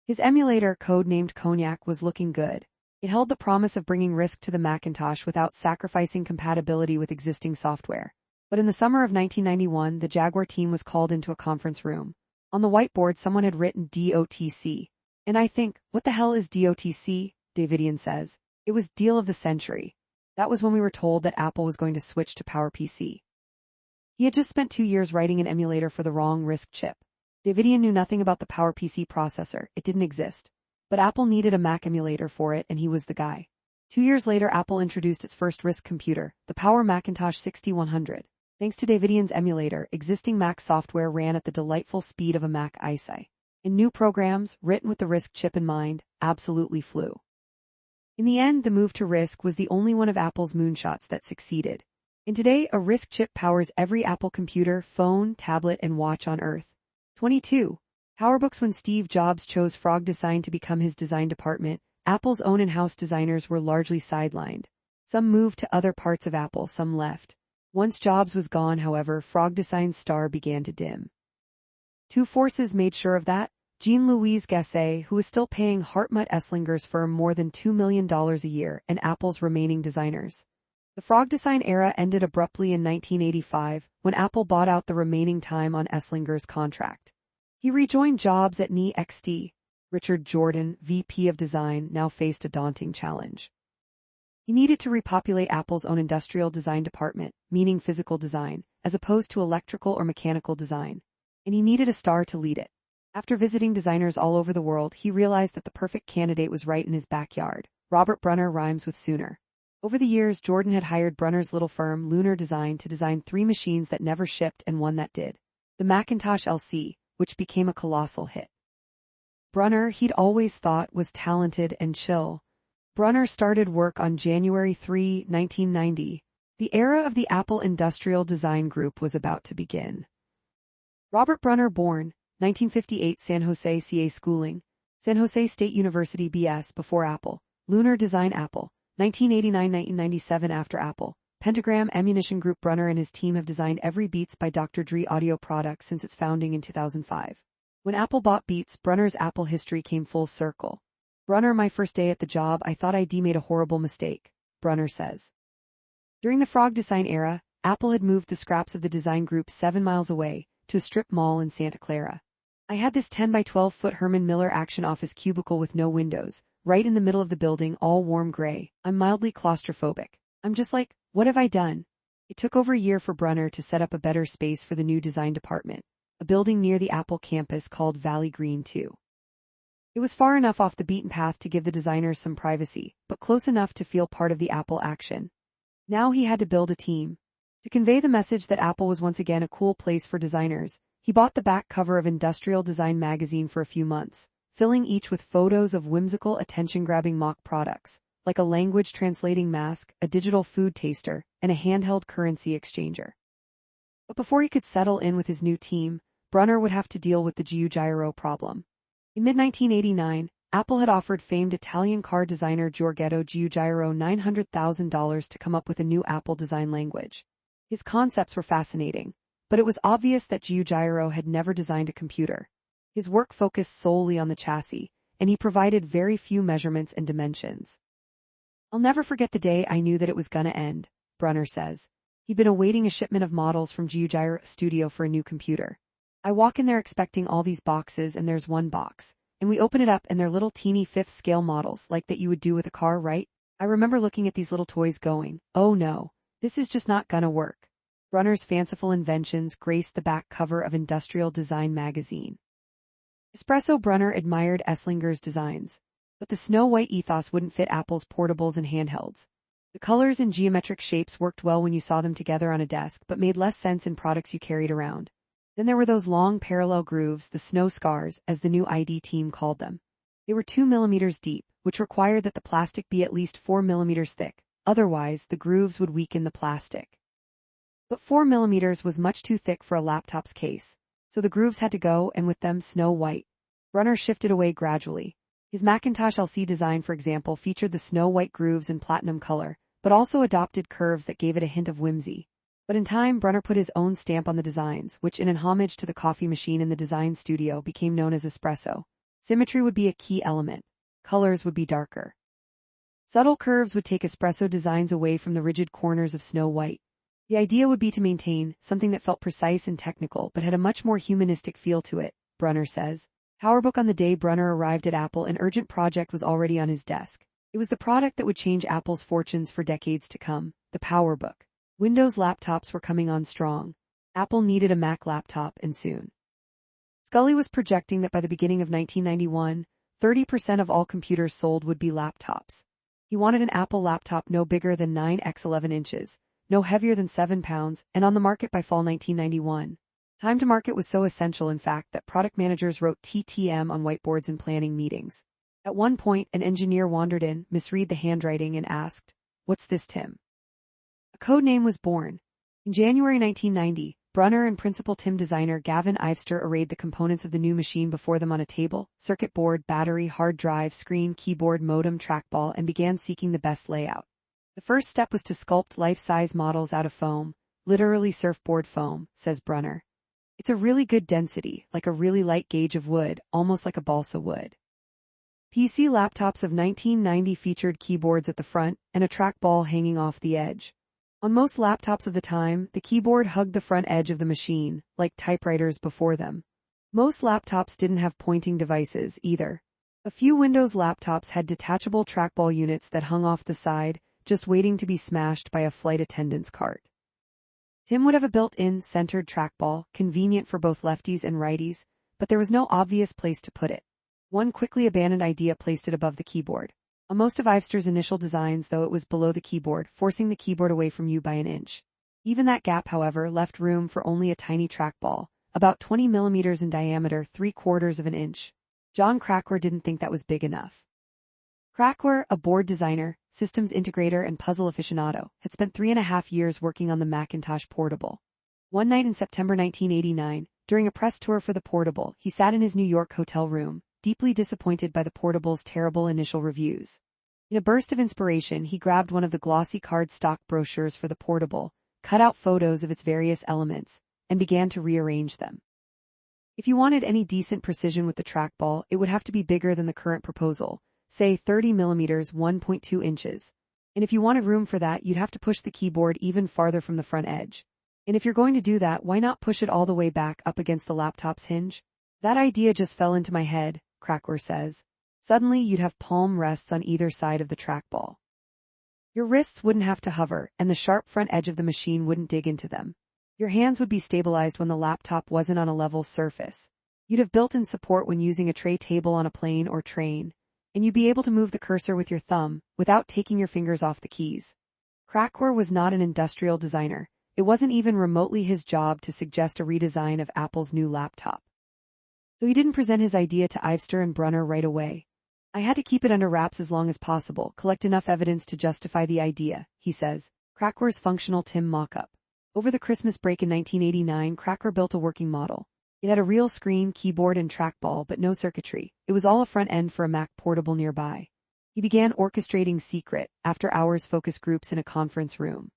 Speaker 1: His emulator, code-named Cognac, was looking good. It held the promise of bringing RISC to the Macintosh without sacrificing compatibility with existing software. But in the summer of 1991, the Jaguar team was called into a conference room. On the whiteboard, someone had written DOTC. And I think, what the hell is DOTC? Davidian says. It was deal of the century. That was when we were told that Apple was going to switch to PowerPC. He had just spent 2 years writing an emulator for the wrong RISC chip. Davidian knew nothing about the PowerPC processor. It didn't exist. But Apple needed a Mac emulator for it, and he was the guy. 2 years later, Apple introduced its first RISC computer, the Power Macintosh 6100. Thanks to Davidian's emulator, existing Mac software ran at the delightful speed of a Mac ISI. And new programs, written with the RISC chip in mind, absolutely flew. In the end, the move to RISC was the only one of Apple's moonshots that succeeded. And today, a RISC chip powers every Apple computer, phone, tablet, and watch on Earth. 22. PowerBooks. When Steve Jobs chose Frog Design to become his design department, Apple's own in-house designers were largely sidelined. Some moved to other parts of Apple, some left. Once Jobs was gone, however, Frog Design's star began to dim. 2 forces made sure of that. Jean-Louis Gasset, who was still paying Hartmut Esslinger's firm more than $2 million a year, and Apple's remaining designers. The Frog Design era ended abruptly in 1985, when Apple bought out the remaining time on Esslinger's contract. He rejoined Jobs at NeXT. Richard Jordan, VP of Design, now faced a daunting challenge. He needed to repopulate Apple's own industrial design department, meaning physical design, as opposed to electrical or mechanical design. And he needed a star to lead it. After visiting designers all over the world, he realized that the perfect candidate was right in his backyard. Robert Brunner rhymes with sooner. Over the years, Jordan had hired Brunner's little firm, Lunar Design, to design 3 machines that never shipped and one that did. The Macintosh LC, which became a colossal hit. Brunner, he'd always thought, was talented and chill. Brunner started work on January 3, 1990. The era of the Apple Industrial Design Group was about to begin. Robert Brunner, born 1958, San Jose, CA, schooling, San Jose State University, BS, before Apple, Lunar Design, Apple, 1989-1997, after Apple, Pentagram Ammunition Group. Brunner and his team have designed every Beats by Dr. Dre audio product since its founding in 2005. When Apple bought Beats, Brunner's Apple history came full circle. Brunner, my first day at the job, I thought I'd made a horrible mistake, Brunner says. During the Frog Design era, Apple had moved the scraps of the design group 7 miles away, to a strip mall in Santa Clara. I had this 10 by 12-foot Herman Miller Action office cubicle with no windows, right in the middle of the building, all warm gray. I'm mildly claustrophobic. I'm just like, what have I done? It took over a year for Brunner to set up a better space for the new design department, a building near the Apple campus called Valley Green 2. It was far enough off the beaten path to give the designers some privacy, but close enough to feel part of the Apple action. Now he had to build a team. To convey the message that Apple was once again a cool place for designers, he bought the back cover of Industrial Design magazine for a few months, filling each with photos of whimsical, attention-grabbing mock products, like a language translating mask, a digital food taster, and a handheld currency exchanger. But before he could settle in with his new team, Brunner would have to deal with the Giugiaro problem. In mid-1989, Apple had offered famed Italian car designer Giorgetto Giugiaro $900,000 to come up with a new Apple design language. His concepts were fascinating, but it was obvious that Giugiaro had never designed a computer. His work focused solely on the chassis, and he provided very few measurements and dimensions. I'll never forget the day I knew that it was gonna end, Brunner says. He'd been awaiting a shipment of models from Giugiaro's studio for a new computer. I walk in there expecting all these boxes, and there's one box. And we open it up and they're little teeny 5th scale models like that you would do with a car, right? I remember looking at these little toys going, oh no, this is just not gonna work. Brunner's fanciful inventions graced the back cover of Industrial Design magazine. Espresso. Brunner admired Esslinger's designs, but the snow-white ethos wouldn't fit Apple's portables and handhelds. The colors and geometric shapes worked well when you saw them together on a desk, but made less sense in products you carried around. Then there were those long parallel grooves, the snow scars, as the new ID team called them. They were 2 millimeters deep, which required that the plastic be at least 4 millimeters thick. Otherwise, the grooves would weaken the plastic. But 4 millimeters was much too thick for a laptop's case, so the grooves had to go, and with them snow white. Brunner shifted away gradually. His Macintosh LC design, for example, featured the snow white grooves in platinum color, but also adopted curves that gave it a hint of whimsy. But in time, Brunner put his own stamp on the designs, which, in an homage to the coffee machine in the design studio, became known as espresso. Symmetry would be a key element. Colors would be darker. Subtle curves would take espresso designs away from the rigid corners of Snow White. The idea would be to maintain something that felt precise and technical but had a much more humanistic feel to it, Brunner says. PowerBook. On the day Brunner arrived at Apple, an urgent project was already on his desk. It was the product that would change Apple's fortunes for decades to come, the PowerBook. Windows laptops were coming on strong. Apple needed a Mac laptop, and soon. Scully was projecting that by the beginning of 1991, 30% of all computers sold would be laptops. He wanted an Apple laptop no bigger than 9x11 inches, no heavier than 7 pounds, and on the market by fall 1991. Time to market was so essential, in fact, that product managers wrote TTM on whiteboards in planning meetings. At one point, an engineer wandered in, misread the handwriting, and asked, "What's this, Tim?" A code name was born. In January 1990, Brunner and principal Tim designer Gavin Ivester arrayed the components of the new machine before them on a table, circuit board, battery, hard drive, screen, keyboard, modem, trackball, and began seeking the best layout. The first step was to sculpt life-size models out of foam, literally surfboard foam, says Brunner. It's a really good density, like a really light gauge of wood, almost like a balsa wood. PC laptops of 1990 featured keyboards at the front and a trackball hanging off the edge. On most laptops of the time, the keyboard hugged the front edge of the machine, like typewriters before them. Most laptops didn't have pointing devices, either. A few Windows laptops had detachable trackball units that hung off the side, just waiting to be smashed by a flight attendant's cart. Tim would have a built-in, centered trackball, convenient for both lefties and righties, but there was no obvious place to put it. One quickly abandoned idea placed it above the keyboard. On most of Ivester's initial designs, though, it was below the keyboard, forcing the keyboard away from you by an inch. Even that gap, however, left room for only a tiny trackball, about 20 millimeters in diameter, 3/4 of an inch. John Krakauer didn't think that was big enough. Krakauer, a board designer, systems integrator and puzzle aficionado, had spent 3.5 years working on the Macintosh Portable. One night in September 1989, during a press tour for the Portable, he sat in his New York hotel room, deeply disappointed by the Portable's terrible initial reviews. In a burst of inspiration, he grabbed one of the glossy cardstock brochures for the Portable, cut out photos of its various elements, and began to rearrange them. If you wanted any decent precision with the trackball, it would have to be bigger than the current proposal, say 30 millimeters, 1.2 inches. And if you wanted room for that, you'd have to push the keyboard even farther from the front edge. And if you're going to do that, why not push it all the way back up against the laptop's hinge? That idea just fell into my head, Krakauer says. Suddenly, you'd have palm rests on either side of the trackball. Your wrists wouldn't have to hover, and the sharp front edge of the machine wouldn't dig into them. Your hands would be stabilized when the laptop wasn't on a level surface. You'd have built-in support when using a tray table on a plane or train, and you'd be able to move the cursor with your thumb without taking your fingers off the keys. Krakauer was not an industrial designer. It wasn't even remotely his job to suggest a redesign of Apple's new laptop. So he didn't present his idea to Ivester and Brunner right away. I had to keep it under wraps as long as possible, collect enough evidence to justify the idea, he says. Krakauer's functional TIM mock-up. Over the Christmas break in 1989, Krakauer built a working model. It had a real screen, keyboard, and trackball, but no circuitry. It was all a front end for a Mac Portable nearby. He began orchestrating secret, after-hours focus groups in a conference room.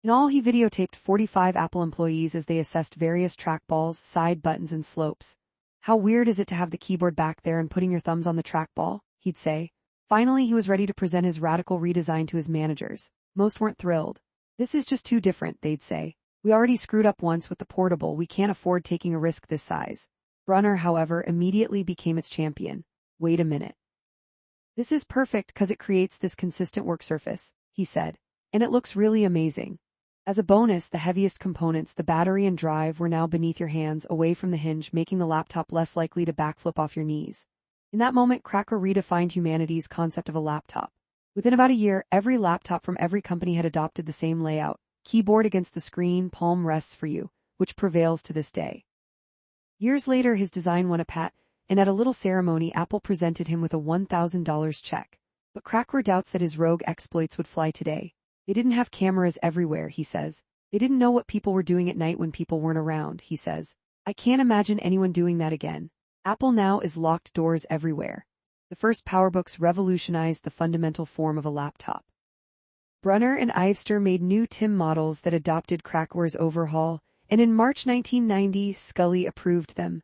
Speaker 1: In all, he videotaped 45 Apple employees as they assessed various trackballs, side buttons, and slopes. How weird is it to have the keyboard back there and putting your thumbs on the trackball, he'd say. Finally, he was ready to present his radical redesign to his managers. Most weren't thrilled. This is just too different, they'd say. We already screwed up once with the Portable, we can't afford taking a risk this size. Brunner, however, immediately became its champion. Wait a minute. This is perfect because it creates this consistent work surface, he said. And it looks really amazing. As a bonus, the heaviest components, the battery and drive, were now beneath your hands, away from the hinge, making the laptop less likely to backflip off your knees. In that moment, Krakauer redefined humanity's concept of a laptop. Within about a year, every laptop from every company had adopted the same layout, keyboard against the screen, palm rests for you, which prevails to this day. Years later, his design won a patent, and at a little ceremony, Apple presented him with a $1,000 check. But Krakauer doubts that his rogue exploits would fly today. They didn't have cameras everywhere, he says. They didn't know what people were doing at night when people weren't around, he says. I can't imagine anyone doing that again. Apple now is locked doors everywhere. The first PowerBooks revolutionized the fundamental form of a laptop. Brunner and Ivester made new TIM models that adopted Krakauer's overhaul, and in March 1990, Scully approved them.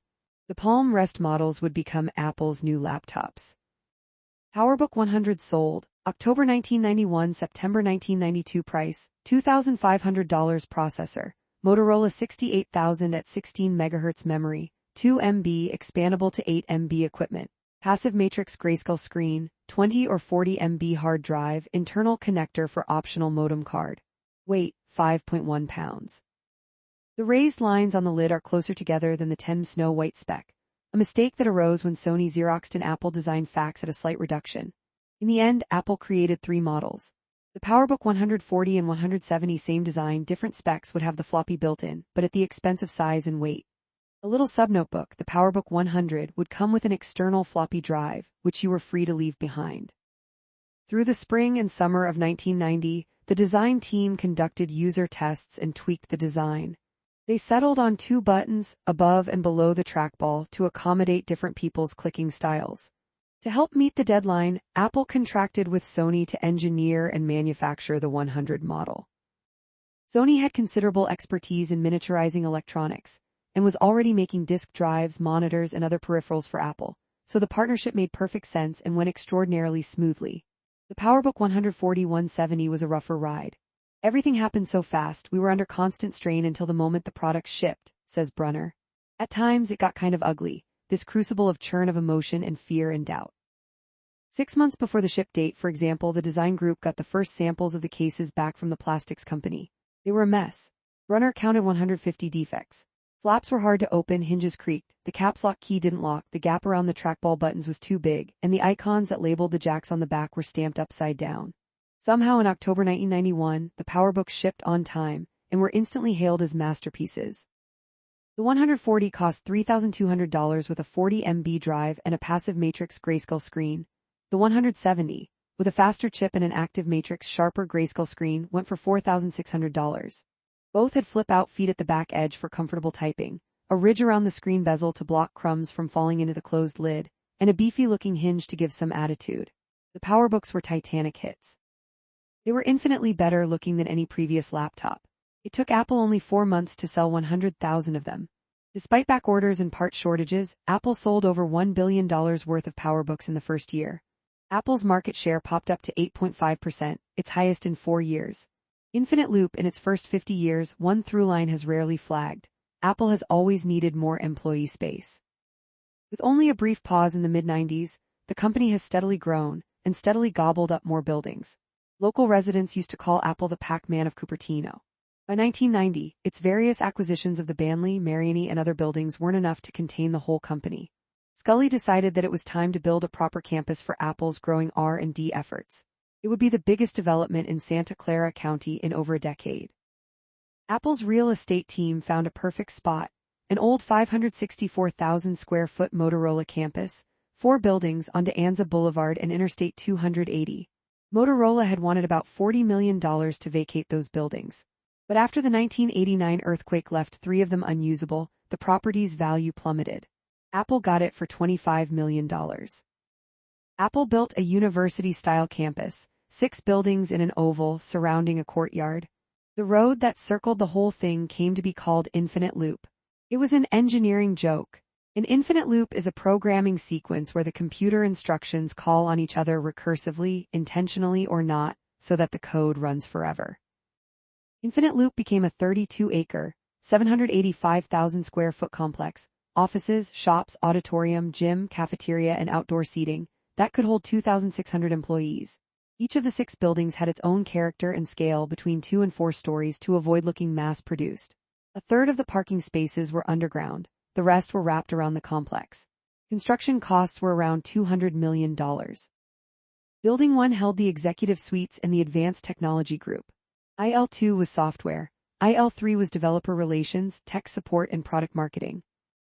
Speaker 1: The Palm Rest models would become Apple's new laptops. PowerBook 100 sold, October 1991, September 1992 price, $2,500 processor, Motorola 68000 at 16 MHz memory, 2 MB expandable to 8 MB equipment. Passive matrix grayscale screen, 20 or 40 MB hard drive, internal connector for optional modem card. Weight, 5.1 pounds. The raised lines on the lid are closer together than the 10 snow white speck, a mistake that arose when Sony Xeroxed an Apple design fax at a slight reduction. In the end, Apple created 3 models. The PowerBook 140 and 170, same design, different specs, would have the floppy built in, but at the expense of size and weight. A little subnotebook, the PowerBook 100, would come with an external floppy drive, which you were free to leave behind. Through the spring and summer of 1990, the design team conducted user tests and tweaked the design. They settled on 2 buttons, above and below the trackball, to accommodate different people's clicking styles. To help meet the deadline, Apple contracted with Sony to engineer and manufacture the 100 model. Sony had considerable expertise in miniaturizing electronics, and was already making disk drives, monitors, and other peripherals for Apple, so the partnership made perfect sense and went extraordinarily smoothly. The PowerBook 140-170 was a rougher ride. Everything happened so fast, we were under constant strain until the moment the product shipped, says Brunner. At times, it got kind of ugly, this crucible of churn of emotion and fear and doubt. 6 months before the ship date, for example, the design group got the first samples of the cases back from the plastics company. They were a mess. Brunner counted 150 defects. Flaps were hard to open, hinges creaked, the caps lock key didn't lock, the gap around the trackball buttons was too big, and the icons that labeled the jacks on the back were stamped upside down. Somehow in October 1991, the PowerBooks shipped on time, and were instantly hailed as masterpieces. The 140 cost $3,200 with a 40 MB drive and a passive matrix grayscale screen. The 170, with a faster chip and an active matrix sharper grayscale screen, went for $4,600. Both had flip-out feet at the back edge for comfortable typing, a ridge around the screen bezel to block crumbs from falling into the closed lid, and a beefy-looking hinge to give some attitude. The PowerBooks were Titanic hits. They were infinitely better looking than any previous laptop. It took Apple only 4 months to sell 100,000 of them. Despite back orders and part shortages, Apple sold over $1 billion worth of PowerBooks in the first year. Apple's market share popped up to 8.5%, its highest in 4 years. Infinite Loop in its first 50 years, one throughline has rarely flagged. Apple has always needed more employee space. With only a brief pause in the mid-90s, the company has steadily grown and steadily gobbled up more buildings. Local residents used to call Apple the Pac-Man of Cupertino. By 1990, its various acquisitions of the Banley, Mariani, and other buildings weren't enough to contain the whole company. Scully decided that it was time to build a proper campus for Apple's growing R&D efforts. It would be the biggest development in Santa Clara County in over a decade. Apple's real estate team found a perfect spot, an old 564,000 square foot Motorola campus, 4 buildings on De Anza Boulevard and Interstate 280. Motorola had wanted about $40 million to vacate those buildings. But after the 1989 earthquake left 3 of them unusable, the property's value plummeted. Apple got it for $25 million. Apple built a university-style campus, 6 buildings in an oval surrounding a courtyard. The road that circled the whole thing came to be called Infinite Loop. It was an engineering joke. An infinite loop is a programming sequence where the computer instructions call on each other recursively, intentionally or not, so that the code runs forever. Infinite Loop became a 32-acre, 785,000 square foot complex, offices, shops, auditorium, gym, cafeteria, and outdoor seating, that could hold 2,600 employees. Each of the 6 buildings had its own character and scale between 2 and 4 stories to avoid looking mass-produced. A third of the parking spaces were underground, the rest were wrapped around the complex. Construction costs were around $200 million. Building 1 held the executive suites and the advanced technology group. IL2 was software. IL3 was developer relations, tech support, and product marketing.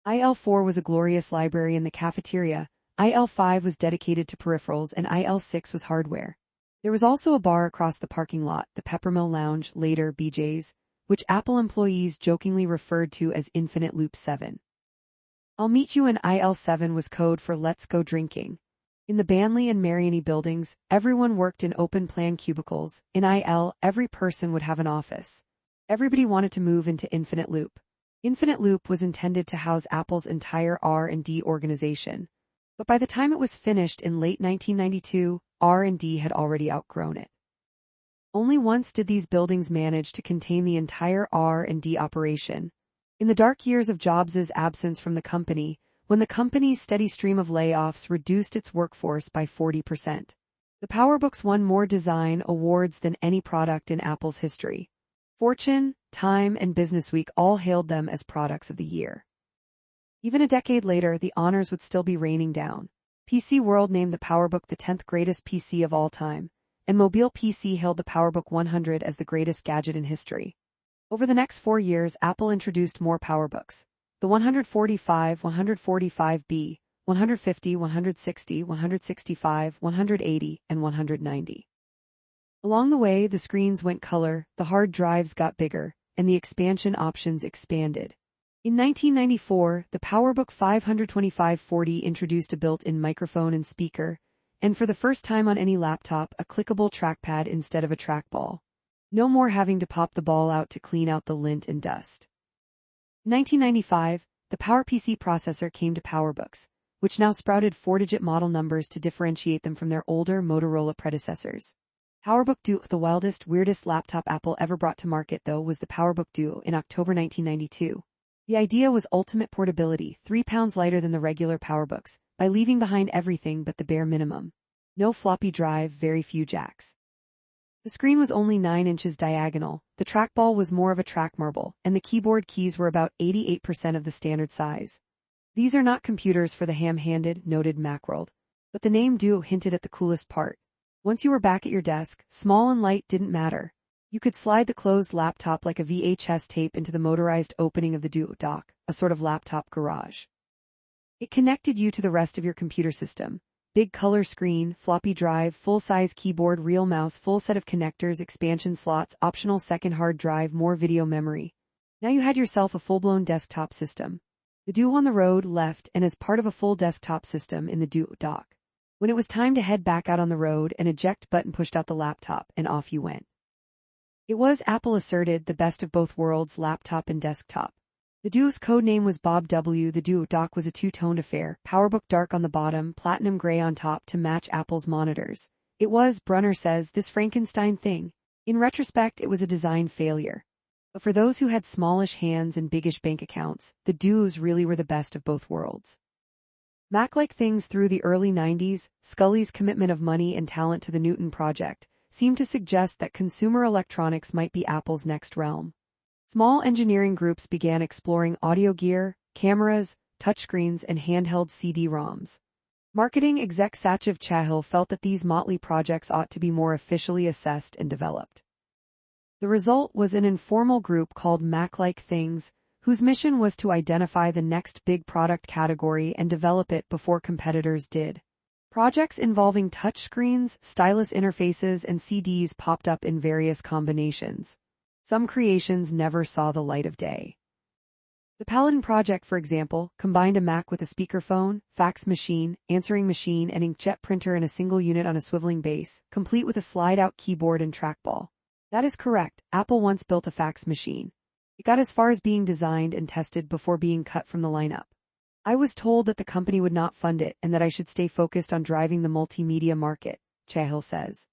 Speaker 1: IL4 was a glorious library in the cafeteria. IL5 was dedicated to peripherals, and IL6 was hardware. There was also a bar across the parking lot, the Peppermill Lounge, later BJ's, which Apple employees jokingly referred to as Infinite Loop 7. I'll meet you in IL7 was code for Let's Go Drinking. In the Banley and Mariani buildings, everyone worked in open-plan cubicles. In IL, every person would have an office. Everybody wanted to move into Infinite Loop. Infinite Loop was intended to house Apple's entire R&D organization. But by the time it was finished in late 1992, R&D had already outgrown it. Only once did these buildings manage to contain the entire R&D operation. In the dark years of Jobs' absence from the company, when the company's steady stream of layoffs reduced its workforce by 40%. The PowerBooks won more design awards than any product in Apple's history. Fortune, Time, and Businessweek all hailed them as products of the year. Even a decade later, the honors would still be raining down. PC World named the PowerBook the 10th greatest PC of all time, and Mobile PC hailed the PowerBook 100 as the greatest gadget in history. Over the next 4 years, Apple introduced more PowerBooks. The 145, 145B, 150, 160, 165, 180, and 190. Along the way, the screens went color, the hard drives got bigger, and the expansion options expanded. In 1994, the PowerBook 52540 introduced a built-in microphone and speaker, and for the first time on any laptop, a clickable trackpad instead of a trackball. No more having to pop the ball out to clean out the lint and dust. In 1995, the PowerPC processor came to PowerBooks, which now sprouted 4-digit model numbers to differentiate them from their older Motorola predecessors. PowerBook Duo, the wildest, weirdest laptop Apple ever brought to market, though, was the PowerBook Duo in October 1992. The idea was ultimate portability, 3 pounds lighter than the regular PowerBooks, by leaving behind everything but the bare minimum. No floppy drive, very few jacks. The screen was only 9 inches diagonal, the trackball was more of a track marble, and the keyboard keys were about 88% of the standard size. These are not computers for the ham-handed, noted Macworld. But the name Duo hinted at the coolest part. Once you were back at your desk, small and light didn't matter. You could slide the closed laptop like a VHS tape into the motorized opening of the Duo dock, a sort of laptop garage. It connected you to the rest of your computer system. Big color screen, floppy drive, full-size keyboard, real mouse, full set of connectors, expansion slots, optional second hard drive, more video memory. Now you had yourself a full-blown desktop system. The Duo on the road left and as part of a full desktop system in the Duo dock. When it was time to head back out on the road, an eject button pushed out the laptop and off you went. It was, Apple asserted, the best of both worlds, laptop and desktop. The Duo's codename was Bob W. The Duo dock was a two-toned affair, PowerBook dark on the bottom, platinum gray on top to match Apple's monitors. It was, Brunner says, this Frankenstein thing. In retrospect, it was a design failure. But for those who had smallish hands and biggish bank accounts, the Duos really were the best of both worlds. Mac-like things through the early 90s, Scully's commitment of money and talent to the Newton project, seemed to suggest that consumer electronics might be Apple's next realm. Small engineering groups began exploring audio gear, cameras, touchscreens, and handheld CD-ROMs. Marketing exec Sachiv Chahil felt that these motley projects ought to be more officially assessed and developed. The result was an informal group called Mac-like Things, whose mission was to identify the next big product category and develop it before competitors did. Projects involving touchscreens, stylus interfaces, and CDs popped up in various combinations. Some creations never saw the light of day. The Paladin project, for example, combined a Mac with a speakerphone, fax machine, answering machine, and inkjet printer in a single unit on a swiveling base, complete with a slide-out keyboard and trackball. That is correct, Apple once built a fax machine. It got as far as being designed and tested before being cut from the lineup. I was told that the company would not fund it and that I should stay focused on driving the multimedia market, Chahil says.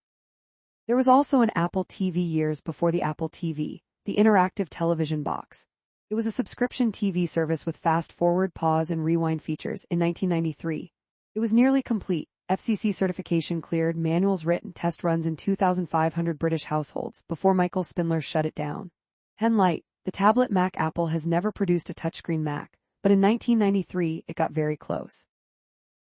Speaker 1: There was also an Apple TV years before the Apple TV, the interactive television box. It was a subscription TV service with fast-forward, pause, and rewind features in 1993. It was nearly complete, FCC certification cleared, manuals written, test runs in 2,500 British households before Michael Spindler shut it down. Penlight, the tablet Mac. Apple has never produced a touchscreen Mac, but in 1993 it got very close.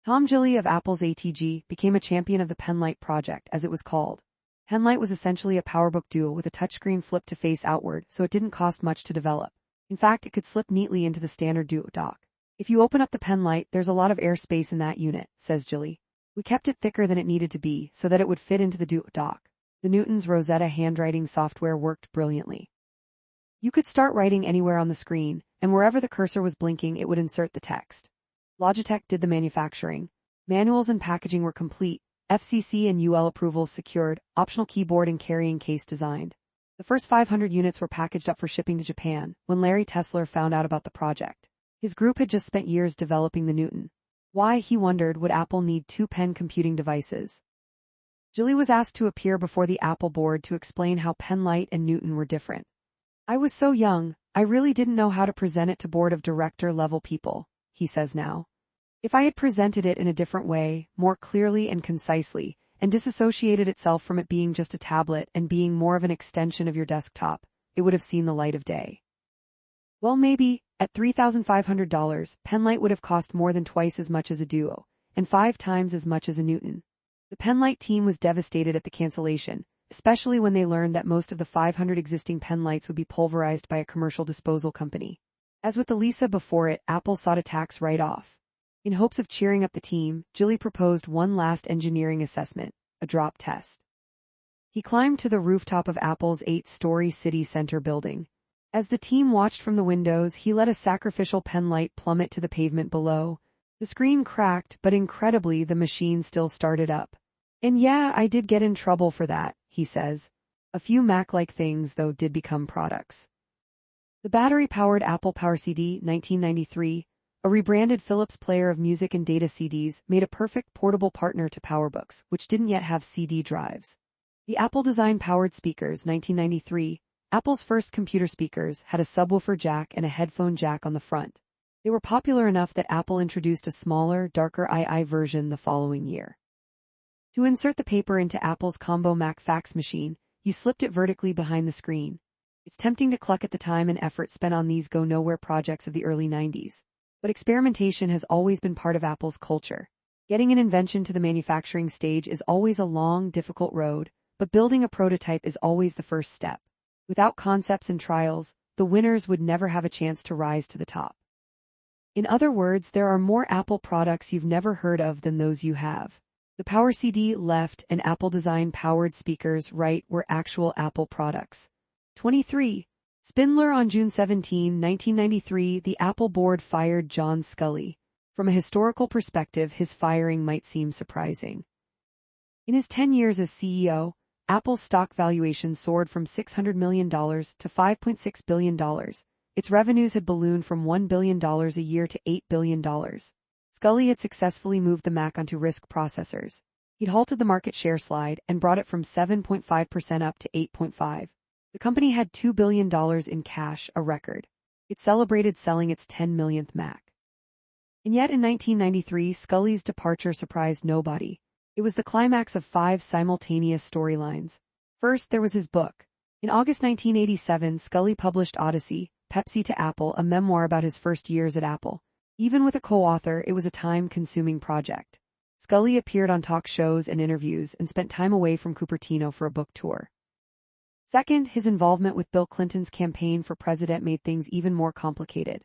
Speaker 1: Tom Gilly of Apple's ATG became a champion of the Penlight project, as it was called. Penlight was essentially a PowerBook Duo with a touchscreen flipped to face outward, so it didn't cost much to develop. In fact, it could slip neatly into the standard Duo dock. If you open up the Penlight, there's a lot of air space in that unit, says Gilly. We kept it thicker than it needed to be so that it would fit into the Duo dock. The Newton's Rosetta handwriting software worked brilliantly. You could start writing anywhere on the screen, and wherever the cursor was blinking, it would insert the text. Logitech did the manufacturing. Manuals and packaging were complete, FCC and UL approvals secured, optional keyboard and carrying case designed. The first 500 units were packaged up for shipping to Japan when Larry Tesler found out about the project. His group had just spent years developing the Newton. Why, he wondered, would Apple need two pen computing devices? Gilly was asked to appear before the Apple board to explain how Penlight and Newton were different. I was so young, I really didn't know how to present it to board of director level people, he says now. If I had presented it in a different way, more clearly and concisely, and disassociated itself from it being just a tablet and being more of an extension of your desktop, it would have seen the light of day. Well, maybe, at $3,500, Penlight would have cost more than twice as much as a Duo, and 5 times as much as a Newton. The Penlight team was devastated at the cancellation, especially when they learned that most of the 500 existing Penlights would be pulverized by a commercial disposal company. As with the Lisa before it, Apple sought a tax write-off. In hopes of cheering up the team, Gilly proposed one last engineering assessment, a drop test. He climbed to the rooftop of Apple's 8-story city center building. As the team watched from the windows, he let a sacrificial Penlight plummet to the pavement below. The screen cracked, but incredibly the machine still started up. And yeah, I did get in trouble for that, he says. A few Mac-like things, though, did become products. The battery-powered Apple Power CD, 1993, a rebranded Philips player of music and data CDs, made a perfect portable partner to PowerBooks, which didn't yet have CD drives. The Apple-designed powered speakers, 1993, Apple's first computer speakers, had a subwoofer jack and a headphone jack on the front. They were popular enough that Apple introduced a smaller, darker II version the following year. To insert the paper into Apple's Combo Mac fax machine, you slipped it vertically behind the screen. It's tempting to cluck at the time and effort spent on these go-nowhere projects of the early 90s. But experimentation has always been part of Apple's culture. Getting an invention to the manufacturing stage is always a long, difficult road, but building a prototype is always the first step. Without concepts and trials, the winners would never have a chance to rise to the top. In other words, there are more Apple products you've never heard of than those you have. The Power CD left and Apple Design powered speakers right were actual Apple products. 23. Spindler. On June 17, 1993, the Apple board fired John Sculley. From a historical perspective, his firing might seem surprising. In his 10 years as CEO, Apple's stock valuation soared from $600 million to $5.6 billion. Its revenues had ballooned from $1 billion a year to $8 billion. Sculley had successfully moved the Mac onto RISC processors. He'd halted the market share slide and brought it from 7.5% up to 8.5%. The company had $2 billion in cash, a record. It celebrated selling its 10 millionth Mac. And yet in 1993, Sculley's departure surprised nobody. It was the climax of 5 simultaneous storylines. First, there was his book. In August 1987, Sculley published Odyssey, Pepsi to Apple, a memoir about his first years at Apple. Even with a co-author, it was a time-consuming project. Sculley appeared on talk shows and interviews and spent time away from Cupertino for a book tour. Second, his involvement with Bill Clinton's campaign for president made things even more complicated.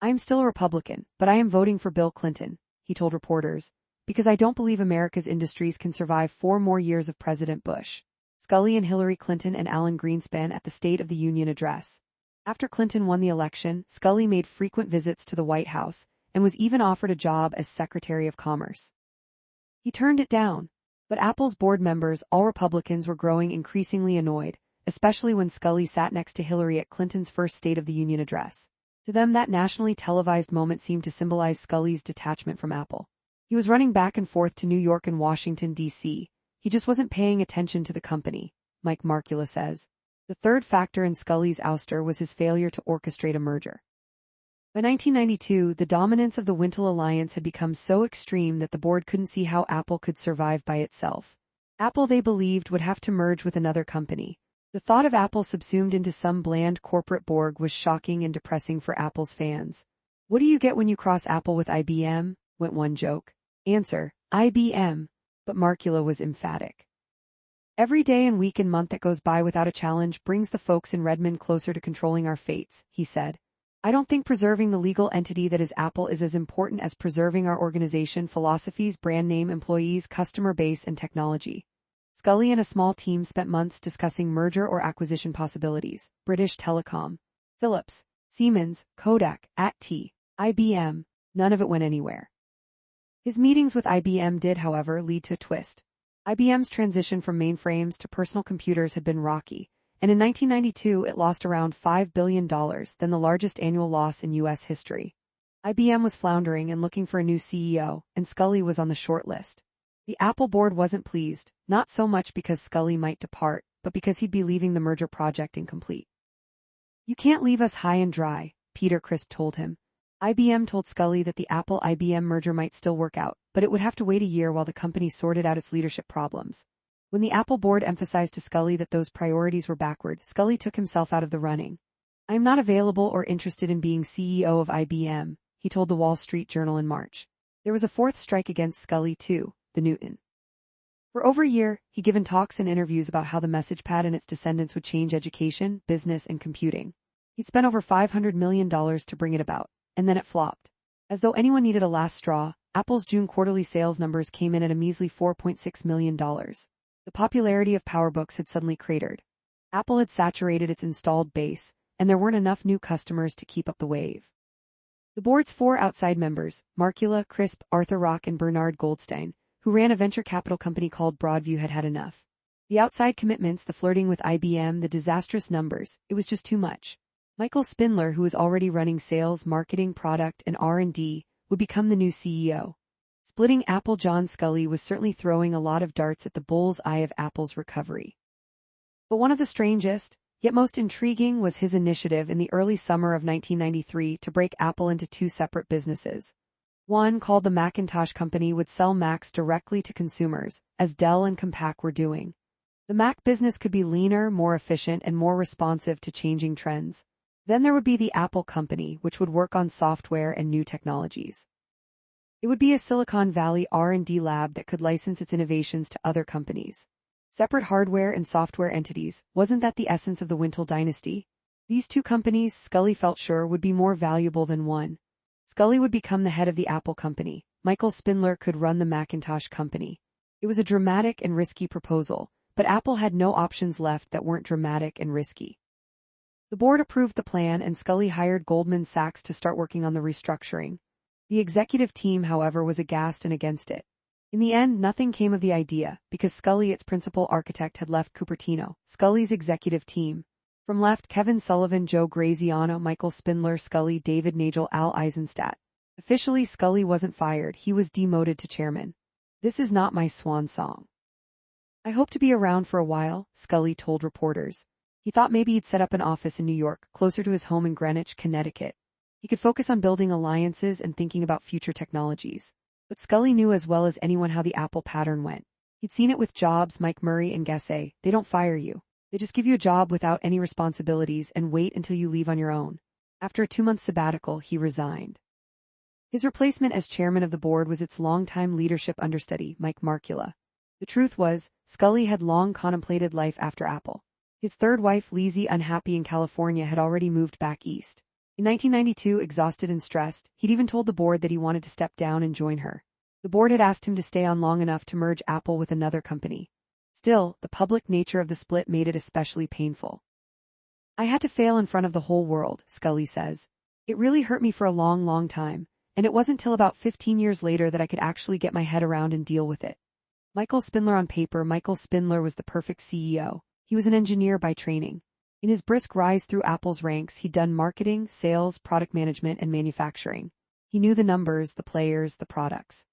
Speaker 1: "I am still a Republican, but I am voting for Bill Clinton," he told reporters, "because I don't believe America's industries can survive 4 more years of President Bush." Sculley and Hillary Clinton and Alan Greenspan at the State of the Union address. After Clinton won the election, Sculley made frequent visits to the White House and was even offered a job as Secretary of Commerce. He turned it down, but Apple's board members, all Republicans, were growing increasingly annoyed, especially when Sculley sat next to Hillary at Clinton's first State of the Union address. To them, that nationally televised moment seemed to symbolize Sculley's detachment from Apple. He was running back and forth to New York and Washington, D.C. He just wasn't paying attention to the company, Mike Markula says. The third factor in Sculley's ouster was his failure to orchestrate a merger. By 1992, the dominance of the Wintel Alliance had become so extreme that the board couldn't see how Apple could survive by itself. Apple, they believed, would have to merge with another company. The thought of Apple subsumed into some bland corporate Borg was shocking and depressing for Apple's fans. "What do you get when you cross Apple with IBM?" went one joke. Answer: IBM. But Markula was emphatic. "Every day and week and month that goes by without a challenge brings the folks in Redmond closer to controlling our fates," he said. "I don't think preserving the legal entity that is Apple is as important as preserving our organization, philosophies, brand name, employees, customer base, and technology." Sculley and a small team spent months discussing merger or acquisition possibilities. British Telecom, Philips, Siemens, Kodak, AT&T, IBM. None of it went anywhere. His meetings with IBM did, however, lead to a twist. IBM's transition from mainframes to personal computers had been rocky, and in 1992 it lost around $5 billion, then the largest annual loss in U.S. history. IBM was floundering and looking for a new CEO, and Sculley was on the short list. The Apple board wasn't pleased, not so much because Sculley might depart, but because he'd be leaving the merger project incomplete. "You can't leave us high and dry," Peter Crisp told him. IBM told Sculley that the Apple-IBM merger might still work out, but it would have to wait a year while the company sorted out its leadership problems. When the Apple board emphasized to Sculley that those priorities were backward, Sculley took himself out of the running. "I am not available or interested in being CEO of IBM," he told the Wall Street Journal in March. There was a fourth strike against Sculley too, the Newton. For over a year, he'd given talks and interviews about how the message pad and its descendants would change education, business, and computing. He'd spent over $500 million to bring it about, and then it flopped. As though anyone needed a last straw, Apple's June quarterly sales numbers came in at a measly $4.6 million. The popularity of PowerBooks had suddenly cratered. Apple had saturated its installed base, and there weren't enough new customers to keep up the wave. The board's 4 outside members, Markula, Crisp, Arthur Rock, and Bernard Goldstein, who ran a venture capital company called Broadview, had had enough. The outside commitments, the flirting with IBM, the disastrous numbers, it was just too much. Michael Spindler, who was already running sales, marketing, product, and R&D, would become the new CEO. Splitting Apple. John Sculley was certainly throwing a lot of darts at the bull's eye of Apple's recovery. But one of the strangest, yet most intriguing, was his initiative in the early summer of 1993 to break Apple into 2 separate businesses. One, called the Macintosh Company, would sell Macs directly to consumers, as Dell and Compaq were doing. The Mac business could be leaner, more efficient, and more responsive to changing trends. Then there would be the Apple Company, which would work on software and new technologies. It would be a Silicon Valley R&D lab that could license its innovations to other companies. Separate hardware and software entities, wasn't that the essence of the Wintle dynasty? These two companies, Scully felt sure, would be more valuable than one. Scully would become the head of the Apple company. Michael Spindler could run the Macintosh company. It was a dramatic and risky proposal, but Apple had no options left that weren't dramatic and risky. The board approved the plan and Scully hired Goldman Sachs to start working on the restructuring. The executive team, however, was aghast and against it. In the end, nothing came of the idea, because Scully, its principal architect, had left Cupertino. Scully's executive team. From left, Kevin Sullivan, Joe Graziano, Michael Spindler, Scully, David Nagel, Al Eisenstadt. Officially, Scully wasn't fired, he was demoted to chairman. This is not my swan song. I hope to be around for a while, Scully told reporters. He thought maybe he'd set up an office in New York, closer to his home in Greenwich, Connecticut. He could focus on building alliances and thinking about future technologies. But Scully knew as well as anyone how the Apple pattern went. He'd seen it with Jobs, Mike Murray, and Gessé. They don't fire you. They just give you a job without any responsibilities and wait until you leave on your own. After a 2-month sabbatical, he resigned. His replacement as chairman of the board was its longtime leadership understudy, Mike Markula. The truth was, Scully had long contemplated life after Apple. His third wife, Lizzie, unhappy in California, had already moved back east. In 1992, exhausted and stressed, he'd even told the board that he wanted to step down and join her. The board had asked him to stay on long enough to merge Apple with another company. Still, the public nature of the split made it especially painful. I had to fail in front of the whole world, Scully says. It really hurt me for a long, long time, and it wasn't till about 15 years later that I could actually get my head around and deal with it. Michael Spindler on paper, Michael Spindler was the perfect CEO. He was an engineer by training. In his brisk rise through Apple's ranks, he'd done marketing, sales, product management, and manufacturing. He knew the numbers, the players, the products.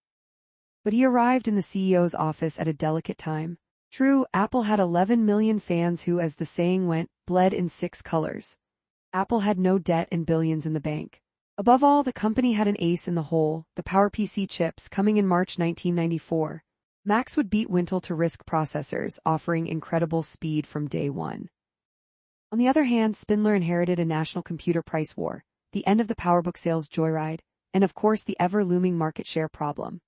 Speaker 1: But he arrived in the CEO's office at a delicate time. True, Apple had 11 million fans who, as the saying went, bled in 6 colors. Apple had no debt and billions in the bank. Above all, the company had an ace in the hole, the PowerPC chips, coming in March 1994. Macs would beat Wintle to RISC processors, offering incredible speed from day one. On the other hand, Spindler inherited a national computer price war, the end of the PowerBook sales joyride, and of course the ever-looming market share problem.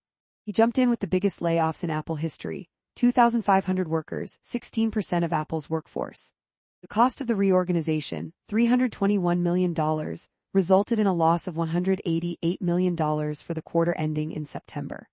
Speaker 1: He jumped in with the biggest layoffs in Apple history, 2,500 workers, 16% of Apple's workforce. The cost of the reorganization, $321 million, resulted in a loss of $188 million for the quarter ending in September.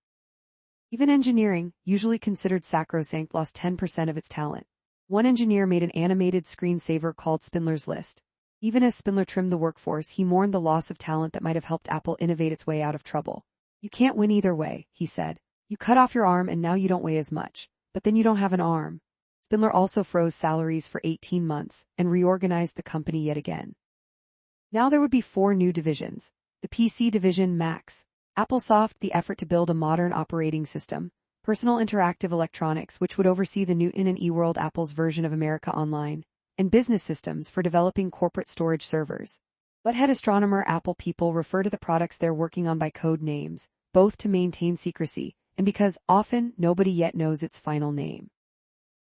Speaker 1: Even engineering, usually considered sacrosanct, lost 10% of its talent. One engineer made an animated screensaver called Spindler's List. Even as Spindler trimmed the workforce, he mourned the loss of talent that might have helped Apple innovate its way out of trouble. You can't win either way, he said. You cut off your arm and now you don't weigh as much, but then you don't have an arm. Spindler also froze salaries for 18 months and reorganized the company yet again. Now there would be 4 new divisions. The PC division, Macs. AppleSoft, the effort to build a modern operating system. Personal Interactive Electronics, which would oversee the Newton and eWorld, Apple's version of America Online. And Business Systems for developing corporate storage servers. Butthead Astronomer, Apple people refer to the products they're working on by code names, both to maintain secrecy, and because, often, nobody yet knows its final name.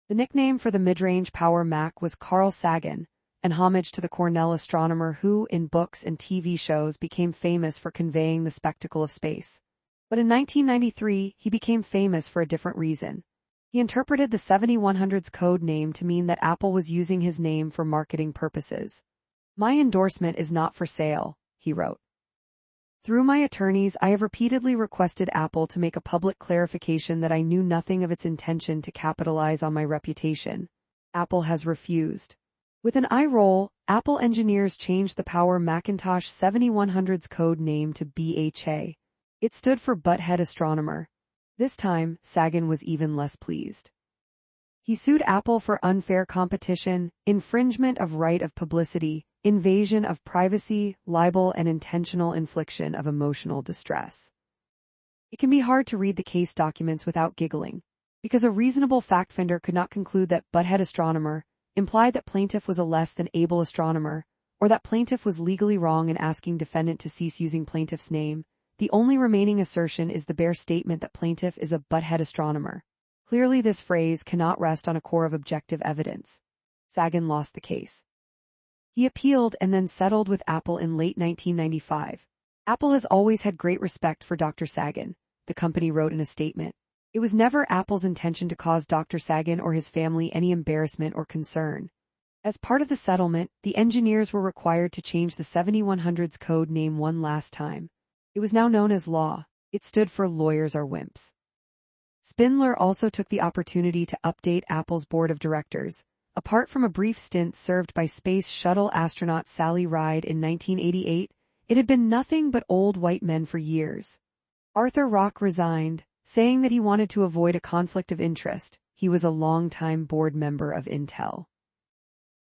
Speaker 1: The nickname for the mid-range Power Mac was Carl Sagan, an homage to the Cornell astronomer who, in books and TV shows, became famous for conveying the spectacle of space. But in 1993, he became famous for a different reason. He interpreted the 7100's code name to mean that Apple was using his name for marketing purposes. My endorsement is not for sale, he wrote. Through my attorneys, I have repeatedly requested Apple to make a public clarification that I knew nothing of its intention to capitalize on my reputation. Apple has refused. With an eye roll, Apple engineers changed the Power Macintosh 7100's code name to BHA. It stood for Butthead Astronomer. This time, Sagan was even less pleased. He sued Apple for unfair competition, infringement of right of publicity, invasion of privacy, libel, and intentional infliction of emotional distress. It can be hard to read the case documents without giggling, because a reasonable fact finder could not conclude that Butthead Astronomer implied that plaintiff was a less than able astronomer, or that plaintiff was legally wrong in asking defendant to cease using plaintiff's name. The only remaining assertion is the bare statement that plaintiff is a butthead astronomer. Clearly this phrase cannot rest on a core of objective evidence. Sagan lost the case. He appealed and then settled with Apple in late 1995. Apple has always had great respect for Dr. Sagan, the company wrote in a statement. It was never Apple's intention to cause Dr. Sagan or his family any embarrassment or concern. As part of the settlement, the engineers were required to change the 7100's code name one last time. It was now known as Law. It stood for Lawyers Are Wimps. Spindler also took the opportunity to update Apple's board of directors. Apart from a brief stint served by Space Shuttle astronaut Sally Ride in 1988, it had been nothing but old white men for years. Arthur Rock resigned, saying that he wanted to avoid a conflict of interest. He was a longtime board member of Intel.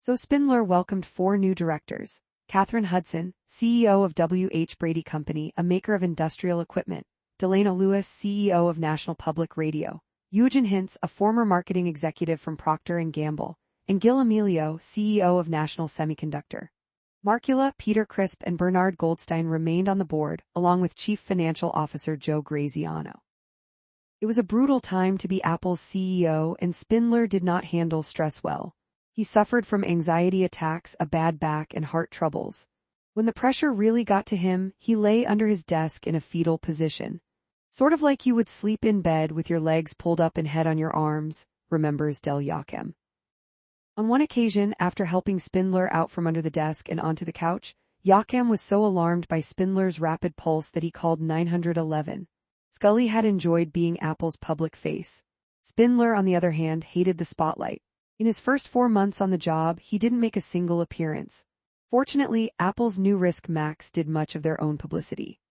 Speaker 1: So Spindler welcomed 4 new directors. Catherine Hudson, CEO of W.H. Brady Company, a maker of industrial equipment. Delana Lewis, CEO of National Public Radio. Eugen Hintz, a former marketing executive from Procter & Gamble. And Gil Amelio, CEO of National Semiconductor. Markula, Peter Crisp, and Bernard Goldstein remained on the board, along with Chief Financial Officer Joe Graziano. It was a brutal time to be Apple's CEO, and Spindler did not handle stress well. He suffered from anxiety attacks, a bad back, and heart troubles. When the pressure really got to him, he lay under his desk in a fetal position. Sort of like you would sleep in bed with your legs pulled up and head on your arms, remembers Del Yachem. On one occasion, after helping Spindler out from under the desk and onto the couch, Yachem was so alarmed by Spindler's rapid pulse that he called 911. Scully had enjoyed being Apple's public face. Spindler, on the other hand, hated the spotlight. In his first 4 months on the job, he didn't make a single appearance. Fortunately, Apple's new RISC Macs did much of their own publicity.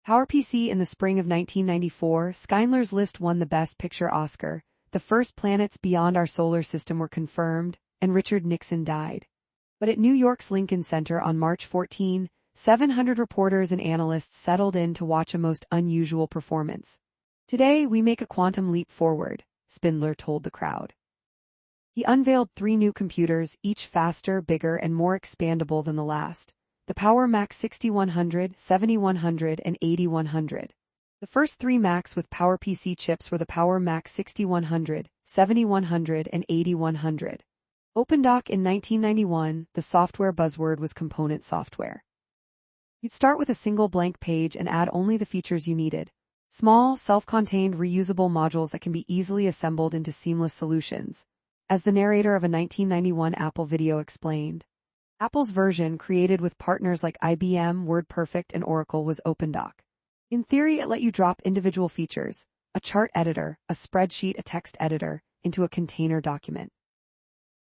Speaker 1: PowerPC in the spring of 1994, Schindler's List won the Best Picture Oscar. The first planets beyond our solar system were confirmed, and Richard Nixon died. But at New York's Lincoln Center on March 14, 700 reporters and analysts settled in to watch a most unusual performance. Today, we make a quantum leap forward, Spindler told the crowd. He unveiled 3 new computers, each faster, bigger, and more expandable than the last. The Power Mac 6100, 7100, and 8100. The first 3 Macs with PowerPC chips were the Power Mac 6100, 7100, and 8100. OpenDoc in 1991, the software buzzword was component software. You'd start with a single blank page and add only the features you needed. Small, self-contained, reusable modules that can be easily assembled into seamless solutions. As the narrator of a 1991 Apple video explained, Apple's version, created with partners like IBM, WordPerfect, and Oracle, was OpenDoc. In theory, it let you drop individual features, a chart editor, a spreadsheet, a text editor, into a container document.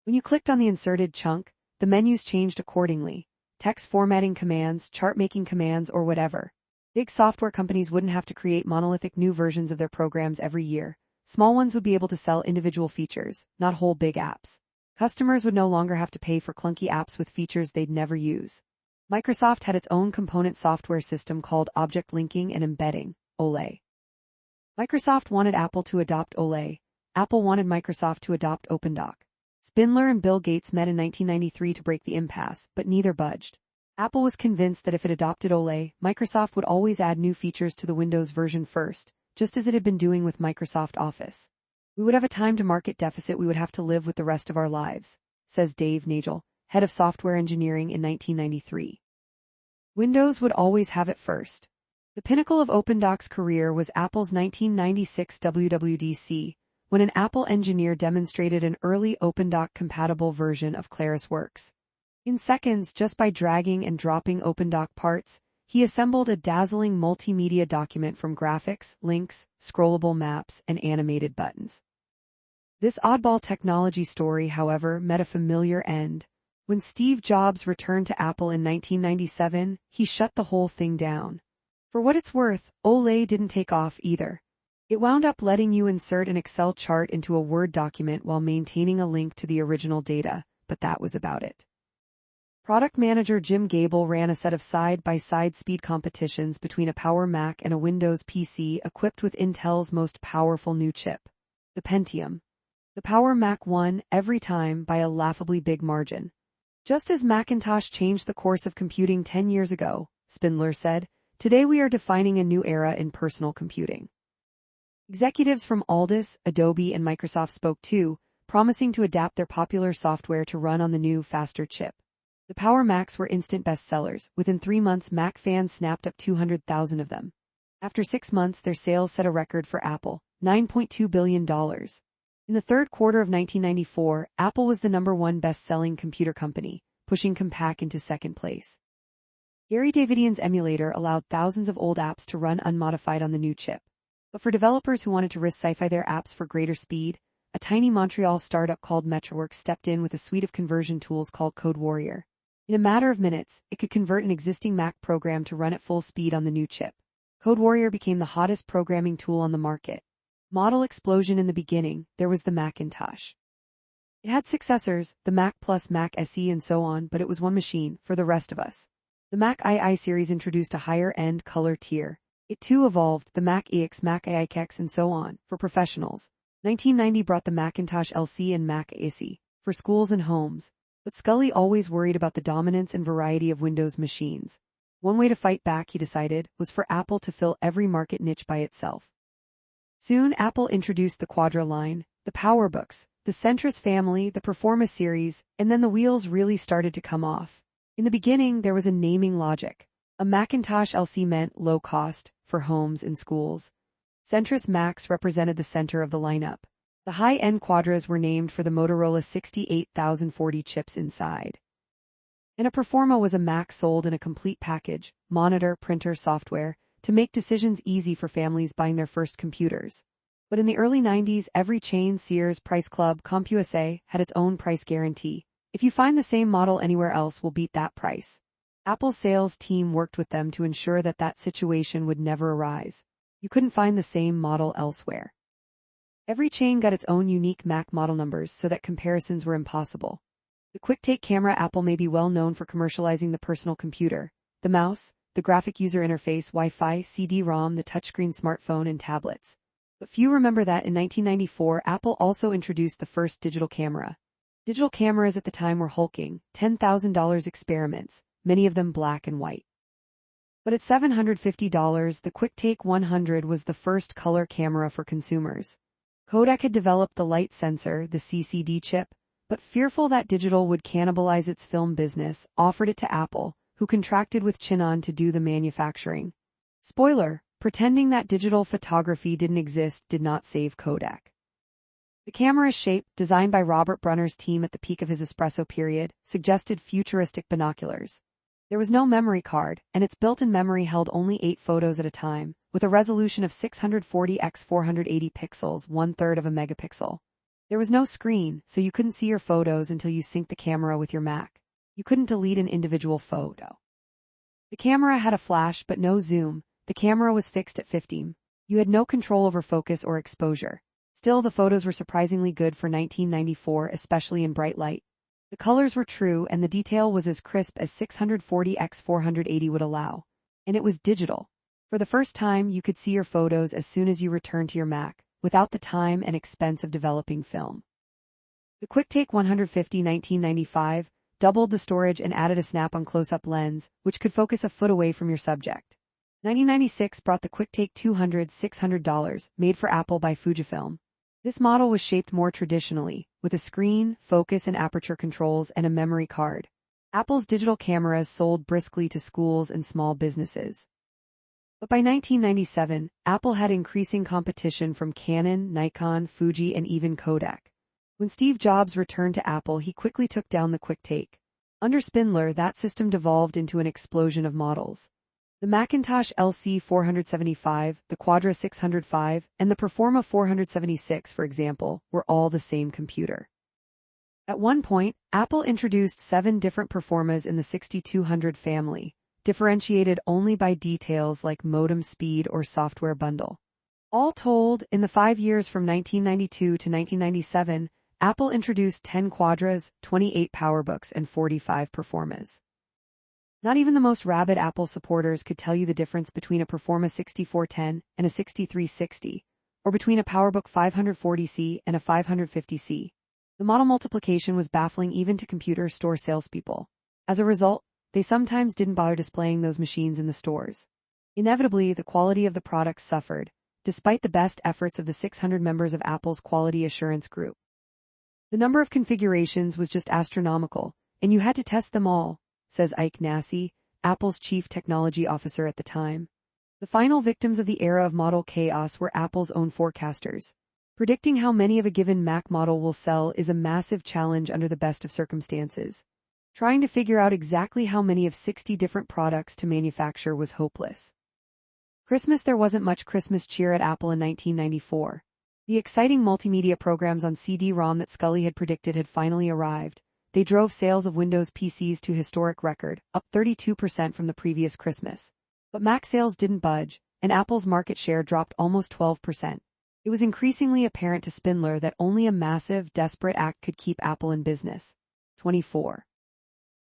Speaker 1: When you clicked on the inserted chunk, the menus changed accordingly. Text formatting commands, chart-making commands, or whatever. Big software companies wouldn't have to create monolithic new versions of their programs every year. Small ones would be able to sell individual features, not whole big apps. Customers would no longer have to pay for clunky apps with features they'd never use. Microsoft had its own component software system called Object Linking and Embedding, OLE. Microsoft wanted Apple to adopt OLE. Apple wanted Microsoft to adopt OpenDoc. Spindler and Bill Gates met in 1993 to break the impasse, but neither budged. Apple was convinced that if it adopted OLE, Microsoft would always add new features to the Windows version first, just as it had been doing with Microsoft Office. We would have a time-to-market deficit we would have to live with the rest of our lives, says Dave Nagel, head of software engineering in 1993. Windows would always have it first. The pinnacle of OpenDoc's career was Apple's 1996 WWDC, when an Apple engineer demonstrated an early OpenDoc-compatible version of ClarisWorks. In seconds, just by dragging and dropping OpenDoc parts, he assembled a dazzling multimedia document from graphics, links, scrollable maps, and animated buttons. This oddball technology story, however, met a familiar end. When Steve Jobs returned to Apple in 1997, he shut the whole thing down. For what it's worth, OLE didn't take off either. It wound up letting you insert an Excel chart into a Word document while maintaining a link to the original data, but that was about it. Product manager Jim Gable ran a set of side-by-side speed competitions between a Power Mac and a Windows PC equipped with Intel's most powerful new chip, the Pentium. The Power Mac won every time by a laughably big margin. Just as Macintosh changed the course of computing 10 years ago, Spindler said, today we are defining a new era in personal computing. Executives from Aldus, Adobe, and Microsoft spoke too, promising to adapt their popular software to run on the new, faster chip. The Power Macs were instant bestsellers. Within 3 months, Mac fans snapped up 200,000 of them. After 6 months, their sales set a record for Apple. $9.2 billion. In the third quarter of 1994, Apple was the #1 best-selling computer company, pushing Compaq into second place. Gary Davidian's emulator allowed thousands of old apps to run unmodified on the new chip. But for developers who wanted to risk-sci-fi their apps for greater speed, a tiny Montreal startup called Metroworks stepped in with a suite of conversion tools called Code Warrior. In a matter of minutes, it could convert an existing Mac program to run at full speed on the new chip. Code Warrior became the hottest programming tool on the market. Model explosion in the beginning, there was the Macintosh. It had successors, the Mac Plus, Mac SE and so on, but it was one machine for the rest of us. The Mac II series introduced a higher-end color tier. It too evolved, the Mac EX, Mac iX and so on, for professionals. 1990 brought the Macintosh LC and Mac ISE, for schools and homes. But Scully always worried about the dominance and variety of Windows machines. One way to fight back, he decided, was for Apple to fill every market niche by itself. Soon Apple introduced the Quadra line, the PowerBooks, the Centris family, the Performa series, and then the wheels really started to come off. In the beginning, there was a naming logic. A Macintosh LC meant low cost, for homes and schools. Centris Macs represented the center of the lineup. The high-end Quadras were named for the Motorola 68040 chips inside. And a Performa was a Mac sold in a complete package, monitor, printer, software, to make decisions easy for families buying their first computers. But in the early 90s, every chain, Sears, Price Club, CompUSA, had its own price guarantee. If you find the same model anywhere else, we'll beat that price. Apple's sales team worked with them to ensure that that situation would never arise. You couldn't find the same model elsewhere. Every chain got its own unique Mac model numbers so that comparisons were impossible. The QuickTake camera. Apple may be well known for commercializing the personal computer, the mouse, the graphic user interface, Wi-Fi, CD-ROM, the touchscreen smartphone, and tablets. But few remember that in 1994, Apple also introduced the first digital camera. Digital cameras at the time were hulking, $10,000 experiments, many of them black and white. But at $750, the QuickTake 100 was the first color camera for consumers. Kodak had developed the light sensor, the CCD chip, but fearful that digital would cannibalize its film business, offered it to Apple, who contracted with Chinon to do the manufacturing. Spoiler, pretending that digital photography didn't exist did not save Kodak. The camera's shape, designed by Robert Brunner's team at the peak of his espresso period, suggested futuristic binoculars. There was no memory card, and its built-in memory held only 8 photos at a time, with a resolution of 640 x 480 pixels, 1/3 of a megapixel. There was no screen, so you couldn't see your photos until you synced the camera with your Mac. You couldn't delete an individual photo. The camera had a flash but no zoom. The camera was fixed at 50. You had no control over focus or exposure. Still, the photos were surprisingly good for 1994, especially in bright light. The colors were true and the detail was as crisp as 640 x 480 would allow. And it was digital. For the first time, you could see your photos as soon as you returned to your Mac, without the time and expense of developing film. The QuickTake 150 1995 doubled the storage and added a snap-on close-up lens, which could focus a foot away from your subject. 1996 brought the QuickTake 200 $600, made for Apple by Fujifilm. This model was shaped more traditionally, with a screen, focus and aperture controls, and a memory card. Apple's digital cameras sold briskly to schools and small businesses. But by 1997, Apple had increasing competition from Canon, Nikon, Fuji, and even Kodak. When Steve Jobs returned to Apple, he quickly took down the QuickTake. Under Spindler, that system devolved into an explosion of models. The Macintosh LC 475, the Quadra 605, and the Performa 476, for example, were all the same computer. At one point, Apple introduced 7 different Performas in the 6200 family, differentiated only by details like modem speed or software bundle. All told, in the 5 years from 1992 to 1997, Apple introduced 10 Quadras, 28 PowerBooks, and 45 Performas. Not even the most rabid Apple supporters could tell you the difference between a Performa 6410 and a 6360, or between a PowerBook 540C and a 550C. The model multiplication was baffling even to computer store salespeople. As a result, they sometimes didn't bother displaying those machines in the stores. Inevitably, the quality of the products suffered, despite the best efforts of the 600 members of Apple's quality assurance group. The number of configurations was just astronomical, and you had to test them all, says Ike Nassi, Apple's chief technology officer at the time. The final victims of the era of model chaos were Apple's own forecasters. Predicting how many of a given Mac model will sell is a massive challenge under the best of circumstances. Trying to figure out exactly how many of 60 different products to manufacture was hopeless. Christmas. There wasn't much Christmas cheer at Apple in 1994. The exciting multimedia programs on CD-ROM that Scully had predicted had finally arrived. They drove sales of Windows PCs to historic record, up 32% from the previous Christmas. But Mac sales didn't budge, and Apple's market share dropped almost 12%. It was increasingly apparent to Spindler that only a massive, desperate act could keep Apple in business. 24.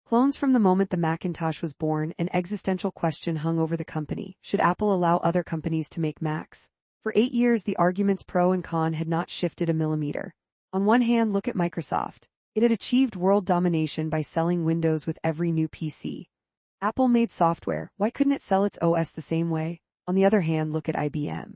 Speaker 1: Clones. From the moment the Macintosh was born, an existential question hung over the company. Should Apple allow other companies to make Macs? For 8 years, the arguments pro and con had not shifted a millimeter. On one hand, look at Microsoft. It had achieved world domination by selling Windows with every new PC. Apple made software. Why couldn't it sell its OS the same way? On the other hand, look at IBM.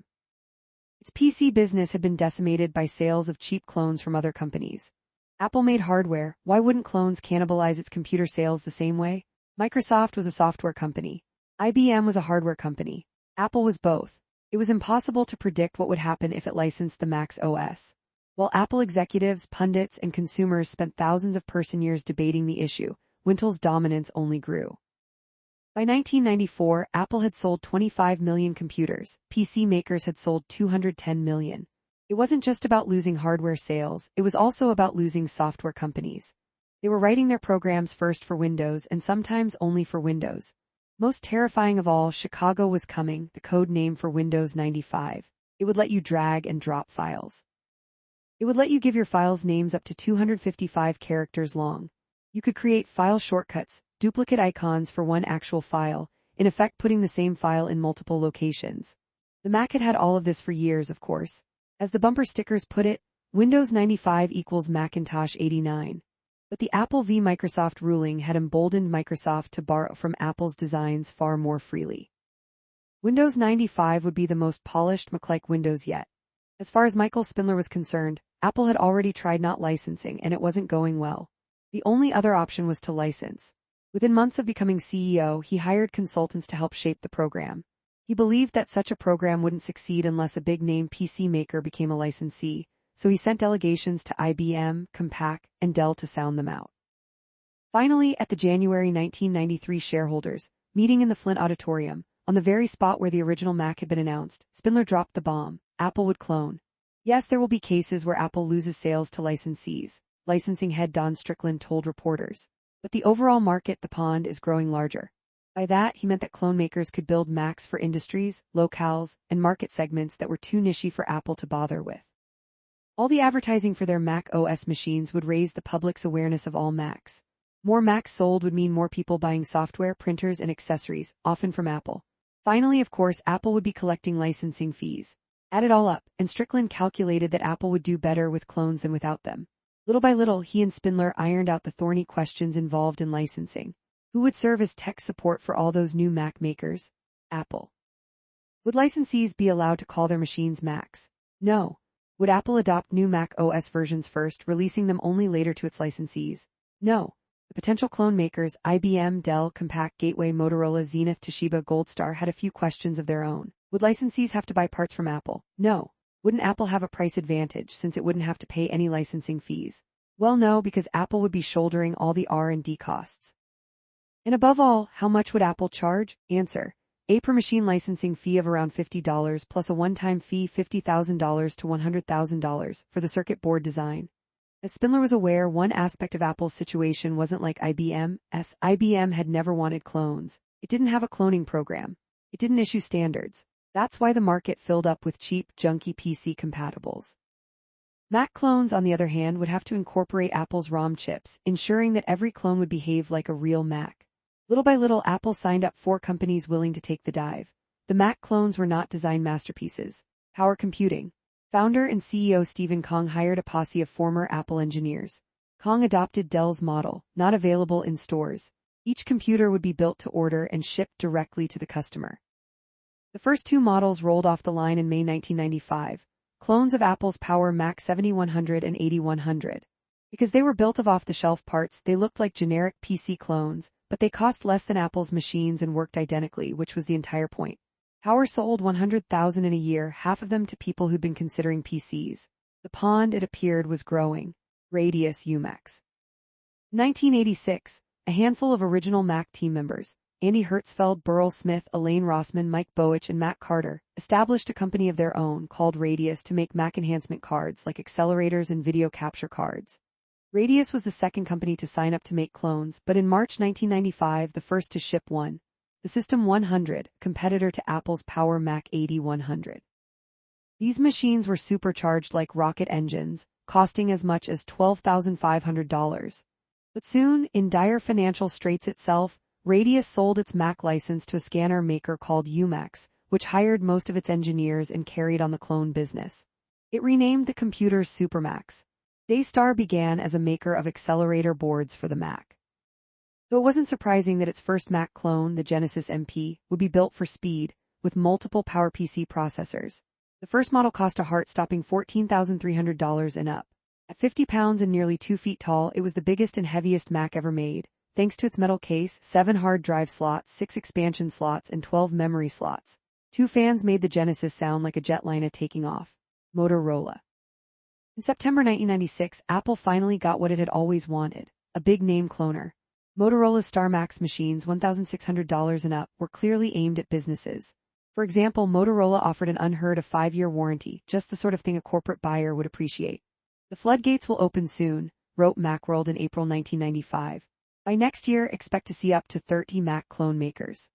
Speaker 1: Its PC business had been decimated by sales of cheap clones from other companies. Apple made hardware. Why wouldn't clones cannibalize its computer sales the same way? Microsoft was a software company. IBM was a hardware company. Apple was both. It was impossible to predict what would happen if it licensed the Mac's OS. While Apple executives, pundits, and consumers spent thousands of person-years debating the issue, Wintel's dominance only grew. By 1994, Apple had sold 25 million computers. PC makers had sold 210 million. It wasn't just about losing hardware sales, it was also about losing software companies. They were writing their programs first for Windows and sometimes only for Windows. Most terrifying of all, Chicago was coming, the code name for Windows 95. It would let you drag and drop files. It would let you give your files names up to 255 characters long. You could create file shortcuts, duplicate icons for one actual file, in effect putting the same file in multiple locations. The Mac had had all of this for years, of course. As the bumper stickers put it, Windows 95 equals Macintosh 89. But the Apple v. Microsoft ruling had emboldened Microsoft to borrow from Apple's designs far more freely. Windows 95 would be the most polished Mac-like Windows yet. As far as Michael Spindler was concerned, Apple had already tried not licensing and it wasn't going well. The only other option was to license. Within months of becoming CEO, he hired consultants to help shape the program. He believed that such a program wouldn't succeed unless a big-name PC maker became a licensee, so he sent delegations to IBM, Compaq, and Dell to sound them out. Finally, at the January 1993 shareholders' meeting in the Flint Auditorium, on the very spot where the original Mac had been announced, Spindler dropped the bomb. Apple would clone. Yes, there will be cases where Apple loses sales to licensees, licensing head Don Strickland told reporters. But the overall market, the pond, is growing larger. By that, he meant that clone makers could build Macs for industries, locales, and market segments that were too niche for Apple to bother with. All the advertising for their Mac OS machines would raise the public's awareness of all Macs. More Macs sold would mean more people buying software, printers, and accessories, often from Apple. Finally, of course, Apple would be collecting licensing fees. Add it all up, and Strickland calculated that Apple would do better with clones than without them. Little by little, he and Spindler ironed out the thorny questions involved in licensing. Who would serve as tech support for all those new Mac makers? Apple. Would licensees be allowed to call their machines Macs? No. Would Apple adopt new Mac OS versions first, releasing them only later to its licensees? No. The potential clone makers, IBM, Dell, Compaq, Gateway, Motorola, Zenith, Toshiba, Goldstar, had a few questions of their own. Would licensees have to buy parts from Apple? No. Wouldn't Apple have a price advantage since it wouldn't have to pay any licensing fees? Well, no, because Apple would be shouldering all the R&D costs. And above all, how much would Apple charge? Answer: a per machine licensing fee of around $50 plus a one-time fee $50,000 to $100,000 for the circuit board design. As Spindler was aware, one aspect of Apple's situation wasn't like IBM's. IBM had never wanted clones. It didn't have a cloning program. It didn't issue standards. That's why the market filled up with cheap, junky PC compatibles. Mac clones, on the other hand, would have to incorporate Apple's ROM chips, ensuring that every clone would behave like a real Mac. Little by little, Apple signed up 4 companies willing to take the dive. The Mac clones were not design masterpieces. Power computing. Founder and CEO Stephen Kong hired a posse of former Apple engineers. Kong adopted Dell's model, not available in stores. Each computer would be built to order and shipped directly to the customer. The first 2 models rolled off the line in May 1995, clones of Apple's Power Mac 7100 and 8100. Because they were built of off-the-shelf parts, they looked like generic PC clones, but they cost less than Apple's machines and worked identically, which was the entire point. Power sold 100,000 in a year, half of them to people who'd been considering PCs. The pond, it appeared, was growing. Radius UMAX. 1986, a handful of original Mac team members, Andy Hertzfeld, Burrell Smith, Elaine Rossman, Mike Bowich, and Matt Carter, established a company of their own called Radius to make Mac enhancement cards like accelerators and video capture cards. Radius was the second company to sign up to make clones, but in March 1995 the first to ship one. The System 100, competitor to Apple's Power Mac 8100. These machines were supercharged like rocket engines, costing as much as $12,500. But soon, in dire financial straits itself, Radius sold its Mac license to a scanner maker called UMAX, which hired most of its engineers and carried on the clone business. It renamed the computers Supermacs. Daystar began as a maker of accelerator boards for the Mac. Though it wasn't surprising that its first Mac clone, the Genesis MP, would be built for speed, with multiple PowerPC processors. The first model cost a heart-stopping $14,300 and up. At 50 pounds and nearly 2 feet tall, it was the biggest and heaviest Mac ever made, thanks to its metal case, 7 hard drive slots, 6 expansion slots, and 12 memory slots. 2 fans made the Genesis sound like a jetliner taking off. Motorola. In September 1996, Apple finally got what it had always wanted, a big-name cloner. Motorola's StarMax machines, $1,600 and up, were clearly aimed at businesses. For example, Motorola offered an unheard of 5-year warranty, just the sort of thing a corporate buyer would appreciate. The floodgates will open soon, wrote Macworld in April 1995. By next year, expect to see up to 30 Mac clone makers.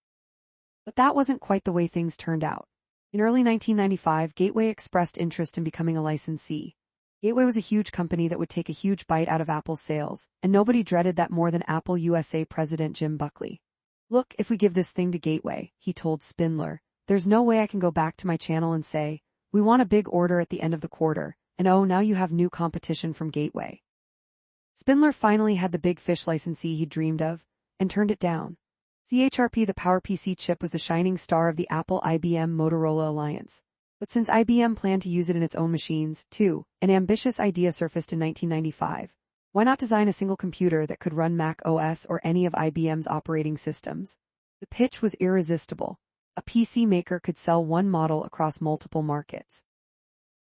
Speaker 1: But that wasn't quite the way things turned out. In early 1995, Gateway expressed interest in becoming a licensee. Gateway was a huge company that would take a huge bite out of Apple's sales, and nobody dreaded that more than Apple USA president Jim Buckley. "Look, if we give this thing to Gateway," he told Spindler, "there's no way I can go back to my channel and say, we want a big order at the end of the quarter, and oh, now you have new competition from Gateway." Spindler finally had the big fish licensee he dreamed of, and turned it down. CHRP, the PowerPC chip, was the shining star of the Apple-IBM-Motorola alliance. But since IBM planned to use it in its own machines, too, an ambitious idea surfaced in 1995. Why not design a single computer that could run Mac OS or any of IBM's operating systems? The pitch was irresistible. A PC maker could sell one model across multiple markets.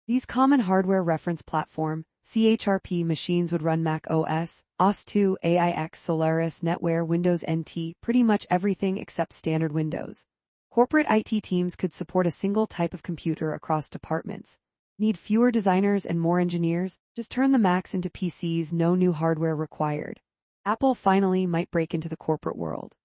Speaker 1: These common hardware reference platform, CHRP machines would run Mac OS, OS2, AIX, Solaris, NetWare, Windows NT, pretty much everything except standard Windows. Corporate IT teams could support a single type of computer across departments. Need fewer designers and more engineers? Just turn the Macs into PCs, no new hardware required. Apple finally might break into the corporate world.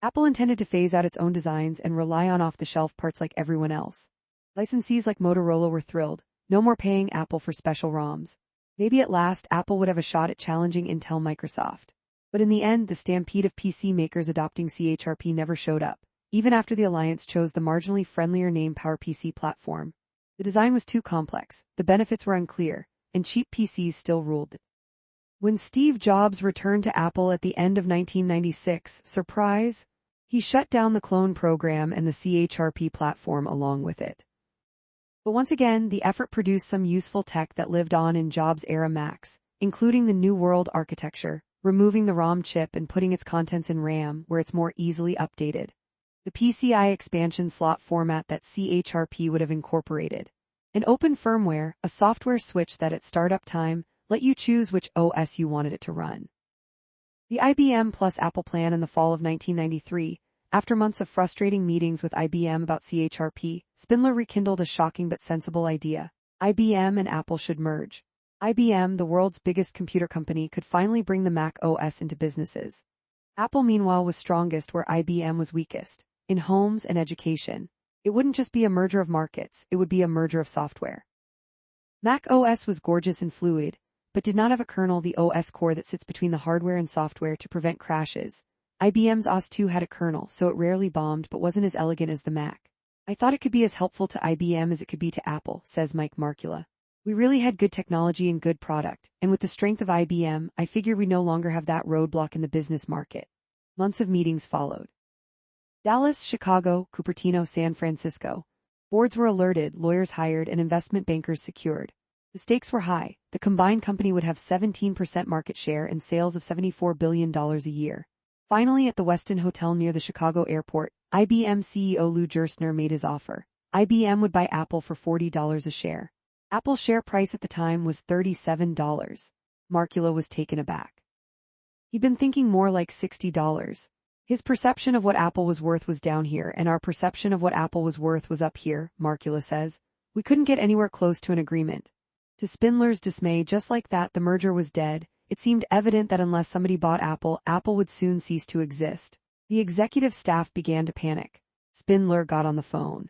Speaker 1: Apple intended to phase out its own designs and rely on off-the-shelf parts like everyone else. Licensees like Motorola were thrilled, no more paying Apple for special ROMs. Maybe at last Apple would have a shot at challenging Intel Microsoft. But in the end, the stampede of PC makers adopting CHRP never showed up, even after the alliance chose the marginally friendlier name PowerPC platform. The design was too complex, the benefits were unclear, and cheap PCs still ruled. When Steve Jobs returned to Apple at the end of 1996, surprise, he shut down the clone program and the CHRP platform along with it. But once again, the effort produced some useful tech that lived on in Jobs-era Macs, including the New World architecture, removing the ROM chip and putting its contents in RAM where it's more easily updated. The PCI expansion slot format that CHRP would have incorporated. An open firmware, a software switch that at startup time let you choose which OS you wanted it to run. The IBM plus Apple plan in the fall of 1993, after months of frustrating meetings with IBM about CHRP, Spindler rekindled a shocking but sensible idea. IBM and Apple should merge. IBM, the world's biggest computer company, could finally bring the Mac OS into businesses. Apple, meanwhile, was strongest where IBM was weakest, in homes and education. It wouldn't just be a merger of markets, it would be a merger of software. Mac OS was gorgeous and fluid, but did not have a kernel, the OS core that sits between the hardware and software to prevent crashes. IBM's OS2 had a kernel, so it rarely bombed but wasn't as elegant as the Mac. "I thought it could be as helpful to IBM as it could be to Apple," says Mike Markula. "We really had good technology and good product, and with the strength of IBM, I figured we no longer have that roadblock in the business market." Months of meetings followed. Dallas, Chicago, Cupertino, San Francisco. Boards were alerted, lawyers hired, and investment bankers secured. The stakes were high. The combined company would have 17% market share and sales of $74 billion a year. Finally, at the Westin Hotel near the Chicago airport, IBM CEO Lou Gerstner made his offer. IBM would buy Apple for $40 a share. Apple's share price at the time was $37. Markula was taken aback. He'd been thinking more like $60. His perception of what Apple was worth was down here, and our perception of what Apple was worth was up here, Markula says. We couldn't get anywhere close to an agreement. To Spindler's dismay, just like that, the merger was dead. It seemed evident that unless somebody bought Apple, Apple would soon cease to exist. The executive staff began to panic. Spindler got on the phone.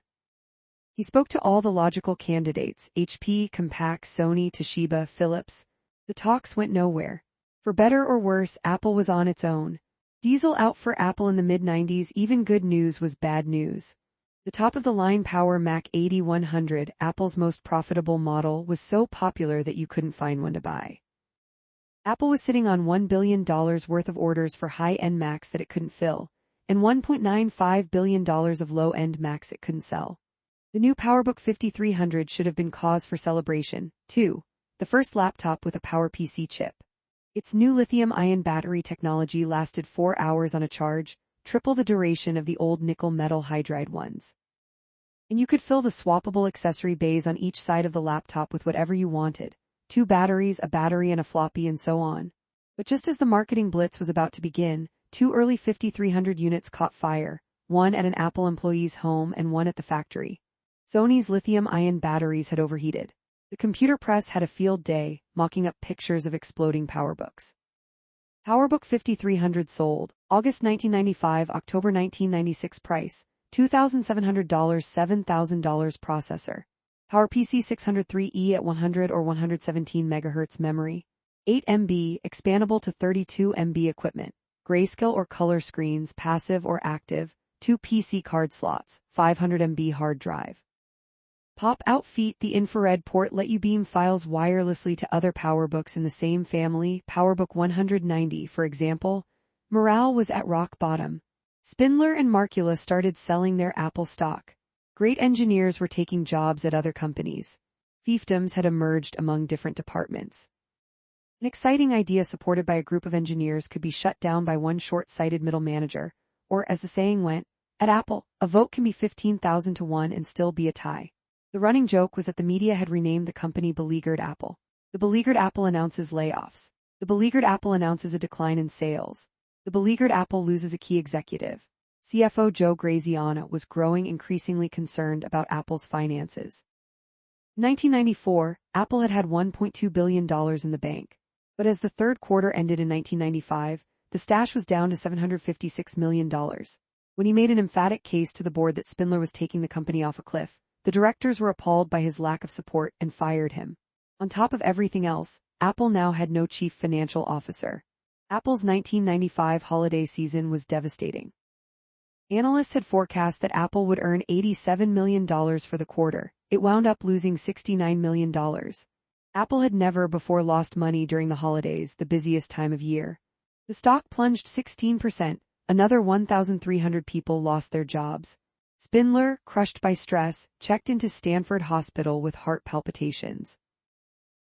Speaker 1: He spoke to all the logical candidates, HP, Compaq, Sony, Toshiba, Philips. The talks went nowhere. For better or worse, Apple was on its own. Diesel out for Apple in the mid-90s, even good news was bad news. The top-of-the-line Power Mac 8100, Apple's most profitable model, was so popular that you couldn't find one to buy. Apple was sitting on $1 billion worth of orders for high-end Macs that it couldn't fill, and $1.95 billion of low-end Macs it couldn't sell. The new PowerBook 5300 should have been cause for celebration, too, the first laptop with a PowerPC chip. Its new lithium-ion battery technology lasted 4 hours on a charge, triple the duration of the old nickel-metal hydride ones. And you could fill the swappable accessory bays on each side of the laptop with whatever you wanted, 2 batteries, a battery and a floppy, and so on. But just as the marketing blitz was about to begin, 2 early 5300 units caught fire, one at an Apple employee's home and one at the factory. Sony's lithium-ion batteries had overheated. The computer press had a field day, mocking up pictures of exploding PowerBooks. PowerBook 5300 sold, August 1995, October 1996 price, $2,700, $7,000 processor. PowerPC 603E at 100 or 117 MHz memory. 8 MB, expandable to 32 MB equipment. Grayscale or color screens, passive or active. 2 PC card slots, 500 MB hard drive. Pop-out feet. The infrared port let you beam files wirelessly to other PowerBooks in the same family. PowerBook 190, for example. Morale was at rock bottom. Spindler and Markula started selling their Apple stock. Great engineers were taking jobs at other companies. Fiefdoms had emerged among different departments. An exciting idea supported by a group of engineers could be shut down by one short-sighted middle manager, or, as the saying went, at Apple, a vote can be 15,000 to 1 and still be a tie. The running joke was that the media had renamed the company Beleaguered Apple. The Beleaguered Apple announces layoffs. The Beleaguered Apple announces a decline in sales. The Beleaguered Apple loses a key executive. CFO Joe Graziano was growing increasingly concerned about Apple's finances. In 1994, Apple had $1.2 billion in the bank. But as the third quarter ended in 1995, the stash was down to $756 million. When he made an emphatic case to the board that Spindler was taking the company off a cliff, the directors were appalled by his lack of support and fired him. On top of everything else, Apple now had no chief financial officer. Apple's 1995 holiday season was devastating. Analysts had forecast that Apple would earn $87 million for the quarter. It wound up losing $69 million. Apple had never before lost money during the holidays, the busiest time of year. The stock plunged 16%. Another 1,300 people lost their jobs. Spindler, crushed by stress, checked into Stanford Hospital with heart palpitations.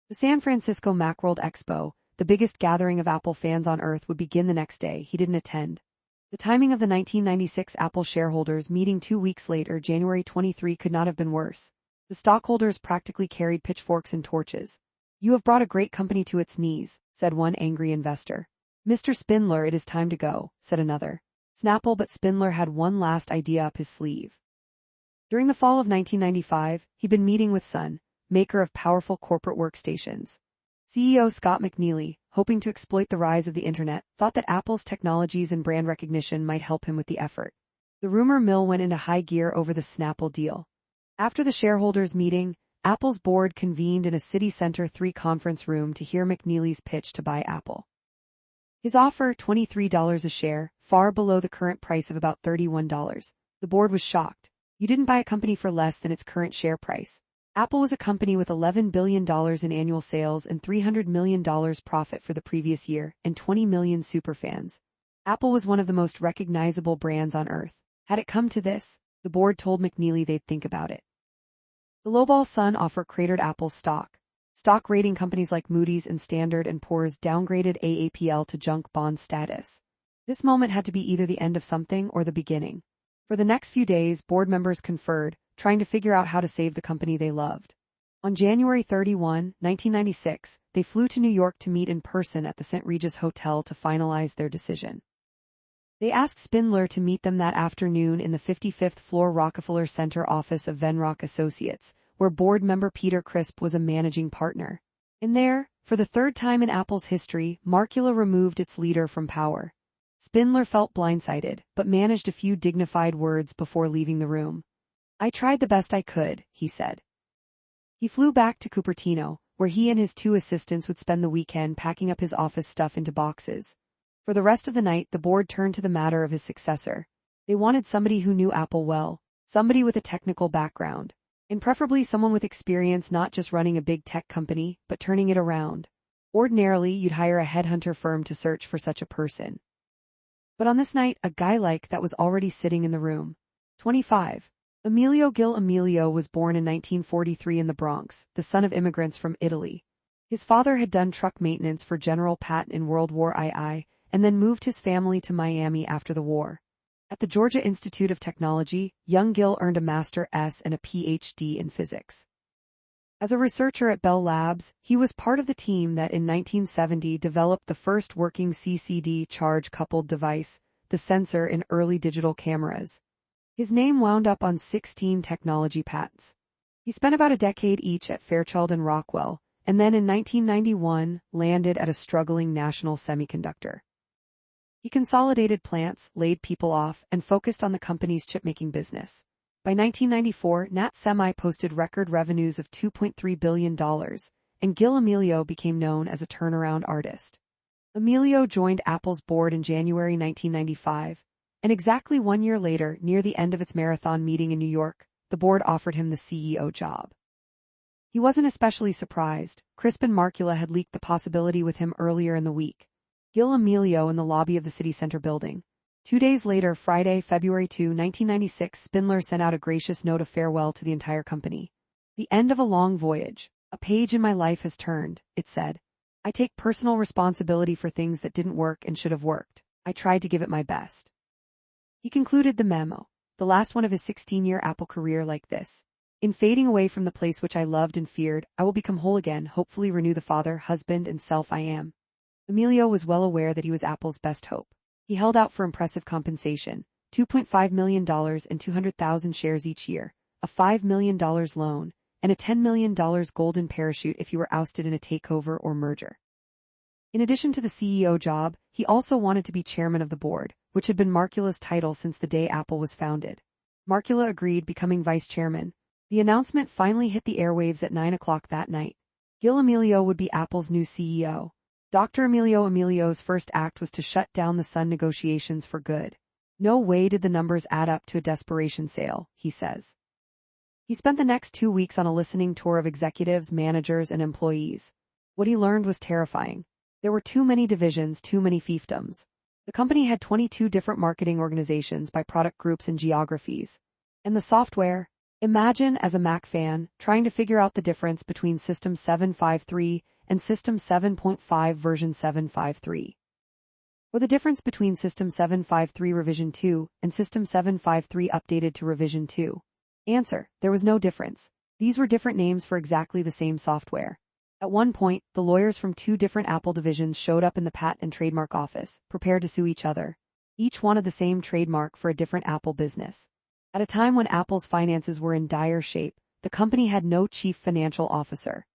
Speaker 1: The San Francisco Macworld Expo, the biggest gathering of Apple fans on Earth, would begin the next day. He didn't attend. The timing of the 1996 Apple shareholders meeting 2 weeks later, January 23, could not have been worse. The stockholders practically carried pitchforks and torches. "You have brought a great company to its knees," said one angry investor. "Mr. Spindler, it is time to go," said another. Snapple, but Spindler had one last idea up his sleeve. During the fall of 1995, he'd been meeting with Sun, maker of powerful corporate workstations. CEO Scott McNealy, hoping to exploit the rise of the internet, thought that Apple's technologies and brand recognition might help him with the effort. The rumor mill went into high gear over the Snapple deal. After the shareholders' meeting, Apple's board convened in a City Center 3 conference room to hear McNealy's pitch to buy Apple. His offer, $23 a share, far below the current price of about $31. The board was shocked. You didn't buy a company for less than its current share price. Apple was a company with $11 billion in annual sales and $300 million profit for the previous year, and 20 million superfans. Apple was one of the most recognizable brands on Earth. Had it come to this, the board told McNealy they'd think about it. The lowball Sun offer cratered Apple's stock. Stock rating companies like Moody's and Standard & Poor's downgraded AAPL to junk bond status. This moment had to be either the end of something or the beginning. For the next few days, board members conferred, trying to figure out how to save the company they loved. On January 31, 1996, they flew to New York to meet in person at the St. Regis Hotel to finalize their decision. They asked Spindler to meet them that afternoon in the 55th floor Rockefeller Center office of Venrock Associates, where board member Peter Crisp was a managing partner. And there, for the third time in Apple's history, Markula removed its leader from power. Spindler felt blindsided, but managed a few dignified words before leaving the room. "I tried the best I could," he said. He flew back to Cupertino, where he and his 2 assistants would spend the weekend packing up his office stuff into boxes. For the rest of the night, the board turned to the matter of his successor. They wanted somebody who knew Apple well, somebody with a technical background, and preferably someone with experience not just running a big tech company, but turning it around. Ordinarily, you'd hire a headhunter firm to search for such a person. But on this night, a guy like that was already sitting in the room. 25. Emilio Gil Emilio was born in 1943 in the Bronx, the son of immigrants from Italy. His father had done truck maintenance for General Patton in World War II, and then moved his family to Miami after the war. At the Georgia Institute of Technology, young Gil earned a Master's and a PhD in physics. As a researcher at Bell Labs, he was part of the team that in 1970 developed the first working CCD charge-coupled device, the sensor in early digital cameras. His name wound up on 16 technology patents. He spent about a decade each at Fairchild and Rockwell, and then in 1991 landed at a struggling National Semiconductor. He consolidated plants, laid people off, and focused on the company's chip-making business. By 1994, Nat Semi posted record revenues of $2.3 billion, and Gil Emilio became known as a turnaround artist. Emilio joined Apple's board in January 1995, and exactly 1 year later, near the end of its marathon meeting in New York, the board offered him the CEO job. He wasn't especially surprised. Crisp and Markula had leaked the possibility with him earlier in the week. Gil Emilio in the lobby of the city center building. 2 days later, Friday, February 2, 1996, Spindler sent out a gracious note of farewell to the entire company. "The end of a long voyage. A page in my life has turned," it said. "I take personal responsibility for things that didn't work and should have worked. I tried to give it my best." He concluded the memo, the last one of his 16-year Apple career, like this. "In fading away from the place which I loved and feared, I will become whole again, hopefully renew the father, husband, and self I am." Emilio was well aware that he was Apple's best hope. He held out for impressive compensation, $2.5 million and 200,000 shares each year, a $5 million loan, and a $10 million golden parachute if he were ousted in a takeover or merger. In addition to the CEO job, he also wanted to be chairman of the board, which had been Markula's title since the day Apple was founded. Markula agreed, becoming vice chairman. The announcement finally hit the airwaves at 9 o'clock that night. Gil Emilio would be Apple's new CEO. Dr. Emilio Emilio's first act was to shut down the Sun negotiations for good. "No way did the numbers add up to a desperation sale," he says. He spent the next 2 weeks on a listening tour of executives, managers, and employees. What he learned was terrifying. There were too many divisions, too many fiefdoms. The company had 22 different marketing organizations by product groups and geographies. And the software? Imagine, as a Mac fan, trying to figure out the difference between System 753 and System 7.5 version 753. Or the difference between System 753 revision 2 and System 753 updated to revision 2. Answer: there was no difference. These were different names for exactly the same software. At one point, the lawyers from 2 different Apple divisions showed up in the Patent and Trademark Office, prepared to sue each other. Each wanted the same trademark for a different Apple business. At a time when Apple's finances were in dire shape, the company had no chief financial officer.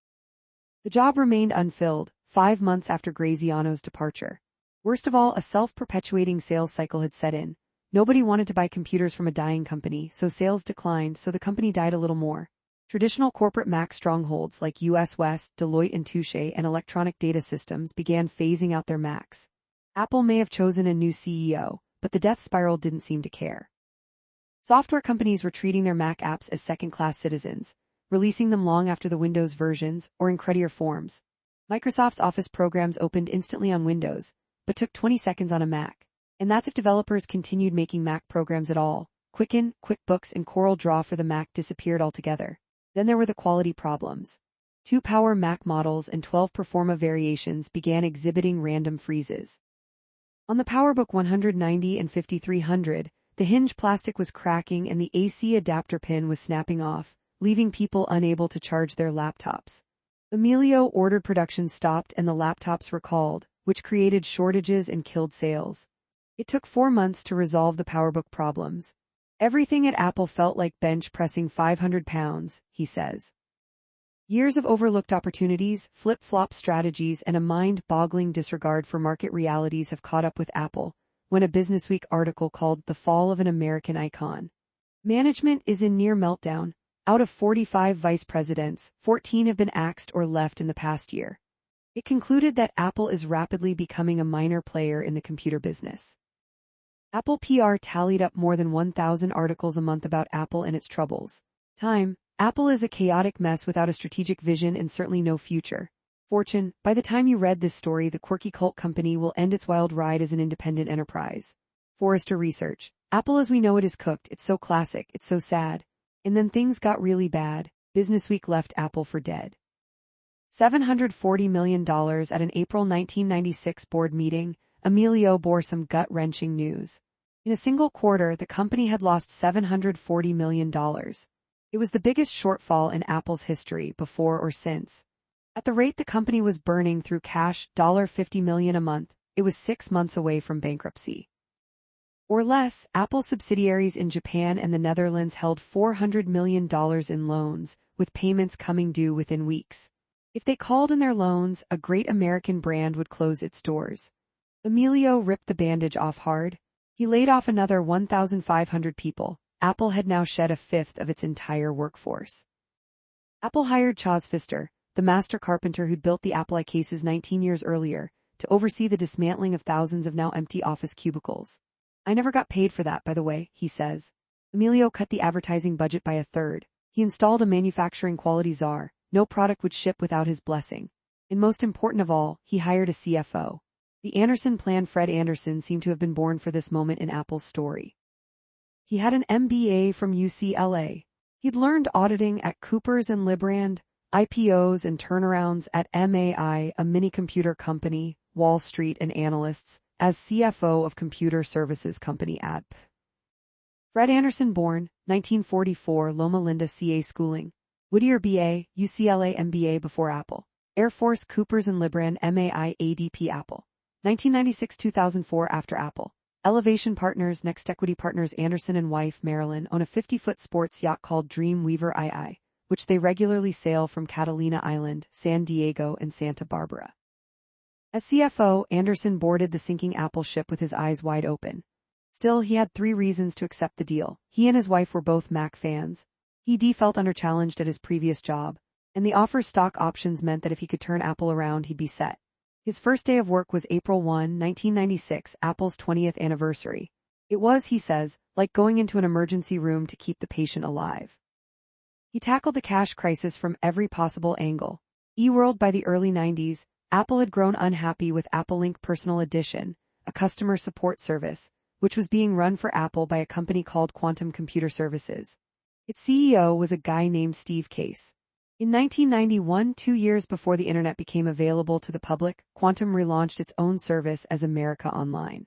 Speaker 1: The job remained unfilled, 5 months after Graziano's departure. Worst of all, a self-perpetuating sales cycle had set in. Nobody wanted to buy computers from a dying company, so sales declined, so the company died a little more. Traditional corporate Mac strongholds like US West, Deloitte and Touche, and Electronic Data Systems began phasing out their Macs. Apple may have chosen a new CEO, but the death spiral didn't seem to care. Software companies were treating their Mac apps as second-class citizens, releasing them long after the Windows versions or in cruddier forms. Microsoft's Office programs opened instantly on Windows, but took 20 seconds on a Mac. And that's if developers continued making Mac programs at all. Quicken, QuickBooks, and CorelDRAW for the Mac disappeared altogether. Then there were the quality problems. 2 Power Mac models and 12 Performa variations began exhibiting random freezes. On the PowerBook 190 and 5300, The hinge plastic was cracking and the AC adapter pin was snapping off, leaving people unable to charge their laptops. Emilio ordered production stopped and the laptops recalled, which created shortages and killed sales. It took 4 months to resolve the PowerBook problems. Everything at Apple felt like bench pressing 500 pounds, he says. Years of overlooked opportunities, flip-flop strategies, and a mind-boggling disregard for market realities have caught up with Apple, when a Businessweek article called The Fall of an American Icon. Management is in near meltdown. Out of 45 vice presidents, 14 have been axed or left in the past year. It concluded that Apple is rapidly becoming a minor player in the computer business. Apple PR tallied up more than 1,000 articles a month about Apple and its troubles. Time: Apple is a chaotic mess without a strategic vision and certainly no future. Fortune: by the time you read this story, the quirky cult company will end its wild ride as an independent enterprise. Forrester Research: Apple as we know it is cooked, it's so classic, it's so sad. And then things got really bad. Businessweek left Apple for dead. $740 million at an April 1996 board meeting, Emilio bore some gut-wrenching news. In a single quarter, the company had lost $740 million. It was the biggest shortfall in Apple's history, before or since. At the rate the company was burning through cash, $50 million a month, it was 6 months away from bankruptcy. Or less, Apple subsidiaries in Japan and the Netherlands held $400 million in loans, with payments coming due within weeks. If they called in their loans, a great American brand would close its doors. Emilio ripped the bandage off hard. He laid off another 1,500 people. Apple had now shed a fifth of its entire workforce. Apple hired Chas Pfister, the master carpenter who'd built the Apple I cases 19 years earlier, to oversee the dismantling of thousands of now empty office cubicles. I never got paid for that, by the way, he says. Emilio cut the advertising budget by a third. He installed a manufacturing quality czar. No product would ship without his blessing. And most important of all, he hired a CFO. The Anderson plan. Fred Anderson seemed to have been born for this moment in Apple's story. He had an MBA from UCLA. He'd learned auditing at Coopers & Lybrand, IPOs and turnarounds at MAI, a mini-computer company, Wall Street and analysts, as CFO of computer services company ADP. Fred Anderson born, 1944, Loma Linda CA schooling. Whittier BA, UCLA MBA before Apple. Air Force Coopers & Lybrand MAI ADP Apple. 1996-2004 after Apple. Elevation Partners Next Equity Partners Anderson and wife Marilyn own a 50-foot sports yacht called Dreamweaver II, which they regularly sail from Catalina Island, San Diego and Santa Barbara. As CFO, Anderson boarded the sinking Apple ship with his eyes wide open. Still, he had 3 reasons to accept the deal. He and his wife were both Mac fans. He felt underchallenged at his previous job, and the offer's stock options meant that if he could turn Apple around, he'd be set. His first day of work was April 1, 1996, Apple's 20th anniversary. It was, he says, like going into an emergency room to keep the patient alive. He tackled the cash crisis from every possible angle. eWorld. By the early 90s, Apple had grown unhappy with Apple Link Personal Edition, a customer support service, which was being run for Apple by a company called Quantum Computer Services. Its CEO was a guy named Steve Case. In 1991, 2 years before the internet became available to the public, Quantum relaunched its own service as America Online.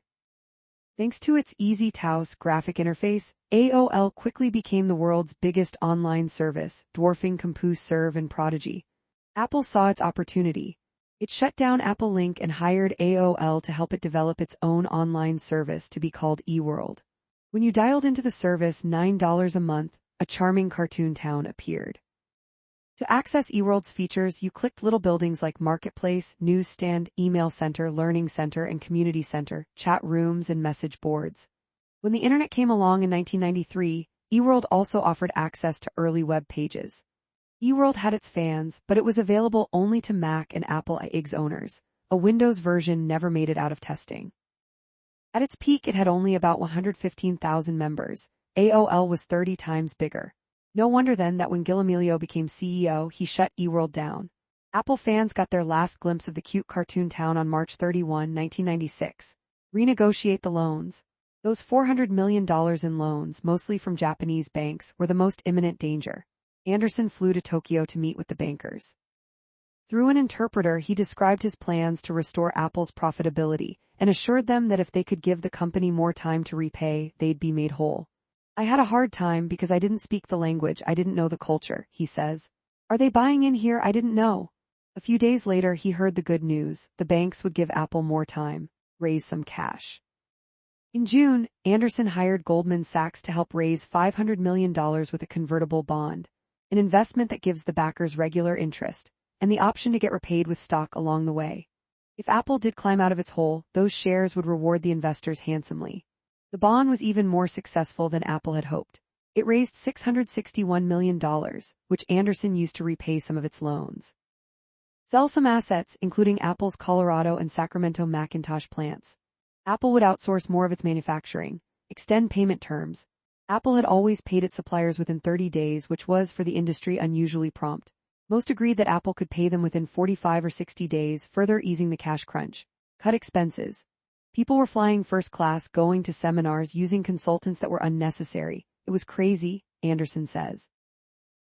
Speaker 1: Thanks to its easy-to-use graphic interface, AOL quickly became the world's biggest online service, dwarfing CompuServe and Prodigy. Apple saw its opportunity. It shut down Apple Link and hired AOL to help it develop its own online service to be called eWorld. When you dialed into the service $9 a month, a charming cartoon town appeared. To access eWorld's features, you clicked little buildings like Marketplace, Newsstand, Email Center, Learning Center, and Community Center, chat rooms, and message boards. When the internet came along in 1993, eWorld also offered access to early web pages. eWorld had its fans, but it was available only to Mac and Apple IIGS owners. A Windows version never made it out of testing. At its peak, it had only about 115,000 members. AOL was 30 times bigger. No wonder then that when Gil Amelio became CEO, he shut eWorld down. Apple fans got their last glimpse of the cute cartoon town on March 31, 1996. Renegotiate the loans. Those $400 million in loans, mostly from Japanese banks, were the most imminent danger. Anderson flew to Tokyo to meet with the bankers. Through an interpreter, he described his plans to restore Apple's profitability, and assured them that if they could give the company more time to repay, they'd be made whole. I had a hard time because I didn't speak the language, I didn't know the culture, he says. Are they buying in here? I didn't know. A few days later he heard the good news, the banks would give Apple more time, raise some cash. In June, Anderson hired Goldman Sachs to help raise $500 million with a convertible bond, an investment that gives the backers regular interest, and the option to get repaid with stock along the way. If Apple did climb out of its hole, those shares would reward the investors handsomely. The bond was even more successful than Apple had hoped. It raised $661 million, which Anderson used to repay some of its loans. Sell some assets, including Apple's Colorado and Sacramento Macintosh plants. Apple would outsource more of its manufacturing, extend payment terms. Apple had always paid its suppliers within 30 days, which was, for the industry, unusually prompt. Most agreed that Apple could pay them within 45 or 60 days, further easing the cash crunch. Cut expenses. People were flying first class, going to seminars, using consultants that were unnecessary. It was crazy, Anderson says.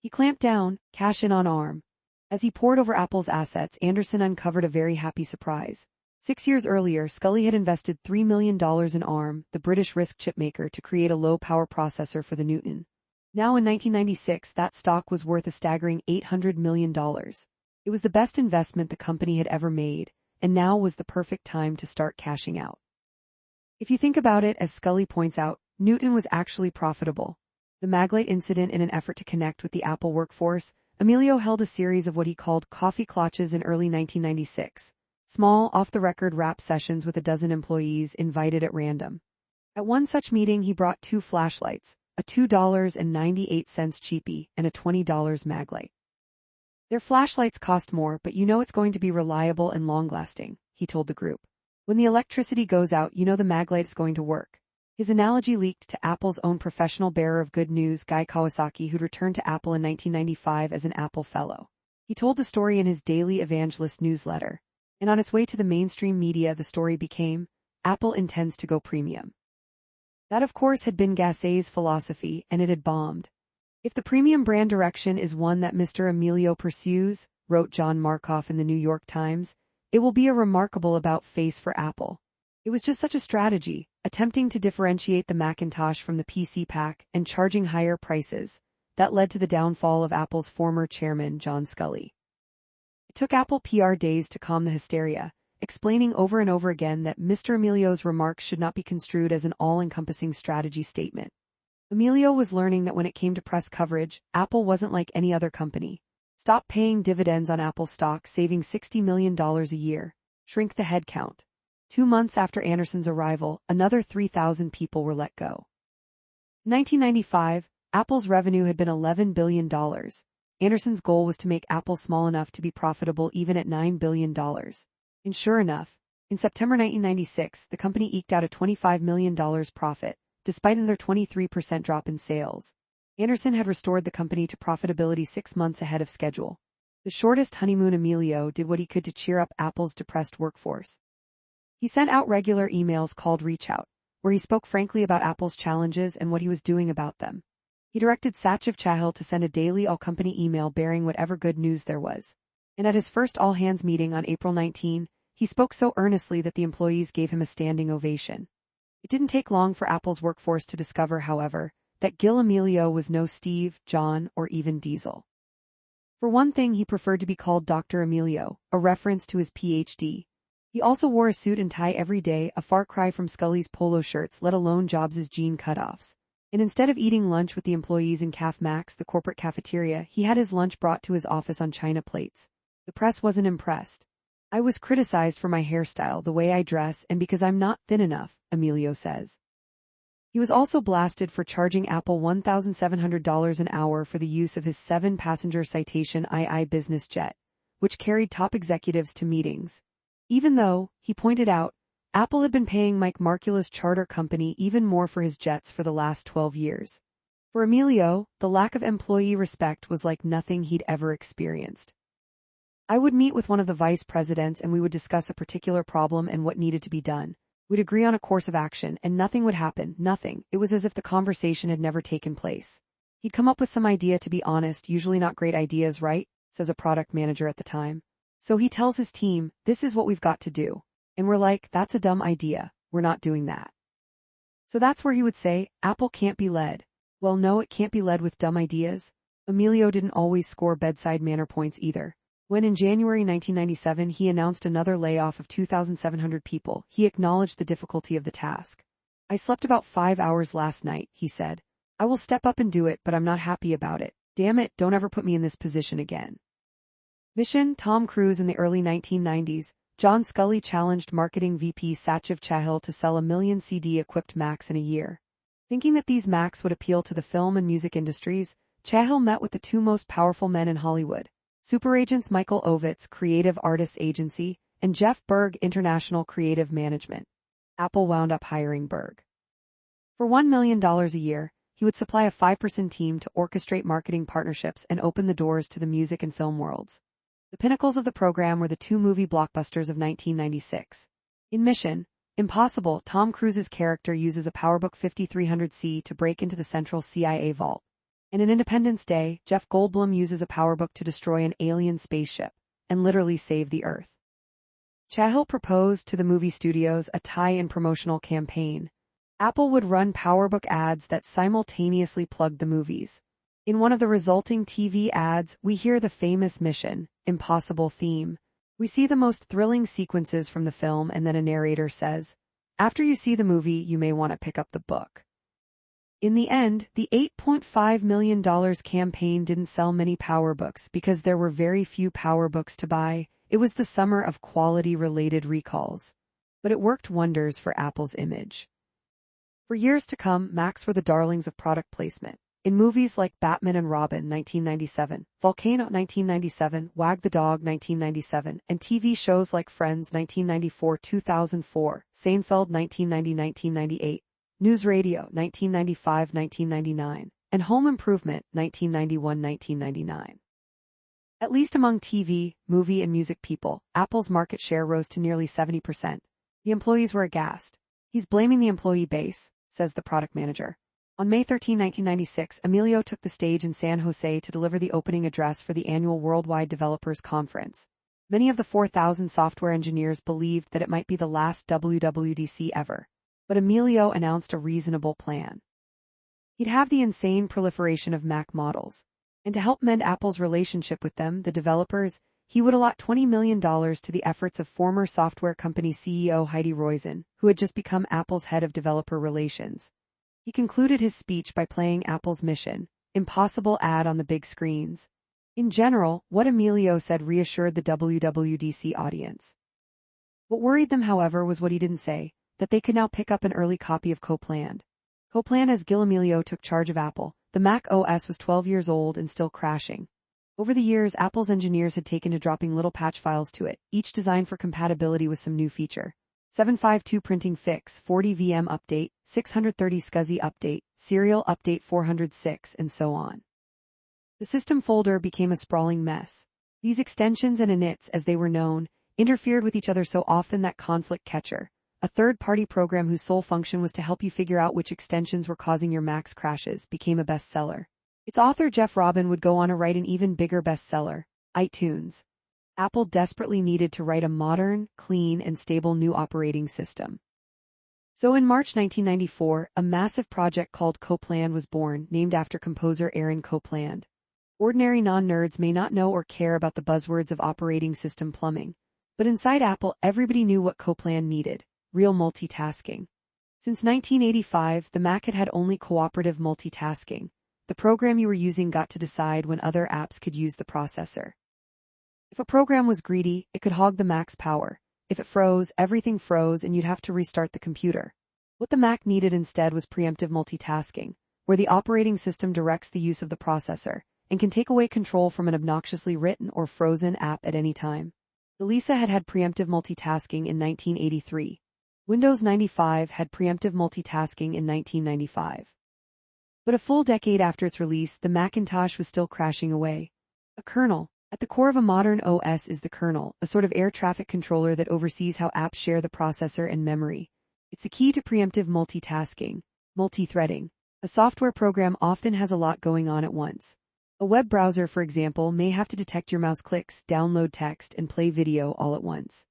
Speaker 1: He clamped down, cash in on ARM. As he pored over Apple's assets, Anderson uncovered a very happy surprise. 6 years earlier, Scully had invested $3 million in ARM, the British RISC chipmaker, to create a low-power processor for the Newton. Now in 1996, that stock was worth a staggering $800 million. It was the best investment the company had ever made, and now was the perfect time to start cashing out. If you think about it, as Scully points out, Newton was actually profitable. The Maglite incident, in an effort to connect with the Apple workforce, Emilio held a series of what he called coffee clutches in early 1996. Small, off-the-record rap sessions with a dozen employees invited at random. At one such meeting he brought 2 flashlights, a $2.98 cheapie and a $20 Maglite. Their flashlights cost more, but you know it's going to be reliable and long-lasting, he told the group. When the electricity goes out, you know the Maglite is going to work. His analogy leaked to Apple's own professional bearer of good news, Guy Kawasaki, who'd returned to Apple in 1995 as an Apple Fellow. He told the story in his daily evangelist newsletter. And on its way to the mainstream media, the story became, Apple intends to go premium. That, of course, had been Gassay's philosophy, and it had bombed. If the premium brand direction is one that Mr. Emilio pursues, wrote John Markoff in the New York Times, it will be a remarkable about-face for Apple. It was just such a strategy, attempting to differentiate the Macintosh from the PC Pack and charging higher prices, that led to the downfall of Apple's former chairman, John Scully. It took Apple PR days to calm the hysteria, explaining over and over again that Mr. Emilio's remarks should not be construed as an all-encompassing strategy statement. Emilio was learning that when it came to press coverage, Apple wasn't like any other company. Stop paying dividends on Apple stock, saving $60 million a year. Shrink the headcount. 2 months after Anderson's arrival, another 3,000 people were let go. In 1995, Apple's revenue had been $11 billion. Anderson's goal was to make Apple small enough to be profitable even at $9 billion. And sure enough, in September 1996, the company eked out a $25 million profit, despite another 23% drop in sales. Anderson had restored the company to profitability 6 months ahead of schedule. The shortest honeymoon, Emilio did what he could to cheer up Apple's depressed workforce. He sent out regular emails called Reach Out, where he spoke frankly about Apple's challenges and what he was doing about them. He directed Sachiv Chahil to send a daily all-company email bearing whatever good news there was. And at his first all-hands meeting on April 19, he spoke so earnestly that the employees gave him a standing ovation. It didn't take long for Apple's workforce to discover, however, that Gil Emilio was no Steve, John, or even Diesel. For one thing, he preferred to be called Dr. Emilio, a reference to his Ph.D. He also wore a suit and tie every day, a far cry from Scully's polo shirts, let alone Jobs' jean cutoffs. And instead of eating lunch with the employees in Caf Max, the corporate cafeteria, he had his lunch brought to his office on china plates. The press wasn't impressed. I was criticized for my hairstyle, the way I dress, and because I'm not thin enough, Emilio says. He was also blasted for charging Apple $1,700 an hour for the use of his 7-passenger Citation II business jet, which carried top executives to meetings. Even though, he pointed out, Apple had been paying Mike Markula's charter company even more for his jets for the last 12 years. For Emilio, the lack of employee respect was like nothing he'd ever experienced. I would meet with one of the vice presidents and we would discuss a particular problem and what needed to be done. We'd agree on a course of action and nothing would happen, nothing. It was as if the conversation had never taken place. He'd come up with some idea, to be honest, usually not great ideas, right? Says a product manager at the time. So he tells his team, this is what we've got to do. And we're like, that's a dumb idea. We're not doing that. So that's where he would say, Apple can't be led. Well, no, it can't be led with dumb ideas. Emilio didn't always score bedside manner points either. When in January 1997 he announced another layoff of 2,700 people, he acknowledged the difficulty of the task. I slept about 5 hours last night, he said. I will step up and do it, but I'm not happy about it. Damn it, don't ever put me in this position again. Mission: Tom Cruise. In the early 1990s, John Scully challenged marketing VP Sachiv Chahil to sell 1 million CD-equipped Macs in a year. Thinking that these Macs would appeal to the film and music industries, Chahil met with the two most powerful men in Hollywood, superagents Michael Ovitz, Creative Artists Agency, and Jeff Berg, International Creative Management. Apple wound up hiring Berg. For $1 million a year, he would supply a 5-person team to orchestrate marketing partnerships and open the doors to the music and film worlds. The pinnacles of the program were the two movie blockbusters of 1996. In Mission: Impossible, Tom Cruise's character uses a PowerBook 5300C to break into the central CIA vault. And in Independence Day, Jeff Goldblum uses a PowerBook to destroy an alien spaceship and literally save the Earth. Chahil proposed to the movie studios a tie-in promotional campaign. Apple would run PowerBook ads that simultaneously plugged the movies. In one of the resulting TV ads, we hear the famous Mission: Impossible theme. We see the most thrilling sequences from the film, and then a narrator says, after you see the movie, you may want to pick up the book. In the end, the $8.5 million campaign didn't sell many PowerBooks because there were very few PowerBooks to buy. It was the summer of quality-related recalls. But it worked wonders for Apple's image. For years to come, Macs were the darlings of product placement. In movies like Batman and Robin 1997, Volcano 1997, Wag the Dog 1997, and TV shows like Friends 1994-2004, Seinfeld 1990-1998, News Radio 1995-1999, and Home Improvement 1991-1999. At least among TV, movie, and music people, Apple's market share rose to nearly 70%. The employees were aghast. He's blaming the employee base, says the product manager. On May 13, 1996, Emilio took the stage in San Jose to deliver the opening address for the annual Worldwide Developers Conference. Many of the 4,000 software engineers believed that it might be the last WWDC ever. But Emilio announced a reasonable plan. He'd have the insane proliferation of Mac models. And to help mend Apple's relationship with them, the developers, he would allot $20 million to the efforts of former software company CEO Heidi Roizen, who had just become Apple's head of developer relations. He concluded his speech by playing Apple's Mission: Impossible ad on the big screens. In general, what Emilio said reassured the WWDC audience. What worried them, however, was what he didn't say, that they could now pick up an early copy of Copland. Copland, as Gil Emilio took charge of Apple, the Mac OS was 12 years old and still crashing. Over the years, Apple's engineers had taken to dropping little patch files to it, each designed for compatibility with some new feature. 752 printing fix, 40 VM update, 630 SCSI update, serial update 406, and so on. The system folder became a sprawling mess. These extensions and inits, as they were known, interfered with each other so often that Conflict Catcher, a third-party program whose sole function was to help you figure out which extensions were causing your Mac's crashes, became a bestseller. Its author Jeff Robin would go on to write an even bigger bestseller, iTunes. Apple desperately needed to write a modern, clean, and stable new operating system. So in March 1994, a massive project called Copland was born, named after composer Aaron Copland. Ordinary non-nerds may not know or care about the buzzwords of operating system plumbing, but inside Apple, everybody knew what Copland needed: real multitasking. Since 1985, the Mac had only cooperative multitasking. The program you were using got to decide when other apps could use the processor. If a program was greedy, it could hog the Mac's power. If it froze, everything froze and you'd have to restart the computer. What the Mac needed instead was preemptive multitasking, where the operating system directs the use of the processor and can take away control from an obnoxiously written or frozen app at any time. The Lisa had preemptive multitasking in 1983. Windows 95 had preemptive multitasking in 1995. But a full decade after its release, the Macintosh was still crashing away. A kernel. At the core of a modern OS is the kernel, a sort of air traffic controller that oversees how apps share the processor and memory. It's the key to preemptive multitasking, multi-threading. A software program often has a lot going on at once. A web browser, for example, may have to detect your mouse clicks, download text, and play video all at once.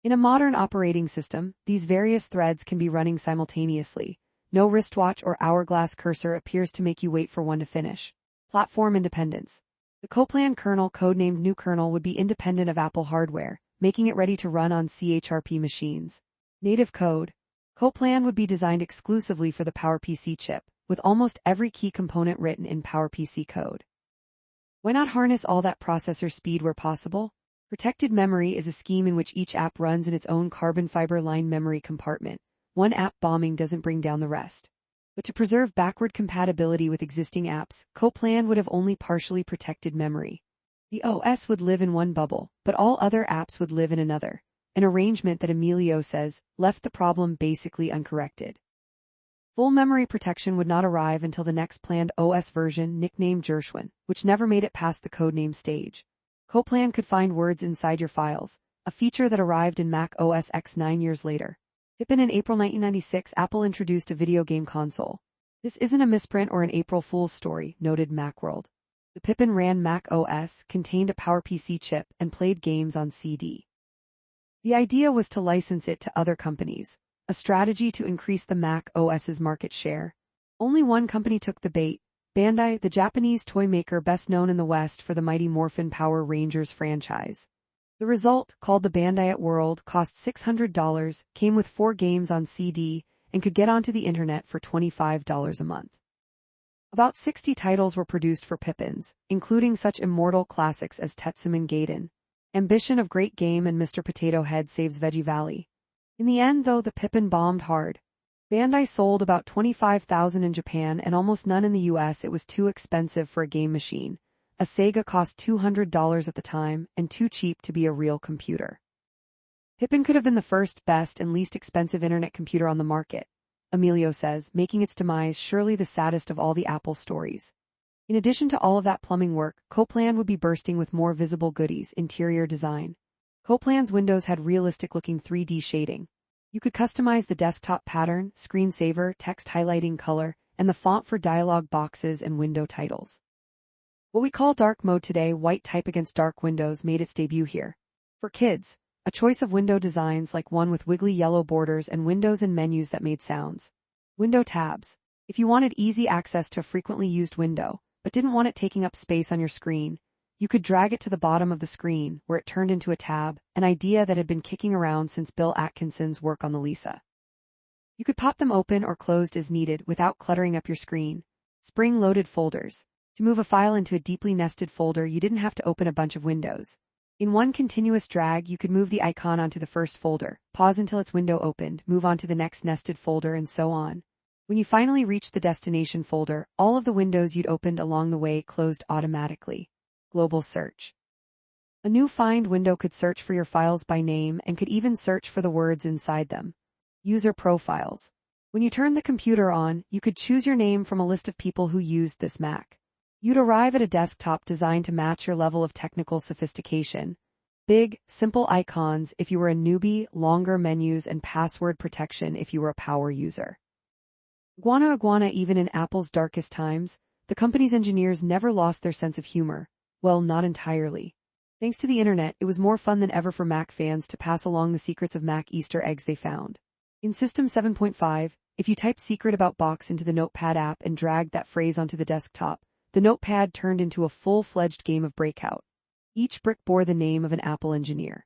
Speaker 1: In a modern operating system, these various threads can be running simultaneously. No wristwatch or hourglass cursor appears to make you wait for one to finish. Platform independence. The Coplan kernel, codenamed New Kernel, would be independent of Apple hardware, making it ready to run on CHRP machines. Native code. Coplan would be designed exclusively for the PowerPC chip, with almost every key component written in PowerPC code. Why not harness all that processor speed where possible? Protected memory is a scheme in which each app runs in its own carbon fiber line memory compartment. One app bombing doesn't bring down the rest. But to preserve backward compatibility with existing apps, Coplan would have only partially protected memory. The OS would live in one bubble, but all other apps would live in another, an arrangement that Emilio says left the problem basically uncorrected. Full memory protection would not arrive until the next planned OS version, nicknamed Gershwin, which never made it past the codename stage. Coplan could find words inside your files, a feature that arrived in Mac OS X 9 years later. Pippin. In April 1996, Apple introduced a video game console. This isn't a misprint or an April Fool's story, noted Macworld. The Pippin ran Mac OS, contained a PowerPC chip, and played games on CD. The idea was to license it to other companies, a strategy to increase the Mac OS's market share. Only one company took the bait: Bandai, the Japanese toy maker best known in the West for the Mighty Morphin Power Rangers franchise. The result, called the Bandai World, cost $600, came with 4 games on CD, and could get onto the internet for $25 a month. About 60 titles were produced for Pippins, including such immortal classics as Tetsuman Gaiden, Ambition of Great Game, and Mr. Potato Head Saves Veggie Valley. In the end, though, the Pippin bombed hard. Bandai sold about 25,000 in Japan and almost none in the US. It was too expensive for a game machine. A Sega cost $200 at the time, and too cheap to be a real computer. Pippin could have been the first, best, and least expensive internet computer on the market, Emilio says, making its demise surely the saddest of all the Apple stories. In addition to all of that plumbing work, Coplan would be bursting with more visible goodies: interior design. Coplan's windows had realistic-looking 3D shading. You could customize the desktop pattern, screensaver, text highlighting color, and the font for dialog boxes and window titles. What we call dark mode today, white type against dark windows, made its debut here. For kids, a choice of window designs like one with wiggly yellow borders and windows and menus that made sounds. Window tabs. If you wanted easy access to a frequently used window, but didn't want it taking up space on your screen, you could drag it to the bottom of the screen, where it turned into a tab, an idea that had been kicking around since Bill Atkinson's work on the Lisa. You could pop them open or closed as needed without cluttering up your screen. Spring-loaded folders. To move a file into a deeply nested folder, you didn't have to open a bunch of windows. In one continuous drag, you could move the icon onto the first folder, pause until its window opened, move on to the next nested folder, and so on. When you finally reached the destination folder, all of the windows you'd opened along the way closed automatically. Global search. A new Find window could search for your files by name and could even search for the words inside them. User profiles. When you turned the computer on, you could choose your name from a list of people who used this Mac. You'd arrive at a desktop designed to match your level of technical sophistication. Big, simple icons if you were a newbie, longer menus, and password protection if you were a power user. Iguana. Even in Apple's darkest times, the company's engineers never lost their sense of humor. Well, not entirely. Thanks to the internet, it was more fun than ever for Mac fans to pass along the secrets of Mac Easter eggs they found. In System 7.5, if you typed "secret about box" into the Notepad app and dragged that phrase onto the desktop, the notepad turned into a full-fledged game of Breakout. Each brick bore the name of an Apple engineer.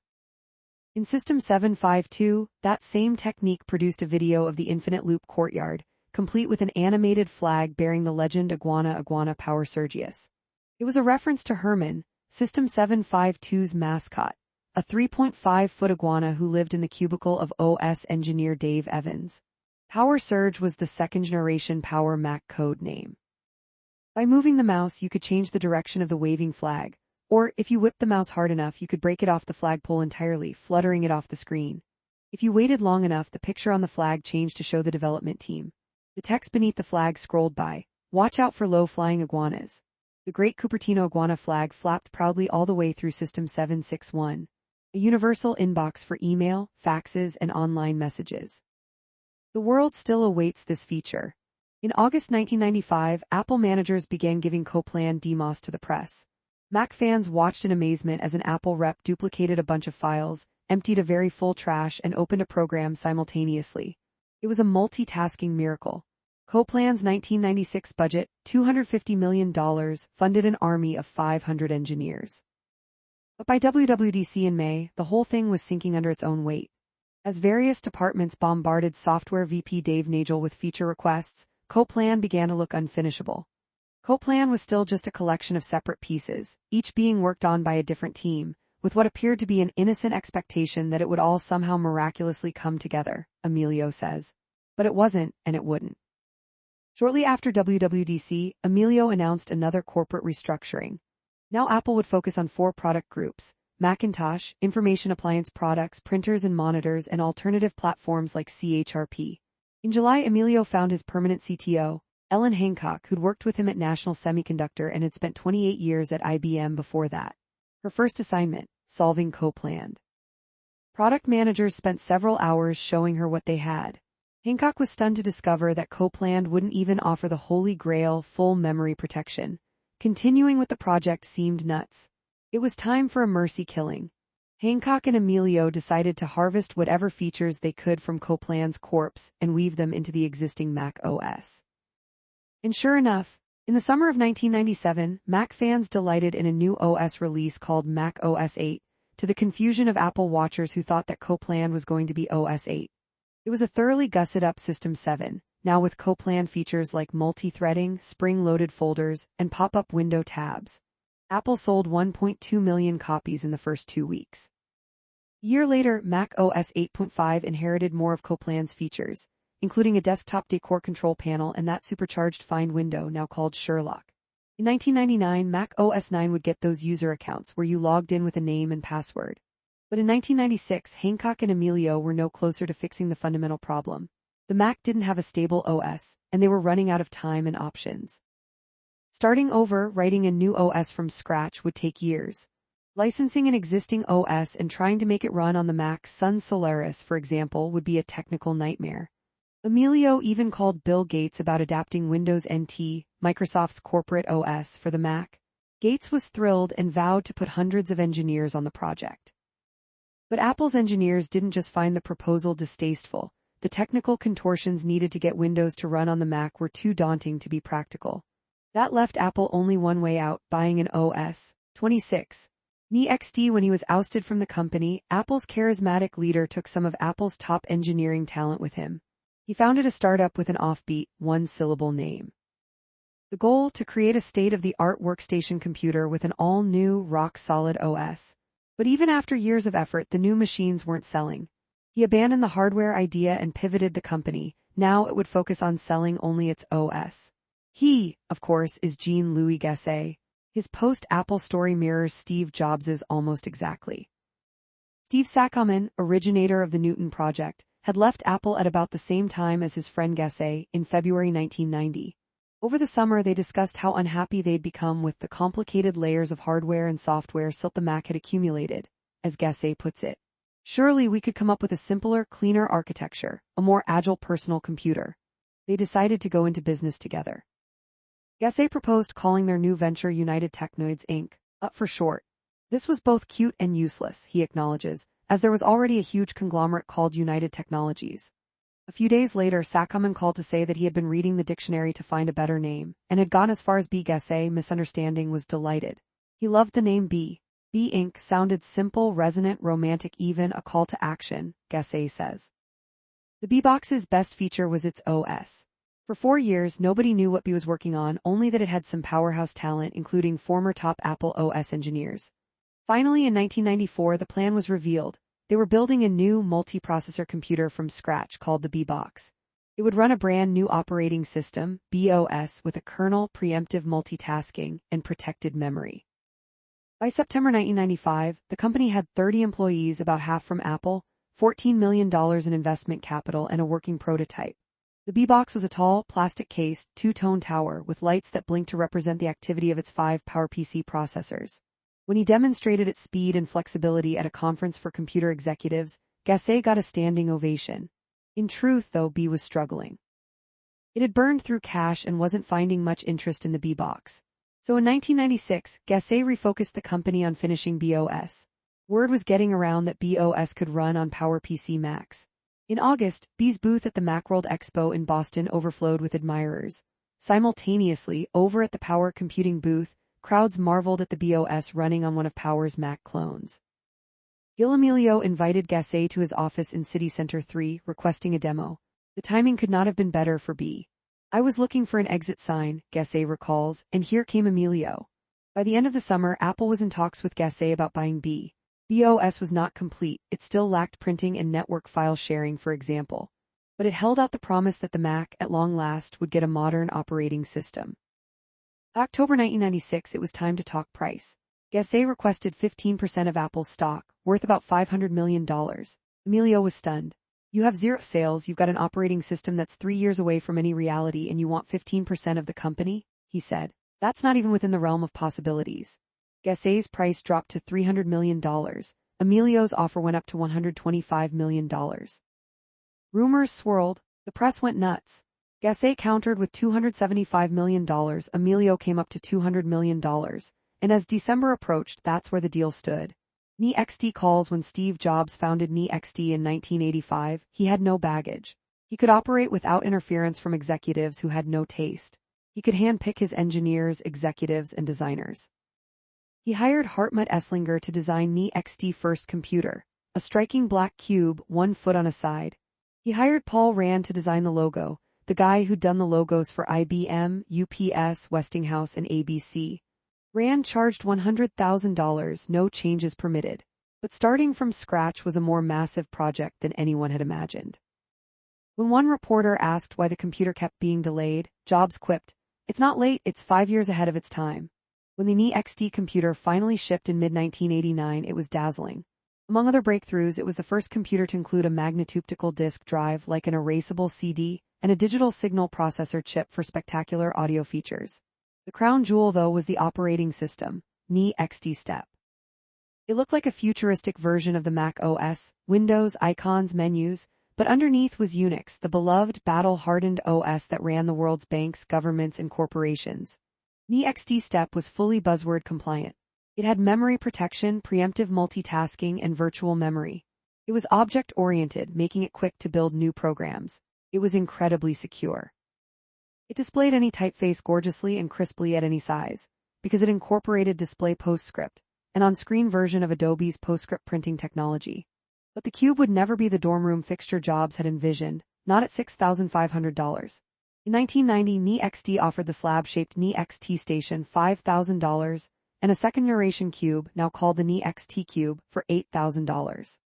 Speaker 1: In System 7.5.2, that same technique produced a video of the Infinite Loop Courtyard, complete with an animated flag bearing the legend Iguana Power Sergius. It was a reference to Herman, System 7.5.2's mascot, a 3.5-foot iguana who lived in the cubicle of OS engineer Dave Evans. Power Surge was the second-generation Power Mac code name. By moving the mouse, you could change the direction of the waving flag, or if you whipped the mouse hard enough, you could break it off the flagpole entirely, fluttering it off the screen. If you waited long enough, the picture on the flag changed to show the development team. The text beneath the flag scrolled by, "Watch out for low-flying iguanas." The Great Cupertino iguana flag flapped proudly all the way through System 7.6.1, a universal inbox for email, faxes, and online messages. The world still awaits this feature. In August 1995, Apple managers began giving Coplan demos to the press. Mac fans watched in amazement as an Apple rep duplicated a bunch of files, emptied a very full trash, and opened a program simultaneously. It was a multitasking miracle. Coplan's 1996 budget, $250 million, funded an army of 500 engineers. But by WWDC in May, the whole thing was sinking under its own weight. As various departments bombarded software VP Dave Nagel with feature requests, Coplan began to look unfinishable. Coplan was still just a collection of separate pieces, each being worked on by a different team, with what appeared to be an innocent expectation that it would all somehow miraculously come together, Emilio says. But it wasn't, and it wouldn't. Shortly after WWDC, Emilio announced another corporate restructuring. Now Apple would focus on 4 product groups: Macintosh, information appliance products, printers and monitors, and alternative platforms like CHRP. In July, Emilio found his permanent CTO, Ellen Hancock, who'd worked with him at National Semiconductor and had spent 28 years at IBM before that. Her first assignment, solving Copland. Product managers spent several hours showing her what they had. Hancock was stunned to discover that Copland wouldn't even offer the holy grail full memory protection. Continuing with the project seemed nuts. It was time for a mercy killing. Hancock and Emilio decided to harvest whatever features they could from Copland's corpse and weave them into the existing Mac OS. And sure enough, in the summer of 1997, Mac fans delighted in a new OS release called Mac OS 8, to the confusion of Apple watchers who thought that Copland was going to be OS 8. It was a thoroughly gusset-up System 7, now with Copland features like multi-threading, spring-loaded folders, and pop-up window tabs. Apple sold 1.2 million copies in the first 2 weeks. A year later, Mac OS 8.5 inherited more of Copland's features, including a desktop decor control panel and that supercharged Find window now called Sherlock. In 1999, Mac OS 9 would get those user accounts where you logged in with a name and password. But in 1996, Hancock and Emilio were no closer to fixing the fundamental problem. The Mac didn't have a stable OS, and they were running out of time and options. Starting over, writing a new OS from scratch would take years. Licensing an existing OS and trying to make it run on the Mac Sun Solaris, for example, would be a technical nightmare. Emilio even called Bill Gates about adapting Windows NT, Microsoft's corporate OS, for the Mac. Gates was thrilled and vowed to put hundreds of engineers on the project. But Apple's engineers didn't just find the proposal distasteful. The technical contortions needed to get Windows to run on the Mac were too daunting to be practical. That left Apple only one way out: buying an OS. 26. NeXT. When he was ousted from the company, Apple's charismatic leader took some of Apple's top engineering talent with him. He founded a startup with an offbeat, one-syllable name. The goal: to create a state-of-the-art workstation computer with an all-new, rock-solid OS. But even after years of effort, the new machines weren't selling. He abandoned the hardware idea and pivoted the company. Now it would focus on selling only its OS. He, of course, is Jean-Louis Gasset. His post-Apple story mirrors Steve Jobs's almost exactly. Steve Saccoman, originator of the Newton project, had left Apple at about the same time as his friend Gasset, in February 1990. Over the summer, they discussed how unhappy they'd become with the complicated layers of hardware and software silt the Mac had accumulated. As Gasset puts it, "Surely we could come up with a simpler, cleaner architecture, a more agile personal computer." They decided to go into business together. Gasset proposed calling their new venture United Technoids Inc., UT for short. This was both cute and useless, he acknowledges, as there was already a huge conglomerate called United Technologies. A few days later, Saccoman called to say that he had been reading the dictionary to find a better name, and had gone as far as B. Gasset, misunderstanding, was delighted. He loved the name B. B Inc. sounded simple, resonant, romantic, even a call to action, Gasset says. The B-Box's best feature was its OS. For 4 years, nobody knew what B was working on, only that it had some powerhouse talent, including former top Apple OS engineers. Finally, in 1994, the plan was revealed. They were building a new multiprocessor computer from scratch called the B-Box. It would run a brand new operating system, BOS, with a kernel, preemptive multitasking, and protected memory. By September 1995, the company had 30 employees, about half from Apple, $14 million in investment capital, and a working prototype. The B-Box was a tall, plastic-cased, two-tone tower with lights that blinked to represent the activity of its 5 PowerPC processors. When he demonstrated its speed and flexibility at a conference for computer executives, Gasset got a standing ovation. In truth, though, B was struggling. It had burned through cash and wasn't finding much interest in the B-Box. So in 1996, Gasset refocused the company on finishing BOS. Word was getting around that BOS could run on PowerPC Macs. In August, B's booth at the Macworld Expo in Boston overflowed with admirers. Simultaneously, over at the Power Computing booth, crowds marveled at the BOS running on one of Power's Mac clones. Gil Amelio invited Gassé to his office in City Center 3, requesting a demo. The timing could not have been better for B. I was looking for an exit sign, Gassé recalls, and here came Amelio. By the end of the summer, Apple was in talks with Gassé about buying B. BOS was not complete, it still lacked printing and network file sharing, for example. But it held out the promise that the Mac, at long last, would get a modern operating system. October 1996, it was time to talk price. Gassé requested 15% of Apple's stock, worth about $500 million. Amelio was stunned. You have zero sales, you've got an operating system that's 3 years away from any reality, and you want 15% of the company? He said. That's not even within the realm of possibilities. Gassé's price dropped to $300 million. Amelio's offer went up to $125 million. Rumors swirled. The press went nuts. Gassé countered with $275 million. Amelio came up to $200 million. And as December approached, that's where the deal stood. NeXT calls when Steve Jobs founded NeXT in 1985, he had no baggage. He could operate without interference from executives who had no taste. He could handpick his engineers, executives, and designers. He hired Hartmut Esslinger to design NeXT's first computer, a striking black cube, 1 foot on a side. He hired Paul Rand to design the logo, the guy who'd done the logos for IBM, UPS, Westinghouse, and ABC. Rand charged $100,000, no changes permitted. But starting from scratch was a more massive project than anyone had imagined. When one reporter asked why the computer kept being delayed, Jobs quipped, "It's not late, it's 5 years ahead of its time." When the NeXT computer finally shipped in mid-1989, it was dazzling. Among other breakthroughs, it was the first computer to include a magnetoptical disk drive like an erasable CD and a digital signal processor chip for spectacular audio features. The crown jewel, though, was the operating system, NeXT Step. It looked like a futuristic version of the Mac OS, Windows, icons, menus, but underneath was Unix, the beloved, battle-hardened OS that ran the world's banks, governments, and corporations. NeXT Step was fully buzzword compliant. It had memory protection, preemptive multitasking, and virtual memory. It was object-oriented, making it quick to build new programs. It was incredibly secure. It displayed any typeface gorgeously and crisply at any size, because it incorporated display PostScript, an on-screen version of Adobe's PostScript printing technology. But the cube would never be the dorm room fixture Jobs had envisioned, not at $6,500. In 1990, NeXT offered the slab-shaped NeXT Station $5,000 and a second-generation cube, now called the NeXT Cube, for $8,000.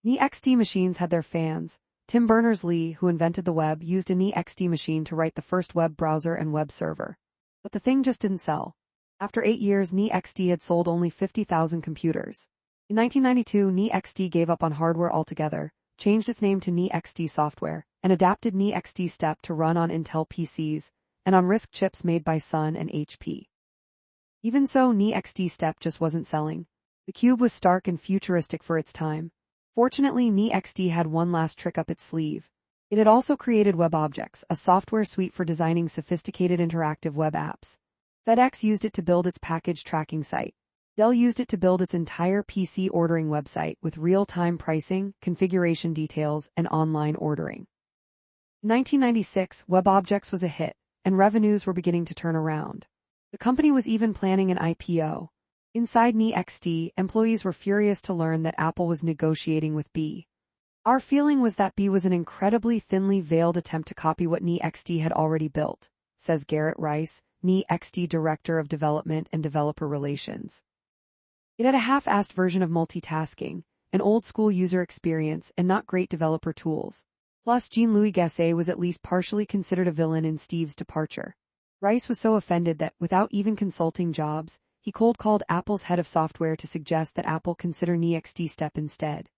Speaker 1: NeXT machines had their fans. Tim Berners-Lee, who invented the web, used a NeXT machine to write the first web browser and web server. But the thing just didn't sell. After 8 years, NeXT had sold only 50,000 computers. In 1992, NeXT gave up on hardware altogether, changed its name to NeXT Software, and adapted NeXT Step to run on Intel PCs and on RISC chips made by Sun and HP. Even so, NeXT Step just wasn't selling. The cube was stark and futuristic for its time. Fortunately, NeXT had one last trick up its sleeve. It had also created WebObjects, a software suite for designing sophisticated interactive web apps. FedEx used it to build its package tracking site. Dell used it to build its entire PC ordering website with real-time pricing, configuration details, and online ordering. In 1996, WebObjects was a hit, and revenues were beginning to turn around. The company was even planning an IPO. Inside NeXT, employees were furious to learn that Apple was negotiating with B. Our feeling was that B was an incredibly thinly veiled attempt to copy what NeXT had already built, says Garrett Rice, NeXT Director of Development and Developer Relations. It had a half-assed version of multitasking, an old-school user experience, and not great developer tools. Plus, Jean-Louis Gassé was at least partially considered a villain in Steve's departure. Rice was so offended that, without even consulting Jobs, he cold-called Apple's head of software to suggest that Apple consider NeXT Step instead.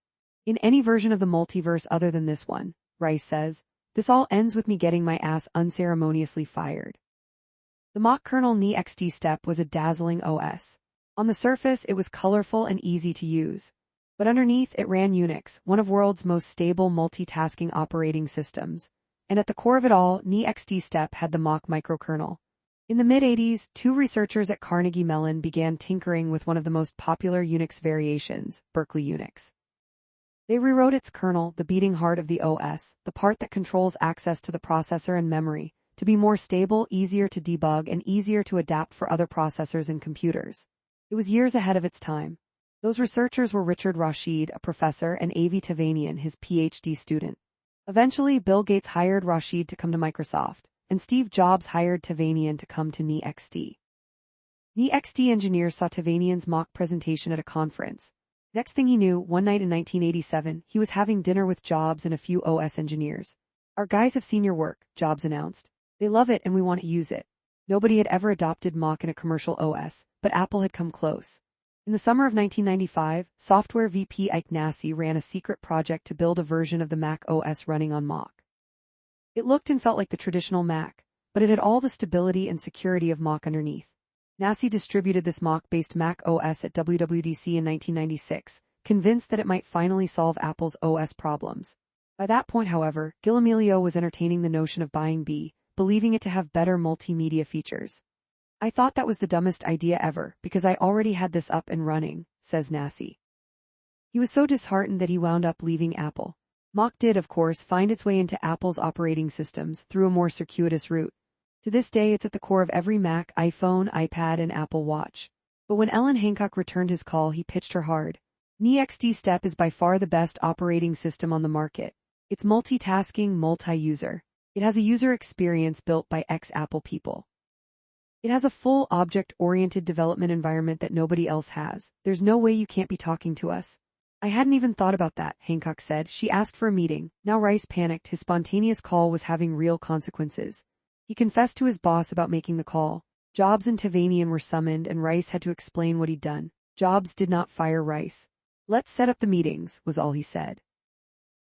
Speaker 1: In any version of the multiverse other than this one, Rice says, this all ends with me getting my ass unceremoniously fired. The mock kernel NeXT Step was a dazzling OS. On the surface, it was colorful and easy to use. But underneath, it ran Unix, one of the world's most stable multitasking operating systems. And at the core of it all, NeXT Step had the mock microkernel. In the mid-80s, two researchers at Carnegie Mellon began tinkering with one of the most popular Unix variations, Berkeley Unix. They rewrote its kernel, the beating heart of the OS, the part that controls access to the processor and memory, to be more stable, easier to debug, and easier to adapt for other processors and computers. It was years ahead of its time. Those researchers were Richard Rashid, a professor, and Avi Tevanian, his PhD student. Eventually, Bill Gates hired Rashid to come to Microsoft, and Steve Jobs hired Tevanian to come to NeXT. NeXT engineers saw Tevanian's mock presentation at a conference. Next thing he knew, one night in 1987, he was having dinner with Jobs and a few OS engineers. "Our guys have seen your work," Jobs announced. "They love it and we want to use it." Nobody had ever adopted Mach in a commercial OS, but Apple had come close. In the summer of 1995, software VP Ike Nassy ran a secret project to build a version of the Mac OS running on Mach. It looked and felt like the traditional Mac, but it had all the stability and security of Mach underneath. Nassy distributed this Mach-based Mac OS at WWDC in 1996, convinced that it might finally solve Apple's OS problems. By that point, however, Gil Amelio was entertaining the notion of buying B, believing it to have better multimedia features. "I thought that was the dumbest idea ever, because I already had this up and running," says Nassy. He was so disheartened that he wound up leaving Apple. Mach did, of course, find its way into Apple's operating systems through a more circuitous route. To this day, it's at the core of every Mac, iPhone, iPad, and Apple Watch. But when Ellen Hancock returned his call, he pitched her hard. NeXT Step is by far the best operating system on the market. It's multitasking, multi-user. It has a user experience built by ex-Apple people. It has a full object-oriented development environment that nobody else has. There's no way you can't be talking to us. "I hadn't even thought about that," Hancock said. She asked for a meeting. Now Rice panicked. His spontaneous call was having real consequences. He confessed to his boss about making the call. Jobs and Tevanian were summoned, and Rice had to explain what he'd done. Jobs did not fire Rice. "Let's set up the meetings," was all he said.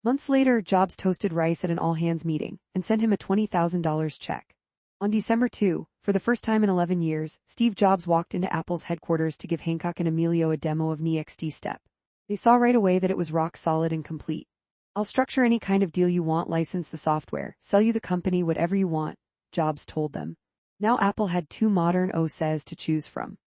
Speaker 1: Months later, Jobs toasted Rice at an all-hands meeting and sent him a $20,000 check. On December 2, for the first time in 11 years, Steve Jobs walked into Apple's headquarters to give Hancock and Amelio a demo of NeXT Step. They saw right away that it was rock solid and complete. "I'll structure any kind of deal you want, license the software, sell you the company, whatever you want," Jobs told them. Now Apple had two modern OSes to choose from.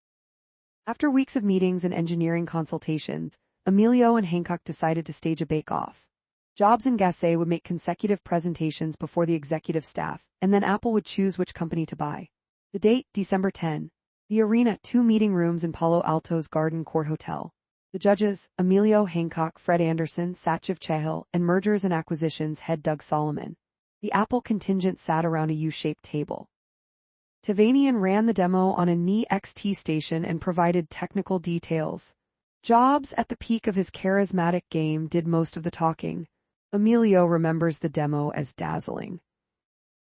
Speaker 1: After weeks of meetings and engineering consultations, Amelio and Hancock decided to stage a bake-off. Jobs and Gasset would make consecutive presentations before the executive staff, and then Apple would choose which company to buy. The date, December 10. The arena, 2 meeting rooms in Palo Alto's Garden Court Hotel. The judges, Amelio Hancock, Fred Anderson, Satchiv Chahil, and mergers and acquisitions head Doug Solomon. The Apple contingent sat around a U-shaped table. Tevanian ran the demo on a NeXT station and provided technical details. Jobs, at the peak of his charismatic game, did most of the talking. Amelio remembers the demo as dazzling.